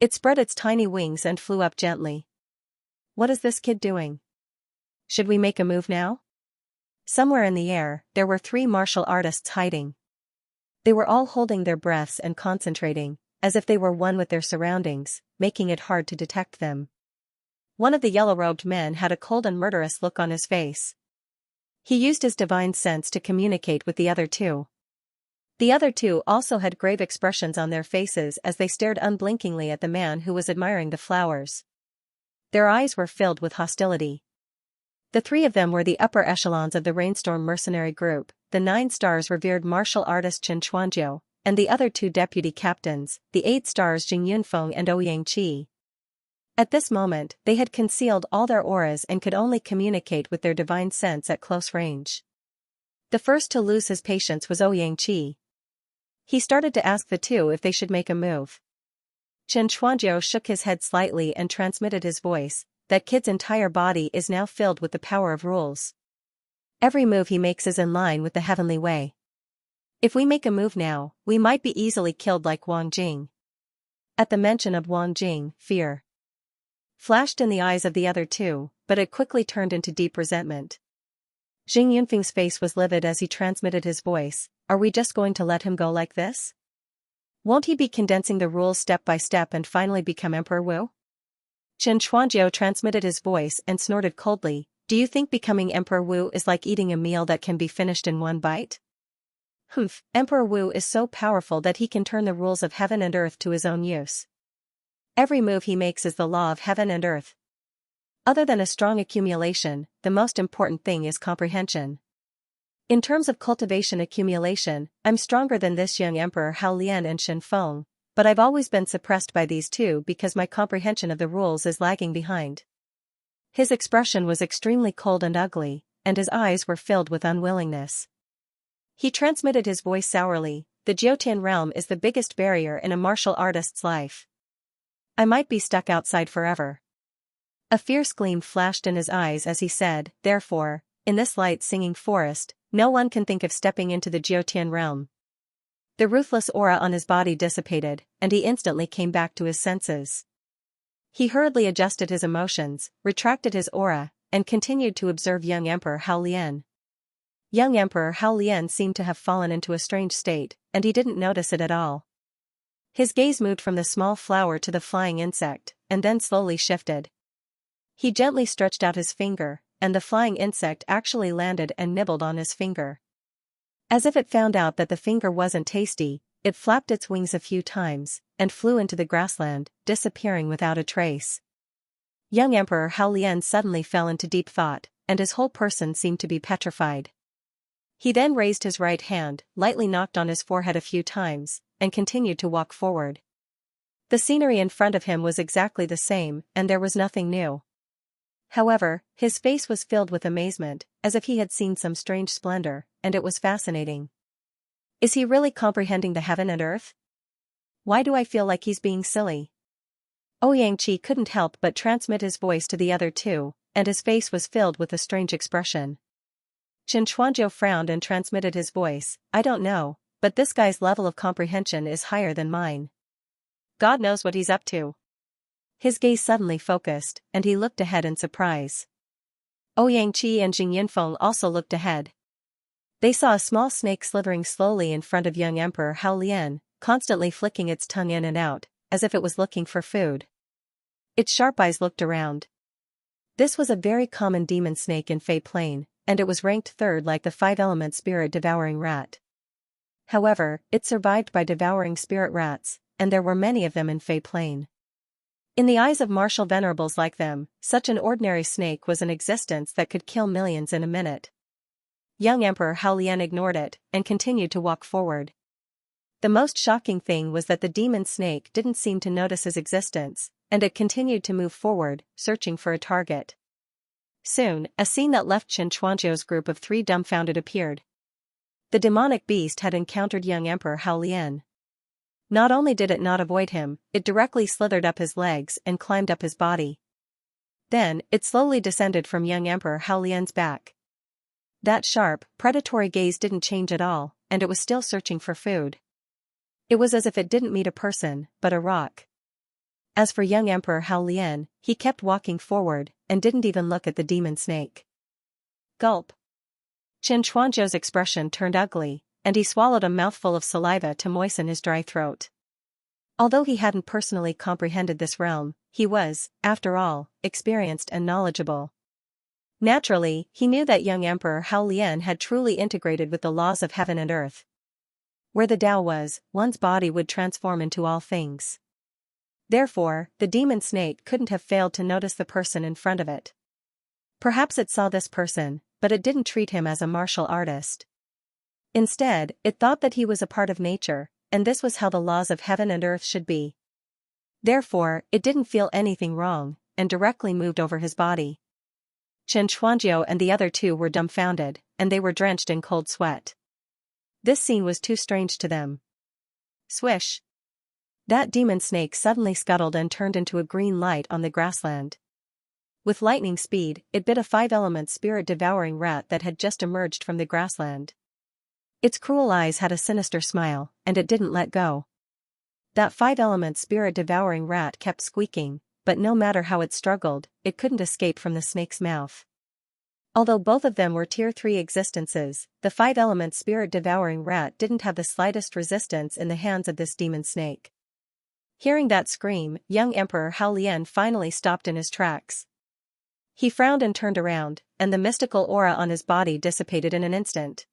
It spread its tiny wings and flew up gently. "What is this kid doing? Should we make a move now?" Somewhere in the air, there were 3 martial artists hiding. They were all holding their breaths and concentrating, as if they were one with their surroundings, making it hard to detect them. One of the yellow-robed men had a cold and murderous look on his face. He used his divine sense to communicate with the other 2. The other 2 also had grave expressions on their faces as they stared unblinkingly at the man who was admiring the flowers. Their eyes were filled with hostility. The 3 of them were the upper echelons of the Rainstorm mercenary group, the 9 stars revered martial artist Xianxia, and the other 2 deputy captains, the 8 stars Jing Yunfeng and Ouyangqi. At this moment, they had concealed all their auras and could only communicate with their divine sense at close range. The first to lose his patience was Ouyangqi. He started to ask the 2 if they should make a move. Xianxia shook his head slightly and transmitted his voice. That kid's entire body is now filled with the power of rules. Every move he makes is in line with the heavenly way. If we make a move now, we might be easily killed like Wang Jing. At the mention of Wang Jing, fear flashed in the eyes of the other 2, but it quickly turned into deep resentment. Jing Yunfeng's face was livid as he transmitted his voice. Are we just going to let him go like this? Won't he be condensing the rules step by step and finally become Emperor Wu? Xianxia transmitted his voice and snorted coldly. Do you think becoming Emperor Wu is like eating a meal that can be finished in one bite? Humph, Emperor Wu is so powerful that he can turn the rules of heaven and earth to his own use. Every move he makes is the law of heaven and earth. Other than a strong accumulation, the most important thing is comprehension. In terms of cultivation accumulation, I'm stronger than this young Emperor Hao Lian and Shen Feng. But I've always been suppressed by these 2 because my comprehension of the rules is lagging behind. His expression was extremely cold and ugly, and his eyes were filled with unwillingness. He transmitted his voice sourly. The Jiutian realm is the biggest barrier in a martial artist's life. I might be stuck outside forever. A fierce gleam flashed in his eyes as he said, therefore, in this light-singing forest, no one can think of stepping into the Jiutian realm. The ruthless aura on his body dissipated, and he instantly came back to his senses. He hurriedly adjusted his emotions, retracted his aura, and continued to observe young Emperor Hao Lian. Young Emperor Hao Lian seemed to have fallen into a strange state, and he didn't notice it at all. His gaze moved from the small flower to the flying insect, and then slowly shifted. He gently stretched out his finger, and the flying insect actually landed and nibbled on his finger. As if it found out that the finger wasn't tasty, it flapped its wings a few times, and flew into the grassland, disappearing without a trace. Young Emperor Hao Lian suddenly fell into deep thought, and his whole person seemed to be petrified. He then raised his right hand, lightly knocked on his forehead a few times, and continued to walk forward. The scenery in front of him was exactly the same, and there was nothing new. However, his face was filled with amazement, as if he had seen some strange splendor, and it was fascinating. Is he really comprehending the heaven and earth? Why do I feel like he's being silly? Ouyangqi couldn't help but transmit his voice to the other 2, and his face was filled with a strange expression. Xianxia frowned and transmitted his voice. I don't know, but this guy's level of comprehension is higher than mine. God knows what he's up to. His gaze suddenly focused, and he looked ahead in surprise. Ouyangqi and Jing Yunfeng also looked ahead. They saw a small snake slithering slowly in front of young Emperor Hao Lian, constantly flicking its tongue in and out, as if it was looking for food. Its sharp eyes looked around. This was a very common demon snake in Fei Plain, and it was ranked 3rd like the 5-element spirit-devouring rat. However, it survived by devouring spirit rats, and there were many of them in Fei Plain. In the eyes of martial venerables like them, such an ordinary snake was an existence that could kill millions in a minute. Young Emperor Hao Lian ignored it, and continued to walk forward. The most shocking thing was that the demon snake didn't seem to notice his existence, and it continued to move forward, searching for a target. Soon, a scene that left Xianxuanzhou's group of 3 dumbfounded appeared. The demonic beast had encountered young Emperor Hao Lian. Not only did it not avoid him, it directly slithered up his legs and climbed up his body. Then, it slowly descended from young Emperor Hao Lian's back. That sharp, predatory gaze didn't change at all, and it was still searching for food. It was as if it didn't meet a person, but a rock. As for young Emperor Hao Lian, he kept walking forward, and didn't even look at the demon snake. Gulp. Qin Chuanzhou's expression turned ugly, and he swallowed a mouthful of saliva to moisten his dry throat. Although he hadn't personally comprehended this realm, he was, after all, experienced and knowledgeable. Naturally, he knew that young Emperor Hao Lian had truly integrated with the laws of heaven and earth. Where the Tao was, one's body would transform into all things. Therefore, the demon snake couldn't have failed to notice the person in front of it. Perhaps it saw this person, but it didn't treat him as a martial artist. Instead, it thought that he was a part of nature, and this was how the laws of heaven and earth should be. Therefore, it didn't feel anything wrong, and directly moved over his body. Qin Chuanzhou and the other two were dumbfounded, and they were drenched in cold sweat. This scene was too strange to them. Swish! That demon snake suddenly scuttled and turned into a green light on the grassland. With lightning speed, it bit a five-element spirit-devouring rat that had just emerged from the grassland. Its cruel eyes had a sinister smile, and it didn't let go. That five-element spirit-devouring rat kept squeaking, but no matter how it struggled, it couldn't escape from the snake's mouth. Although both of them were Tier 3 existences, the five-element spirit-devouring rat didn't have the slightest resistance in the hands of this demon snake. Hearing that scream, young Emperor Hao Lian finally stopped in his tracks. He frowned and turned around, and the mystical aura on his body dissipated in an instant.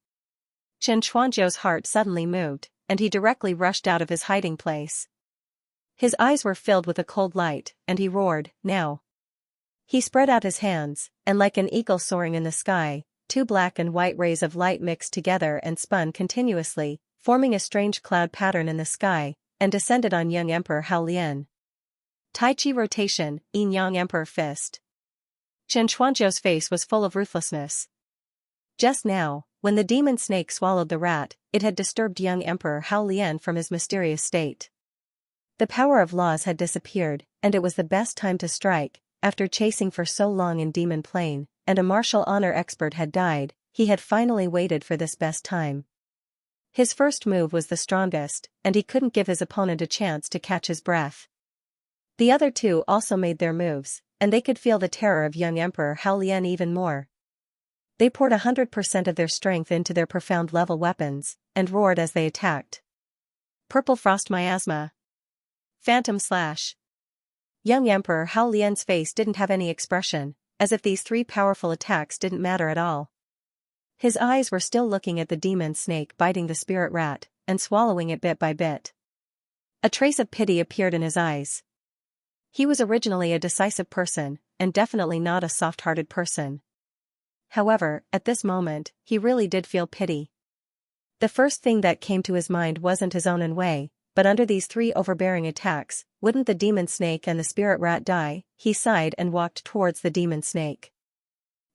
Qin Chuanzhou's heart suddenly moved, and he directly rushed out of his hiding place. His eyes were filled with a cold light, and he roared, "Now!" He spread out his hands, and like an eagle soaring in the sky, two black and white rays of light mixed together and spun continuously, forming a strange cloud pattern in the sky, and descended on young Emperor Hao Lian. Tai Chi rotation, Yin Yang Emperor fist. Qin Chuanzhou's face was full of ruthlessness. Just now, when the demon snake swallowed the rat, it had disturbed young Emperor Hao Lian from his mysterious state. The power of laws had disappeared, and it was the best time to strike. After chasing for so long in Demon Plain, and a martial honor expert had died, he had finally waited for this best time. His first move was the strongest, and he couldn't give his opponent a chance to catch his breath. The other two also made their moves, and they could feel the terror of young Emperor Hao Lian even more. They poured 100% of their strength into their profound level weapons, and roared as they attacked. Purple Frost Miasma. Phantom Slash. Young Emperor Hao Lian's face didn't have any expression, as if these three powerful attacks didn't matter at all. His eyes were still looking at the demon snake biting the spirit rat, and swallowing it bit by bit. A trace of pity appeared in his eyes. He was originally a decisive person, and definitely not a soft-hearted person. However, at this moment, he really did feel pity. The first thing that came to his mind wasn't his own way, but under these three overbearing attacks, wouldn't the demon snake and the spirit rat die? He sighed and walked towards the demon snake.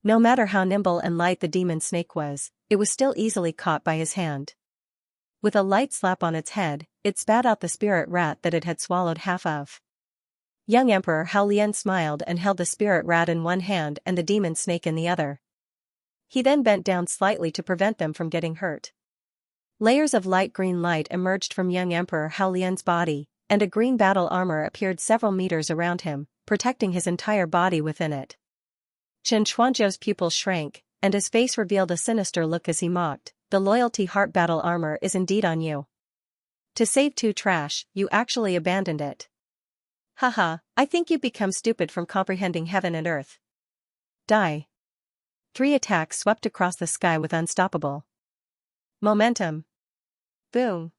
No matter how nimble and light the demon snake was, it was still easily caught by his hand. With a light slap on its head, it spat out the spirit rat that it had swallowed half of. Young Emperor Hao Lian smiled and held the spirit rat in one hand and the demon snake in the other. He then bent down slightly to prevent them from getting hurt. Layers of light green light emerged from young Emperor Hao Lian's body, and a green battle armor appeared several meters around him, protecting his entire body within it. Qin Chuanzhou's pupils shrank, and his face revealed a sinister look as he mocked, "The loyalty heart battle armor is indeed on you. To save two trash, you actually abandoned it. Haha, I think you've become stupid from comprehending heaven and earth. Die." Three attacks swept across the sky with unstoppable momentum. Boom.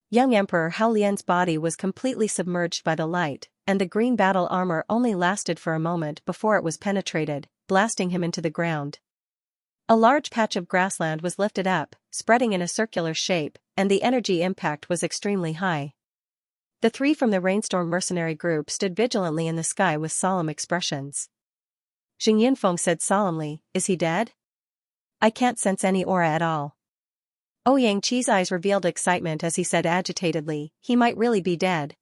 Young Emperor Hao Lian's body was completely submerged by the light, and the green battle armor only lasted for a moment before it was penetrated, blasting him into the ground. A large patch of grassland was lifted up, spreading in a circular shape, and the energy impact was extremely high. The three from the Rainstorm mercenary group stood vigilantly in the sky with solemn expressions. Xing Yinfeng said solemnly, "Is he dead? I can't sense any aura at all." Ouyang Qi's eyes revealed excitement as he said agitatedly, "He might really be dead.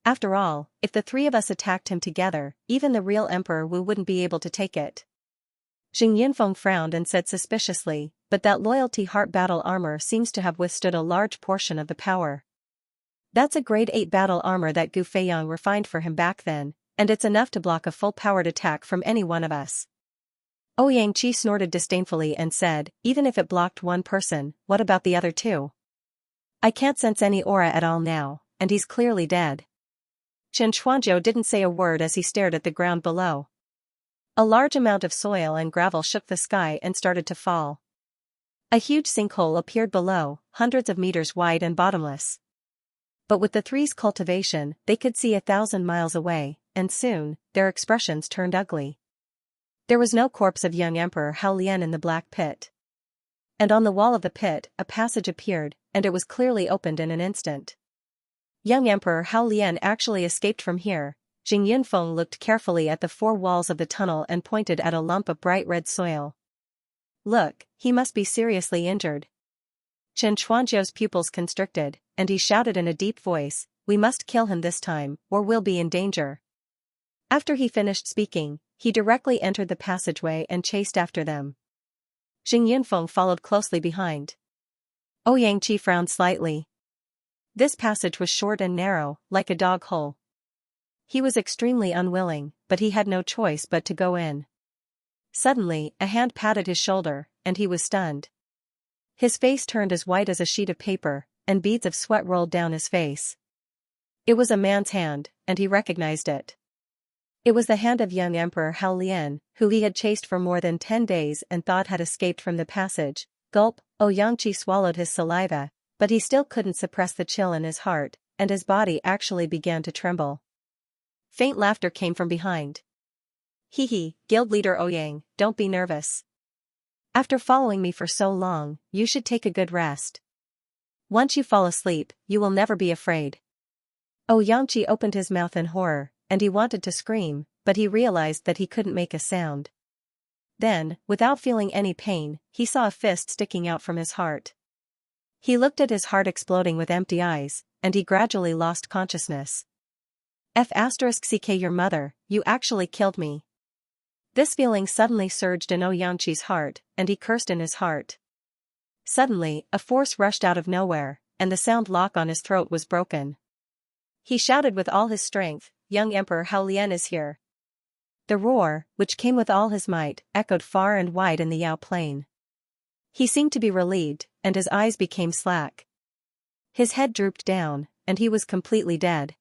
After all, if the three of us attacked him together, even the real Emperor Wu wouldn't be able to take it." Xing Yinfeng frowned and said suspiciously, "But that loyalty heart battle armor seems to have withstood a large portion of the power. That's a grade 8 battle armor that Gu Feiyang refined for him back then, and it's enough to block a full-powered attack from any one of us." Xianxia snorted disdainfully and said, even if it blocked one person, what about the other two? I can't sense any aura at all now, and he's clearly dead. Xianxia didn't say a word as he stared at the ground below. A large amount of soil and gravel shook the sky and started to fall. A huge sinkhole appeared below, hundreds of meters wide and bottomless. But with the three's cultivation, they could see 1,000 miles away, and soon, their expressions turned ugly. There was no corpse of young Emperor Hao Lian in the black pit. And on the wall of the pit, a passage appeared, and it was clearly opened in an instant. Young Emperor Hao Lian actually escaped from here. Jing Yunfeng looked carefully at the four walls of the tunnel and pointed at a lump of bright red soil. Look, he must be seriously injured. Chen Chuanzhou's pupils constricted, and he shouted in a deep voice, we must kill him this time, or we'll be in danger. After he finished speaking, he directly entered the passageway and chased after them. Jing Yunfeng followed closely behind. Xianxia frowned slightly. This passage was short and narrow, like a dog hole. He was extremely unwilling, but he had no choice but to go in. Suddenly, a hand patted his shoulder, and he was stunned. His face turned as white as a sheet of paper, and beads of sweat rolled down his face. It was a man's hand, and he recognized it. It was the hand of young Emperor Hao Lian, who he had chased for more than 10 days and thought had escaped from the passage. Gulp, Xianxia swallowed his saliva, but he still couldn't suppress the chill in his heart, and his body actually began to tremble. Faint laughter came from behind. Hee hee, guild leader Ouyang, don't be nervous. After following me for so long, you should take a good rest. Once you fall asleep, you will never be afraid. Xianxia opened his mouth in horror, and he wanted to scream, but he realized that he couldn't make a sound. Then, without feeling any pain, he saw a fist sticking out from his heart. He looked at his heart exploding with empty eyes, and he gradually lost consciousness. F***ck your mother, you actually killed me. This feeling suddenly surged in Xianxia's heart, and he cursed in his heart. Suddenly, a force rushed out of nowhere, and the sound lock on his throat was broken. He shouted with all his strength, young Emperor Hao Lian is here. The roar, which came with all his might, echoed far and wide in the Yao plain. He seemed to be relieved, and his eyes became slack. His head drooped down, and he was completely dead.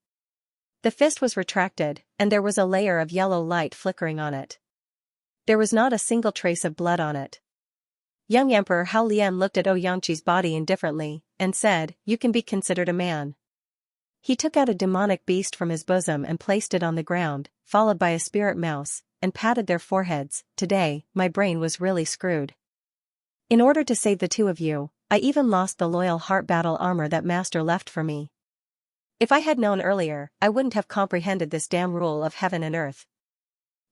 The fist was retracted, and there was a layer of yellow light flickering on it. There was not a single trace of blood on it. Young Emperor Hao Lian looked at Xianxia's body indifferently, and said, you can be considered a man. He took out a demonic beast from his bosom and placed it on the ground, followed by a spirit mouse, and patted their foreheads. Today, my brain was really screwed. In order to save the two of you, I even lost the loyal heart battle armor that Master left for me. If I had known earlier, I wouldn't have comprehended this damn rule of heaven and earth.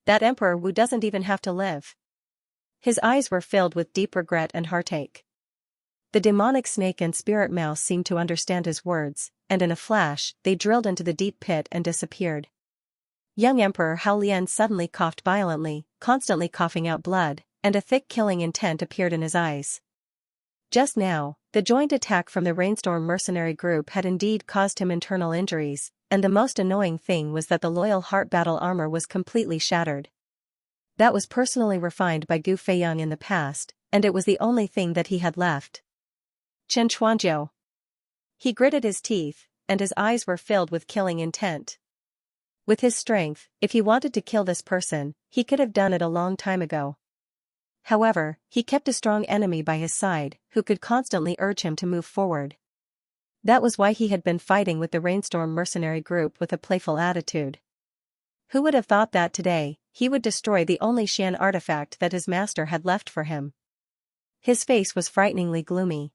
That Emperor Wu doesn't even have to live. His eyes were filled with deep regret and heartache. The demonic snake and spirit mouse seemed to understand his words, and in a flash, they drilled into the deep pit and disappeared. Young Emperor Hao Lian suddenly coughed violently, constantly coughing out blood, and a thick killing intent appeared in his eyes. Just now, the joint attack from the Rainstorm mercenary group had indeed caused him internal injuries, and the most annoying thing was that the loyal heart battle armor was completely shattered. That was personally refined by Gu Feiyang in the past, and it was the only thing that he had left. Chen Chuanzhou. He gritted his teeth, and his eyes were filled with killing intent. With his strength, if he wanted to kill this person, he could have done it a long time ago. However, he kept a strong enemy by his side, who could constantly urge him to move forward. That was why he had been fighting with the Rainstorm mercenary group with a playful attitude. Who would have thought that today, he would destroy the only Xian artifact that his master had left for him? His face was frighteningly gloomy.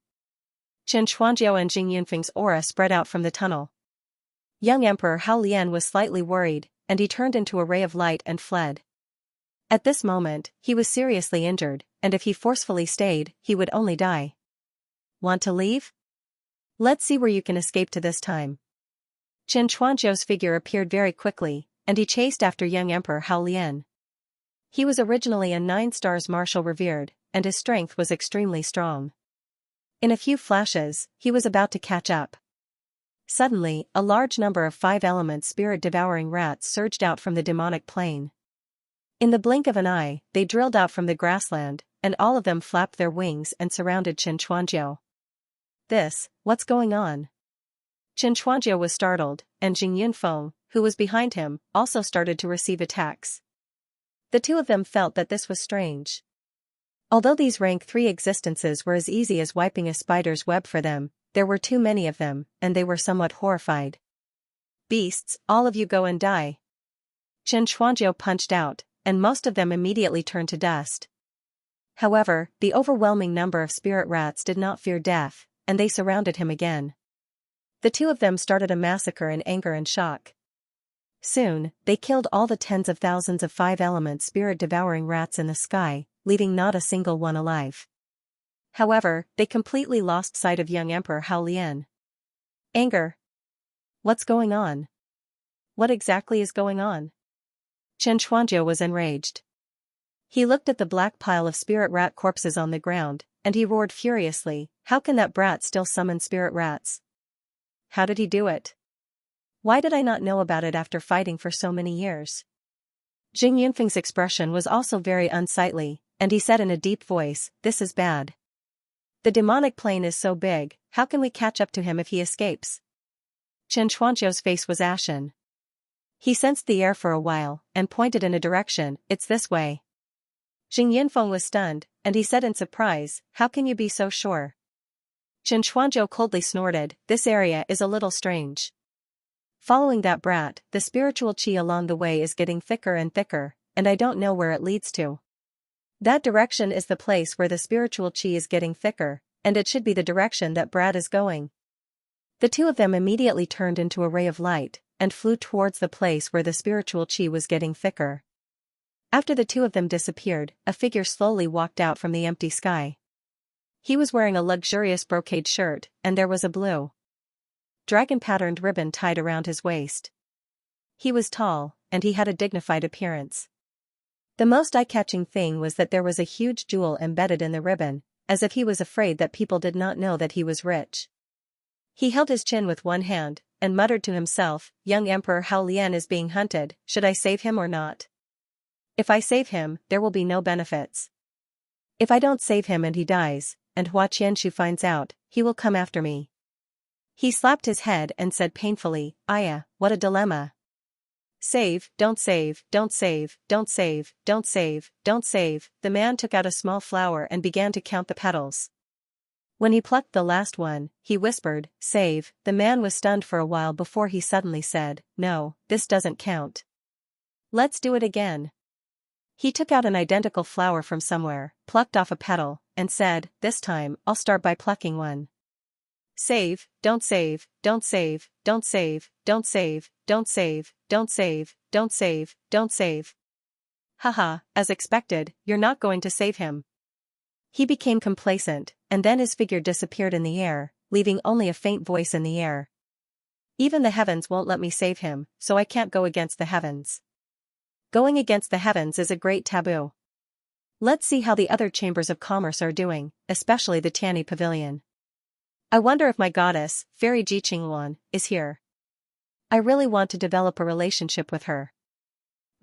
Chen Chuanzhou and Jing Yunfeng's aura spread out from the tunnel. Young Emperor Hao Lian was slightly worried, and he turned into a ray of light and fled. At this moment, he was seriously injured, and if he forcefully stayed, he would only die. Want to leave? Let's see where you can escape to this time. Chen Chuanzhou's figure appeared very quickly, and he chased after young Emperor Hao Lian. He was originally a 9-stars marshal revered, and his strength was extremely strong. In a few flashes, he was about to catch up. Suddenly, a large number of 5-element spirit-devouring rats surged out from the demonic plane. In the blink of an eye, they drilled out from the grassland, and all of them flapped their wings and surrounded Xianxia. What's going on? Xianxia was startled, and Jing Yunfeng, who was behind him, also started to receive attacks. The two of them felt that this was strange. Although these rank 3 existences were as easy as wiping a spider's web for them, there were too many of them, and they were somewhat horrified. Beasts, all of you go and die. Xianxia punched out, and most of them immediately turned to dust. However, the overwhelming number of spirit rats did not fear death, and they surrounded him again. The two of them started a massacre in anger and shock. Soon, they killed all the tens of thousands of 5-element spirit-devouring rats in the sky, leaving not a single one alive. However, they completely lost sight of young Emperor Hao Lian. Anger. What's going on? What exactly is going on? Xianxia was enraged. He looked at the black pile of spirit rat corpses on the ground, and he roared furiously, "How can that brat still summon spirit rats? How did he do it? Why did I not know about it after fighting for so many years?" Jing Yunfeng's expression was also very unsightly, and he said in a deep voice, "This is bad. The demonic plane is so big, how can we catch up to him if he escapes?" Xianxuanqiu's face was ashen. He sensed the air for a while, and pointed in a direction, "It's this way." Jing Yunfeng was stunned, and he said in surprise, "How can you be so sure?" Xianxuanqiu coldly snorted, "This area is a little strange. Following that brat, the spiritual qi along the way is getting thicker and thicker, and I don't know where it leads to. That direction is the place where the spiritual qi is getting thicker, and it should be the direction that brat is going." The two of them immediately turned into a ray of light, and flew towards the place where the spiritual qi was getting thicker. After the two of them disappeared, a figure slowly walked out from the empty sky. He was wearing a luxurious brocade shirt, and there was a blue dragon-patterned ribbon tied around his waist. He was tall, and he had a dignified appearance. The most eye-catching thing was that there was a huge jewel embedded in the ribbon, as if he was afraid that people did not know that he was rich. He held his chin with one hand, and muttered to himself, "Young Emperor Hao Lian is being hunted, should I save him or not? If I save him, there will be no benefits. If I don't save him and he dies, and Hua Qianshu finds out, he will come after me." He slapped his head and said painfully, "Aya, what a dilemma. Save, don't save, don't save, don't save, don't save, don't save." The man took out a small flower and began to count the petals. When he plucked the last one, he whispered, "Save." The man was stunned for a while before he suddenly said, "No, this doesn't count. Let's do it again." He took out an identical flower from somewhere, plucked off a petal, and said, "This time, I'll start by plucking one. Save, don't save, don't save, don't save, don't save, don't save, don't save, don't save, don't save." Haha, as expected, you're not going to save him. He became complacent, and then his figure disappeared in the air, leaving only a faint voice in the air. "Even the heavens won't let me save him, so I can't go against the heavens. Going against the heavens is a great taboo. Let's see how the other chambers of commerce are doing, especially the Tianyi Pavilion. I wonder if my goddess, Fairy Jiqingluan, is here. I really want to develop a relationship with her.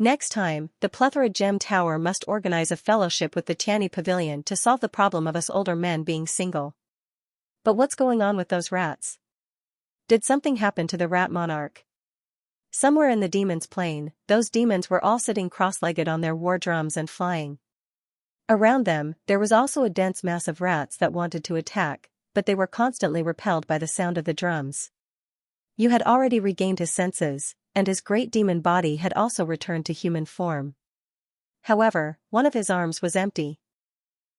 Next time, the Plethora Gem Tower must organize a fellowship with the Tianyi Pavilion to solve the problem of us older men being single." But what's going on with those rats? Did something happen to the rat monarch? Somewhere in the demon's plane, those demons were all sitting cross-legged on their war drums and flying. Around them, there was also a dense mass of rats that wanted to attack, but they were constantly repelled by the sound of the drums. Yu had already regained his senses, and his great demon body had also returned to human form. However, one of his arms was empty.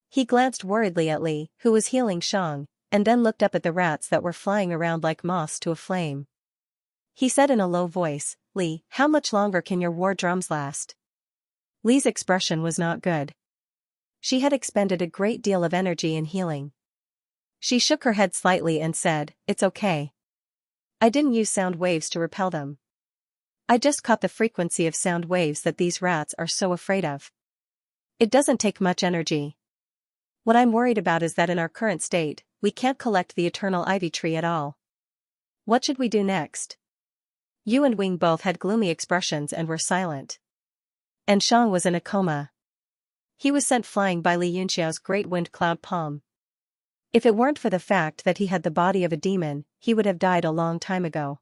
He glanced worriedly at Li, who was healing Shang, and then looked up at the rats that were flying around like moths to a flame. He said in a low voice, "Li, how much longer can your war drums last?" Li's expression was not good. She had expended a great deal of energy in healing. She shook her head slightly and said, "It's okay. I didn't use sound waves to repel them. I just caught the frequency of sound waves that these rats are so afraid of. It doesn't take much energy. What I'm worried about is that in our current state, we can't collect the eternal ivy tree at all. What should we do next?" Yu and Wing both had gloomy expressions and were silent. And Shang was in a coma. He was sent flying by Li Yunxiao's great wind cloud palm. If it weren't for the fact that he had the body of a demon, he would have died a long time ago.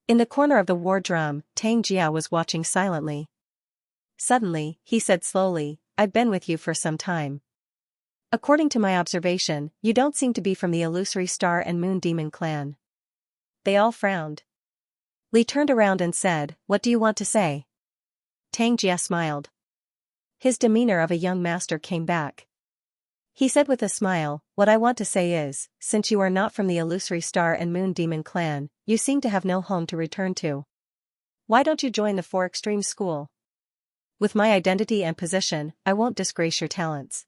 In the corner of the war drum, Tang Jia was watching silently. Suddenly, he said slowly, "I've been with you for some time. According to my observation, you don't seem to be from the illusory star and moon demon clan." They all frowned. Li turned around and said, "What do you want to say?" Tang Jia smiled. His demeanor of a young master came back. He said with a smile, "What I want to say is, since you are not from the illusory star and moon demon clan, you seem to have no home to return to. Why don't you join the Four Extreme School? With my identity and position, I won't disgrace your talents."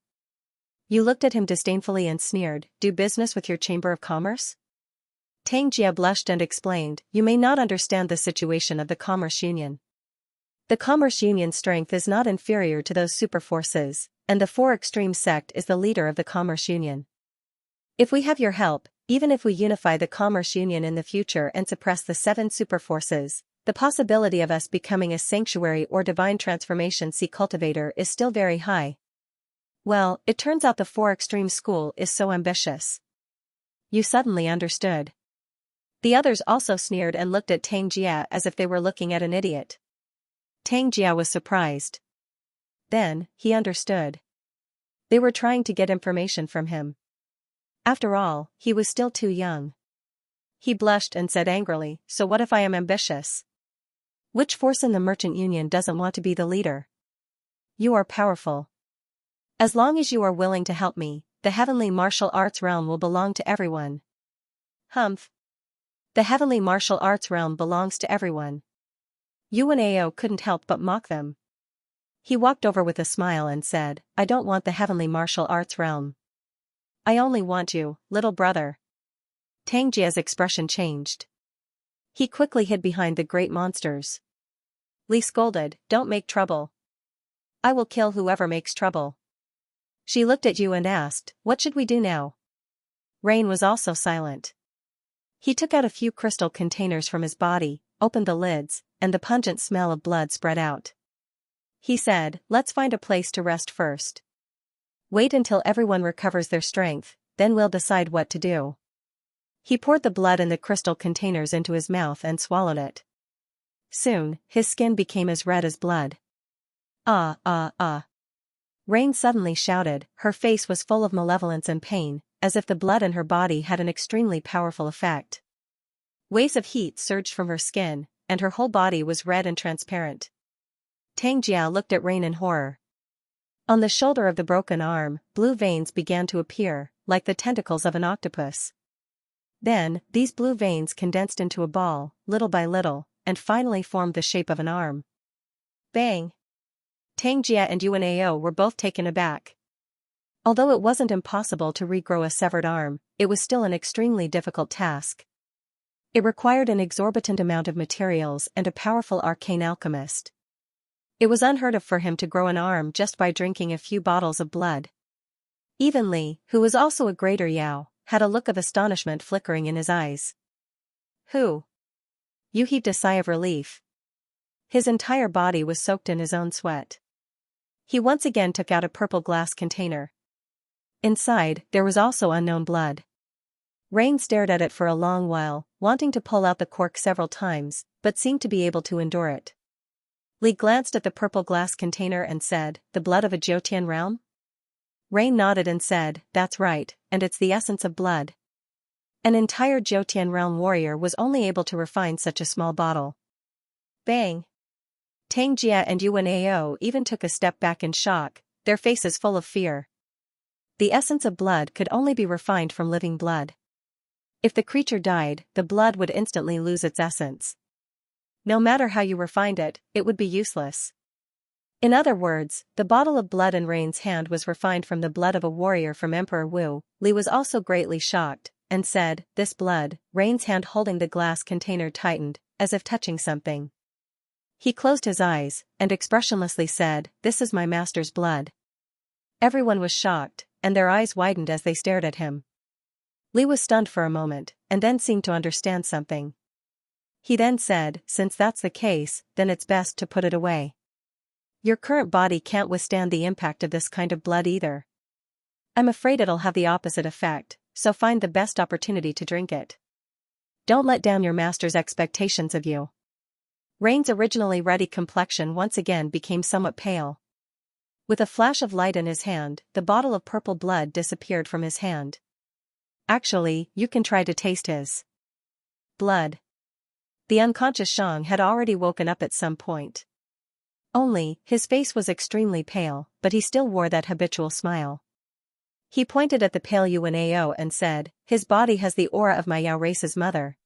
You looked at him disdainfully and sneered, "Do business with your Chamber of Commerce?" Tang Jia blushed and explained, "You may not understand the situation of the Commerce Union. The Commerce Union's strength is not inferior to those super forces, and the Four Extreme sect is the leader of the Commerce Union. If we have your help, even if we unify the Commerce Union in the future and suppress the 7 super forces, the possibility of us becoming a sanctuary or divine transformation cultivator is still very high. Well, it turns out the Four Extreme School is so ambitious." You suddenly understood. The others also sneered and looked at Tang Jia as if they were looking at an idiot. Tang Jia was surprised. Then, he understood. They were trying to get information from him. After all, he was still too young. He blushed and said angrily, "So what if I am ambitious? Which force in the Merchant Union doesn't want to be the leader? You are powerful. As long as you are willing to help me, the heavenly martial arts realm will belong to everyone." Humph. The heavenly martial arts realm belongs to everyone. Yuan Ao couldn't help but mock them. He walked over with a smile and said, "I don't want the heavenly martial arts realm. I only want you, little brother." Tang Jia's expression changed. He quickly hid behind the great monsters. Li scolded, "Don't make trouble. I will kill whoever makes trouble." She looked at you and asked, "What should we do now?" Rain was also silent. He took out a few crystal containers from his body, opened the lids, and the pungent smell of blood spread out. He said, "Let's find a place to rest first. Wait until everyone recovers their strength, then we'll decide what to do." He poured the blood in the crystal containers into his mouth and swallowed it. Soon, his skin became as red as blood. "Ah, ah, ah." Rain suddenly shouted, her face was full of malevolence and pain, as if the blood in her body had an extremely powerful effect. Waves of heat surged from her skin, and her whole body was red and transparent. Tang Jia looked at Rain in horror. On the shoulder of the broken arm, blue veins began to appear, like the tentacles of an octopus. Then, these blue veins condensed into a ball, little by little, and finally formed the shape of an arm. Bang! Tang Jia and Yuan Ao were both taken aback. Although it wasn't impossible to regrow a severed arm, it was still an extremely difficult task. It required an exorbitant amount of materials and a powerful arcane alchemist. It was unheard of for him to grow an arm just by drinking a few bottles of blood. Even Li, who was also a greater Yao, had a look of astonishment flickering in his eyes. "Who?" Yu heaved a sigh of relief. His entire body was soaked in his own sweat. He once again took out a purple glass container. Inside, there was also unknown blood. Rain stared at it for a long while, wanting to pull out the cork several times, but seemed to be able to endure it. Li glanced at the purple glass container and said, "The blood of a Jotian realm?" Rain nodded and said, "That's right, and it's the essence of blood. An entire Jotian realm warrior was only able to refine such a small bottle." Bang! Tang Jia and Yuan Ao even took a step back in shock, their faces full of fear. The essence of blood could only be refined from living blood. If the creature died, the blood would instantly lose its essence. No matter how you refined it, it would be useless. In other words, the bottle of blood in Rain's hand was refined from the blood of a warrior from Emperor Wu. Li was also greatly shocked, and said, "This blood." Rain's hand holding the glass container tightened, as if touching something. He closed his eyes, and expressionlessly said, "This is my master's blood." Everyone was shocked, and their eyes widened as they stared at him. Li was stunned for a moment, and then seemed to understand something. He then said, "Since that's the case, then it's best to put it away." Your current body can't withstand the impact of this kind of blood either. I'm afraid it'll have the opposite effect, so find the best opportunity to drink it. Don't let down your master's expectations of you. Rain's originally ruddy complexion once again became somewhat pale. With a flash of light in his hand, the bottle of purple blood disappeared from his hand. Actually, you can try to taste his blood. The unconscious Shang had already woken up at some point. Only, his face was extremely pale, but he still wore that habitual smile. He pointed at the pale Yuanao and said, his body has the aura of my Yao race's mother.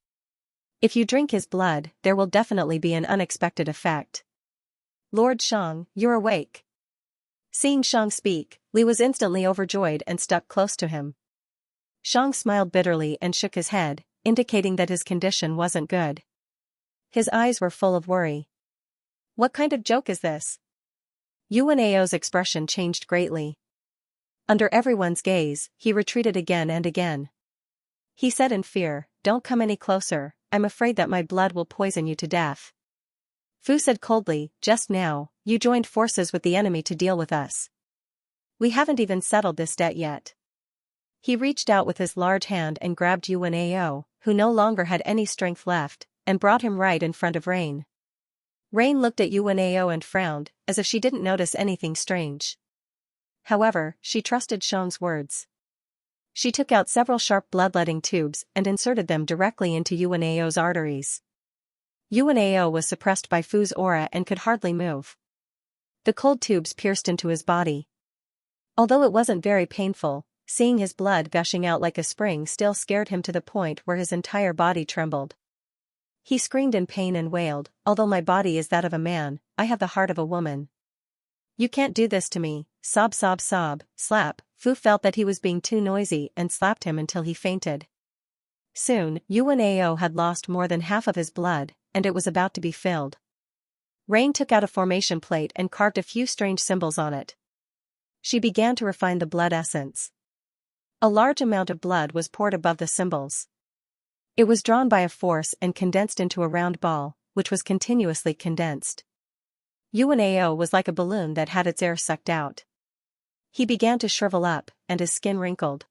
If you drink his blood, there will definitely be an unexpected effect. Lord Shang, you're awake. Seeing Shang speak, Li was instantly overjoyed and stuck close to him. Shang smiled bitterly and shook his head, indicating that his condition wasn't good. His eyes were full of worry. What kind of joke is this? Yuanao's expression changed greatly. Under everyone's gaze, he retreated again and again. He said in fear, don't come any closer, I'm afraid that my blood will poison you to death. Fu said coldly, just now, you joined forces with the enemy to deal with us. We haven't even settled this debt yet. He reached out with his large hand and grabbed Yuanao, who no longer had any strength left, and brought him right in front of Rain. Rain looked at Yuanao and frowned, as if she didn't notice anything strange. However, she trusted Shang's words. She took out several sharp bloodletting tubes and inserted them directly into Yuanao's arteries. Yuanao was suppressed by Fu's aura and could hardly move. The cold tubes pierced into his body. Although it wasn't very painful, seeing his blood gushing out like a spring still scared him to the point where his entire body trembled. He screamed in pain and wailed, although my body is that of a man, I have the heart of a woman. You can't do this to me, sob sob sob, slap. Fu felt that he was being too noisy and slapped him until he fainted. Soon, Yuanao had lost more than half of his blood, and it was about to be filled. Rain took out a formation plate and carved a few strange symbols on it. She began to refine the blood essence. A large amount of blood was poured above the symbols. It was drawn by a force and condensed into a round ball, which was continuously condensed. Yuanao was like a balloon that had its air sucked out. He began to shrivel up, and his skin wrinkled.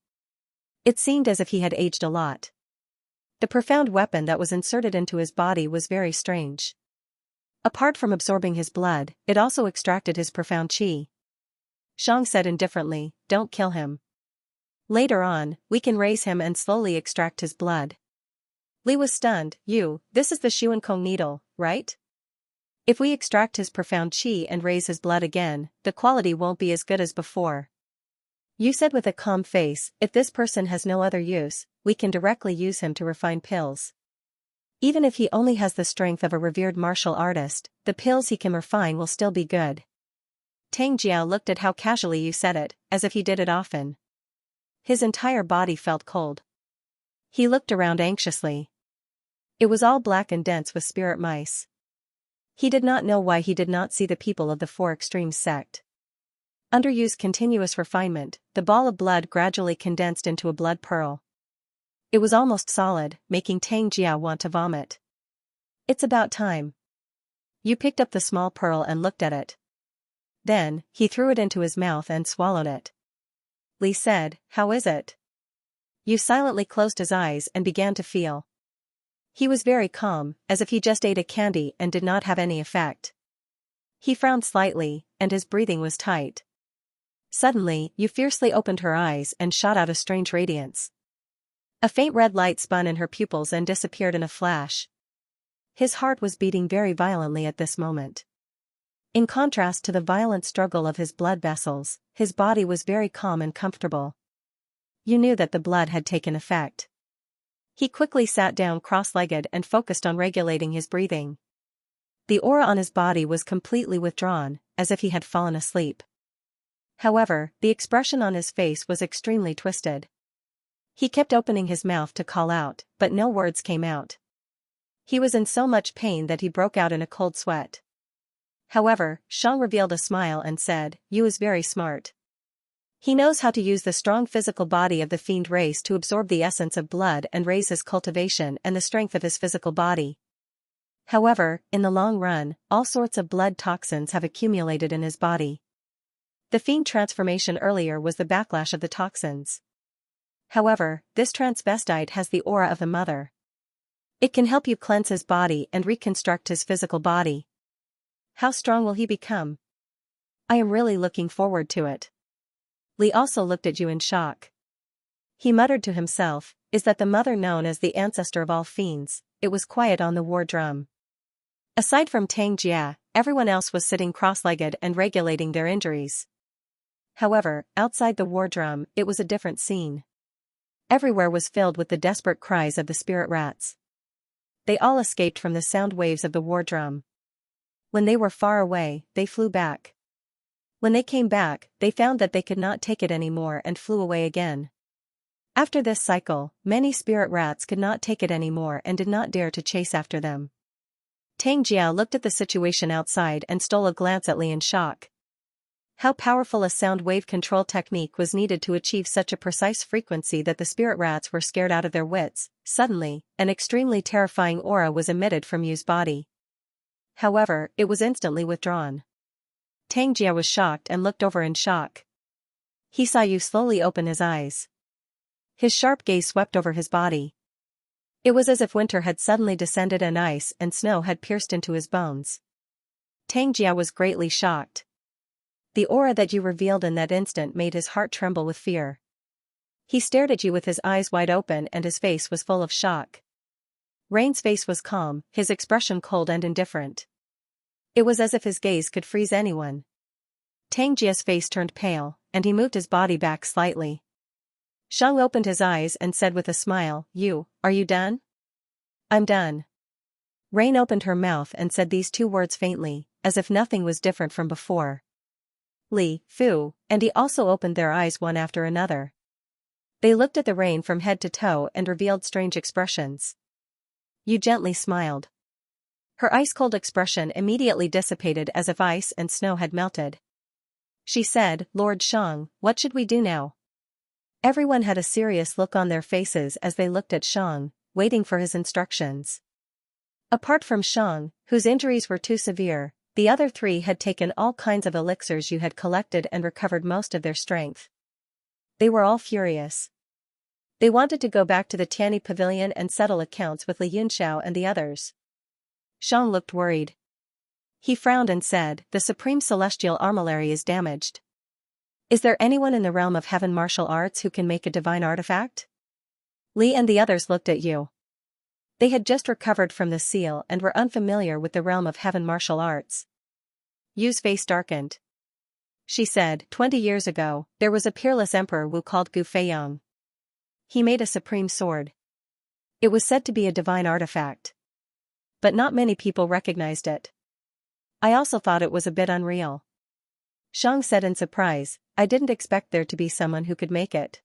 It seemed as if he had aged a lot. The profound weapon that was inserted into his body was very strange. Apart from absorbing his blood, it also extracted his profound qi. Shang said indifferently, don't kill him. Later on, we can raise him and slowly extract his blood. Li was stunned. This is the Xuankong needle, right? If we extract his profound qi and raise his blood again, the quality won't be as good as before. You said with a calm face, if this person has no other use, we can directly use him to refine pills. Even if he only has the strength of a revered martial artist, the pills he can refine will still be good. Tang Jiao looked at how casually you said it, as if he did it often. His entire body felt cold. He looked around anxiously. It was all black and dense with spirit mice. He did not know why he did not see the people of the Four Extremes sect. Under Yu's continuous refinement, the ball of blood gradually condensed into a blood pearl. It was almost solid, making Tang Jiao want to vomit. It's about time. Yu picked up the small pearl and looked at it. Then, he threw it into his mouth and swallowed it. Li said, how is it? Yu silently closed his eyes and began to feel. He was very calm, as if he just ate a candy and did not have any effect. He frowned slightly, and his breathing was tight. Suddenly, Yu fiercely opened her eyes and shot out a strange radiance. A faint red light spun in her pupils and disappeared in a flash. His heart was beating very violently at this moment. In contrast to the violent struggle of his blood vessels, his body was very calm and comfortable. Yu knew that the blood had taken effect. He quickly sat down cross-legged and focused on regulating his breathing. The aura on his body was completely withdrawn, as if he had fallen asleep. However, the expression on his face was extremely twisted. He kept opening his mouth to call out, but no words came out. He was in so much pain that he broke out in a cold sweat. However, Shang revealed a smile and said, Yu is very smart. He knows how to use the strong physical body of the fiend race to absorb the essence of blood and raise his cultivation and the strength of his physical body. However, in the long run, all sorts of blood toxins have accumulated in his body. The fiend transformation earlier was the backlash of the toxins. However, this transvestite has the aura of the mother. It can help you cleanse his body and reconstruct his physical body. How strong will he become? I am really looking forward to it. Li also looked at you in shock. He muttered to himself, is that the mother known as the ancestor of all fiends? It was quiet on the war drum. Aside from Tang Jia, everyone else was sitting cross-legged and regulating their injuries. However, outside the war drum, it was a different scene. Everywhere was filled with the desperate cries of the spirit rats. They all escaped from the sound waves of the war drum. When they were far away, they flew back. When they came back, they found that they could not take it anymore and flew away again. After this cycle, many spirit rats could not take it anymore and did not dare to chase after them. Tang Jia looked at the situation outside and stole a glance at Li in shock. How powerful a sound wave control technique was needed to achieve such a precise frequency that the spirit rats were scared out of their wits. Suddenly, an extremely terrifying aura was emitted from Yu's body. However, it was instantly withdrawn. Tang Jia was shocked and looked over in shock. He saw Yu slowly open his eyes. His sharp gaze swept over his body. It was as if winter had suddenly descended and ice and snow had pierced into his bones. Tang Jia was greatly shocked. The aura that Yu revealed in that instant made his heart tremble with fear. He stared at Yu with his eyes wide open and his face was full of shock. Rain's face was calm, his expression cold and indifferent. It was as if his gaze could freeze anyone. Tang Jia's face turned pale, and he moved his body back slightly. Shang opened his eyes and said with a smile, Yu, are you done? I'm done. Rain opened her mouth and said these two words faintly, as if nothing was different from before. Li, Fu, and he also opened their eyes one after another. They looked at the rain from head to toe and revealed strange expressions. Yu gently smiled. Her ice-cold expression immediately dissipated as if ice and snow had melted. She said, Lord Shang, what should we do now? Everyone had a serious look on their faces as they looked at Shang, waiting for his instructions. Apart from Shang, whose injuries were too severe, the other three had taken all kinds of elixirs Yu had collected and recovered most of their strength. They were all furious. They wanted to go back to the Tianyi Pavilion and settle accounts with Li Yunxiao and the others. Shang looked worried. He frowned and said, the Supreme Celestial Armillary is damaged. Is there anyone in the realm of heaven martial arts who can make a divine artifact? Li and the others looked at Yu. They had just recovered from the seal and were unfamiliar with the realm of heaven martial arts. Yu's face darkened. She said, 20 years ago, there was a peerless emperor Wu called Gu Feiyang. He made a supreme sword. It was said to be a divine artifact. But not many people recognized it. I also thought it was a bit unreal. Shang said in surprise, I didn't expect there to be someone who could make it.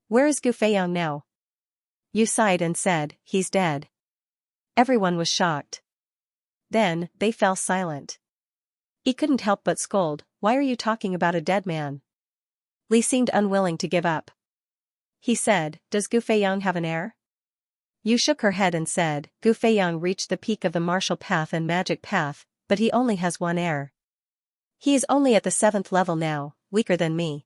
Where is Gu Feiyang now? Yu sighed and said, he's dead. Everyone was shocked. Then, they fell silent. He couldn't help but scold, why are you talking about a dead man? Li seemed unwilling to give up. He said, does Gu Feiyang have an heir? Yu shook her head and said, Gu Feiyang reached the peak of the martial path and magic path, but he only has one heir. He is only at the 7th level now, weaker than me.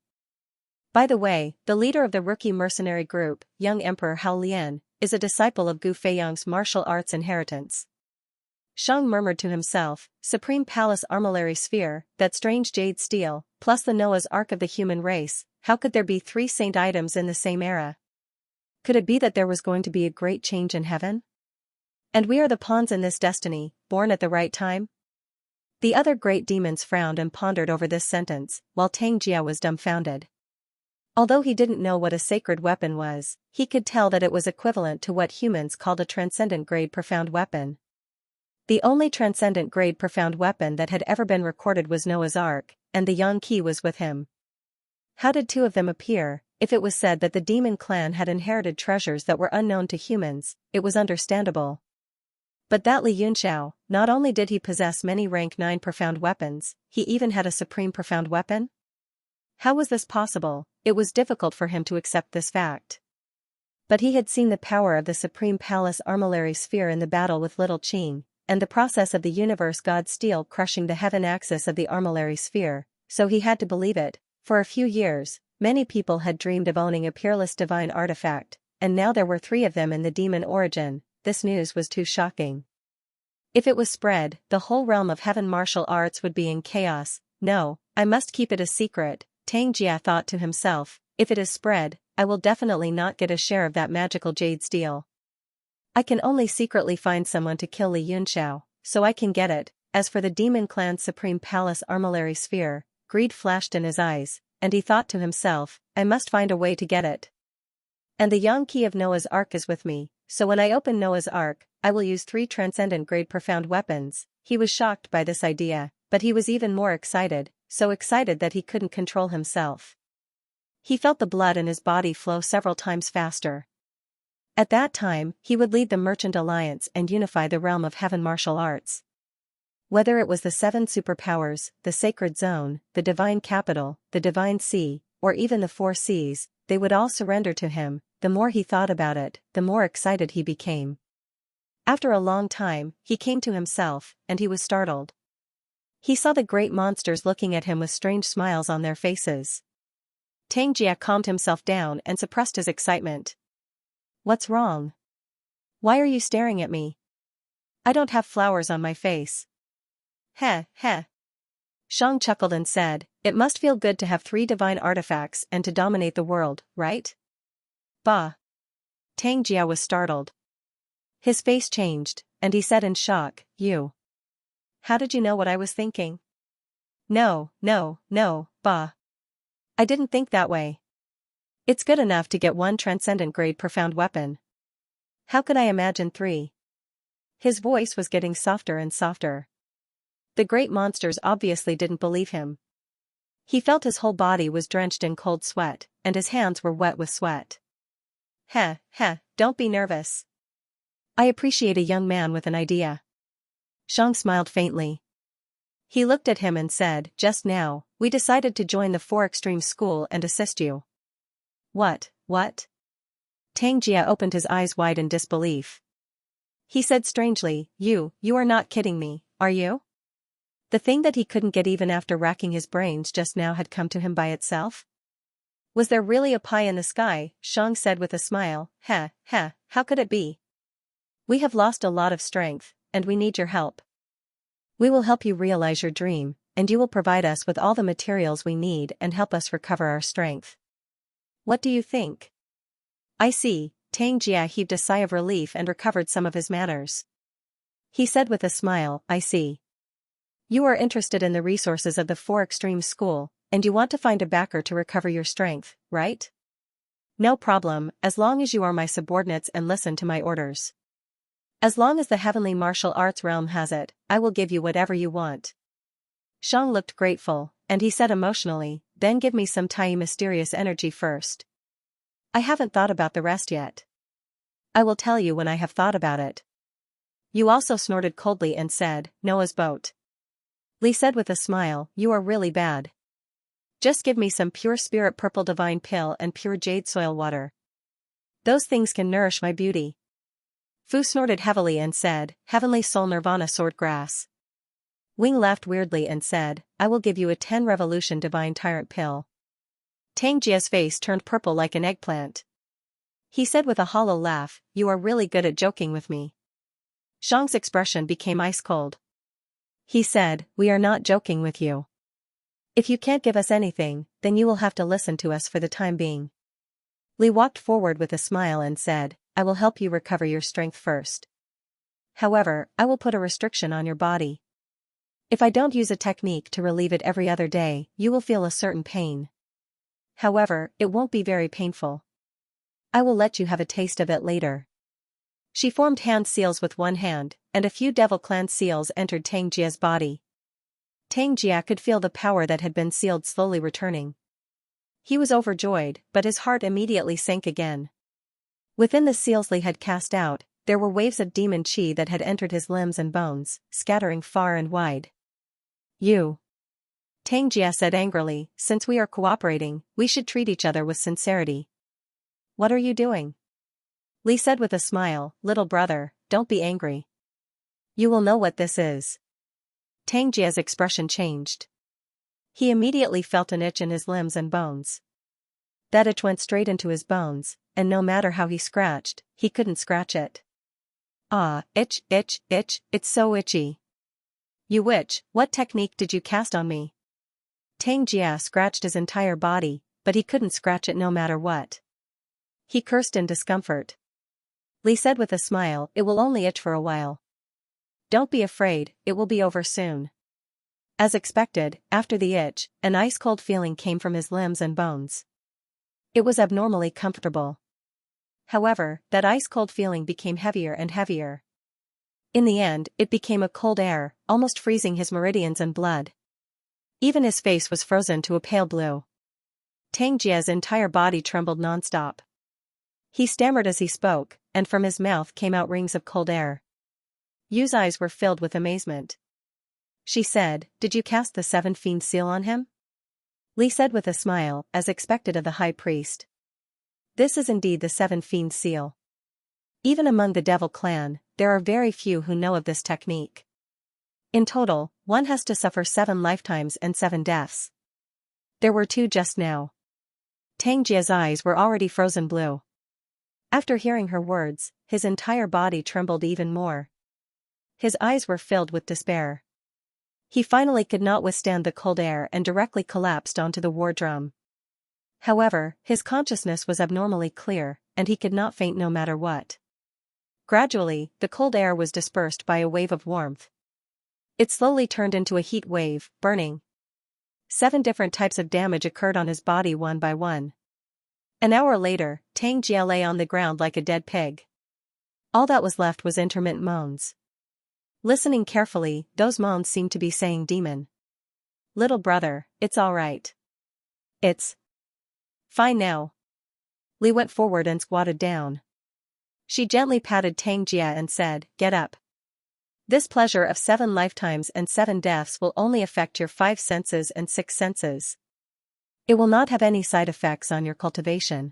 By the way, the leader of the rookie mercenary group, young Emperor Hao Lian, is a disciple of Gu Feiyang's martial arts inheritance. Shang murmured to himself, Supreme Palace Armillary Sphere, that strange jade steel, plus the Noah's Ark of the human race, how could there be 3 saint items in the same era? Could it be that there was going to be a great change in heaven? And we are the pawns in this destiny, born at the right time? The other great demons frowned and pondered over this sentence, while Tang Jia was dumbfounded. Although he didn't know what a sacred weapon was, he could tell that it was equivalent to what humans called a transcendent grade profound weapon. The only transcendent grade profound weapon that had ever been recorded was Noah's Ark, and the Yang Qi was with him. How did 2 of them appear? If it was said that the demon clan had inherited treasures that were unknown to humans, it was understandable. But that Li Yunxiao, not only did he possess many rank 9 profound weapons, he even had a supreme profound weapon? How was this possible? It was difficult for him to accept this fact. But he had seen the power of the Supreme Palace Armillary Sphere in the battle with Little Qing, and the process of the universe God's steel crushing the heaven axis of the armillary sphere, so he had to believe it. For a few years, many people had dreamed of owning a peerless divine artifact, and now there were 3 of them in the demon origin. This news was too shocking. If it was spread, the whole realm of heaven martial arts would be in chaos. No, I must keep it a secret, Xianxia thought to himself. If it is spread, I will definitely not get a share of that magical jade steel. I can only secretly find someone to kill Li Yunxiao, so I can get it. As for the demon clan's supreme palace armillary sphere, greed flashed in his eyes, and he thought to himself, I must find a way to get it. And the yang key of Noah's Ark is with me, so when I open Noah's Ark, I will use 3 transcendent-grade profound weapons. He was shocked by this idea, but he was even more excited, so excited that he couldn't control himself. He felt the blood in his body flow several times faster. At that time, he would lead the Merchant Alliance and unify the realm of heaven martial arts. Whether it was the 7 superpowers, the Sacred Zone, the Divine Capital, the Divine Sea, or even the 4 seas, they would all surrender to him. The more he thought about it, the more excited he became. After a long time, he came to himself, and he was startled. He saw the great monsters looking at him with strange smiles on their faces. Xianxia calmed himself down and suppressed his excitement. What's wrong? Why are you staring at me? I don't have flowers on my face. Heh, heh. Xiang chuckled and said, it must feel good to have 3 divine artifacts and to dominate the world, right? Bah. Xianxia was startled. His face changed, and he said in shock, you. How did you know what I was thinking? No, bah. I didn't think that way. It's good enough to get 1 transcendent-grade profound weapon. How could I imagine 3? His voice was getting softer and softer. The great monsters obviously didn't believe him. He felt his whole body was drenched in cold sweat, and his hands were wet with sweat. Heh, don't be nervous. I appreciate a young man with an idea. Xiang smiled faintly. He looked at him and said, just now, we decided to join the 4 Extreme School and assist you. What? Xianxia opened his eyes wide in disbelief. He said strangely, you are not kidding me, are you? The thing that he couldn't get even after racking his brains just now had come to him by itself? Was there really a pie in the sky? Xiang said with a smile. How could it be? We have lost a lot of strength, and we need your help. We will help you realize your dream, and you will provide us with all the materials we need and help us recover our strength. What do you think? I see. Xianxia heaved a sigh of relief and recovered some of his manners. He said with a smile, I see. You are interested in the resources of the 4 Extreme School, and you want to find a backer to recover your strength, right? No problem, as long as you are my subordinates and listen to my orders. As long as the heavenly martial arts realm has it, I will give you whatever you want. Xiang looked grateful, and he said emotionally, then give me some Tai mysterious energy first. I haven't thought about the rest yet. I will tell you when I have thought about it. You also snorted coldly and said, Noah's boat. Li said with a smile, you are really bad. Just give me some pure spirit purple divine pill and pure jade soil water. Those things can nourish my beauty. Fu snorted heavily and said, heavenly soul nirvana sword grass. Wing laughed weirdly and said, I will give you a 10 revolution divine tyrant pill. Xianxia's face turned purple like an eggplant. He said with a hollow laugh, you are really good at joking with me. Xiang's expression became ice cold. He said, we are not joking with you. If you can't give us anything, then you will have to listen to us for the time being. Li walked forward with a smile and said, I will help you recover your strength first. However, I will put a restriction on your body. If I don't use a technique to relieve it every other day, you will feel a certain pain. However, it won't be very painful. I will let you have a taste of it later. She formed hand seals with one hand, and a few devil clan seals entered Xianxia's body. Xianxia could feel the power that had been sealed slowly returning. He was overjoyed, but his heart immediately sank again. Within the seals Li had cast out, there were waves of demon chi that had entered his limbs and bones, scattering far and wide. You. Xianxia said angrily, since we are cooperating, we should treat each other with sincerity. What are you doing? Li said with a smile, little brother, don't be angry. You will know what this is. Tang Jia's expression changed. He immediately felt an itch in his limbs and bones. That itch went straight into his bones, and no matter how he scratched, he couldn't scratch it. Ah, itch, itch, itch, it's so itchy. You witch, what technique did you cast on me? Tang Jia scratched his entire body, but he couldn't scratch it no matter what. He cursed in discomfort. Li said with a smile, it will only itch for a while. Don't be afraid, it will be over soon. As expected, after the itch, an ice-cold feeling came from his limbs and bones. It was abnormally comfortable. However, that ice-cold feeling became heavier and heavier. In the end, it became a cold air, almost freezing his meridians and blood. Even his face was frozen to a pale blue. Tang Jia's entire body trembled non-stop. He stammered as he spoke, and from his mouth came out rings of cold air. Yu's eyes were filled with amazement. She said, did you cast the 7 fiend seal on him? Li said with a smile, as expected of the high priest. This is indeed the 7 fiend seal. Even among the devil clan, there are very few who know of this technique. In total, one has to suffer 7 lifetimes and 7 deaths. There were 2 just now. Tang Jia's eyes were already frozen blue. After hearing her words, his entire body trembled even more. His eyes were filled with despair. He finally could not withstand the cold air and directly collapsed onto the war drum. However, his consciousness was abnormally clear, and he could not faint no matter what. Gradually, the cold air was dispersed by a wave of warmth. It slowly turned into a heat wave, burning. 7 different types of damage occurred on his body one by one. An hour later, Tang Jia lay on the ground like a dead pig. All that was left was intermittent moans. Listening carefully, those moans seemed to be saying, demon. Little brother, it's all right. It's fine now. Li went forward and squatted down. She gently patted Tang Jia and said, get up. This pleasure of 7 lifetimes and 7 deaths will only affect your 5 senses and 6 senses. It will not have any side effects on your cultivation.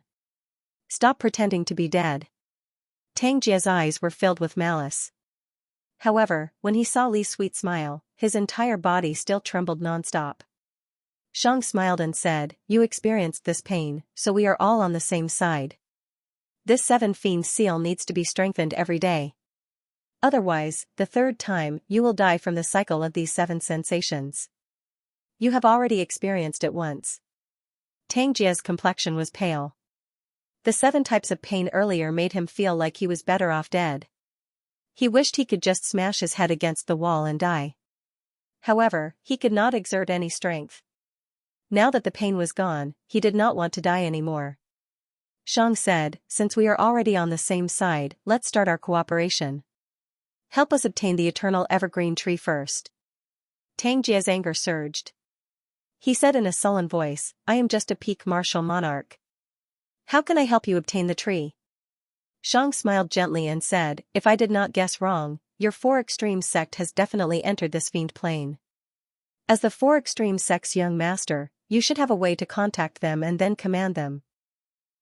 Stop pretending to be dead. Tang Jia's eyes were filled with malice. However, when he saw Li's sweet smile, his entire body still trembled non-stop. Shang smiled and said, you experienced this pain, so we are all on the same side. This 7 fiend seal needs to be strengthened every day. Otherwise, the 3rd time, you will die from the cycle of these 7 sensations. You have already experienced it once. Tang Jia's complexion was pale. The 7 types of pain earlier made him feel like he was better off dead. He wished he could just smash his head against the wall and die. However, he could not exert any strength. Now that the pain was gone, he did not want to die anymore. Shang said, since we are already on the same side, let's start our cooperation. Help us obtain the eternal evergreen tree first. Tang Jia's anger surged. He said in a sullen voice, I am just a peak martial monarch. How can I help you obtain the tree? Shang smiled gently and said, if I did not guess wrong, your 4 extreme sect has definitely entered this fiend plane. As the 4 extreme sect's young master, you should have a way to contact them and then command them.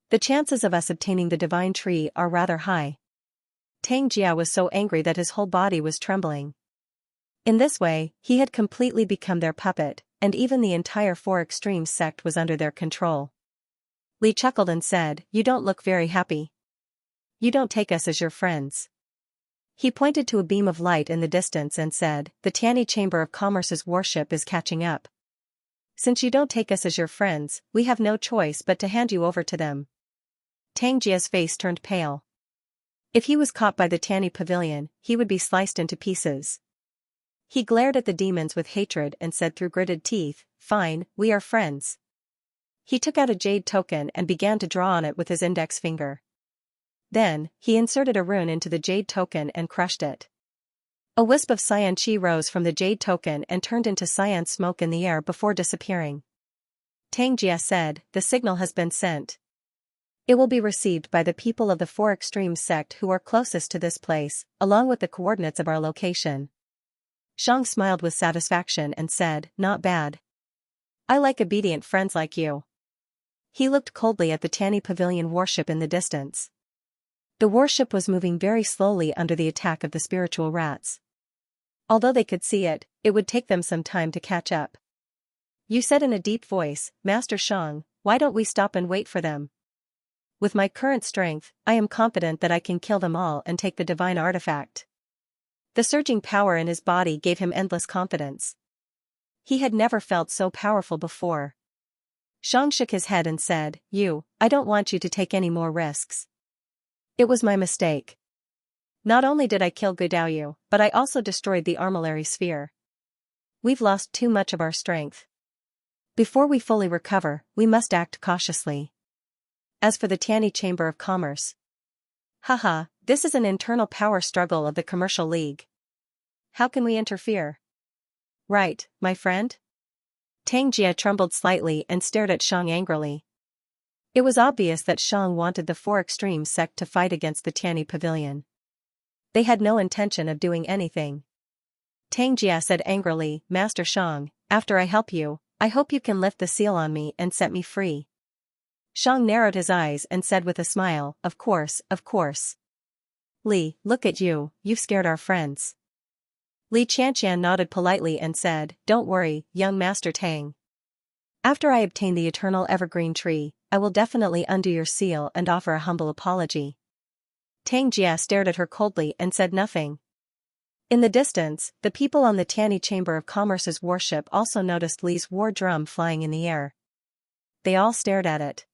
The chances of us obtaining the divine tree are rather high. Tang Jia was so angry that his whole body was trembling. In this way, he had completely become their puppet, and even the entire 4 extreme sect was under their control. Li chuckled and said, you don't look very happy. You don't take us as your friends. He pointed to a beam of light in the distance and said, the Tianyi Chamber of Commerce's warship is catching up. Since you don't take us as your friends, we have no choice but to hand you over to them. Tang Jia's face turned pale. If he was caught by the Tianyi pavilion, he would be sliced into pieces. He glared at the demons with hatred and said through gritted teeth, fine, we are friends. He took out a jade token and began to draw on it with his index finger. Then, he inserted a rune into the jade token and crushed it. A wisp of cyan chi rose from the jade token and turned into cyan smoke in the air before disappearing. Tang Jia said, the signal has been sent. It will be received by the people of the 4 extreme sect who are closest to this place, along with the coordinates of our location. Shang smiled with satisfaction and said, not bad. I like obedient friends like you. He looked coldly at the Tianyi pavilion warship in the distance. The warship was moving very slowly under the attack of the spiritual rats. Although they could see it, it would take them some time to catch up. You said in a deep voice, Master Xiang, why don't we stop and wait for them? With my current strength, I am confident that I can kill them all and take the divine artifact. The surging power in his body gave him endless confidence. He had never felt so powerful before. Xiang shook his head and said, I don't want you to take any more risks. It was my mistake. Not only did I kill Gudaoyu, but I also destroyed the armillary sphere. We've lost too much of our strength. Before we fully recover, we must act cautiously. As for the Tianyi Chamber of Commerce. Haha, this is an internal power struggle of the Commercial League. How can we interfere? Right, my friend? Tang Jia trembled slightly and stared at Xiang angrily. It was obvious that Xiang wanted the Four Extremes sect to fight against the Tianyi Pavilion. They had no intention of doing anything. Tang Jia said angrily, Master Xiang, after I help you, I hope you can lift the seal on me and set me free. Xiang narrowed his eyes and said with a smile, Of course, of course. Li, look at you, you've scared our friends. Li Xianxia nodded politely and said, Don't worry, young Master Tang. After I obtain the eternal evergreen tree, I will definitely undo your seal and offer a humble apology. Tang Jia stared at her coldly and said nothing. In the distance, the people on the Tianyi Chamber of Commerce's warship also noticed Li's war drum flying in the air. They all stared at it.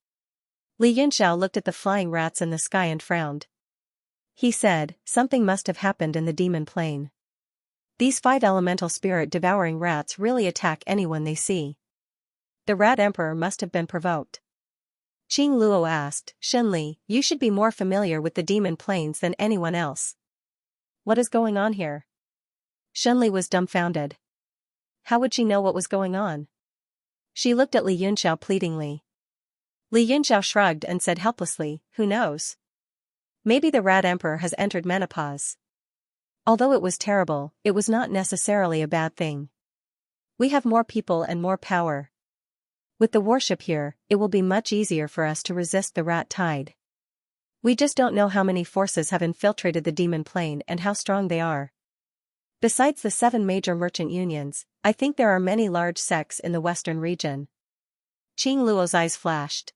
Li Yunxiao looked at the flying rats in the sky and frowned. He said, Something must have happened in the demon plane. These 5 elemental spirit-devouring rats really attack anyone they see. The Rat Emperor must have been provoked. Qing Luo asked, Shenli, you should be more familiar with the demon planes than anyone else. What is going on here? Shenli was dumbfounded. How would she know what was going on? She looked at Li Yunxiao pleadingly. Li Yunxiao shrugged and said helplessly, Who knows? Maybe the Rat Emperor has entered menopause. Although it was terrible, it was not necessarily a bad thing. We have more people and more power. With the warship here, it will be much easier for us to resist the rat tide. We just don't know how many forces have infiltrated the demon plane and how strong they are. Besides the 7 major merchant unions, I think there are many large sects in the western region. Qing Luo's eyes flashed.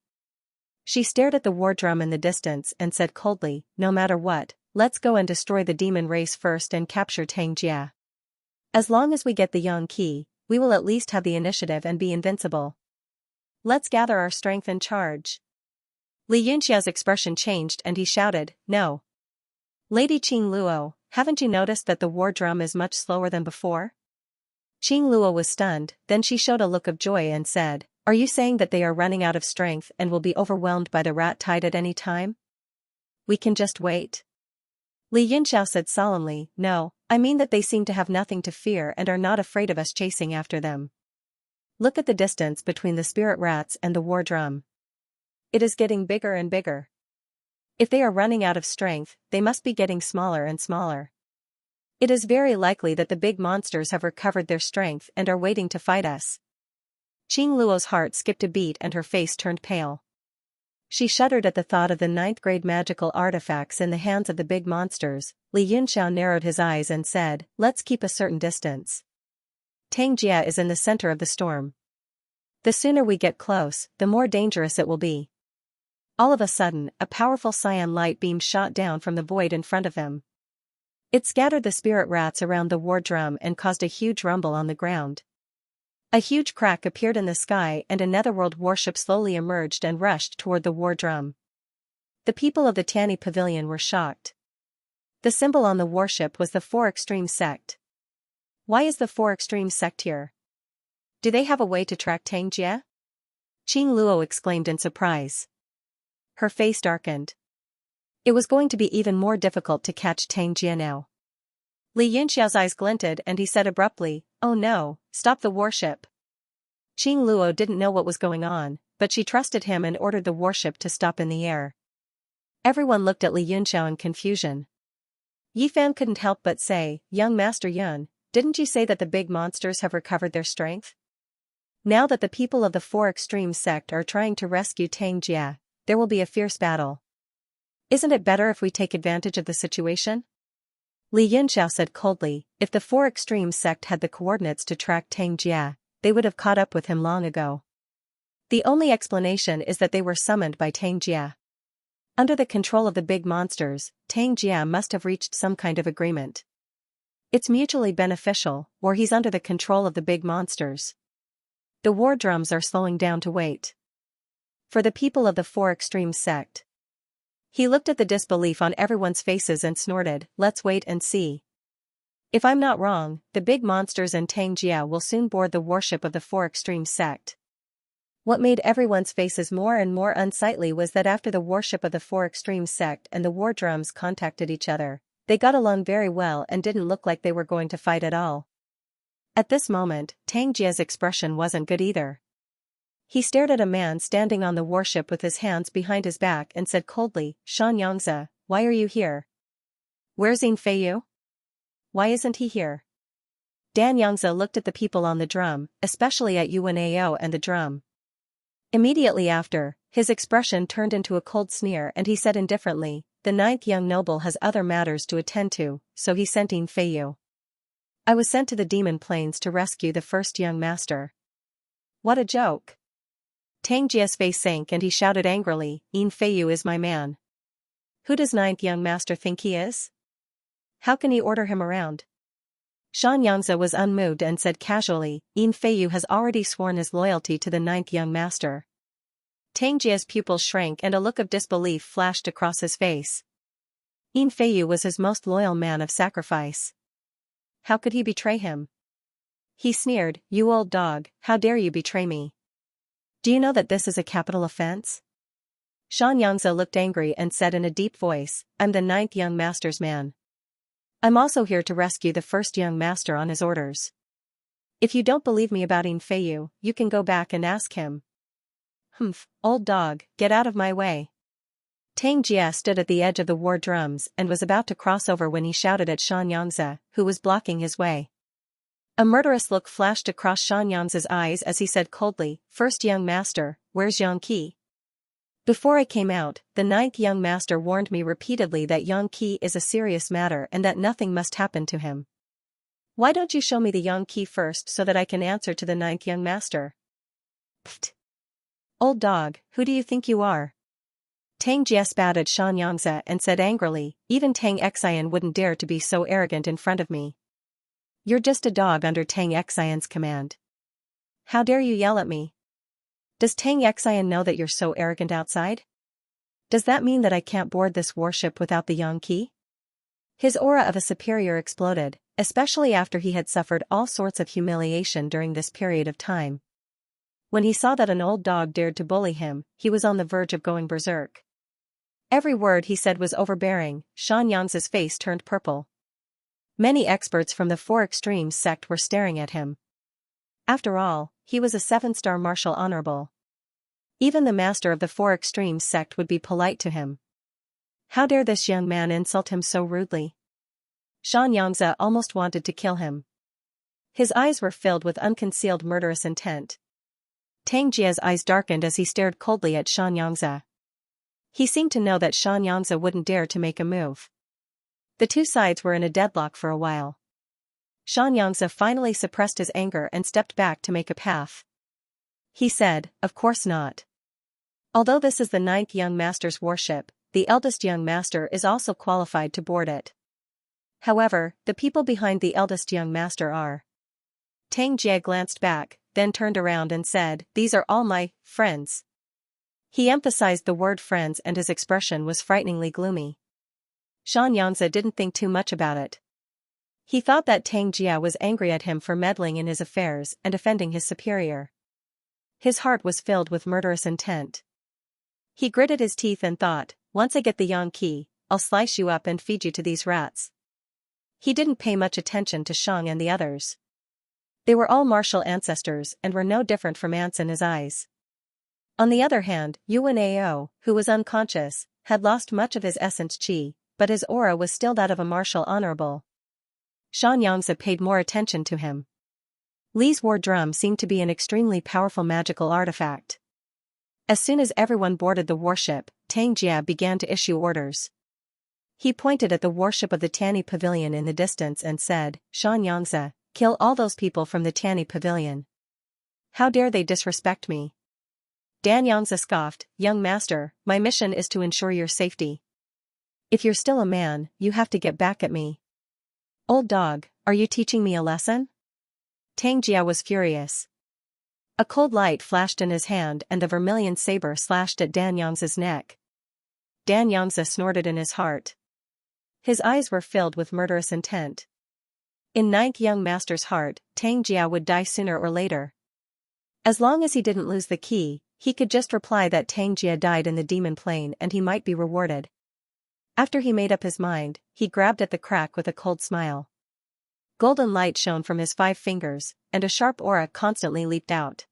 She stared at the war drum in the distance and said coldly, No matter what, let's go and destroy the demon race first and capture Tang Jia. As long as we get the Yang Qi, we will at least have the initiative and be invincible. Let's gather our strength and charge. Li Yunxiao's expression changed and he shouted, No. Lady Qing Luo, haven't you noticed that the war drum is much slower than before? Qing Luo was stunned, then she showed a look of joy and said, Are you saying that they are running out of strength and will be overwhelmed by the rat tide at any time? We can just wait. Li Yunxiao said solemnly, No, I mean that they seem to have nothing to fear and are not afraid of us chasing after them. Look at the distance between the spirit rats and the war drum. It is getting bigger and bigger. If they are running out of strength, they must be getting smaller and smaller. It is very likely that the big monsters have recovered their strength and are waiting to fight us. Qing Luo's heart skipped a beat and her face turned pale. She shuddered at the thought of the 9th-grade magical artifacts in the hands of the big monsters. Li Yunxiao narrowed his eyes and said, Let's keep a certain distance. Tang Jia is in the center of the storm. The sooner we get close, the more dangerous it will be. All of a sudden, a powerful cyan light beam shot down from the void in front of him. It scattered the spirit rats around the war drum and caused a huge rumble on the ground. A huge crack appeared in the sky and a netherworld warship slowly emerged and rushed toward the war drum. The people of the Tianyi Pavilion were shocked. The symbol on the warship was the Four Extreme sect. Why is the Four Extreme sect here? Do they have a way to track Tang Jia? Qing Luo exclaimed in surprise. Her face darkened. It was going to be even more difficult to catch Tang Jia now. Li Yunxiao's eyes glinted and he said abruptly, Oh no, stop the warship. Qing Luo didn't know what was going on, but she trusted him and ordered the warship to stop in the air. Everyone looked at Li Yunxiao in confusion. Yifan couldn't help but say, Young Master Yun, didn't you say that the big monsters have recovered their strength? Now that the people of the Four Extreme sect are trying to rescue Tang Jia, there will be a fierce battle. Isn't it better if we take advantage of the situation? Li Yunxiao said coldly, if the Four Extremes sect had the coordinates to track Tang Jia, they would have caught up with him long ago. The only explanation is that they were summoned by Tang Jia. Under the control of the big monsters, Tang Jia must have reached some kind of agreement. It's mutually beneficial, or he's under the control of the big monsters. The war drums are slowing down to wait for the people of the Four Extremes sect. He looked at the disbelief on everyone's faces and snorted, let's wait and see. If I'm not wrong, the big monsters and Tang Jia will soon board the warship of the Four Extremes sect. What made everyone's faces more and more unsightly was that after the warship of the Four Extremes sect and the war drums contacted each other, they got along very well and didn't look like they were going to fight at all. At this moment, Tang Jia's expression wasn't good either. He stared at a man standing on the warship with his hands behind his back and said coldly, Xianxia, why are you here? Where's Yin Feiyu? Why isn't he here? Dan Yangzi looked at the people on the drum, especially at Yuan Ao and the drum. Immediately after, his expression turned into a cold sneer and he said indifferently, the ninth young noble has other matters to attend to, so he sent Yin Feiyu. I was sent to the demon plains to rescue the first young master. What a joke. Tang Jia's face sank and he shouted angrily, Yin Feiyu is my man. Who does ninth young master think he is? How can he order him around? Xianxia was unmoved and said casually, Yin Feiyu has already sworn his loyalty to the ninth young master. Tang Jia's pupils shrank and a look of disbelief flashed across his face. Yin Feiyu was his most loyal man of sacrifice. How could he betray him? He sneered, you old dog, how dare you betray me? Do you know that this is a capital offense? Xianxia looked angry and said in a deep voice, I'm the ninth young master's man. I'm also here to rescue the first young master on his orders. If you don't believe me about Yin Feiyu, you can go back and ask him. Humph, old dog, get out of my way. Tang Jia stood at the edge of the war drums and was about to cross over when he shouted at Xianxia, who was blocking his way. A murderous look flashed across Xianxia's eyes as he said coldly, first young master, where's Yang Qi? Before I came out, the ninth young master warned me repeatedly that Yang Qi is a serious matter and that nothing must happen to him. Why don't you show me the Yang Qi first so that I can answer to the ninth young master? Pfft. Old dog, who do you think you are? Tang Jia spat at Xianxia and said angrily, even Tang Xian wouldn't dare to be so arrogant in front of me. You're just a dog under Tang Xian's command. How dare you yell at me? Does Tang Xian know that you're so arrogant outside? Does that mean that I can't board this warship without the Yang Qi? His aura of a superior exploded, especially after he had suffered all sorts of humiliation during this period of time. When he saw that an old dog dared to bully him, he was on the verge of going berserk. Every word he said was overbearing. Xianxia's face turned purple. Many experts from the Four Extremes sect were staring at him. After all, he was a 7-star martial honorable. Even the master of the Four Extremes sect would be polite to him. How dare this young man insult him so rudely? Xianxia almost wanted to kill him. His eyes were filled with unconcealed murderous intent. Tang Jia's eyes darkened as he stared coldly at Xianxia. He seemed to know that Xianxia wouldn't dare to make a move. The two sides were in a deadlock for a while. Xianxia finally suppressed his anger and stepped back to make a path. He said, of course not. Although this is the ninth young master's warship, the eldest young master is also qualified to board it. However, the people behind the eldest young master are. Tang Jia glanced back, then turned around and said, these are all my friends. He emphasized the word friends and his expression was frighteningly gloomy. Xianxia didn't think too much about it. He thought that Tang Jia was angry at him for meddling in his affairs and offending his superior. His heart was filled with murderous intent. He gritted his teeth and thought, once I get the Yang Qi, I'll slice you up and feed you to these rats. He didn't pay much attention to Shang and the others. They were all martial ancestors and were no different from ants in his eyes. On the other hand, Yuan Ao, who was unconscious, had lost much of his essence qi, but his aura was still that of a martial honorable. Xianxia paid more attention to him. Li's war drum seemed to be an extremely powerful magical artifact. As soon as everyone boarded the warship, Tang Jia began to issue orders. He pointed at the warship of the Tanny Pavilion in the distance and said, Xianxia, kill all those people from the Tanny Pavilion. How dare they disrespect me? Xianxia scoffed, young master, my mission is to ensure your safety. If you're still a man, you have to get back at me. Old dog, are you teaching me a lesson? Xianxia was furious. A cold light flashed in his hand and the vermilion saber slashed at Xianxia's neck. Xianxia snorted in his heart. His eyes were filled with murderous intent. In ninth young master's heart, Xianxia would die sooner or later. As long as he didn't lose the key, he could just reply that Xianxia died in the demon plane and he might be rewarded. After he made up his mind, he grabbed at the crack with a cold smile. Golden light shone from his 5 fingers, and a sharp aura constantly leaped out.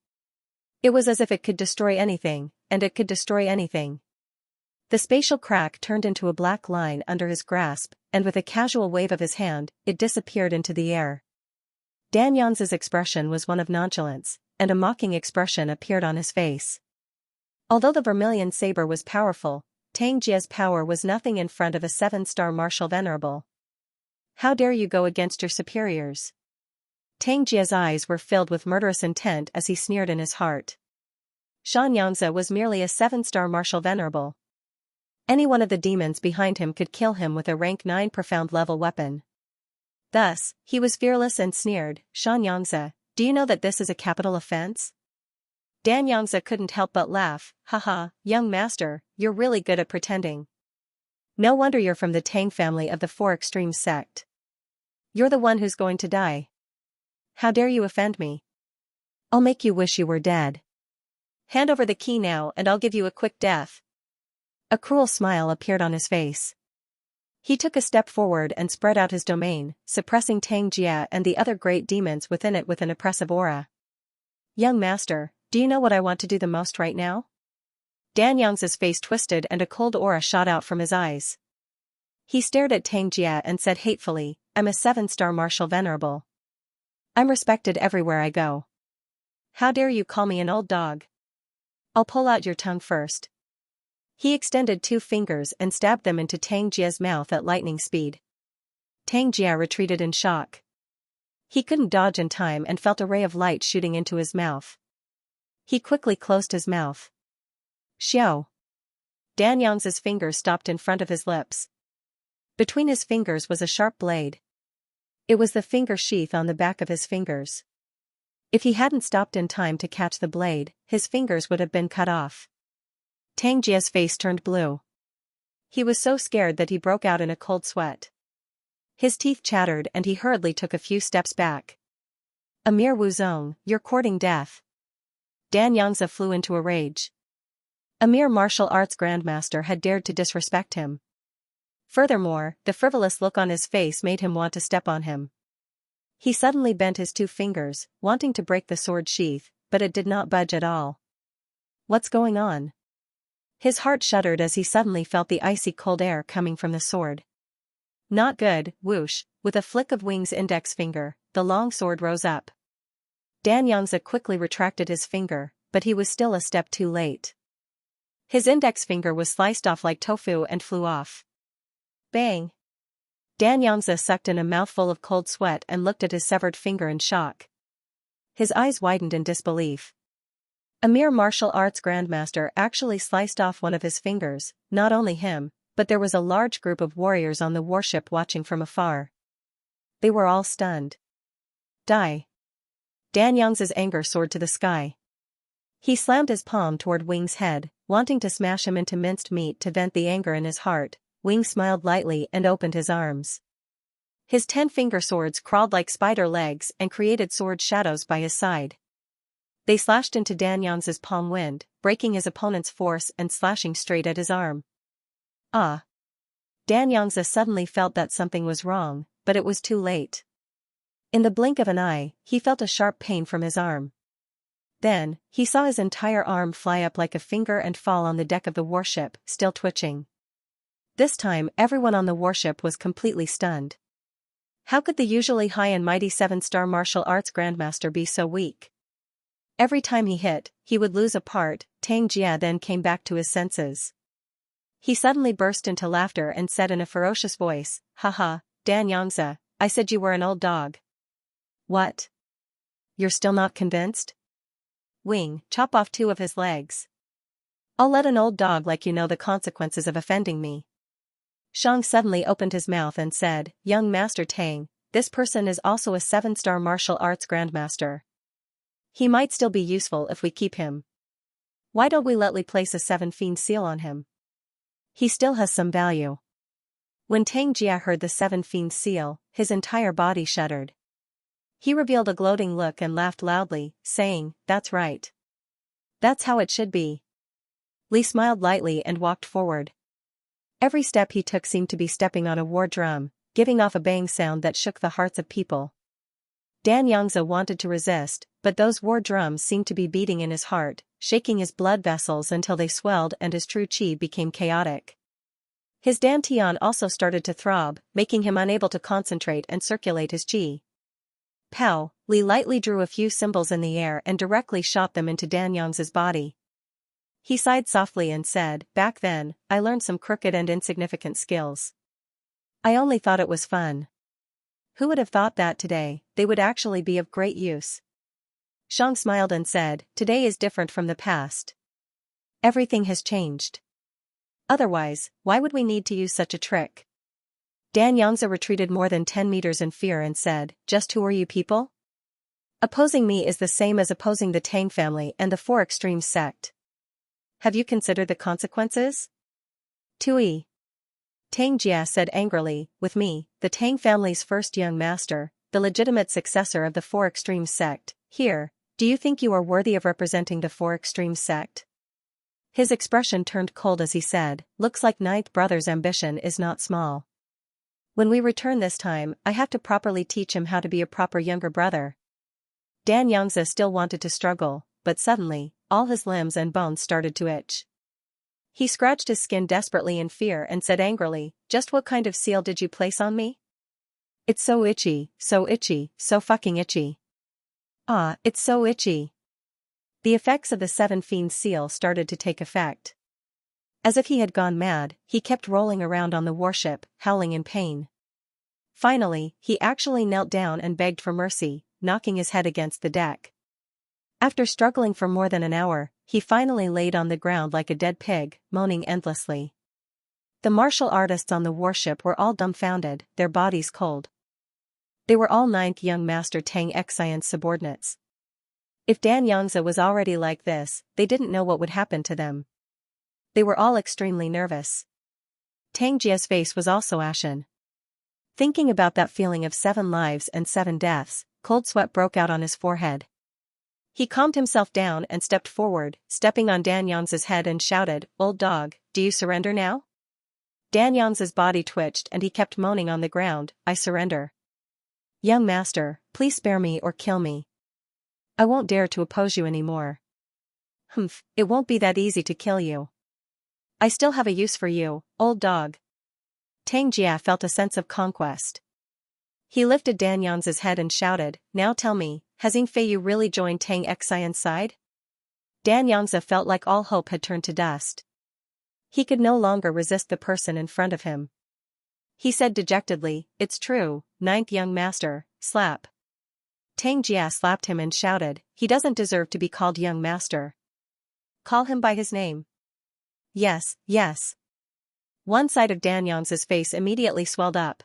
It was as if it could destroy anything, and it could destroy anything. The spatial crack turned into a black line under his grasp, and with a casual wave of his hand, it disappeared into the air. Xianxia's expression was one of nonchalance, and a mocking expression appeared on his face. Although the vermilion saber was powerful, Xianxia's power was nothing in front of a 7-star martial venerable. How dare you go against your superiors? Xianxia's eyes were filled with murderous intent as he sneered in his heart. Xianxia was merely a 7-star martial venerable. Any one of the demons behind him could kill him with a rank 9 profound level weapon. Thus, he was fearless and sneered, Xianxia, do you know that this is a capital offense? Xianxia couldn't help but laugh, haha, young master, you're really good at pretending. No wonder you're from the Tang family of the 4 Extremes sect. You're the one who's going to die. How dare you offend me? I'll make you wish you were dead. Hand over the key now and I'll give you a quick death. A cruel smile appeared on his face. He took a step forward and spread out his domain, suppressing Xianxia and the other great demons within it with an oppressive aura. Young master, do you know what I want to do the most right now? Xianxia's face twisted and a cold aura shot out from his eyes. He stared at Xianxia and said hatefully, I'm a 7-star martial venerable. I'm respected everywhere I go. How dare you call me an old dog? I'll pull out your tongue first. He extended 2 fingers and stabbed them into Xianxia's mouth at lightning speed. Xianxia retreated in shock. He couldn't dodge in time and felt a ray of light shooting into his mouth. He quickly closed his mouth. Xiao. Xianxia's fingers stopped in front of his lips. Between his fingers was a sharp blade. It was the finger sheath on the back of his fingers. If he hadn't stopped in time to catch the blade, his fingers would have been cut off. Xianxia's face turned blue. He was so scared that he broke out in a cold sweat. His teeth chattered and he hurriedly took a few steps back. Amir Wuzong, you're courting death. Xianxia flew into a rage. Amir martial arts grandmaster had dared to disrespect him. Furthermore, the frivolous look on his face made him want to step on him. He suddenly bent his 2 fingers, wanting to break the sword sheath, but it did not budge at all. What's going on? His heart shuddered as he suddenly felt the icy cold air coming from the sword. Not good, whoosh, with a flick of Wing's index finger, the long sword rose up. Xianxia quickly retracted his finger, but he was still a step too late. His index finger was sliced off like tofu and flew off. Bang! Xianxia sucked in a mouthful of cold sweat and looked at his severed finger in shock. His eyes widened in disbelief. A mere martial arts grandmaster actually sliced off one of his fingers, not only him, but there was a large group of warriors on the warship watching from afar. They were all stunned. Die! Xianxia's anger soared to the sky. He slammed his palm toward Wing's head, wanting to smash him into minced meat to vent the anger in his heart. Wing smiled lightly and opened his arms. His 10-finger swords crawled like spider legs and created sword shadows by his side. They slashed into Xianxia's palm wind, breaking his opponent's force and slashing straight at his arm. Ah! Xianxia suddenly felt that something was wrong, but it was too late. In the blink of an eye, he felt a sharp pain from his arm. Then, he saw his entire arm fly up like a finger and fall on the deck of the warship, still twitching. This time everyone on the warship was completely stunned. How could the usually high and mighty 7-star martial arts grandmaster be so weak? Every time he hit, he would lose a part. Xianxia then came back to his senses. He suddenly burst into laughter and said in a ferocious voice, "Haha, Dan Xianxia, I said you were an old dog." "What? You're still not convinced? Wing, chop off 2 of his legs. I'll let an old dog like you know the consequences of offending me." Shang suddenly opened his mouth and said, "Young Master Tang, this person is also a 7-star martial arts grandmaster. He might still be useful if we keep him. Why don't we let Li place a 7 fiend seal on him? He still has some value." When Tang Jia heard the 7 fiend seal, his entire body shuddered. He revealed a gloating look and laughed loudly, saying, "That's right. That's how it should be." Li smiled lightly and walked forward. Every step he took seemed to be stepping on a war drum, giving off a bang sound that shook the hearts of people. Dan Xianxia wanted to resist, but those war drums seemed to be beating in his heart, shaking his blood vessels until they swelled and his true qi became chaotic. His dantian also started to throb, making him unable to concentrate and circulate his qi. Pow! Li lightly drew a few symbols in the air and directly shot them into Dan Xianxia's body. He sighed softly and said, "Back then, I learned some crooked and insignificant skills. I only thought it was fun. Who would have thought that today, they would actually be of great use?" Shang smiled and said, "Today is different from the past. Everything has changed. Otherwise, why would we need to use such a trick?" Dan Xianxia retreated more than 10 meters in fear and said, "Just who are you people? Opposing me is the same as opposing the Tang family and the Four Extremes sect. Have you considered the consequences?" "Tui." Tang Jia said angrily, "With me, the Tang family's first young master, the legitimate successor of the Four Extremes sect, here, do you think you are worthy of representing the Four Extremes sect?" His expression turned cold as he said, "Looks like Ninth Brother's ambition is not small. When we return this time, I have to properly teach him how to be a proper younger brother." Dan Xianxia still wanted to struggle, but suddenly, all his limbs and bones started to itch. He scratched his skin desperately in fear and said angrily, "Just what kind of seal did you place on me? It's so itchy, so fucking itchy. Ah, it's so itchy." The effects of the 7 fiend seal started to take effect. As if he had gone mad, he kept rolling around on the warship, howling in pain. Finally, he actually knelt down and begged for mercy, knocking his head against the deck. After struggling for more than an hour, he finally laid on the ground like a dead pig, moaning endlessly. The martial artists on the warship were all dumbfounded, their bodies cold. They were all 9th young master Tang Xian's subordinates. If Dan Xianxia was already like this, they didn't know what would happen to them. They were all extremely nervous. Tang Jia's face was also ashen. Thinking about that feeling of 7 lives and 7 deaths, cold sweat broke out on his forehead. He calmed himself down and stepped forward, stepping on Dan Xianxia's head and shouted, "Old dog, do you surrender now?" Dan Xianxia's body twitched and he kept moaning on the ground, "I surrender. Young master, please spare me or kill me. I won't dare to oppose you anymore." "Humph, it won't be that easy to kill you. I still have a use for you, old dog." Tang Jia felt a sense of conquest. He lifted Dan Xianxia's head and shouted, "Now tell me, has Yin Feiyu really joined Tang Xian's side?" Dan Xianxia felt like all hope had turned to dust. He could no longer resist the person in front of him. He said dejectedly, "It's true, 9th young master, slap." Tang Jia slapped him and shouted, "He doesn't deserve to be called young master. Call him by his name." "Yes, yes." One side of Dan Xianxia's face immediately swelled up.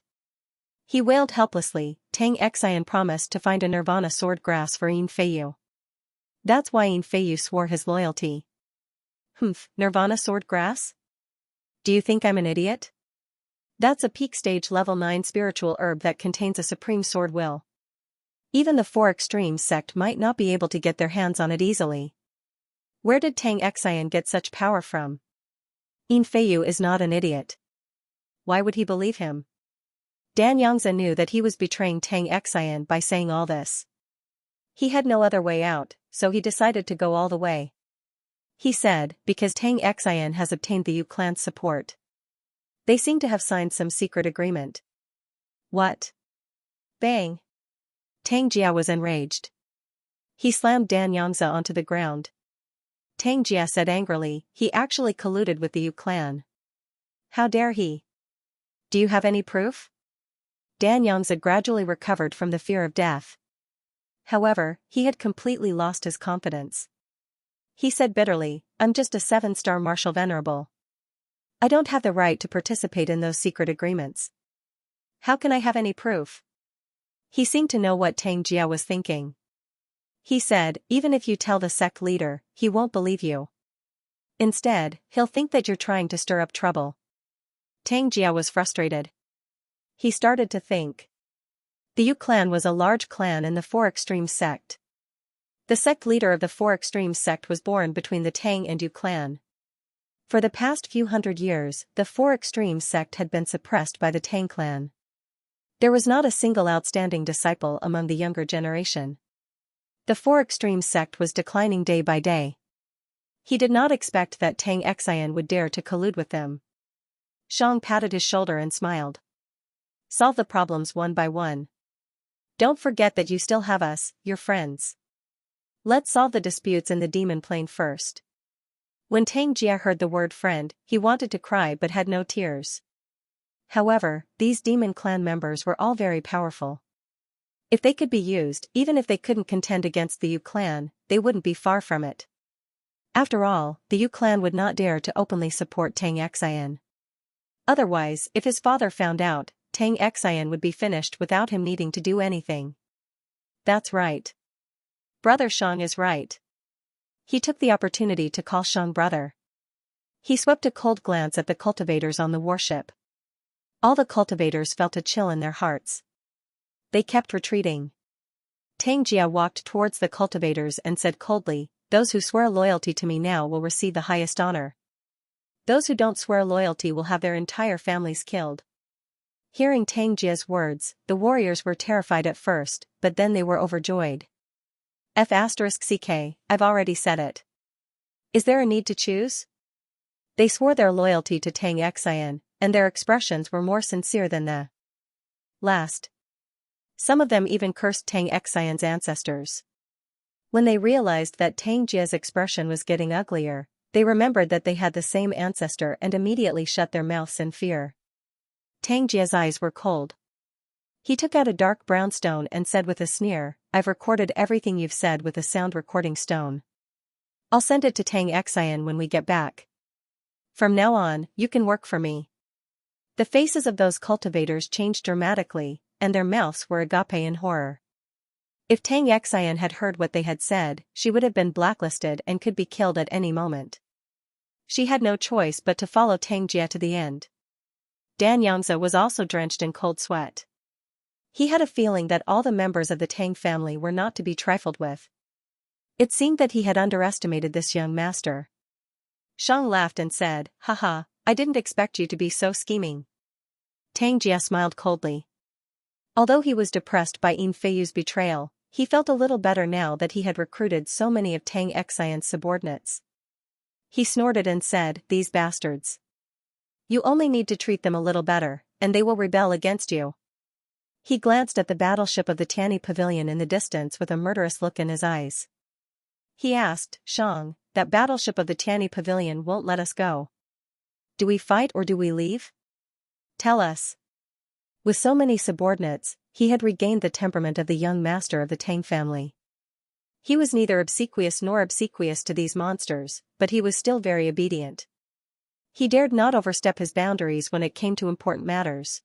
He wailed helplessly, "Tang Xian promised to find a nirvana sword grass for Yin Feiyu. That's why Yin Feiyu swore his loyalty." "Humph, nirvana sword grass? Do you think I'm an idiot? That's a peak stage level 9 spiritual herb that contains a supreme sword will. Even the Four Extremes sect might not be able to get their hands on it easily. Where did Tang Xian get such power from? Yin Feiyu is not an idiot. Why would he believe him?" Dan Xianxia knew that he was betraying Tang Xian by saying all this. He had no other way out, so he decided to go all the way. He said, "Because Tang Xian has obtained the Yu clan's support. They seem to have signed some secret agreement." "What?" Bang! Tang Jia was enraged. He slammed Dan Xianxia onto the ground. Tang Jia said angrily, "He actually colluded with the Yu clan. How dare he? Do you have any proof? Dan Xianxia gradually recovered from the fear of death. However, he had completely lost his confidence. He said bitterly, I'm just a 7-star marshal venerable. I don't have the right to participate in those secret agreements. How can I have any proof? He seemed to know what Tang Jia was thinking. He said, even if you tell the sect leader, he won't believe you. Instead, he'll think that you're trying to stir up trouble. Tang Jia was frustrated. He started to think. The Yu clan was a large clan in the Four Extremes sect. The sect leader of the Four Extremes sect was born between the Tang and Yu clan. For the past few hundred years, the Four Extremes sect had been suppressed by the Tang clan. There was not a single outstanding disciple among the younger generation. The Four Extremes sect was declining day by day. He did not expect that Tang Xian would dare to collude with them. Shang patted his shoulder and smiled. Solve the problems one by one. Don't forget that you still have us, your friends. Let's solve the disputes in the demon plane first. When Tang Jia heard the word friend, he wanted to cry but had no tears. However, these demon clan members were all very powerful. If they could be used, even if they couldn't contend against the Yu clan, they wouldn't be far from it. After all, the Yu clan would not dare to openly support Tang Xian. Otherwise, if his father found out, Tang Xian would be finished without him needing to do anything. That's right. Brother Shang is right. He took the opportunity to call Shang brother. He swept a cold glance at the cultivators on the warship. All the cultivators felt a chill in their hearts. They kept retreating. Tang Jia walked towards the cultivators and said coldly, those who swear loyalty to me now will receive the highest honor. Those who don't swear loyalty will have their entire families killed. Hearing Tang Jia's words, the warriors were terrified at first, but then they were overjoyed. F***ck, I've already said it. Is there a need to choose? They swore their loyalty to Tang Xian, and their expressions were more sincere than the last. Some of them even cursed Tang Xian's ancestors. When they realized that Tang Jia's expression was getting uglier, they remembered that they had the same ancestor and immediately shut their mouths in fear. Tang Jia's eyes were cold. He took out a dark brown stone and said with a sneer, I've recorded everything you've said with a sound recording stone. I'll send it to Tang Xian when we get back. From now on, you can work for me. The faces of those cultivators changed dramatically, and their mouths were agape in horror. If Tang Xian had heard what they had said, she would have been blacklisted and could be killed at any moment. She had no choice but to follow Tang Jia to the end. Dan Xianxia was also drenched in cold sweat. He had a feeling that all the members of the Tang family were not to be trifled with. It seemed that he had underestimated this young master. Shang laughed and said, haha, I didn't expect you to be so scheming. Tang Jia smiled coldly. Although he was depressed by Yin Feiyu's betrayal, he felt a little better now that he had recruited so many of Tang Xian's subordinates. He snorted and said, these bastards. You only need to treat them a little better, and they will rebel against you. He glanced at the battleship of the Tianyi Pavilion in the distance with a murderous look in his eyes. He asked, Shang, that battleship of the Tianyi Pavilion won't let us go. Do we fight or do we leave? Tell us. With so many subordinates, he had regained the temperament of the young master of the Tang family. He was neither obsequious nor obsequious to these monsters, but he was still very obedient. He dared not overstep his boundaries when it came to important matters.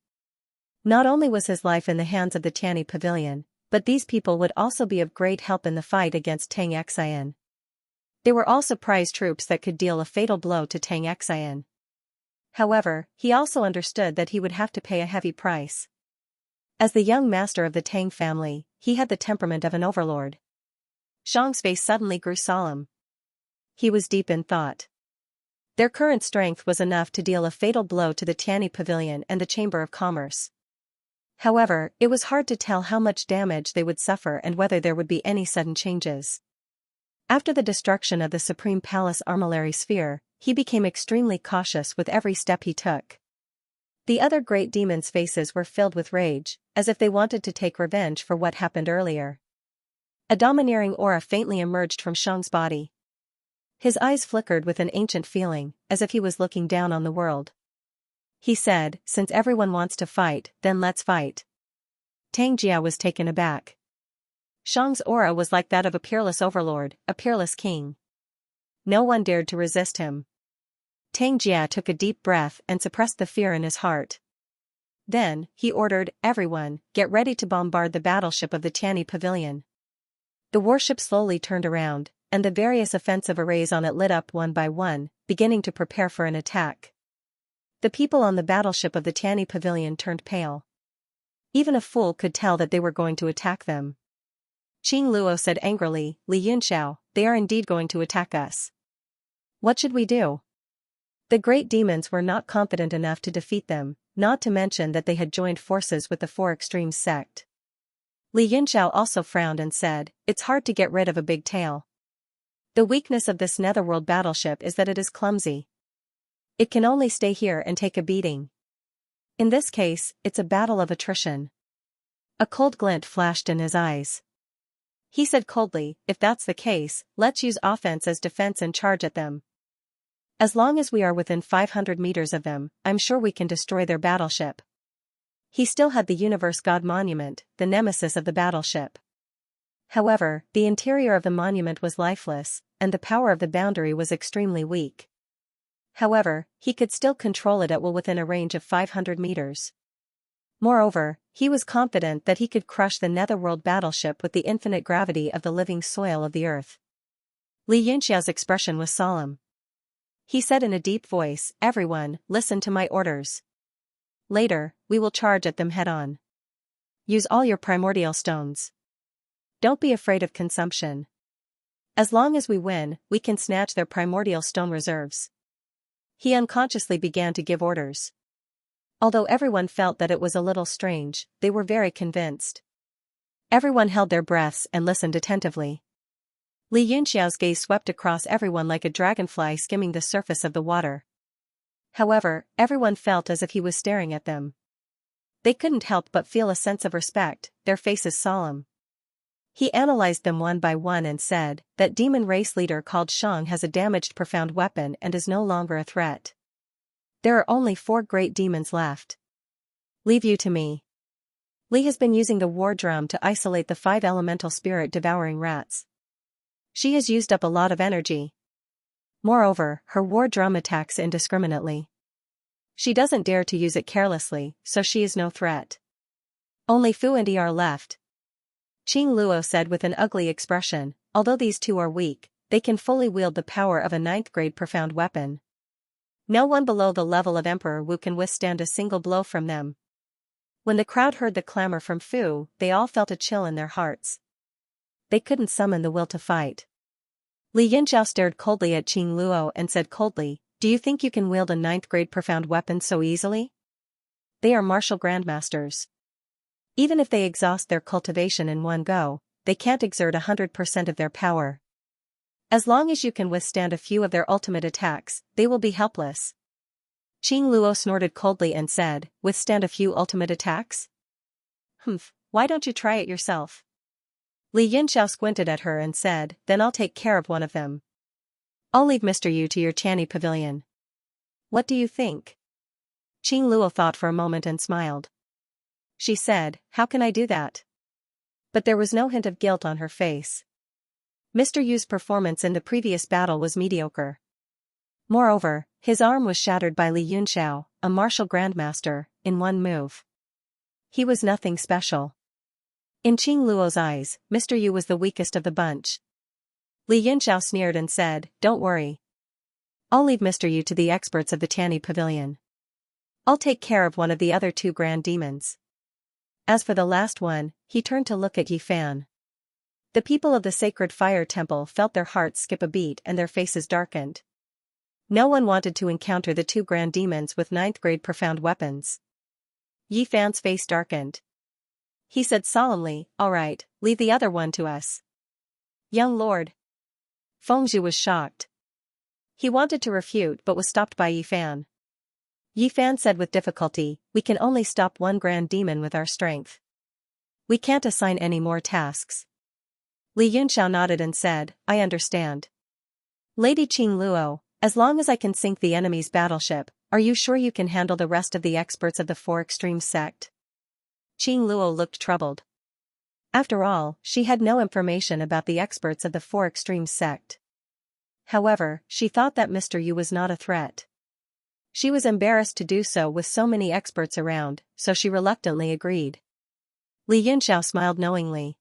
Not only was his life in the hands of the Tianyi Pavilion, but these people would also be of great help in the fight against Tang Xian. They were also prize troops that could deal a fatal blow to Tang Xian. However, he also understood that he would have to pay a heavy price. As the young master of the Tang family, he had the temperament of an overlord. Shang's face suddenly grew solemn. He was deep in thought. Their current strength was enough to deal a fatal blow to the Tianyi Pavilion and the Chamber of Commerce. However, it was hard to tell how much damage they would suffer and whether there would be any sudden changes. After the destruction of the Supreme Palace Armillary Sphere, he became extremely cautious with every step he took. The other great demons' faces were filled with rage, as if they wanted to take revenge for what happened earlier. A domineering aura faintly emerged from Shang's body. His eyes flickered with an ancient feeling, as if he was looking down on the world. He said, since everyone wants to fight, then let's fight. Tang Jia was taken aback. Shang's aura was like that of a peerless overlord, a peerless king. No one dared to resist him. Tang Jia took a deep breath and suppressed the fear in his heart. Then, he ordered, everyone, get ready to bombard the battleship of the Tianyi Pavilion. The warship slowly turned around, and the various offensive arrays on it lit up one by one, beginning to prepare for an attack. The people on the battleship of the Tianyi Pavilion turned pale. Even a fool could tell that they were going to attack them. Qing Luo said angrily, Li Yunxiao, they are indeed going to attack us. What should we do? The great demons were not confident enough to defeat them, not to mention that they had joined forces with the Four Extremes sect. Li Yunxiao also frowned and said, it's hard to get rid of a big tail. The weakness of this netherworld battleship is that it is clumsy. It can only stay here and take a beating. In this case, it's a battle of attrition. A cold glint flashed in his eyes. He said coldly, if that's the case, let's use offense as defense and charge at them. As long as we are within 500 meters of them, I'm sure we can destroy their battleship. He still had the Universe God Monument, the nemesis of the battleship. However, the interior of the monument was lifeless, and the power of the boundary was extremely weak. However, he could still control it at will within a range of 500 meters. Moreover, he was confident that he could crush the netherworld battleship with the infinite gravity of the living soil of the earth. Li Yunxiao's expression was solemn. He said in a deep voice, everyone, listen to my orders. Later, we will charge at them head-on. Use all your primordial stones. Don't be afraid of consumption. As long as we win, we can snatch their primordial stone reserves. He unconsciously began to give orders. Although everyone felt that it was a little strange, they were very convinced. Everyone held their breaths and listened attentively. Li Yunxiao's gaze swept across everyone like a dragonfly skimming the surface of the water. However, everyone felt as if he was staring at them. They couldn't help but feel a sense of respect, their faces solemn. He analyzed them one by one and said, that demon race leader called Shang has a damaged profound weapon and is no longer a threat. There are only 4 great demons left. Leave you to me. Li has been using the war drum to isolate the 5 elemental spirit devouring rats. She has used up a lot of energy. Moreover, her war drum attacks indiscriminately. She doesn't dare to use it carelessly, so she is no threat. Only Fu and Yi are left. Qing Luo said with an ugly expression, although these 2 are weak, they can fully wield the power of a 9th-grade profound weapon. No one below the level of Emperor Wu can withstand a single blow from them. When the crowd heard the clamor from Fu, they all felt a chill in their hearts. They couldn't summon the will to fight. Li Yunxiao stared coldly at Qing Luo and said coldly, do you think you can wield a 9th-grade profound weapon so easily? They are martial grandmasters. Even if they exhaust their cultivation in one go, they can't exert 100% of their power. As long as you can withstand a few of their ultimate attacks, they will be helpless. Qing Luo snorted coldly and said, withstand a few ultimate attacks? Why don't you try it yourself? Li Yunxiao squinted at her and said, then I'll take care of one of them. I'll leave Mr. Yu to your Tianyi Pavilion. What do you think? Qing Luo thought for a moment and smiled. She said, how can I do that? But there was no hint of guilt on her face. Mr. Yu's performance in the previous battle was mediocre. Moreover, his arm was shattered by Li Yunxiao, a martial grandmaster, in one move. He was nothing special. In Qing Luo's eyes, Mr. Yu was the weakest of the bunch. Li Yunxiao sneered and said, don't worry. I'll leave Mr. Yu to the experts of the Tianyi Pavilion. I'll take care of one of the other 2 grand demons. As for the last one, he turned to look at Yi Fan. The people of the sacred fire temple felt their hearts skip a beat and their faces darkened. No one wanted to encounter the 2 grand demons with 9th-grade profound weapons. Yi Fan's face darkened. He said solemnly, all right, leave the other one to us. Young lord. Fengzhu was shocked. He wanted to refute but was stopped by Yi Fan. Yi Fan said with difficulty, we can only stop 1 grand demon with our strength. We can't assign any more tasks. Li Yunxiao nodded and said, I understand. Lady Qing Luo, as long as I can sink the enemy's battleship, Are you sure you can handle the rest of the experts of the Four Extremes sect? Qing Luo looked troubled. After all, she had no information about the experts of the Four Extremes sect. However, she thought that Mr. Yu was not a threat. She was embarrassed to do so with so many experts around, so she reluctantly agreed. Li Yunxiao smiled knowingly.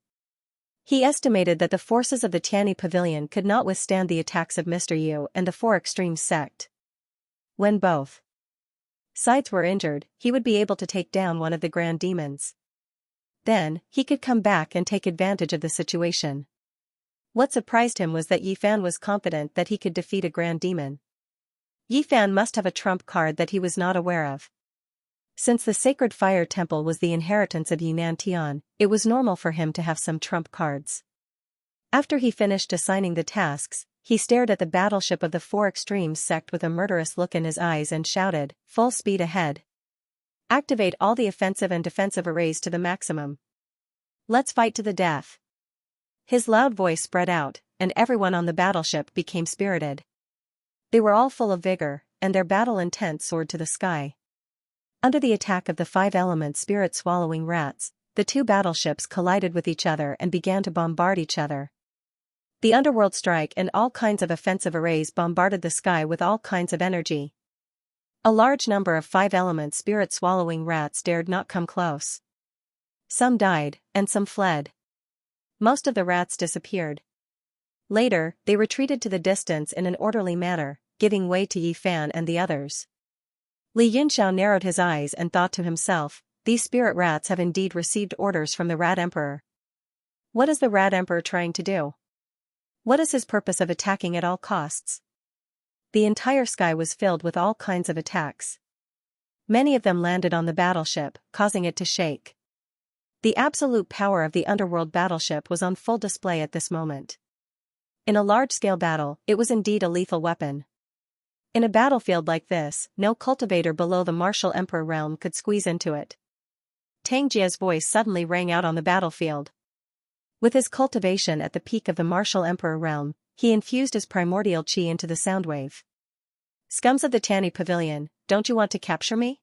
He estimated that the forces of the Tianyi Pavilion could not withstand the attacks of Mr. Yu and the Four Extremes sect. When both sides were injured, he would be able to take down one of the grand demons. Then, he could come back and take advantage of the situation. What surprised him was that Yi Fan was confident that he could defeat a grand demon. Yi Fan must have a trump card that he was not aware of. Since the sacred fire temple was the inheritance of Yunnan Tian, it was normal for him to have some trump cards. After he finished assigning the tasks, he stared at the battleship of the Four Extremes sect with a murderous look in his eyes and shouted, "Full speed ahead. Activate all the offensive and defensive arrays to the maximum. Let's fight to the death." His loud voice spread out, and everyone on the battleship became spirited. They were all full of vigor, and their battle intent soared to the sky. Under the attack of the five-element spirit-swallowing rats, the two battleships collided with each other and began to bombard each other. The underworld strike and all kinds of offensive arrays bombarded the sky with all kinds of energy. A large number of five-element spirit-swallowing rats dared not come close. Some died, and some fled. Most of the rats disappeared. Later, they retreated to the distance in an orderly manner, giving way to Yi Fan and the others. Li Yunxiao narrowed his eyes and thought to himself, these spirit rats have indeed received orders from the Rat Emperor. What is the Rat Emperor trying to do? What is his purpose of attacking at all costs? The entire sky was filled with all kinds of attacks. Many of them landed on the battleship, causing it to shake. The absolute power of the underworld battleship was on full display at this moment. In a large-scale battle, it was indeed a lethal weapon. In a battlefield like this, no cultivator below the martial emperor realm could squeeze into it. Tang Jia's voice suddenly rang out on the battlefield. With his cultivation at the peak of the martial emperor realm, he infused his primordial qi into the sound wave. Scums of the Tianyi Pavilion, don't you want to capture me?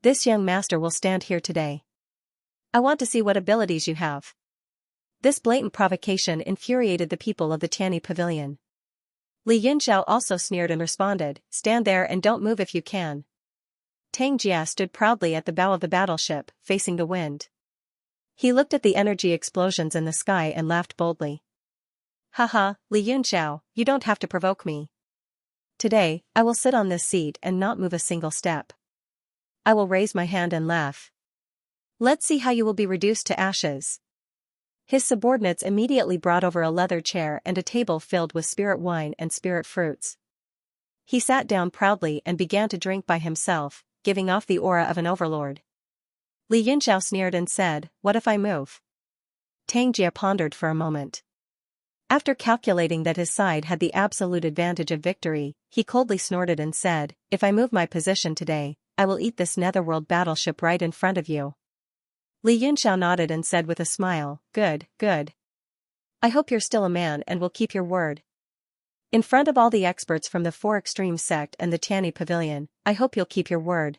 This young master will stand here today. I want to see what abilities you have. This blatant provocation infuriated the people of the Tianyi Pavilion. Li Yunxiao also sneered and responded, stand there and don't move if you can. Tang Jia stood proudly at the bow of the battleship, facing the wind. He looked at the energy explosions in the sky and laughed boldly. Haha, Li Yunxiao, you don't have to provoke me. Today, I will sit on this seat and not move a single step. I will raise my hand and laugh. Let's see how you will be reduced to ashes. His subordinates immediately brought over a leather chair and a table filled with spirit wine and spirit fruits. He sat down proudly and began to drink by himself, giving off the aura of an overlord. Li Yunxiao sneered and said, what if I move? Tang Jia pondered for a moment. After calculating that his side had the absolute advantage of victory, he coldly snorted and said, if I move my position today, I will eat this netherworld battleship right in front of you. Li Yunxiao nodded and said with a smile, good, good. I hope you're still a man and will keep your word. In front of all the experts from the Four Extremes sect and the Tianyi Pavilion, I hope you'll keep your word.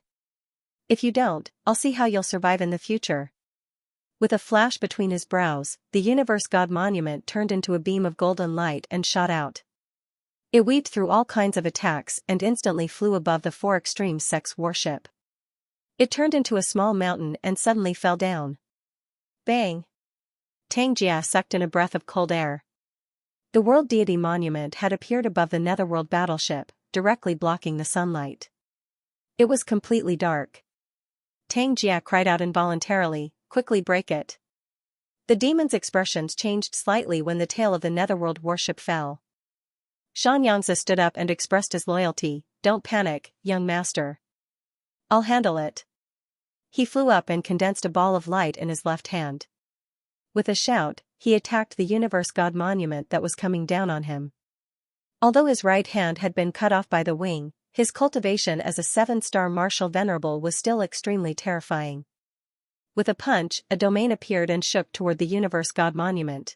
If you don't, I'll see how you'll survive in the future. With a flash between his brows, the Universe God Monument turned into a beam of golden light and shot out. It weaved through all kinds of attacks and instantly flew above the Four Extremes sect's warship. It turned into a small mountain and suddenly fell down. Bang! Tang Jia sucked in a breath of cold air. The World Deity Monument had appeared above the Netherworld battleship, directly blocking the sunlight. It was completely dark. Tang Jia cried out involuntarily, quickly break it. The demon's expressions changed slightly when the tail of the Netherworld warship fell. Xianxia stood up and expressed his loyalty, don't panic, young master. I'll handle it. He flew up and condensed a ball of light in his left hand. With a shout, he attacked the Universe God Monument that was coming down on him. Although his right hand had been cut off by the wing, his cultivation as a 7-star martial venerable was still extremely terrifying. With a punch, a domain appeared and shook toward the Universe God Monument.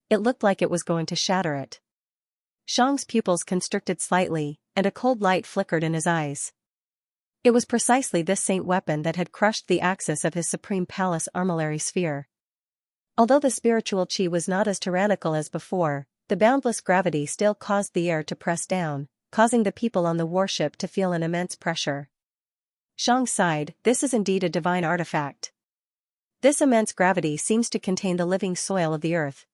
It looked like it was going to shatter it. Shang's pupils constricted slightly, and a cold light flickered in his eyes. It was precisely this saint weapon that had crushed the axis of his supreme palace armillary sphere. Although the spiritual chi was not as tyrannical as before, the boundless gravity still caused the air to press down, causing the people on the warship to feel an immense pressure. Xiang sighed, "This is indeed a divine artifact. This immense gravity seems to contain the living soil of the earth.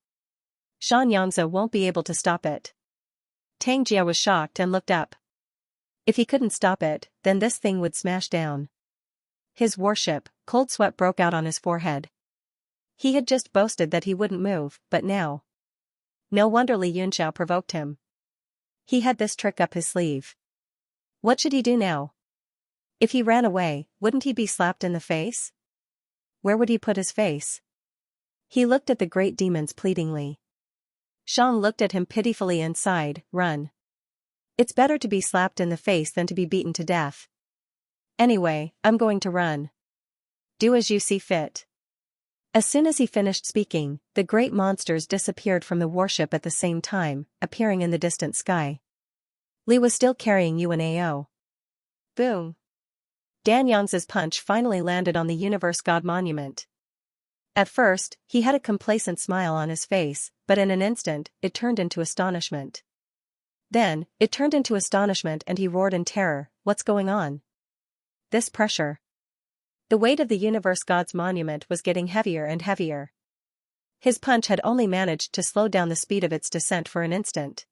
Xianxia won't be able to stop it." Tang Jia was shocked and looked up. If he couldn't stop it, then this thing would smash down his warship. Cold sweat broke out on his forehead. He had just boasted that he wouldn't move, but now. No wonder Li Yunxiao provoked him. He had this trick up his sleeve. What should he do now? If he ran away, wouldn't he be slapped in the face? Where would he put his face? He looked at the great demons pleadingly. Shang looked at him pitifully and sighed, "Run. It's better to be slapped in the face than to be beaten to death. Anyway, I'm going to run. Do as you see fit." As soon as he finished speaking, the great monsters disappeared from the warship at the same time, appearing in the distant sky. Li was still carrying UNAO. Boom! Dan Yang's punch finally landed on the Universe God Monument. At first, he had a complacent smile on his face, but in an instant, it turned into astonishment. Then, it turned into astonishment and he roared in terror, "What's going on? This pressure." The weight of the Universe God's monument was getting heavier and heavier. His punch had only managed to slow down the speed of its descent for an instant.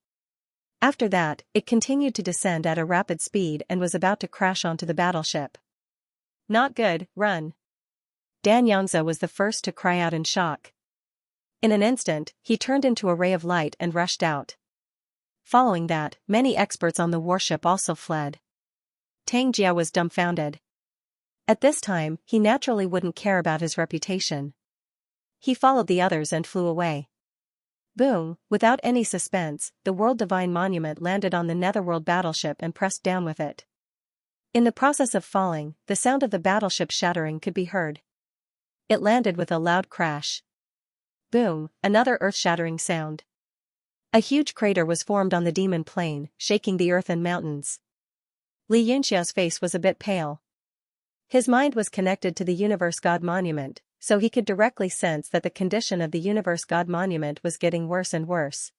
After that, it continued to descend at a rapid speed and was about to crash onto the battleship. "Not good, run." Dan Yangzi was the first to cry out in shock. In an instant, he turned into a ray of light and rushed out. Following that, many experts on the warship also fled. Tang Jia was dumbfounded. At this time, he naturally wouldn't care about his reputation. He followed the others and flew away. Boom! Without any suspense, the World Divine Monument landed on the Netherworld battleship and pressed down with it. In the process of falling, the sound of the battleship shattering could be heard. It landed with a loud crash. Boom! Another earth-shattering sound. A huge crater was formed on the demon plain, shaking the earth and mountains. Li Yunxiao's face was a bit pale. His mind was connected to the Universe God Monument, so he could directly sense that the condition of the Universe God Monument was getting worse and worse.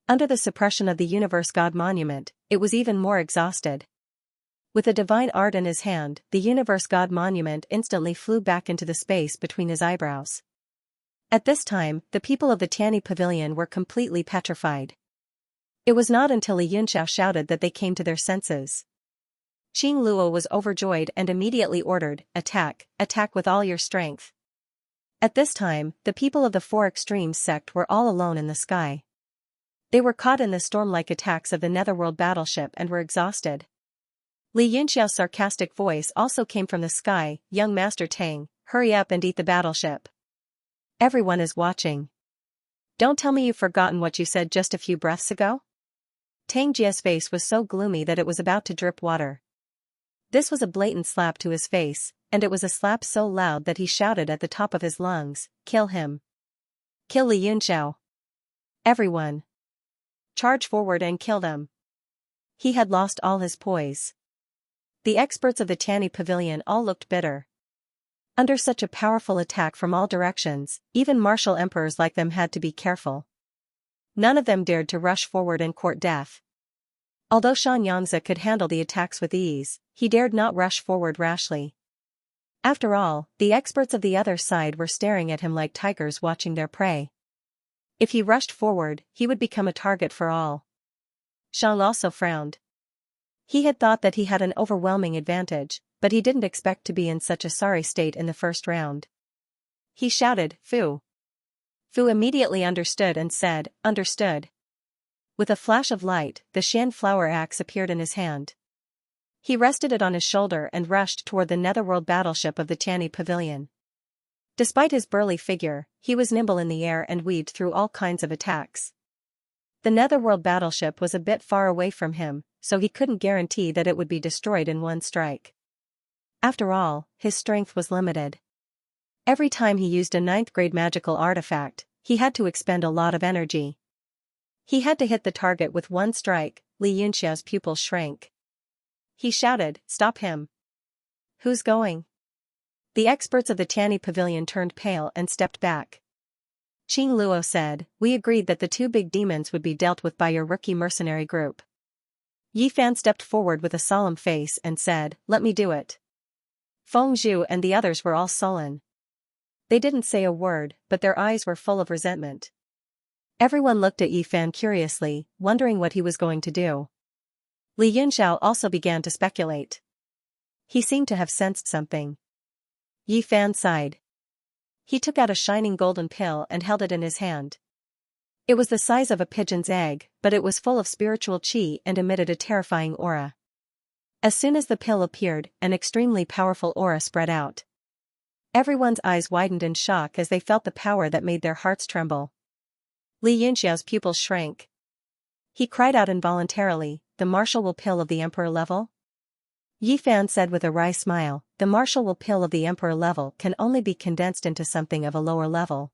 Under the suppression of the Universe God Monument, it was even more exhausted. With a divine art in his hand, the Universe God Monument instantly flew back into the space between his eyebrows. At this time, the people of the Tianyi Pavilion were completely petrified. It was not until Li Yunxiao shouted that they came to their senses. Qing Luo was overjoyed and immediately ordered, "Attack, attack with all your strength." At this time, the people of the Four Extremes sect were all alone in the sky. They were caught in the storm-like attacks of the Netherworld battleship and were exhausted. Li Yunxiao's sarcastic voice also came from the sky, "Young Master Tang, hurry up and eat the battleship. Everyone is watching. Don't tell me you've forgotten what you said just a few breaths ago?" Tang Jia's face was so gloomy that it was about to drip water. This was a blatant slap to his face, and it was a slap so loud that he shouted at the top of his lungs, "Kill him. Kill Li Yunxiao. Everyone. Charge forward and kill them." He had lost all his poise. The experts of the Tianyi Pavilion all looked bitter. Under such a powerful attack from all directions, even martial emperors like them had to be careful. None of them dared to rush forward and court death. Although Xianxia could handle the attacks with ease, he dared not rush forward rashly. After all, the experts of the other side were staring at him like tigers watching their prey. If he rushed forward, he would become a target for all. Xiang also frowned. He had thought that he had an overwhelming advantage, but he didn't expect to be in such a sorry state in the first round. He shouted, "Fu." Fu immediately understood and said, "Understood." With a flash of light, the Shan flower axe appeared in his hand. He rested it on his shoulder and rushed toward the Netherworld battleship of the Tianyi Pavilion. Despite his burly figure, he was nimble in the air and weaved through all kinds of attacks. The Netherworld battleship was a bit far away from him, so he couldn't guarantee that it would be destroyed in one strike. After all, his strength was limited. Every time he used a ninth-grade magical artifact, he had to expend a lot of energy. He had to hit the target with one strike. Li Yunxiao's pupils shrank. He shouted, "Stop him." "Who's going?" The experts of the Tianyi Pavilion turned pale and stepped back. Qing Luo said, "We agreed that the two big demons would be dealt with by your rookie mercenary group." Yi Fan stepped forward with a solemn face and said, "Let me do it." Feng Zhu and the others were all sullen. They didn't say a word, but their eyes were full of resentment. Everyone looked at Yi Fan curiously, wondering what he was going to do. Li Yunxiao also began to speculate. He seemed to have sensed something. Yi Fan sighed. He took out a shining golden pill and held it in his hand. It was the size of a pigeon's egg, but it was full of spiritual qi and emitted a terrifying aura. As soon as the pill appeared, an extremely powerful aura spread out. Everyone's eyes widened in shock as they felt the power that made their hearts tremble. Li Yunxiao's pupils shrank. He cried out involuntarily, "The martial will pill of the emperor level?" Yi Fan said with a wry smile, "The martial will pill of the emperor level can only be condensed into something of a lower level.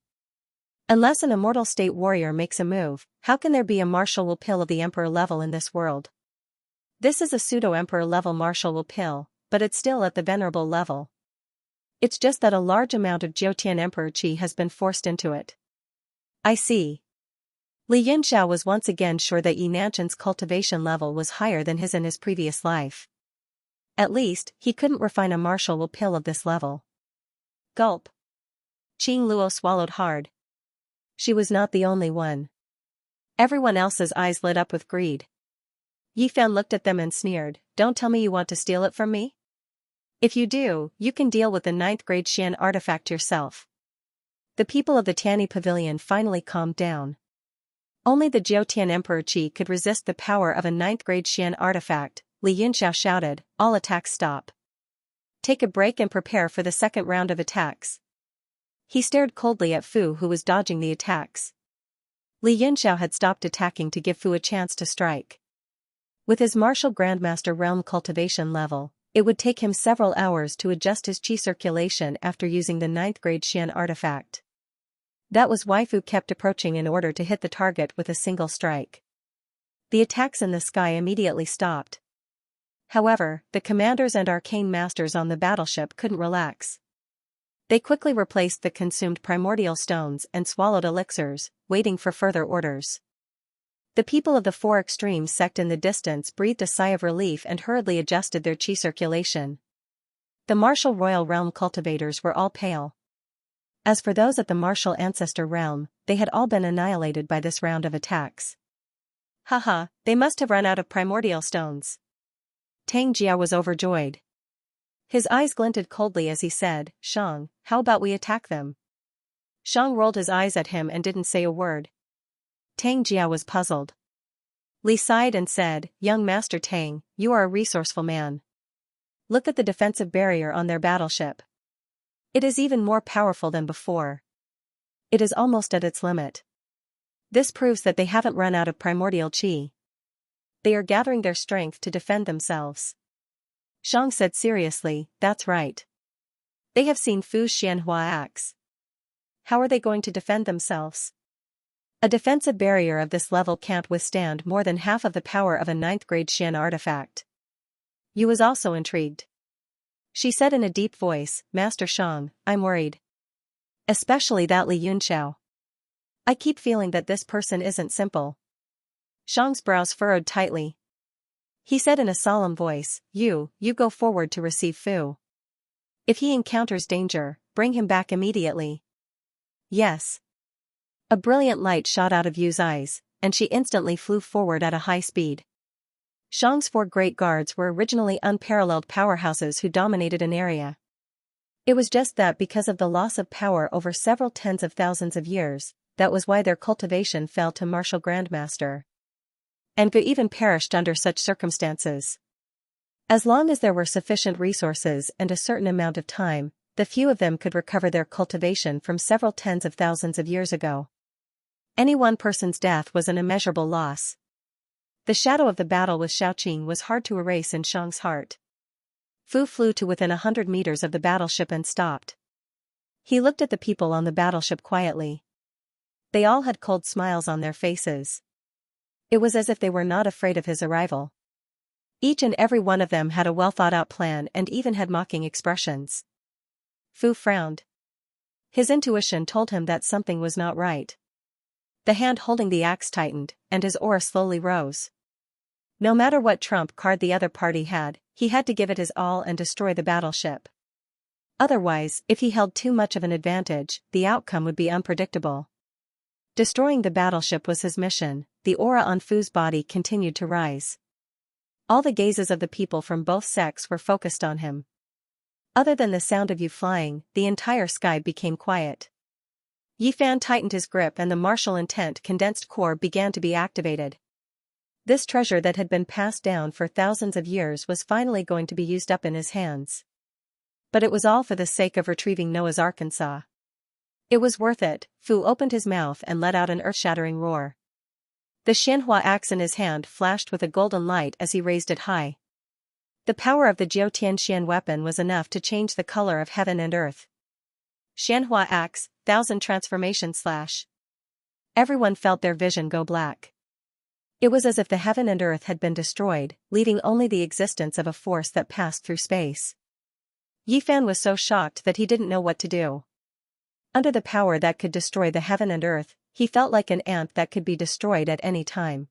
Unless an immortal state warrior makes a move, how can there be a martial will pill of the emperor level in this world? This is a pseudo-emperor level martial will pill, but it's still at the venerable level. It's just that a large amount of Jiutian emperor qi has been forced into it." "I see." Li Yunxiao was once again sure that Yi Nanshan's cultivation level was higher than his in his previous life. At least, he couldn't refine a martial will pill of this level. Gulp. Qing Luo swallowed hard. She was not the only one. Everyone else's eyes lit up with greed. Yi Fan looked at them and sneered, "Don't tell me you want to steal it from me? If you do, you can deal with the 9th grade Xian artifact yourself." The people of the Tianyi Pavilion finally calmed down. Only the Jiutian Emperor Qi could resist the power of a 9th grade Xian artifact. Li Yunxiao shouted, "All attacks stop. Take a break and prepare for the second round of attacks." He stared coldly at Fu, who was dodging the attacks. Li Yunxiao had stopped attacking to give Fu a chance to strike. With his martial grandmaster realm cultivation level, it would take him several hours to adjust his qi circulation after using the 9th grade Xian artifact. That was why Fu kept approaching in order to hit the target with a single strike. The attacks in the sky immediately stopped. However, the commanders and arcane masters on the battleship couldn't relax. They quickly replaced the consumed primordial stones and swallowed elixirs, waiting for further orders. The people of the four extremes sect in the distance breathed a sigh of relief and hurriedly adjusted their qi circulation. The martial royal realm cultivators were all pale. As for those at the martial ancestor realm, they had all been annihilated by this round of attacks. "Haha, they must have run out of primordial stones." Tang Jia was overjoyed. His eyes glinted coldly as he said, "Shang, how about we attack them?" Shang rolled his eyes at him and didn't say a word. Tang Jia was puzzled. Li sighed and said, "Young Master Tang, you are a resourceful man. Look at the defensive barrier on their battleship. It is even more powerful than before. It is almost at its limit. This proves that they haven't run out of primordial qi. They are gathering their strength to defend themselves." Shang said seriously, "That's right. They have seen Fu's Xianhua axe. How are they going to defend themselves? A defensive barrier of this level can't withstand more than half of the power of a 9th grade Xian artifact." Yu was also intrigued. She said in a deep voice, "Master Shang, I'm worried. Especially that Li Yunxiao. I keep feeling that this person isn't simple." Shang's brows furrowed tightly. He said in a solemn voice, you go forward to receive Fu. If he encounters danger, bring him back immediately." "Yes." A brilliant light shot out of Yu's eyes, and she instantly flew forward at a high speed. Shang's four great guards were originally unparalleled powerhouses who dominated an area. It was just that because of the loss of power over several tens of thousands of years, that was why their cultivation fell to martial grandmaster. And Gu even perished under such circumstances. As long as there were sufficient resources and a certain amount of time, the few of them could recover their cultivation from several tens of thousands of years ago. Any one person's death was an immeasurable loss. The shadow of the battle with Shaoqing was hard to erase in Shang's heart. Fu flew to within 100 meters of the battleship and stopped. He looked at the people on the battleship quietly. They all had cold smiles on their faces. It was as if they were not afraid of his arrival. Each and every one of them had a well-thought-out plan and even had mocking expressions. Fu frowned. His intuition told him that something was not right. The hand holding the axe tightened, and his aura slowly rose. No matter what trump card the other party had, he had to give it his all and destroy the battleship. Otherwise, if he held too much of an advantage, the outcome would be unpredictable. Destroying the battleship was his mission. The aura on Fu's body continued to rise. All the gazes of the people from both sects were focused on him. Other than the sound of you flying, the entire sky became quiet. Yifan tightened his grip and the martial intent condensed core began to be activated. This treasure that had been passed down for thousands of years was finally going to be used up in his hands. But it was all for the sake of retrieving Noah's Arkansas. It was worth it. Fu opened his mouth and let out an earth-shattering roar. The Xianxia axe in his hand flashed with a golden light as he raised it high. The power of the Jiu Tianxian weapon was enough to change the color of heaven and earth. Xianxia axe, 1000 transformation slash. Everyone felt their vision go black. It was as if the heaven and earth had been destroyed, leaving only the existence of a force that passed through space. Yifan was so shocked that he didn't know what to do. Under the power that could destroy the heaven and earth, he felt like an ant that could be destroyed at any time.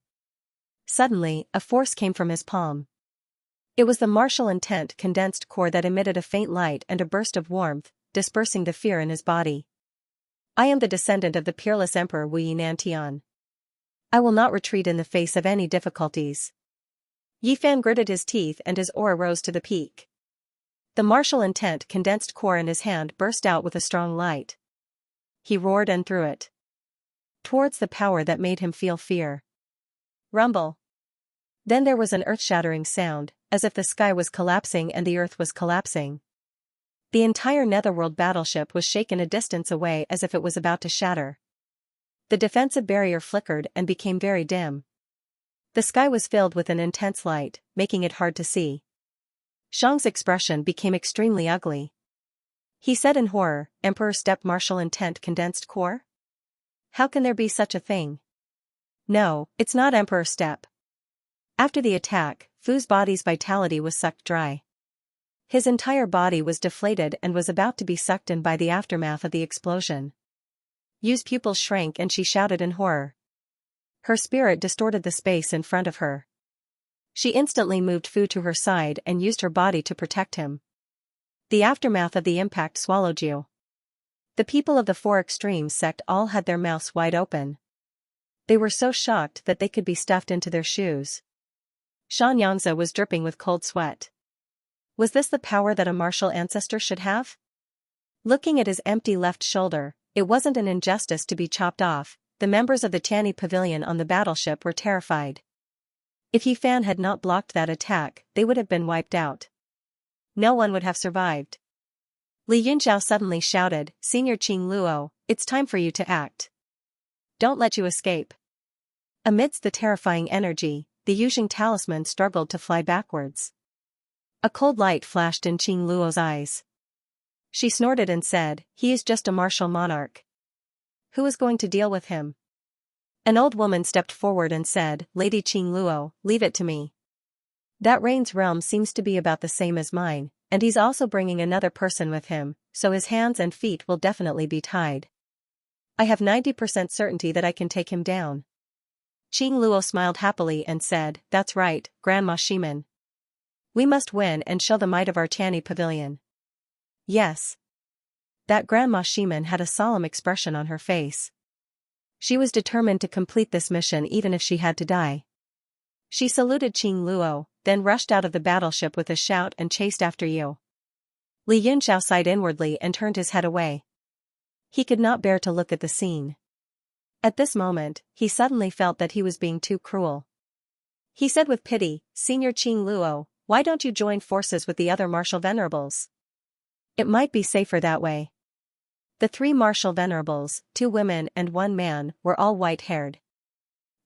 Suddenly, a force came from his palm. It was the martial intent condensed core that emitted a faint light and a burst of warmth, dispersing the fear in his body. I am the descendant of the peerless Emperor Wu Yinantian. I will not retreat in the face of any difficulties. Yifan gritted his teeth and his aura rose to the peak. The martial intent condensed core in his hand burst out with a strong light. He roared and threw it towards the power that made him feel fear. Rumble. Then there was an earth-shattering sound, as if the sky was collapsing and the earth was collapsing. The entire netherworld battleship was shaken a distance away as if it was about to shatter. The defensive barrier flickered and became very dim. The sky was filled with an intense light, making it hard to see. Shang's expression became extremely ugly. He said in horror, Emperor Step Martial Intent Condensed Core? How can there be such a thing? No, it's not Emperor Step. After the attack, Fu's body's vitality was sucked dry. His entire body was deflated and was about to be sucked in by the aftermath of the explosion. Yu's pupils shrank and she shouted in horror. Her spirit distorted the space in front of her. She instantly moved Fu to her side and used her body to protect him. The aftermath of the impact swallowed Yu. The people of the Four Extremes sect all had their mouths wide open. They were so shocked that they could be stuffed into their shoes. Xianxia was dripping with cold sweat. Was this the power that a martial ancestor should have? Looking at his empty left shoulder, it wasn't an injustice to be chopped off. The members of the Tianyi pavilion on the battleship were terrified. If Yifan had not blocked that attack, they would have been wiped out. No one would have survived. Li Yunxiao suddenly shouted, Senior Qing Luo, it's time for you to act. Don't let you escape. Amidst the terrifying energy, the Yuzheng talisman struggled to fly backwards. A cold light flashed in Qing Luo's eyes. She snorted and said, he is just a martial monarch. Who is going to deal with him? An old woman stepped forward and said, Lady Qing Luo, leave it to me. That Rain's realm seems to be about the same as mine, and he's also bringing another person with him, so his hands and feet will definitely be tied. I have 90% certainty that I can take him down. Qing Luo smiled happily and said, that's right, Grandma Shimen. We must win and show the might of our Tianyi pavilion. Yes. That Grandma Shimen had a solemn expression on her face. She was determined to complete this mission even if she had to die. She saluted Qing Luo, then rushed out of the battleship with a shout and chased after Yu. Li Yunxiao sighed inwardly and turned his head away. He could not bear to look at the scene. At this moment, he suddenly felt that he was being too cruel. He said with pity, Senior Qing Luo, why don't you join forces with the other martial venerables? It might be safer that way. The three martial venerables, 2 women and 1 man, were all white-haired.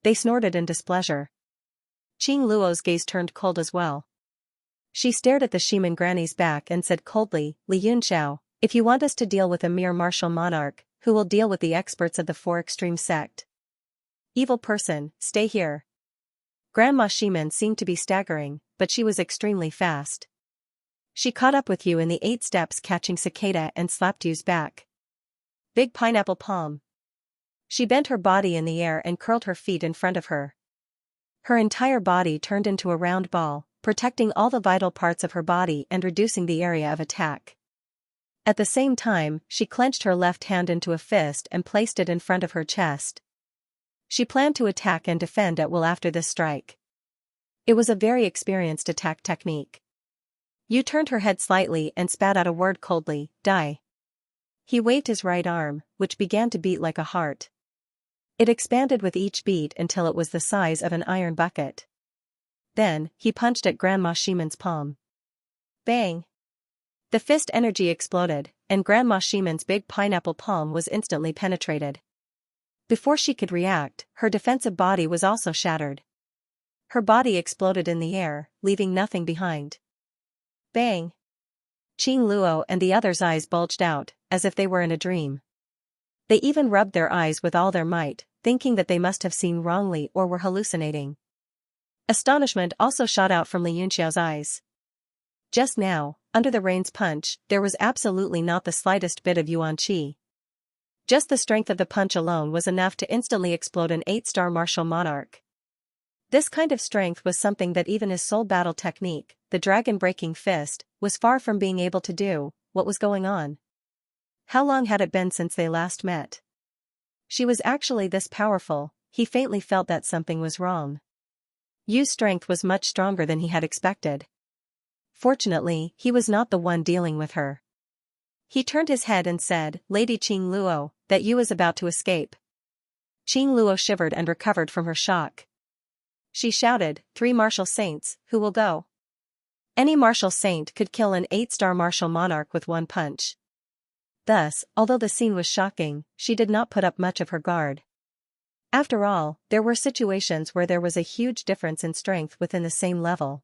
They snorted in displeasure. Qing Luo's gaze turned cold as well. She stared at the Shimen granny's back and said coldly, Li Yunxiao, if you want us to deal with a mere martial monarch, who will deal with the experts of the Four Extreme sect? Evil person, stay here. Grandma Shimin seemed to be staggering, but she was extremely fast. She caught up with you in the 8 steps, catching Cicada, and slapped you's back. Big pineapple palm. She bent her body in the air and curled her feet in front of her. Her entire body turned into a round ball, protecting all the vital parts of her body and reducing the area of attack. At the same time, she clenched her left hand into a fist and placed it in front of her chest. She planned to attack and defend at will after this strike. It was a very experienced attack technique. You turned her head slightly and spat out a word coldly, "Die." He waved his right arm, which began to beat like a heart. It expanded with each beat until it was the size of an iron bucket. Then, he punched at Grandma Shimin's palm. Bang! The fist energy exploded, and Grandma Shimin's big pineapple palm was instantly penetrated. Before she could react, her defensive body was also shattered. Her body exploded in the air, leaving nothing behind. Bang! Qing Luo and the others' eyes bulged out, as if they were in a dream. They even rubbed their eyes with all their might, thinking that they must have seen wrongly or were hallucinating. Astonishment also shot out from Li Yunxiao's eyes. Just now, under the rain's punch, there was absolutely not the slightest bit of yuan qi. Just the strength of the punch alone was enough to instantly explode an 8-star martial monarch. This kind of strength was something that even his soul battle technique, the dragon-breaking fist, was far from being able to do. What was going on? How long had it been since they last met? She was actually this powerful. He faintly felt that something was wrong. Yu's strength was much stronger than he had expected. Fortunately, he was not the one dealing with her. He turned his head and said, "Lady Qing Luo, that Yu is about to escape." Qing Luo shivered and recovered from her shock. She shouted, "3 martial saints, who will go?" Any martial saint could kill an 8-star martial monarch with one punch. Thus, although the scene was shocking, she did not put up much of her guard. After all, there were situations where there was a huge difference in strength within the same level.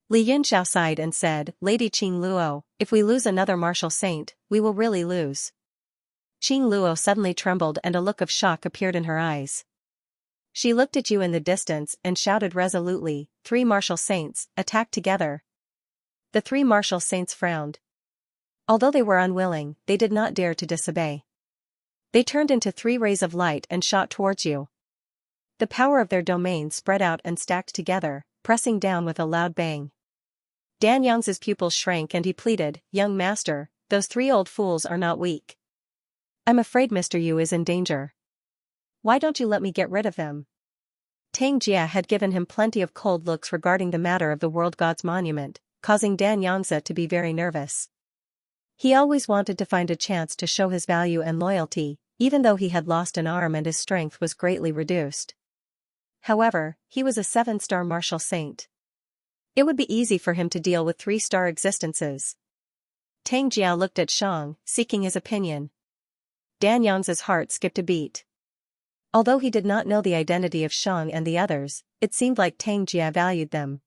Li Yunxiao sighed and said, "Lady Qing Luo, if we lose another martial saint, we will really lose." Qing Luo suddenly trembled and a look of shock appeared in her eyes. She looked at you in the distance and shouted resolutely, "3 martial saints, attack together." The 3 martial saints frowned. Although they were unwilling, they did not dare to disobey. They turned into 3 rays of light and shot towards you. The power of their domain spread out and stacked together, pressing down with a loud bang. Dan Yang's pupils shrank and he pleaded, "Young master, those 3 old fools are not weak. I'm afraid Mr. Yu is in danger. Why don't you let me get rid of them?" Tang Jia had given him plenty of cold looks regarding the matter of the World God's Monument, causing Dan Yangzi to be very nervous. He always wanted to find a chance to show his value and loyalty, even though he had lost an arm and his strength was greatly reduced. However, he was a 7-star martial saint. It would be easy for him to deal with 3-star existences. Tang Jia looked at Shang, seeking his opinion. Dan Yang's heart skipped a beat. Although he did not know the identity of Shang and the others, it seemed like Tang Jia valued them.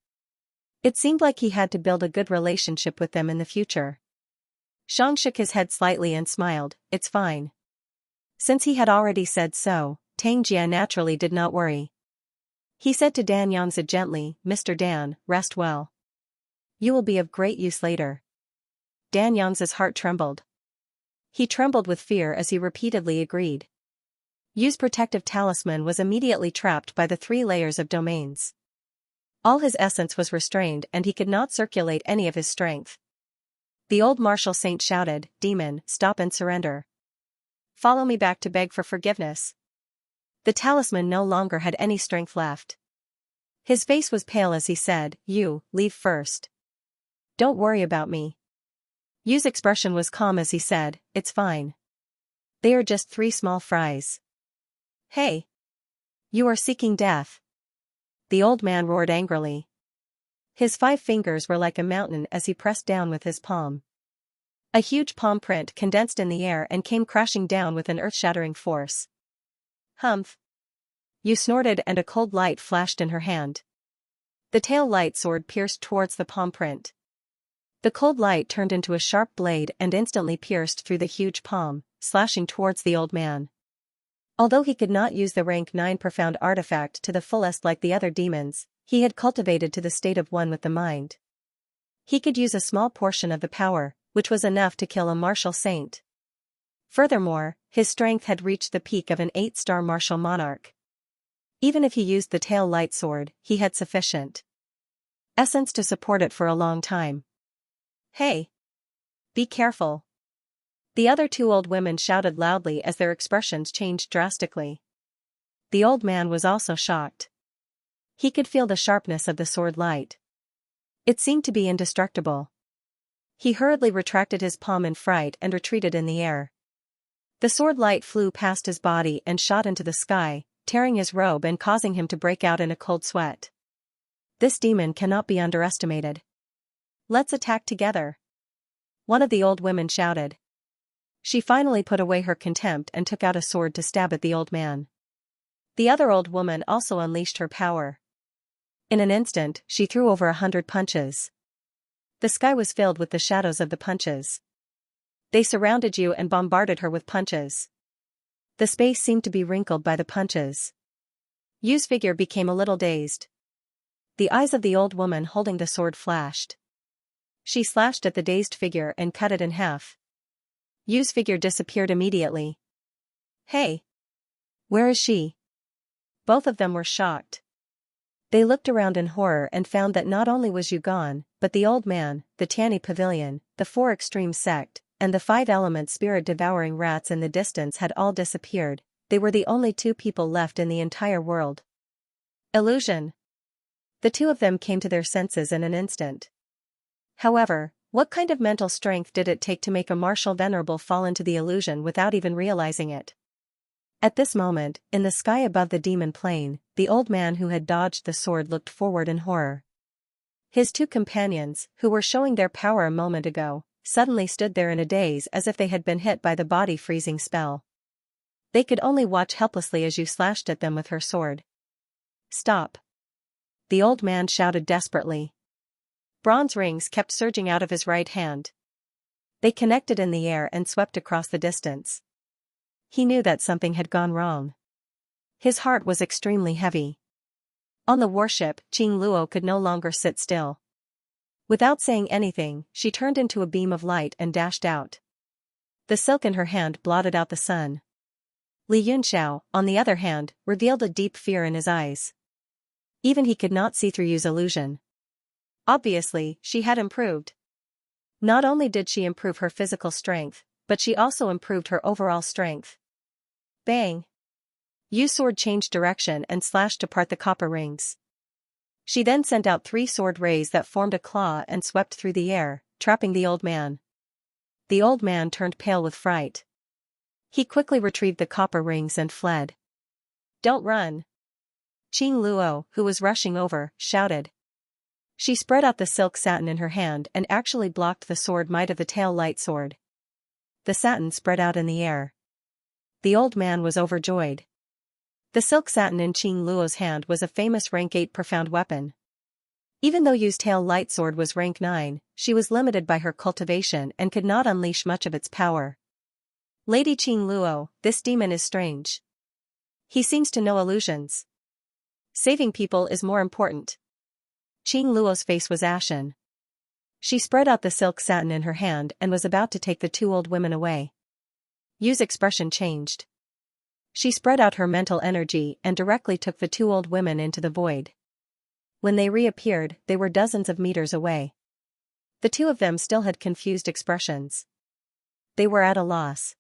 It seemed like he had to build a good relationship with them in the future. Shang shook his head slightly and smiled, "It's fine." Since he had already said so, Tang Jia naturally did not worry. He said to Dan Yangzi gently, "Mr. Dan, rest well. You will be of great use later." Dan Yangzi's heart trembled. He trembled with fear as he repeatedly agreed. Yu's protective talisman was immediately trapped by the 3 layers of domains. All his essence was restrained and he could not circulate any of his strength. The old martial saint shouted, "Demon, stop and surrender. Follow me back to beg for forgiveness." The talisman no longer had any strength left. His face was pale as he said, "You, leave first. Don't worry about me." Yu's expression was calm as he said, "It's fine. They are just 3 small fries." "Hey! You are seeking death." The old man roared angrily. His 5 fingers were like a mountain as he pressed down with his palm. A huge palm print condensed in the air and came crashing down with an earth-shattering force. "Humph!" Yu snorted and a cold light flashed in her hand. The tail light sword pierced towards the palm print. The cold light turned into a sharp blade and instantly pierced through the huge palm, slashing towards the old man. Although he could not use the rank 9 profound artifact to the fullest like the other demons, he had cultivated to the state of one with the mind. He could use a small portion of the power, which was enough to kill a martial saint. Furthermore, his strength had reached the peak of an 8-star martial monarch. Even if he used the tail light sword, he had sufficient essence to support it for a long time. Hey! Be careful! The other two old women shouted loudly as their expressions changed drastically. The old man was also shocked. He could feel the sharpness of the sword light. It seemed to be indestructible. He hurriedly retracted his palm in fright and retreated in the air. The sword light flew past his body and shot into the sky, tearing his robe and causing him to break out in a cold sweat. This demon cannot be underestimated. Let's attack together. One of the old women shouted. She finally put away her contempt and took out a sword to stab at the old man. The other old woman also unleashed her power. In an instant, she threw over 100 punches. The sky was filled with the shadows of the punches. They surrounded you and bombarded her with punches. The space seemed to be wrinkled by the punches. Yu's figure became a little dazed. The eyes of the old woman holding the sword flashed. She slashed at the dazed figure and cut it in half. Yu's figure disappeared immediately. Hey! Where is she? Both of them were shocked. They looked around in horror and found that not only was Yu gone, but the old man, the Tiani pavilion, the 4 extreme sect, and the 5-element spirit-devouring rats in the distance had all disappeared. They were the only 2 people left in the entire world. Illusion. The 2 of them came to their senses in an instant. However, what kind of mental strength did it take to make a martial venerable fall into the illusion without even realizing it? At this moment, in the sky above the demon plane, the old man who had dodged the sword looked forward in horror. His 2 companions, who were showing their power a moment ago, suddenly stood there in a daze as if they had been hit by the body-freezing spell. They could only watch helplessly as Yu slashed at them with her sword. Stop! The old man shouted desperately. Bronze rings kept surging out of his right hand. They connected in the air and swept across the distance. He knew that something had gone wrong. His heart was extremely heavy. On the warship, Qing Luo could no longer sit still. Without saying anything, she turned into a beam of light and dashed out. The silk in her hand blotted out the sun. Li Yunxiao, on the other hand, revealed a deep fear in his eyes. Even he could not see through Yu's illusion. Obviously, she had improved. Not only did she improve her physical strength, but she also improved her overall strength. Bang! Yu's sword changed direction and slashed apart the copper rings. She then sent out 3 sword rays that formed a claw and swept through the air, trapping the old man. The old man turned pale with fright. He quickly retrieved the copper rings and fled. Don't run! Qing Luo, who was rushing over, shouted. She spread out the silk satin in her hand and actually blocked the sword might of the tail light sword. The satin spread out in the air. The old man was overjoyed. The silk satin in Qing Luo's hand was a famous rank 8 profound weapon. Even though Yu's tail light sword was rank 9, she was limited by her cultivation and could not unleash much of its power. Lady Qing Luo, this demon is strange. He seems to know illusions. Saving people is more important. Qing Luo's face was ashen. She spread out the silk satin in her hand and was about to take the 2 old women away. Yu's expression changed. She spread out her mental energy and directly took the 2 old women into the void. When they reappeared, they were dozens of meters away. The 2 of them still had confused expressions. They were at a loss.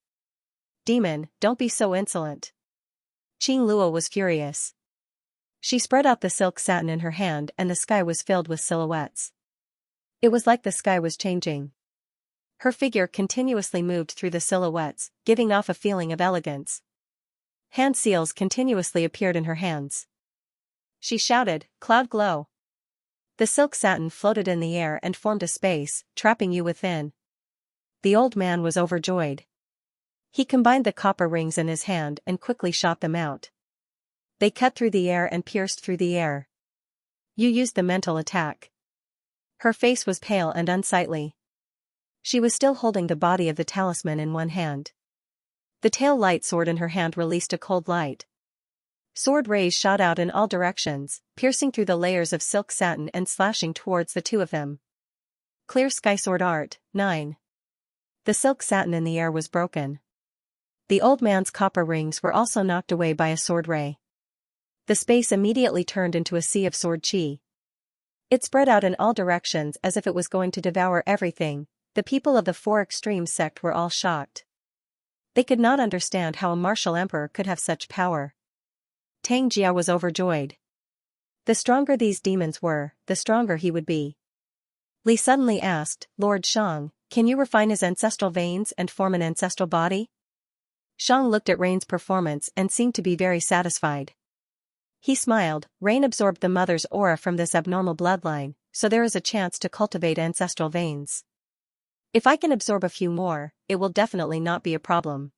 Demon, don't be so insolent. Qing Luo was furious. She spread out the silk satin in her hand and the sky was filled with silhouettes. It was like the sky was changing. Her figure continuously moved through the silhouettes, giving off a feeling of elegance. Hand seals continuously appeared in her hands. She shouted, "Cloud glow!" The silk satin floated in the air and formed a space, trapping you within. The old man was overjoyed. He combined the copper rings in his hand and quickly shot them out. They cut through the air and pierced through the air. You used the mental attack. Her face was pale and unsightly. She was still holding the body of the talisman in one hand. The tail light sword in her hand released a cold light. Sword rays shot out in all directions, piercing through the layers of silk satin and slashing towards the two of them. Clear Sky Sword Art, 9. The silk satin in the air was broken. The old man's copper rings were also knocked away by a sword ray. The space immediately turned into a sea of sword chi. It spread out in all directions as if it was going to devour everything. The people of the Four Extremes sect were all shocked. They could not understand how a martial emperor could have such power. Tang Jia was overjoyed. The stronger these demons were, the stronger he would be. Li suddenly asked, Lord Shang, can you refine his ancestral veins and form an ancestral body? Shang looked at Rain's performance and seemed to be very satisfied. He smiled. Rain absorbed the mother's aura from this abnormal bloodline, so there is a chance to cultivate ancestral veins. If I can absorb a few more, it will definitely not be a problem.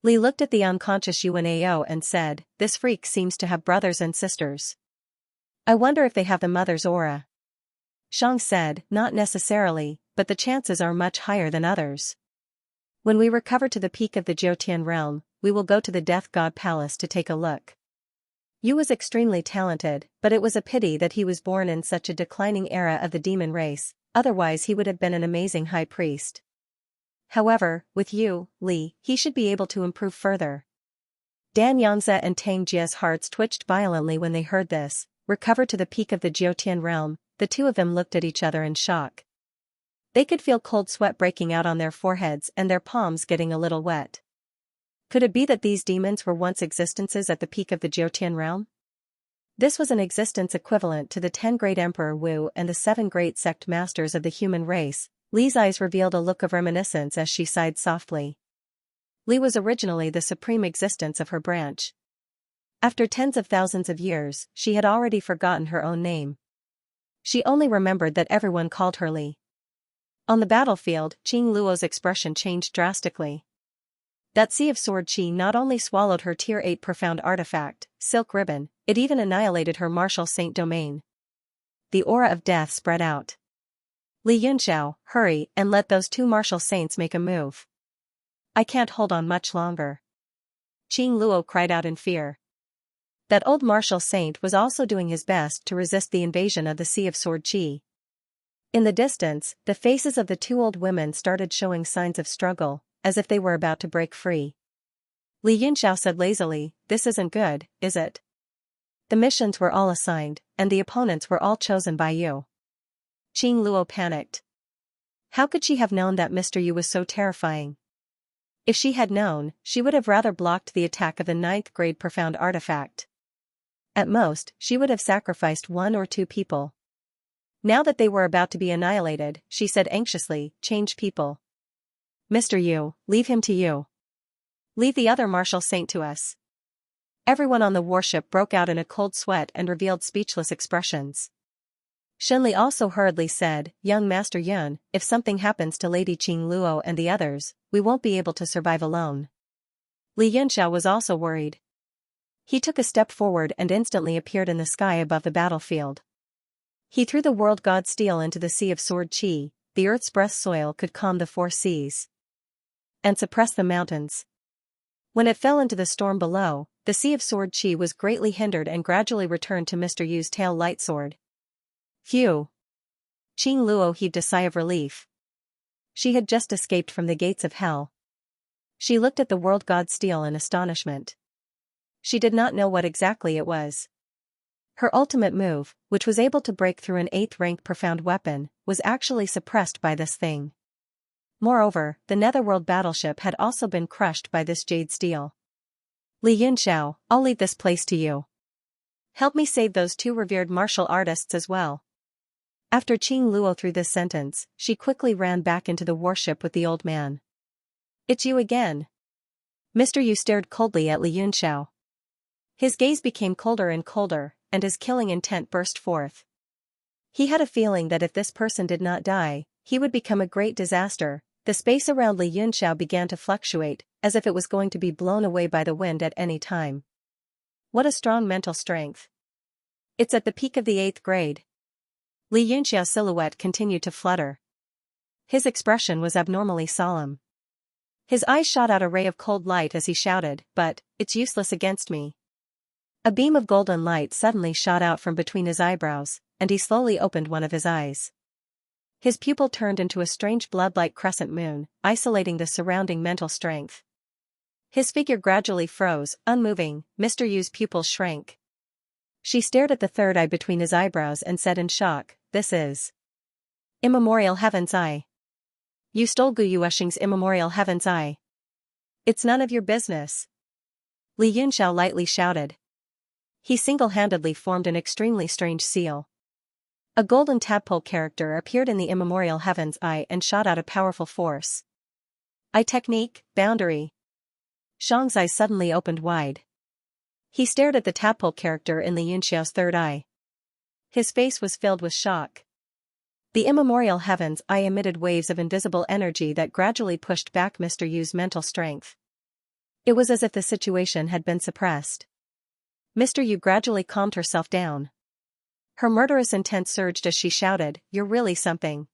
Li looked at the unconscious UNAO and said, this freak seems to have brothers and sisters. I wonder if they have the mother's aura. Shang said, not necessarily, but the chances are much higher than others. When we recover to the peak of the Jiutian realm, we will go to the Death God Palace to take a look. Yu was extremely talented, but it was a pity that he was born in such a declining era of the demon race, otherwise he would have been an amazing high priest. However, with Yu, Li, he should be able to improve further. Dan Yangze and Tang Jia's hearts twitched violently when they heard this. Recovered to the peak of the Jiutian realm, the two of them looked at each other in shock. They could feel cold sweat breaking out on their foreheads and their palms getting a little wet. Could it be that these demons were once existences at the peak of the Jiutian realm? This was an existence equivalent to the 10 great Emperor Wu and the 7 great sect masters of the human race. Li's eyes revealed a look of reminiscence as she sighed softly. Li was originally the supreme existence of her branch. After tens of thousands of years, she had already forgotten her own name. She only remembered that everyone called her Li. On the battlefield, Qing Luo's expression changed drastically. That sea of sword chi not only swallowed her Tier 8 profound artifact, Silk Ribbon, it even annihilated her martial saint domain. The aura of death spread out. Li Yunxiao, hurry and let those 2 martial saints make a move. I can't hold on much longer. Qing Luo cried out in fear. That old martial saint was also doing his best to resist the invasion of the Sea of Sword Chi. In the distance, the faces of the 2 old women started showing signs of struggle, as if they were about to break free. Li Yunxiao said lazily, this isn't good, is it? The missions were all assigned, and the opponents were all chosen by you. Qing Luo panicked. How could she have known that Mr. Yu was so terrifying? If she had known, she would have rather blocked the attack of the 9th grade profound artifact. At most, she would have sacrificed 1 or 2 people. Now that they were about to be annihilated, she said anxiously, change people. Mr. Yu, leave him to you. Leave the other martial saint to us. Everyone on the warship broke out in a cold sweat and revealed speechless expressions. Shenli also hurriedly said, young Master Yun, if something happens to Lady Qing Luo and the others, we won't be able to survive alone. Li Yunxiao was also worried. He took a step forward and instantly appeared in the sky above the battlefield. He threw the world god steel into the sea of sword chi. The earth's breath soil could calm the 4 seas and suppress the mountains. When it fell into the storm below, the sea of sword chi was greatly hindered and gradually returned to Mr. Yu's tail light sword. Phew! Qing Luo heaved a sigh of relief. She had just escaped from the gates of hell. She looked at the world god steel in astonishment. She did not know what exactly it was. Her ultimate move, which was able to break through an 8th rank profound weapon, was actually suppressed by this thing. Moreover, the Netherworld battleship had also been crushed by this jade steel. Li Yunxiao, I'll leave this place to you. Help me save those 2 revered martial artists as well. After Qing Luo threw this sentence, she quickly ran back into the warship with the old man. It's you again. Mr. Yu stared coldly at Li Yunxiao. His gaze became colder and colder, and his killing intent burst forth. He had a feeling that if this person did not die, he would become a great disaster. The space around Li Yunxiao began to fluctuate, as if it was going to be blown away by the wind at any time. What a strong mental strength. It's at the peak of the 8th grade. Li Yunxiao's silhouette continued to flutter. His expression was abnormally solemn. His eyes shot out a ray of cold light as he shouted, "But, it's useless against me." A beam of golden light suddenly shot out from between his eyebrows, and he slowly opened one of his eyes. His pupil turned into a strange blood-like crescent moon, isolating the surrounding mental strength. His figure gradually froze, unmoving. Mr. Yu's pupils shrank. She stared at the third eye between his eyebrows and said in shock, "This is immemorial heaven's eye. You stole Gu Yuesheng's immemorial heaven's eye. It's none of your business." Li Yunxiao lightly shouted. He single-handedly formed an extremely strange seal. A golden tadpole character appeared in the immemorial heaven's eye and shot out a powerful force. Eye technique, boundary. Shang's eyes suddenly opened wide. He stared at the tadpole character in Li Yunxiao's third eye. His face was filled with shock. The immemorial heaven's eye emitted waves of invisible energy that gradually pushed back Mr. Yu's mental strength. It was as if the situation had been suppressed. Mr. Yu gradually calmed herself down. Her murderous intent surged as she shouted, "You're really something.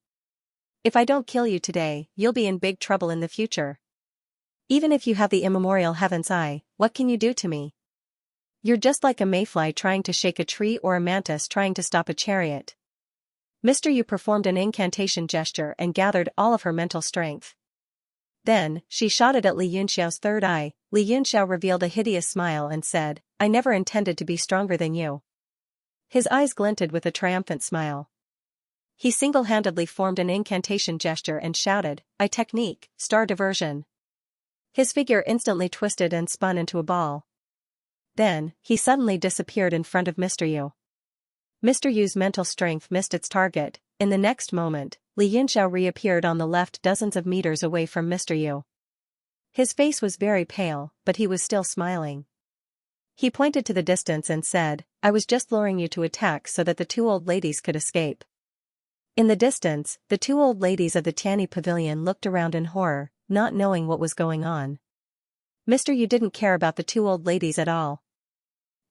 If I don't kill you today, you'll be in big trouble in the future. Even if you have the immemorial heaven's eye, what can you do to me? You're just like a mayfly trying to shake a tree or a mantis trying to stop a chariot." Mr. Yu performed an incantation gesture and gathered all of her mental strength. Then, she shot at Li Yunxiao's third eye. Li Yunxiao revealed a hideous smile and said, "I never intended to be stronger than you." His eyes glinted with a triumphant smile. He single-handedly formed an incantation gesture and shouted, "Eye technique, star diversion." His figure instantly twisted and spun into a ball. Then, he suddenly disappeared in front of Mr. Yu. Mr. Yu's mental strength missed its target. In the next moment, Li Yunxiao reappeared on the left dozens of meters away from Mr. Yu. His face was very pale, but he was still smiling. He pointed to the distance and said, "I was just luring you to attack so that the two old ladies could escape." In the distance, the two old ladies of the Tianyi pavilion looked around in horror, not knowing what was going on. Mr. Yu didn't care about the two old ladies at all.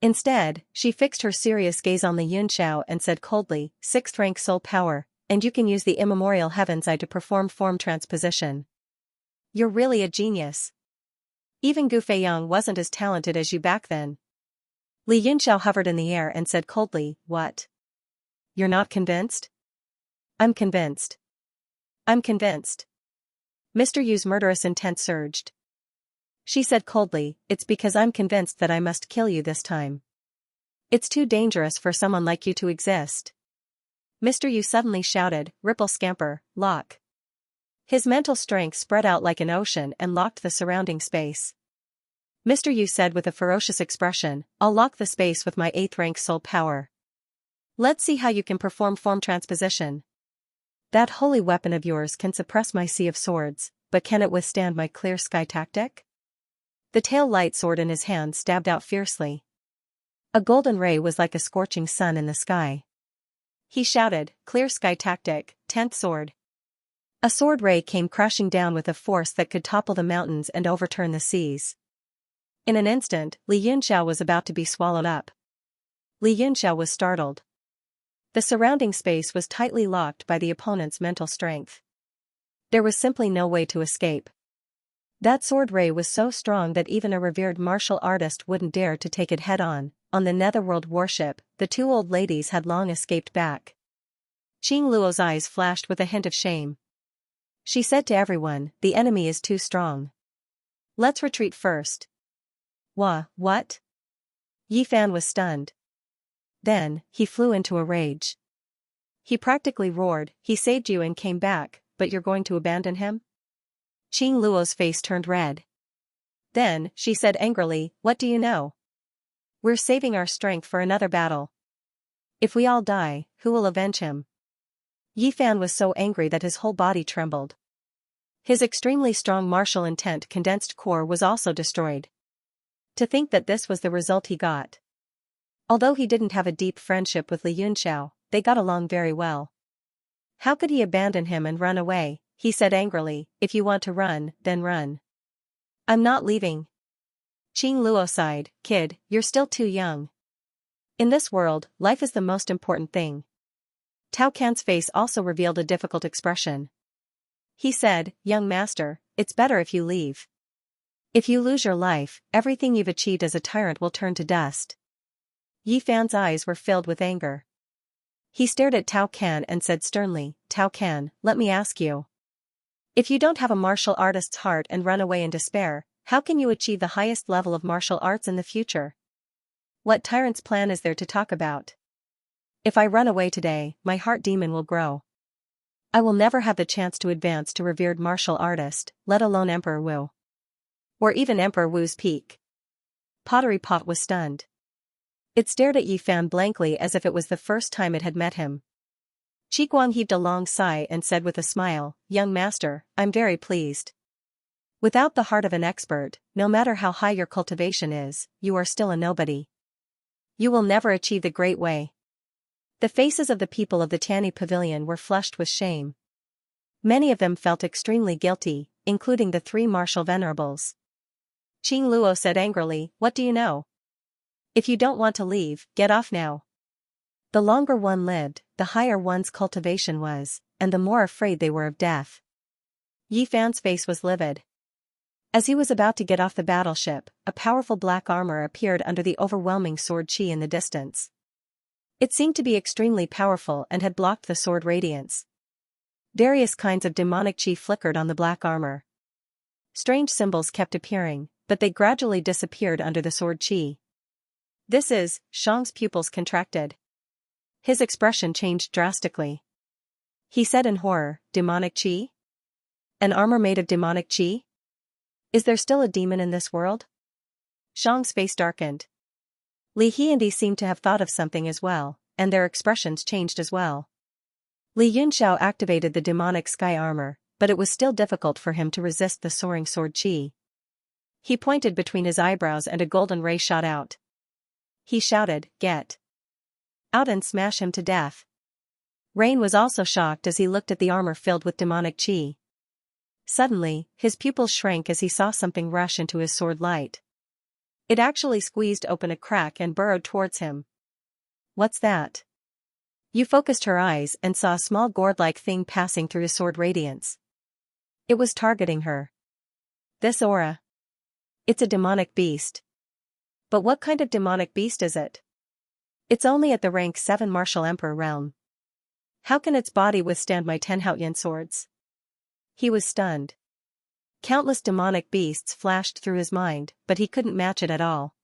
Instead, she fixed her serious gaze on Li Yunxiao and said coldly, "Sixth rank soul power, and you can use the immemorial heaven's eye to perform form transposition. You're really a genius. Even Gu Feiyang wasn't as talented as you back then." Li Yunxiao hovered in the air and said coldly, "What? You're not convinced?" "I'm convinced. I'm convinced." Mr. Yu's murderous intent surged. She said coldly, "It's because I'm convinced that I must kill you this time. It's too dangerous for someone like you to exist." Mr. Yu suddenly shouted, "Ripple scamper, lock." His mental strength spread out like an ocean and locked the surrounding space. Mr. Yu said with a ferocious expression, "I'll lock the space with my 8th rank soul power. Let's see how you can perform form transposition. That holy weapon of yours can suppress my sea of swords, but can it withstand my clear sky tactic?" The tail light sword in his hand stabbed out fiercely. A golden ray was like a scorching sun in the sky. He shouted, "Clear sky tactic, 10th sword." A sword ray came crashing down with a force that could topple the mountains and overturn the seas. In an instant, Li Yunxiao was about to be swallowed up. Li Yunxiao was startled. The surrounding space was tightly locked by the opponent's mental strength. There was simply no way to escape. That sword ray was so strong that even a revered martial artist wouldn't dare to take it head-on. On the Netherworld warship, the two old ladies had long escaped back. Qing Luo's eyes flashed with a hint of shame. She said to everyone, "The enemy is too strong. Let's retreat first." What? Yi Fan was stunned. Then, he flew into a rage. He practically roared, "He saved you and came back, but you're going to abandon him?" Qing Luo's face turned red. Then, she said angrily, "What do you know? We're saving our strength for another battle. If we all die, who will avenge him?" Yi Fan was so angry that his whole body trembled. His extremely strong martial intent condensed core was also destroyed. To think that this was the result he got. Although he didn't have a deep friendship with Li Yunxiao, they got along very well. How could he abandon him and run away? He said angrily, "If you want to run, then run. I'm not leaving." Qing Luo sighed, "Kid, you're still too young. In this world, life is the most important thing." Tao Can's face also revealed a difficult expression. He said, "Young master, it's better if you leave. If you lose your life, everything you've achieved as a tyrant will turn to dust. Yi Fan's eyes were filled with anger. He stared at Tao Can and said sternly, Tao Can, let me ask you. If you don't have a martial artist's heart and run away in despair, how can you achieve the highest level of martial arts in the future? What tyrant's plan is there to talk about? If I run away today, my heart demon will grow. I will never have the chance to advance to revered martial artist, let alone Emperor Wu. Or even Emperor Wu's peak. Pottery Pot was stunned. It stared at Yi Fan blankly as if it was the first time it had met him. Qi Guang heaved a long sigh and said with a smile, Young master, I'm very pleased. Without the heart of an expert, no matter how high your cultivation is, you are still a nobody. You will never achieve the great way. The faces of the people of the Tanny Pavilion were flushed with shame. Many of them felt extremely guilty, including the three martial venerables. Qing Luo said angrily, What do you know? If you don't want to leave, get off now. The longer one lived, the higher one's cultivation was, and the more afraid they were of death. Yi Fan's face was livid. As he was about to get off the battleship, a powerful black armor appeared under the overwhelming sword qi in the distance. It seemed to be extremely powerful and had blocked the sword radiance. Various kinds of demonic qi flickered on the black armor. Strange symbols kept appearing, but they gradually disappeared under the sword qi. This is, Shang's pupils contracted. His expression changed drastically. He said in horror, Demonic qi? An armor made of demonic qi? Is there still a demon in this world? Shang's face darkened. Li Hiandi seemed to have thought of something as well, and their expressions changed as well. Li Yunxiao activated the demonic sky armor, but it was still difficult for him to resist the soaring sword qi. He pointed between his eyebrows and a golden ray shot out. He shouted, Get out and smash him to death. Rain was also shocked as he looked at the armor filled with demonic qi. Suddenly, his pupils shrank as he saw something rush into his sword light. It actually squeezed open a crack and burrowed towards him. What's that? You focused her eyes and saw a small gourd-like thing passing through his sword radiance. It was targeting her. This aura. It's a demonic beast. But what kind of demonic beast is it? It's only at the rank 7 martial emperor realm. How can its body withstand my 10 Haoyan swords? He was stunned. Countless demonic beasts flashed through his mind, but he couldn't match it at all.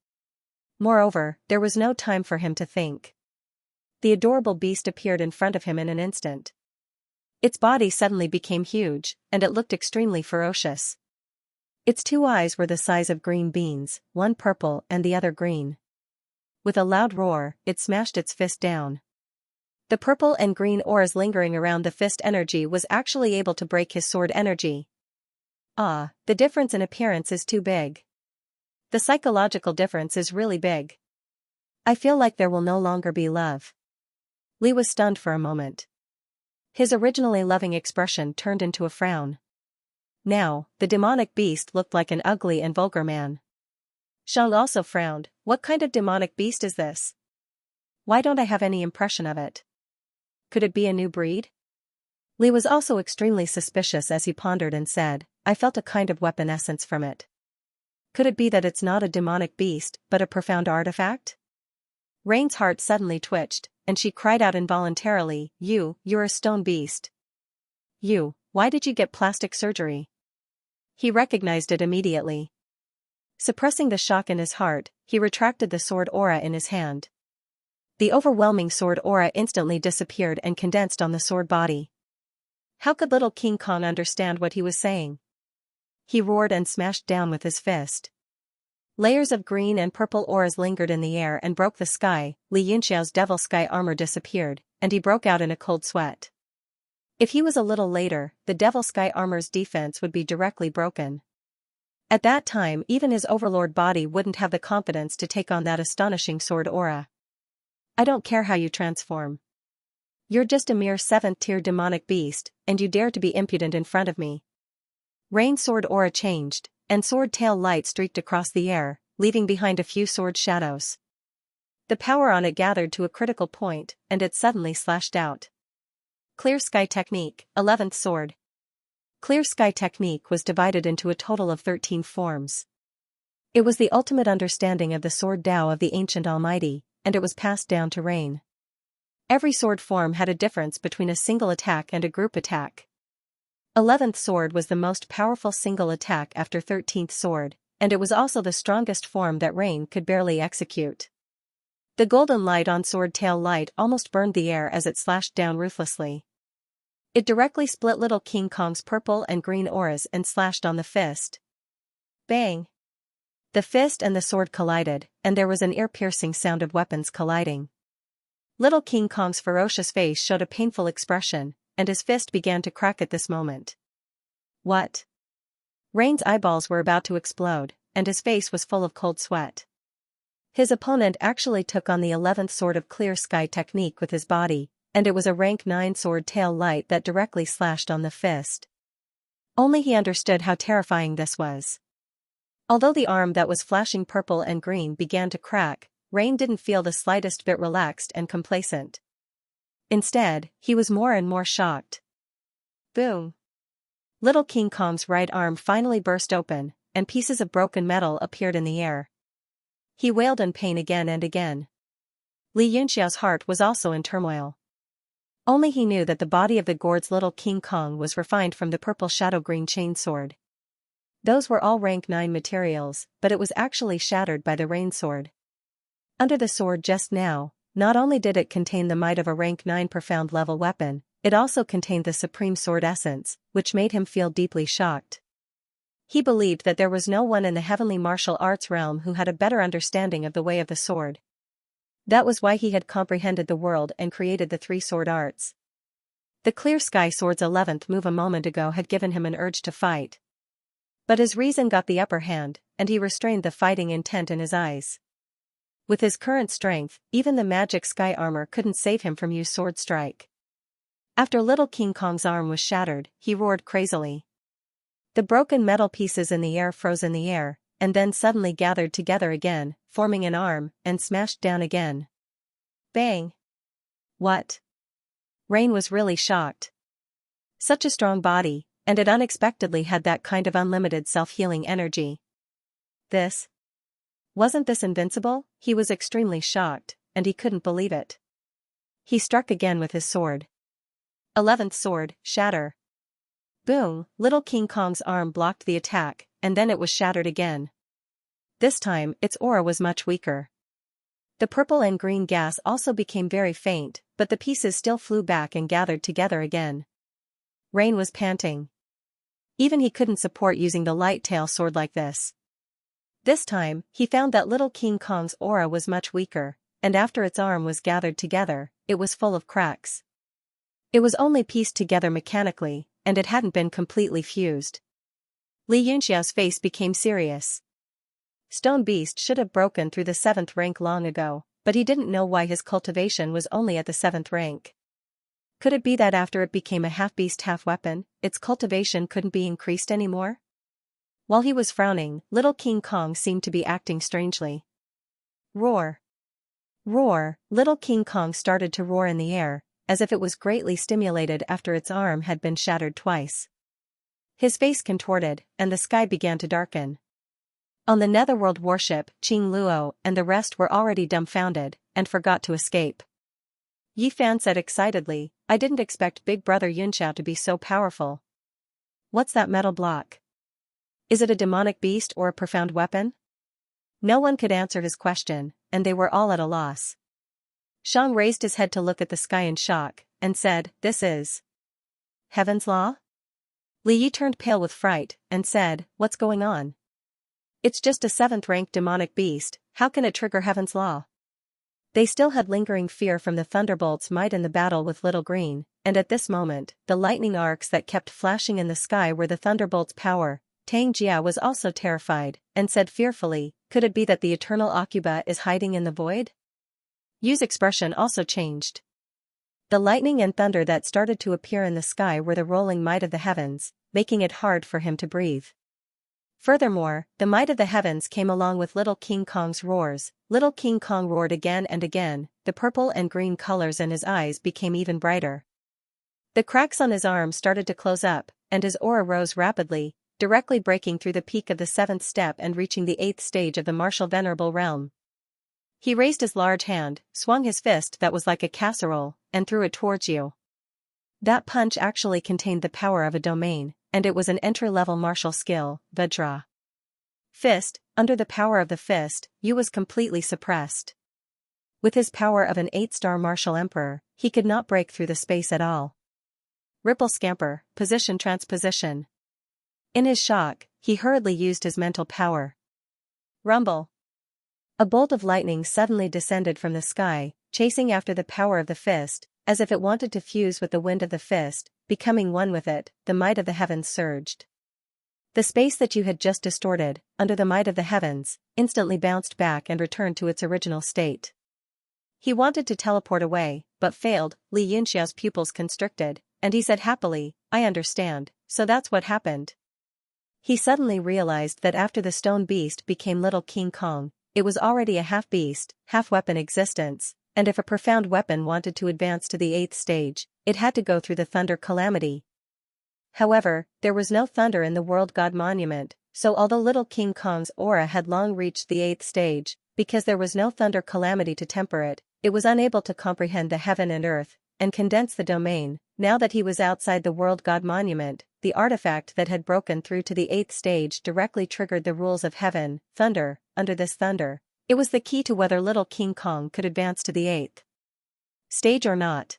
Moreover, there was no time for him to think. The adorable beast appeared in front of him in an instant. Its body suddenly became huge, and it looked extremely ferocious. Its 2 eyes were the size of green beans, one purple and the other green. With a loud roar, it smashed its fist down. The purple and green auras lingering around the fist energy was actually able to break his sword energy. Ah, the difference in appearance is too big. The psychological difference is really big. I feel like there will no longer be love. Li was stunned for a moment. His originally loving expression turned into a frown. Now, the demonic beast looked like an ugly and vulgar man. Shang also frowned. What kind of demonic beast is this? Why don't I have any impression of it? Could it be a new breed? Li was also extremely suspicious as he pondered and said, I felt a kind of weapon essence from it. Could it be that it's not a demonic beast, but a profound artifact? Rain's heart suddenly twitched, and she cried out involuntarily, You're a stone beast. Why did you get plastic surgery? He recognized it immediately. Suppressing the shock in his heart, he retracted the sword aura in his hand. The overwhelming sword aura instantly disappeared and condensed on the sword body. How could little King Kong understand what he was saying? He roared and smashed down with his fist. Layers of green and purple auras lingered in the air and broke the sky. Li Yunxiao's devil sky armor disappeared, and he broke out in a cold sweat. If he was a little later, the devil sky armor's defense would be directly broken. At that time even his overlord body wouldn't have the confidence to take on that astonishing sword aura. I don't care how you transform. You're just a mere 7th-tier demonic beast, and you dare to be impudent in front of me. Rain's sword aura changed, and sword tail light streaked across the air, leaving behind a few sword shadows. The power on it gathered to a critical point, and it suddenly slashed out. Clear Sky Technique, 11th Sword. Clear sky technique was divided into a total of 13 forms. It was the ultimate understanding of the sword Tao of the ancient Almighty, and it was passed down to Rain. Every sword form had a difference between a single attack and a group attack. 11th sword was the most powerful single attack after 13th sword, and it was also the strongest form that Rain could barely execute. The golden light on sword tail light almost burned the air as it slashed down ruthlessly. It directly split Little King Kong's purple and green auras and slashed on the fist. Bang! The fist and the sword collided, and there was an ear-piercing sound of weapons colliding. Little King Kong's ferocious face showed a painful expression, and his fist began to crack at this moment. What? Rain's eyeballs were about to explode, and his face was full of cold sweat. His opponent actually took on the 11th sword of clear sky technique with his body, and it was a rank 9 sword tail light that directly slashed on the fist. Only he understood how terrifying this was. Although the arm that was flashing purple and green began to crack, Rain didn't feel the slightest bit relaxed and complacent. Instead, he was more and more shocked. Boom! Little King Kong's right arm finally burst open, and pieces of broken metal appeared in the air. He wailed in pain again and again. Li Yunxiao's heart was also in turmoil. Only he knew that the body of the gourd's Little King Kong was refined from the purple shadow-green chainsword. Those were all rank 9 materials, but it was actually shattered by the rain sword. Under the sword just now, not only did it contain the might of a rank 9 profound level weapon, it also contained the supreme sword essence, which made him feel deeply shocked. He believed that there was no one in the heavenly martial arts realm who had a better understanding of the way of the sword. That was why he had comprehended the world and created the 3 sword arts. The clear sky sword's 11th move a moment ago had given him an urge to fight. But his reason got the upper hand, and he restrained the fighting intent in his eyes. With his current strength, even the magic sky armor couldn't save him from Yu's sword strike. After Little King Kong's arm was shattered, he roared crazily. The broken metal pieces in the air froze in the air, and then suddenly gathered together again, forming an arm, and smashed down again. Bang! What? Rain was really shocked. Such a strong body, and it unexpectedly had that kind of unlimited self-healing energy. Wasn't this invincible? He was extremely shocked, and he couldn't believe it. He struck again with his sword. 11th sword, shatter. Boom! Little King Kong's arm blocked the attack, and then it was shattered again. This time, its aura was much weaker. The purple and green gas also became very faint, but the pieces still flew back and gathered together again. Rain was panting. Even he couldn't support using the light tail sword like this. This time, he found that Little King Kong's aura was much weaker, and after its arm was gathered together, it was full of cracks. It was only pieced together mechanically, and it hadn't been completely fused. Li Yunxiao's face became serious. Stone Beast should have broken through the 7th rank long ago, but he didn't know why his cultivation was only at the 7th rank. Could it be that after it became a half-beast half-weapon, its cultivation couldn't be increased anymore? While he was frowning, Little King Kong seemed to be acting strangely. Roar! Roar! Little King Kong started to roar in the air, as if it was greatly stimulated after its arm had been shattered twice. His face contorted, and the sky began to darken. On the Netherworld warship, Qing Luo and the rest were already dumbfounded, and forgot to escape. Yi Fan said excitedly, "I didn't expect Big Brother Yunxiao to be so powerful. What's that metal block? Is it a demonic beast or a profound weapon?" No one could answer his question, and they were all at a loss. Shang raised his head to look at the sky in shock, and said, "This is Heaven's Law?" Li Yi turned pale with fright, and said, "What's going on? It's just a 7th rank demonic beast, how can it trigger Heaven's Law?" They still had lingering fear from the Thunderbolt's might in the battle with Little Green, and at this moment, the lightning arcs that kept flashing in the sky were the Thunderbolt's power. Tang Jia was also terrified, and said fearfully, "Could it be that the eternal Akuba is hiding in the void?" Yu's expression also changed. The lightning and thunder that started to appear in the sky were the rolling might of the heavens, making it hard for him to breathe. Furthermore, the might of the heavens came along with Little King Kong's roars. Little King Kong roared again and again, the purple and green colors in his eyes became even brighter. The cracks on his arm started to close up, and his aura rose rapidly, directly breaking through the peak of the 7th step and reaching the 8th stage of the martial venerable realm. He raised his large hand, swung his fist that was like a casserole, and threw it towards you. That punch actually contained the power of a domain, and it was an entry-level martial skill, Vajra. Fist. Under the power of the fist, Yu was completely suppressed. With his power of an 8-star martial emperor, he could not break through the space at all. Ripple scamper, position transposition. In his shock, he hurriedly used his mental power. Rumble. A bolt of lightning suddenly descended from the sky, chasing after the power of the fist, as if it wanted to fuse with the wind of the fist, becoming one with it. The might of the heavens surged. The space that you had just distorted, under the might of the heavens, instantly bounced back and returned to its original state. He wanted to teleport away, but failed. Li Yunxiao's pupils constricted, and he said happily, "I understand, so that's what happened." He suddenly realized that after the stone beast became Little King Kong, it was already a half-beast, half-weapon existence, and if a profound weapon wanted to advance to the 8th stage, it had to go through the Thunder Calamity. However, there was no thunder in the World God Monument, so although Little King Kong's aura had long reached the 8th stage, because there was no Thunder Calamity to temper it, it was unable to comprehend the heaven and earth, and condense the domain. Now that he was outside the World God Monument, the artifact that had broken through to the 8th stage directly triggered the rules of heaven, thunder. Under this thunder, it was the key to whether Little King Kong could advance to the 8th stage or not.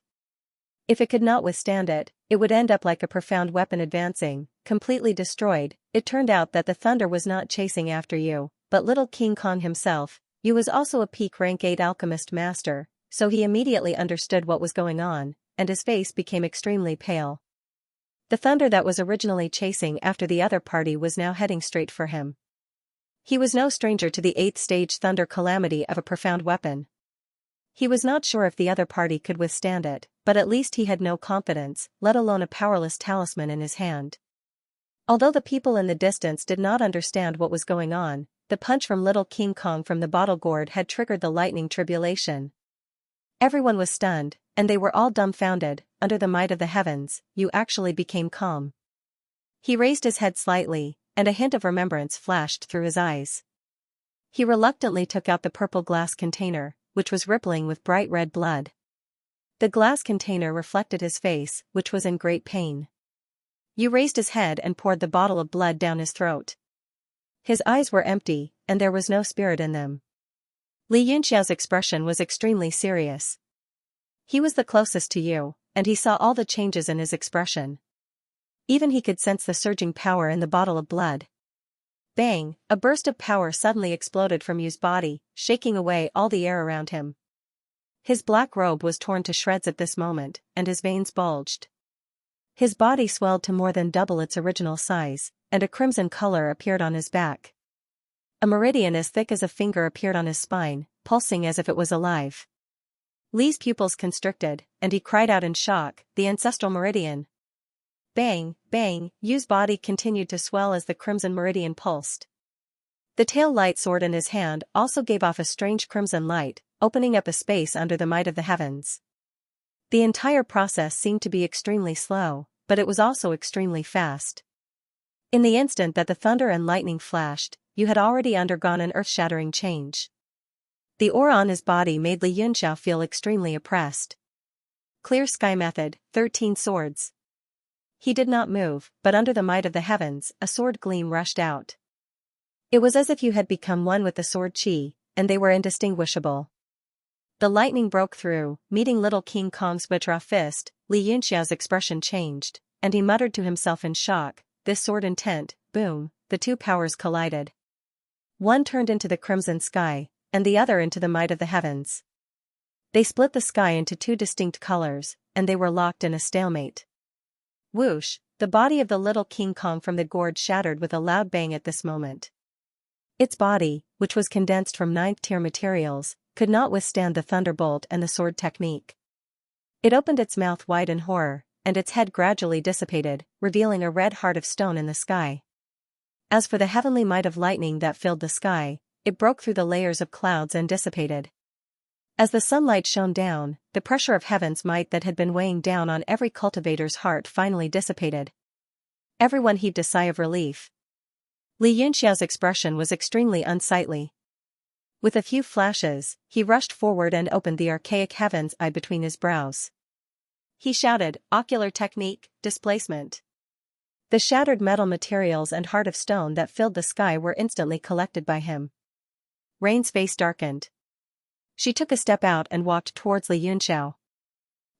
If it could not withstand it, it would end up like a profound weapon advancing, completely destroyed. It turned out that the thunder was not chasing after you, but Little King Kong himself. Yu was also a peak rank 8 alchemist master, so he immediately understood what was going on, and his face became extremely pale. The thunder that was originally chasing after the other party was now heading straight for him. He was no stranger to the 8th stage thunder calamity of a profound weapon. He was not sure if the other party could withstand it, but at least he had no confidence, let alone a powerless talisman in his hand. Although the people in the distance did not understand what was going on, the punch from Little King Kong from the bottle gourd had triggered the lightning tribulation. Everyone was stunned, and they were all dumbfounded. Under the might of the heavens, Yu actually became calm. He raised his head slightly, and a hint of remembrance flashed through his eyes. He reluctantly took out the purple glass container, which was rippling with bright red blood. The glass container reflected his face, which was in great pain. Yu raised his head and poured the bottle of blood down his throat. His eyes were empty, and there was no spirit in them. Li Yunxiao's expression was extremely serious. He was the closest to Yu, and he saw all the changes in his expression. Even he could sense the surging power in the bottle of blood. Bang! A burst of power suddenly exploded from Yu's body, shaking away all the air around him. His black robe was torn to shreds at this moment, and his veins bulged. His body swelled to more than double its original size, and a crimson color appeared on his back. A meridian as thick as a finger appeared on his spine, pulsing as if it was alive. Li's pupils constricted, and he cried out in shock, "The ancestral meridian!" Bang, bang, Yu's body continued to swell as the crimson meridian pulsed. The tail light sword in his hand also gave off a strange crimson light, opening up a space under the might of the heavens. The entire process seemed to be extremely slow, but it was also extremely fast. In the instant that the thunder and lightning flashed, Yu had already undergone an earth-shattering change. The aura on his body made Li Yunxiao feel extremely oppressed. Clear sky method, 13 swords. He did not move, but under the might of the heavens, a sword gleam rushed out. It was as if Yu had become one with the sword chi, and they were indistinguishable. The lightning broke through, meeting Little King Kong's Vajra fist. Li Yunxiao's expression changed, and he muttered to himself in shock, "This sword intent." Boom, the two powers collided. One turned into the crimson sky, and the other into the might of the heavens. They split the sky into two distinct colors, and they were locked in a stalemate. Whoosh, the body of the Little King Kong from the gourd shattered with a loud bang at this moment. Its body, which was condensed from 9th-tier materials, could not withstand the thunderbolt and the sword technique. It opened its mouth wide in horror, and its head gradually dissipated, revealing a red heart of stone in the sky. As for the heavenly might of lightning that filled the sky, it broke through the layers of clouds and dissipated. As the sunlight shone down, the pressure of heaven's might that had been weighing down on every cultivator's heart finally dissipated. Everyone heaved a sigh of relief. Li Yunxiao's expression was extremely unsightly. With a few flashes, he rushed forward and opened the archaic heaven's eye between his brows. He shouted, "Ocular technique, displacement." The shattered metal materials and heart of stone that filled the sky were instantly collected by him. Rain's face darkened. She took a step out and walked towards Li Yunxiao.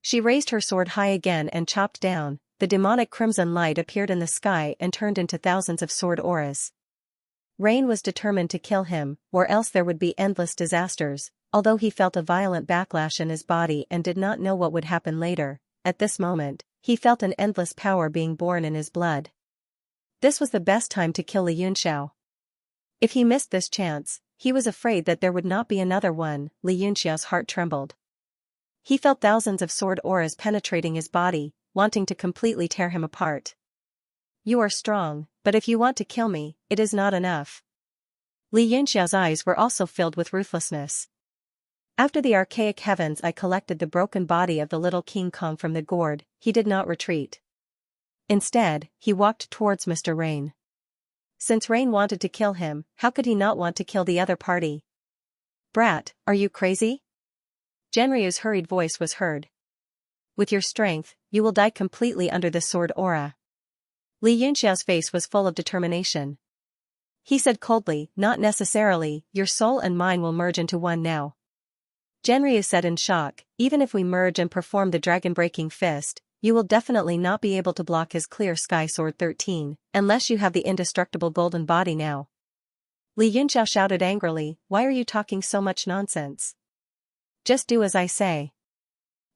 She raised her sword high again and chopped down. The demonic crimson light appeared in the sky and turned into thousands of sword auras. Rain was determined to kill him, or else there would be endless disasters. Although he felt a violent backlash in his body and did not know what would happen later, at this moment, he felt an endless power being born in his blood. This was the best time to kill Li Yunxiao. If he missed this chance, he was afraid that there would not be another one. Li Yunxiao's heart trembled. He felt thousands of sword auras penetrating his body, wanting to completely tear him apart. "You are strong, but if you want to kill me, it is not enough." Li Yunxiao's eyes were also filled with ruthlessness. After the archaic heavens I collected the broken body of the little King Kong from the gourd, he did not retreat. Instead, he walked towards Mr. Rain. Since Rain wanted to kill him, how could he not want to kill the other party? "Brat, are you crazy?" Genryu's hurried voice was heard. "With your strength, you will die completely under this sword aura." Li Yunxiao's face was full of determination. He said coldly, "Not necessarily, your soul and mine will merge into one now." Genryu said in shock, "Even if we merge and perform the dragon-breaking fist, you will definitely not be able to block his clear sky sword 13, unless you have the indestructible golden body now." Li Yunxiao shouted angrily, "Why are you talking so much nonsense? Just do as I say."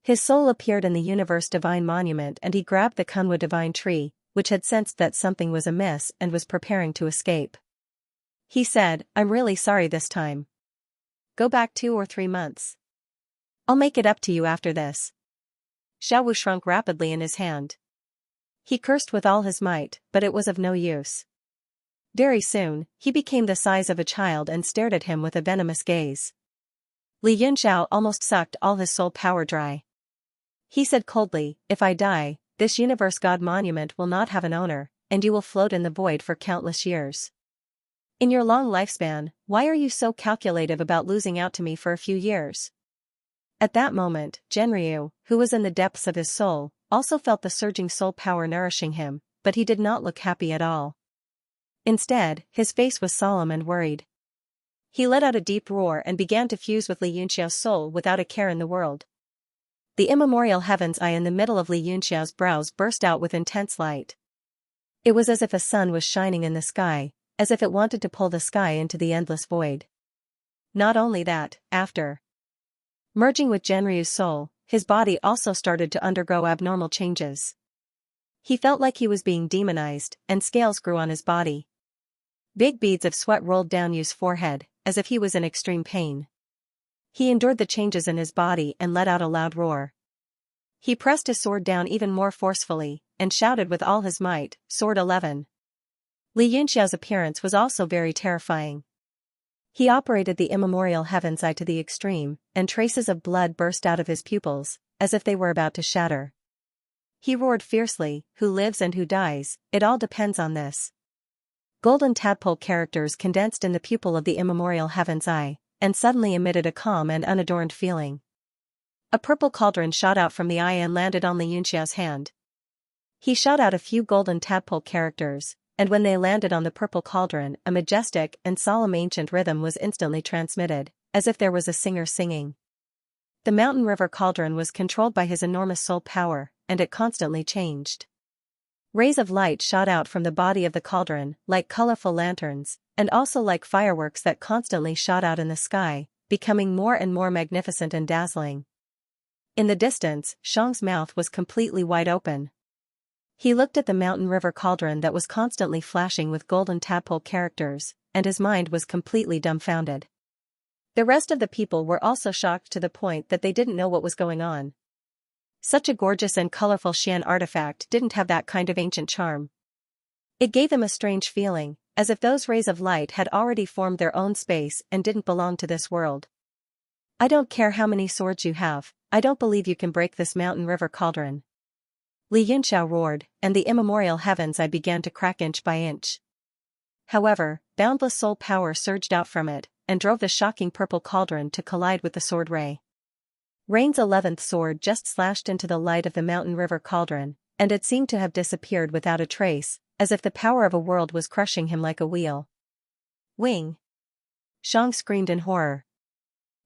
His soul appeared in the universe divine monument and he grabbed the Kunwa divine tree, which had sensed that something was amiss and was preparing to escape. He said, "I'm really sorry this time. Go back 2 or 3 months. I'll make it up to you after this." Xiaowu shrunk rapidly in his hand. He cursed with all his might, but it was of no use. Very soon, he became the size of a child and stared at him with a venomous gaze. Li Yunxiao almost sucked all his soul power dry. He said coldly, "If I die, this universe god monument will not have an owner, and you will float in the void for countless years. In your long lifespan, why are you so calculative about losing out to me for a few years?" At that moment, Genryu, who was in the depths of his soul, also felt the surging soul power nourishing him, but he did not look happy at all. Instead, his face was solemn and worried. He let out a deep roar and began to fuse with Li Yunxiao's soul without a care in the world. The immemorial heaven's eye in the middle of Li Yunxiao's brows burst out with intense light. It was as if a sun was shining in the sky, as if it wanted to pull the sky into the endless void. Not only that, after merging with Genryu's soul, his body also started to undergo abnormal changes. He felt like he was being demonized, and scales grew on his body. Big beads of sweat rolled down Yu's forehead, as if he was in extreme pain. He endured the changes in his body and let out a loud roar. He pressed his sword down even more forcefully, and shouted with all his might, "Sword 11." Li Yunxiao's appearance was also very terrifying. He operated the immemorial heaven's eye to the extreme, and traces of blood burst out of his pupils, as if they were about to shatter. He roared fiercely, "Who lives and who dies, it all depends on this." Golden tadpole characters condensed in the pupil of the immemorial heaven's eye, and suddenly emitted a calm and unadorned feeling. A purple cauldron shot out from the eye and landed on Li Yunxiao's hand. He shot out a few golden tadpole characters, and when they landed on the purple cauldron, a majestic and solemn ancient rhythm was instantly transmitted, as if there was a singer singing. The mountain river cauldron was controlled by his enormous soul power, and it constantly changed. Rays of light shot out from the body of the cauldron, like colorful lanterns, and also like fireworks that constantly shot out in the sky, becoming more and more magnificent and dazzling. In the distance, Shang's mouth was completely wide open. He looked at the mountain river cauldron that was constantly flashing with golden tadpole characters, and his mind was completely dumbfounded. The rest of the people were also shocked to the point that they didn't know what was going on. Such a gorgeous and colorful Xian artifact didn't have that kind of ancient charm. It gave them a strange feeling, as if those rays of light had already formed their own space and didn't belong to this world. "I don't care how many swords you have, I don't believe you can break this mountain river cauldron." Li Yunxiao roared, and the immemorial heavens I began to crack inch by inch. However, boundless soul power surged out from it, and drove the shocking purple cauldron to collide with the sword ray. Rain's 11th sword just slashed into the light of the mountain river cauldron, and it seemed to have disappeared without a trace, as if the power of a world was crushing him like a wheel. Wing! Xiang screamed in horror.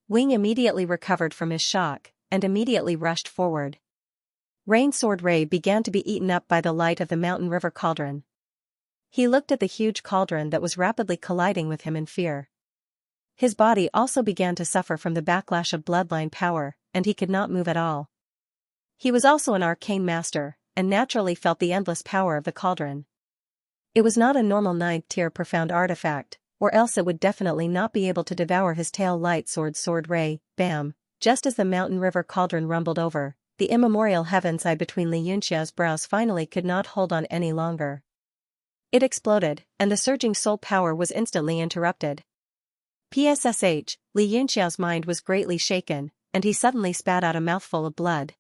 Wing immediately recovered from his shock, and immediately rushed forward. Rain's sword ray began to be eaten up by the light of the mountain river cauldron. He looked at the huge cauldron that was rapidly colliding with him in fear. His body also began to suffer from the backlash of bloodline power, and he could not move at all. He was also an arcane master, and naturally felt the endless power of the cauldron. It was not a normal 9th-tier profound artifact, or else it would definitely not be able to devour his tail light sword ray. Bam! Just as the mountain river cauldron rumbled over, the immemorial heavens eye between Li Yunxiao's brows finally could not hold on any longer. It exploded, and the surging soul power was instantly interrupted. PSSH, Li Yunxiao's mind was greatly shaken, and he suddenly spat out a mouthful of blood.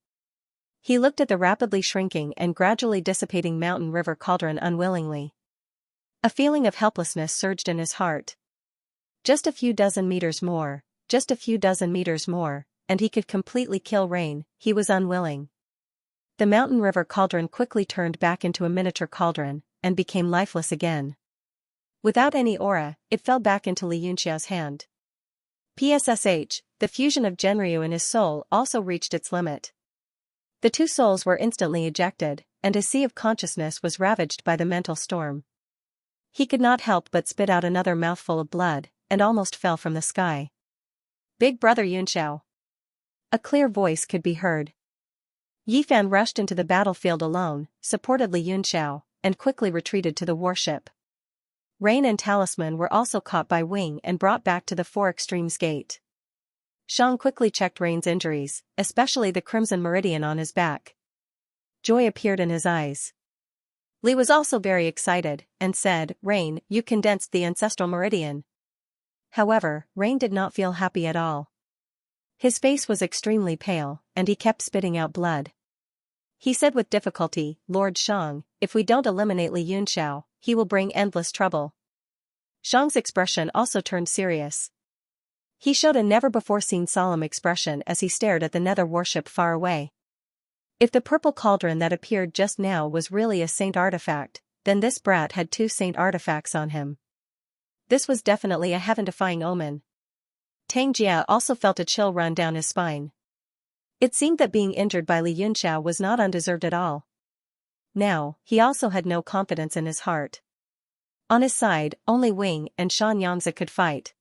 He looked at the rapidly shrinking and gradually dissipating mountain river cauldron unwillingly. A feeling of helplessness surged in his heart. Just a few dozen meters more, and he could completely kill Rain. He was unwilling. The mountain river cauldron quickly turned back into a miniature cauldron, and became lifeless again. Without any aura, it fell back into Li Yunxiao's hand. PSSH, the fusion of Genryu in his soul also reached its limit. The two souls were instantly ejected, and his sea of consciousness was ravaged by the mental storm. He could not help but spit out another mouthful of blood, and almost fell from the sky. Big Brother Yunxiao! A clear voice could be heard. Yifan rushed into the battlefield alone, supported Li Yunxiao, and quickly retreated to the warship. Rain and Talisman were also caught by Wing and brought back to the Four Extremes Gate. Xiang quickly checked Rain's injuries, especially the crimson meridian on his back. Joy appeared in his eyes. Li was also very excited, and said, Rain, you condensed the ancestral meridian. However, Rain did not feel happy at all. His face was extremely pale, and he kept spitting out blood. He said with difficulty, Lord Xiang, if we don't eliminate Li Yunxiao, he will bring endless trouble. Xiang's expression also turned serious. He showed a never-before-seen solemn expression as he stared at the nether warship far away. If the purple cauldron that appeared just now was really a saint artifact, then this brat had two saint artifacts on him. This was definitely a heaven-defying omen. Tang Jia also felt a chill run down his spine. It seemed that being injured by Li Yunxiao was not undeserved at all. Now, he also had no confidence in his heart. On his side, only Wing and Xianxia could fight.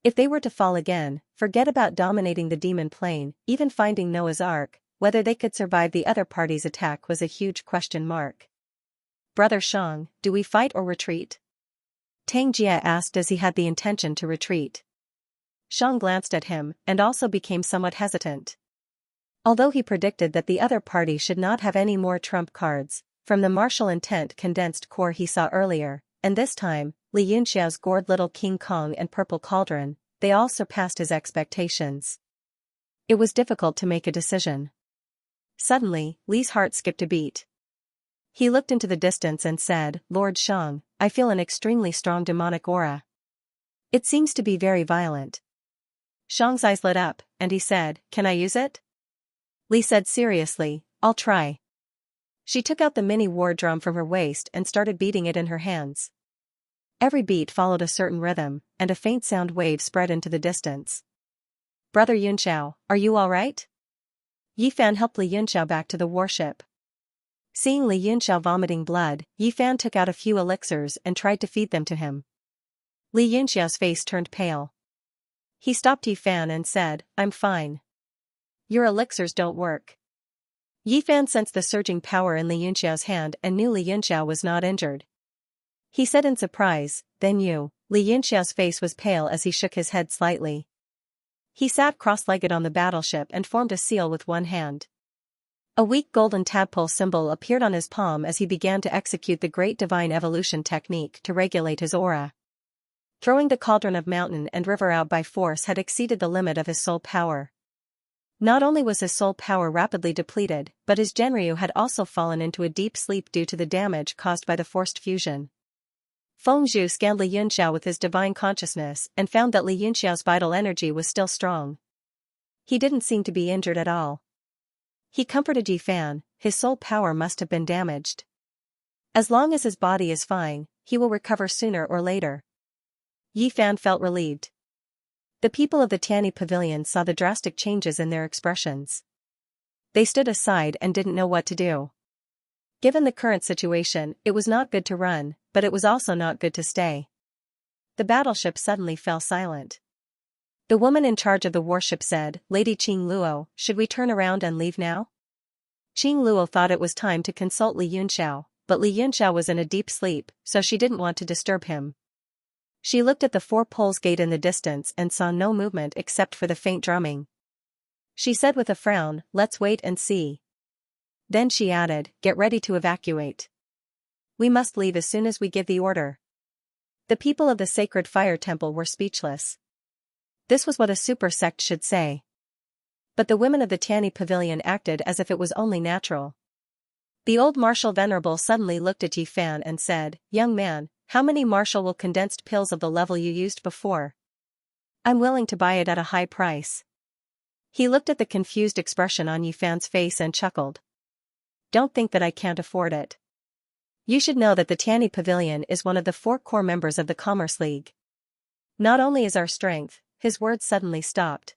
If they were to fall again, forget about dominating the demon plane, even finding Noah's Ark, whether they could survive the other party's attack was a huge question mark. Brother Xiang, do we fight or retreat? Tang Jia asked as he had the intention to retreat. Xiang glanced at him and also became somewhat hesitant. Although he predicted that the other party should not have any more trump cards, from the martial intent condensed core he saw earlier, and this time, Li Yunxiao's gourd little King Kong and purple cauldron, they all surpassed his expectations. It was difficult to make a decision. Suddenly, Li's heart skipped a beat. He looked into the distance and said, Lord Xiang, I feel an extremely strong demonic aura. It seems to be very violent. Xiang's eyes lit up, and he said, Can I use it? Li said seriously, I'll try. She took out the mini war drum from her waist and started beating it in her hands. Every beat followed a certain rhythm, and a faint sound wave spread into the distance. Brother Yunxiao, are you all right? Yifan helped Li Yunxiao back to the warship. Seeing Li Yunxiao vomiting blood, Yifan took out a few elixirs and tried to feed them to him. Li Yunxiao's face turned pale. He stopped Yifan and said, I'm fine. Your elixirs don't work. Yifan sensed the surging power in Li Yunxiao's hand and knew Li Yunxiao was not injured. He said in surprise, then you. Li Yunxiao's face was pale as he shook his head slightly. He sat cross-legged on the battleship and formed a seal with one hand. A weak golden tadpole symbol appeared on his palm as he began to execute the great divine evolution technique to regulate his aura. Throwing the cauldron of mountain and river out by force had exceeded the limit of his soul power. Not only was his soul power rapidly depleted, but his Genryu had also fallen into a deep sleep due to the damage caused by the forced fusion. Feng Zhu scanned Li Yunxiao with his divine consciousness and found that Li Yunxiao's vital energy was still strong. He didn't seem to be injured at all. He comforted Yi Fan, his soul power must have been damaged. As long as his body is fine, he will recover sooner or later. Yi Fan felt relieved. The people of the Tianyi Pavilion saw the drastic changes in their expressions. They stood aside and didn't know what to do. Given the current situation, it was not good to run, but it was also not good to stay. The battleship suddenly fell silent. The woman in charge of the warship said, "Lady Qing Luo, should we turn around and leave now?" Qing Luo thought it was time to consult Li Yunxiao, but Li Yunxiao was in a deep sleep, so she didn't want to disturb him. She looked at the Four Poles Gate in the distance and saw no movement except for the faint drumming. She said with a frown, "Let's wait and see." Then she added, "Get ready to evacuate. We must leave as soon as we give the order." The people of the sacred fire temple were speechless. This was what a super sect should say. But the women of the Tianyi Pavilion acted as if it was only natural. The old Marshal Venerable suddenly looked at Yi Fan and said, "Young man, how many Marshal will condensed pills of the level you used before? I'm willing to buy it at a high price." He looked at the confused expression on Yi Fan's face and chuckled. "Don't think that I can't afford it. You should know that the Tianyi Pavilion is one of the 4 core members of the Commerce League. Not only is our strength," his words suddenly stopped.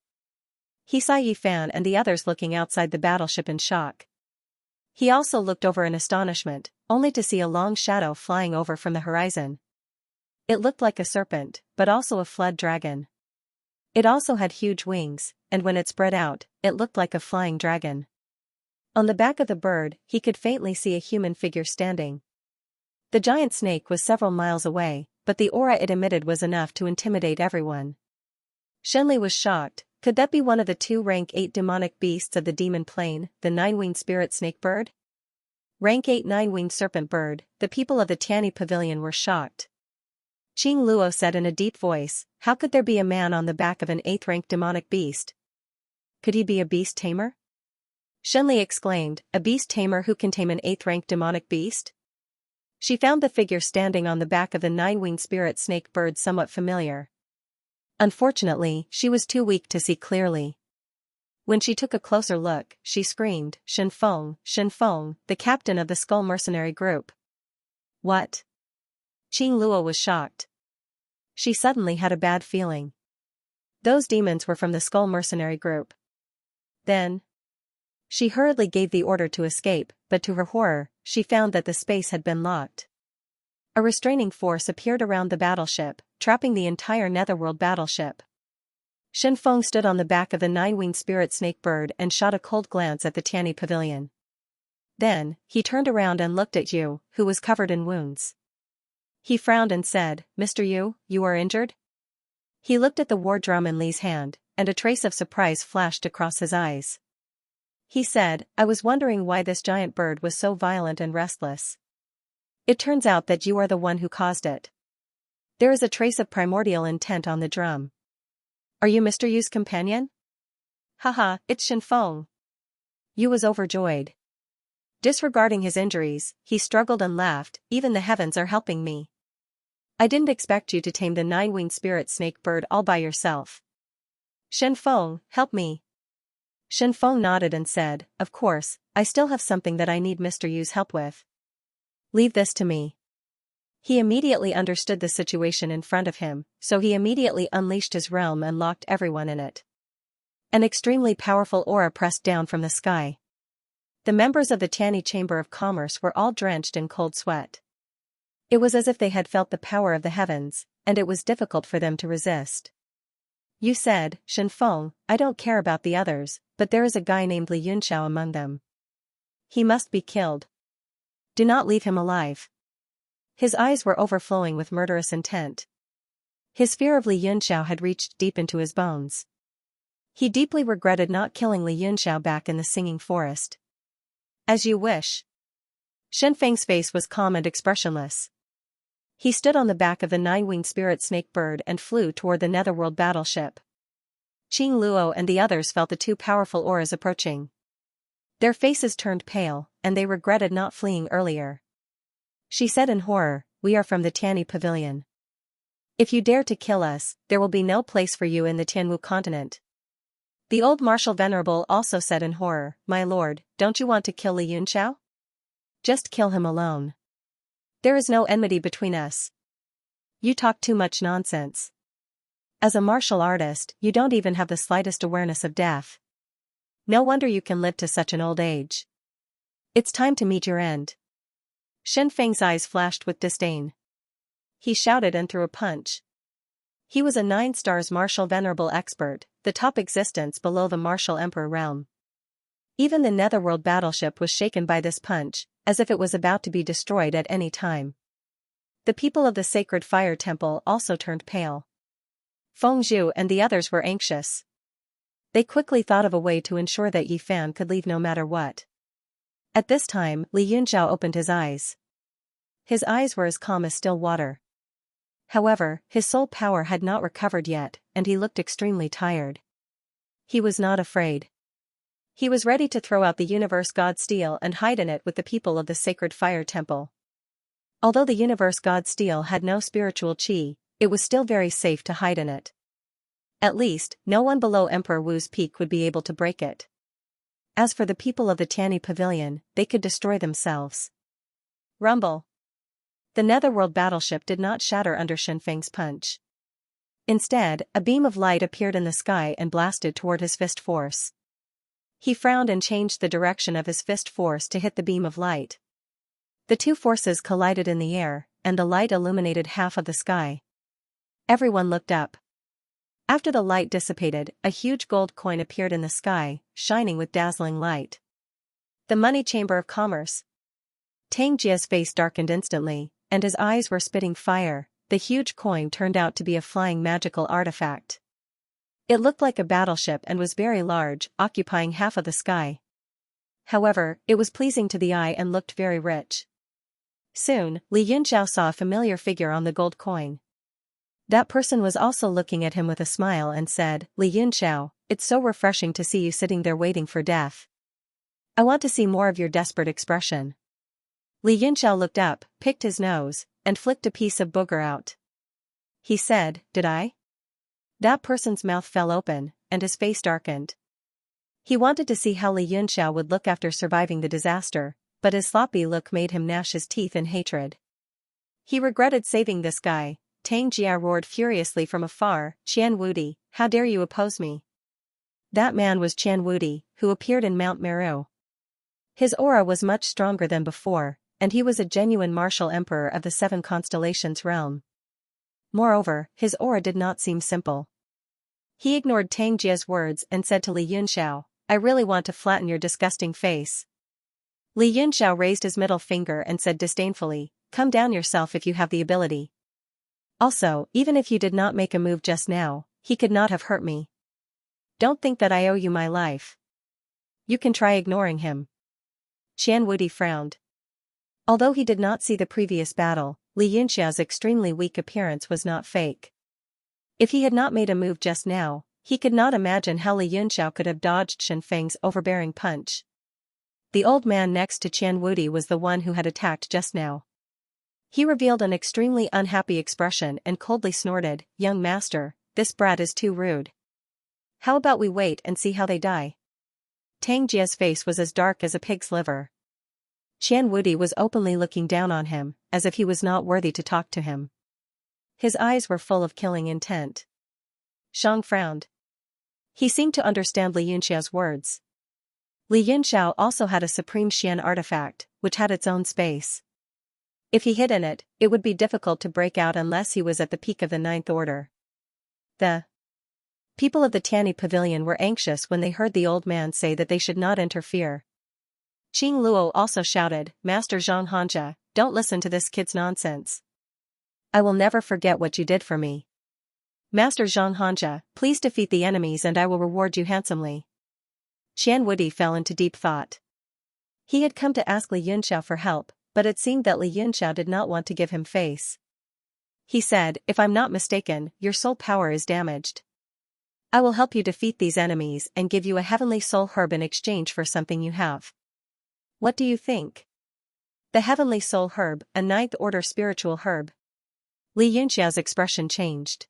He saw Yi Fan and the others looking outside the battleship in shock. He also looked over in astonishment, only to see a long shadow flying over from the horizon. It looked like a serpent, but also a flood dragon. It also had huge wings, and when it spread out, it looked like a flying dragon. On the back of the bird, he could faintly see a human figure standing. The giant snake was several miles away, but the aura it emitted was enough to intimidate everyone. Shenli was shocked. Could that be one of the 2 rank 8 demonic beasts of the demon plane, the 9-winged spirit snake bird? Rank 8 9-winged serpent bird. The people of the Tianyi Pavilion were shocked. Qing Luo said in a deep voice, "How could there be a man on the back of an 8th rank demonic beast? Could he be a beast tamer?" Shenli exclaimed, "A beast tamer who can tame an 8th rank demonic beast?" She found the figure standing on the back of the 9-winged spirit snake bird somewhat familiar. Unfortunately, she was too weak to see clearly. When she took a closer look, she screamed, Shen Feng, the captain of the Skull Mercenary Group." "What?" Qing Luo was shocked. She suddenly had a bad feeling. Those demons were from the Skull Mercenary Group. Then she hurriedly gave the order to escape, but to her horror, she found that the space had been locked. A restraining force appeared around the battleship, trapping the entire Netherworld battleship. Shen Feng stood on the back of the 9-winged spirit snake bird and shot a cold glance at the Tianyi Pavilion. Then, he turned around and looked at Yu, who was covered in wounds. He frowned and said, "Mr. Yu, you are injured?" He looked at the war drum in Li's hand, and a trace of surprise flashed across his eyes. He said, "I was wondering why this giant bird was so violent and restless. It turns out that you are the one who caused it. There is a trace of primordial intent on the drum. Are you Mr. Yu's companion?" "Haha, it's Shen Feng." Yu was overjoyed. Disregarding his injuries, he struggled and laughed, "Even the heavens are helping me. I didn't expect you to tame the 9-winged spirit snake bird all by yourself. Shen Feng, help me." Shen Feng nodded and said, "Of course, I still have something that I need Mr. Yu's help with. Leave this to me." He immediately understood the situation in front of him, so he immediately unleashed his realm and locked everyone in it. An extremely powerful aura pressed down from the sky. The members of the Tianyi Chamber of Commerce were all drenched in cold sweat. It was as if they had felt the power of the heavens, and it was difficult for them to resist. "You said, Shen Feng, I don't care about the others, but there is a guy named Li Yunxiao among them. He must be killed. Do not leave him alive." His eyes were overflowing with murderous intent. His fear of Li Yunxiao had reached deep into his bones. He deeply regretted not killing Li Yunxiao back in the Singing Forest. "As you wish." Shen Feng's face was calm and expressionless. He stood on the back of the 9-winged spirit snake bird and flew toward the Netherworld battleship. Qing Luo and the others felt the two powerful auras approaching. Their faces turned pale, and they regretted not fleeing earlier. She said in horror, "We are from the Tianyi Pavilion. If you dare to kill us, there will be no place for you in the Tianwu continent." The old marshal venerable also said in horror, "My lord, don't you want to kill Li Yunxiao? Just kill him alone. There is no enmity between us. You talk too much nonsense. As a martial artist, you don't even have the slightest awareness of death. No wonder you can live to such an old age. It's time to meet your end." Shen Feng's eyes flashed with disdain. He shouted and threw a punch. He was a 9 stars martial venerable expert, the top existence below the martial emperor realm. Even the netherworld battleship was shaken by this punch, as if it was about to be destroyed at any time. The people of the sacred fire temple also turned pale. Feng Zhu and the others were anxious. They quickly thought of a way to ensure that Yi Fan could leave no matter what. At this time, Li Yunxiao opened his eyes. His eyes were as calm as still water. However, his soul power had not recovered yet, and he looked extremely tired. He was not afraid. He was ready to throw out the universe god steel and hide in it with the people of the sacred fire temple. Although the universe god steel had no spiritual qi, it was still very safe to hide in it. At least, no one below Emperor Wu's peak would be able to break it. As for the people of the Tianyi Pavilion, they could destroy themselves. Rumble. The netherworld battleship did not shatter under Shen Feng's punch. Instead, a beam of light appeared in the sky and blasted toward his fist force. He frowned and changed the direction of his fist force to hit the beam of light. The two forces collided in the air, and the light illuminated half of the sky. Everyone looked up. After the light dissipated, a huge gold coin appeared in the sky, shining with dazzling light. The money chamber of commerce. Tang Jia's face darkened instantly, and his eyes were spitting fire. The huge coin turned out to be a flying magical artifact. It looked like a battleship and was very large, occupying half of the sky. However, it was pleasing to the eye and looked very rich. Soon, Li Yunxiao saw a familiar figure on the gold coin. That person was also looking at him with a smile and said, "Li Yunxiao, it's so refreshing to see you sitting there waiting for death. I want to see more of your desperate expression." Li Yunxiao looked up, picked his nose, and flicked a piece of booger out. He said, "Did I?" That person's mouth fell open, and his face darkened. He wanted to see how Li Yunxiao would look after surviving the disaster, but his sloppy look made him gnash his teeth in hatred. He regretted saving this guy. Tang Jia roared furiously from afar, "Qian Wudi, how dare you oppose me?" That man was Qian Wudi, who appeared in Mount Meru. His aura was much stronger than before, and he was a genuine martial emperor of the 7 constellations realm. Moreover, his aura did not seem simple. He ignored Tang Jia's words and said to Li Yunxiao, "I really want to flatten your disgusting face." Li Yunxiao raised his middle finger and said disdainfully, "Come down yourself if you have the ability. Also, even if you did not make a move just now, he could not have hurt me. Don't think that I owe you my life. You can try ignoring him." Qian Wudi frowned. Although he did not see the previous battle, Li Yunxiao's extremely weak appearance was not fake. If he had not made a move just now, he could not imagine how Li Yunxiao could have dodged Shen Feng's overbearing punch. The old man next to Qian Wudi was the one who had attacked just now. He revealed an extremely unhappy expression and coldly snorted, "Young master, this brat is too rude. How about we wait and see how they die?" Tang Jia's face was as dark as a pig's liver. Qian Wudi was openly looking down on him, as if he was not worthy to talk to him. His eyes were full of killing intent. Shang frowned. He seemed to understand Li Yunxiao's words. Li Yunxiao also had a supreme Xian artifact, which had its own space. If he hid in it, it would be difficult to break out unless he was at the peak of the 9th order. The people of the Tianyi Pavilion were anxious when they heard the old man say that they should not interfere. Qing Luo also shouted, "Master Xianxia, don't listen to this kid's nonsense. I will never forget what you did for me. Master Xianxia, please defeat the enemies and I will reward you handsomely." Qian Wudi fell into deep thought. He had come to ask Li Yunxiao for help, but it seemed that Li Yunxiao did not want to give him face. He said, "If I'm not mistaken, your soul power is damaged." I will help you defeat these enemies and give you a heavenly soul herb in exchange for something you have. What do you think? The heavenly soul herb, a ninth order spiritual herb. Li Yunxiao's expression changed.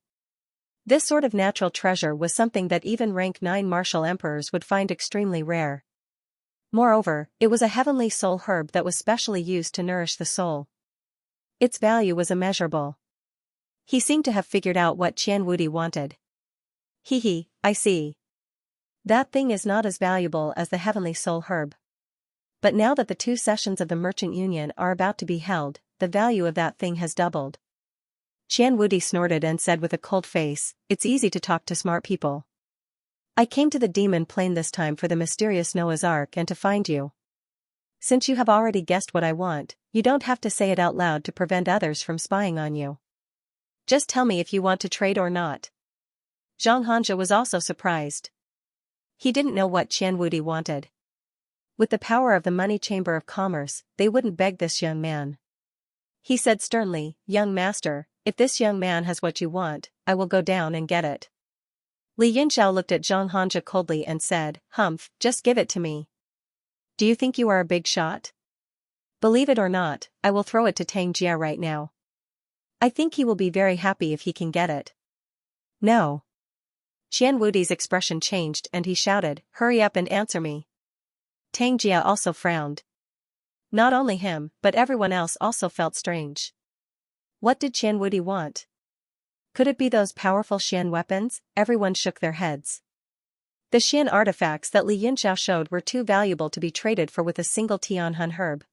This sort of natural treasure was something that even rank 9 martial emperors would find extremely rare. Moreover, it was a heavenly soul herb that was specially used to nourish the soul. Its value was immeasurable. He seemed to have figured out what Qian Wudi wanted. I see. That thing is not as valuable as the heavenly soul herb. But now that the 2 sessions of the Merchant Union are about to be held, the value of that thing has doubled. Qian Wudi snorted and said with a cold face, "It's easy to talk to smart people. I came to the Demon Plain this time for the mysterious Noah's Ark and to find you. Since you have already guessed what I want, you don't have to say it out loud to prevent others from spying on you. Just tell me if you want to trade or not." Xianxia was also surprised. He didn't know what Qian Wudi wanted. With the power of the money chamber of commerce, they wouldn't beg this young man. He said sternly, "Young master, if this young man has what you want, I will go down and get it." Li Yunxiao looked at Xianxia coldly and said, "Humph, just give it to me. Do you think you are a big shot? Believe it or not, I will throw it to Tang Jia right now. I think he will be very happy if he can get it." "No." Qian Wudi's expression changed and he shouted, "Hurry up and answer me." Tang Jia also frowned. Not only him, but everyone else also felt strange. What did Qian Wudi want? Could it be those powerful Xian weapons? Everyone shook their heads. The Xian artifacts that Li Yunxiao showed were too valuable to be traded for with a single Tianhun herb.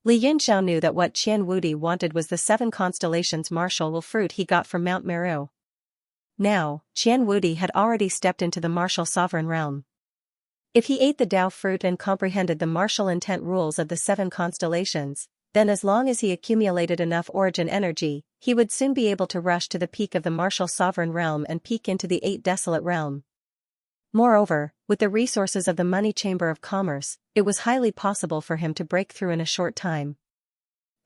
Li Yunxiao knew that what Qian Wudi wanted was the 7 constellations martial fruit he got from Mount Meru. Now, Qian Wudi had already stepped into the martial sovereign realm. If he ate the Dao fruit and comprehended the martial intent rules of the 7 constellations, then as long as he accumulated enough origin energy, he would soon be able to rush to the peak of the martial sovereign realm and peek into the 8 desolate realm. Moreover, with the resources of the money chamber of commerce, it was highly possible for him to break through in a short time.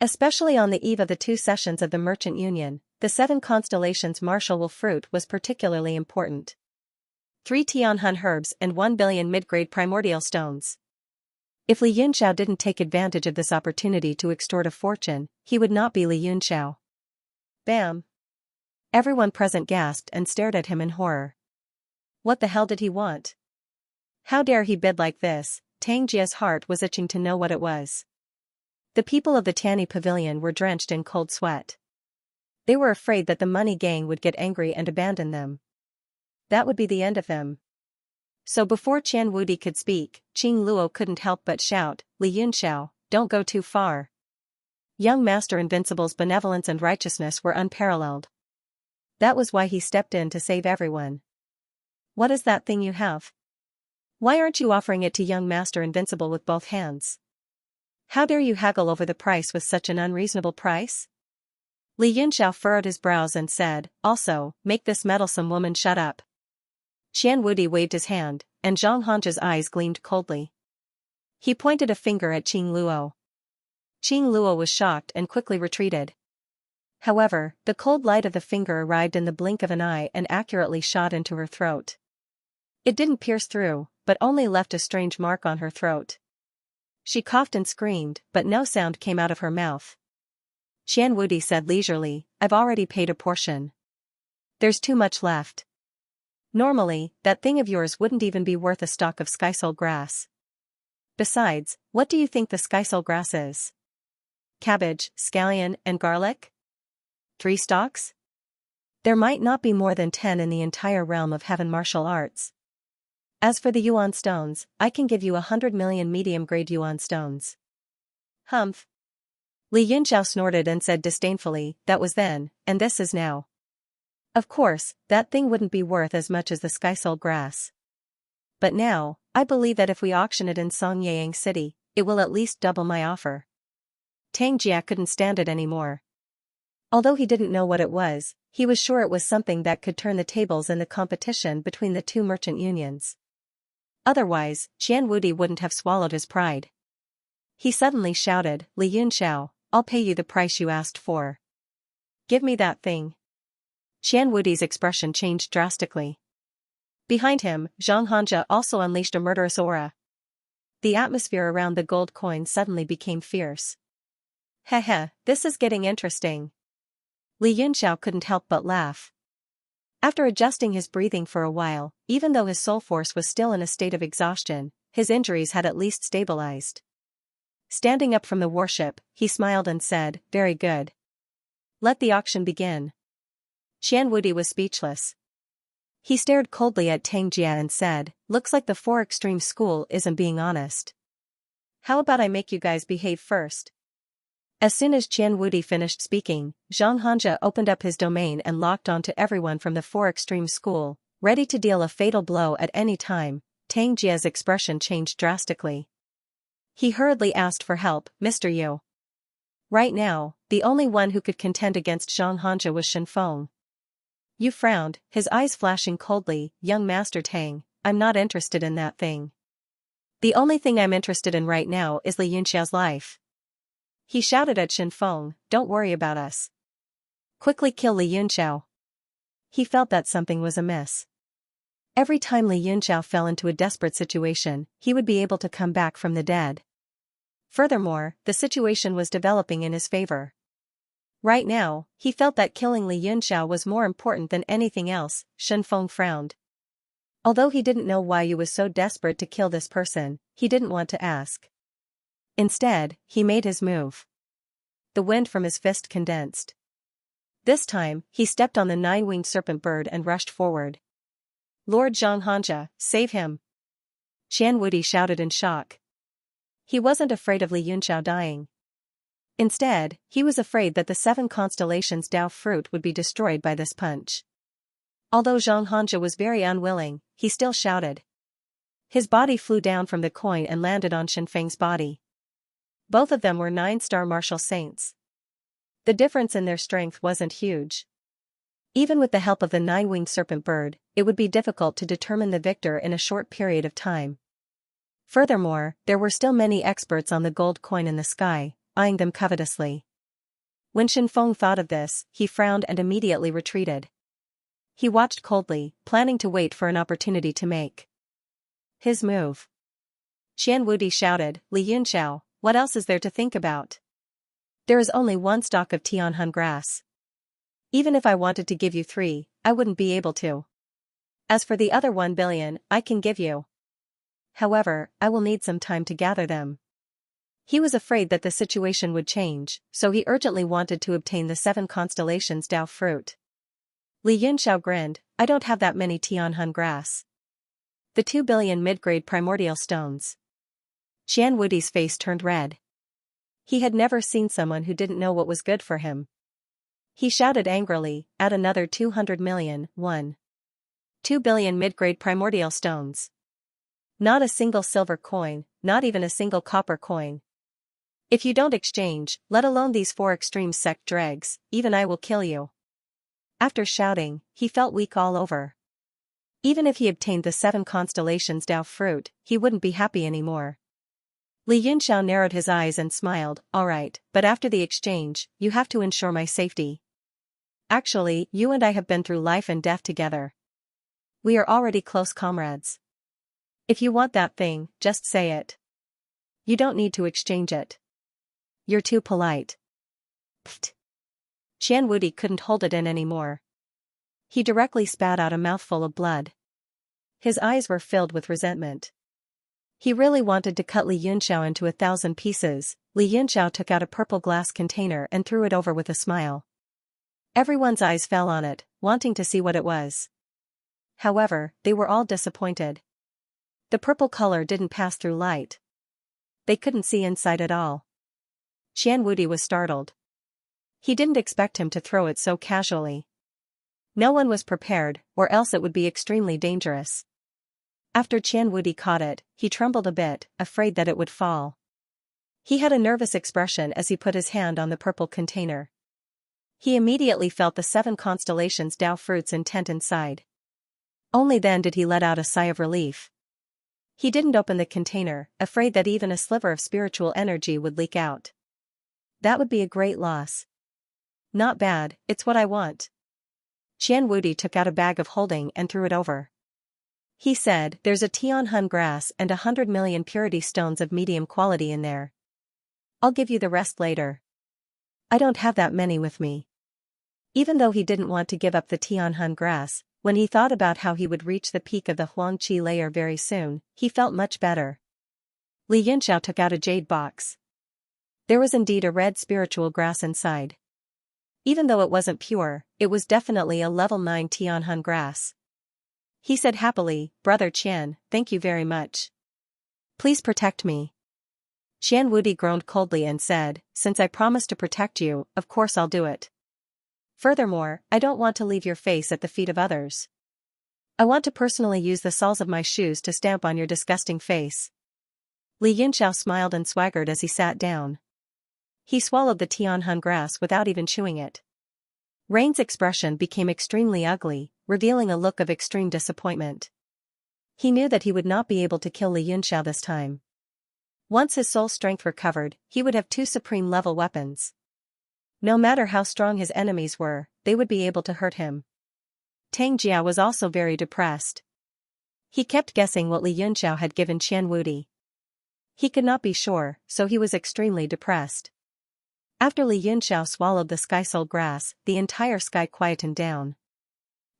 Especially on the eve of the 2 sessions of the Merchant Union, the 7 constellations martial fruit was particularly important. 3 Tianhun herbs and 1 billion mid-grade primordial stones. If Li Yunxiao didn't take advantage of this opportunity to extort a fortune, he would not be Li Yunxiao. Bam! Everyone present gasped and stared at him in horror. What the hell did he want? How dare he bid like this? Tang Jia's heart was itching to know what it was. The people of the Tanny Pavilion were drenched in cold sweat. They were afraid that the money gang would get angry and abandon them. That would be the end of them. So before Qian Wudi could speak, Qing Luo couldn't help but shout, "Li Yunxiao, don't go too far." Young Master Invincible's benevolence and righteousness were unparalleled. That was why he stepped in to save everyone. "What is that thing you have? Why aren't you offering it to young Master Invincible with both hands? How dare you haggle over the price with such an unreasonable price?" Li Yunxiao furrowed his brows and said, "Also, make this meddlesome woman shut up." Qian Wudi waved his hand, and Xianxia's eyes gleamed coldly. He pointed a finger at Qing Luo. Qing Luo was shocked and quickly retreated. However, the cold light of the finger arrived in the blink of an eye and accurately shot into her throat. It didn't pierce through, but only left a strange mark on her throat. She coughed and screamed, but no sound came out of her mouth. Qian Wudi said leisurely, "I've already paid a portion. There's too much left. Normally, that thing of yours wouldn't even be worth a stalk of skysole grass. Besides, what do you think the skysole grass is? Cabbage, scallion, and garlic? 3 stalks? There might not be more than 10 in the entire realm of heaven martial arts. As for the yuan stones, I can give you 100 million medium-grade yuan stones." "Humph." Li Yunxiao snorted and said disdainfully, "That was then, and this is now. Of course, that thing wouldn't be worth as much as the skysole grass. But now, I believe that if we auction it in Songyang City, it will at least double my offer." Tang Jia couldn't stand it anymore. Although he didn't know what it was, he was sure it was something that could turn the tables in the competition between the 2 merchant unions. Otherwise, Qian Wudi wouldn't have swallowed his pride. He suddenly shouted, "Li Yunxiao, I'll pay you the price you asked for. Give me that thing." Qian Wudi's expression changed drastically. Behind him, Xianxia also unleashed a murderous aura. The atmosphere around the gold coin suddenly became fierce. Heh, this is getting interesting. Li Yunxiao couldn't help but laugh. After adjusting his breathing for a while, even though his soul force was still in a state of exhaustion, his injuries had at least stabilized. Standing up from the warship, he smiled and said, "Very good. Let the auction begin." Qian Wudi was speechless. He stared coldly at Tang Jia and said, "Looks like the Four Extreme School isn't being honest. How about I make you guys behave first?" As soon as Qian Wudi finished speaking, Xianxia opened up his domain and locked onto everyone from the Four Extreme School, ready to deal a fatal blow at any time. Tang Jia's expression changed drastically. He hurriedly asked for help, "Mr. Yu." Right now, the only one who could contend against Xianxia was Shen Feng. Yu frowned, his eyes flashing coldly. "Young Master Tang, I'm not interested in that thing. The only thing I'm interested in right now is Li Yunxiao's life." He shouted at Shen Feng, "Don't worry about us. Quickly kill Li Yunxiao." He felt that something was amiss. Every time Li Yunxiao fell into a desperate situation, he would be able to come back from the dead. Furthermore, the situation was developing in his favor. Right now, he felt that killing Li Yunxiao was more important than anything else. Shen Feng frowned. Although he didn't know why Yu was so desperate to kill this person, he didn't want to ask. Instead, he made his move. The wind from his fist condensed. This time, he stepped on the nine-winged serpent bird and rushed forward. "Lord Xianxia, save him!" Qian Wudi shouted in shock. He wasn't afraid of Li Yunxiao dying. Instead, he was afraid that the seven constellations Dao fruit would be destroyed by this punch. Although Xianxia was very unwilling, he still shouted. His body flew down from the coin and landed on Shen Feng's body. Both of them were 9-star martial saints. The difference in their strength wasn't huge. Even with the help of the nine-winged serpent bird, it would be difficult to determine the victor in a short period of time. Furthermore, there were still many experts on the gold coin in the sky, eyeing them covetously. When Shen Feng thought of this, he frowned and immediately retreated. He watched coldly, planning to wait for an opportunity to make his move. Qian Wudi shouted, "Li Yunxiao, what else is there to think about? There is only one stalk of Tianhun grass. Even if I wanted to give you 3, I wouldn't be able to. As for the other 1 billion, I can give you. However, I will need some time to gather them." He was afraid that the situation would change, so he urgently wanted to obtain the 7 constellations Dao fruit. Li Yunxiao grinned, "I don't have that many Tianhun grass. The 2 billion mid-grade primordial stones." Qian Wudi's face turned red. He had never seen someone who didn't know what was good for him. He shouted angrily, "Add another 200 million, 2 billion mid-grade primordial stones. Not a single silver coin, not even a single copper coin. If you don't exchange, let alone these 4 extreme sect dregs, even I will kill you." After shouting, he felt weak all over. Even if he obtained the 7 constellations Dao fruit, he wouldn't be happy anymore. Li Yunxiao narrowed his eyes and smiled, "All right, but after the exchange, you have to ensure my safety. Actually, you and I have been through life and death together. We are already close comrades. If you want that thing, just say it. You don't need to exchange it. You're too polite." Pfft. Qian Wudi couldn't hold it in anymore. He directly spat out a mouthful of blood. His eyes were filled with resentment. He really wanted to cut Li Yunxiao into 1,000 pieces. Li Yunxiao took out a purple glass container and threw it over with a smile. Everyone's eyes fell on it, wanting to see what it was. However, they were all disappointed. The purple color didn't pass through light. They couldn't see inside at all. Qian Wudi was startled. He didn't expect him to throw it so casually. No one was prepared, or else it would be extremely dangerous. After Qian Wudi caught it, he trembled a bit, afraid that it would fall. He had a nervous expression as he put his hand on the purple container. He immediately felt the 7 constellations Dao fruit's intent inside. Only then did he let out a sigh of relief. He didn't open the container, afraid that even a sliver of spiritual energy would leak out. That would be a great loss. "Not bad, it's what I want." Qian Wudi took out a bag of holding and threw it over. He said, there's a Tianhun grass and 100 million purity stones of medium quality in there. I'll give you the rest later. I don't have that many with me. Even though he didn't want to give up the Tianhun grass, when he thought about how he would reach the peak of the Huangqi layer very soon, he felt much better. Li Yunxiao took out a jade box. There was indeed a red spiritual grass inside. Even though it wasn't pure, it was definitely a level 9 Tianhun grass. He said happily, Brother Qian, thank you very much. Please protect me. Qian Wudi groaned coldly and said, since I promised to protect you, of course I'll do it. Furthermore, I don't want to leave your face at the feet of others. I want to personally use the soles of my shoes to stamp on your disgusting face. Li Yunxiao smiled and swaggered as he sat down. He swallowed the Tianhun grass without even chewing it. Rain's expression became extremely ugly, revealing a look of extreme disappointment. He knew that he would not be able to kill Li Yunxiao this time. Once his soul strength recovered, he would have 2 supreme-level weapons. No matter how strong his enemies were, they would be able to hurt him. Tang Jia was also very depressed. He kept guessing what Li Yunxiao had given Qian Wudi. He could not be sure, so he was extremely depressed. After Li Yunxiao swallowed the sky soul grass, the entire sky quietened down.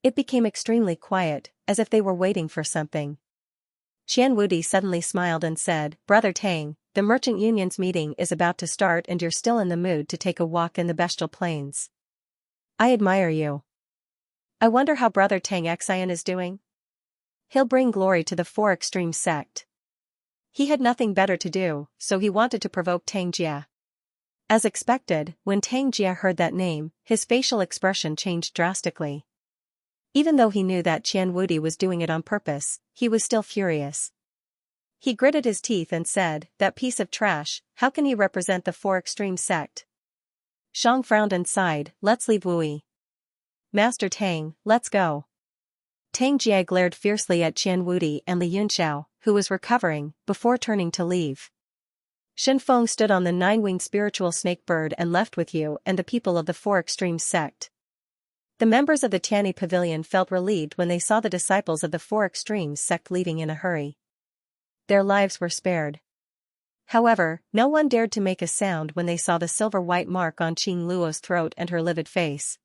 It became extremely quiet, as if they were waiting for something. Qian Wudi suddenly smiled and said, Brother Tang, the Merchant Union's meeting is about to start and you're still in the mood to take a walk in the bestial plains. I admire you. I wonder how Brother Tang Xian is doing? He'll bring glory to the 4 extreme sect. He had nothing better to do, so he wanted to provoke Tang Jia. As expected, when Tang Jia heard that name, his facial expression changed drastically. Even though he knew that Qian Wudi was doing it on purpose, he was still furious. He gritted his teeth and said, that piece of trash, how can he represent the 4 extreme sect? Shang frowned and sighed, let's leave Wui. Master Tang, let's go. Tang Jia glared fiercely at Qian Wudi and Li Yunxiao, who was recovering, before turning to leave. Shen Feng stood on the 9-winged spiritual snake bird and left with you and the people of the 4 extreme sect. The members of the Tianyi Pavilion felt relieved when they saw the disciples of the 4 extremes sect leaving in a hurry. Their lives were spared. However, no one dared to make a sound when they saw the silver-white mark on Qing Luo's throat and her livid face.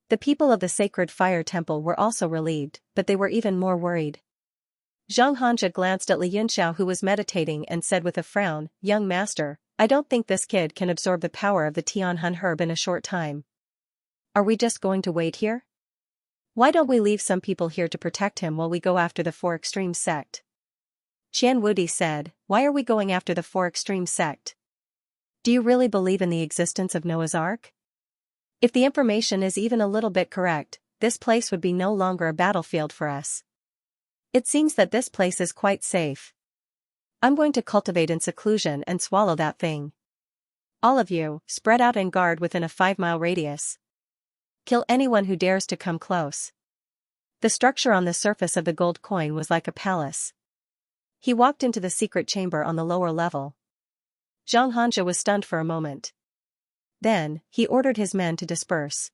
The people of the sacred fire temple were also relieved, but they were even more worried. Zhang Hanja glanced at Li Yunxiao who was meditating and said with a frown, Young master, I don't think this kid can absorb the power of the Tianhun herb in a short time. Are we just going to wait here? Why don't we leave some people here to protect him while we go after the 4 extreme sect? Qian Wudi said, why are we going after the 4 extreme sect? Do you really believe in the existence of Noah's Ark? If the information is even a little bit correct, this place would be no longer a battlefield for us. It seems that this place is quite safe. I'm going to cultivate in seclusion and swallow that thing. All of you, spread out and guard within a 5-mile radius. Kill anyone who dares to come close. The structure on the surface of the gold coin was like a palace. He walked into the secret chamber on the lower level. Zhang Hanja was stunned for a moment. Then, he ordered his men to disperse.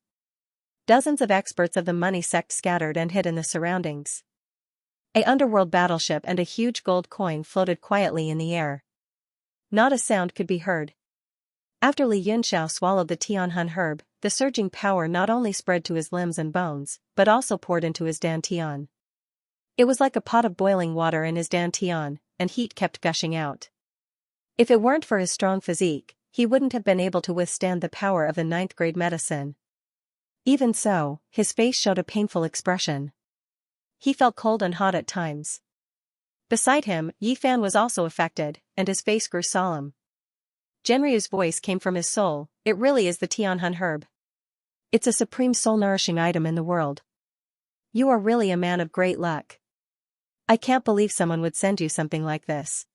Dozens of experts of the money sect scattered and hid in the surroundings. An underworld battleship and a huge gold coin floated quietly in the air. Not a sound could be heard. After Li Yunxiao swallowed the Tianhun herb, the surging power not only spread to his limbs and bones, but also poured into his dantian. It was like a pot of boiling water in his dantian, and heat kept gushing out. If it weren't for his strong physique, he wouldn't have been able to withstand the power of the 9th-grade medicine. Even so, his face showed a painful expression. He felt cold and hot at times. Beside him, Yi Fan was also affected, and his face grew solemn. Genryu's voice came from his soul, it really is the Tianhun herb. It's a supreme soul-nourishing item in the world. You are really a man of great luck. I can't believe someone would send you something like this.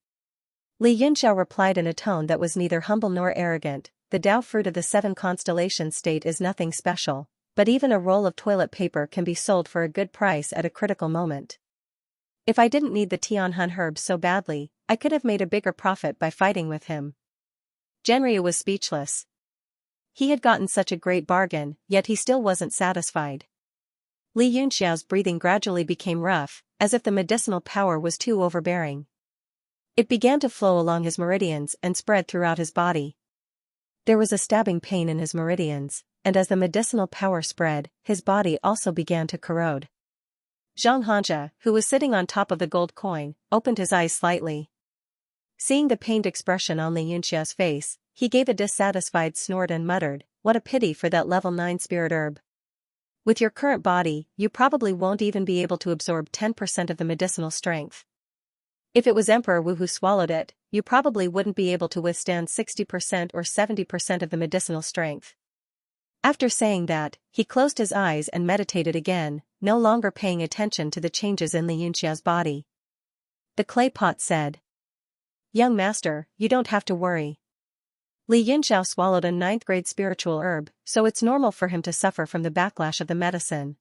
Li Yunxiao replied in a tone that was neither humble nor arrogant, the Dao fruit of the 7 constellations state is nothing special, but even a roll of toilet paper can be sold for a good price at a critical moment. If I didn't need the Tianhun herb so badly, I could have made a bigger profit by fighting with him. Genryu was speechless. He had gotten such a great bargain, yet he still wasn't satisfied. Li Yunxiao's breathing gradually became rough, as if the medicinal power was too overbearing. It began to flow along his meridians and spread throughout his body. There was a stabbing pain in his meridians, and as the medicinal power spread, his body also began to corrode. Xianxia, who was sitting on top of the gold coin, opened his eyes slightly. Seeing the pained expression on Li Yunxiao's face, he gave a dissatisfied snort and muttered, "What a pity for that level 9 spirit herb. With your current body, you probably won't even be able to absorb 10% of the medicinal strength. If it was Emperor Wu who swallowed it, you probably wouldn't be able to withstand 60% or 70% of the medicinal strength." After saying that, he closed his eyes and meditated again, no longer paying attention to the changes in Li Yunxiao's body. The clay pot said, "Young master, you don't have to worry. Li Yunxiao swallowed a 9th-grade spiritual herb, so it's normal for him to suffer from the backlash of the medicine.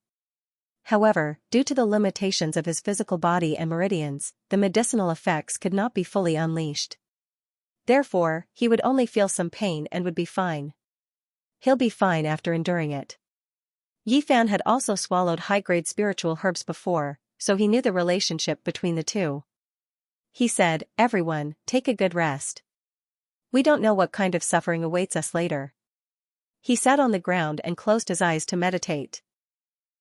However, due to the limitations of his physical body and meridians, the medicinal effects could not be fully unleashed. Therefore, he would only feel some pain and would be fine. He'll be fine after enduring it." Yi Fan had also swallowed high-grade spiritual herbs before, so he knew the relationship between the two. He said, "Everyone, take a good rest. We don't know what kind of suffering awaits us later." He sat on the ground and closed his eyes to meditate.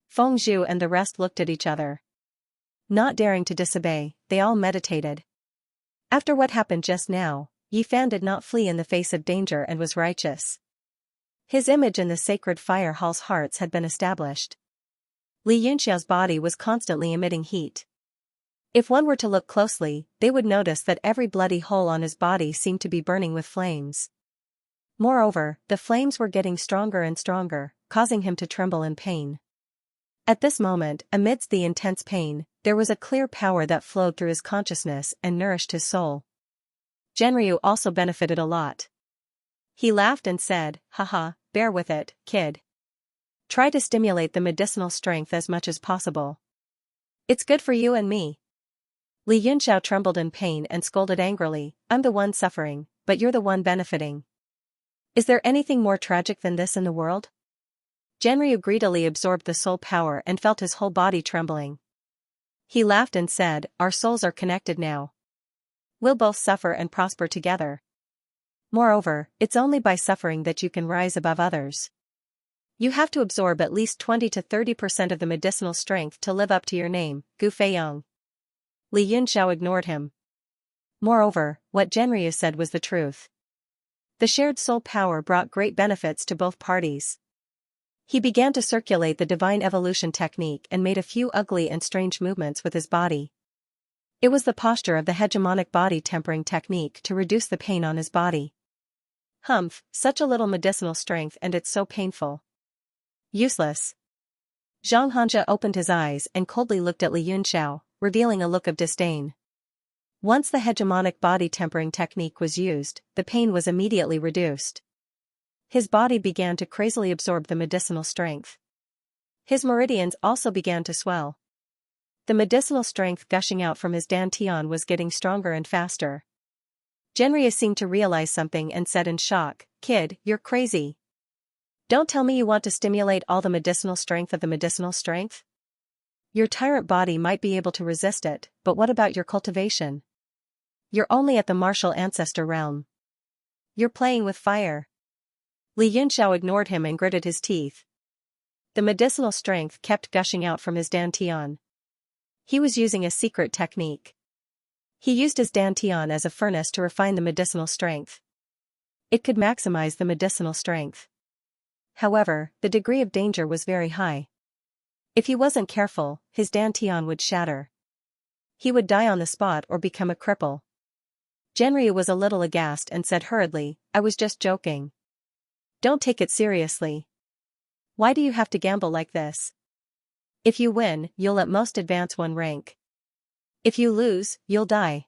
Feng Zhu and the rest looked at each other. Not daring to disobey, they all meditated. After what happened just now, Yi Fan did not flee in the face of danger and was righteous. His image in the sacred fire hall's hearts had been established. Li Yunxiao's body was constantly emitting heat. If one were to look closely, they would notice that every bloody hole on his body seemed to be burning with flames. Moreover, the flames were getting stronger and stronger, causing him to tremble in pain. At this moment, amidst the intense pain, there was a clear power that flowed through his consciousness and nourished his soul. Genryu also benefited a lot. He laughed and said, "Haha, bear with it, kid. Try to stimulate the medicinal strength as much as possible. It's good for you and me." Li Yunxiao trembled in pain and scolded angrily, "I'm the one suffering, but you're the one benefiting. Is there anything more tragic than this in the world?" Genryu greedily absorbed the soul power and felt his whole body trembling. He laughed and said, "Our souls are connected now. We'll both suffer and prosper together. Moreover, it's only by suffering that you can rise above others. You have to absorb at least 20 to 30% of the medicinal strength to live up to your name, Gu Feiyong." Li Yunxiao ignored him. Moreover, what Genryu said was the truth. The shared soul power brought great benefits to both parties. He began to circulate the divine evolution technique and made a few ugly and strange movements with his body. It was the posture of the hegemonic body tempering technique to reduce the pain on his body. Humph, such a little medicinal strength and it's so painful. Useless. Xianxia opened his eyes and coldly looked at Li Yunxiao, revealing a look of disdain. Once the hegemonic body tempering technique was used, the pain was immediately reduced. His body began to crazily absorb the medicinal strength. His meridians also began to swell. The medicinal strength gushing out from his dantian was getting stronger and faster. Genryu seemed to realize something and said in shock, "Kid, you're crazy. Don't tell me you want to stimulate all the medicinal strength of the medicinal strength? Your tyrant body might be able to resist it, but what about your cultivation? You're only at the martial ancestor realm. You're playing with fire." Li Yunxiao ignored him and gritted his teeth. The medicinal strength kept gushing out from his dantian. He was using a secret technique. He used his dantian as a furnace to refine the medicinal strength. It could maximize the medicinal strength. However, the degree of danger was very high. If he wasn't careful, his dantian would shatter. He would die on the spot or become a cripple. Genryu was a little aghast and said hurriedly, "I was just joking. Don't take it seriously. Why do you have to gamble like this? If you win, you'll at most advance one rank. If you lose, you'll die."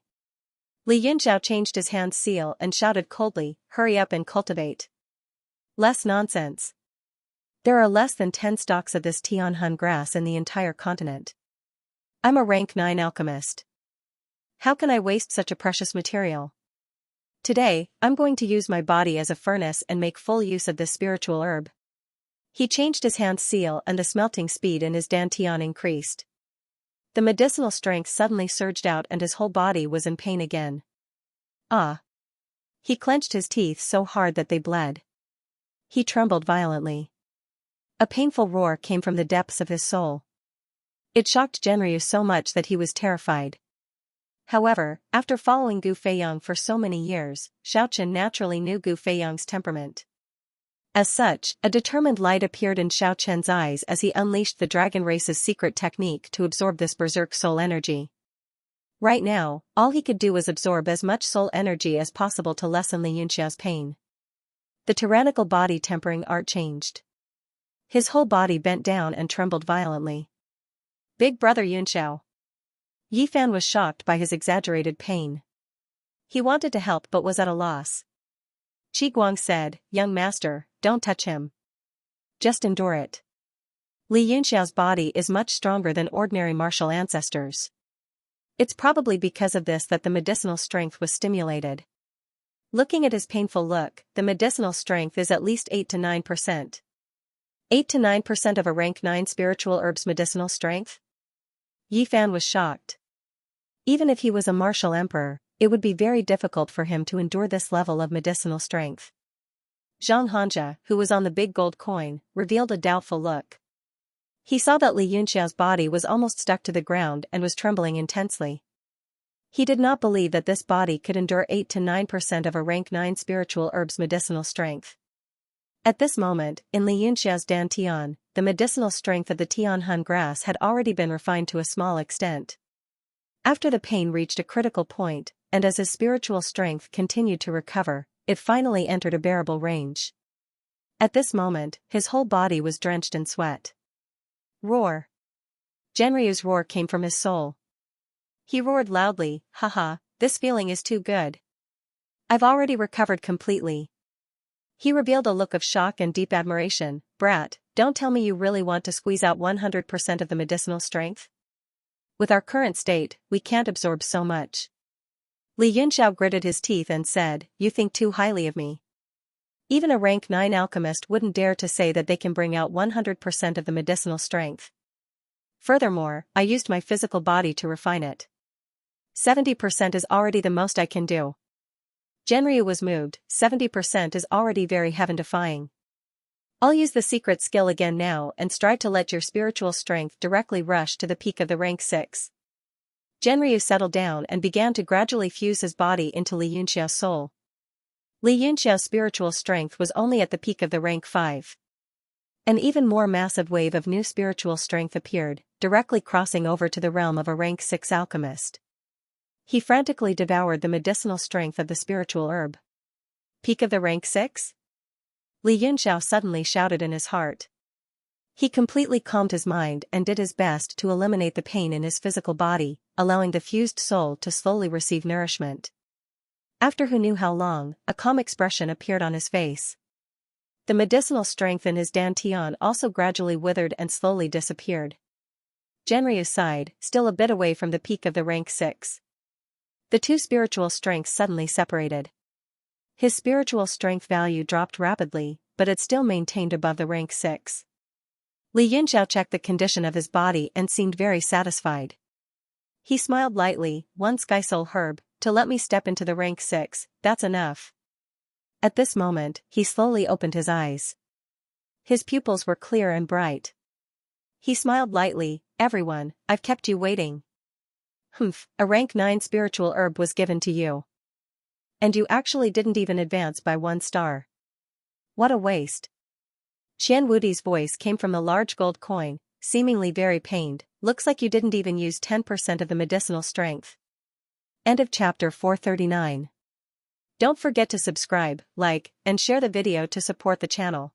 Li Yunxiao changed his hand's seal and shouted coldly, "Hurry up and cultivate. Less nonsense. There are less than 10 stalks of this Tianhun grass in the entire continent. I'm a rank 9 alchemist. How can I waste such a precious material? Today, I'm going to use my body as a furnace and make full use of this spiritual herb." He changed his hand's seal and the smelting speed in his dantian increased. The medicinal strength suddenly surged out and his whole body was in pain again. Ah! He clenched his teeth so hard that they bled. He trembled violently. A painful roar came from the depths of his soul. It shocked Genryu so much that he was terrified. However, after following Gu Feiyang for so many years, Xiaochen naturally knew Gu Feiyang's temperament. As such, a determined light appeared in Xiaochen's eyes as he unleashed the dragon race's secret technique to absorb this berserk soul energy. Right now, all he could do was absorb as much soul energy as possible to lessen Li Yunxiao's pain. The tyrannical body tempering art changed. His whole body bent down and trembled violently. Big brother Yunxiao. Yi Fan was shocked by his exaggerated pain. He wanted to help but was at a loss. Qi Guang said, "Young master, don't touch him. Just endure it. Li Yunxiao's body is much stronger than ordinary martial ancestors. It's probably because of this that the medicinal strength was stimulated." Looking at his painful look, the medicinal strength is at least 8 to 9%. 8 to 9% of a rank 9 spiritual herb's medicinal strength? Yi Fan was shocked. Even if he was a martial emperor, it would be very difficult for him to endure this level of medicinal strength. Zhang Hanja, who was on the big gold coin, revealed a doubtful look. He saw that Li Yunxiao's body was almost stuck to the ground and was trembling intensely. He did not believe that this body could endure 8 to 9% of a rank 9 spiritual herb's medicinal strength. At this moment, in Li Yunxiao's dantian, the medicinal strength of the Tianhun grass had already been refined to a small extent. After the pain reached a critical point, and as his spiritual strength continued to recover, it finally entered a bearable range. At this moment, his whole body was drenched in sweat. Roar! Genryu's roar came from his soul. He roared loudly, "Haha, this feeling is too good. I've already recovered completely." He revealed a look of shock and deep admiration. "Brat, don't tell me you really want to squeeze out 100% of the medicinal strength? With our current state, we can't absorb so much." Li Yunxiao gritted his teeth and said, "You think too highly of me. Even a rank 9 alchemist wouldn't dare to say that they can bring out 100% of the medicinal strength. Furthermore, I used my physical body to refine it. 70% is already the most I can do." Genryu was moved. 70% is already very heaven-defying. "I'll use the secret skill again now and strive to let your spiritual strength directly rush to the peak of the rank 6. Genryu settled down and began to gradually fuse his body into Li Yunxiao's soul. Li Yunxiao's spiritual strength was only at the peak of the rank 5. An even more massive wave of new spiritual strength appeared, directly crossing over to the realm of a rank 6 alchemist. He frantically devoured the medicinal strength of the spiritual herb. "Peak of the rank 6? Li Yunxiao suddenly shouted in his heart. He completely calmed his mind and did his best to eliminate the pain in his physical body, allowing the fused soul to slowly receive nourishment. After who knew how long, a calm expression appeared on his face. The medicinal strength in his dantian also gradually withered and slowly disappeared. Genryu sighed, still a bit away from the peak of the rank 6. The two spiritual strengths suddenly separated. His spiritual strength value dropped rapidly, but it still maintained above the rank 6. Li Yunxiao checked the condition of his body and seemed very satisfied. He smiled lightly. "One sky soul herb, to let me step into the rank 6, that's enough." At this moment, he slowly opened his eyes. His pupils were clear and bright. He smiled lightly. "Everyone, I've kept you waiting. Humph, a rank 9 spiritual herb was given to you. And you actually didn't even advance by 1 star. What a waste." Qian Wudi's voice came from the large gold coin, seemingly very pained. "Looks like you didn't even use 10% of the medicinal strength." End of chapter 439. Don't forget to subscribe, like, and share the video to support the channel.